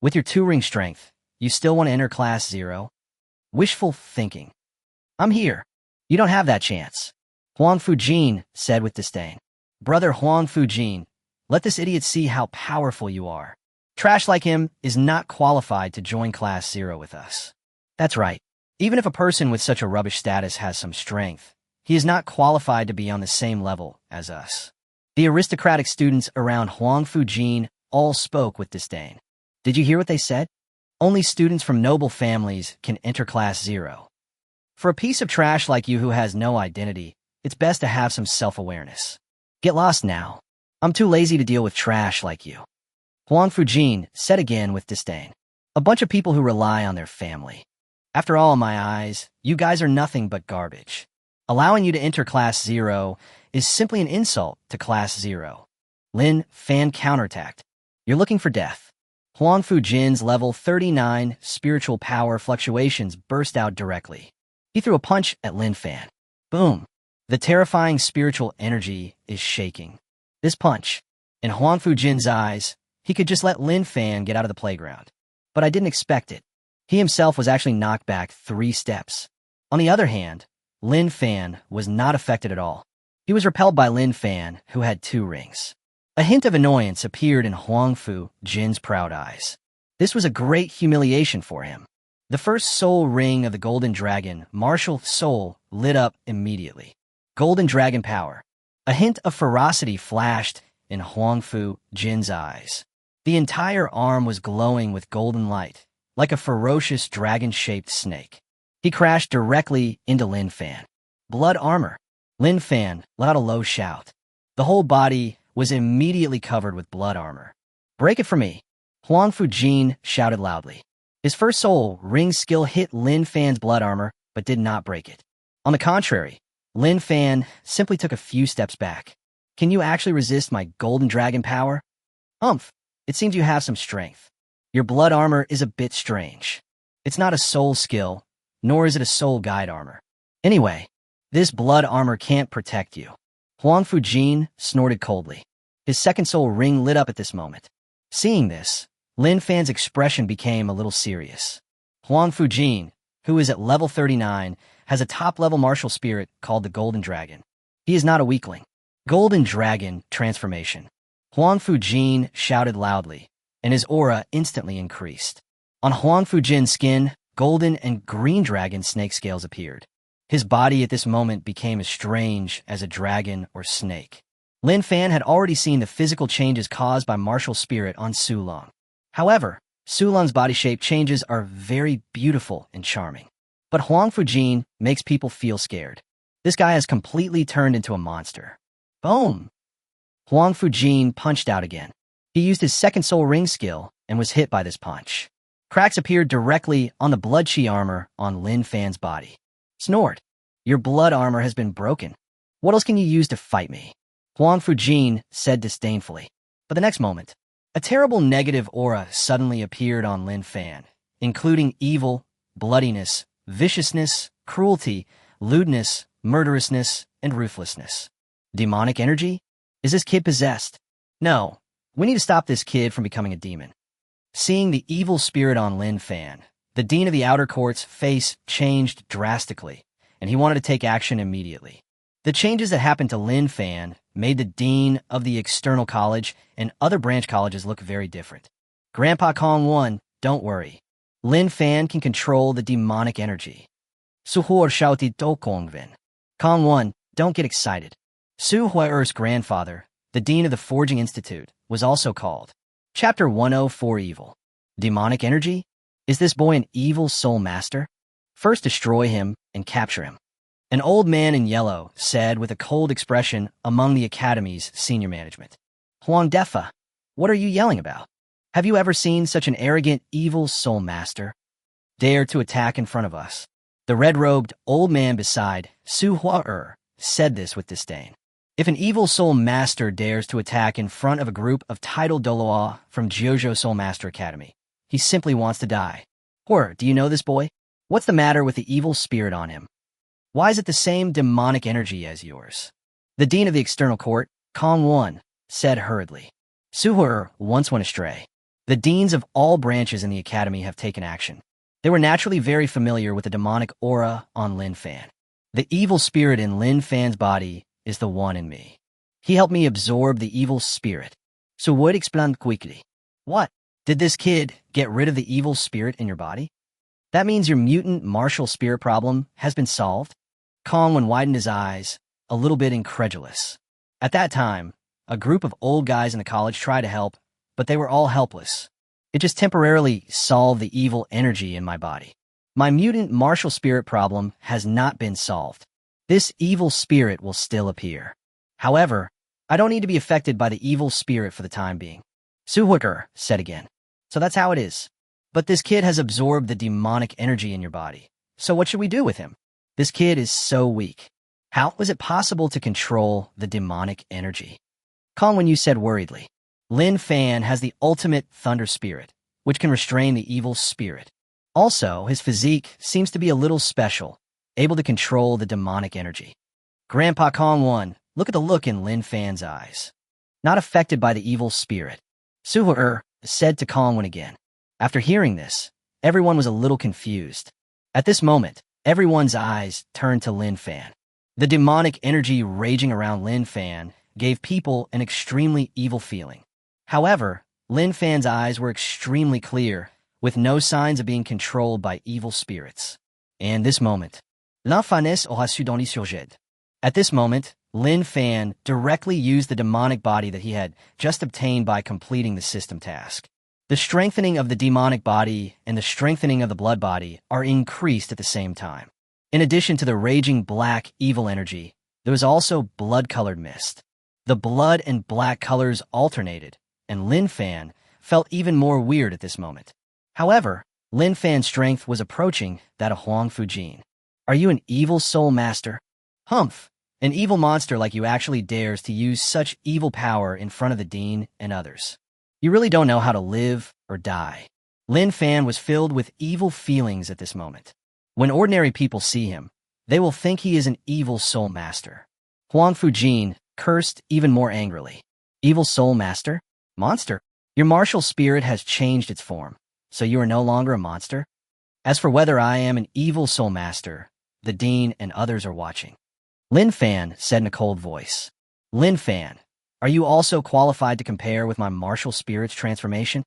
With your 2-ring strength, you still want to enter Class 0? Wishful thinking. I'm here. You don't have that chance. Huang Fujin said with disdain. Brother Huang Fujin, let this idiot see how powerful you are. Trash like him is not qualified to join Class 0 with us. That's right. Even if a person with such a rubbish status has some strength, he is not qualified to be on the same level as us. The aristocratic students around Huang Fujin all spoke with disdain. Did you hear what they said? Only students from noble families can enter Class 0. For a piece of trash like you who has no identity, it's best to have some self-awareness. Get lost now. I'm too lazy to deal with trash like you. Huang Fujin said again with disdain. A bunch of people who rely on their family. After all, in my eyes, you guys are nothing but garbage. Allowing you to enter Class 0 is simply an insult to Class 0. Lin Fan counterattacked. You're looking for death. Huang Fujin's level 39 spiritual power fluctuations burst out directly. He threw a punch at Lin Fan. Boom. The terrifying spiritual energy is shaking. This punch, in Huang Fujin's eyes, he could just let Lin Fan get out of the playground. But I didn't expect it. He himself was actually knocked back 3 steps. On the other hand, Lin Fan was not affected at all. He was repelled by Lin Fan, who had 2 rings. A hint of annoyance appeared in Huang Fujin's proud eyes. This was a great humiliation for him. The first soul ring of the Golden Dragon, martial soul, lit up immediately. Golden Dragon power. A hint of ferocity flashed in Huang Fujin's eyes. The entire arm was glowing with golden light, like a ferocious dragon-shaped snake. He crashed directly into Lin Fan. Blood armor. Lin Fan let out a low shout. The whole body was immediately covered with blood armor. Break it for me. Huang Fujin shouted loudly. His first soul ring skill hit Lin Fan's blood armor, but did not break it. On the contrary, Lin Fan simply took a few steps back. Can you actually resist my golden dragon power? It seems you have some strength. Your blood armor is a bit strange. It's not a soul skill, nor is it a soul guide armor. Anyway, this blood armor can't protect you. Huang Fujin snorted coldly. His second soul ring lit up at this moment. Seeing this, Lin Fan's expression became a little serious. Huang Fujin, who is at level 39, has a top-level martial spirit called the Golden Dragon. He is not a weakling. Golden Dragon transformation. Huang Fujin shouted loudly, and his aura instantly increased. On Huang Fujin's skin, golden and green dragon snake scales appeared. His body at this moment became as strange as a dragon or snake. Lin Fan had already seen the physical changes caused by martial spirit on Su Long. However, Su Long's body shape changes are very beautiful and charming. But Huang Fujin makes people feel scared. This guy has completely turned into a monster. Boom! Huang Fujin punched out again. He used his second soul ring skill and was hit by this punch. Cracks appeared directly on the blood chi armor on Lin Fan's body. Snort. Your blood armor has been broken. What else can you use to fight me? Huang Fujin said disdainfully. But the next moment, a terrible negative aura suddenly appeared on Lin Fan, including evil, bloodiness, viciousness, cruelty, lewdness, murderousness, and ruthlessness. Demonic energy? Is this kid possessed? No, we need to stop this kid from becoming a demon. Seeing the evil spirit on Lin Fan, the dean of the outer court's face changed drastically, and he wanted to take action immediately. The changes that happened to Lin Fan made the dean of the external college and other branch colleges look very different. Grandpa Kong 1, don't worry. Lin Fan can control the demonic energy. Suhor shouted do Kongvin. Kong 1, don't get excited. Su Huer's grandfather, the dean of the Forging Institute, was also called. Chapter 104 Evil. Demonic energy? Is this boy an evil soul master? First destroy him and capture him. An old man in yellow said with a cold expression among the academy's senior management. Huang Defa, what are you yelling about? Have you ever seen such an arrogant, evil soul master dare to attack in front of us? The red-robed old man beside Su Huer said this with disdain. If an evil soul master dares to attack in front of a group of titled Douluo from Jiuzhou Soul Master Academy, he simply wants to die. Huer, do you know this boy? What's the matter with the evil spirit on him? Why is it the same demonic energy as yours? The dean of the external court, Kong 1, said hurriedly. Su Huer once went astray. The deans of all branches in the academy have taken action. They were naturally very familiar with the demonic aura on Lin Fan. The evil spirit in Lin Fan's body is the one in me. He helped me absorb the evil spirit. So what explained quickly? What? Did this kid get rid of the evil spirit in your body? That means your mutant martial spirit problem has been solved? Kong widened his eyes, a little bit incredulous. At that time, a group of old guys in the college tried to help, but they were all helpless. It just temporarily solved the evil energy in my body. My mutant martial spirit problem has not been solved. This evil spirit will still appear. However, I don't need to be affected by the evil spirit for the time being. Su Huiker said again. So that's how it is. But this kid has absorbed the demonic energy in your body. So what should we do with him? This kid is so weak. How was it possible to control the demonic energy? Kong Wenyu said worriedly. Lin Fan has the ultimate thunder spirit, which can restrain the evil spirit. Also, his physique seems to be a little special, able to control the demonic energy. Grandpa Kong 1, look at the look in Lin Fan's eyes. Not affected by the evil spirit. Su Huer said to Kong 1 again. After hearing this, everyone was a little confused. At this moment, everyone's eyes turned to Lin Fan. The demonic energy raging around Lin Fan gave people an extremely evil feeling. However, Lin Fan's eyes were extremely clear, with no signs of being controlled by evil spirits. And this moment, l'infanesse aura su dans l'insurgé. At this moment, Lin Fan directly used the demonic body that he had just obtained by completing the system task. The strengthening of the demonic body and the strengthening of the blood body are increased at the same time. In addition to the raging black evil energy, there was also blood-colored mist. The blood and black colors alternated, and Lin Fan felt even more weird at this moment. However, Lin Fan's strength was approaching that of Huang Fujin. Are you an evil soul master? Humph! An evil monster like you actually dares to use such evil power in front of the dean and others. You really don't know how to live or die. Lin Fan was filled with evil feelings at this moment. When ordinary people see him, they will think he is an evil soul master. Huang Fujin cursed even more angrily. Evil soul master? Monster? Your martial spirit has changed its form, so you are no longer a monster? As for whether I am an evil soul master, the dean and others are watching. Lin Fan said in a cold voice. Lin Fan, are you also qualified to compare with my martial spirit's transformation?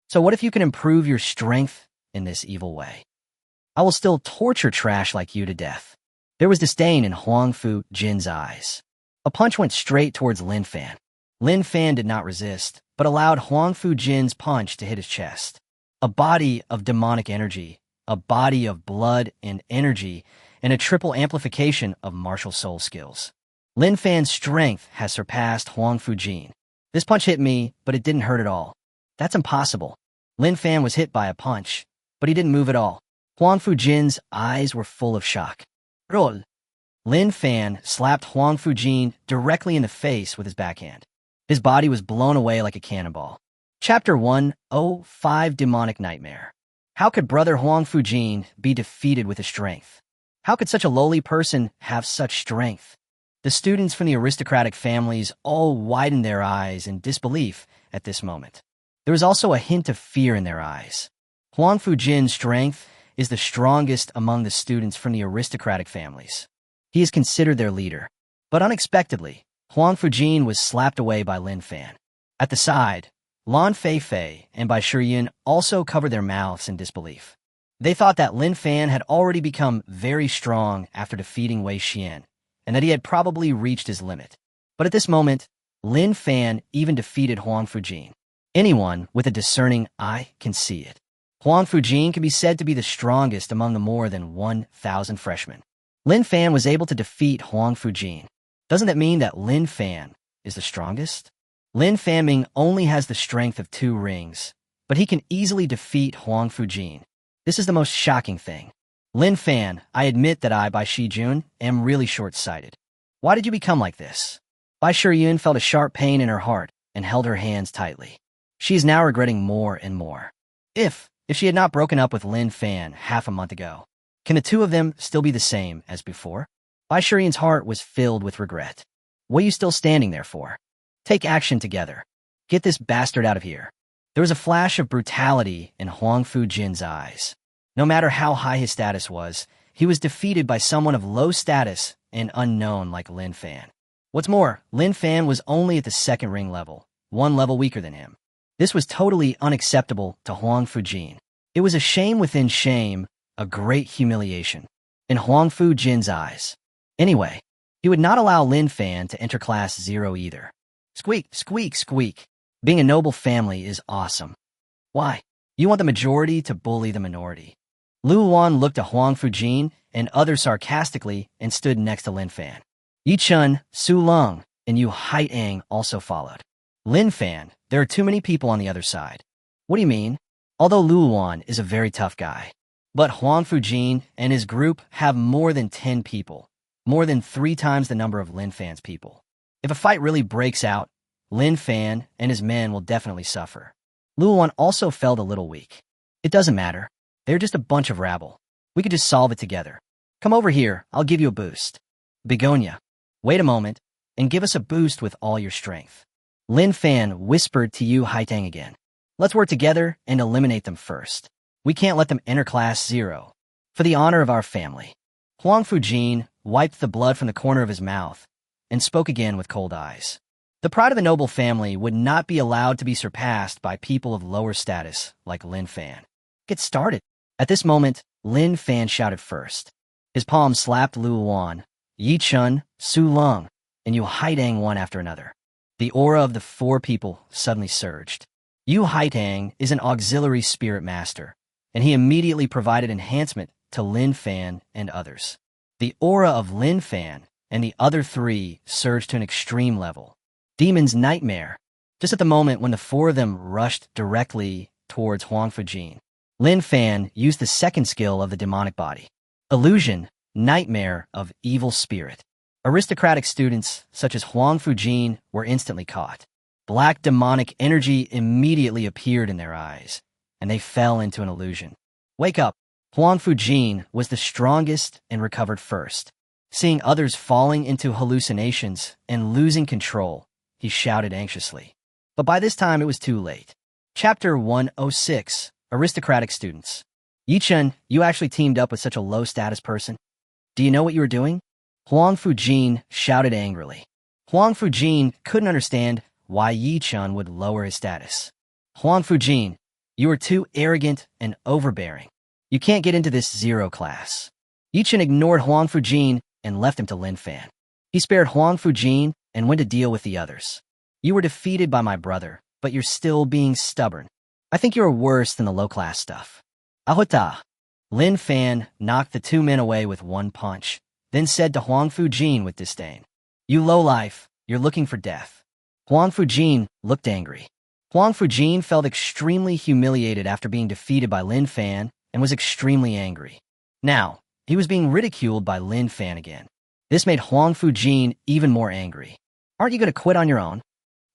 So what if you can improve your strength in this evil way? I will still torture trash like you to death. There was disdain in Huang Fujin's eyes. A punch went straight towards Lin Fan. Lin Fan did not resist, but allowed Huang Fujin's punch to hit his chest. A body of demonic energy, a body of blood and energy, and a triple amplification of martial soul skills. Lin Fan's strength has surpassed Huang Fujin. This punch hit me, but it didn't hurt at all. That's impossible. Lin Fan was hit by a punch, but he didn't move at all. Huang Fujin's eyes were full of shock. Roll. Lin Fan slapped Huang Fujin directly in the face with his backhand. His body was blown away like a cannonball. Chapter 105 Demonic Nightmare. How could brother Huang Fujin be defeated with his strength? How could such a lowly person have such strength? The students from the aristocratic families all widened their eyes in disbelief at this moment. There was also a hint of fear in their eyes. Huang Fujin's strength is the strongest among the students from the aristocratic families. He is considered their leader. But unexpectedly, Huang Fujin was slapped away by Lin Fan. At the side, Lan Fei and Bai Shiyin also covered their mouths in disbelief. They thought that Lin Fan had already become very strong after defeating Wei Xian, and that he had probably reached his limit. But at this moment, Lin Fan even defeated Huang Fujin. Anyone with a discerning eye can see it. Huang Fujin can be said to be the strongest among the more than 1,000 freshmen. Lin Fan was able to defeat Huang Fujin. Doesn't that mean that Lin Fan is the strongest? Lin Fan only has the strength of 2 rings, but he can easily defeat Huang Fujin. This is the most shocking thing. Lin Fan, I admit that I, Bai Shijun, am really short-sighted. Why did you become like this? Bai Shiyin felt a sharp pain in her heart and held her hands tightly. She is now regretting more and more. If she had not broken up with Lin Fan half a month ago, can the two of them still be the same as before? Bai Shiyun's heart was filled with regret. What are you still standing there for? Take action together. Get this bastard out of here. There was a flash of brutality in Huang Fujin's eyes. No matter how high his status was, he was defeated by someone of low status and unknown like Lin Fan. What's more, Lin Fan was only at the 2nd ring level, 1 level weaker than him. This was totally unacceptable to Huang Fujin. It was a shame within shame, a great humiliation. In Huang Fujin's eyes. Anyway, he would not allow Lin Fan to enter Class 0 either. Squeak, squeak, squeak. Being a noble family is awesome. Why? You want the majority to bully the minority. Lu Wan looked at Huang Fujin and others sarcastically and stood next to Lin Fan. Yi Chun, Su Lung, and Yu Haitang also followed. Lin Fan, there are too many people on the other side. What do you mean? Although Lu Wan is a very tough guy. But Huang Fujin and his group have more than 10 people. More than 3 times the number of Lin Fan's people. If a fight really breaks out, Lin Fan and his men will definitely suffer. Lu Wan also felt a little weak. It doesn't matter. They're just a bunch of rabble. We could just solve it together. Come over here, I'll give you a boost. Begonia, wait a moment, and give us a boost with all your strength. Lin Fan whispered to Yu Haitang again. Let's work together and eliminate them first. We can't let them enter Class 0. For the honor of our family. Huang Fujin wiped the blood from the corner of his mouth and spoke again with cold eyes. The pride of the noble family would not be allowed to be surpassed by people of lower status like Lin Fan. Get started. At this moment, Lin Fan shouted first. His palm slapped Lu Wan, Yi Chun, Su Lung, and Yu Haidang one after another. The aura of the 4 people suddenly surged. Yu Haitang is an auxiliary spirit master, and he immediately provided enhancement to Lin Fan and others. The aura of Lin Fan and the other three surged to an extreme level. Demon's Nightmare. Just at the moment when the four of them rushed directly towards Huang Fujin, Lin Fan used the second skill of the demonic body. Illusion, Nightmare of Evil Spirit. Aristocratic students, such as Huang Fujin, were instantly caught. Black demonic energy immediately appeared in their eyes, and they fell into an illusion. Wake up! Huang Fujin was the strongest and recovered first. Seeing others falling into hallucinations and losing control, he shouted anxiously. But by this time, it was too late. Chapter 106, Aristocratic Students. Yichun, you actually teamed up with such a low-status person? Do you know what you were doing? Huang Fujin shouted angrily. Huang Fujin couldn't understand why Yichun would lower his status. Huang Fujin, you are too arrogant and overbearing. You can't get into this zero class. Yichun ignored Huang Fujin and left him to Lin Fan. He spared Huang Fujin and went to deal with the others. You were defeated by my brother, but you're still being stubborn. I think you're worse than the low-class stuff. Ahota! Lin Fan knocked the two men away with one punch, then said to Huang Fujin with disdain, You lowlife, you're looking for death. Huang Fujin looked angry. Huang Fujin felt extremely humiliated after being defeated by Lin Fan and was extremely angry. Now, he was being ridiculed by Lin Fan again. This made Huang Fujin even more angry. Aren't you going to quit on your own?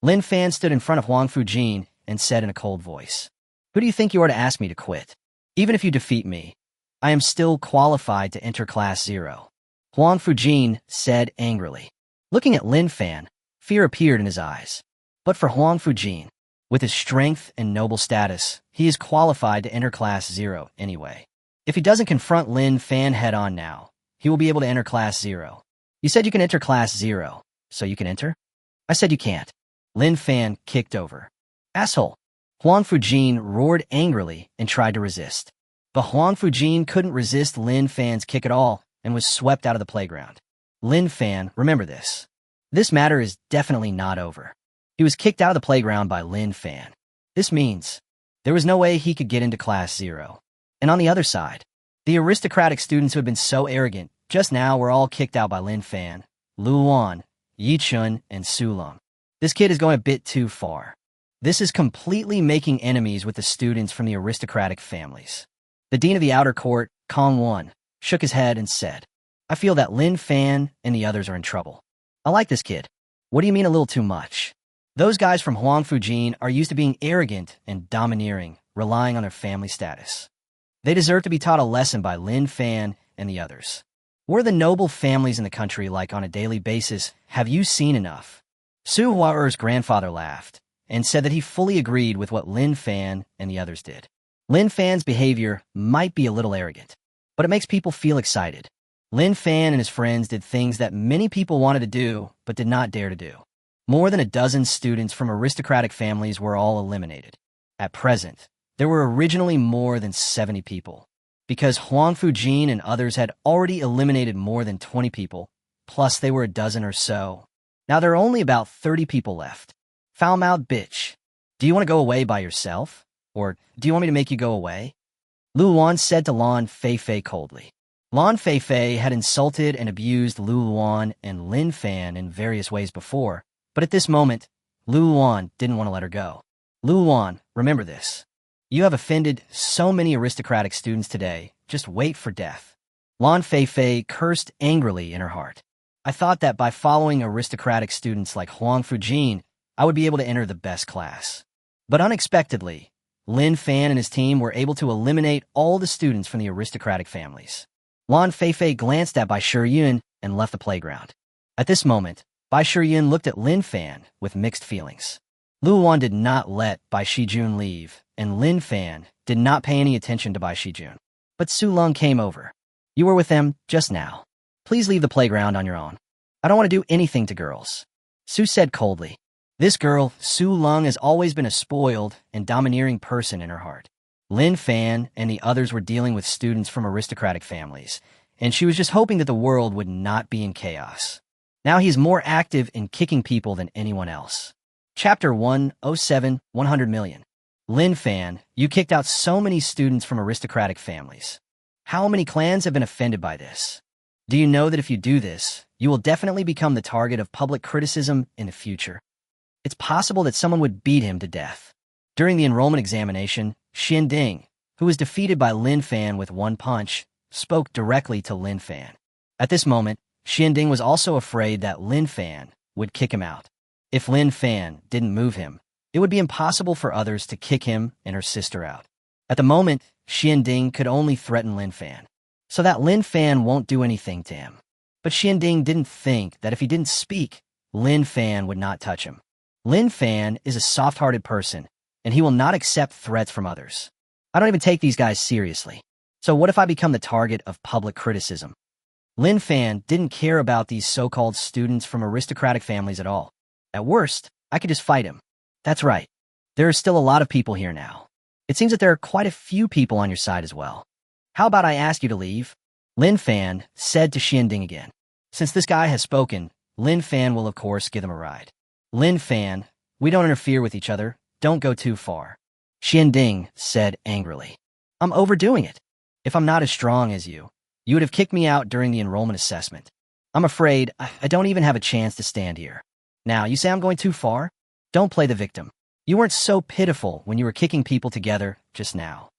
Lin Fan stood in front of Huang Fujin and said in a cold voice, Who do you think you are to ask me to quit? Even if you defeat me, I am still qualified to enter Class 0. Huang Fujin said angrily. Looking at Lin Fan, fear appeared in his eyes. But for Huang Fujin, with his strength and noble status, he is qualified to enter Class 0 anyway. If he doesn't confront Lin Fan head-on now, he will be able to enter Class 0. You said you can enter Class 0, so you can enter? I said you can't. Lin Fan kicked over. Asshole! Huang Fujin roared angrily and tried to resist. But Huang Fujin couldn't resist Lin Fan's kick at all and was swept out of the playground. Lin Fan, remember this. This matter is definitely not over. He was kicked out of the playground by Lin Fan. This means there was no way he could get into Class 0. And on the other side, the aristocratic students who had been so arrogant just now were all kicked out by Lin Fan, Luan, Yichun, and Sulong. This kid is going a bit too far. This is completely making enemies with the students from the aristocratic families. The dean of the outer court, Kong Won, shook his head and said, I feel that Lin Fan and the others are in trouble. I like this kid. What do you mean a little too much? Those guys from Huang Fujin are used to being arrogant and domineering, relying on their family status. They deserve to be taught a lesson by Lin Fan and the others. What are the noble families in the country like on a daily basis? Have you seen enough? Su Huaer's grandfather laughed and said that he fully agreed with what Lin Fan and the others did. Lin Fan's behavior might be a little arrogant, but it makes people feel excited. Lin Fan and his friends did things that many people wanted to do but did not dare to do. More than a dozen students from aristocratic families were all eliminated. At present, there were originally more than 70 people. Because Huang Fujin and others had already eliminated more than 20 people, plus they were a dozen or so. Now there are only about 30 people left. Foul-mouthed bitch. Do you want to go away by yourself? Or do you want me to make you go away? Luan said to Lan Feifei coldly. Lan Feifei had insulted and abused Luan and Lin Fan in various ways before, but at this moment, Luan didn't want to let her go. Luan, remember this. You have offended so many aristocratic students today. Just wait for death. Lan Feifei cursed angrily in her heart. I thought that by following aristocratic students like Huang Fujin, I would be able to enter the best class. But unexpectedly, Lin Fan and his team were able to eliminate all the students from the aristocratic families. Lan Feifei glanced at Bai Shiyun and left the playground. At this moment, Bai Shiyun looked at Lin Fan with mixed feelings. Luan did not let Bai Shijun leave, and Lin Fan did not pay any attention to Bai Shijun. But Su Lung came over. You were with them just now. Please leave the playground on your own. I don't want to do anything to girls. Su said coldly. This girl, Su Lung, has always been a spoiled and domineering person in her heart. Lin Fan and the others were dealing with students from aristocratic families, and she was just hoping that the world would not be in chaos. Now he's more active in kicking people than anyone else. Chapter 107, 100 million. Lin Fan, you kicked out so many students from aristocratic families. How many clans have been offended by this? Do you know that if you do this, you will definitely become the target of public criticism in the future? It's possible that someone would beat him to death. During the enrollment examination, Ding, who was defeated by Lin Fan with one punch, spoke directly to Lin Fan. At this moment, Ding was also afraid that Lin Fan would kick him out. If Lin Fan didn't move him, it would be impossible for others to kick him and her sister out. At the moment, Ding could only threaten Lin Fan, so that Lin Fan won't do anything to him. But Ding didn't think that if he didn't speak, Lin Fan would not touch him. Lin Fan is a soft-hearted person, and he will not accept threats from others. I don't even take these guys seriously. So what if I become the target of public criticism? Lin Fan didn't care about these so-called students from aristocratic families at all. At worst, I could just fight him. That's right. There are still a lot of people here now. It seems that there are quite a few people on your side as well. How about I ask you to leave? Lin Fan said to Ding again. Since this guy has spoken, Lin Fan will of course give them a ride. Lin Fan, we don't interfere with each other. Don't go too far. Ding said angrily. I'm overdoing it. If I'm not as strong as you would have kicked me out during the enrollment assessment. I'm afraid I don't even have a chance to stand here. Now, you say I'm going too far? Don't play the victim. You weren't so pitiful when you were kicking people together just now.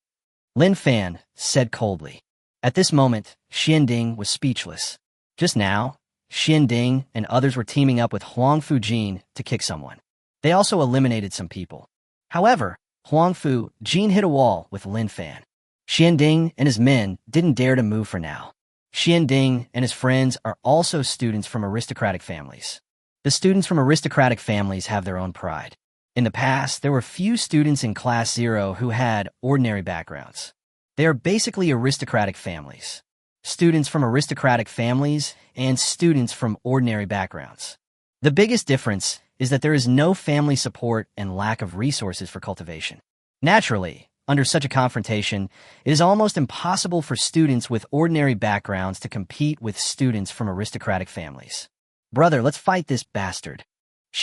Lin Fan said coldly. At this moment, Ding was speechless. Just now, Ding and others were teaming up with Huang Fujin to kick someone. They also eliminated some people. However, Huang Fujin hit a wall with Lin Fan. Ding and his men didn't dare to move for now. Ding and his friends are also students from aristocratic families. The students from aristocratic families have their own pride. In the past, there were few students in Class 0 who had ordinary backgrounds. They are basically aristocratic families. Students from aristocratic families and students from ordinary backgrounds. The biggest difference is that there is no family support and lack of resources for cultivation. Naturally, under such a confrontation, it is almost impossible for students with ordinary backgrounds to compete with students from aristocratic families. Brother, let's fight this bastard.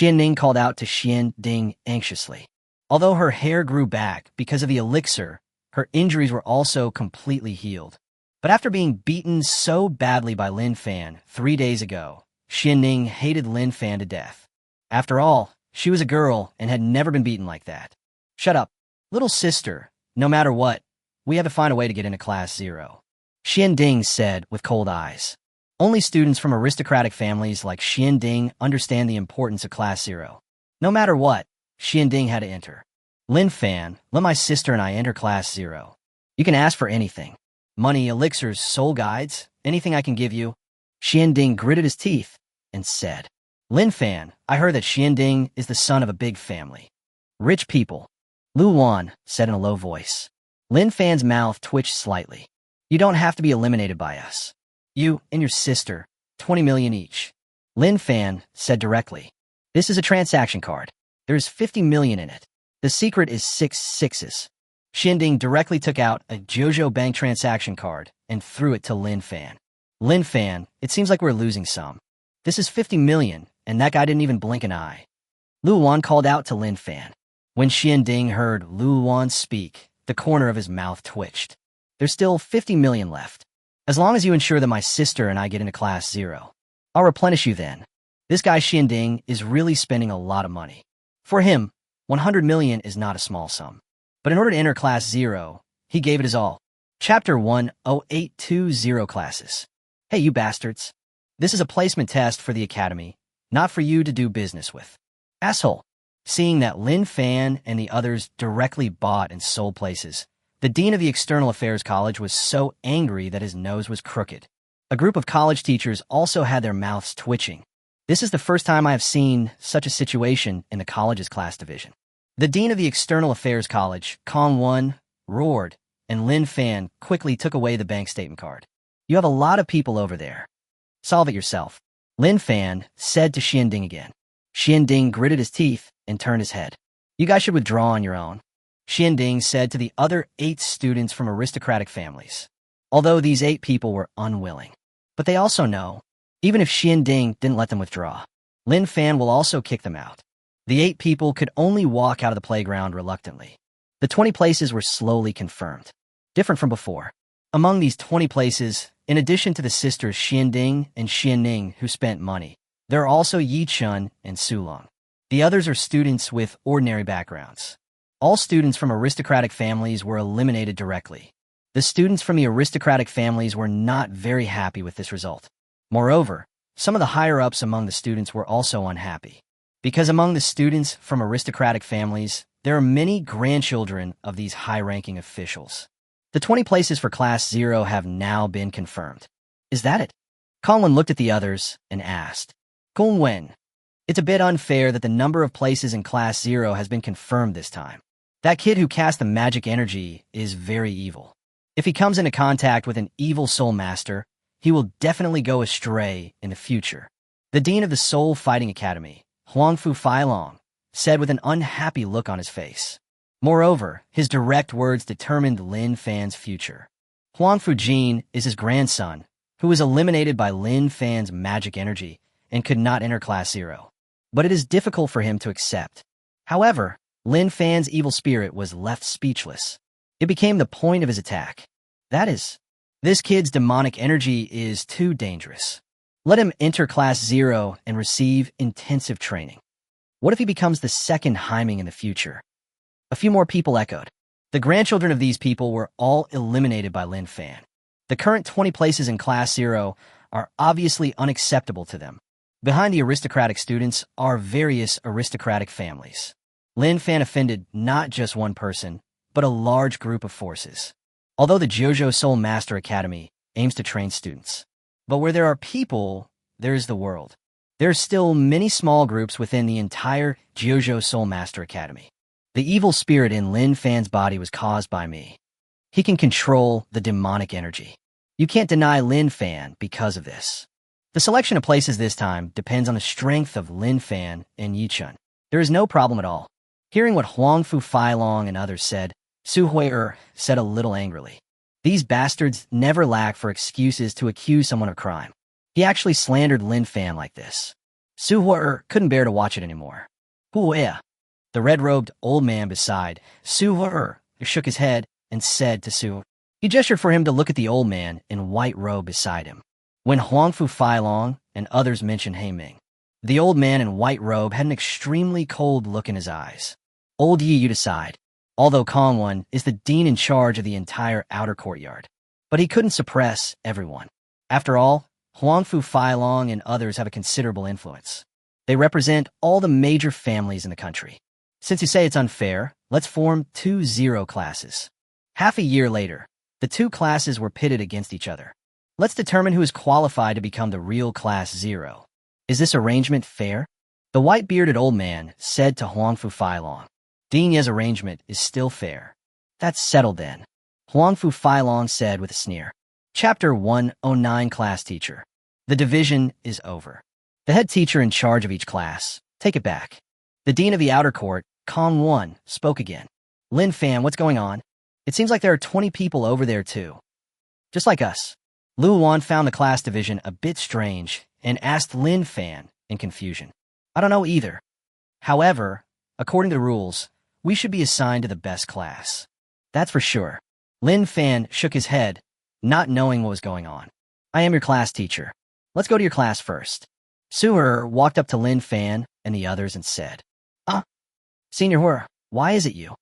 Ning called out to Ding anxiously. Although her hair grew back because of the elixir, her injuries were also completely healed. But after being beaten so badly by Lin Fan 3 days ago, Ning hated Lin Fan to death. After all, she was a girl and had never been beaten like that. Shut up. Little sister, no matter what, we have to find a way to get into Class 0. Ding said with cold eyes. Only students from aristocratic families like Ding understand the importance of Class 0. No matter what, Ding had to enter. Lin Fan, let my sister and I enter Class 0. You can ask for anything. Money, elixirs, soul guides, anything I can give you. Ding gritted his teeth and said, Lin Fan, I heard that Ding is the son of a big family. Rich people. Lu Wan said in a low voice. Lin Fan's mouth twitched slightly. You don't have to be eliminated by us. You and your sister, 20 million each. Lin Fan said directly. This is a transaction card. There's 50 million in it. The secret is 6 sixes. Ding directly took out a Jojo Bank transaction card and threw it to Lin Fan. Lin Fan, it seems like we're losing some. This is 50 million, and that guy didn't even blink an eye. Lu Wan called out to Lin Fan. When Ding heard Lu Wan speak, the corner of his mouth twitched. There's still 50 million left. As long as you ensure that my sister and I get into Class 0, I'll replenish you then. This guy Ding is really spending a lot of money. For him, 100 million is not a small sum. But in order to enter Class 0, he gave it his all. Chapter 10820 Classes. Hey, you bastards. This is a placement test for the academy, not for you to do business with. Asshole. Seeing that Lin Fan and the others directly bought and sold places, the dean of the External Affairs College was so angry that his nose was crooked. A group of college teachers also had their mouths twitching. This is the first time I have seen such a situation in the college's class division. The dean of the External Affairs College, Kong Won, roared, and Lin Fan quickly took away the bank statement card. You have a lot of people over there. Solve it yourself. Lin Fan said to Ding again. Ding gritted his teeth and turned his head. You guys should withdraw on your own. Ding said to the other 8 students from aristocratic families. Although these 8 people were unwilling. But they also know, even if Ding didn't let them withdraw, Lin Fan will also kick them out. The 8 people could only walk out of the playground reluctantly. The 20 places were slowly confirmed, different from before. Among these 20 places, in addition to the sisters Xianding and Xianning who spent money, there are also Yichun and Sulong. The others are students with ordinary backgrounds. All students from aristocratic families were eliminated directly. The students from the aristocratic families were not very happy with this result. Moreover, some of the higher-ups among the students were also unhappy. Because among the students from aristocratic families, there are many grandchildren of these high-ranking officials. The 20 places for Class 0 have now been confirmed. Is that it? Colin looked at the others and asked, Gong Wen, it's a bit unfair that the number of places in Class 0 has been confirmed this time. That kid who cast the magic energy is very evil. If he comes into contact with an evil soul master, he will definitely go astray in the future. The dean of the Soul Fighting Academy, Huangfu Failong, said with an unhappy look on his face. Moreover, his direct words determined Lin Fan's future. Huangfu Jin is his grandson, who was eliminated by Lin Fan's magic energy and could not enter Class 0. But it is difficult for him to accept. However, Lin Fan's evil spirit was left speechless. It became the point of his attack. That is, this kid's demonic energy is too dangerous. Let him enter Class 0 and receive intensive training. What if he becomes the second Haiming in the future? A few more people echoed. The grandchildren of these people were all eliminated by Lin Fan. The current 20 places in Class 0 are obviously unacceptable to them. Behind the aristocratic students are various aristocratic families. Lin Fan offended not just one person, but a large group of forces. Although the Jojo Soul Master Academy aims to train students. But where there are people, there is the world. There are still many small groups within the entire Jojo Soul Master Academy. The evil spirit in Lin Fan's body was caused by me. He can control the demonic energy. You can't deny Lin Fan because of this. The selection of places this time depends on the strength of Lin Fan and Yichun. There is no problem at all. Hearing what Huangfu Failong and others said, Su Hui said a little angrily. These bastards never lack for excuses to accuse someone of crime. He actually slandered Lin Fan like this. Su Hui couldn't bear to watch it anymore. Hui, the red-robed old man beside Su Hui shook his head and said to Su. He gestured for him to look at the old man in white robe beside him. When Huangfu Failong and others mentioned Haiming, the old man in white robe had an extremely cold look in his eyes. Old Yi you decide. Although Kongwon is the dean in charge of the entire outer courtyard. But he couldn't suppress everyone. After all, Huangfu Failong and others have a considerable influence. They represent all the major families in the country. Since you say it's unfair, let's form 2 0 classes. Half a year later, the 2 classes were pitted against each other. Let's determine who is qualified to become the real Class 0. Is this arrangement fair? The white-bearded old man said to Huangfu Failong. Dean Ye's arrangement is still fair. That's settled then, Huangfu Failong said with a sneer. Chapter 109 Class Teacher. The division is over. The head teacher in charge of each class, take it back. The dean of the outer court, Kong Won, spoke again. Lin Fan, what's going on? It seems like there are 20 people over there too. Just like us. Lu Wan found the class division a bit strange and asked Lin Fan in confusion. I don't know either. However, according to the rules, we should be assigned to the best class. That's for sure. Lin Fan shook his head, not knowing what was going on. I am your class teacher. Let's go to your class first. Suher walked up to Lin Fan and the others and said, Senior Hu, why is it you?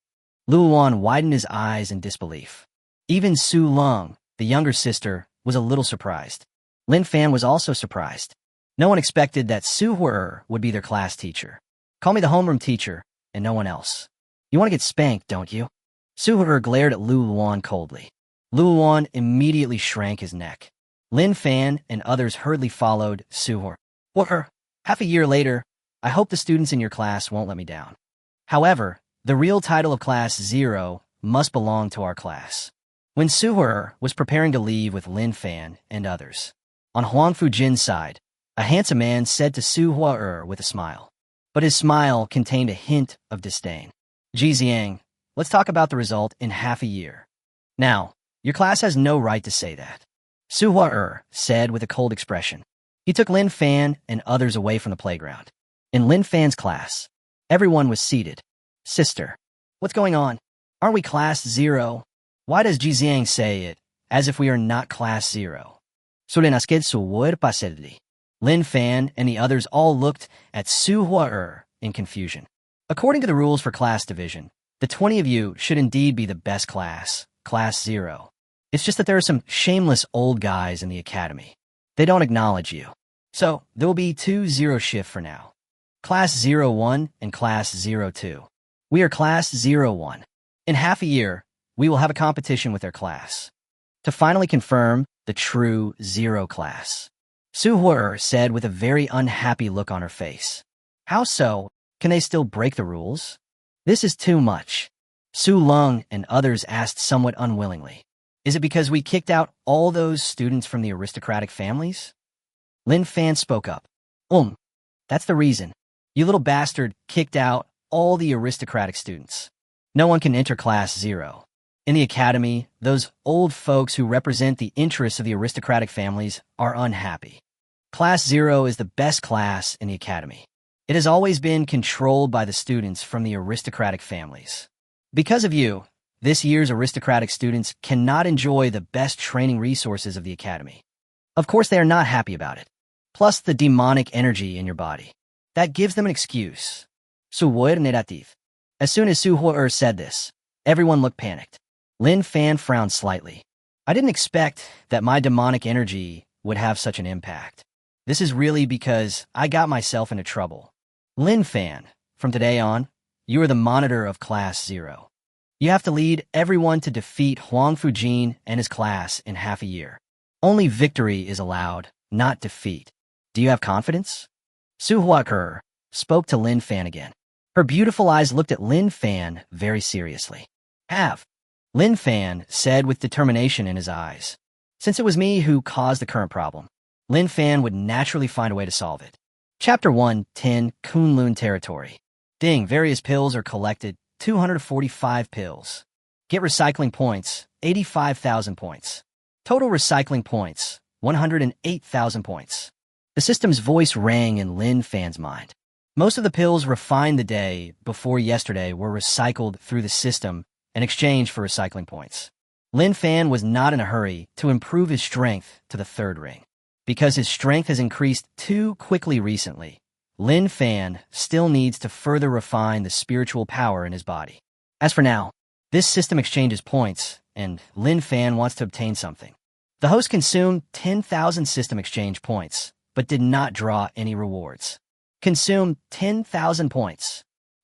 Lu Wan widened his eyes in disbelief. Even Su Lung, the younger sister, was a little surprised. Lin Fan was also surprised. No one expected that Su Hu would be their class teacher. Call me the homeroom teacher and no one else. You want to get spanked, don't you? Su Hu glared at Lu Wan coldly. Lu Wan immediately shrank his neck. Lin Fan and others hurriedly followed Su Hu. Half a year later, I hope the students in your class won't let me down. However, the real title of Class 0 must belong to our class. When Su Hu was preparing to leave with Lin Fan and others, on Huangfu Jin's side, a handsome man said to Su Hu with a smile. But his smile contained a hint of disdain. Ji Xiang, let's talk about the result in half a year. Now, your class has no right to say that. Su Hu said with a cold expression. He took Lin Fan and others away from the playground. In Lin Fan's class, everyone was seated. Sister, what's going on? Aren't we class 0? Why does Jixiang say it as if we are not class 0? Lin Fan and the others all looked at Su Hua in confusion. According to the rules for class division, the 20 of you should indeed be the best class, class 0. It's just that there are some shameless old guys in the academy. They don't acknowledge you. So there will be 2-0 shift for now. Class 01 and Class 02. We are Class 01. In half a year, we will have a competition with their class to finally confirm the true 0 class. Su Hua said with a very unhappy look on her face. How so? Can they still break the rules? This is too much. Su Lung and others asked somewhat unwillingly. Is it because we kicked out all those students from the aristocratic families? Lin Fan spoke up. That's the reason. You little bastard kicked out all the aristocratic students. No one can enter Class 0. In the academy, those old folks who represent the interests of the aristocratic families are unhappy. Class 0 is the best class in the academy. It has always been controlled by the students from the aristocratic families. Because of you, this year's aristocratic students cannot enjoy the best training resources of the academy. Of course, they are not happy about it. Plus the demonic energy in your body. That gives them an excuse. As soon as Su Hua said this, everyone looked panicked. Lin Fan frowned slightly. I didn't expect that my demonic energy would have such an impact. This is really because I got myself into trouble. Lin Fan, from today on, you are the monitor of Class 0. You have to lead everyone to defeat Huang Fujin and his class in half a year. Only victory is allowed, not defeat. Do you have confidence? Su Hua spoke to Lin Fan again. Her beautiful eyes looked at Lin Fan very seriously. Have. Lin Fan said with determination in his eyes. Since it was me who caused the current problem, Lin Fan would naturally find a way to solve it. Chapter 1:10 Kunlun Territory. Ding, various pills are collected, 245 pills. Get recycling points, 85,000 points. Total recycling points, 108,000 points. The system's voice rang in Lin Fan's mind. Most of the pills refined the day before yesterday were recycled through the system in exchange for recycling points. Lin Fan was not in a hurry to improve his strength to the 3rd ring. Because his strength has increased too quickly recently, Lin Fan still needs to further refine the spiritual power in his body. As for now, this system exchanges points, and Lin Fan wants to obtain something. The host consumed 10,000 system exchange points, but did not draw any rewards. Consumed 10,000 points.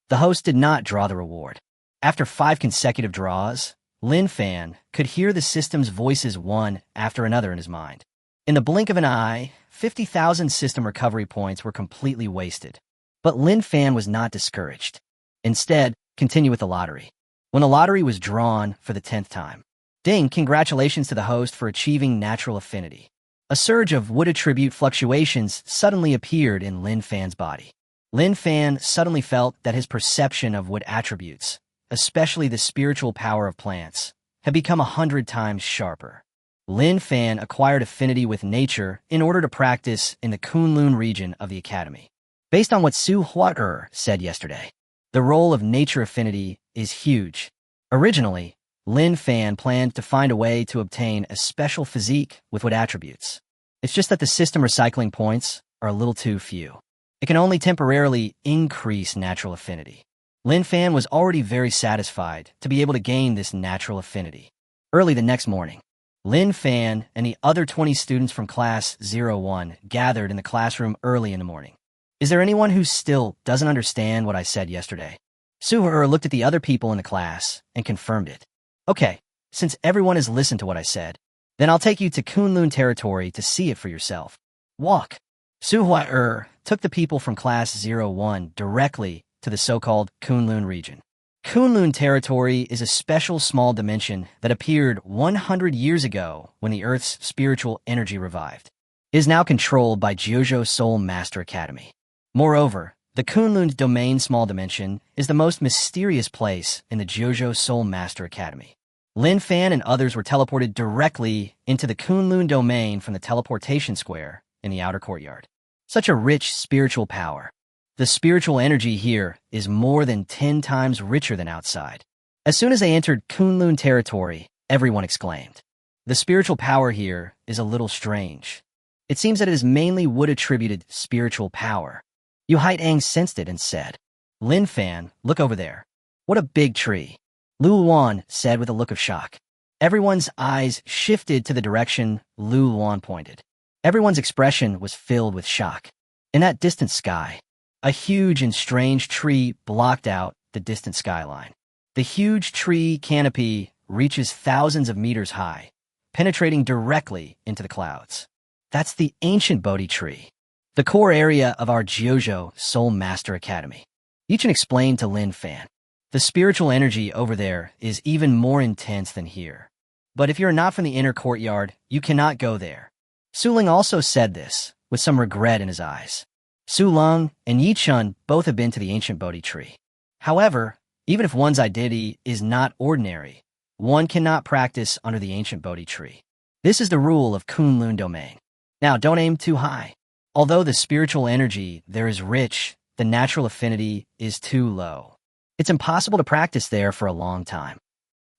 The host did not draw the reward. After 5 consecutive draws, Lin Fan could hear the system's voices one after another in his mind. In the blink of an eye, 50,000 system recovery points were completely wasted. But Lin Fan was not discouraged. Instead, continue with the lottery. When the lottery was drawn for the 10th time. Ding, congratulations to the host for achieving natural affinity. A surge of wood attribute fluctuations suddenly appeared in Lin Fan's body. Lin Fan suddenly felt that his perception of wood attributes, especially the spiritual power of plants, had become 100 times sharper. Lin Fan acquired affinity with nature in order to practice in the Kunlun region of the academy. Based on what Su Hua said yesterday, the role of nature affinity is huge. Originally, Lin Fan planned to find a way to obtain a special physique with wood attributes. It's just that the system recycling points are a little too few. It can only temporarily increase natural affinity. Lin Fan was already very satisfied to be able to gain this natural affinity. Early the next morning, Lin Fan and the other 20 students from Class 01 gathered in the classroom early in the morning. Is there anyone who still doesn't understand what I said yesterday? Su Hua looked at the other people in the class and confirmed it. Okay, since everyone has listened to what I said, then I'll take you to Kunlun territory to see it for yourself. Walk. Su Hua took the people from Class 01 directly to the so-called Kunlun region. Kunlun territory is a special small dimension that appeared 100 years ago when the Earth's spiritual energy revived. It is now controlled by Jiuzhou Soul Master Academy. Moreover, the Kunlun domain small dimension is the most mysterious place in the Jiuzhou Soul Master Academy. Lin Fan and others were teleported directly into the Kunlun domain from the teleportation square in the outer courtyard. Such a rich spiritual power. The spiritual energy here is more than 10 times richer than outside. As soon as they entered Kunlun territory, everyone exclaimed. The spiritual power here is a little strange. It seems that it is mainly wood-attributed spiritual power. Yu Haitang sensed it and said, Lin Fan, look over there. What a big tree. Lu Luan said with a look of shock. Everyone's eyes shifted to the direction Lu Luan pointed. Everyone's expression was filled with shock. In that distant sky, a huge and strange tree blocked out the distant skyline. The huge tree canopy reaches thousands of meters high, penetrating directly into the clouds. That's the ancient Bodhi tree, the core area of our Jiuzhou Soul Master Academy. Yichen explained to Lin Fan. The spiritual energy over there is even more intense than here. But if you're not from the inner courtyard, you cannot go there. Su Ling also said this, with some regret in his eyes. Su Lung and Yi Chun both have been to the ancient Bodhi tree. However, even if one's identity is not ordinary, one cannot practice under the ancient Bodhi tree. This is the rule of Kunlun domain. Now, don't aim too high. Although the spiritual energy there is rich, the natural affinity is too low. It's impossible to practice there for a long time.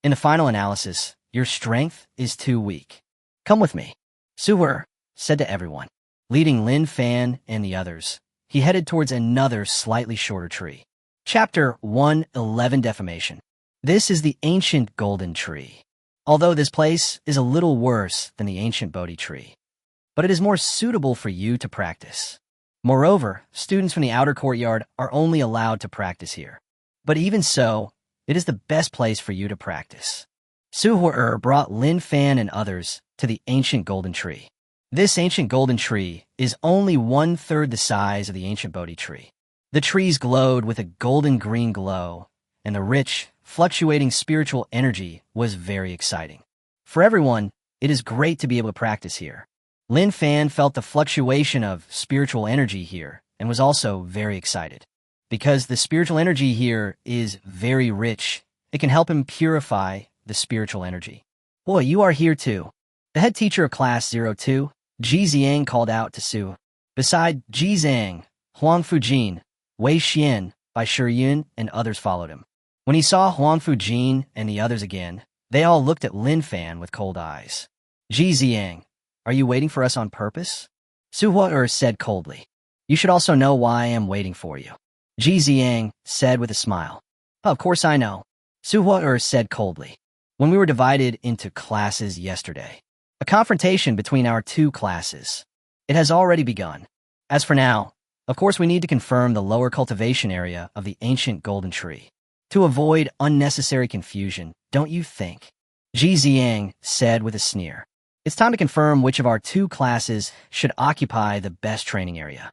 In the final analysis, your strength is too weak. Come with me. Su Wer said to everyone. Leading Lin Fan and the others, he headed towards another slightly shorter tree. Chapter 111 Defamation. This is the ancient golden tree. Although this place is a little worse than the ancient Bodhi tree, but it is more suitable for you to practice. Moreover, students from the outer courtyard are only allowed to practice here. But even so, it is the best place for you to practice. Su Wer brought Lin Fan and others to the ancient golden tree. This ancient golden tree is only 1/3 the size of the ancient Bodhi tree. The trees glowed with a golden-green glow, and the rich, fluctuating spiritual energy was very exciting. For everyone, it is great to be able to practice here. Lin Fan felt the fluctuation of spiritual energy here and was also very excited. Because the spiritual energy here is very rich, it can help him purify the spiritual energy. Boy, you are here too. The head teacher of class 02, Ji Ziang, called out to Su. Beside Ji Zhang, Huang Fujin, Wei Xian, Bai Shiyun, and others followed him. When he saw Huang Fujin and the others again, they all looked at Lin Fan with cold eyes. Ji Ziang, are you waiting for us on purpose? Su Wer said coldly. You should also know why I am waiting for you. Ji Ziang said with a smile. Of course I know. Su Wer said coldly. When we were divided into classes yesterday, a confrontation between our two classes. It has already begun. As for now, of course we need to confirm the lower cultivation area of the ancient golden tree. To avoid unnecessary confusion, don't you think? Ji Ziang said with a sneer. It's time to confirm which of our two classes should occupy the best training area.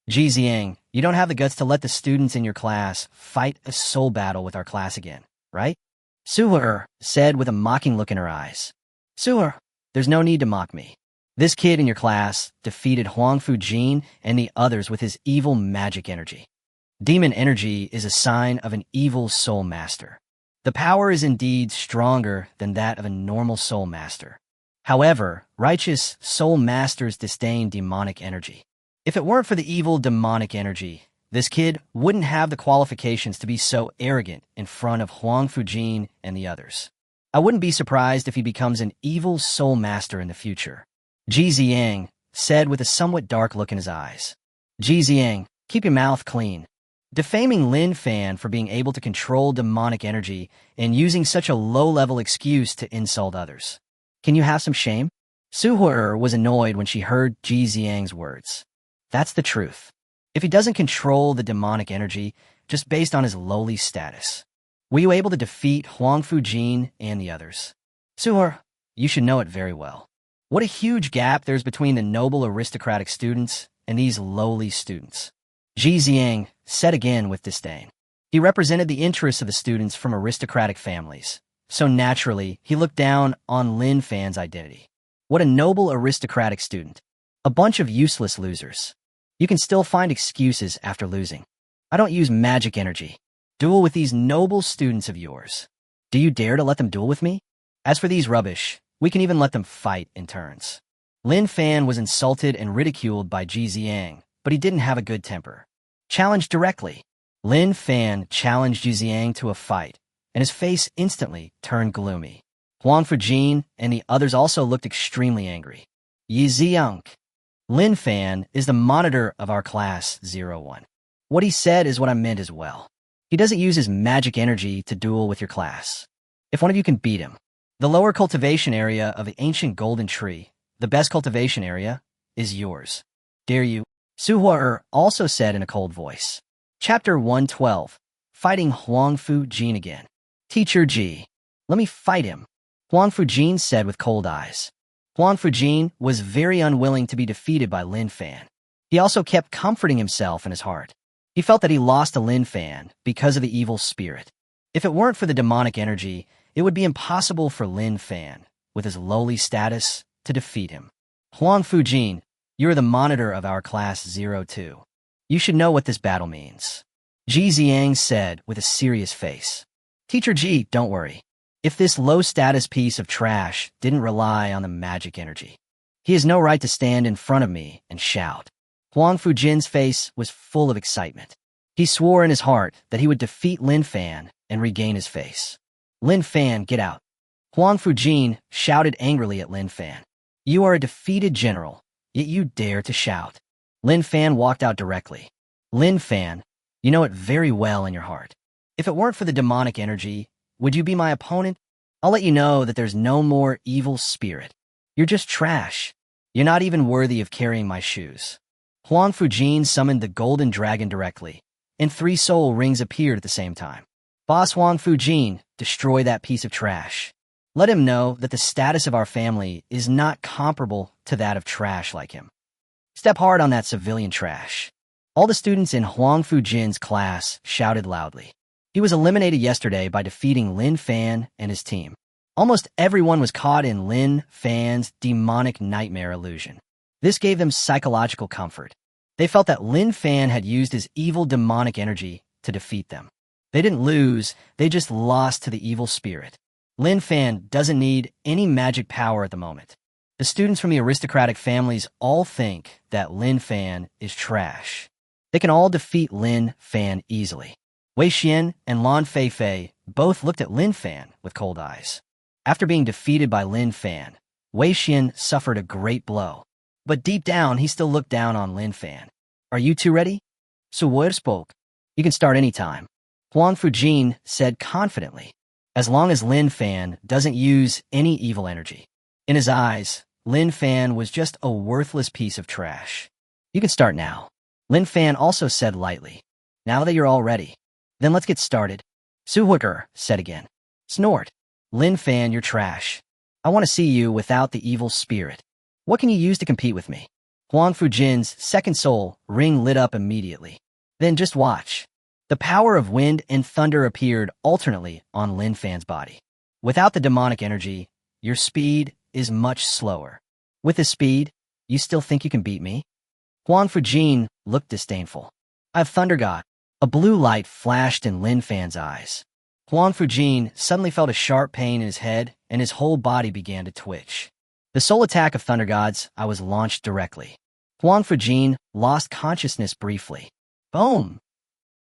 Ji Ziang, you don't have the guts to let the students in your class fight a soul battle with our class again, right? Su Wer said with a mocking look in her eyes. Su Wer, there's no need to mock me. This kid in your class defeated Huang Fujin and the others with his evil magic energy. Demon energy is a sign of an evil soul master. The power is indeed stronger than that of a normal soul master. However, righteous soul masters disdain demonic energy. If it weren't for the evil demonic energy, this kid wouldn't have the qualifications to be so arrogant in front of Huang Fujin and the others. I wouldn't be surprised if he becomes an evil soul master in the future. Ji Ziang said with a somewhat dark look in his eyes. Ji Ziang, keep your mouth clean. Defaming Lin Fan for being able to control demonic energy and using such a low-level excuse to insult others. Can you have some shame? Su Wer was annoyed when she heard Ji Ziang's words. That's the truth. If he doesn't control the demonic energy just based on his lowly status, were you able to defeat Huang Fujin and the others? Su Wer, you should know it very well. What a huge gap there's between the noble aristocratic students and these lowly students. Ji Ziang said again with disdain. He represented the interests of the students from aristocratic families, so naturally he looked down on Lin Fan's identity. What a noble aristocratic student. A bunch of useless losers. You can still find excuses after losing. I don't use magic energy. Duel with these noble students of yours. Do you dare to let them duel with me? As for these rubbish, we can even let them fight in turns. Lin Fan was insulted and ridiculed by Ji Ziang, but he didn't have a good temper. Challenged directly. Lin Fan challenged Ji Ziang to a fight, and his face instantly turned gloomy. Huang Fujin and the others also looked extremely angry. Yi Ziyang. Lin Fan is the monitor of our class 01. What he said is what I meant as well. He doesn't use his magic energy to duel with your class. If one of you can beat him. The lower cultivation area of the ancient golden tree, the best cultivation area, is yours. Dare you? Su Hua also said in a cold voice. Chapter 112. Fighting Huang Fujin again. Teacher Ji. Let me fight him. Huang Fujin said with cold eyes. Huang Fujin was very unwilling to be defeated by Lin Fan. He also kept comforting himself in his heart. He felt that he lost to Lin Fan because of the evil spirit. If it weren't for the demonic energy, it would be impossible for Lin Fan, with his lowly status, to defeat him. Huang Fujin, you are the monitor of our class 02. You should know what this battle means. Ji Ziyang said with a serious face. Teacher Ji, don't worry. If this low-status piece of trash didn't rely on the magic energy, he has no right to stand in front of me and shout. Huang Fujin's face was full of excitement. He swore in his heart that he would defeat Lin Fan and regain his face. Lin Fan, get out. Huang Fujin shouted angrily at Lin Fan. You are a defeated general, yet you dare to shout. Lin Fan walked out directly. Lin Fan, you know it very well in your heart. If it weren't for the demonic energy, would you be my opponent? I'll let you know that there's no more evil spirit. You're just trash. You're not even worthy of carrying my shoes. Huang Fujin summoned the golden dragon directly, and 3 soul rings appeared at the same time. Boss Huang Fujin, destroy that piece of trash. Let him know that the status of our family is not comparable to that of trash like him. Step hard on that civilian trash. All the students in Huang Fujin's class shouted loudly. He was eliminated yesterday by defeating Lin Fan and his team. Almost everyone was caught in Lin Fan's demonic nightmare illusion. This gave them psychological comfort. They felt that Lin Fan had used his evil demonic energy to defeat them. They didn't lose, they just lost to the evil spirit. Lin Fan doesn't need any magic power at the moment. The students from the aristocratic families all think that Lin Fan is trash. They can all defeat Lin Fan easily. Wei Xian and Lan Feifei both looked at Lin Fan with cold eyes. After being defeated by Lin Fan, Wei Xian suffered a great blow. But deep down, he still looked down on Lin Fan. Are you two ready? Su Wu spoke. You can start anytime. Huang Fujin said confidently, as long as Lin Fan doesn't use any evil energy. In his eyes, Lin Fan was just a worthless piece of trash. You can start now. Lin Fan also said lightly, now that you're all ready, then let's get started. Su Hooker said again. Snort. Lin Fan, you're trash. I want to see you without the evil spirit. What can you use to compete with me? Huang Fujin's second soul ring lit up immediately. Then just watch. The power of wind and thunder appeared alternately on Lin Fan's body. Without the demonic energy, your speed is much slower. With this speed, you still think you can beat me? Huang Fujin looked disdainful. I have Thunder God. A blue light flashed in Lin Fan's eyes. Huang Fujin suddenly felt a sharp pain in his head, and his whole body began to twitch. The soul attack of Thunder Gods was launched directly. Huang Fujin lost consciousness briefly. Boom!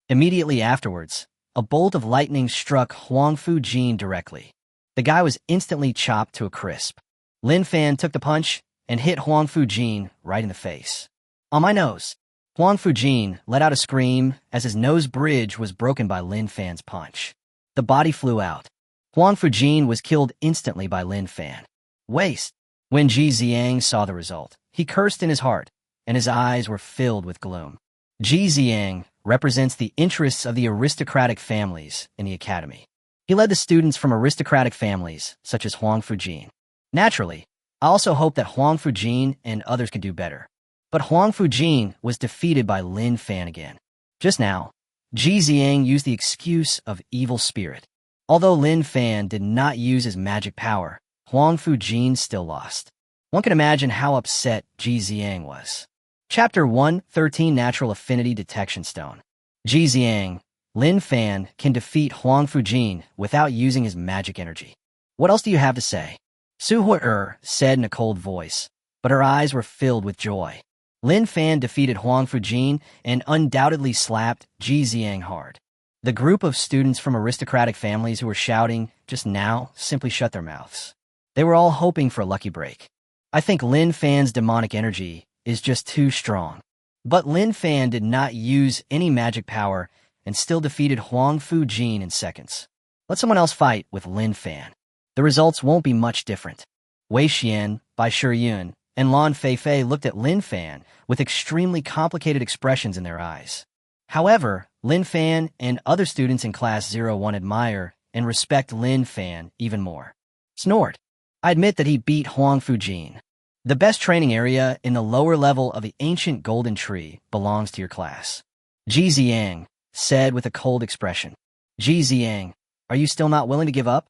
Immediately afterwards, a bolt of lightning struck Huang Fujin directly. The guy was instantly chopped to a crisp. Lin Fan took the punch and hit Huang Fujin right in the face. On my nose. Huang Fujin let out a scream as his nose bridge was broken by Lin Fan's punch. The body flew out. Huang Fujin was killed instantly by Lin Fan. Waste. When Ji Ziyang saw the result, he cursed in his heart, and his eyes were filled with gloom. Ji Ziyang represents the interests of the aristocratic families in the academy. He led the students from aristocratic families, such as Huang Fujin. Naturally, I also hope that Huang Fujin and others could do better. But Huang Fujin was defeated by Lin Fan again. Just now, Ji Ziyang used the excuse of evil spirit. Although Lin Fan did not use his magic power, Huang Fujin still lost. One can imagine how upset Ji Ziyang was. Chapter 113 Natural Affinity Detection Stone. Ji Ziyang, Lin Fan can defeat Huang Fujin without using his magic energy. What else do you have to say? Su Hua said in a cold voice, but her eyes were filled with joy. Lin Fan defeated Huang Fujin and undoubtedly slapped Ji Ziyang hard. The group of students from aristocratic families who were shouting just now simply shut their mouths. They were all hoping for a lucky break. I think Lin Fan's demonic energy is just too strong. But Lin Fan did not use any magic power and still defeated Huang Fu-jin in seconds. Let someone else fight with Lin Fan. The results won't be much different. Wei Xian, Bai Shiyun, and Lan Feifei looked at Lin Fan with extremely complicated expressions in their eyes. However, Lin Fan and other students in Class 01 admire and respect Lin Fan even more. Snort. I admit that he beat Huang Fu-jin. The best training area in the lower level of the ancient golden tree belongs to your class. Ji Ziang said with a cold expression. Ji Ziang, are you still not willing to give up?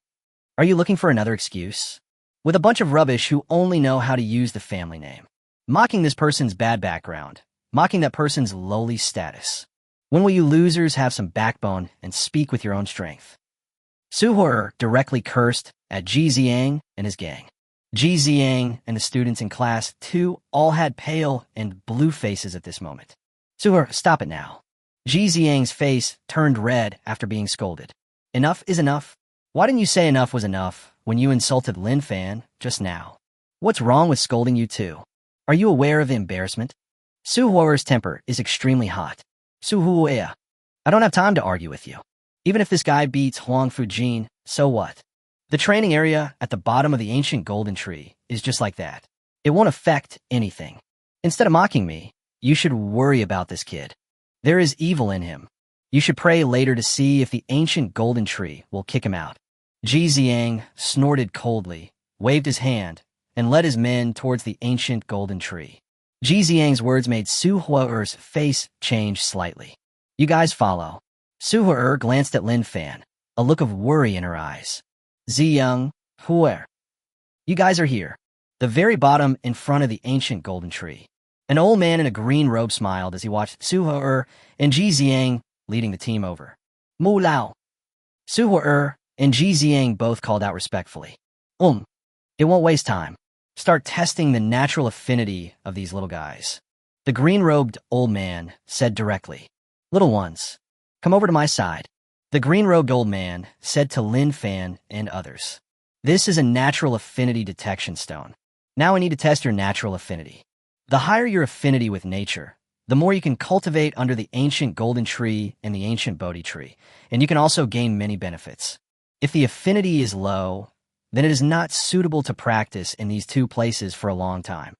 Are you looking for another excuse? With a bunch of rubbish who only know how to use the family name. Mocking this person's bad background. Mocking that person's lowly status. When will you losers have some backbone and speak with your own strength? Su He directly cursed at Ji Ziang and his gang. Ji Ziang and the students in Class 2 all had pale and blue faces at this moment. Su He, stop it now. Ji Ziang's face turned red after being scolded. Enough is enough. Why didn't you say enough was enough when you insulted Lin Fan just now? What's wrong with scolding you too? Are you aware of the embarrassment? Su He's temper is extremely hot. Su He, I don't have time to argue with you. Even if this guy beats Huang Fu-jin, so what? The training area at the bottom of the ancient golden tree is just like that. It won't affect anything. Instead of mocking me, you should worry about this kid. There is evil in him. You should pray later to see if the ancient golden tree will kick him out. Ji Ziang snorted coldly, waved his hand, and led his men towards the ancient golden tree. Ji Ziang's words made Su He's face change slightly. You guys follow. Su He glanced at Lin Fan, a look of worry in her eyes. Ziyang, Huer. You guys are here. The very bottom in front of the ancient golden tree. An old man in a green robe smiled as he watched Su He and Ji Ziang leading the team over. Mu Lao. Su He and Ji Ziang both called out respectfully. It won't waste time. Start testing the natural affinity of these little guys. The green-robed old man said directly. Little ones, come over to my side. The green-robed old man said to Lin Fan and others. This is a natural affinity detection stone. Now I need to test your natural affinity. The higher your affinity with nature, the more you can cultivate under the ancient golden tree and the ancient Bodhi tree, and you can also gain many benefits. If the affinity is low, then it is not suitable to practice in these two places for a long time.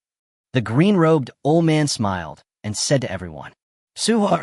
The green-robed old man smiled and said to everyone. Su He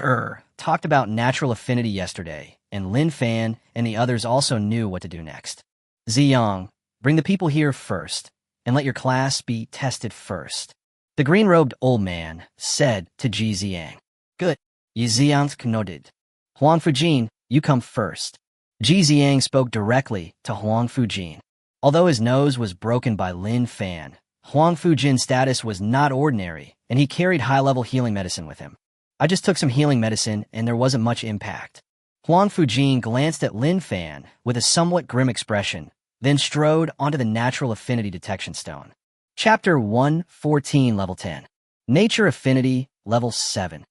talked about natural affinity yesterday, and Lin Fan and the others also knew what to do next. Ziyang, bring the people here first, and let your class be tested first. The green-robed old man said to Ji Ziang. Good. Yi Ziyang nodded. Huang Fu-jin, you come first. Ji Ziang spoke directly to Huang Fu-jin. Although his nose was broken by Lin Fan, Huang Fu-jin's status was not ordinary, and he carried high-level healing medicine with him. I just took some healing medicine, and there wasn't much impact. Huang Fu-jin glanced at Lin Fan with a somewhat grim expression, then strode onto the natural affinity detection stone. Chapter 114, Level 10. Nature Affinity, Level 7.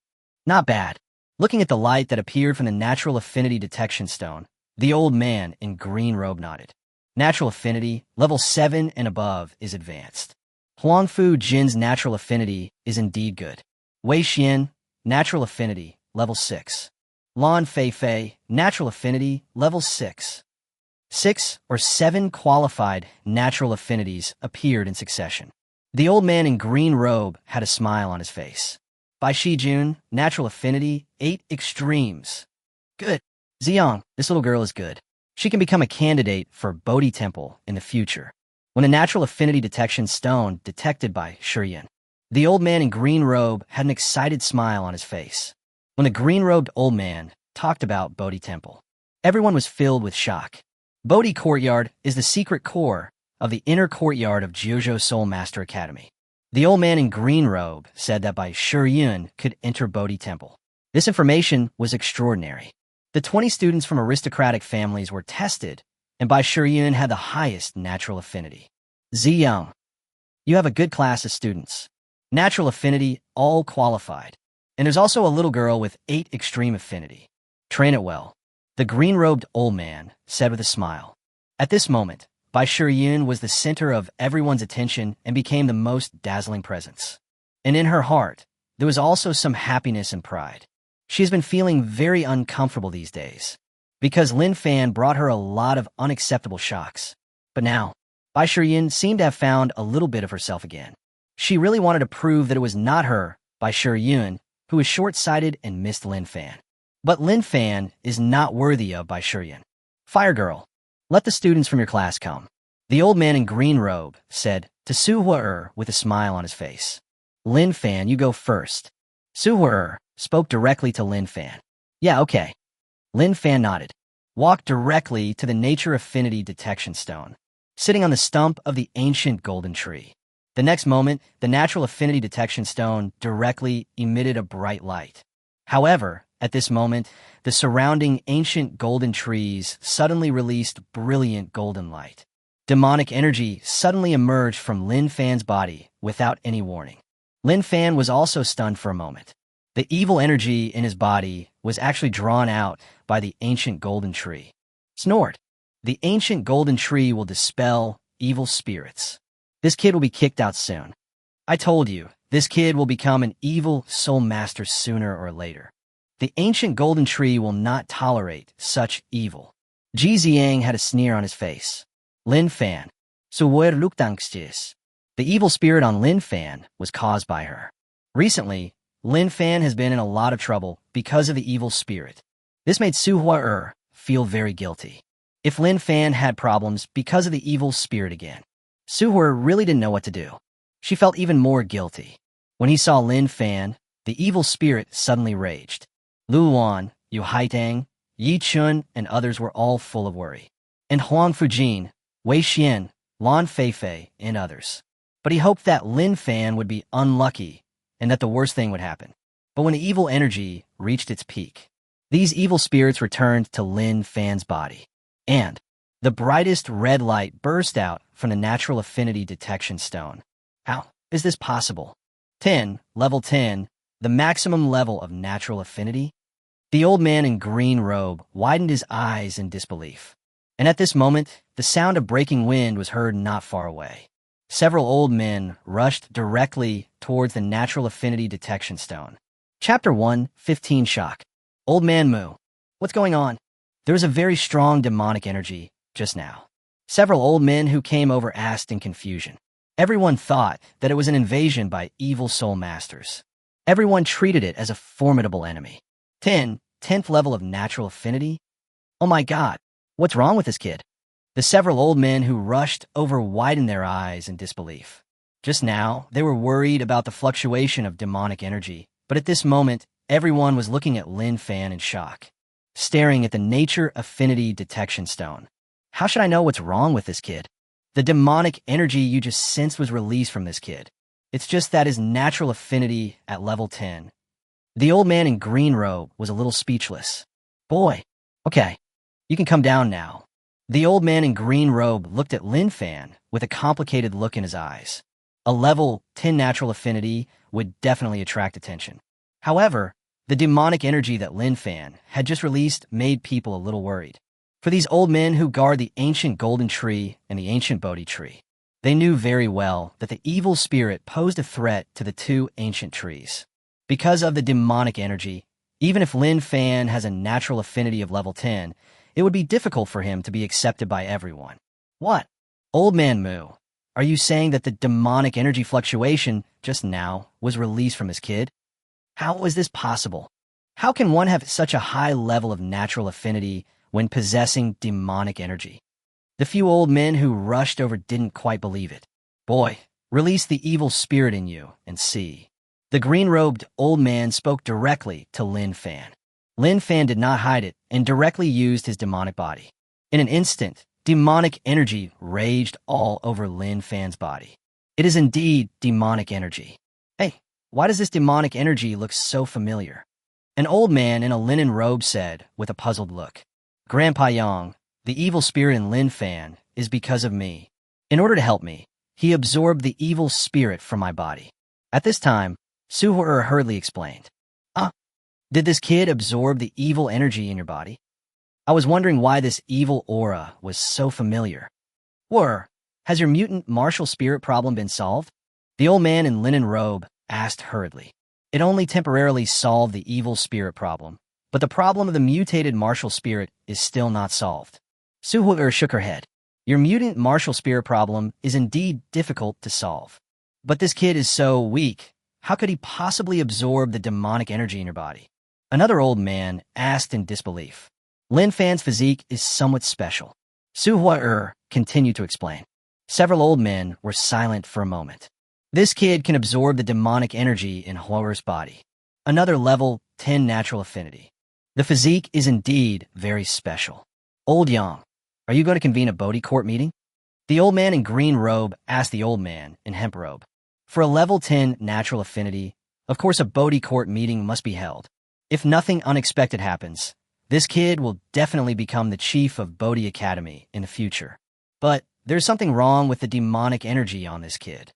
Not bad. Looking at the light that appeared from the natural affinity detection stone, the old man in green robe nodded. Natural affinity, Level 7 and above, is advanced. Huang Fu-jin's natural affinity is indeed good. Wei Xian, natural affinity, Level 6. Lan Feifei, natural affinity, Level 6. 6 or 7 qualified natural affinities appeared in succession. The old man in green robe had a smile on his face. Bai Shijun, natural affinity, 8 extremes. Good. Ziyang, this little girl is good. She can become a candidate for Bodhi Temple in the future. When a natural affinity detection stone detected by Shiyun, the old man in green robe had an excited smile on his face. When the green-robed old man talked about Bodhi Temple, everyone was filled with shock. Bodhi Courtyard is the secret core of the inner courtyard of Jiuzhou Soul Master Academy. The old man in green robe said that Bai Shiyun could enter Bodhi Temple. This information was extraordinary. The 20 students from aristocratic families were tested, and Bai Shiyun had the highest natural affinity. Ziyang, you have a good class of students. Natural affinity, all qualified. And there's also a little girl with 8 extreme affinity. Train it well. the green-robed old man said with a smile. At this moment, Bai Shiyun was the center of everyone's attention and became the most dazzling presence. And in her heart, there was also some happiness and pride. She has been feeling very uncomfortable these days, because Lin Fan brought her a lot of unacceptable shocks. But now, Bai Shiyun seemed to have found a little bit of herself again. She really wanted to prove that it was not her, Bai Shiyun, who was short-sighted and missed Lin Fan. But Lin Fan is not worthy of Bai Shiyun. Fire Girl, let the students from your class come. The old man in green robe said to Su Hua with a smile on his face. Lin Fan, you go first. Su Hua spoke directly to Lin Fan. Yeah, okay. Lin Fan nodded. Walked directly to the Nature Affinity Detection Stone, sitting on the stump of the ancient golden tree. The next moment, the Natural Affinity Detection Stone directly emitted a bright light. However, at this moment, the surrounding ancient golden trees suddenly released brilliant golden light. Demonic energy suddenly emerged from Lin Fan's body without any warning. Lin Fan was also stunned for a moment. The evil energy in his body was actually drawn out by the ancient golden tree. Snort. The ancient golden tree will dispel evil spirits. This kid will be kicked out soon. I told you, this kid will become an evil soul master sooner or later. The ancient golden tree will not tolerate such evil. Ji Xiang had a sneer on his face. Lin Fan. So where lukdangstis? The evil spirit on Lin Fan was caused by her. Recently, Lin Fan has been in a lot of trouble because of the evil spirit. This made Su Hua feel very guilty. If Lin Fan had problems because of the evil spirit again, Su Hua really didn't know what to do. She felt even more guilty. When he saw Lin Fan, the evil spirit suddenly raged. Lu Wan, Yu Haitang, Yi Chun, and others were all full of worry. And Huang Fujin, Wei Xian, Lan Feifei, and others. But he hoped that Lin Fan would be unlucky and that the worst thing would happen. But when the evil energy reached its peak, these evil spirits returned to Lin Fan's body. And the brightest red light burst out from the Natural Affinity Detection Stone. How is this possible? 10, level 10, the maximum level of natural affinity? The old man in green robe widened his eyes in disbelief. And at this moment, the sound of breaking wind was heard not far away. Several old men rushed directly towards the Natural Affinity Detection Stone. Chapter 1, 15 Shock. Old Man Mu. What's going on? There was a very strong demonic energy just now. Several old men who came over asked in confusion. Everyone thought that it was an invasion by evil soul masters. Everyone treated it as a formidable enemy. 10th level of natural affinity? Oh my god, what's wrong with this kid? The several old men who rushed over widened their eyes in disbelief. Just now, they were worried about the fluctuation of demonic energy, but at this moment, everyone was looking at Lin Fan in shock, staring at the Nature Affinity Detection Stone. How should I know what's wrong with this kid? The demonic energy you just sensed was released from this kid. It's just that his natural affinity at level 10. The old man in green robe was a little speechless. Boy, okay, you can come down now. The old man in green robe looked at Lin Fan with a complicated look in his eyes. A level 10 natural affinity would definitely attract attention. However, the demonic energy that Lin Fan had just released made people a little worried. For these old men who guard the ancient golden tree and the ancient Bodhi tree, they knew very well that the evil spirit posed a threat to the two ancient trees. Because of the demonic energy, even if Lin Fan has a natural affinity of level 10, it would be difficult for him to be accepted by everyone. What? Old Man Mu, are you saying that the demonic energy fluctuation just now was released from his kid? How is this possible? How can one have such a high level of natural affinity when possessing demonic energy? The few old men who rushed over didn't quite believe it. Boy, release the evil spirit in you and see. The green-robed old man spoke directly to Lin Fan. Lin Fan did not hide it and directly used his demonic body. In an instant, demonic energy raged all over Lin Fan's body. It is indeed demonic energy. Hey, why does this demonic energy look so familiar? An old man in a linen robe said with a puzzled look. Grandpa Yang, the evil spirit in Lin Fan, is because of me. In order to help me, he absorbed the evil spirit from my body. At this time, Su Hua hurriedly explained. Did this kid absorb the evil energy in your body? I was wondering why this evil aura was so familiar. Has your mutant martial spirit problem been solved? The old man in linen robe asked hurriedly. It only temporarily solved the evil spirit problem, but the problem of the mutated martial spirit is still not solved. Suhu'er shook her head. Your mutant martial spirit problem is indeed difficult to solve. But this kid is so weak. How could he possibly absorb the demonic energy in your body? Another old man asked in disbelief. Lin Fan's physique is somewhat special. Suhu'er continued to explain. Several old men were silent for a moment. This kid can absorb the demonic energy in Huo'er's body. Another level 10 natural affinity. The physique is indeed very special. Old Yang, are you going to convene a Bodhi court meeting? The old man in green robe asked the old man in hemp robe. For a level 10 natural affinity, of course a Bodhi court meeting must be held. If nothing unexpected happens, this kid will definitely become the chief of Bodhi Academy in the future. But there's something wrong with the demonic energy on this kid.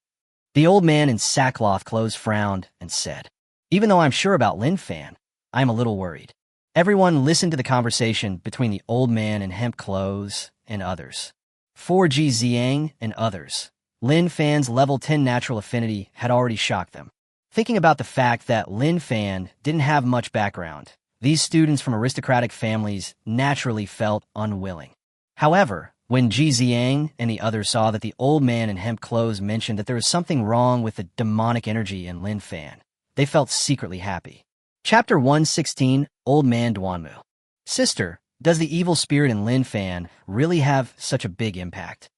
The old man in sackcloth clothes frowned and said, even though I'm sure about Lin Fan, I'm a little worried. Everyone listened to the conversation between the old man in hemp clothes and others. 4G Zhang and others. Lin Fan's level 10 natural affinity had already shocked them. Thinking about the fact that Lin Fan didn't have much background, these students from aristocratic families naturally felt unwilling. However, when Ji Ziang and the others saw that the old man in hemp clothes mentioned that there was something wrong with the demonic energy in Lin Fan, they felt secretly happy. Chapter 116, Old Man Duanmu. Sister, does the evil spirit in Lin Fan really have such a big impact?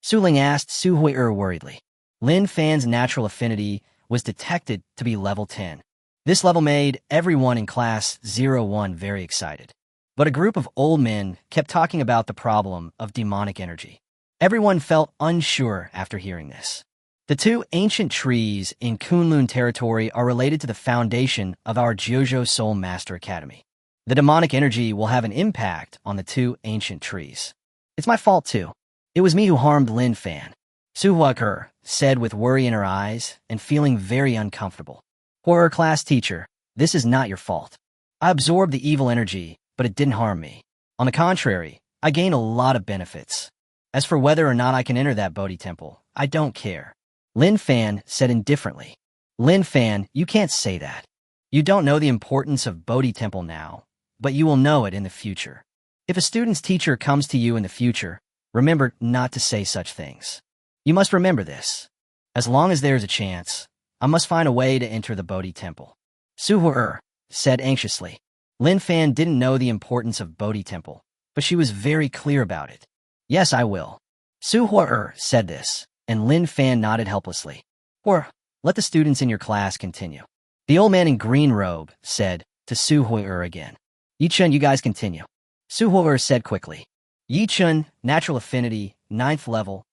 Su Ling asked Su Hui'er worriedly. Lin Fan's natural affinity was detected to be level 10. This level made everyone in class 01 very excited. But a group of old men kept talking about the problem of demonic energy. Everyone felt unsure after hearing this. The two ancient trees in Kunlun territory are related to the foundation of our Jojo Soul Master Academy. The demonic energy will have an impact on the two ancient trees. It's my fault too. It was me who harmed Lin Fan. Su Hui'er said with worry in her eyes and feeling very uncomfortable. Horror class teacher, this is not your fault. I absorbed the evil energy, but it didn't harm me. On the contrary, I gained a lot of benefits. As for whether or not I can enter that Bodhi temple, I don't care. Lin Fan said indifferently. Lin Fan, you can't say that. You don't know the importance of Bodhi temple now, but you will know it in the future. If a student's teacher comes to you in the future, remember not to say such things. You must remember this. As long as there is a chance, I must find a way to enter the Bodhi temple. Su Hui'er said anxiously. Lin Fan didn't know the importance of Bodhi temple, but she was very clear about it. Yes, I will. Su Hui'er said this, and Lin Fan nodded helplessly. Let the students in your class continue. The old man in green robe said to Su Hui'er again. Yichun, you guys continue. Su Hui'er said quickly. Yichun, natural affinity, 9th level.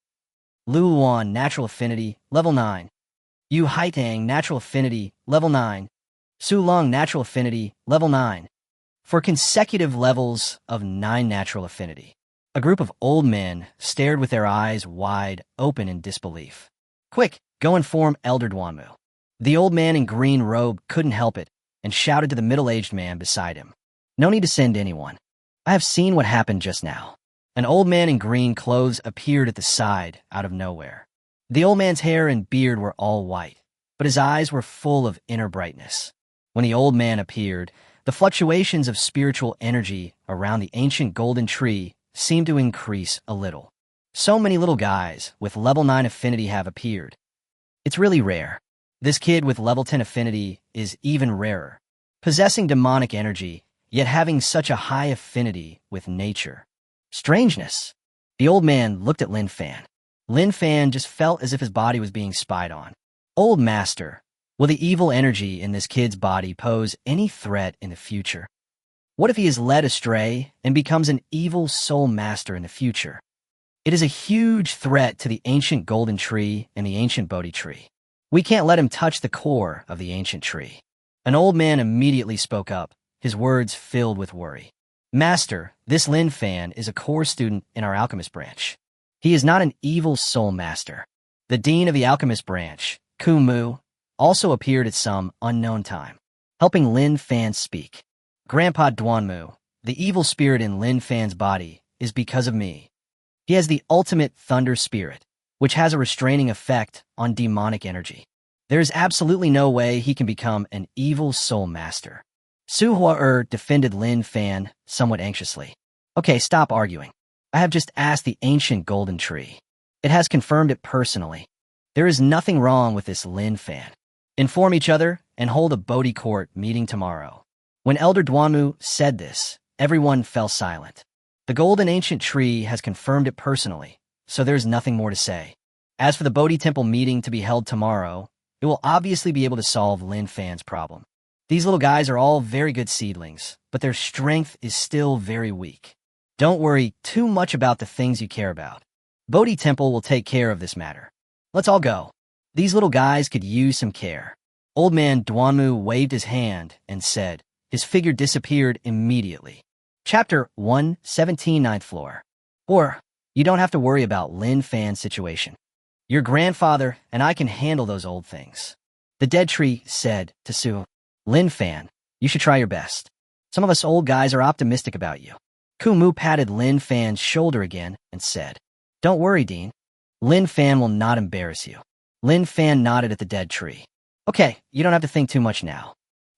Lu Luan, natural affinity, level 9. Yu Haitang, natural affinity, level 9. Su Long, natural affinity, level 9. For consecutive levels of 9 natural affinity. A group of old men stared with their eyes wide open in disbelief. Quick, go inform Elder Duanmu. The old man in green robe couldn't help it and shouted to the middle-aged man beside him. No need to send anyone. I have seen what happened just now. An old man in green clothes appeared at the side out of nowhere. The old man's hair and beard were all white, but his eyes were full of inner brightness. When the old man appeared, the fluctuations of spiritual energy around the ancient golden tree seemed to increase a little. So many little guys with level 9 affinity have appeared. It's really rare. This kid with level 10 affinity is even rarer. Possessing demonic energy, yet having such a high affinity with nature. Strangeness. The old man looked at Lin Fan. Lin Fan just felt as if his body was being spied on. Old master, will the evil energy in this kid's body pose any threat in the future? What if he is led astray and becomes an evil soul master in the future? It is a huge threat to the ancient golden tree and the ancient Bodhi tree. We can't let him touch the core of the ancient tree. An old man immediately spoke up, his words filled with worry. Master, this Lin Fan is a core student in our alchemist branch. He is not an evil soul master. The dean of the alchemist branch, Kumu, also appeared at some unknown time, helping Lin Fan speak. Grandpa Duanmu, The evil spirit in Lin Fan's body is because of me. He has the ultimate thunder spirit, which has a restraining effect on demonic energy. There is absolutely no way he can become an evil soul master. Su Hua defended Lin Fan somewhat anxiously. Okay, stop arguing. I have just asked the ancient golden tree. It has confirmed it personally. There is nothing wrong with this Lin Fan. Inform each other and hold a Bodhi court meeting tomorrow. When Elder Duanmu said this, everyone fell silent. The golden ancient tree has confirmed it personally, so there's nothing more to say. As for the Bodhi temple meeting to be held tomorrow, it will obviously be able to solve Lin Fan's problem. These little guys are all very good seedlings, but their strength is still very weak. Don't worry too much about the things you care about. Bodhi temple will take care of this matter. Let's all go. These little guys could use some care. Old man Duanmu waved his hand and said. His figure disappeared immediately. Chapter 117, 9th floor. Or, you don't have to worry about Lin Fan's situation. Your grandfather and I can handle those old things. The dead tree said to Su. Lin Fan, you should try your best. Some of us old guys are optimistic about you. Kumu patted Lin Fan's shoulder again and said, Don't worry, Dean. Lin Fan will not embarrass you. Lin Fan nodded at the dead tree. Okay, you don't have to think too much now.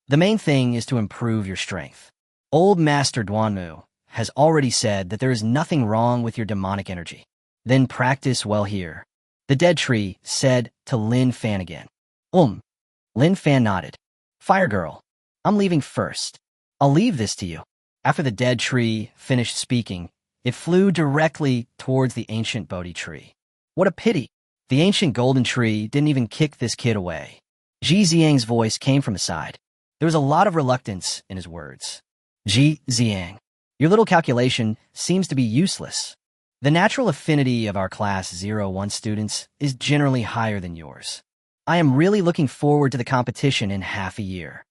The main thing is to improve your strength. Old Master Duanmu has already said that there is nothing wrong with your demonic energy. Then practice well here. The dead tree said to Lin Fan again. Lin Fan nodded. Fire girl, I'm leaving first. I'll leave this to you. After the dead tree finished speaking, it flew directly towards the ancient Bodhi tree. What a pity. The ancient golden tree didn't even kick this kid away. Ji Xiang's voice came from his side. There was a lot of reluctance in his words. Ji Xiang, your little calculation seems to be useless. The natural affinity of our class 01 students is generally higher than yours. I am really looking forward to the competition in half a year.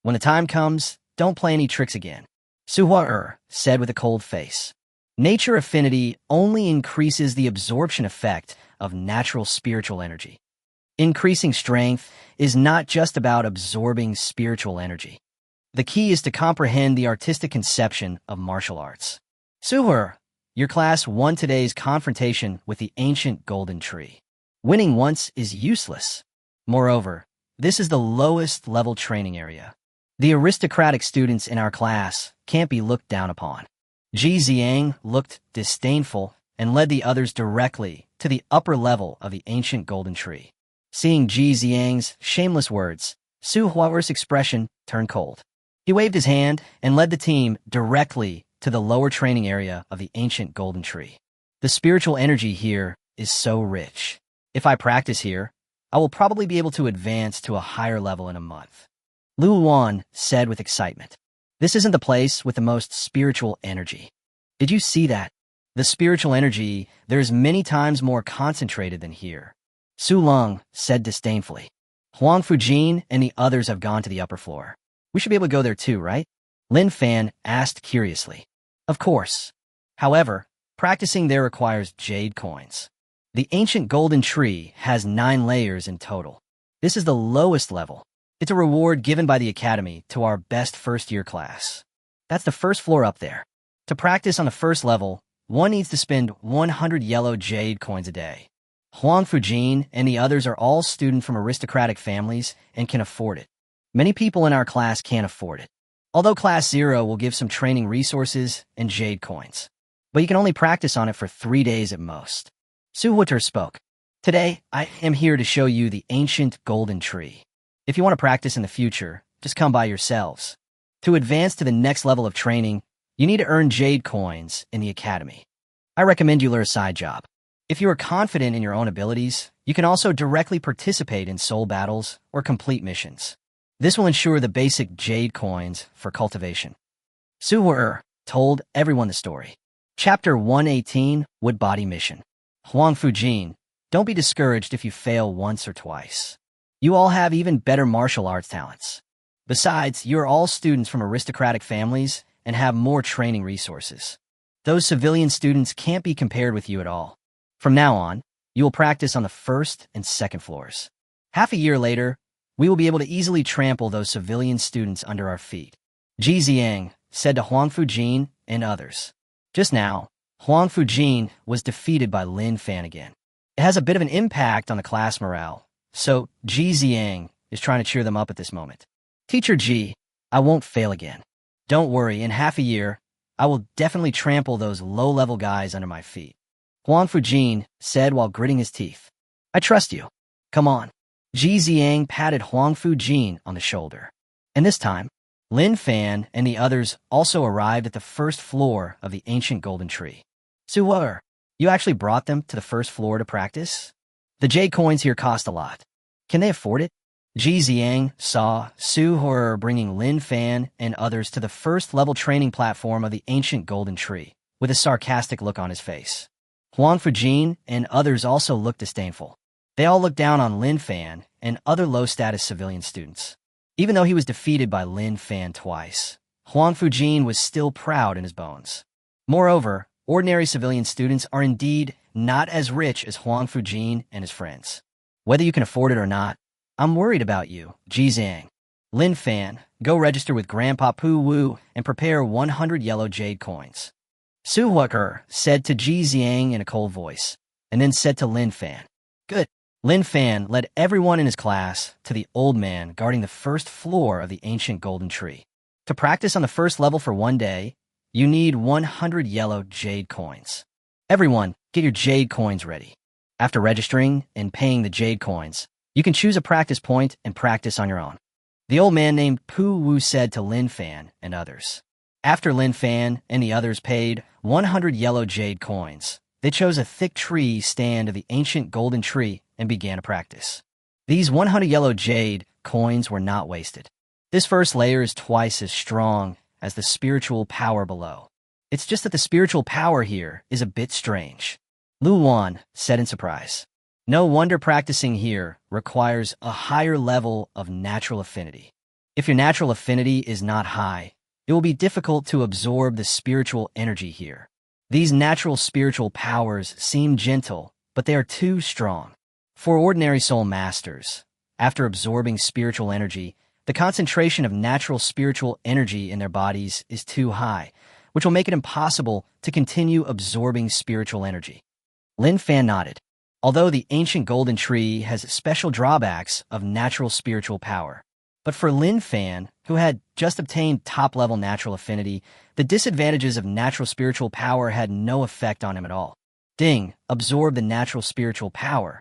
When the time comes, don't play any tricks again. Su Hua said with a cold face. Nature affinity only increases the absorption effect of natural spiritual energy. Increasing strength is not just about absorbing spiritual energy. The key is to comprehend the artistic conception of martial arts. Suhur, your class won today's confrontation with the ancient golden tree. Winning once is useless. Moreover, this is the lowest level training area. The aristocratic students in our class can't be looked down upon. Ji Xiang looked disdainful and led the others directly to the upper level of the ancient golden tree. Seeing Ji Xiang's shameless words, Su Hua's expression turned cold. He waved his hand and led the team directly to the lower training area of the ancient golden tree. The spiritual energy here is so rich. If I practice here, I will probably be able to advance to a higher level in a month. Lu Wan said with excitement. This isn't the place with the most spiritual energy. Did you see that? The spiritual energy there is many times more concentrated than here. Su Long said disdainfully. Huang Fujin and the others have gone to the upper floor. We should be able to go there too, right? Lin Fan asked curiously. Of course. However, practicing there requires jade coins. The ancient golden tree has 9 layers in total. This is the lowest level. It's a reward given by the academy to our best first-year class. That's the first floor up there. To practice on the first level, one needs to spend 100 yellow jade coins a day. Huang Fujin and the others are all students from aristocratic families and can afford it. Many people in our class can't afford it. Although Class 0 will give some training resources and jade coins. But you can only practice on it for 3 days at most. Su Huater spoke. Today, I am here to show you the ancient golden tree. If you want to practice in the future, just come by yourselves. To advance to the next level of training, you need to earn jade coins in the academy. I recommend you learn a side job. If you are confident in your own abilities, you can also directly participate in soul battles or complete missions. This will ensure the basic jade coins for cultivation. Su Hua told everyone the story. Chapter 118, Wood Body Mission. Huang Fujin, don't be discouraged if you fail once or twice. You all have even better martial arts talents. Besides, you are all students from aristocratic families and have more training resources. Those civilian students can't be compared with you at all. From now on, you will practice on the first and second floors. Half a year later, we will be able to easily trample those civilian students under our feet. Ji Xiang said to Huang Fujin and others. Just now, Huang Fujin was defeated by Lin Fan again. It has a bit of an impact on the class morale, so Ji Xiang is trying to cheer them up at this moment. Teacher Ji, I won't fail again. Don't worry, in half a year, I will definitely trample those low-level guys under my feet. Huang Fujin said while gritting his teeth. I trust you. Come on. Ji Xiang patted Huang Fujin on the shoulder. And this time, Lin Fan and the others also arrived at the first floor of the ancient golden tree. Su-er, you actually brought them to the first floor to practice? The jade coins here cost a lot. Can they afford it? Ji Xiang saw Su-er bringing Lin Fan and others to the first-level training platform of the ancient golden tree, with a sarcastic look on his face. Huang Fujin and others also looked disdainful. They all looked down on Lin Fan and other low-status civilian students. Even though he was defeated by Lin Fan twice, Huang Fujin was still proud in his bones. Moreover, ordinary civilian students are indeed not as rich as Huang Fujin and his friends. Whether you can afford it or not, I'm worried about you, Ji Xiang. Lin Fan, go register with Grandpa Pu Wu and prepare 100 yellow jade coins. Su Huaker said to Ji Xiang in a cold voice, and then said to Lin Fan. Good. Lin Fan led everyone in his class to the old man guarding the first floor of the ancient golden tree. To practice on the first level for one day, you need 100 yellow jade coins. Everyone, get your jade coins ready. After registering and paying the jade coins, you can choose a practice point and practice on your own. The old man named Pu Wu said to Lin Fan and others. After Lin Fan and the others paid 100 yellow jade coins, they chose a thick tree stand of the ancient golden tree and began to practice. These 100 yellow jade coins were not wasted. This first layer is twice as strong as the spiritual power below. It's just that the spiritual power here is a bit strange. Lu Wan said in surprise. No wonder practicing here requires a higher level of natural affinity. If your natural affinity is not high, it will be difficult to absorb the spiritual energy here. These natural spiritual powers seem gentle, but they are too strong. For ordinary soul masters, after absorbing spiritual energy, the concentration of natural spiritual energy in their bodies is too high, which will make it impossible to continue absorbing spiritual energy. Lin Fan nodded. Although the ancient golden tree has special drawbacks of natural spiritual power, but for Lin Fan, who had just obtained top-level natural affinity, the disadvantages of natural spiritual power had no effect on him at all. Ding, absorb the natural spiritual power.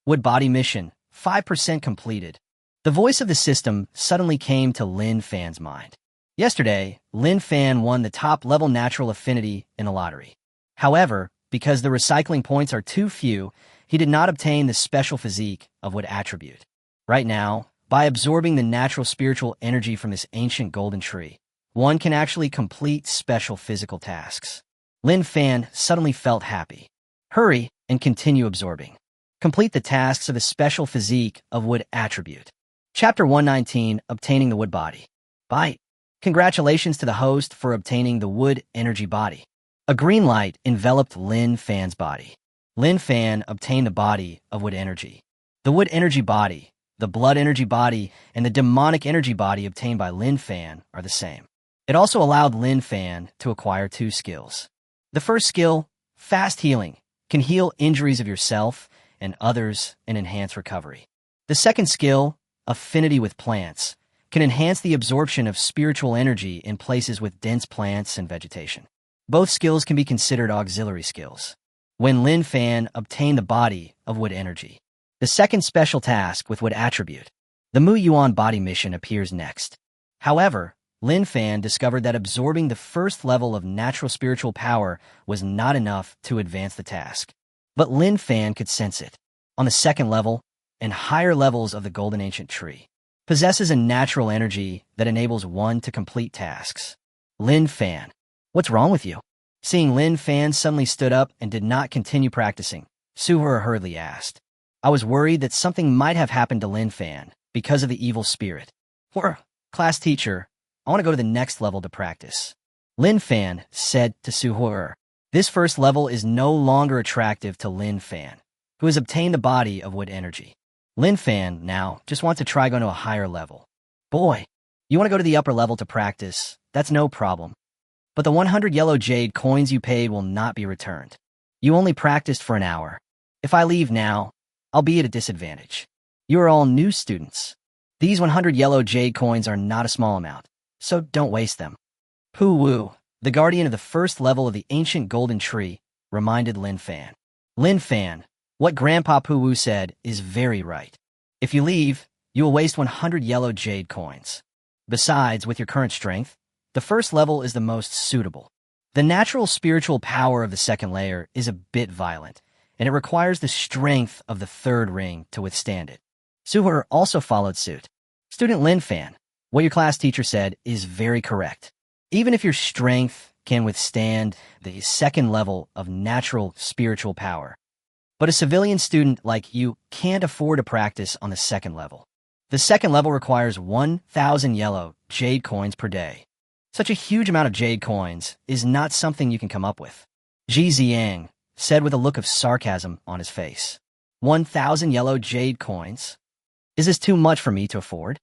Wood body mission, 5% completed. The voice of the system suddenly came to Lin Fan's mind. Yesterday, Lin Fan won the top-level natural affinity in the lottery. However, because the recycling points are too few, he did not obtain the special physique of Wood attribute. Right now, by absorbing the natural spiritual energy from this ancient golden tree, one can actually complete special physical tasks. Lin Fan suddenly felt happy. Hurry and continue absorbing. Complete the tasks of the special physique of Wood attribute. Chapter 119, Obtaining the Wood Body. Bye. Congratulations to the host for obtaining the Wood energy body. A green light enveloped Lin Fan's body. Lin Fan obtained the body of Wood energy. The Wood energy body, the blood energy body, and the demonic energy body obtained by Lin Fan are the same. It also allowed Lin Fan to acquire 2 skills. The first skill, fast healing, can heal injuries of yourself and others and enhance recovery. The second skill, affinity with plants, can enhance the absorption of spiritual energy in places with dense plants and vegetation. Both skills can be considered auxiliary skills. When Lin Fan obtained the body of Wood energy, the second special task with Wood attribute, the Mu Yuan body mission, appears next. However, Lin Fan discovered that absorbing the first level of natural spiritual power was not enough to advance the task. But Lin Fan could sense it. On the second level, and higher levels of the Golden Ancient Tree, possesses a natural energy that enables one to complete tasks. Lin Fan, what's wrong with you? Seeing Lin Fan suddenly stood up and did not continue practicing, Suher hurriedly asked. I was worried that something might have happened to Lin Fan because of the evil spirit. Class teacher, I want to go to the next level to practice. Lin Fan said to Suher. This first level is no longer attractive to Lin Fan, who has obtained the body of Wood energy. Lin Fan now just wants to try going to a higher level. Boy, You want to go to the upper level to practice, that's no problem. But the 100 yellow jade coins you paid will not be returned. You only practiced for an hour. If I leave now, I'll be at a disadvantage. You are all new students. These 100 yellow jade coins are not a small amount, so don't waste them. Pu Wu, the guardian of the first level of the ancient golden tree, reminded Lin Fan. Lin Fan, what Grandpa Pu Wu said is very right. If you leave, you will waste 100 yellow jade coins. Besides, with your current strength, the first level is the most suitable. The natural spiritual power of the second layer is a bit violent, and it requires the strength of the third ring to withstand it. Suher also followed suit. Student Lin Fan, what your class teacher said is very correct. Even if your strength can withstand the second level of natural spiritual power, but a civilian student like you can't afford to practice on the second level. The second level requires 1,000 yellow jade coins per day. Such a huge amount of jade coins is not something you can come up with. Ji Ziang said with a look of sarcasm on his face. 1,000 yellow jade coins? Is this too much for me to afford?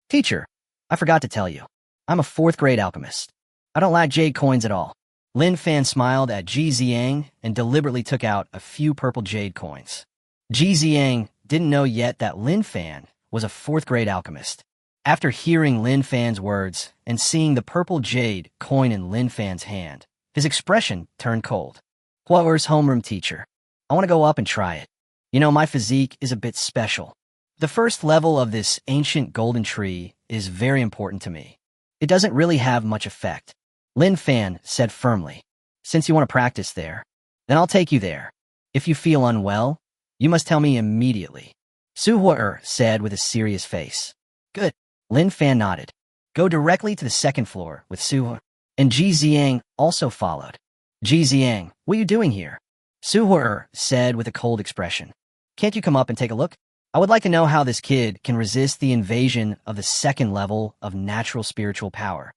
Teacher, I forgot to tell you. I'm a 4th grade alchemist. I don't lack jade coins at all. Lin Fan smiled at Ji Ziang and deliberately took out a few purple jade coins. Ji Ziang didn't know yet that Lin Fan was a 4th grade alchemist. After hearing Lin Fan's words and seeing the purple jade coin in Lin Fan's hand, his expression turned cold. Whoever's homeroom teacher, I want to go up and try it. You know, my physique is a bit special. The first level of this ancient golden tree is very important to me. It doesn't really have much effect. Lin Fan said firmly. Since you want to practice there, then I'll take you there. If you feel unwell, you must tell me immediately. Su Huer said with a serious face. Good. Lin Fan nodded. Go directly to the second floor with Su Huer. And Ji Ziang also followed. Ji Ziang, what are you doing here? Su Huer said with a cold expression. Can't you come up and take a look? I would like to know how this kid can resist the invasion of the second level of natural spiritual power.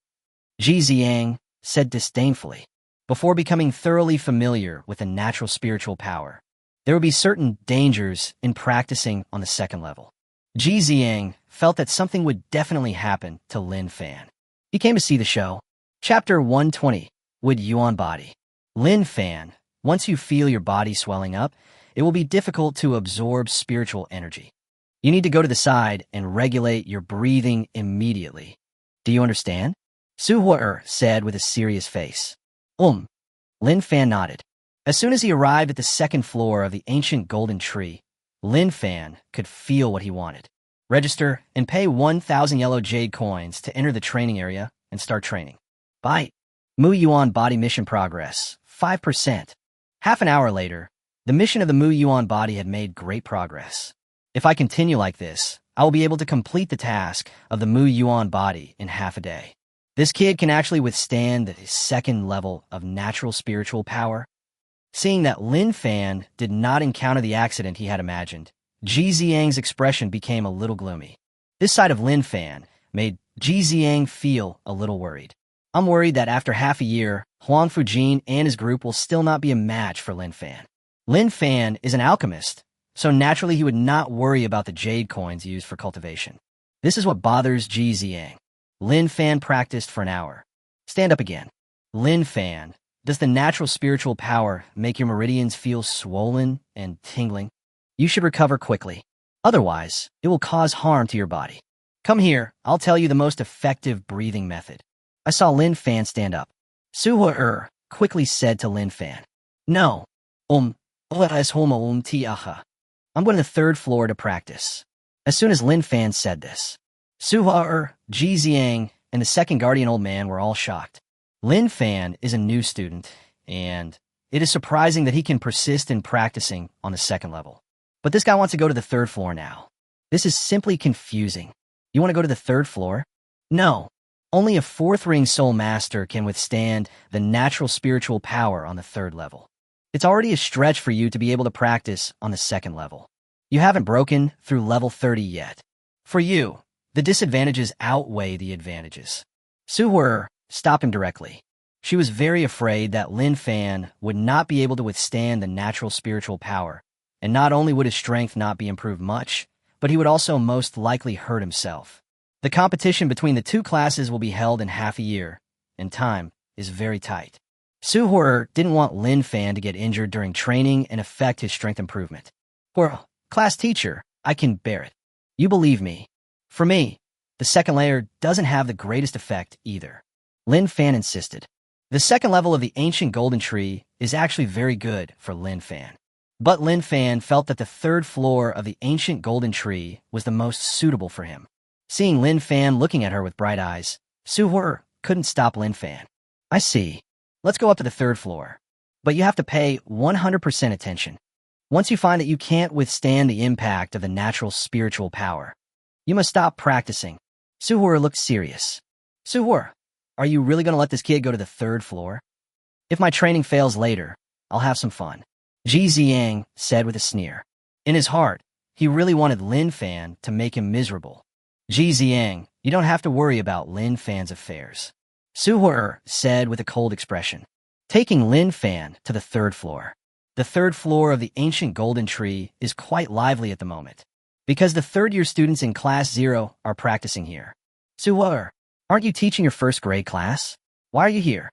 Ji Ziang said disdainfully. Before becoming thoroughly familiar with the natural spiritual power, there would be certain dangers in practicing on the second level. Ji Ziang felt that something would definitely happen to Lin Fan. He came to see the show. Chapter 120, Would Yuan Body. Lin Fan, once you feel your body swelling up, it will be difficult to absorb spiritual energy. You need to go to the side and regulate your breathing immediately. Do you understand? Su Huer said with a serious face. Lin Fan nodded. As soon as he arrived at the second floor of the ancient golden tree, Lin Fan could feel what he wanted. Register and pay 1,000 yellow jade coins to enter the training area and start training. Bye. Mu Yuan body mission progress, 5%. Half an hour later, the mission of the Mu Yuan body had made great progress. If I continue like this, I will be able to complete the task of the Mu Yuan body in half a day. This kid can actually withstand the second level of natural spiritual power. Seeing that Lin Fan did not encounter the accident he had imagined, Ji Ziang's expression became a little gloomy. This side of Lin Fan made Ji Ziang feel a little worried. I'm worried that after half a year, Huang Fujin and his group will still not be a match for Lin Fan. Lin Fan is an alchemist, so naturally he would not worry about the jade coins used for cultivation. This is what bothers Ji Ziang. Lin Fan practiced for an hour. Stand up again. Lin Fan, does the natural spiritual power make your meridians feel swollen and tingling? You should recover quickly. Otherwise, it will cause harm to your body. Come here, I'll tell you the most effective breathing method. I saw Lin Fan stand up. Su Huer quickly said to Lin Fan. No. I'm going to the third floor to practice. As soon as Lin Fan said this, Su Huer, Ji Ziang, and the second guardian old man were all shocked. Lin Fan is a new student, and it is surprising that he can persist in practicing on the second level. But this guy wants to go to the third floor now. This is simply confusing. You want to go to the third floor? No. Only a 4th ring soul master can withstand the natural spiritual power on the third level. It's already a stretch for you to be able to practice on the second level. You haven't broken through level 30 yet. For you, the disadvantages outweigh the advantages. Su Huer stopped him directly. She was very afraid that Lin Fan would not be able to withstand the natural spiritual power, and not only would his strength not be improved much, but he would also most likely hurt himself. The competition between the two classes will be held in half a year, and time is very tight. Suhor didn't want Lin Fan to get injured during training and affect his strength improvement. For class teacher, I can bear it. You believe me. For me, the second layer doesn't have the greatest effect either. Lin Fan insisted. The second level of the ancient golden tree is actually very good for Lin Fan. But Lin Fan felt that the third floor of the ancient golden tree was the most suitable for him. Seeing Lin Fan looking at her with bright eyes, Suhor couldn't stop Lin Fan. I see. Let's go up to the third floor. But you have to pay 100% attention. Once you find that you can't withstand the impact of the natural spiritual power, you must stop practicing. Suhor looked serious. Suhor, are you really going to let this kid go to the third floor? If my training fails later, I'll have some fun. Ji Ziyang said with a sneer. In his heart, he really wanted Lin Fan to make him miserable. Ji Ziyang, you don't have to worry about Lin Fan's affairs. Suhor said with a cold expression, taking Lin Fan to the third floor. The third floor of the ancient golden tree is quite lively at the moment, because the third-year students in Class 0 are practicing here. Suhor, aren't you teaching your first grade class? Why are you here?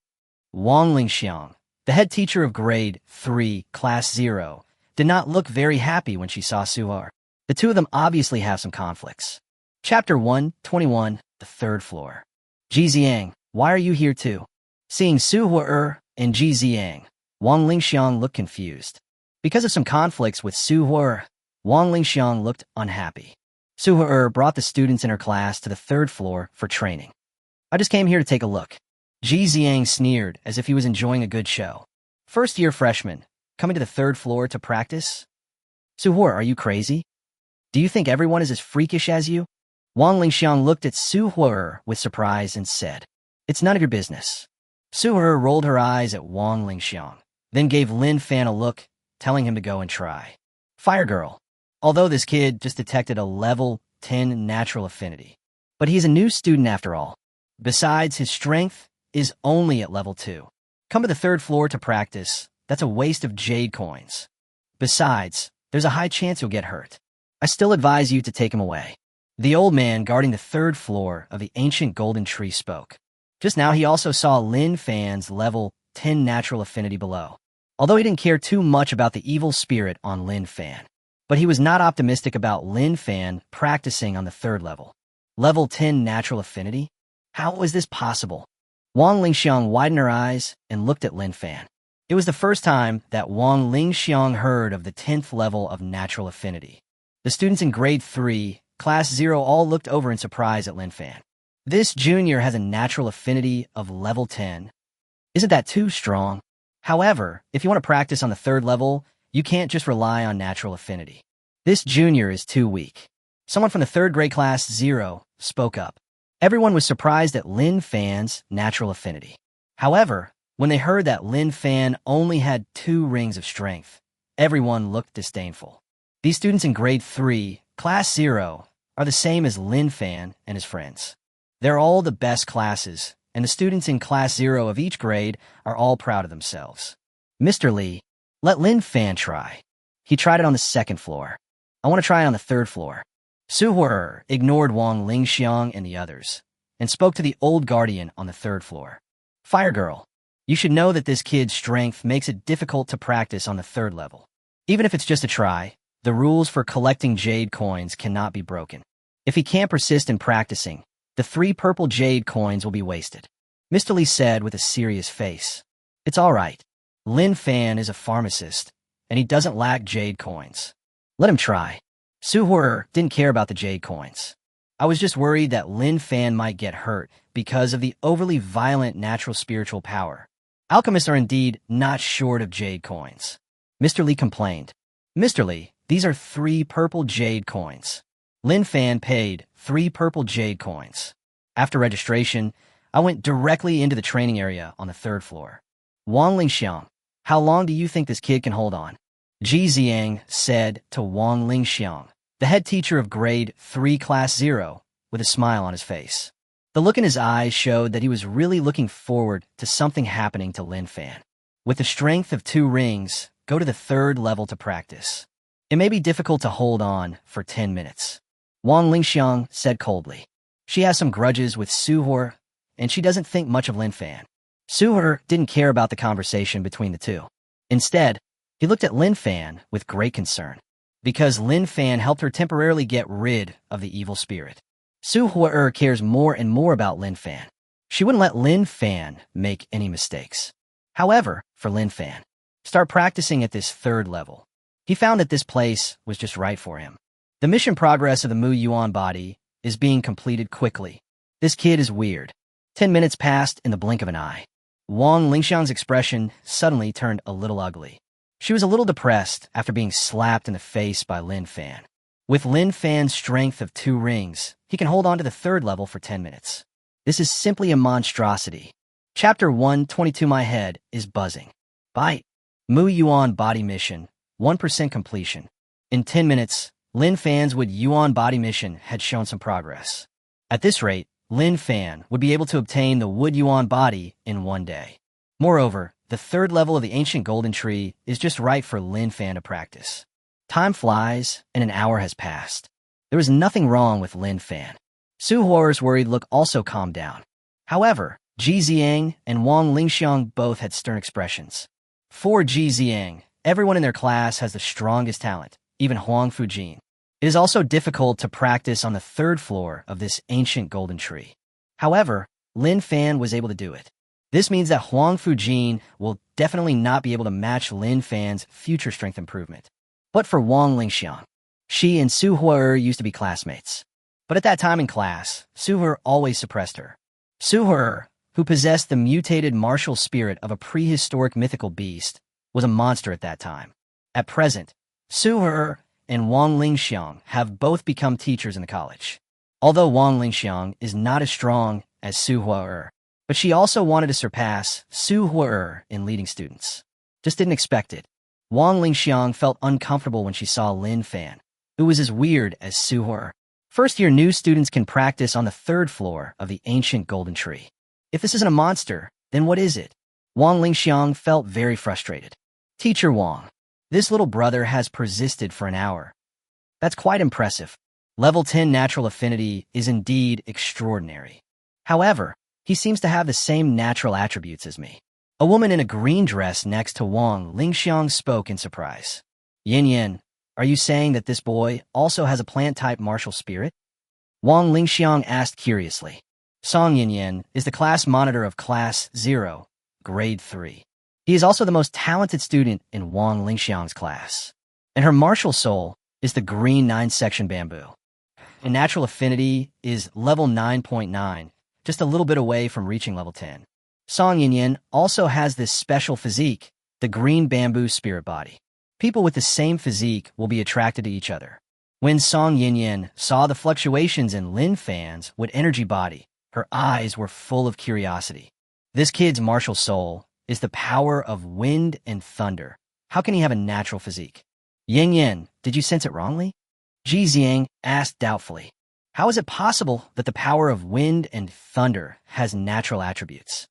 Wang Lingxiang, the head teacher of Grade 3, Class 0, did not look very happy when she saw Suhor. The two of them obviously have some conflicts. Chapter 121, the third floor. Ji Ziyang, why are you here too? Seeing Suhor and Ji Ziyang, Wang Lingxiang looked confused. Because of some conflicts with Suhor, Wang Lingxiang looked unhappy. Suhor brought the students in her class to the third floor for training. I just came here to take a look. Ji Ziyang sneered as if he was enjoying a good show. First-year freshman, coming to the third floor to practice? Suhor, are you crazy? Do you think everyone is as freakish as you? Wang Lingxiang looked at Suhor with surprise and said, it's none of your business. Suhor rolled her eyes at Wang Lingxiang, then gave Lin Fan a look, telling him to go and try. Fire Girl. Although this kid just detected a level 10 natural affinity. But he's a new student after all. Besides, his strength is only at level 2. Come to the third floor to practice. That's a waste of jade coins. Besides, there's a high chance you'll get hurt. I still advise you to take him away. The old man guarding the third floor of the ancient golden tree spoke. Just now he also saw Lin Fan's level 10 natural affinity below. Although he didn't care too much about the evil spirit on Lin Fan. But he was not optimistic about Lin Fan practicing on the third level. Level 10 natural affinity? How was this possible? Wang Lingxiang widened her eyes and looked at Lin Fan. It was the first time that Wang Lingxiang heard of the 10th level of natural affinity. The students in Grade 3, Class 0 all looked over in surprise at Lin Fan. This junior has a natural affinity of level 10. Isn't that too strong? However, if you want to practice on the third level, you can't just rely on natural affinity. This junior is too weak. Someone from the third grade Class 0 spoke up. Everyone was surprised at Lin Fan's natural affinity. However, when they heard that Lin Fan only had 2 rings of strength, everyone looked disdainful. These students in Grade 3, Class 0, are the same as Lin Fan and his friends. They're all the best classes, and the students in Class 0 of each grade are all proud of themselves. Mr. Li, let Lin Fan try. He tried it on the second floor. I want to try it on the third floor. Suhor ignored Wang Lingxiang and the others, and spoke to the old guardian on the third floor. Fire Girl, you should know that this kid's strength makes it difficult to practice on the third level. Even if it's just a try, the rules for collecting jade coins cannot be broken. If he can't persist in practicing, the 3 purple jade coins will be wasted. Mr. Li said with a serious face. It's all right. Lin Fan is a pharmacist, and he doesn't lack jade coins. Let him try. Suhor didn't care about the jade coins. I was just worried that Lin Fan might get hurt because of the overly violent natural spiritual power. Alchemists are indeed not short of jade coins. Mr. Li complained. Mr. Li, these are 3 purple jade coins. Lin Fan paid 3 purple jade coins. After registration, I went directly into the training area on the third floor. Wang Lingxiang, how long do you think this kid can hold on? Ji Ziyang said to Wang Lingxiang, the head teacher of Grade 3 Class 0, with a smile on his face. The look in his eyes showed that he was really looking forward to something happening to Lin Fan. With the strength of 2 rings, go to the third level to practice. It may be difficult to hold on for 10 minutes. Wang Lingxiang said coldly. She has some grudges with Suhor, and she doesn't think much of Lin Fan. Suhor didn't care about the conversation between the two. Instead, he looked at Lin Fan with great concern, because Lin Fan helped her temporarily get rid of the evil spirit. Suhor cares more and more about Lin Fan. She wouldn't let Lin Fan make any mistakes. However, for Lin Fan, start practicing at this third level. He found that this place was just right for him. The mission progress of the Mu Yuan body is being completed quickly. This kid is weird. 10 minutes passed in the blink of an eye. Wang Lingxiang's expression suddenly turned a little ugly. She was a little depressed after being slapped in the face by Lin Fan. With Lin Fan's strength of 2 rings, he can hold on to the third level for 10 minutes. This is simply a monstrosity. Chapter 122. My head is buzzing. Bite. Mu Yuan body mission, 1% completion. In 10 minutes, Lin Fan's Wood Yuan body mission had shown some progress. At this rate, Lin Fan would be able to obtain the Wood Yuan body in 1 day. Moreover, the third level of the ancient golden tree is just right for Lin Fan to practice. Time flies, and an hour has passed. There was nothing wrong with Lin Fan. Su Huo's worried look also calmed down. However, Ji Xiang and Wang Lingxiang both had stern expressions. For Ji Xiang, everyone in their class has the strongest talent, even Huang Fujin. It is also difficult to practice on the third floor of this ancient golden tree. However, Lin Fan was able to do it. This means that Huang Fujin will definitely not be able to match Lin Fan's future strength improvement. But for Wang Lingxiang, she and Su Huo used to be classmates. But at that time in class, Su Huo always suppressed her. Su Huo, who possessed the mutated martial spirit of a prehistoric mythical beast, was a monster at that time. At present, Su Huo and Wang Lingxiang have both become teachers in the college. Although Wang Lingxiang is not as strong as Su Huo, but she also wanted to surpass Su Huo in leading students. Just didn't expect it. Wang Lingxiang felt uncomfortable when she saw Lin Fan, who was as weird as Su Huo. First-year new students can practice on the third floor of the ancient golden tree. If this isn't a monster, then what is it? Wang Lingxiang felt very frustrated. Teacher Wang, this little brother has persisted for an hour. That's quite impressive. Level 10 natural affinity is indeed extraordinary. However, he seems to have the same natural attributes as me. A woman in a green dress next to Wang Lingxiang spoke in surprise. Yin Yin, are you saying that this boy also has a plant-type martial spirit? Wang Lingxiang asked curiously. Song Yin Yin is the class monitor of Class 0, Grade 3. He is also the most talented student in Wang Lingxiang's class. And her martial soul is the green 9-section bamboo. And natural affinity is level 9.9, just a little bit away from reaching level 10. Song Yin Yin also has this special physique, the green bamboo spirit body. People with the same physique will be attracted to each other. When Song Yin Yin saw the fluctuations in Lin Fan's Wood energy body, her eyes were full of curiosity. This kid's martial soul is the power of wind and thunder. How can he have a natural physique? Yin Yin, did you sense it wrongly? Ji Xiang asked doubtfully. How is it possible that the power of wind and thunder has natural attributes?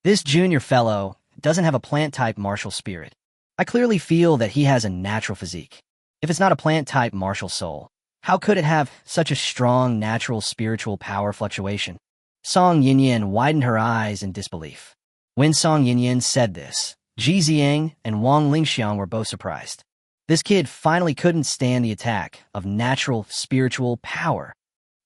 This junior fellow doesn't have a plant-type martial spirit. I clearly feel that he has a natural physique. If it's not a plant-type martial soul, how could it have such a strong natural spiritual power fluctuation? Song Yin Yin widened her eyes in disbelief. When Song Yin Yin said this, Ji Xiang and Wang Lingxiang were both surprised. This kid finally couldn't stand the attack of natural spiritual power.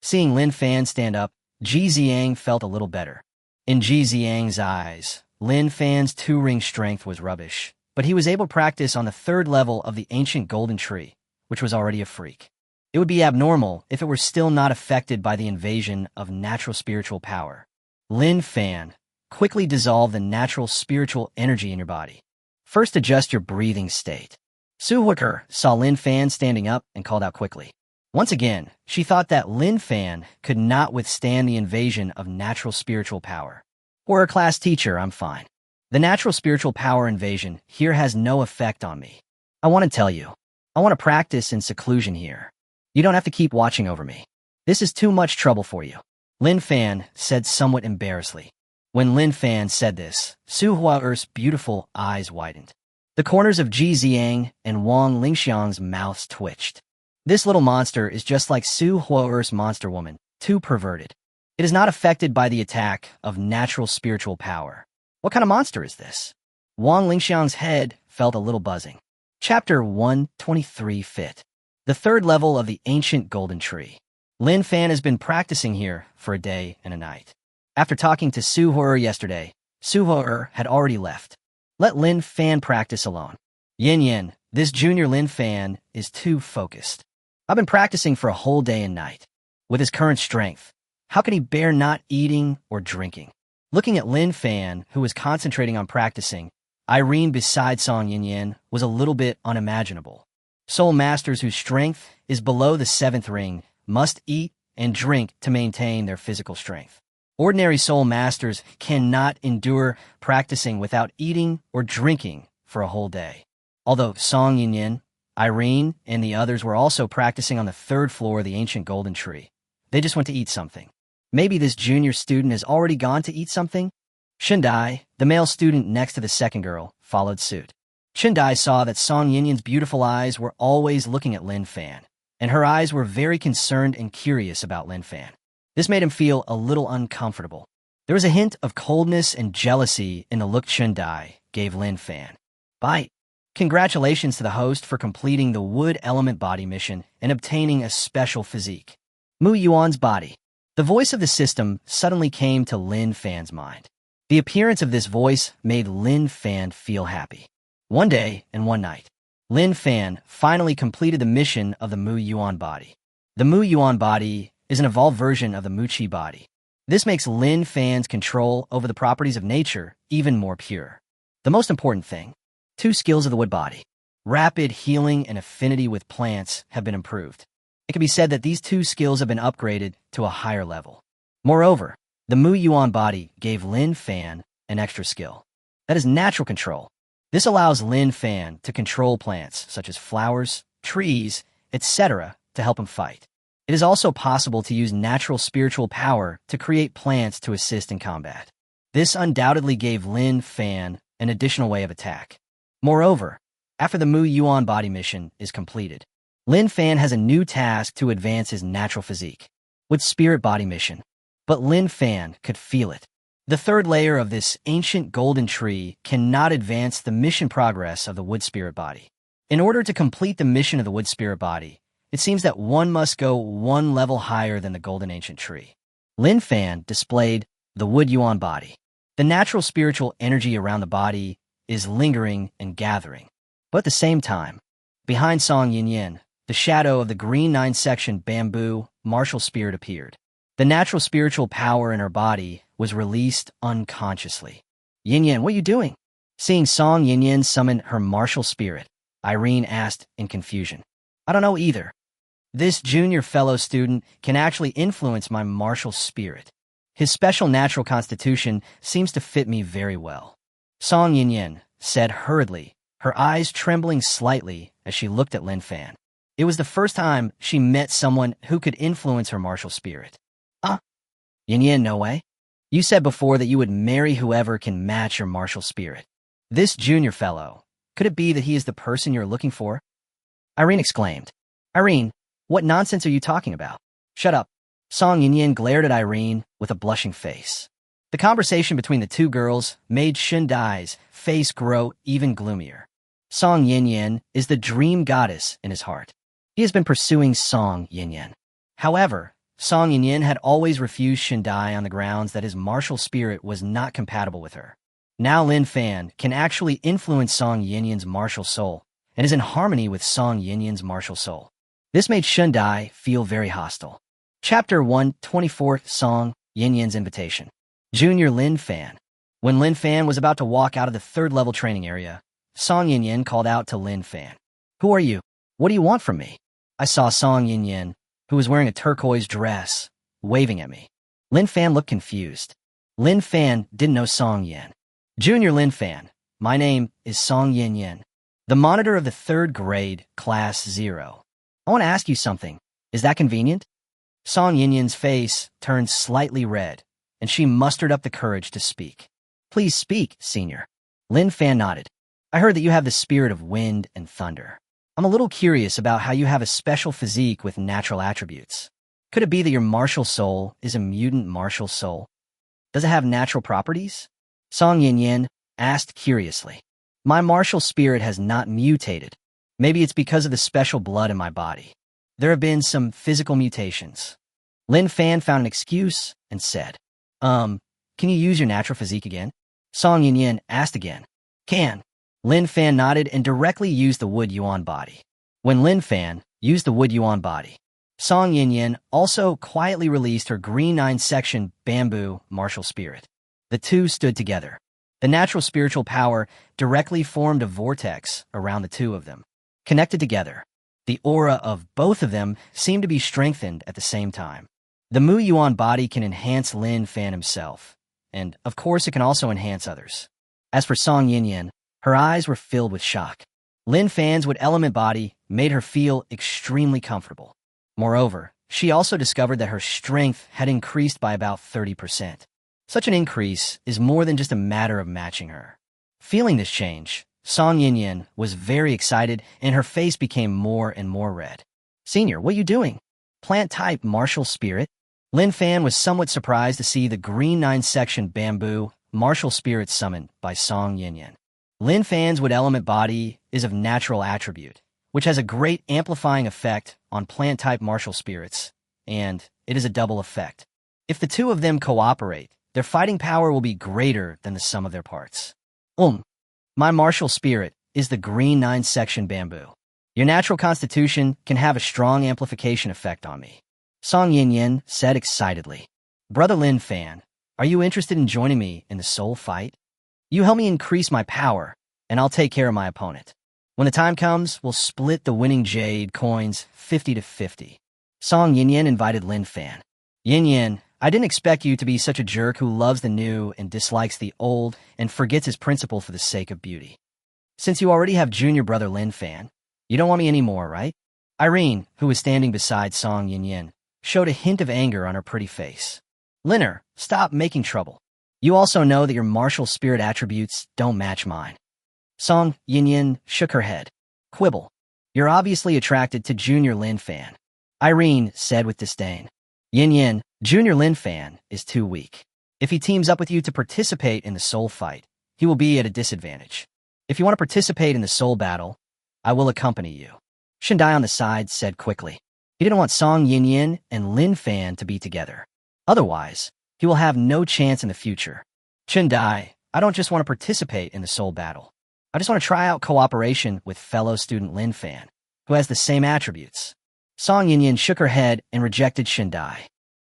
Seeing Lin Fan stand up, Ji Xiang felt a little better. In Ji Xiang's eyes, Lin Fan's 2-ring strength was rubbish, but he was able to practice on the third level of the ancient golden tree, which was already a freak. It would be abnormal if it were still not affected by the invasion of natural spiritual power. Lin Fan, quickly dissolve the natural spiritual energy in your body. First, adjust your breathing state. Su Huiker saw Lin Fan standing up and called out quickly. Once again, she thought that Lin Fan could not withstand the invasion of natural spiritual power. For a class teacher, I'm fine. The natural spiritual power invasion here has no effect on me. I want to tell you, I want to practice in seclusion here. You don't have to keep watching over me. This is too much trouble for you. Lin Fan said somewhat embarrassedly. When Lin Fan said this, Su Hua's beautiful eyes widened. The corners of Ji Xiang and Wang Lingxiang's mouths twitched. This little monster is just like Su Huo's monster woman, too perverted. It is not affected by the attack of natural spiritual power. What kind of monster is this? Wang Lingxiang's head felt a little buzzing. Chapter 123 Fit. The third level of the ancient golden tree. Lin Fan has been practicing here for a day and a night. After talking to Su Horror yesterday, Su Horror had already left. Let Lin Fan practice alone. Yin Yin, this junior Lin Fan is too focused. I've been practicing for a whole day and night. With his current strength, how can he bear not eating or drinking? Looking at Lin Fan, who was concentrating on practicing, Irene beside Song Yin Yin was a little bit unimaginable. Soul masters whose strength is below the 7th ring must eat and drink to maintain their physical strength. Ordinary soul masters cannot endure practicing without eating or drinking for a whole day. Although Song Yin Yin, Irene, and the others were also practicing on the 3rd floor of the ancient golden tree, they just went to eat something. Maybe this junior student has already gone to eat something? Shindai, the male student next to the second girl, followed suit. Shindai saw that Song Yin Yin's beautiful eyes were always looking at Lin Fan, and her eyes were very concerned and curious about Lin Fan. This made him feel a little uncomfortable. There was a hint of coldness and jealousy in the look Shindai gave Lin Fan. Bite. Congratulations to the host for completing the wood element body mission and obtaining a special physique. Mu Yuan's body. The voice of the system suddenly came to Lin Fan's mind. The appearance of this voice made Lin Fan feel happy. One day and one night, Lin Fan finally completed the mission of the Mu Yuan body. The Mu Yuan body is an evolved version of the Mu Qi body. This makes Lin Fan's control over the properties of nature even more pure. The most important thing, 2 skills of the wood body. Rapid healing and affinity with plants have been improved. It can be said that these 2 skills have been upgraded to a higher level. Moreover, the Mu Yuan body gave Lin Fan an extra skill. That is natural control. This allows Lin Fan to control plants such as flowers, trees, etc. to help him fight. It is also possible to use natural spiritual power to create plants to assist in combat. This undoubtedly gave Lin Fan an additional way of attack. Moreover, after the Mu Yuan body mission is completed, Lin Fan has a new task to advance his natural physique with spirit body mission. But Lin Fan could feel it. The 3rd layer of this ancient golden tree cannot advance the mission progress of the wood spirit body. In order to complete the mission of the wood spirit body, it seems that one must go 1 level higher than the golden ancient tree. Lin Fan displayed the wood yuan body. The natural spiritual energy around the body is lingering and gathering. But at the same time, behind Song Yin Yin, the shadow of the green 9-section bamboo martial spirit appeared. The natural spiritual power in her body was released unconsciously. Yin Yin, what are you doing? Seeing Song Yin Yin summon her martial spirit, Irene asked in confusion. I don't know either. This junior fellow student can actually influence my martial spirit. His special natural constitution seems to fit me very well. Song Yin Yin said hurriedly, her eyes trembling slightly as she looked at Lin Fan. It was the first time she met someone who could influence her martial spirit. Yin Yin, no way. You said before that you would marry whoever can match your martial spirit. This junior fellow, could it be that he is the person you're looking for? Irene exclaimed. Irene, what nonsense are you talking about? Shut up. Song Yin Yin glared at Irene with a blushing face. The conversation between the 2 girls made Shindai's face grow even gloomier. Song Yin Yin is the dream goddess in his heart. He has been pursuing Song Yin Yin. However, Song Yin Yin had always refused Shindai on the grounds that his martial spirit was not compatible with her. Now Lin Fan can actually influence Song Yin Yin's martial soul and is in harmony with Song Yin Yin's martial soul. This made Shindai feel very hostile. Chapter 124 Song Yin Yin's Invitation. Junior Lin Fan. When Lin Fan was about to walk out of the 3rd level training area, Song Yin Yin called out to Lin Fan. Who are you? What do you want from me? I saw Song Yin Yin, who was wearing a turquoise dress, waving at me. Lin Fan looked confused. Lin Fan didn't know Song Yin. Junior Lin Fan, my name is Song Yin Yin, the monitor of the 3rd grade, Class 0. I want to ask you something. Is that convenient? Song Yin Yin's face turned slightly red, and she mustered up the courage to speak. Please speak, senior. Lin Fan nodded. I heard that you have the spirit of wind and thunder. I'm a little curious about how you have a special physique with natural attributes. Could it be that your martial soul is a mutant martial soul? Does it have natural properties? Song Yin asked curiously. My martial spirit has not mutated. Maybe it's because of the special blood in my body. There have been some physical mutations. Lin Fan found an excuse and said, can you use your natural physique again? Song Yin asked again. Can. Lin Fan nodded and directly used the wood yuan body. When Lin Fan used the wood yuan body, Song Yin also quietly released her green 9-section bamboo martial spirit. The two stood together. The natural spiritual power directly formed a vortex around the two of them. Connected together, the aura of both of them seemed to be strengthened at the same time. The Mu Yuan body can enhance Lin Fan himself, and of course it can also enhance others. As for Song Yin, her eyes were filled with shock. Lin Fan's wood element body made her feel extremely comfortable. Moreover, she also discovered that her strength had increased by about 30%. Such an increase is more than just a matter of matching her. Feeling this change, Song Yin was very excited and her face became more and more red. Senior, what are you doing? Plant-type martial spirit? Lin Fan was somewhat surprised to see the green 9-section bamboo martial spirit summoned by Song Yin. Lin Fan's wood element body is of natural attribute, which has a great amplifying effect on plant-type martial spirits, and it is a double effect. If the two of them cooperate, their fighting power will be greater than the sum of their parts. My martial spirit is the green 9-section bamboo. Your natural constitution can have a strong amplification effect on me. Song Yin said excitedly. Brother Lin Fan, are you interested in joining me in the soul fight? You help me increase my power, and I'll take care of my opponent. When the time comes, we'll split the winning jade coins 50-50. Song Yin invited Lin Fan. Yin, I didn't expect you to be such a jerk who loves the new and dislikes the old and forgets his principle for the sake of beauty. Since you already have junior brother Lin Fan, you don't want me anymore, right? Irene, who was standing beside Song Yin, showed a hint of anger on her pretty face. Linner, stop making trouble. You also know that your martial spirit attributes don't match mine. Song Yin shook her head. Quibble. You're obviously attracted to junior Lin Fan. Irene said with disdain. Yin, junior Lin Fan is too weak. If he teams up with you to participate in the soul fight, he will be at a disadvantage. If you want to participate in the soul battle, I will accompany you. Shindai on the side said quickly. He didn't want Song Yin and Lin Fan to be together. Otherwise, he will have no chance in the future. Shindai, I don't just want to participate in the soul battle. I just want to try out cooperation with fellow student Lin Fan, who has the same attributes. Song Yin shook her head and rejected Shindai.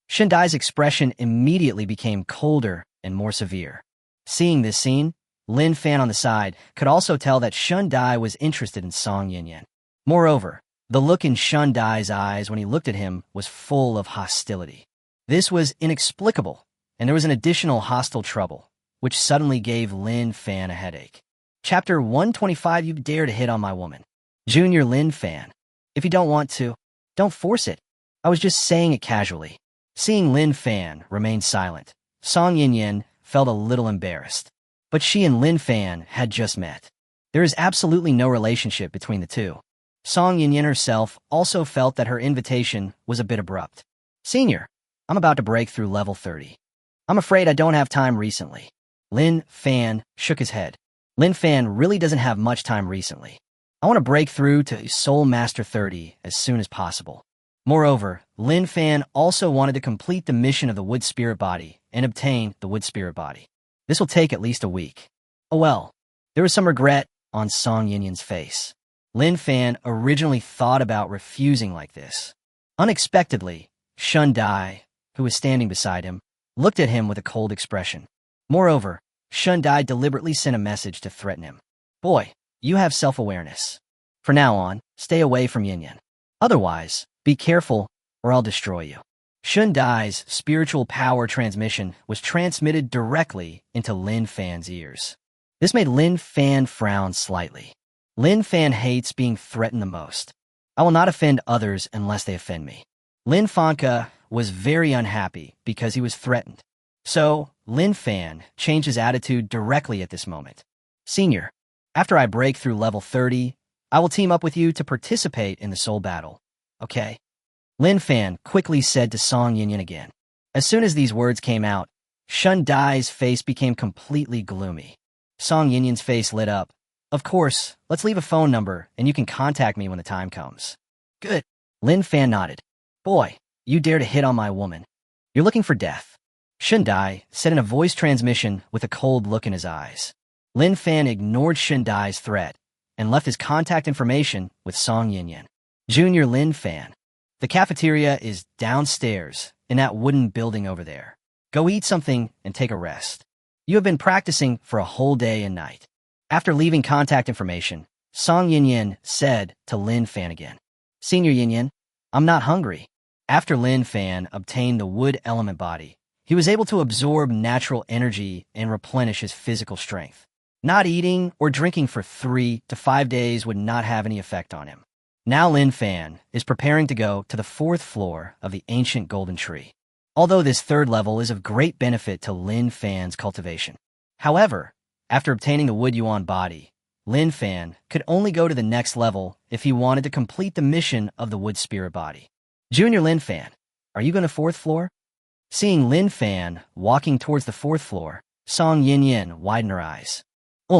Shindai's expression immediately became colder and more severe. Seeing this scene, Lin Fan on the side could also tell that Shindai was interested in Song Yin. Moreover, the look in Shindai's eyes when he looked at him was full of hostility. This was inexplicable, and there was an additional hostile trouble, which suddenly gave Lin Fan a headache. Chapter 125. You dare to hit on my woman. Junior Lin Fan. If you don't want to, don't force it. I was just saying it casually. Seeing Lin Fan remain silent, Song Yin felt a little embarrassed. But she and Lin Fan had just met. There is absolutely no relationship between the two. Song Yin herself also felt that her invitation was a bit abrupt. Senior, I'm about to break through level 30. I'm afraid I don't have time recently. Lin Fan shook his head. Lin Fan really doesn't have much time recently. I want to break through to Soul Master 30 as soon as possible. Moreover, Lin Fan also wanted to complete the mission of the Wood Spirit Body and obtain the Wood Spirit Body. This will take at least a week. Oh well, there was some regret on Song Yin's face. Lin Fan originally thought about refusing like this. Unexpectedly, Shundai, who was standing beside him, looked at him with a cold expression. Moreover, Shundai deliberately sent a message to threaten him. Boy, you have self-awareness. From now on, stay away from Yin. Otherwise, be careful or I'll destroy you. Shundai's spiritual power transmission was transmitted directly into Lin Fan's ears. This made Lin Fan frown slightly. Lin Fan hates being threatened the most. I will not offend others unless they offend me. Lin Fanka was very unhappy because he was threatened. So, Lin Fan changed his attitude directly at this moment. Senior, after I break through level 30, I will team up with you to participate in the soul battle. Okay? Lin Fan quickly said to Song Yinyan again. As soon as these words came out, Shun Dai's face became completely gloomy. Song Yinyan's face lit up. Of course, let's leave a phone number and you can contact me when the time comes. Good. Lin Fan nodded. Boy, you dare to hit on my woman. You're looking for death. Shun Dai said in a voice transmission with a cold look in his eyes. Lin Fan ignored Shun Dai's threat and left his contact information with Song Yinyan. Junior Lin Fan. The cafeteria is downstairs in that wooden building over there. Go eat something and take a rest. You have been practicing for a whole day and night. After leaving contact information, Song Yinyan said to Lin Fan again. Senior Yinyan, I'm not hungry. After Lin Fan obtained the wood element body, he was able to absorb natural energy and replenish his physical strength. Not eating or drinking for 3 to 5 days would not have any effect on him. Now Lin Fan is preparing to go to the 4th floor of the ancient golden tree. Although this 3rd level is of great benefit to Lin Fan's cultivation. However, after obtaining the wood yuan body, Lin Fan could only go to the next level if he wanted to complete the mission of the wood spirit body. Junior Lin Fan, are you going to 4th floor? Seeing Lin Fan walking towards the 4th floor, Song Yinyan widened her eyes. I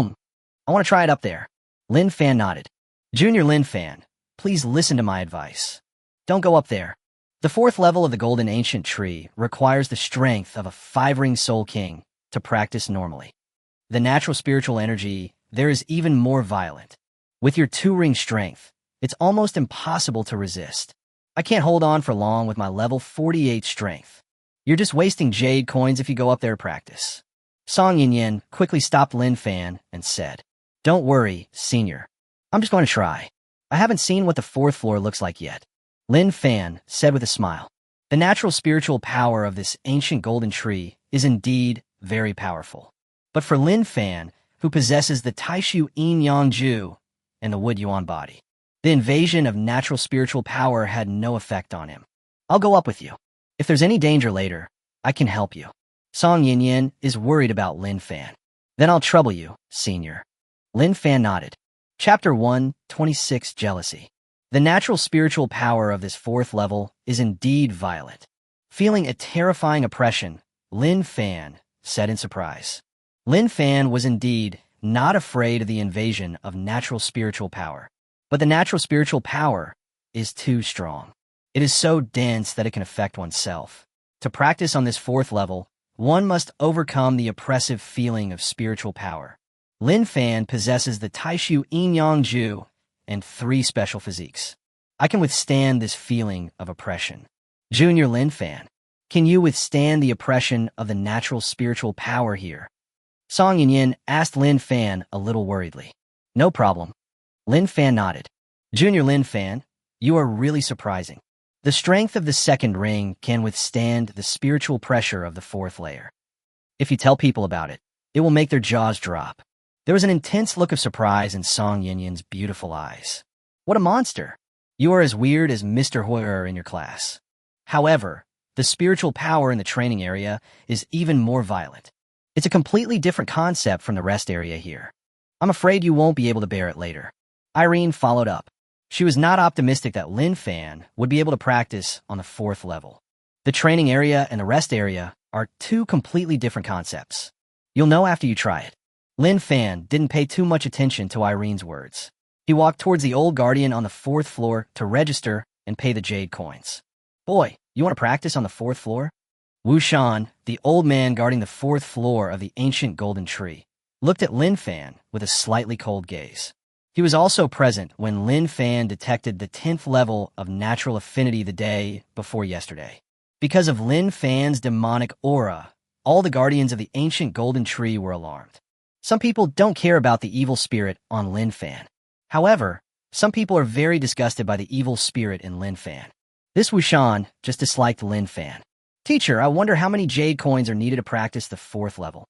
want to try it up there. Lin Fan nodded. Junior Lin Fan, please listen to my advice. Don't go up there. The 4th level of the golden ancient tree requires the strength of a 5-ring soul king to practice normally. The natural spiritual energy there is even more violent. With your 2-ring strength, it's almost impossible to resist. I can't hold on for long with my level 48 strength. You're just wasting jade coins if you go up there to practice. Song Yinyan quickly stopped Lin Fan and said, Don't worry, senior. I'm just going to try. I haven't seen what the 4th floor looks like yet. Lin Fan said with a smile. The natural spiritual power of this ancient golden tree is indeed very powerful. But for Lin Fan, who possesses the Taishu Yin Yang Ju and the wood yuan body, the invasion of natural spiritual power had no effect on him. I'll go up with you. If there's any danger later, I can help you. Song Yinyan is worried about Lin Fan. Then I'll trouble you, senior. Lin Fan nodded. Chapter 126 Jealousy. The natural spiritual power of this 4th level is indeed violent. Feeling a terrifying oppression, Lin Fan said in surprise. Lin Fan was indeed not afraid of the invasion of natural spiritual power. But the natural spiritual power is too strong. It is so dense that it can affect oneself. To practice on this 4th level, one must overcome the oppressive feeling of spiritual power. Lin Fan possesses the Taishu Yin Yang Ju and 3 special physiques. I can withstand this feeling of oppression. Junior Lin Fan, can you withstand the oppression of the natural spiritual power here? Song Yinyan asked Lin Fan a little worriedly. No problem. Lin Fan nodded. Junior Lin Fan, you are really surprising. The strength of the 2nd ring can withstand the spiritual pressure of the 4th layer. If you tell people about it, it will make their jaws drop. There was an intense look of surprise in Song Yinyan's beautiful eyes. What a monster! You are as weird as Mr. Hoyer in your class. However, the spiritual power in the training area is even more violent. It's a completely different concept from the rest area here. I'm afraid you won't be able to bear it later. Irene followed up. She was not optimistic that Lin Fan would be able to practice on the 4th level. The training area and the rest area are 2 completely different concepts. You'll know after you try it. Lin Fan didn't pay too much attention to Irene's words. He walked towards the old guardian on the 4th floor to register and pay the jade coins. Boy, you want to practice on the 4th floor? Wu Shan, the old man guarding the 4th floor of the ancient golden tree, looked at Lin Fan with a slightly cold gaze. He was also present when Lin Fan detected the 10th level of natural affinity the day before yesterday. Because of Lin Fan's demonic aura, all the guardians of the ancient golden tree were alarmed. Some people don't care about the evil spirit on Lin Fan. However, some people are very disgusted by the evil spirit in Lin Fan. This Wushan just disliked Lin Fan. Teacher, I wonder how many jade coins are needed to practice the 4th level.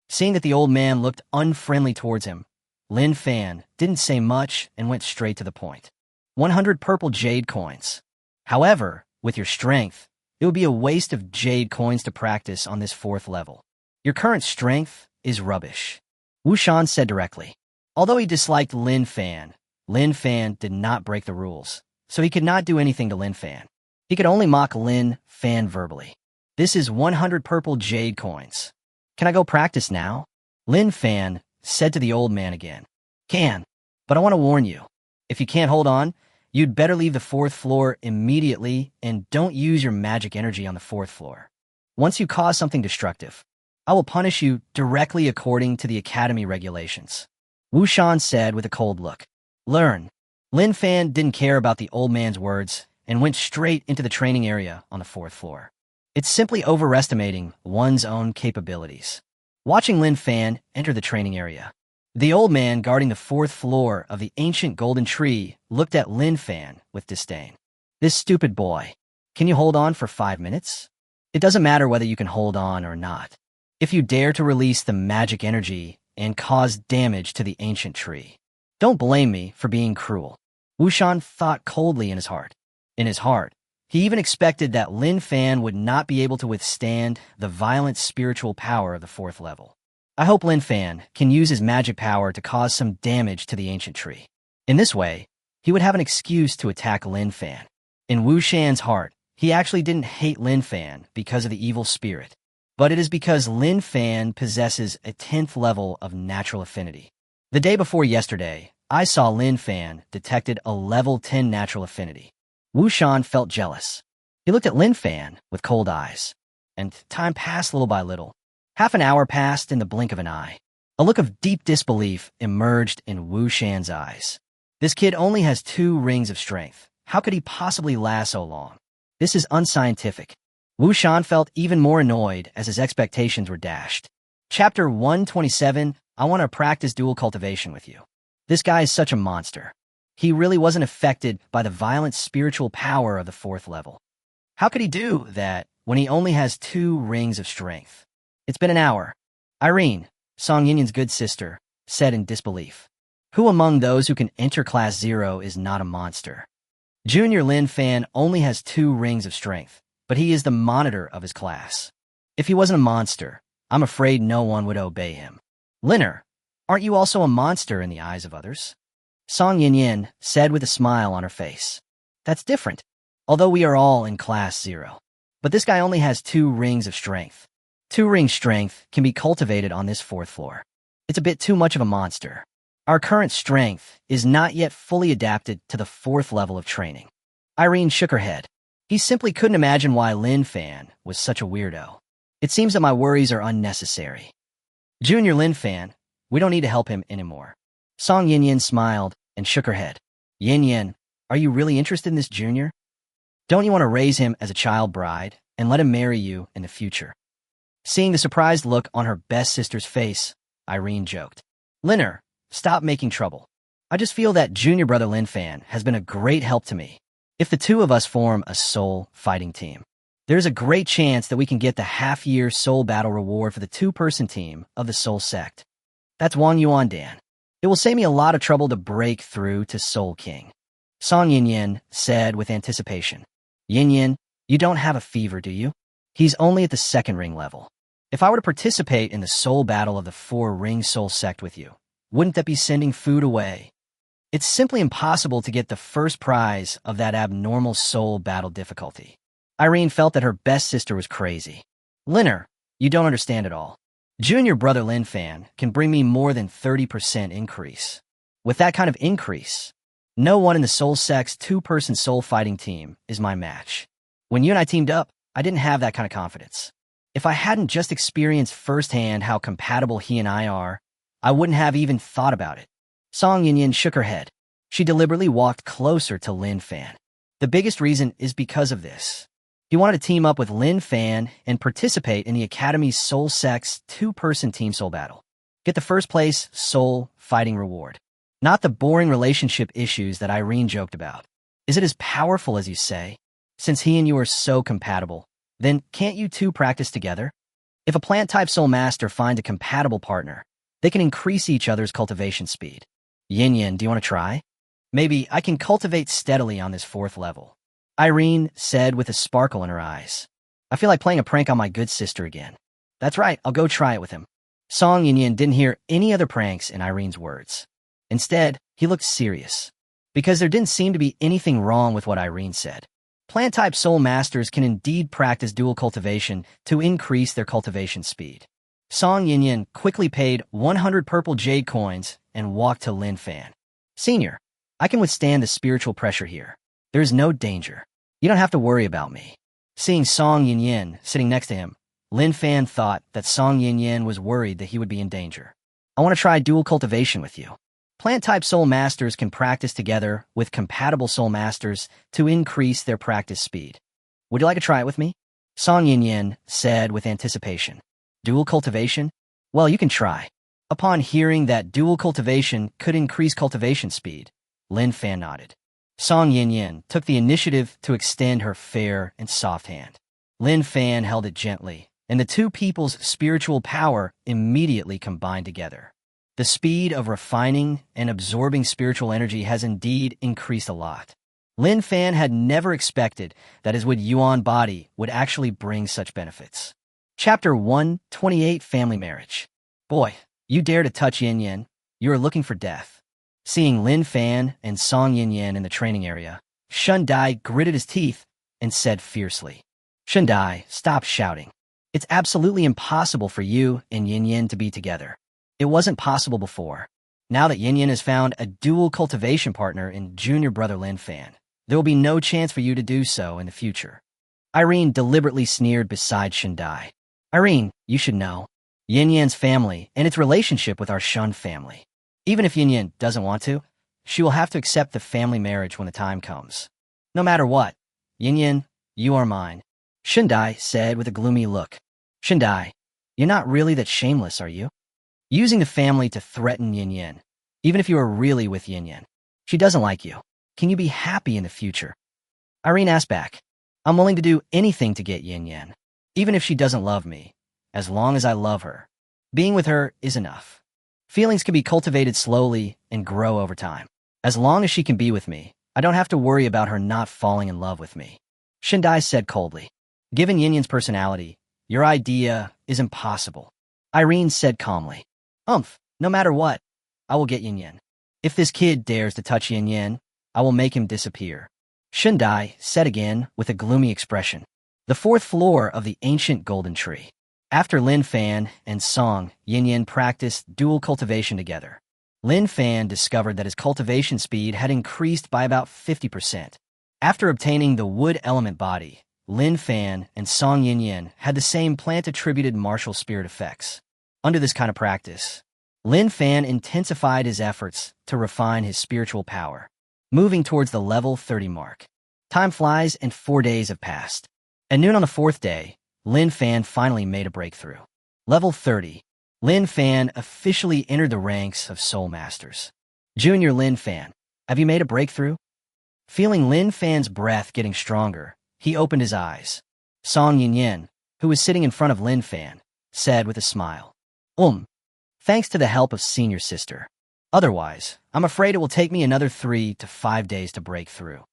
Seeing that the old man looked unfriendly towards him, Lin Fan didn't say much and went straight to the point. 100 purple jade coins. However, with your strength, it would be a waste of jade coins to practice on this 4th level. Your current strength is rubbish. Wu Shan said directly. Although he disliked Lin Fan did not break the rules, so he could not do anything to Lin Fan. He could only mock Lin Fan verbally. This is 100 purple jade coins. Can I go practice now? Lin Fan said to the old man again. Can, but I want to warn you. If you can't hold on, you'd better leave the 4th floor immediately and don't use your magic energy on the 4th floor. Once you cause something destructive, I will punish you directly according to the academy regulations. Wu Shan said with a cold look. Learn. Lin Fan didn't care about the old man's words and went straight into the training area on the 4th floor. It's simply overestimating one's own capabilities. Watching Lin Fan enter the training area, the old man guarding the 4th floor of the ancient golden tree looked at Lin Fan with disdain. This stupid boy. Can you hold on for 5 minutes? It doesn't matter whether you can hold on or not. If you dare to release the magic energy and cause damage to the ancient tree, don't blame me for being cruel. Wu Shan thought coldly in his heart. In his heart, he even expected that Lin Fan would not be able to withstand the violent spiritual power of the 4th level. I hope Lin Fan can use his magic power to cause some damage to the ancient tree. In this way, he would have an excuse to attack Lin Fan. In Wu Shan's heart, he actually didn't hate Lin Fan because of the evil spirit, but it is because Lin Fan possesses a 10th level of natural affinity. The day before yesterday, I saw Lin Fan detected a level 10 natural affinity. Wu Shan felt jealous. He looked at Lin Fan with cold eyes, and time passed little by little. Half an hour passed in the blink of an eye. A look of deep disbelief emerged in Wu Shan's eyes. This kid only has 2 rings of strength. How could he possibly last so long? This is unscientific. Wu Shan felt even more annoyed as his expectations were dashed. Chapter 127, I want to practice dual cultivation with you. This guy is such a monster. He really wasn't affected by the violent spiritual power of the 4th level. How could he do that when he only has 2 rings of strength? It's been an hour. Irene, Song Yinyan's good sister, said in disbelief. Who among those who can enter Class 0 is not a monster? Junior Lin Fan only has 2 rings of strength, but he is the monitor of his class. If he wasn't a monster, I'm afraid no one would obey him. Linner, aren't you also a monster in the eyes of others? Song Yinyan said with a smile on her face. That's different, although we are all in Class 0. But this guy only has 2 rings of strength. 2-ring strength can be cultivated on this 4th floor. It's a bit too much of a monster. Our current strength is not yet fully adapted to the 4th level of training. Irene shook her head. He simply couldn't imagine why Lin Fan was such a weirdo. It seems that my worries are unnecessary. Junior Lin Fan, we don't need to help him anymore. Song Yinyan smiled and shook her head. Yinyan, are you really interested in this junior? Don't you want to raise him as a child bride and let him marry you in the future? Seeing the surprised look on her best sister's face, Irene joked. Linner, stop making trouble. I just feel that junior brother Lin Fan has been a great help to me. If the 2 of us form a soul fighting team, there's a great chance that we can get the half-year soul battle reward for the 2-person team of the soul sect. That's Wang Yuan Dan. It will save me a lot of trouble to break through to Soul King. Song Yinyan said with anticipation. Yinyan, you don't have a fever, do you? He's only at the 2nd ring level. If I were to participate in the soul battle of the 4-ring soul sect with you, wouldn't that be sending food away? It's simply impossible to get the first prize of that abnormal soul battle difficulty. Irene felt that her best sister was crazy. Linner, you don't understand at all. Junior brother Lin Fan can bring me more than 30% increase. With that kind of increase, no one in the soul sect's 2-person soul fighting team is my match. When you and I teamed up, I didn't have that kind of confidence. If I hadn't just experienced firsthand how compatible he and I are, I wouldn't have even thought about it. Song Yinyan shook her head. She deliberately walked closer to Lin Fan. The biggest reason is because of this. He wanted to team up with Lin Fan and participate in the Academy's Soul Sect's 2-person team soul battle. Get the first place soul fighting reward. Not the boring relationship issues that Irene joked about. Is it as powerful as you say? Since he and you are so compatible, then can't you 2 practice together? If a plant-type soul master finds a compatible partner, they can increase each other's cultivation speed. Yin-Yin, do you want to try? Maybe I can cultivate steadily on this 4th level. Irene said with a sparkle in her eyes. I feel like playing a prank on my good sister again. That's right, I'll go try it with him. Song Yin-Yin didn't hear any other pranks in Irene's words. Instead, he looked serious, because there didn't seem to be anything wrong with what Irene said. Plant-type soul masters can indeed practice dual cultivation to increase their cultivation speed. Song Yinyan quickly paid 100 purple jade coins and walked to Lin Fan. Senior, I can withstand the spiritual pressure here. There is no danger. You don't have to worry about me. Seeing Song Yinyan sitting next to him, Lin Fan thought that Song Yinyan was worried that he would be in danger. I want to try dual cultivation with you. Plant-type soul masters can practice together with compatible soul masters to increase their practice speed. Would you like to try it with me? Song Yinyan said with anticipation. Dual cultivation? Well, you can try. Upon hearing that dual cultivation could increase cultivation speed, Lin Fan nodded. Song Yinyan took the initiative to extend her fair and soft hand. Lin Fan held it gently, and the two people's spiritual power immediately combined together. The speed of refining and absorbing spiritual energy has indeed increased a lot. Lin Fan had never expected that his Yuan body would actually bring such benefits. Chapter 128 Family Marriage. Boy, you dare to touch Yin Yin. You are looking for death. Seeing Lin Fan and Song Yin Yin in the training area, Shun Dai gritted his teeth and said fiercely, Shun Dai, stop shouting. It's absolutely impossible for you and Yin Yin to be together. It wasn't possible before. Now that Yin Yin has found a dual cultivation partner in junior brother Lin Fan, there will be no chance for you to do so in the future. Irene deliberately sneered beside Shun Dai. Irene, you should know. Yin Yan's family and its relationship with our Shun family. Even if Yin Yan doesn't want to, she will have to accept the family marriage when the time comes. No matter what, Yin Yan, you are mine. Shun Dai said with a gloomy look. Shun Dai, you're not really that shameless, are you? Using the family to threaten Yin Yan, even if you are really with Yin Yan. She doesn't like you. Can you be happy in the future? Irene asked back. I'm willing to do anything to get Yin Yan, even if she doesn't love me, as long as I love her. Being with her is enough. Feelings can be cultivated slowly and grow over time. As long as she can be with me, I don't have to worry about her not falling in love with me. Shun Dai said coldly. Given Yin Yan's personality, your idea is impossible. Irene said calmly. No matter what, I will get Yin Yan. If this kid dares to touch Yin Yan, I will make him disappear. Shun Dai said again with a gloomy expression. The fourth floor of the ancient golden tree. After Lin Fan and Song Yin Yan practiced dual cultivation together, Lin Fan discovered that his cultivation speed had increased by about 50%. After obtaining the wood element body, Lin Fan and Song Yin Yan had the same plant-attributed martial spirit effects. Under this kind of practice, Lin Fan intensified his efforts to refine his spiritual power, moving towards the level 30 mark. Time flies and 4 days have passed. At noon on the fourth day, Lin Fan finally made a breakthrough. Level 30. Lin Fan officially entered the ranks of Soul Masters. Junior Lin Fan, have you made a breakthrough? Feeling Lin Fan's breath getting stronger, he opened his eyes. Song Yin Yin, who was sitting in front of Lin Fan, said with a smile. Thanks to the help of senior sister. Otherwise, I'm afraid it will take me another 3 to 5 days to break through.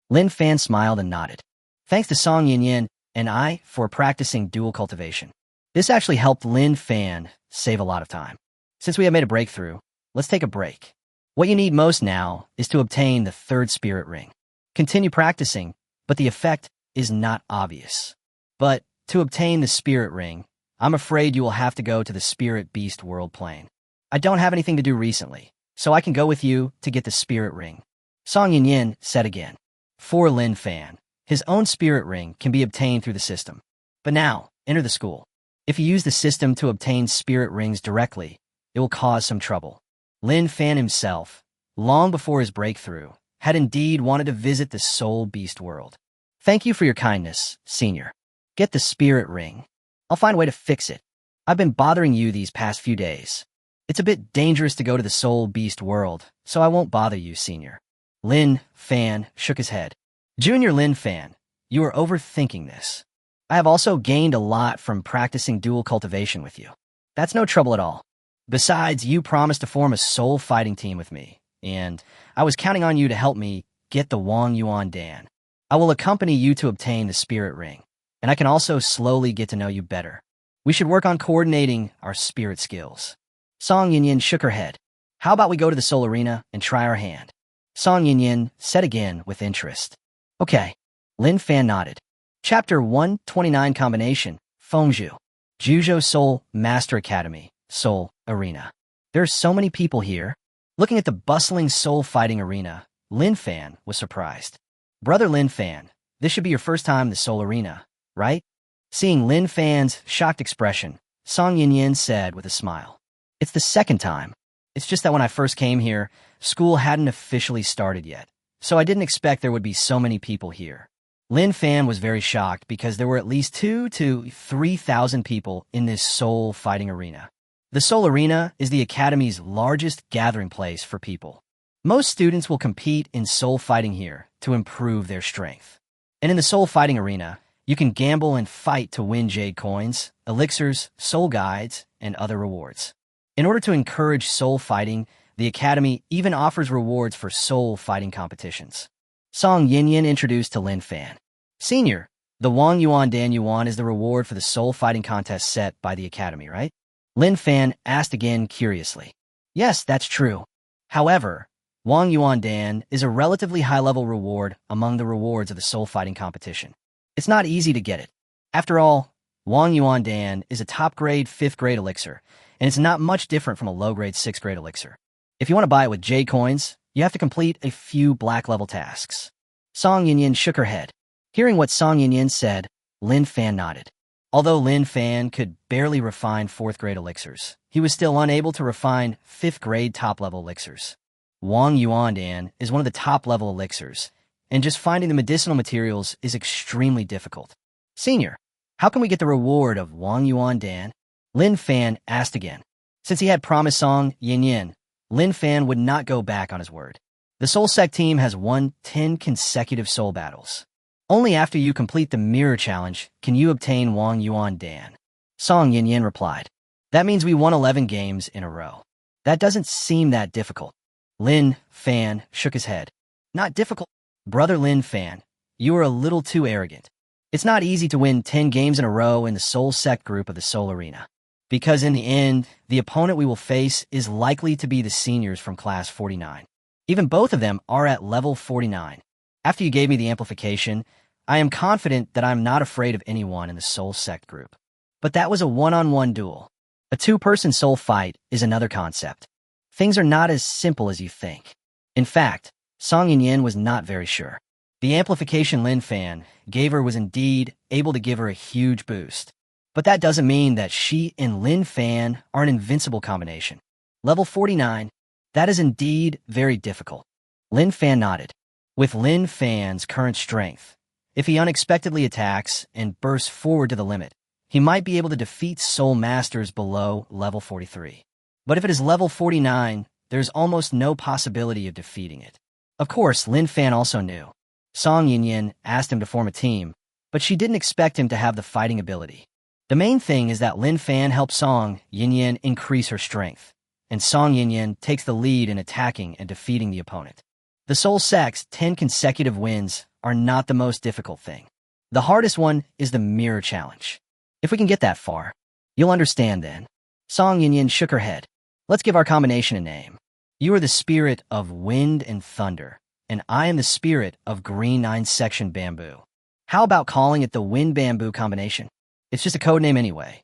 Lin Fan smiled and nodded. Thanks to Song Yin Yin and I for practicing dual cultivation. This actually helped Lin Fan save a lot of time. Since we have made a breakthrough, let's take a break. What you need most now is to obtain the third spirit ring. Continue practicing, but the effect is not obvious. But to obtain the spirit ring, I'm afraid you will have to go to the spirit beast world plane. I don't have anything to do recently, so I can go with you to get the spirit ring. Song Yin Yin said again. For Lin Fan, his own spirit ring can be obtained through the system. But now, enter the school. If you use the system to obtain spirit rings directly, it will cause some trouble. Lin Fan himself, long before his breakthrough, had indeed wanted to visit the soul beast world. Thank you for your kindness, senior. Get the spirit ring. I'll find a way to fix it. I've been bothering you these past few days. It's a bit dangerous to go to the soul beast world, so I won't bother you, senior. Lin Fan shook his head. Junior Lin Fan, you are overthinking this. I have also gained a lot from practicing dual cultivation with you. That's no trouble at all. Besides, you promised to form a soul fighting team with me, and I was counting on you to help me get the Wang Yuan Dan. I will accompany you to obtain the spirit ring, and I can also slowly get to know you better. We should work on coordinating our spirit skills. Song Yin Yin shook her head. How about we go to the soul arena and try our hand? Song Yin Yin said again with interest. Okay, Lin Fan nodded. Chapter 129 Combination, Fengzhu. Juzhou Seoul Master Academy, Seoul Arena. There are so many people here. Looking at the bustling Seoul fighting arena, Lin Fan was surprised. Brother Lin Fan, this should be your first time in the Seoul Arena, right? Seeing Lin Fan's shocked expression, Song Yinyin said with a smile. It's the second time. It's just that when I first came here, school hadn't officially started yet, so I didn't expect there would be so many people here. Lin Fan was very shocked because there were at least 2,000 to 3,000 people in this Seoul fighting arena. The Seoul Arena is the Academy's largest gathering place for people. Most students will compete in Seoul fighting here to improve their strength. And in the Seoul fighting arena, you can gamble and fight to win jade coins, elixirs, soul guides, and other rewards. In order to encourage Seoul fighting, the Academy even offers rewards for Seoul fighting competitions. Song Yinyin introduced to Lin Fan. Senior, the Wang Yuan Dan Yuan is the reward for the Seoul fighting contest set by the Academy, right? Lin Fan asked again curiously. Yes, that's true. However, Wang Yuan Dan is a relatively high-level reward among the rewards of the Seoul fighting competition. It's not easy to get it. After all, Wang Yuan Dan is a top-grade 5th-grade elixir, and it's not much different from a low-grade 6th-grade elixir. If you want to buy it with jade coins, you have to complete a few black-level tasks. Song Yinyin shook her head. Hearing what Song Yinyin said, Lin Fan nodded. Although Lin Fan could barely refine 4th-grade elixirs, he was still unable to refine 5th-grade top-level elixirs. Wang Yuan Dan is one of the top-level elixirs, and just finding the medicinal materials is extremely difficult. Senior, how can we get the reward of Wang Yuan Dan? Lin Fan asked again. Since he had promised Song Yinyin, Lin Fan would not go back on his word. The Soul Sect team has won 10 consecutive Soul battles. Only after you complete the Mirror Challenge can you obtain Wang Yuan Dan. Song Yinyin replied. That means we won 11 games in a row. That doesn't seem that difficult. Lin Fan shook his head. Not difficult. Brother Lin Fan, you are a little too arrogant. It's not easy to win 10 games in a row in the Soul Sect group of the Seoul Arena. Because in the end, the opponent we will face is likely to be the seniors from Class 49. Even both of them are at level 49. After you gave me the amplification, I am confident that I'm not afraid of anyone in the Soul Sect group. But that was a one-on-one duel. A two-person soul fight is another concept. Things are not as simple as you think. In fact, Song Yinyin was not very sure. The amplification Lin Fan gave her was indeed able to give her a huge boost. But that doesn't mean that she and Lin Fan are an invincible combination. Level 49, that is indeed very difficult. Lin Fan nodded. With Lin Fan's current strength, if he unexpectedly attacks and bursts forward to the limit, he might be able to defeat Soul Masters below level 43. But if it is level 49, there's almost no possibility of defeating it. Of course, Lin Fan also knew. Song Yinyin asked him to form a team, but she didn't expect him to have the fighting ability. The main thing is that Lin Fan helps Song Yinyin increase her strength, and Song Yinyin takes the lead in attacking and defeating the opponent. The Soul Sect's 10 consecutive wins are not the most difficult thing. The hardest one is the Mirror Challenge. If we can get that far, you'll understand then. Song Yinyin shook her head. Let's give our combination a name. You are the spirit of wind and thunder, and I am the spirit of green 9-section bamboo. How about calling it the wind-bamboo combination? It's just a code name anyway.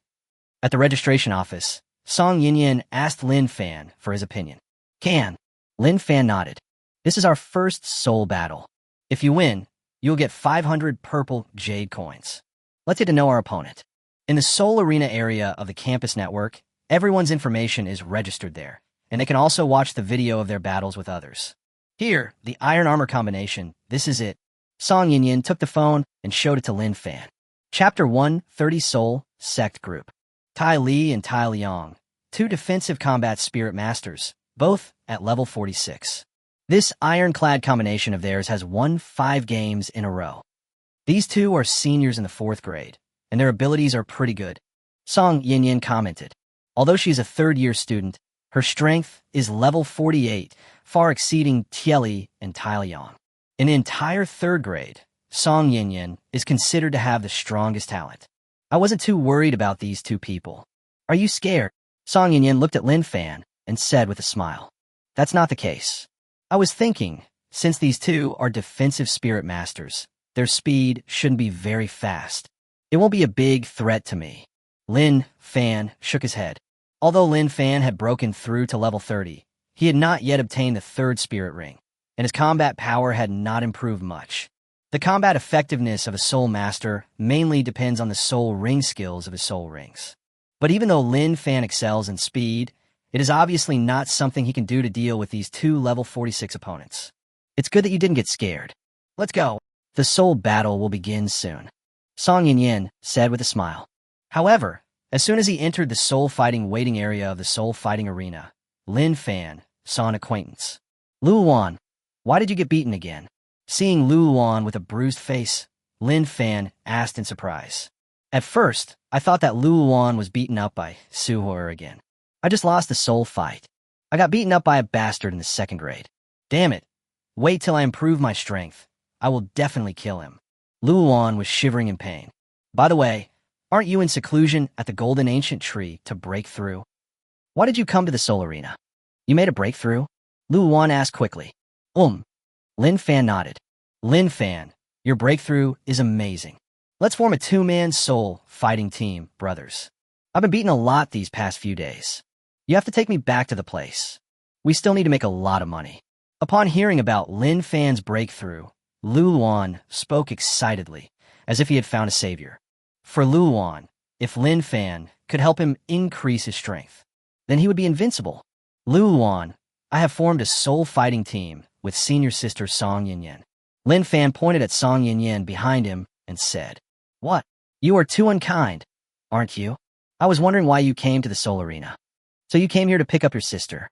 At the registration office, Song Yinyin asked Lin Fan for his opinion. Can? Lin Fan nodded. This is our first soul battle. If you win, you'll get 500 purple jade coins. Let's get to know our opponent. In the Soul Arena area of the campus network, everyone's information is registered there, and they can also watch the video of their battles with others. Here, the Iron Armor combination, this is it. Song Yinyin took the phone and showed it to Lin Fan. Chapter 130 Soul Sect Group. Tai Li and Tai Liang, two defensive combat spirit masters, both at level 46. This ironclad combination of theirs has won 5 games in a row. These two are seniors in the 4th grade, and their abilities are pretty good. Song Yinyin commented. Although she's a 3rd-year student, her strength is level 48, far exceeding Tieli and Tai Liang. In the entire 3rd grade, Song Yinyin is considered to have the strongest talent. I wasn't too worried about these two people. Are you scared? Song Yinyin looked at Lin Fan and said with a smile. That's not the case. I was thinking, since these two are defensive spirit masters, Their speed shouldn't be very fast. It won't be a big threat to me. Lin Fan shook his head. Although Lin Fan had broken through to level 30, he had not yet obtained the third spirit ring, and his combat power had not improved much. The combat effectiveness of a soul master mainly depends on the soul ring skills of his soul rings. But even though Lin Fan excels in speed, it is obviously not something he can do to deal with these two level 46 opponents. It's good that you didn't get scared. Let's go. The soul battle will begin soon, Song Yinyin said with a smile. However, as soon as he entered the soul fighting waiting area of the soul fighting arena, Lin Fan saw an acquaintance. Luowan, why did you get beaten again? Seeing Luowan with a bruised face, Lin Fan asked in surprise. At first, I thought that Luowan was beaten up by Suhor again. I just lost the soul fight. I got beaten up by a bastard in the 2nd grade. Damn it. Wait till I improve my strength. I will definitely kill him. Luowan was shivering in pain. By the way, aren't you in seclusion at the Golden Ancient Tree to break through? Why did you come to the Soul Arena? You made a breakthrough? Luowan asked quickly. Lin Fan nodded. Lin Fan, your breakthrough is amazing. Let's form a 2-man soul fighting team, brothers. I've been beaten a lot these past few days. You have to take me back to the place. We still need to make a lot of money. Upon hearing about Lin Fan's breakthrough, Luowan spoke excitedly, as if he had found a savior. For Luowan, if Lin Fan could help him increase his strength, then he would be invincible. Luowan, I have formed a soul fighting team with senior sister Song Yinyin. Lin Fan pointed at Song Yinyin behind him and said, What? You are too unkind, aren't you? I was wondering why you came to the Soul Arena. So you came here to pick up your sister.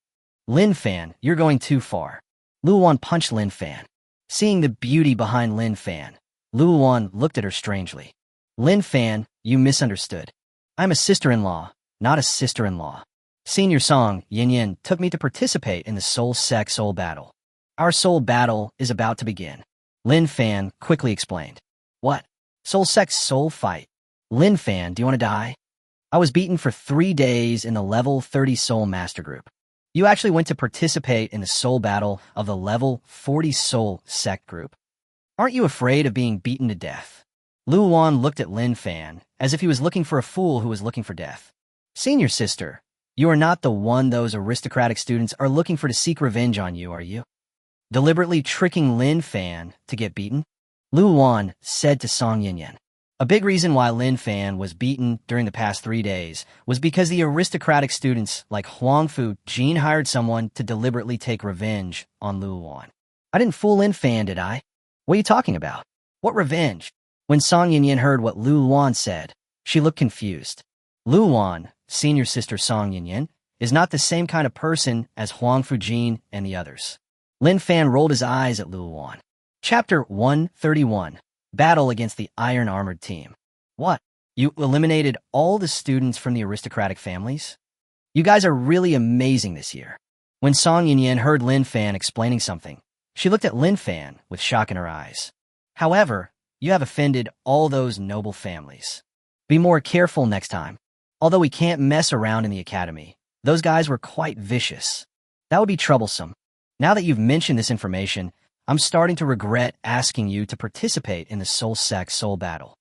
Lin Fan, you're going too far. Luowan punched Lin Fan. Seeing the beauty behind Lin Fan, Luowan looked at her strangely. Lin Fan, you misunderstood. I'm a sister-in-law, not a sister-in-law. Senior Song Yinyin took me to participate in the Soul Sec Soul Battle. Our soul battle is about to begin. Lin Fan quickly explained. What? Soul Sec Soul Fight? Lin Fan, do you want to die? I was beaten for 3 days in the level 30 Soul Master Group. You actually went to participate in the soul battle of the level 40 Soul Sec Group. Aren't you afraid of being beaten to death? Luowan looked at Lin Fan as if he was looking for a fool who was looking for death. Senior sister, you are not the one those aristocratic students are looking for to seek revenge on you, are you? Deliberately tricking Lin Fan to get beaten? Luowan said to Song Yinyin. A big reason why Lin Fan was beaten during the past 3 days was because the aristocratic students like Huangfu Jin hired someone to deliberately take revenge on Luowan. I didn't fool Lin Fan, did I? What are you talking about? What revenge? When Song Yinyin heard what Luowan said, she looked confused. Luowan, senior sister Song Yinyin, is not the same kind of person as Huangfu Jin and the others. Lin Fan rolled his eyes at Luowan. Chapter 131. Battle against the Iron Armored Team. What? You eliminated all the students from the aristocratic families? You guys are really amazing this year. When Song Yinyin heard Lin Fan explaining something, she looked at Lin Fan with shock in her eyes. However, you have offended all those noble families. Be more careful next time. Although we can't mess around in the academy, those guys were quite vicious. That would be troublesome. Now that you've mentioned this information, I'm starting to regret asking you to participate in the Soul Sec Soul Battle.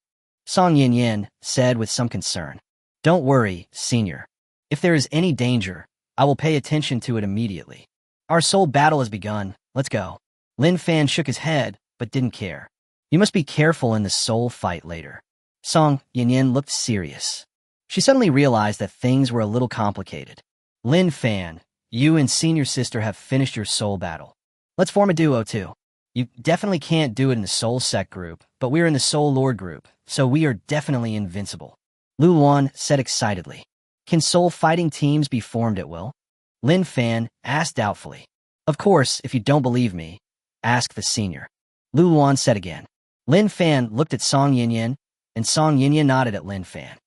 Song Yinyin said with some concern. Don't worry, senior. If there is any danger, I will pay attention to it immediately. Our soul battle has begun. Let's go. Lin Fan shook his head, but didn't care. You must be careful in the soul fight later. Song Yinyin looked serious. She suddenly realized that things were a little complicated. Lin Fan, you and senior sister have finished your soul battle. Let's form a duo too. You definitely can't do it in the Soul Sec group, but we're in the Soul Lord group, so we are definitely invincible. Luowan said excitedly. Can soul fighting teams be formed at will? Lin Fan asked doubtfully. Of course, if you don't believe me, ask the senior. Luowan said again. Lin Fan looked at Song Yinyin, and Song Yinyin nodded at Lin Fan.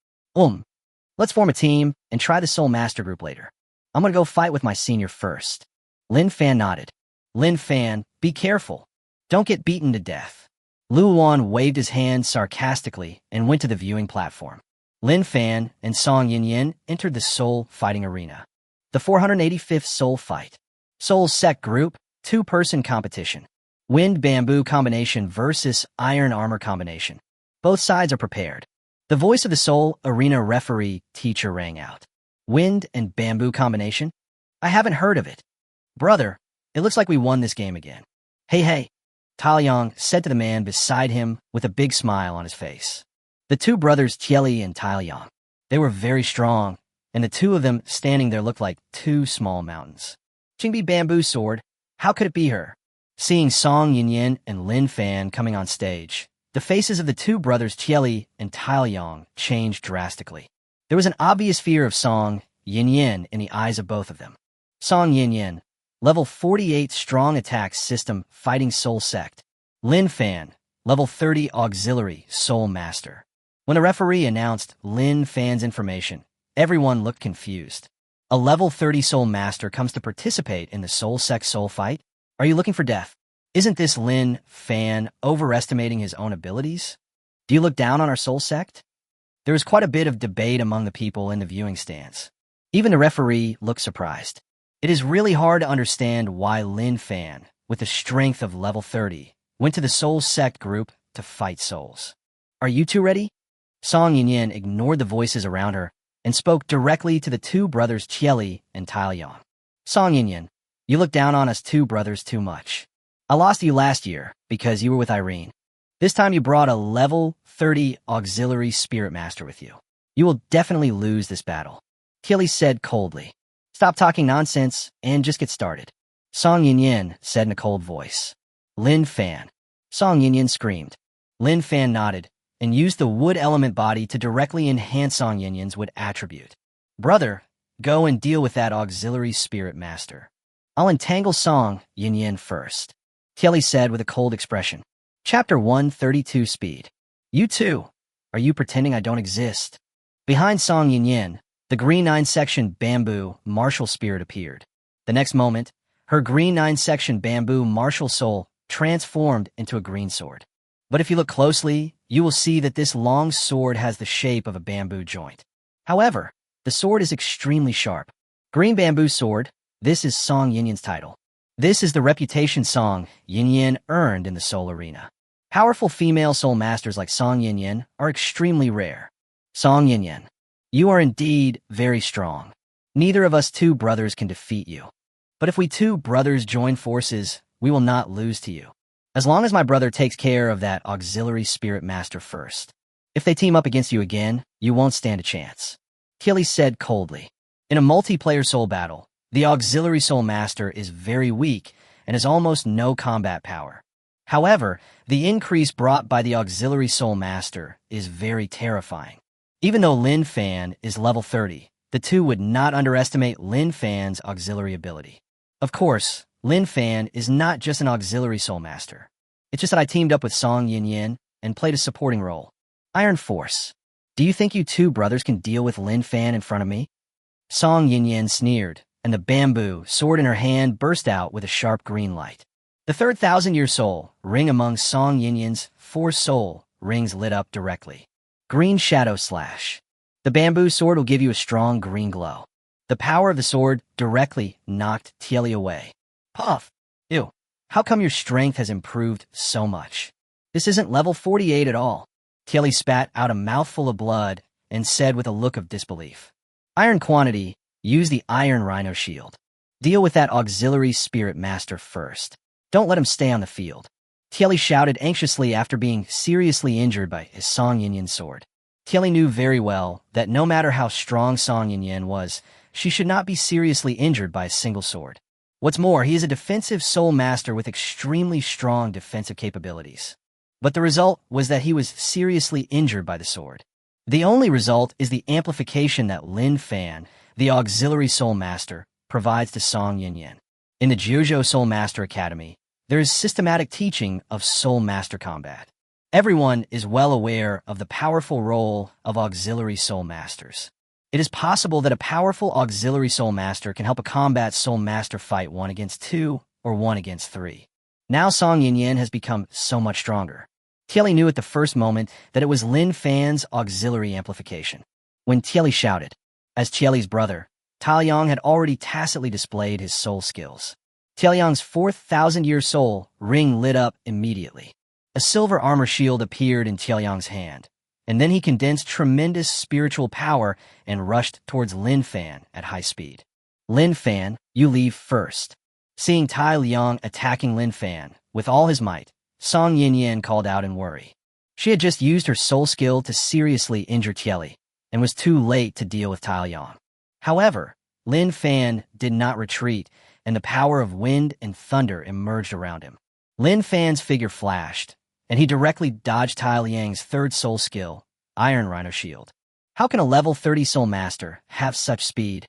Let's form a team and try the Soul Master group later. I'm gonna go fight with my senior first. Lin Fan nodded. Lin Fan, be careful. Don't get beaten to death. Luowan waved his hand sarcastically and went to the viewing platform. Lin Fan and Song Yinyin entered the Soul Fighting Arena. The 485th Soul Fight. Soul Sec Group, 2-person competition. Wind bamboo combination versus iron armor combination. Both sides are prepared. The voice of the Seoul Arena referee teacher rang out. Wind and bamboo combination? I haven't heard of it. Brother, it looks like we won this game again. Hey, Taeyong said to the man beside him with a big smile on his face. The two brothers Tieli and Taeyong. They were very strong, and the two of them standing there looked like two small mountains. Jingbi bamboo sword, how could it be her? Seeing Song Yinyin and Lin Fan coming on stage, the faces of the two brothers Tieli and Taeyong changed drastically. There was an obvious fear of Song Yinyin in the eyes of both of them. Song Yinyin, level 48 strong attack system fighting soul sect. Lin Fan, level 30 auxiliary soul master. When the referee announced Lin Fan's information, everyone looked confused. A level 30 soul master comes to participate in the soul sect soul fight? Are you looking for death? Isn't this Lin Fan overestimating his own abilities? Do you look down on our soul sect? There was quite a bit of debate among the people in the viewing stands. Even the referee looked surprised. It is really hard to understand why Lin Fan, with the strength of level 30, went to the soul sect group to fight souls. Are you two ready? Song Yinyin ignored the voices around her and spoke directly to the two brothers Tieli and Taeyong. Song Yinyin, you look down on us two brothers too much. I lost you last year because you were with Irene. This time you brought a level 30 auxiliary spirit master with you. You will definitely lose this battle. Tieli said coldly. Stop talking nonsense and just get started. Song Yinyin said in a cold voice. Lin Fan. Song Yinyin screamed. Lin Fan nodded and used the wood element body to directly enhance Song Yinyin's wood attribute. Brother, go and deal with that auxiliary spirit master. I'll entangle Song Yinyin first. Tieli said with a cold expression. Chapter 132 Speed. You too. Are you pretending I don't exist? Behind Song Yinyin, the green 9-section bamboo martial spirit appeared. The next moment, her green 9-section bamboo martial soul transformed into a green sword. But if you look closely, you will see that this long sword has the shape of a bamboo joint. However, the sword is extremely sharp. Green bamboo sword, this is Song Yinyin's title. This is the reputation Song Yinyin earned in the soul arena. Powerful female soul masters like Song Yinyin are extremely rare. Song Yinyin, you are indeed very strong. Neither of us two brothers can defeat you. But if we two brothers join forces, we will not lose to you. As long as my brother takes care of that auxiliary spirit master first. If they team up against you again, you won't stand a chance. Tieli said coldly. In a multiplayer soul battle, the auxiliary soul master is very weak and has almost no combat power. However, the increase brought by the auxiliary soul master is very terrifying. Even though Lin Fan is level 30, the two would not underestimate Lin Fan's auxiliary ability. Of course, Lin Fan is not just an auxiliary soul master. It's just that I teamed up with Song Yinyin and played a supporting role. Iron Force. Do you think you two brothers can deal with Lin Fan in front of me? Song Yinyin sneered, and the bamboo sword in her hand burst out with a sharp green light. The third 1,000-year soul ring among Song Yinyin's 4 soul rings lit up directly. Green Shadow Slash. The bamboo sword will give you a strong green glow. The power of the sword directly knocked Tieli away. Puff! Ew. How come your strength has improved so much? This isn't level 48 at all. Tieli spat out a mouthful of blood and said with a look of disbelief. Iron Quantity, use the Iron Rhino Shield. Deal with that auxiliary spirit master first. Don't let him stay on the field. Tieli shouted anxiously after being seriously injured by his Song Yinyin sword. Tieli knew very well that no matter how strong Song Yinyin was, she should not be seriously injured by a single sword. What's more, he is a defensive soul master with extremely strong defensive capabilities. But the result was that he was seriously injured by the sword. The only result is the amplification that Lin Fan, the auxiliary soul master, provides to Song Yinyin. In the Jiuzhou Soul Master Academy, there is systematic teaching of soul master combat. Everyone is well aware of the powerful role of auxiliary soul masters. It is possible that a powerful auxiliary soul master can help a combat soul master fight 1 against 2 or 1 against 3. Now Song Yinyin has become so much stronger. Tieli knew at the first moment that it was Lin Fan's auxiliary amplification. When Tieli shouted, as Tieli's brother, Taeyong had already tacitly displayed his soul skills. Tianyang's 4,000-year soul ring lit up immediately. A silver armor shield appeared in Tianyang's hand, and then he condensed tremendous spiritual power and rushed towards Lin Fan at high speed. Lin Fan, you leave first. Seeing Tai Liang attacking Lin Fan with all his might, Song Yinyan called out in worry. She had just used her soul skill to seriously injure Tieli, and was too late to deal with Tai Liang. However, Lin Fan did not retreat, and the power of wind and thunder emerged around him. Lin Fan's figure flashed, and he directly dodged Tai Liang's third soul skill, Iron Rhino Shield. How can a level 30 soul master have such speed?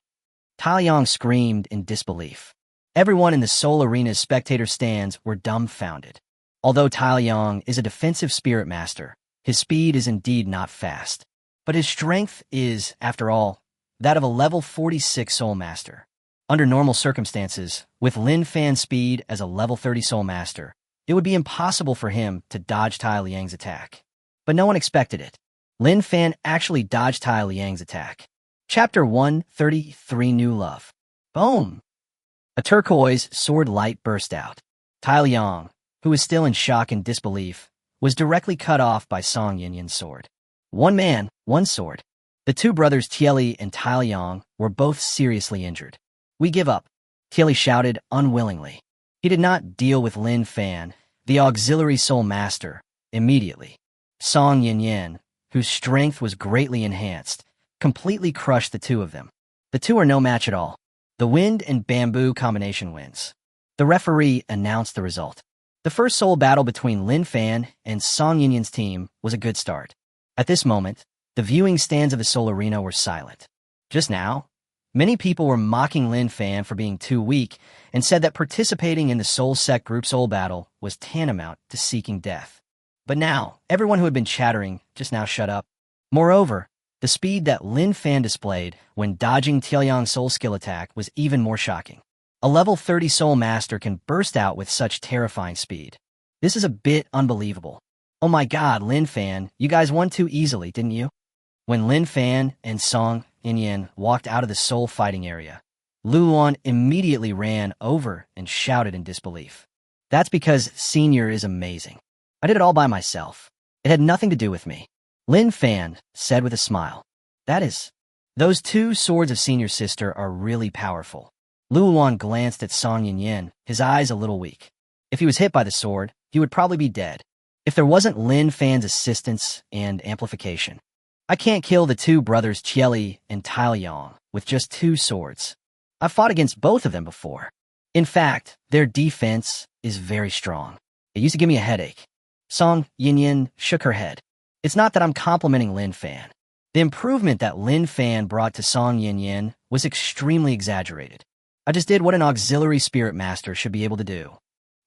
Tai Liang screamed in disbelief. Everyone in the Soul Arena's spectator stands were dumbfounded. Although Tai Liang is a defensive spirit master, his speed is indeed not fast. But his strength is, after all, that of a level 46 soul master. Under normal circumstances, with Lin Fan's speed as a level 30 soul master, it would be impossible for him to dodge Tai Liang's attack. But no one expected it. Lin Fan actually dodged Tai Liang's attack. Chapter 133 New Love. Boom! A turquoise sword light burst out. Tai Liang, who was still in shock and disbelief, was directly cut off by Song Yinyan's sword. One man, one sword. The two brothers Tieli and Tai Liang were both seriously injured. We give up, Tieli shouted unwillingly. He did not deal with Lin Fan, the auxiliary soul master, immediately. Song Yinyan, whose strength was greatly enhanced, completely crushed the two of them. The two are no match at all. The wind and bamboo combination wins. The referee announced the result. The first soul battle between Lin Fan and Song Yinyan's team was a good start. At this moment, the viewing stands of the Soul Arena were silent. Just now, many people were mocking Lin Fan for being too weak and said that participating in the Soul Sect group soul battle was tantamount to seeking death. But now, everyone who had been chattering just now shut up. Moreover, the speed that Lin Fan displayed when dodging Tianyang's soul skill attack was even more shocking. A level 30 soul master can burst out with such terrifying speed. This is a bit unbelievable. Oh my god, Lin Fan, you guys won too easily, didn't you? When Lin Fan and Song Yinyan walked out of the soul fighting area, Luan immediately ran over and shouted in disbelief. That's because Senior is amazing. I did it all by myself. It had nothing to do with me. Lin Fan said with a smile. That is, those two swords of Senior's sister are really powerful. Luan glanced at Song Yinyan, his eyes a little weak. If he was hit by the sword, he would probably be dead. If there wasn't Lin Fan's assistance and amplification. I can't kill the two brothers Tieli and Tai Liang with just two swords. I've fought against both of them before. In fact, their defense is very strong. It used to give me a headache. Song Yinyan shook her head. It's not that I'm complimenting Lin Fan. The improvement that Lin Fan brought to Song Yinyan was extremely exaggerated. I just did what an auxiliary spirit master should be able to do.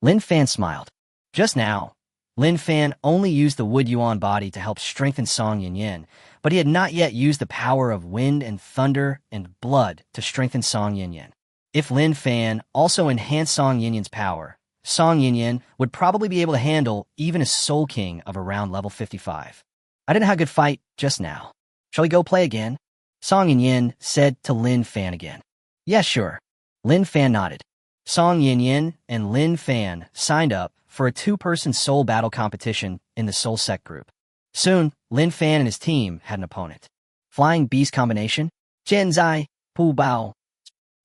Lin Fan smiled. Just now, Lin Fan only used the Wood Yuan body to help strengthen Song Yinyan, but he had not yet used the power of wind and thunder and blood to strengthen Song Yinyan. If Lin Fan also enhanced Song Yinyan's power, Song Yinyan would probably be able to handle even a Soul King of around level 55. I didn't have a good fight just now. Shall we go play again? Song Yinyan said to Lin Fan again. Yeah, sure. Lin Fan nodded. Song Yinyan and Lin Fan signed up for a two-person soul battle competition in the Soul Sect group. Soon, Lin Fan and his team had an opponent. Flying Beast combination? Zai, Pu Bao.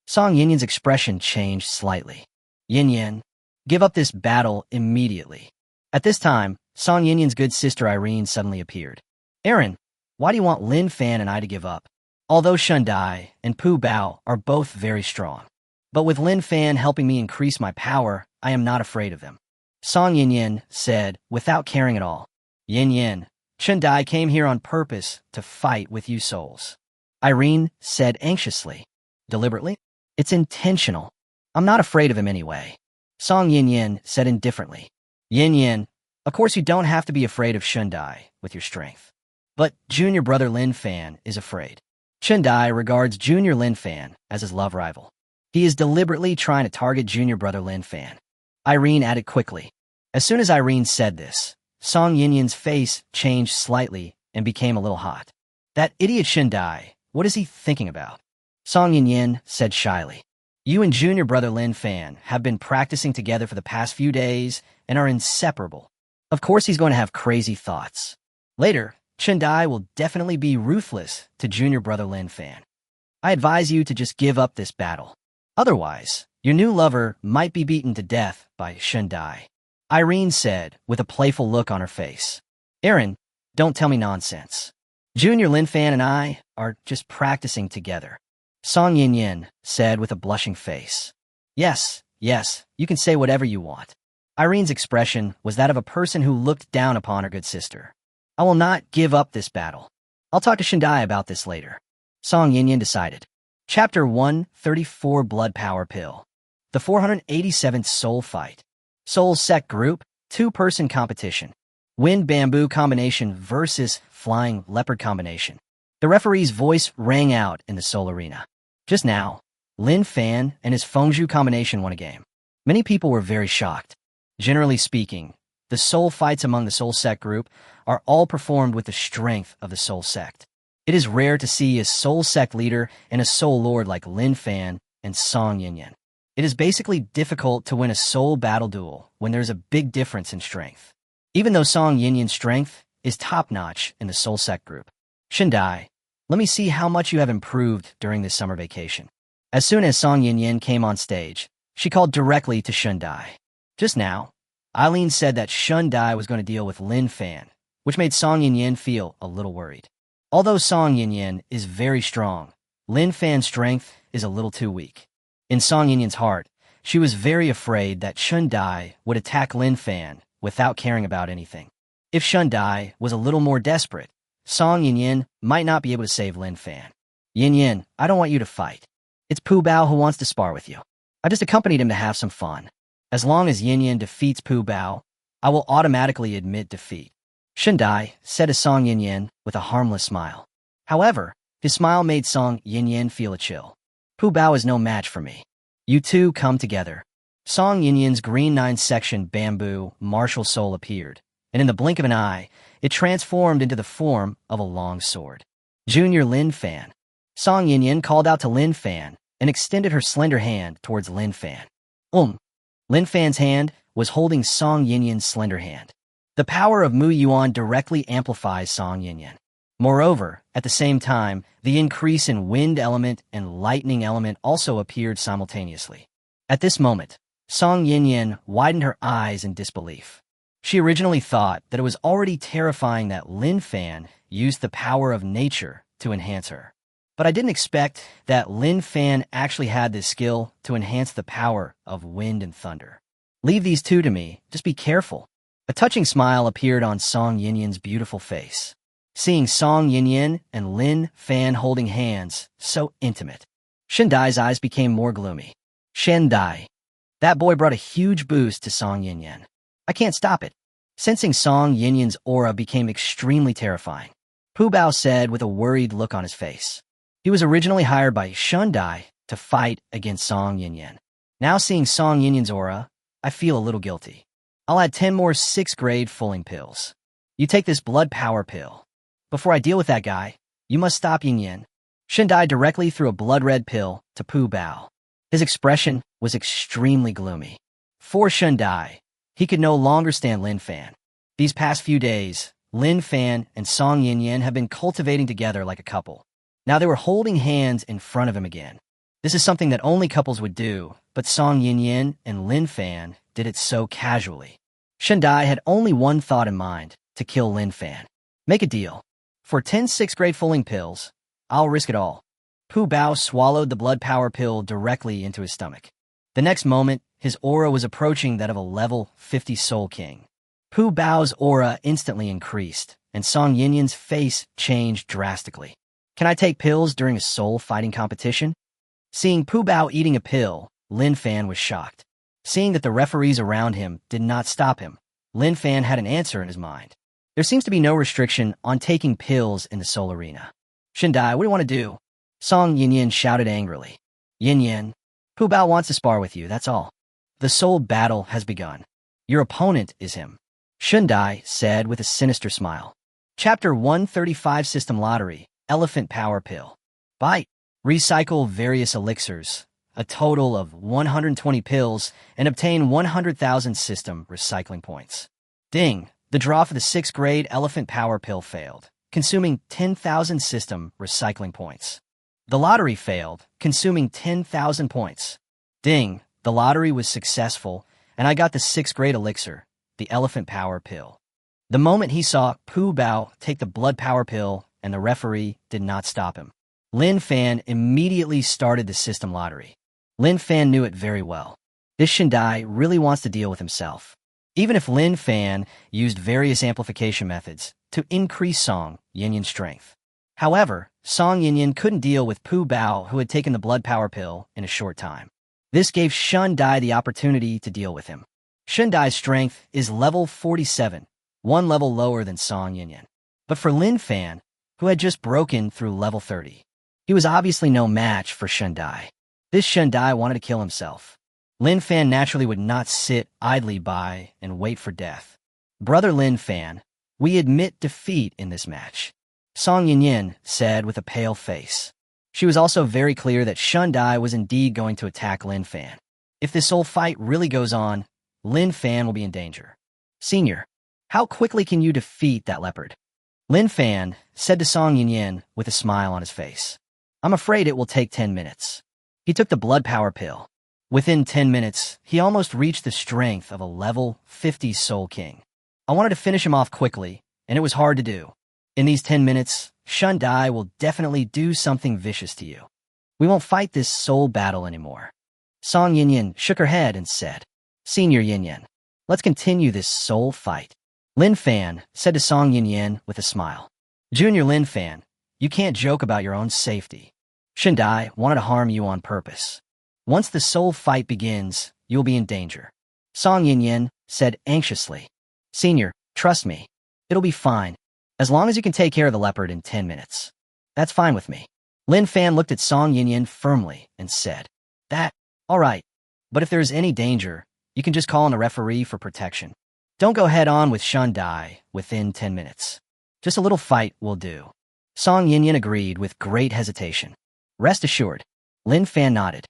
Song Yinyan's expression changed slightly. Yinyan, give up this battle immediately. At this time, Song Yinyan's good sister Irene suddenly appeared. Aaron, why do you want Lin Fan and I to give up? Although Shundai and Pu Bao are both very strong. But with Lin Fan helping me increase my power, I am not afraid of them. Song Yinyan said, without caring at all. Yinyan, Shundai came here on purpose to fight with you souls. Irene said anxiously. Deliberately? It's intentional. I'm not afraid of him anyway. Song Yinyan said indifferently. Yinyan, of course you don't have to be afraid of Shundai with your strength. But junior brother Lin Fan is afraid. Shundai regards junior Lin Fan as his love rival. He is deliberately trying to target junior brother Lin Fan. Irene added quickly. As soon as Irene said this, Song Yinyan's face changed slightly and became a little hot. That idiot Shundai, what is he thinking about? Song Yinyan said shyly. You and junior brother Lin Fan have been practicing together for the past few days and are inseparable. Of course he's going to have crazy thoughts. Later, Chundai will definitely be ruthless to junior brother Lin Fan. I advise you to just give up this battle. Otherwise, your new lover might be beaten to death by Chundai, Irene said with a playful look on her face. Aaron, don't tell me nonsense. Junior Lin Fan and I are just practicing together, Song Yin said with a blushing face. Yes, you can say whatever you want. Irene's expression was that of a person who looked down upon her good sister. I will not give up this battle. I'll talk to Chundai about this later, Song Yin decided. Chapter 134 Blood Power Pill. The 487th Soul Fight. Soul Sect Group, 2-person competition. Wind Bamboo combination versus Flying Leopard combination. The referee's voice rang out in the Soul Arena. Just now, Lin Fan and his Fengzhu combination won a game. Many people were very shocked. Generally speaking, the soul fights among the Soul Sect Group are all performed with the strength of the Soul Sect. It is rare to see a Soul Sect leader and a Soul Lord like Lin Fan and Song Yin. It is basically difficult to win a soul battle duel when there's a big difference in strength. Even though Song Yin's strength is top-notch in the Soul Sect Group. Chundai, let me see how much you have improved during this summer vacation. As soon as Song Yin came on stage, she called directly to Chundai. Just now, Eileen said that Chundai was going to deal with Lin Fan, which made Song Yin feel a little worried. Although Song Yin is very strong, Lin Fan's strength is a little too weak. In Song Yin's heart, she was very afraid that Chundai would attack Lin Fan without caring about anything. If Chundai was a little more desperate, Song Yin might not be able to save Lin Fan. Yin, I don't want you to fight. It's Pu Bao who wants to spar with you. I just accompanied him to have some fun. As long as Yin defeats Pu Bao, I will automatically admit defeat, Chundai said to Song Yin with a harmless smile. However, his smile made Song Yin feel a chill. Pu Bao is no match for me. You two come together. Song Yin's green 9-section bamboo martial soul appeared, and in the blink of an eye, it transformed into the form of a long sword. Junior Lin Fan. Song Yin called out to Lin Fan and extended her slender hand towards Lin Fan. Lin Fan's hand was holding Song Yin's slender hand. The power of Mu Yuan directly amplifies Song Yin. Moreover, at the same time, the increase in wind element and lightning element also appeared simultaneously. At this moment, Song Yin widened her eyes in disbelief. She originally thought that it was already terrifying that Lin Fan used the power of nature to enhance her. But I didn't expect that Lin Fan actually had this skill to enhance the power of wind and thunder. Leave these two to me, just be careful. A touching smile appeared on Song Yin's beautiful face. Seeing Song Yin and Lin Fan holding hands, so intimate, Chundai's eyes became more gloomy. Chundai. That boy brought a huge boost to Song Yin. I can't stop it. Sensing Song Yin's aura became extremely terrifying, Pu Bao said with a worried look on his face. He was originally hired by Chundai to fight against Song Yin. Now seeing Song Yin's aura, I feel a little guilty. I'll add 10 more 6th-grade fulling pills. You take this blood power pill. Before I deal with that guy, you must stop Yin. Chundai directly threw a blood-red pill to Pu Bao. His expression was extremely gloomy. For Chundai, he could no longer stand Lin Fan. These past few days, Lin Fan and Song Yin have been cultivating together like a couple. Now they were holding hands in front of him again. This is something that only couples would do, but Song Yin and Lin Fan did it so casually. Chundai had only one thought in mind, to kill Lin Fan. Make a deal. For 10 6th-grade fulling pills, I'll risk it all. Pu Bao swallowed the blood power pill directly into his stomach. The next moment, his aura was approaching that of a level 50 Soul King. Pu Bao's aura instantly increased, and Song Yin's face changed drastically. Can I take pills during a soul fighting competition? Seeing Pu Bao eating a pill, Lin Fan was shocked. Seeing that the referees around him did not stop him, Lin Fan had an answer in his mind. There seems to be no restriction on taking pills in the Soul Arena. Chundai, what do you want to do? Song Yin shouted angrily. Yin, Pu Bao wants to spar with you, that's all. The soul battle has begun. Your opponent is him, Chundai said with a sinister smile. Chapter 135 System Lottery, Elephant Power Pill. Bite. Recycle various elixirs. a total of 120 pills, and obtain 100,000 system recycling points. Ding! The draw for the 6th grade elephant power pill failed, consuming 10,000 system recycling points. The lottery failed, consuming 10,000 points. Ding! The lottery was successful, and I got the 6th grade elixir, the elephant power pill. The moment he saw Pu Bao take the blood power pill, and the referee did not stop him. Lin Fan immediately started the system lottery. Lin Fan knew it very well. This Shindai really wants to deal with himself. Even if Lin Fan used various amplification methods to increase Song Yinyan's strength. However, Song Yinyan couldn't deal with Pu Bao, who had taken the blood power pill in a short time. This gave Shundai the opportunity to deal with him. Shundai's strength is level 47, one level lower than Song Yinyan. But for Lin Fan, who had just broken through level 30, he was obviously no match for Shundai. This Shundai wanted to kill himself. Lin Fan naturally would not sit idly by and wait for death. Brother Lin Fan, we admit defeat in this match, Song Yinyan said with a pale face. She was also very clear that Shundai was indeed going to attack Lin Fan. If this whole fight really goes on, Lin Fan will be in danger. Senior, how quickly can you defeat that leopard? Lin Fan said to Song Yinyan with a smile on his face. I'm afraid it will take 10 minutes. He took the blood power pill. Within 10 minutes, he almost reached the strength of a level 50 Soul King. I wanted to finish him off quickly, and it was hard to do. In these 10 minutes, Shundai will definitely do something vicious to you. We won't fight this soul battle anymore. Song Yinyan shook her head and said, Senior Yinyan, let's continue this soul fight. Lin Fan said to Song Yinyan with a smile. Junior Lin Fan, you can't joke about your own safety. Shundai wanted to harm you on purpose. Once the soul fight begins, you'll be in danger. Song Yinyan said anxiously. Senior, trust me. It'll be fine, as long as you can take care of the leopard in 10 minutes. That's fine with me. Lin Fan looked at Song Yinyan firmly and said, all right, but if there is any danger, you can just call on a referee for protection. Don't go head-on with Shundai within 10 minutes. Just a little fight will do. Song Yinyan agreed with great hesitation. Rest assured, Lin Fan nodded.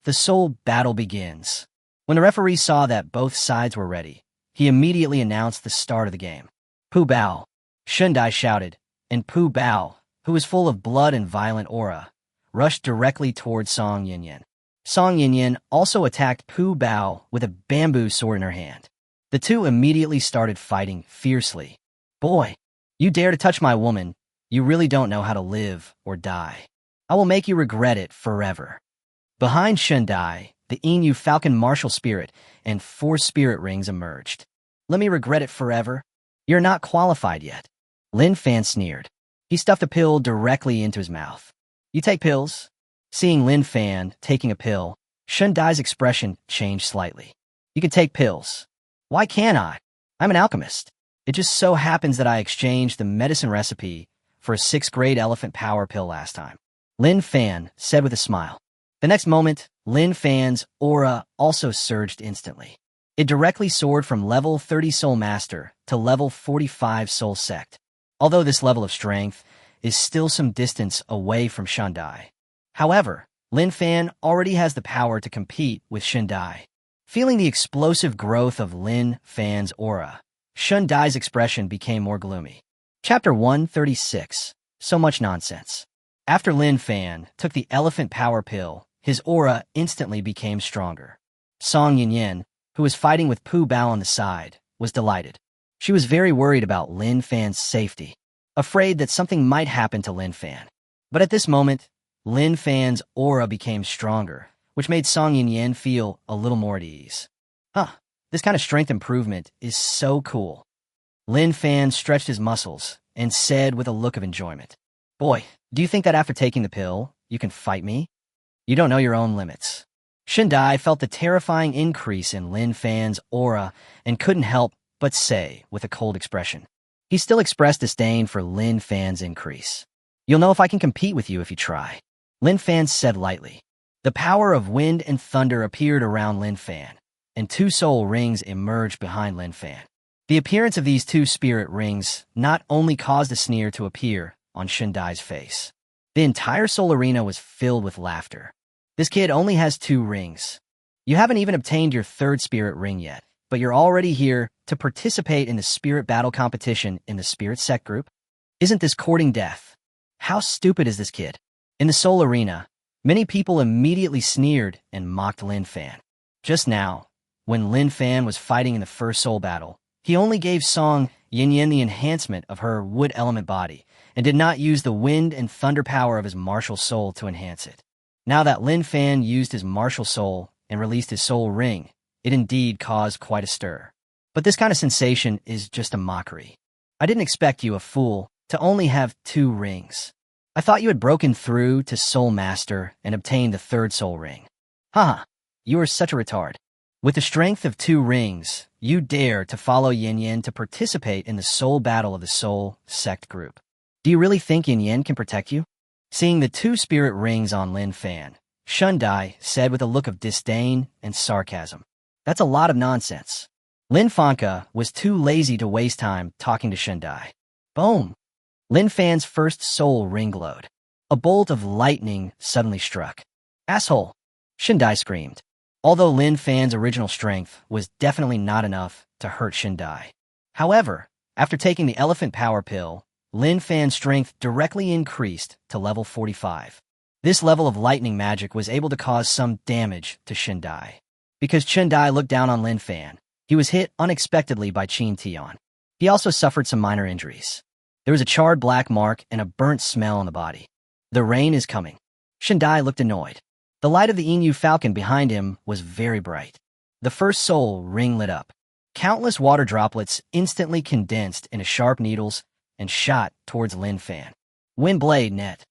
The soul battle begins. When the referee saw that both sides were ready, he immediately announced the start of the game. Pu Bao, Shundai shouted, and Pu Bao, who was full of blood and violent aura, rushed directly toward Song Yinyan. Song Yinyan also attacked Pu Bao with a bamboo sword in her hand. The two immediately started fighting fiercely. Boy, you dare to touch my woman, you really don't know how to live or die. I will make you regret it forever. Behind Shundai, the Inu Falcon martial spirit and 4 spirit rings emerged. Let me regret it forever? You're not qualified yet. Lin Fan sneered. He stuffed a pill directly into his mouth. You take pills? Seeing Lin Fan taking a pill, Shundai's expression changed slightly. You can take pills. Why can't I? I'm an alchemist. It just so happens that I exchanged the medicine recipe for a 6th grade elephant power pill last time. Lin Fan said with a smile. The next moment, Lin Fan's aura also surged instantly. It directly soared from level 30 Soul Master to level 45 Soul Sect. Although this level of strength is still some distance away from Shundai. However, Lin Fan already has the power to compete with Shundai. Feeling the explosive growth of Lin Fan's aura, Shundai's expression became more gloomy. Chapter 136. So much nonsense. After Lin Fan took the elephant power pill, his aura instantly became stronger. Song Yinyan, who was fighting with Pu Bao on the side, was delighted. She was very worried about Lin Fan's safety, afraid that something might happen to Lin Fan. But at this moment, Lin Fan's aura became stronger, which made Song Yinyan feel a little more at ease. This kind of strength improvement is so cool. Lin Fan stretched his muscles and said with a look of enjoyment, Boy, do you think that after taking the pill, you can fight me? You don't know your own limits. Shundai felt the terrifying increase in Lin Fan's aura and couldn't help but say with a cold expression. He still expressed disdain for Lin Fan's increase. You'll know if I can compete with you if you try. Lin Fan said lightly. The power of wind and thunder appeared around Lin Fan, and 2 soul rings emerged behind Lin Fan. The appearance of these 2 spirit rings not only caused a sneer to appear on Shundai's face. The entire soul arena was filled with laughter. This kid only has 2 rings. You haven't even obtained your 3rd spirit ring yet, but you're already here to participate in the spirit battle competition in the spirit sect group? Isn't this courting death? How stupid is this kid? In the Soul Arena, many people immediately sneered and mocked Lin Fan. Just now, when Lin Fan was fighting in the first soul battle, he only gave Song Yin the enhancement of her wood element body and did not use the wind and thunder power of his martial soul to enhance it. Now that Lin Fan used his martial soul and released his soul ring, it indeed caused quite a stir. But this kind of sensation is just a mockery. I didn't expect you, a fool, to only have 2 rings. I thought you had broken through to Soul Master and obtained the 3rd soul ring. Haha, you are such a retard. With the strength of 2 rings, you dare to follow Yin to participate in the soul battle of the soul sect group. Do you really think Yin can protect you? Seeing the 2 spirit rings on Lin Fan, Shundai said with a look of disdain and sarcasm. That's a lot of nonsense. Lin Fanka was too lazy to waste time talking to Shundai. Boom! Lin Fan's first soul ring glowed. A bolt of lightning suddenly struck. Asshole! Shundai screamed. Although Lin Fan's original strength was definitely not enough to hurt Shundai. However, after taking the elephant power pill, Lin Fan's strength directly increased to level 45. This level of lightning magic was able to cause some damage to Shundai. Because Shundai looked down on Lin Fan, he was hit unexpectedly by Qin Tian. He also suffered some minor injuries. There was a charred black mark and a burnt smell on the body. The rain is coming. Shundai looked annoyed. The light of the Inu Falcon behind him was very bright. The first soul ring lit up. Countless water droplets instantly condensed into sharp needles and shot towards Lin Fan. Wind blade net.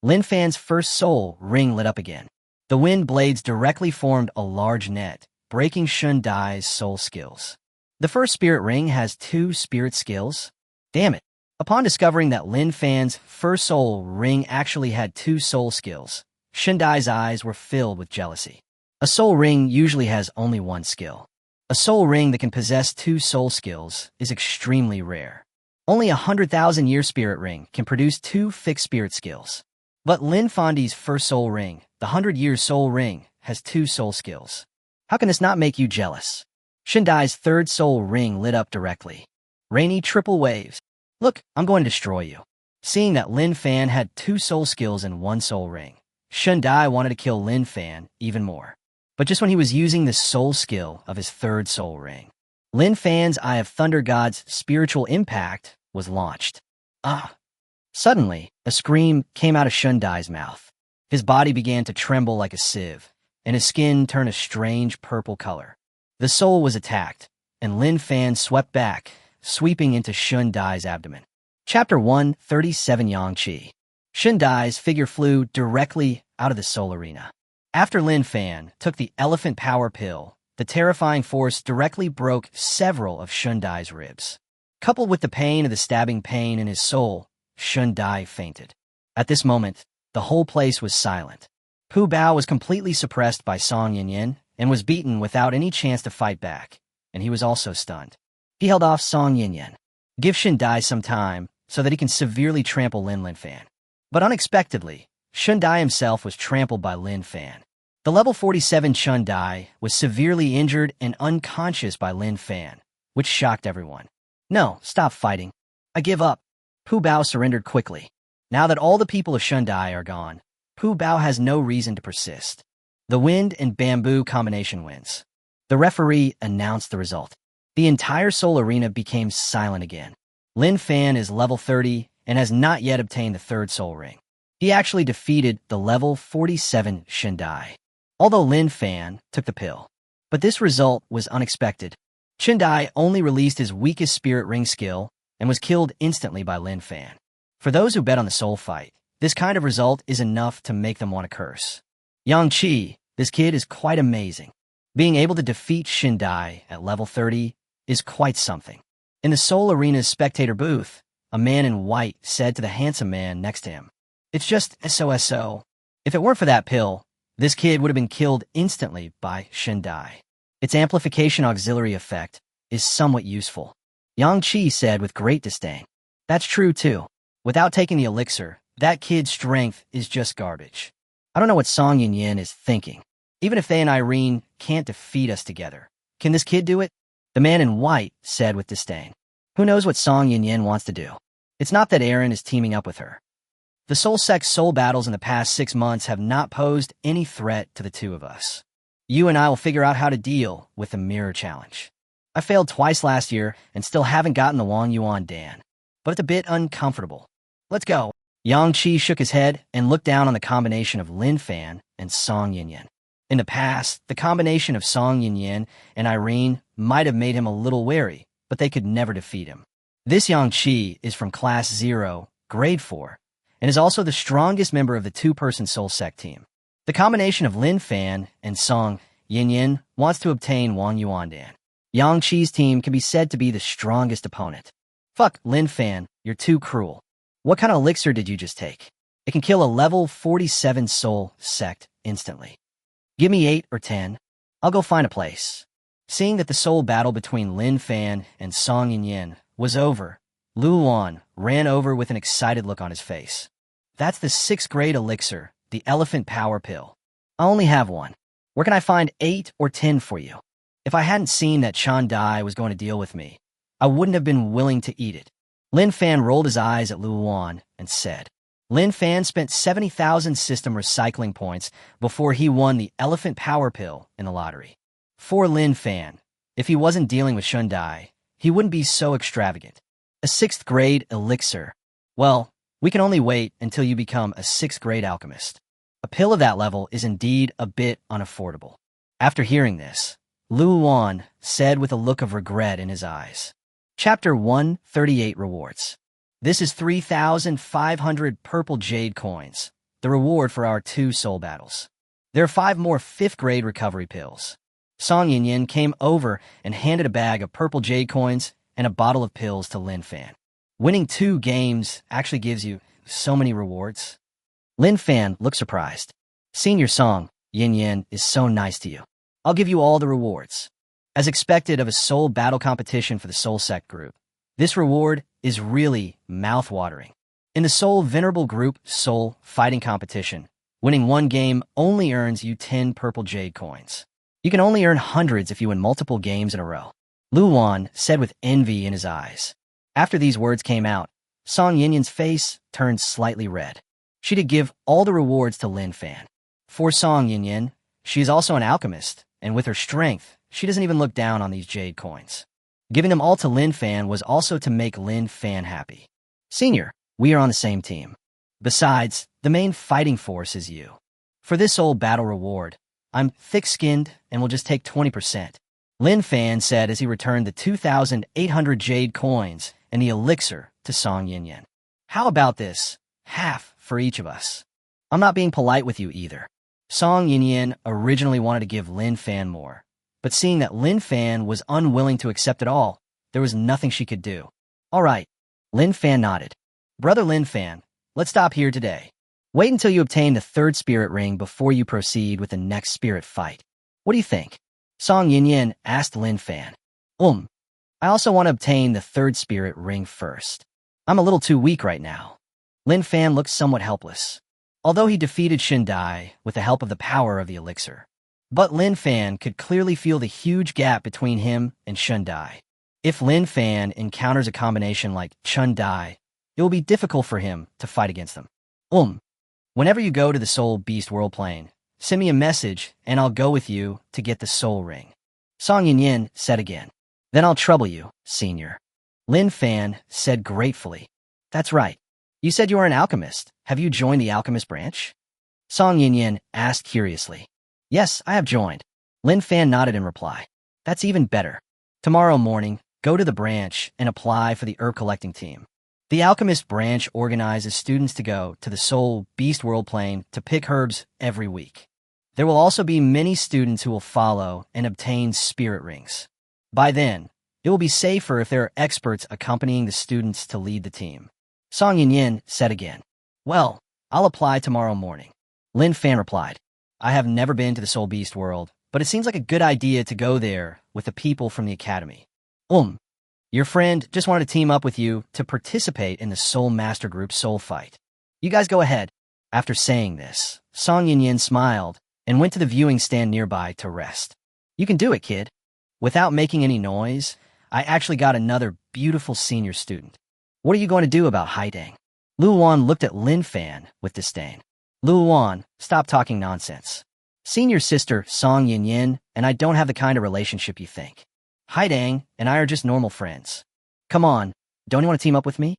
Lin Fan's first soul ring lit up again. The wind blades directly formed a large net, breaking Shundai's soul skills. The first spirit ring has 2 spirit skills? Damn it. Upon discovering that Lin Fan's first soul ring actually had 2 soul skills, Shundai's eyes were filled with jealousy. A soul ring usually has only 1 skill. A soul ring that can possess 2 soul skills is extremely rare. Only a 100,000-year spirit ring can produce 2 fixed spirit skills. But Lin Fandi's first soul ring, the 100-year soul ring, has 2 soul skills. How can this not make you jealous? Shundai's 3rd soul ring lit up directly. Rainy triple waves. Look, I'm going to destroy you. Seeing that Lin Fan had 2 soul skills and 1 soul ring, Shundai wanted to kill Lin Fan even more. But just when he was using the soul skill of his 3rd soul ring, Lin Fan's Eye of Thunder God's spiritual impact was launched. Ah! Suddenly, a scream came out of Shundai's mouth. His body began to tremble like a sieve, and his skin turned a strange purple color. The soul was attacked, and Lin Fan swept back, sweeping into Shundai's abdomen. Chapter 137 Yang Qi. Shundai's figure flew directly out of the soul arena. After Lin Fan took the elephant power pill, the terrifying force directly broke several of Shundai's ribs. Coupled with the pain of the stabbing pain in his soul, Shundai fainted. At this moment, the whole place was silent. Pu Bao was completely suppressed by Song Yin and was beaten without any chance to fight back, and he was also stunned. He held off Song Yin. Give Shundai some time so that he can severely trample Lin Fan. But unexpectedly, Shundai himself was trampled by Lin Fan. The level 47 Shundai was severely injured and unconscious by Lin Fan, which shocked everyone. No, stop fighting. I give up. Pu Bao surrendered quickly. Now that all the people of Shundai are gone, Pu Bao has no reason to persist. The wind and bamboo combination wins. The referee announced the result. The entire soul arena became silent again. Lin Fan is level 30 and has not yet obtained the 3rd soul ring. He actually defeated the level 47 Shundai, although Lin Fan took the pill. But this result was unexpected. Shundai only released his weakest spirit ring skill and was killed instantly by Lin Fan. For those who bet on the soul fight, this kind of result is enough to make them want to curse. Yang Qi, this kid is quite amazing. Being able to defeat Shundai at level 30 is quite something. In the Soul Arena's spectator booth, a man in white said to the handsome man next to him, "It's just SOSO. If it weren't for that pill, this kid would have been killed instantly by Shundai. Its amplification auxiliary effect is somewhat useful." Yang Qi said with great disdain. That's true too. Without taking the elixir, that kid's strength is just garbage. I don't know what Song Yin Yin is thinking. Even if they and Irene can't defeat us together, can this kid do it? The man in white said with disdain. Who knows what Song Yin Yin wants to do? It's not that Aaron is teaming up with her. The Soul Sect's soul battles in the past 6 months have not posed any threat to the two of us. You and I will figure out how to deal with the mirror challenge. I failed twice last year and still haven't gotten the Wang Yuan Dan, but it's a bit uncomfortable. Let's go. Yang Qi shook his head and looked down on the combination of Lin Fan and Song Yin Yin. In the past, the combination of Song Yin Yin and Irene might have made him a little wary, but they could never defeat him. This Yang Qi is from Class 0, Grade 4, and is also the strongest member of the two-person Soul Sect team. The combination of Lin Fan and Song Yin Yin wants to obtain Wang Yuan Dan. Yang Qi's team can be said to be the strongest opponent. Fuck, Lin Fan, you're too cruel. What kind of elixir did you just take? It can kill a level 47 Soul Sect instantly. Give me 8 or 10. I'll go find a place. Seeing that the soul battle between Lin Fan and Song Yin Yin was over, Lu Wan ran over with an excited look on his face. That's the 6th grade elixir, the elephant power pill. I only have one. Where can I find 8 or 10 for you? If I hadn't seen that Chan Dai was going to deal with me, I wouldn't have been willing to eat it. Lin Fan rolled his eyes at Lu Wan and said, Lin Fan spent 70,000 system recycling points before he won the elephant power pill in the lottery. For Lin Fan, if he wasn't dealing with Shundai, he wouldn't be so extravagant. A 6th grade elixir. Well, we can only wait until you become a 6th grade alchemist. A pill of that level is indeed a bit unaffordable. After hearing this, Lu Wan said with a look of regret in his eyes. Chapter 138 Rewards. This is 3,500 purple jade coins, the reward for our 2 soul battles. There are 5 more 5th grade recovery pills. Song Yin Yin came over and handed a bag of purple jade coins and a bottle of pills to Lin Fan. Winning 2 games actually gives you so many rewards. Lin Fan looked surprised. Senior Song Yin Yin is so nice to you. I'll give you all the rewards. As expected of a soul battle competition for the Soul Sect group, this reward is really mouth-watering. In the Soul Venerable Group Soul Fighting Competition, winning 1 game only earns you 10 purple jade coins. You can only earn hundreds if you win multiple games in a row. Lu Wan said with envy in his eyes. After these words came out, Song Yin Yin's face turned slightly red. She did give all the rewards to Lin Fan. For Song Yin Yin, she is also an alchemist, and with her strength, she doesn't even look down on these jade coins. Giving them all to Lin Fan was also to make Lin Fan happy. Senior, we are on the same team. Besides, the main fighting force is you. For this old battle reward, I'm thick-skinned and will just take 20%. Lin Fan said as he returned the 2,800 jade coins and the elixir to Song Yin Yin. How about this? Half for each of us. I'm not being polite with you either. Song Yin Yin originally wanted to give Lin Fan more, but seeing that Lin Fan was unwilling to accept it all, there was nothing she could do. All right. Lin Fan nodded. Brother Lin Fan, let's stop here today. Wait until you obtain the 3rd spirit ring before you proceed with the next spirit fight. What do you think? Song Yin Yin asked Lin Fan. I also want to obtain the 3rd spirit ring first. I'm a little too weak right now. Lin Fan looked somewhat helpless, although he defeated Shindai with the help of the power of the elixir. But Lin Fan could clearly feel the huge gap between him and Shundai. If Lin Fan encounters a combination like Shundai, it will be difficult for him to fight against them. Whenever you go to the Soul Beast World Plane, send me a message and I'll go with you to get the Soul Ring. Song Yin Yin said again. Then I'll trouble you, Senior. Lin Fan said gratefully. That's right. You said you are an alchemist. Have you joined the alchemist branch? Song Yin Yin asked curiously. Yes, I have joined. Lin Fan nodded in reply. That's even better. Tomorrow morning, go to the branch and apply for the herb collecting team. The alchemist branch organizes students to go to the Soul Beast World Plane to pick herbs every week. There will also be many students who will follow and obtain spirit rings. By then, it will be safer if there are experts accompanying the students to lead the team. Song Yin Yin said again. Well, I'll apply tomorrow morning. Lin Fan replied. I have never been to the Soul Beast World, but it seems like a good idea to go there with the people from the academy. Your friend just wanted to team up with you to participate in the Soul Master Group Soul Fight. You guys go ahead. After saying this, Song Yinyin smiled and went to the viewing stand nearby to rest. You can do it, kid. Without making any noise, I actually got another beautiful senior student. What are you going to do about Haidang? Luowan looked at Lin Fan with disdain. Luowan, stop talking nonsense. Senior sister Song Yinyin and I don't have the kind of relationship you think. Haidang and I are just normal friends. Come on, don't you want to team up with me?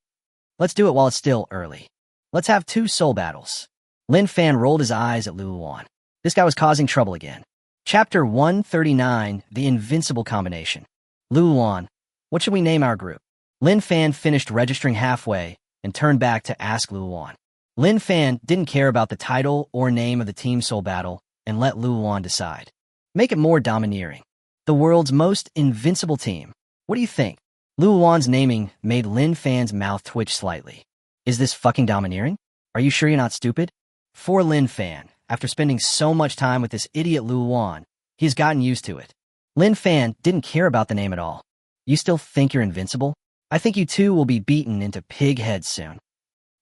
Let's do it while it's still early. Let's have 2 soul battles. Lin Fan rolled his eyes at Luowan. This guy was causing trouble again. Chapter 139, The Invincible Combination. Luowan, what should we name our group? Lin Fan finished registering halfway and turned back to ask Luowan. Lin Fan didn't care about the title or name of the team soul battle and let Luowan decide. Make it more domineering. The world's most invincible team. What do you think? Luowan's naming made Lin Fan's mouth twitch slightly. Is this fucking domineering? Are you sure you're not stupid? For Lin Fan, after spending so much time with this idiot Luowan, he's gotten used to it. Lin Fan didn't care about the name at all. You still think you're invincible? I think you two will be beaten into pig heads soon.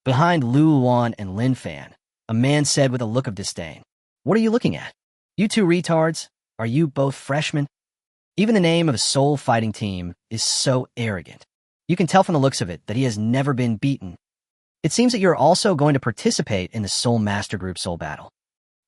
Behind Luowan and Lin Fan, a man said with a look of disdain. What are you looking at? You two retards? Are you both freshmen? Even the name of a soul fighting team is so arrogant. You can tell from the looks of it that he has never been beaten. It seems that you're also going to participate in the Soul Master Group Soul Battle.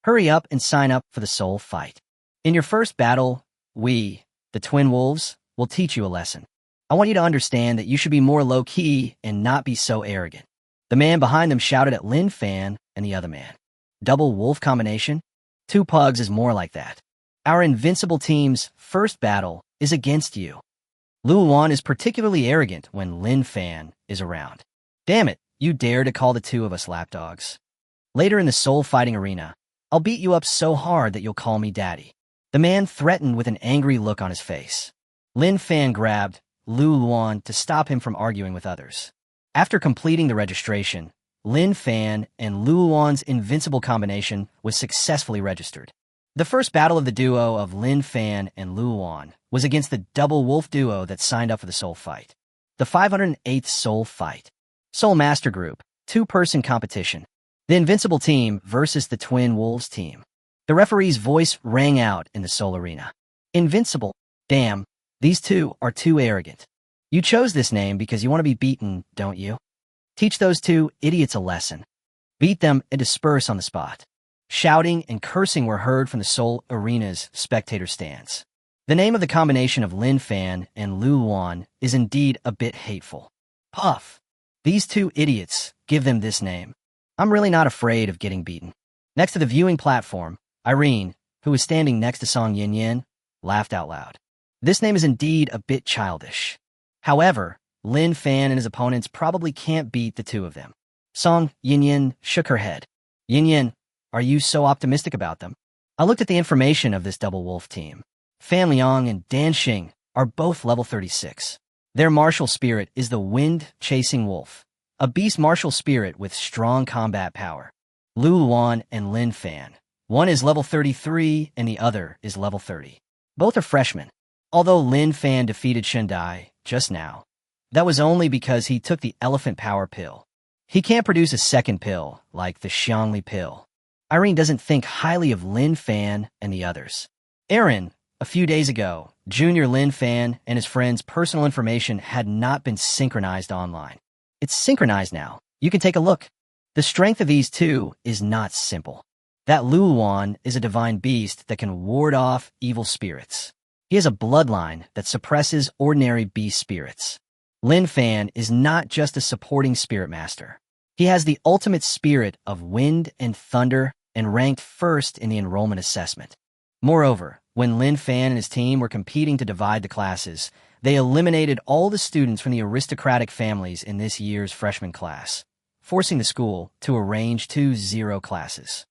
Hurry up and sign up for the Soul Fight. In your first battle, we, the Twin Wolves, will teach you a lesson. I want you to understand that you should be more low-key and not be so arrogant. The man behind them shouted at Lin Fan and the other man. Double wolf combination? 2 pugs is more like that. Our invincible team's first battle is against you. Luowan is particularly arrogant when Lin Fan is around. Damn it, you dare to call the 2 of us lapdogs. Later in the soul fighting arena, I'll beat you up so hard that you'll call me daddy. The man threatened with an angry look on his face. Lin Fan grabbed Luowan to stop him from arguing with others. After completing the registration, Lin Fan and Luowan's invincible combination was successfully registered. The first battle of the duo of Lin Fan and Luowan was against the double wolf duo that signed up for the soul fight. The 508th soul fight. Soul Master Group, 2-person competition. The invincible team versus the Twin Wolves team. The referee's voice rang out in the soul arena. Invincible. Damn, these 2 are too arrogant. You chose this name because you want to be beaten, don't you? Teach those 2 idiots a lesson. Beat them and disperse on the spot. Shouting and cursing were heard from the soul arena's spectator stands. The name of the combination of Lin Fan and Luowan is indeed a bit hateful. Puff. These 2 idiots, give them this name. I'm really not afraid of getting beaten. Next to the viewing platform, Irene, who was standing next to Song Yinyin, laughed out loud. This name is indeed a bit childish. However, Lin Fan and his opponents probably can't beat the 2 of them. Song Yinyin shook her head. Yinyin, are you so optimistic about them? I looked at the information of this double wolf team. Fan Liang and Dan Xing are both level 36. Their martial spirit is the wind-chasing wolf, a beast martial spirit with strong combat power. Luowan and Lin Fan. One is level 33 and the other is level 30. Both are freshmen. Although Lin Fan defeated Shundai just now, that was only because he took the elephant power pill. He can't produce a second pill like the Xiangli pill. Irene doesn't think highly of Lin Fan and the others. Aaron, a few days ago, Junior Lin Fan and his friend's personal information had not been synchronized online. It's synchronized now. You can take a look. The strength of these 2 is not simple. That Luowan is a divine beast that can ward off evil spirits. He has a bloodline that suppresses ordinary beast spirits. Lin Fan is not just a supporting spirit master. He has the ultimate spirit of wind and thunder and ranked first in the enrollment assessment. Moreover, when Lin Fan and his team were competing to divide the classes, they eliminated all the students from the aristocratic families in this year's freshman class, forcing the school to arrange 2 zero classes.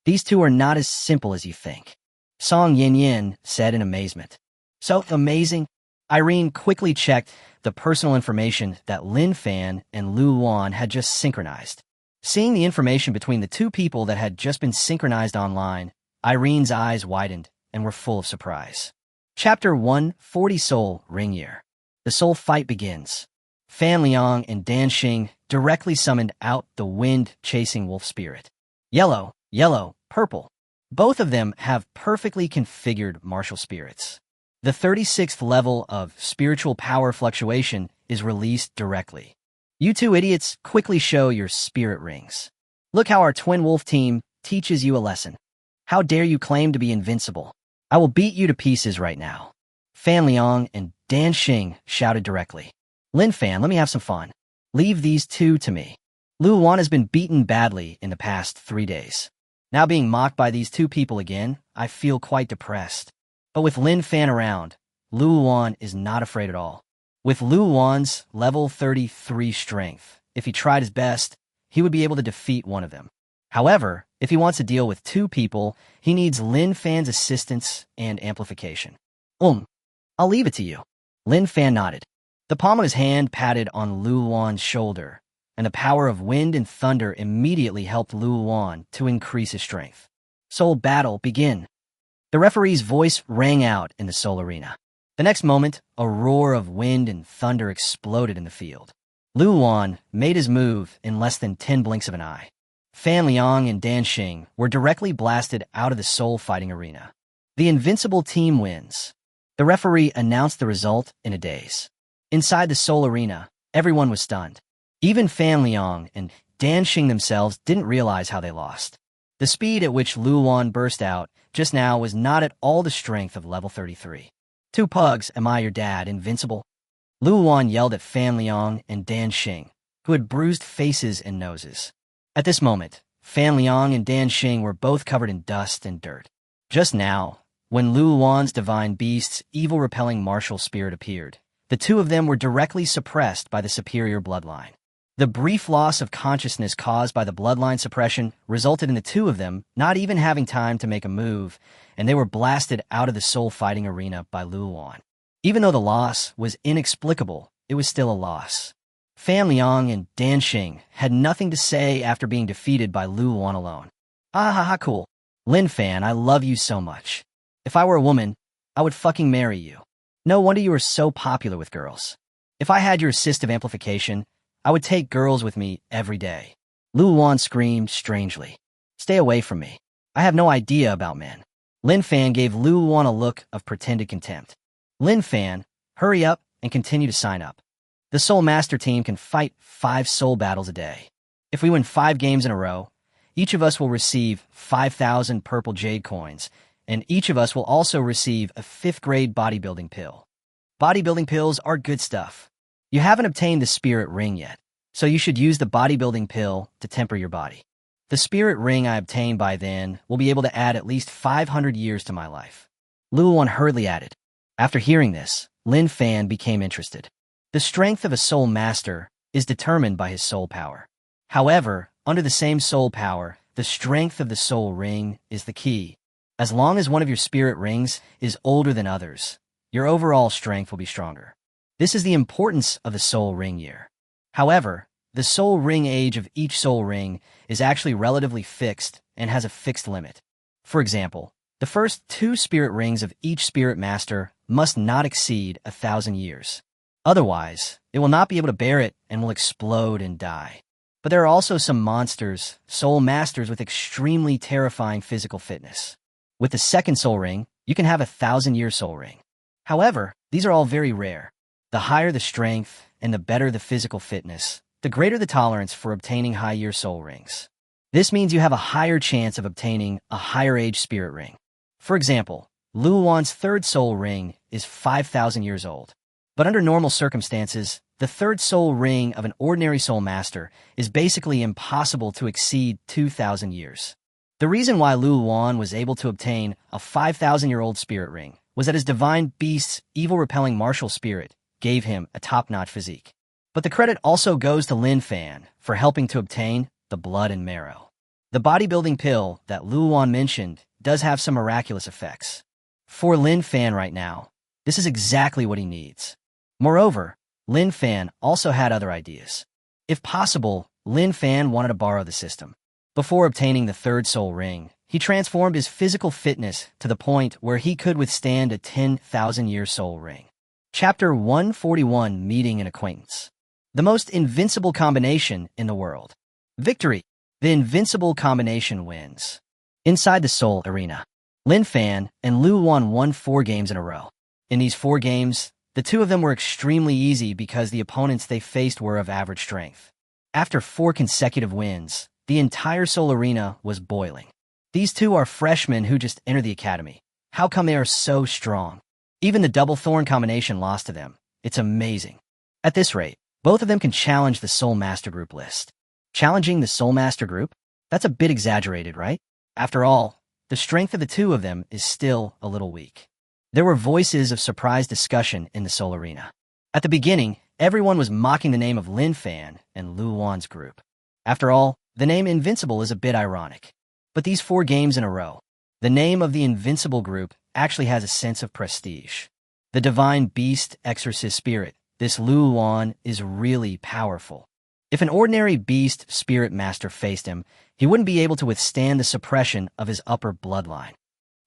These 2 are not as simple as you think. Song Yinyin said in amazement. So amazing? Irene quickly checked the personal information that Lin Fan and Luowan had just synchronized. Seeing the information between the 2 people that had just been synchronized online, Irene's eyes widened and were full of surprise. Chapter 140 Soul Ring Year. The soul fight begins. Fan Liang and Dan Xing directly summoned out the wind-chasing wolf spirit. Yellow, yellow, purple. Both of them have perfectly configured martial spirits. The 36th level of spiritual power fluctuation is released directly. You two idiots quickly show your spirit rings. Look how our twin wolf team teaches you a lesson. How dare you claim to be invincible? I will beat you to pieces right now. Fan Liang and Dan Xing shouted directly. Lin Fan, let me have some fun. Leave these two to me. Lu Wan has been beaten badly in the past 3 days. Now being mocked by these two people again, I feel quite depressed. But with Lin Fan around, Lu Wan is not afraid at all. With Lu Wan's level 33 strength, if he tried his best, he would be able to defeat one of them. However, if he wants to deal with two people, he needs Lin Fan's assistance and amplification. I'll leave it to you. Lin Fan nodded. The palm of his hand patted on Lu Wan's shoulder, and the power of wind and thunder immediately helped Lu Wan to increase his strength. Soul battle, begin. The referee's voice rang out in the soul arena. The next moment, a roar of wind and thunder exploded in the field. Lu Wan made his move in less than 10 blinks of an eye. Fan Liang and Dan Xing were directly blasted out of the soul fighting arena. The invincible team wins. The referee announced the result in a daze. Inside the soul arena, everyone was stunned. Even Fan Liang and Dan Xing themselves didn't realize how they lost. The speed at which Lu Wan burst out just now was not at all the strength of level 33. Two pugs, am I your dad, invincible? Lu Wan yelled at Fan Liang and Dan Xing, who had bruised faces and noses. At this moment, Fan Liang and Dan Xing were both covered in dust and dirt. Just now, when Lu Wan's divine beast's evil-repelling martial spirit appeared, the two of them were directly suppressed by the superior bloodline. The brief loss of consciousness caused by the bloodline suppression resulted in the two of them not even having time to make a move, and they were blasted out of the soul fighting arena by Lu Wan. Even though the loss was inexplicable, it was still a loss. Fan Liang and Dan Xing had nothing to say after being defeated by Lu Wan alone. Cool. Lin Fan, I love you so much. If I were a woman, I would fucking marry you. No wonder you are so popular with girls. If I had your assistive amplification, I would take girls with me every day. Lu Wan screamed strangely. Stay away from me. I have no idea about men. Lin Fan gave Lu Wan a look of pretended contempt. Lin Fan, hurry up and continue to sign up. The Soul Master team can fight 5 soul battles a day. If we win 5 games in a row, each of us will receive 5,000 purple jade coins, and each of us will also receive a 5th grade bodybuilding pill. Bodybuilding pills are good stuff. You haven't obtained the spirit ring yet, so you should use the bodybuilding pill to temper your body. The spirit ring I obtain by then will be able to add at least 500 years to my life. Lu Wan hurriedly added. After hearing this, Lin Fan became interested. The strength of a soul master is determined by his soul power. However, under the same soul power, the strength of the soul ring is the key. As long as one of your spirit rings is older than others, your overall strength will be stronger. This is the importance of the soul ring year. However, the soul ring age of each soul ring is actually relatively fixed and has a fixed limit. For example, the first 2 spirit rings of each spirit master must not exceed 1,000 years. Otherwise, it will not be able to bear it and will explode and die. But there are also some monsters, soul masters with extremely terrifying physical fitness. With the second soul ring, you can have a 1,000-year soul ring. However, these are all very rare. The higher the strength and the better the physical fitness, the greater the tolerance for obtaining high-year soul rings. This means you have a higher chance of obtaining a higher-age spirit ring. For example, Lu Wan's 3rd soul ring is 5,000 years old. But under normal circumstances, the 3rd soul ring of an ordinary soul master is basically impossible to exceed 2,000 years. The reason why Lu Wan was able to obtain a 5,000-year-old spirit ring was that his divine beast's evil-repelling martial spirit gave him a top-notch physique. But the credit also goes to Lin Fan for helping to obtain the blood and marrow. The bodybuilding pill that Lu Wan mentioned does have some miraculous effects. For Lin Fan right now, this is exactly what he needs. Moreover, Lin Fan also had other ideas. If possible, Lin Fan wanted to borrow the system. Before obtaining the 3rd soul ring, he transformed his physical fitness to the point where he could withstand a 10,000-year soul ring. Chapter 141, Meeting an Acquaintance. The most invincible combination in the world. Victory. The invincible combination wins. Inside the Seoul Arena, Lin Fan and Lu Wan won 4 games in a row. In these 4 games, the two of them were extremely easy because the opponents they faced were of average strength. After 4 consecutive wins, the entire Seoul Arena was boiling. These two are freshmen who just entered the academy. How come they are so strong? Even the double thorn combination lost to them. It's amazing. At this rate, both of them can challenge the Soul Master Group list. Challenging the Soul Master Group? That's a bit exaggerated, right? After all, the strength of the two of them is still a little weak. There were voices of surprised discussion in the Seoul Arena. At the beginning, everyone was mocking the name of Lin Fan and Lu Wan's group. After all, the name Invincible is a bit ironic. But these 4 games in a row, the name of the Invincible group actually has a sense of prestige. The Divine Beast Exorcist Spirit, this Lu Wan, is really powerful. If an ordinary beast spirit master faced him, he wouldn't be able to withstand the suppression of his upper bloodline.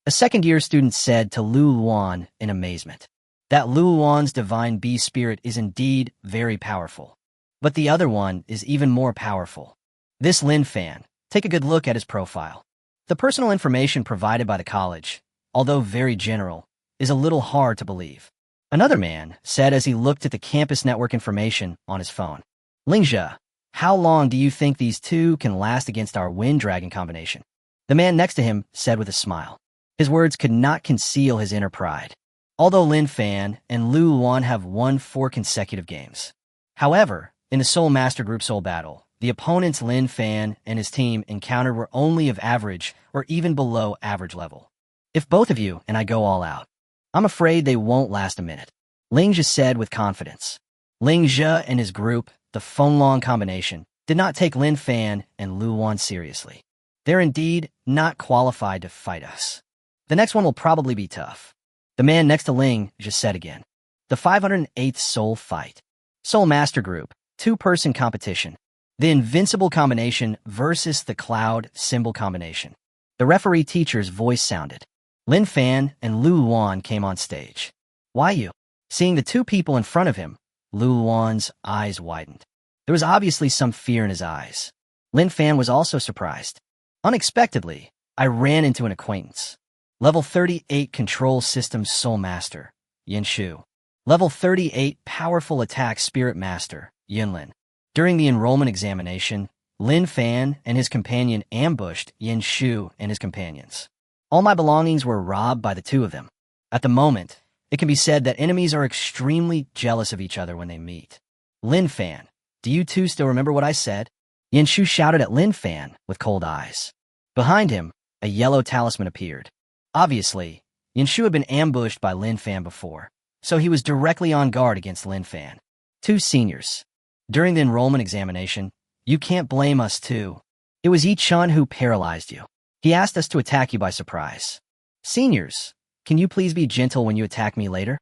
A second-year student said to Lu Wan in amazement that Lu Wan's divine beast spirit is indeed very powerful. But the other one is even more powerful. This Lin Fan, take a good look at his profile. The personal information provided by the college, although very general, is a little hard to believe. Another man said as he looked at the campus network information on his phone, Lingzhe, how long do you think these two can last against our Wind Dragon combination? The man next to him said with a smile. His words could not conceal his inner pride. Although Lin Fan and Lu Wan have won 4 consecutive games. However, in the Soul Master Group Soul Battle, the opponents Lin Fan and his team encountered were only of average or even below average level. If both of you and I go all out, I'm afraid they won't last a minute, Lingzhe said with confidence. Lingzhe and his group, the Fenlong combination, did not take Lin Fan and Lu Wan seriously. They're indeed not qualified to fight us. The next one will probably be tough. The man next to Ling just said again. The 508th Soul Fight. Soul Master Group, 2-person competition. The Invincible combination versus the Cloud Symbol combination. The referee teacher's voice sounded. Lin Fan and Lu Wan came on stage. Why you? Seeing the 2 people in front of him, Lu Wan's eyes widened. There was obviously some fear in his eyes. Lin Fan was also surprised. Unexpectedly, I ran into an acquaintance. Level 38 Control Systems Soul Master, Yin Shu. Level 38 Powerful Attack Spirit Master, Yin Lin. During the enrollment examination, Lin Fan and his companion ambushed Yin Shu and his companions. All my belongings were robbed by the 2 of them. At the moment, it can be said that enemies are extremely jealous of each other when they meet. Lin Fan, do you 2 still remember what I said? Yin Shu shouted at Lin Fan with cold eyes. Behind him, a yellow talisman appeared. Obviously, Yin Shu had been ambushed by Lin Fan before, so he was directly on guard against Lin Fan. 2 seniors. During the enrollment examination, you can't blame us too. It was Yi-chun who paralyzed you. He asked us to attack you by surprise. Seniors, can you please be gentle when you attack me later?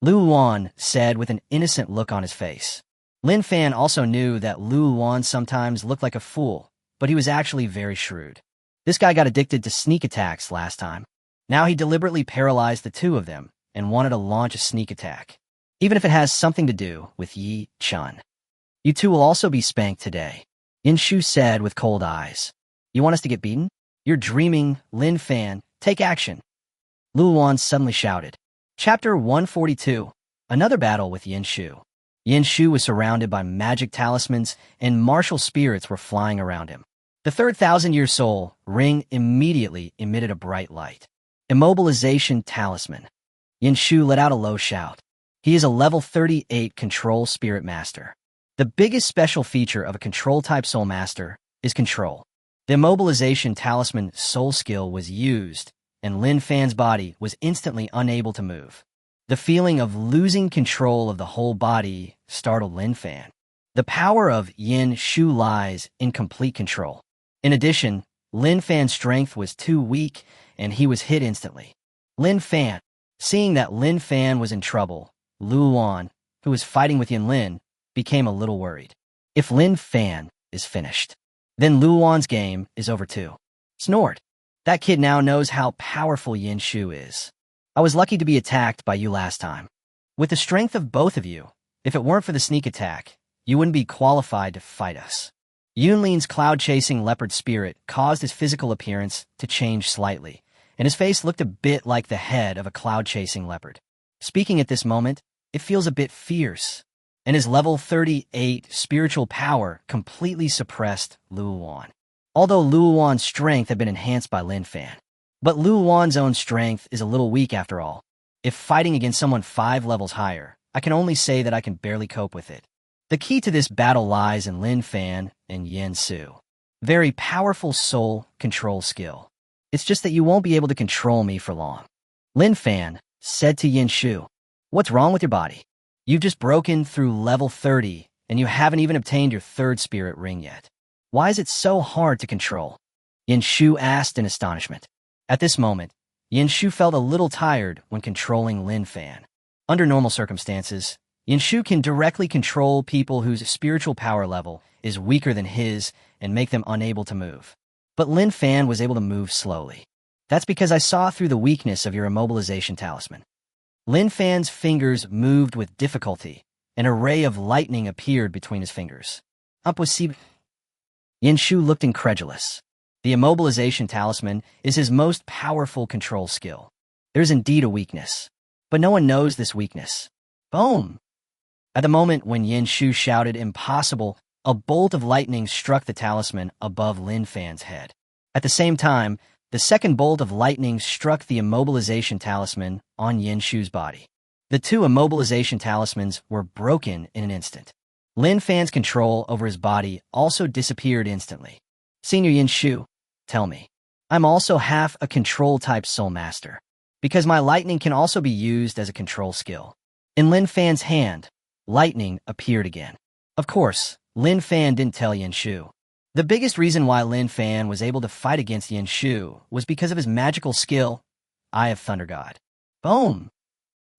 Lu Wan said with an innocent look on his face. Lin Fan also knew that Lu Wan sometimes looked like a fool, but he was actually very shrewd. This guy got addicted to sneak attacks last time. Now he deliberately paralyzed the 2 of them and wanted to launch a sneak attack, even if it has something to do with Yi-chun. You 2 will also be spanked today, Yin Shu said with cold eyes. You want us to get beaten? You're dreaming, Lin Fan. Take action. Lu Wan suddenly shouted. Chapter 142. Another battle with Yin Shu. Yin Shu was surrounded by magic talismans and martial spirits were flying around him. The 3,000-year soul ring immediately emitted a bright light. Immobilization Talisman. Yin Shu let out a low shout. He is a level 38 Control Spirit Master. The biggest special feature of a Control-type Soul Master is Control. The Immobilization Talisman Soul skill was used, and Lin Fan's body was instantly unable to move. The feeling of losing control of the whole body startled Lin Fan. The power of Yin Shu lies in complete control. In addition, Lin Fan's strength was too weak, and he was hit instantly. Lin Fan. Seeing that Lin Fan was in trouble, Lu Wan, who was fighting with Yin Lin, became a little worried. If Lin Fan is finished, then Lu Wan's game is over too. Snored. That kid now knows how powerful Yin Shu is. I was lucky to be attacked by you last time. With the strength of both of you, if it weren't for the sneak attack, you wouldn't be qualified to fight us. Yunlin's cloud-chasing leopard spirit caused his physical appearance to change slightly, and his face looked a bit like the head of a cloud-chasing leopard. Speaking at this moment, it feels a bit fierce, and his level 38 spiritual power completely suppressed Luowan. Although Luowan's strength had been enhanced by Lin Fan. But Luowan's own strength is a little weak after all. If fighting against someone 5 levels higher, I can only say that I can barely cope with it. The key to this battle lies in Lin Fan and Yen Su. Very powerful soul control skill. It's just that you won't be able to control me for long. Lin Fan said to Yen Shu, "What's wrong with your body? You've just broken through level 30, and you haven't even obtained your 3rd spirit ring yet. Why is it so hard to control?" Yen Shu asked in astonishment. At this moment, Yen Shu felt a little tired when controlling Lin Fan. Under normal circumstances, Yen Shu can directly control people whose spiritual power level is weaker than his and make them unable to move. But Lin Fan was able to move slowly. That's because I saw through the weakness of your immobilization talisman. Lin Fan's fingers moved with difficulty. An array of lightning appeared between his fingers. Impossible. Yen Shu looked incredulous. The immobilization talisman is his most powerful control skill. There is indeed a weakness, but no one knows this weakness. Boom! At the moment when Yen Shu shouted impossible, a bolt of lightning struck the talisman above Lin Fan's head. At the same time, the second bolt of lightning struck the immobilization talisman on Yen Shu's body. The 2 immobilization talismans were broken in an instant. Lin Fan's control over his body also disappeared instantly. Senior Yen Shu, tell me. I'm also half a control-type soul master, because my lightning can also be used as a control skill. In Lin Fan's hand, lightning appeared again. Of course, Lin Fan didn't tell Yen Shu. The biggest reason why Lin Fan was able to fight against Yen Shu was because of his magical skill, Eye of Thunder God. Boom!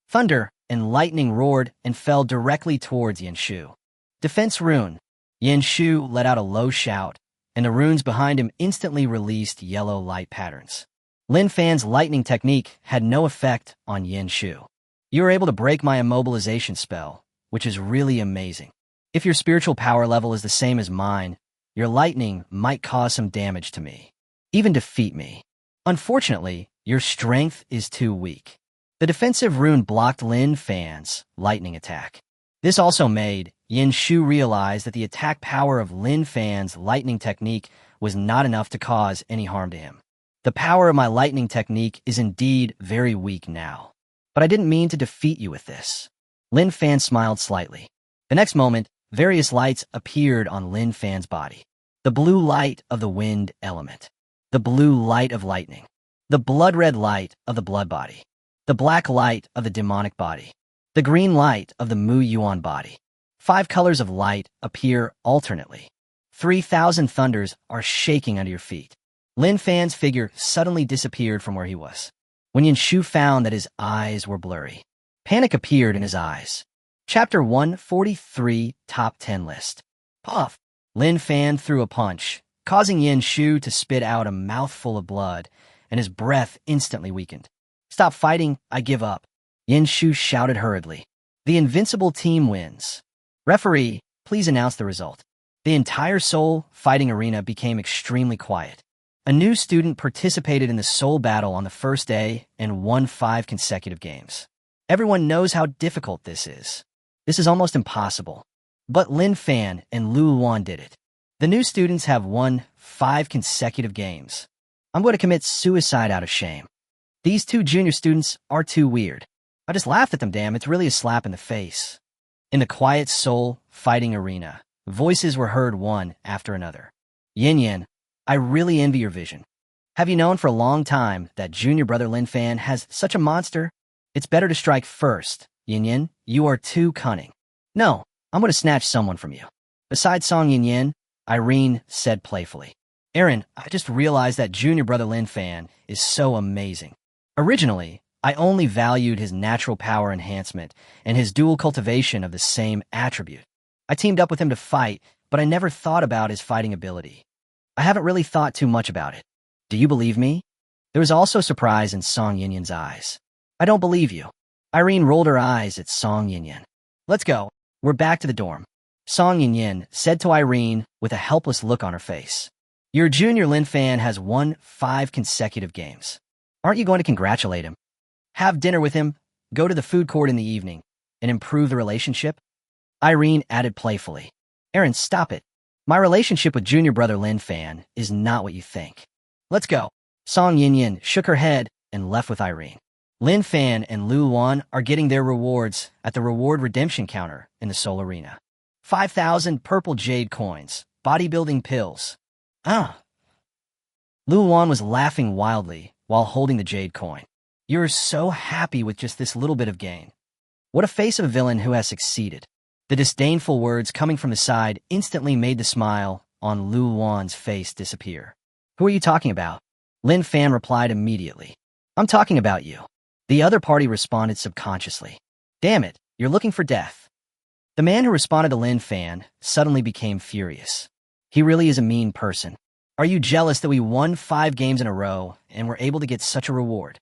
Thunder and lightning roared and fell directly towards Yen Shu. Defense rune. Yen Shu let out a low shout, and the runes behind him instantly released yellow light patterns. Lin Fan's lightning technique had no effect on Yen Shu. You were able to break my immobilization spell, which is really amazing. If your spiritual power level is the same as mine, your lightning might cause some damage to me, even defeat me. Unfortunately, your strength is too weak. The defensive rune blocked Lin Fan's lightning attack. This also made Yen Shu realize that the attack power of Lin Fan's lightning technique was not enough to cause any harm to him. The power of my lightning technique is indeed very weak now. But I didn't mean to defeat you with this. Lin Fan smiled slightly. The next moment, various lights appeared on Lin Fan's body. The blue light of the wind element. The blue light of lightning. The blood-red light of the blood body. The black light of the demonic body. The green light of the Mu Yuan body. 5 colors of light appear alternately. 3,000 thunders are shaking under your feet. Lin Fan's figure suddenly disappeared from where he was. When Yen Shu found that his eyes were blurry, panic appeared in his eyes. Chapter 143, Top 10 List. Puff! Lin Fan threw a punch, causing Yen Shu to spit out a mouthful of blood, and his breath instantly weakened. Stop fighting, I give up. Yen Shu shouted hurriedly. The invincible team wins. Referee, please announce the result. The entire soul fighting arena became extremely quiet. A new student participated in the soul battle on the first day and won 5 consecutive games. Everyone knows how difficult this is. This is almost impossible. But Lin Fan and Luowan did it. The new students have won 5 consecutive games. I'm going to commit suicide out of shame. These 2 junior students are too weird. I just laughed at them, damn. It's really a slap in the face. In the quiet soul fighting arena, voices were heard one after another. Yin Yin, I really envy your vision. Have you known for a long time that junior brother Lin Fan has such a monster? It's better to strike first. Yin Yin, you are too cunning. No, I'm going to snatch someone from you. Besides Song Yin Yin, Irene said playfully. Aaron, I just realized that junior brother Lin Fan is so amazing. Originally, I only valued his natural power enhancement and his dual cultivation of the same attribute. I teamed up with him to fight, but I never thought about his fighting ability. I haven't really thought too much about it. Do you believe me? There was also surprise in Song Yin Yin's eyes. I don't believe you. Irene rolled her eyes at Song Yin Yin. Let's go. We're back to the dorm. Song Yin said to Irene with a helpless look on her face. Your junior Lin Fan has won 5 consecutive games. Aren't you going to congratulate him? Have dinner with him, go to the food court in the evening, and improve the relationship? Irene added playfully. Aaron, stop it. My relationship with junior brother Lin Fan is not what you think. Let's go. Song Yin shook her head and left with Irene. Lin Fan and Lu Wan are getting their rewards at the reward redemption counter in the Seoul Arena. 5,000 purple jade coins, bodybuilding pills. Lu Wan was laughing wildly while holding the jade coin. You're so happy with just this little bit of gain. What a face of a villain who has succeeded. The disdainful words coming from his side instantly made the smile on Lu Wan's face disappear. Who are you talking about? Lin Fan replied immediately. I'm talking about you. The other party responded subconsciously. Damn it, you're looking for death. The man who responded to Lin Fan suddenly became furious. He really is a mean person. Are you jealous that we won 5 games in a row and were able to get such a reward?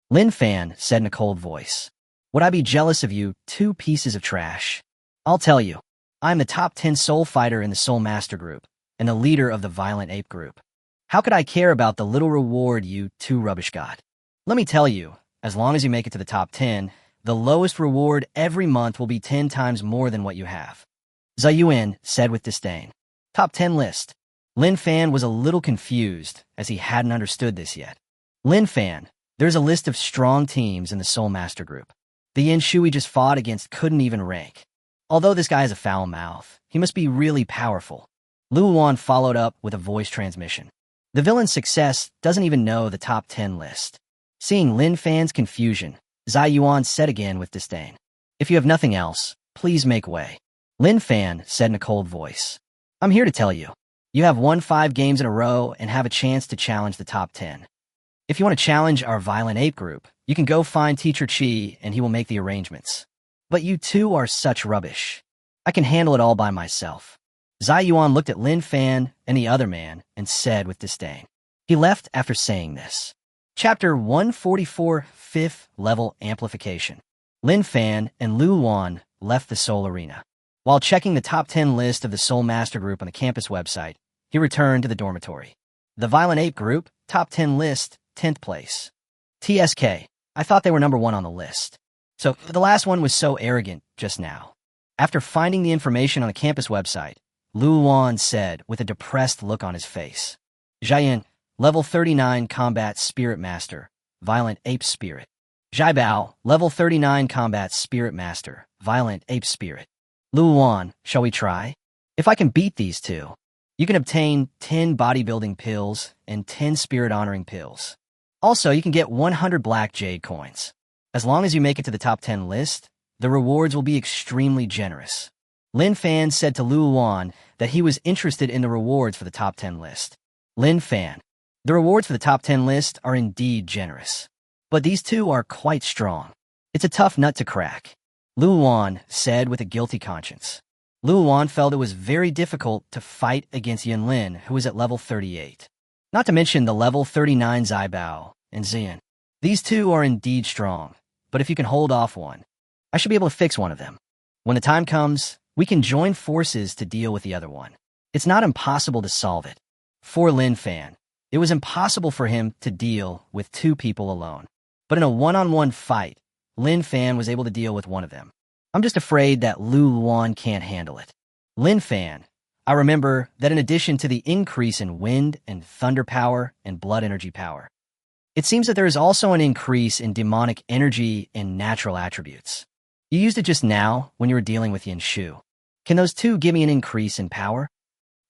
Lin Fan said in a cold voice. Would I be jealous of you, 2 pieces of trash? I'll tell you, I'm the top 10 soul fighter in the Soul Master Group and the leader of the Violent Ape Group. How could I care about the little reward you 2 rubbish got? Let me tell you, as long as you make it to the top 10, the lowest reward every month will be 10 times more than what you have. Zayuan said with disdain. Top 10 list. Lin Fan was a little confused as he hadn't understood this yet. Lin Fan, there's a list of strong teams in the Soul Master Group. The Yanshu he just fought against couldn't even rank. Although this guy has a foul mouth, he must be really powerful. Lu Wan followed up with a voice transmission. The villain's success doesn't even know the top 10 list. Seeing Lin Fan's confusion, Zai Yuan said again with disdain. If you have nothing else, please make way. Lin Fan said in a cold voice. I'm here to tell you. You have won 5 games in a row and have a chance to challenge the top 10. If you want to challenge our Violent Ape Group, you can go find Teacher Chi and he will make the arrangements. But you 2 are such rubbish. I can handle it all by myself. Zai Yuan looked at Lin Fan and the other man and said with disdain. He left after saying this. Chapter 144, 5th Level Amplification. Lin Fan and Lu Wan left the Seoul Arena. While checking the top 10 list of the Soul Master Group on the campus website, he returned to the dormitory. The Violent Ape Group, top 10 list, 10th place. TSK, I thought they were number 1 on the list. So the last one was so arrogant just now. After finding the information on the campus website, Lu Wan said with a depressed look on his face. Jian, level 39 Combat Spirit Master, Violent Ape Spirit. Jiabao, level 39 Combat Spirit Master, Violent Ape Spirit. Lu Wan, shall we try? If I can beat these 2, you can obtain 10 bodybuilding pills and 10 spirit-honoring pills. Also, you can get 100 black jade coins. As long as you make it to the top 10 list, the rewards will be extremely generous. Lin Fan said to Lu Wan that he was interested in the rewards for the top 10 list. Lin Fan, the rewards for the top 10 list are indeed generous. But these 2 are quite strong. It's a tough nut to crack. Lu Wan said with a guilty conscience. Lu Wan felt it was very difficult to fight against Yin Lin, who was at level 38. Not to mention the level 39 Zai Bao and Xian. These 2 are indeed strong, but if you can hold off one, I should be able to fix one of them. When the time comes, we can join forces to deal with the other one. It's not impossible to solve it. For Lin Fan, it was impossible for him to deal with 2 people alone. But in a one-on-one fight, Lin Fan was able to deal with one of them. I'm just afraid that Lu Wan can't handle it. Lin Fan, I remember that in addition to the increase in wind and thunder power and blood energy power, it seems that there is also an increase in demonic energy and natural attributes. You used it just now when you were dealing with Yin Shu. Can those 2 give me an increase in power?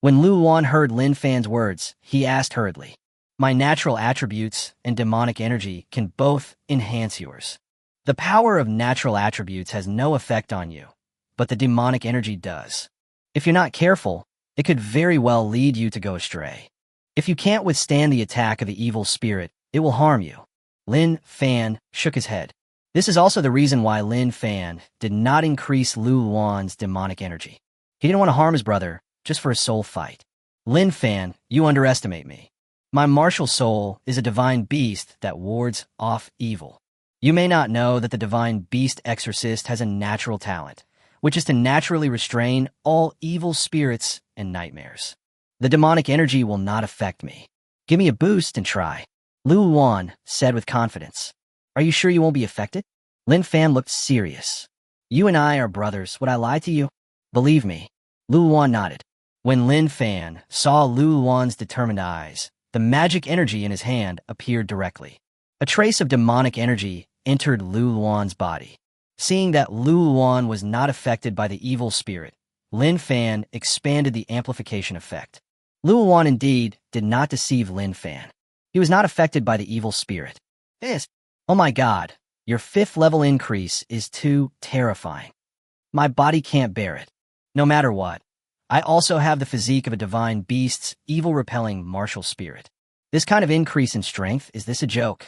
When Lu Wan heard Lin Fan's words, he asked hurriedly, My natural attributes and demonic energy can both enhance yours. The power of natural attributes has no effect on you, but the demonic energy does. If you're not careful, it could very well lead you to go astray. If you can't withstand the attack of the evil spirit, it will harm you. Lin Fan shook his head. This is also the reason why Lin Fan did not increase Lu Wan's demonic energy. He didn't want to harm his brother just for a soul fight. Lin Fan, you underestimate me. My martial soul is a divine beast that wards off evil. You may not know that the divine beast exorcist has a natural talent, which is to naturally restrain all evil spirits and nightmares. The demonic energy will not affect me. Give me a boost and try. Lu Wan said with confidence. Are you sure you won't be affected? Lin Fan looked serious. You and I are brothers. Would I lie to you? Believe me. Lu Wan nodded. When Lin Fan saw Lu Wan's determined eyes, the magic energy in his hand appeared directly. A trace of demonic energy entered Lu Wan's body. Seeing that Lu Wan was not affected by the evil spirit, Lin Fan expanded the amplification effect. Lu Wan indeed did not deceive Lin Fan. He was not affected by the evil spirit. Yes. Oh my god, your 5th level increase is too terrifying. My body can't bear it. No matter what, I also have the physique of a divine beast's evil-repelling martial spirit. This kind of increase in strength, is this a joke?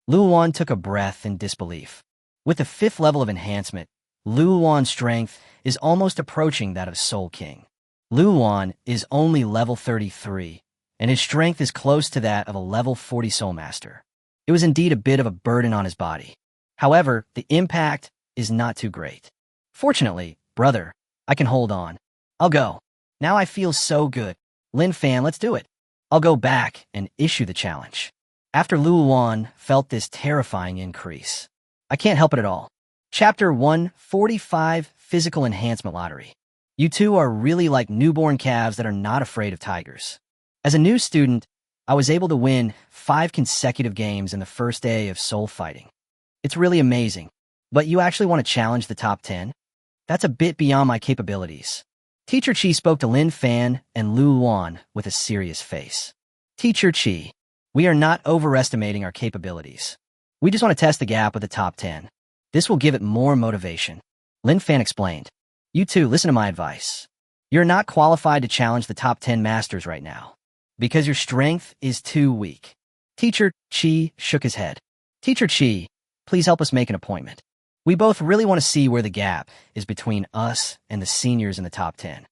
Lu Wan took a breath in disbelief. With the 5th level of enhancement, Lu Wan's strength is almost approaching that of Soul King. Lu Wan is only level 33, and his strength is close to that of a level 40 Soul Master. It was indeed a bit of a burden on his body. However, the impact is not too great. Fortunately, brother, I can hold on. I'll go. Now I feel so good. Lin Fan, let's do it. I'll go back and issue the challenge. After Lu Wan felt this terrifying increase, I can't help it at all. Chapter 145, Physical Enhancement Lottery. You two are really like newborn calves that are not afraid of tigers. As a new student, I was able to win 5 consecutive games in the first day of soul fighting. It's really amazing. But you actually want to challenge the top 10? That's a bit beyond my capabilities. Teacher Chi spoke to Lin Fan and Lu Wan with a serious face. Teacher Chi, we are not overestimating our capabilities. We just want to test the gap with the top 10. This will give it more motivation. Lin Fan explained. You two, listen to my advice. You're not qualified to challenge the top 10 masters right now, because your strength is too weak. Teacher Chi shook his head. Teacher Chi, please help us make an appointment. We both really want to see where the gap is between us and the seniors in the top 10.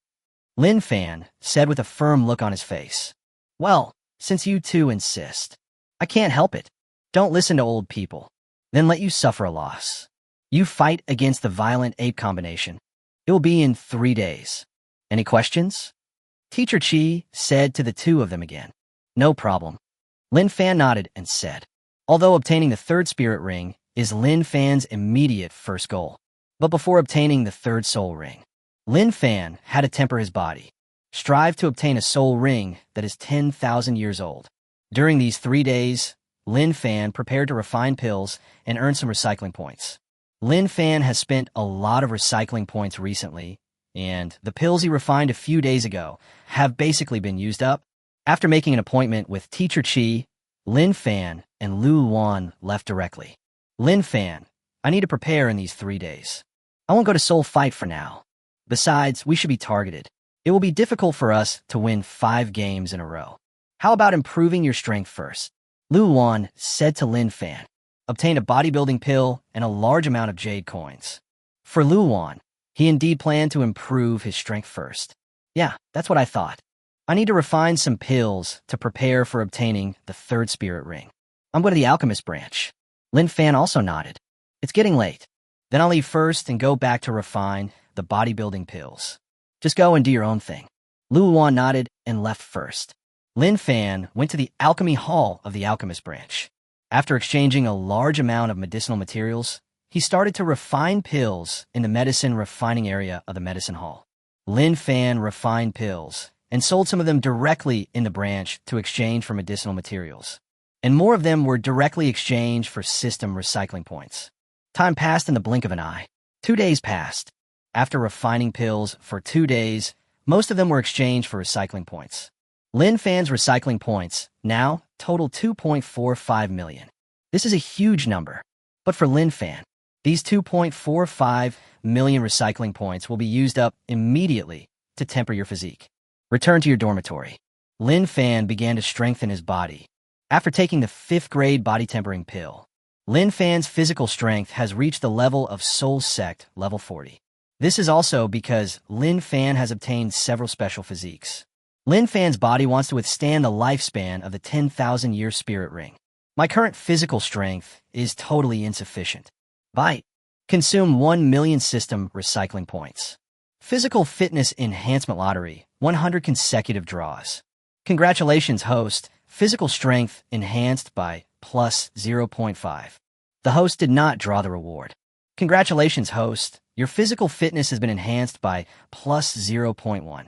Lin Fan said with a firm look on his face. Well, since you two insist, I can't help it. Don't listen to old people. Then let you suffer a loss. You fight against the violent ape combination. It will be in 3 days. Any questions? Teacher Chi said to the two of them again. No problem. Lin Fan nodded and said, although obtaining the 3rd spirit ring is Lin Fan's immediate first goal. But before obtaining the 3rd soul ring, Lin Fan had to temper his body, strive to obtain a soul ring that is 10,000 years old. During these 3 days, Lin Fan prepared to refine pills and earn some recycling points. Lin Fan has spent a lot of recycling points recently, and the pills he refined a few days ago have basically been used up. After making an appointment with Teacher Chi, Lin Fan and Lu Wan left directly. Lin Fan, I need to prepare in these 3 days. I won't go to Soul Fight for now. Besides, we should be targeted. It will be difficult for us to win 5 games in a row. How about improving your strength first? Lu Wan said to Lin Fan. Obtain a bodybuilding pill and a large amount of jade coins. For Lu Wan, he indeed planned to improve his strength first. Yeah, that's what I thought. I need to refine some pills to prepare for obtaining the 3rd spirit ring. I'm going to the alchemist branch. Lin Fan also nodded. It's getting late. Then I'll leave first and go back to refine the bodybuilding pills. Just go and do your own thing. Lu Wan nodded and left first. Lin Fan went to the alchemy hall of the alchemist branch. After exchanging a large amount of medicinal materials, he started to refine pills in the medicine refining area of the medicine hall. Lin Fan refined pills and sold some of them directly in the branch to exchange for medicinal materials. And more of them were directly exchanged for system recycling points. Time passed in the blink of an eye. 2 days passed. After refining pills for 2 days, most of them were exchanged for recycling points. Lin Fan's recycling points now total 2.45 million. This is a huge number. But for Lin Fan, these 2.45 million recycling points will be used up immediately to temper your physique. Return to your dormitory. Lin Fan began to strengthen his body. After taking the 5th grade body tempering pill, Lin Fan's physical strength has reached the level of Soul Sect level 40. This is also because Lin Fan has obtained several special physiques. Lin Fan's body wants to withstand the lifespan of the 10,000-year spirit ring. My current physical strength is totally insufficient. Bite. Consume 1 million system recycling points. Physical fitness enhancement lottery, 100 consecutive draws. Congratulations, host. Physical strength enhanced by plus 0.5. The host did not draw the reward. Congratulations, host. Your physical fitness has been enhanced by plus 0.1.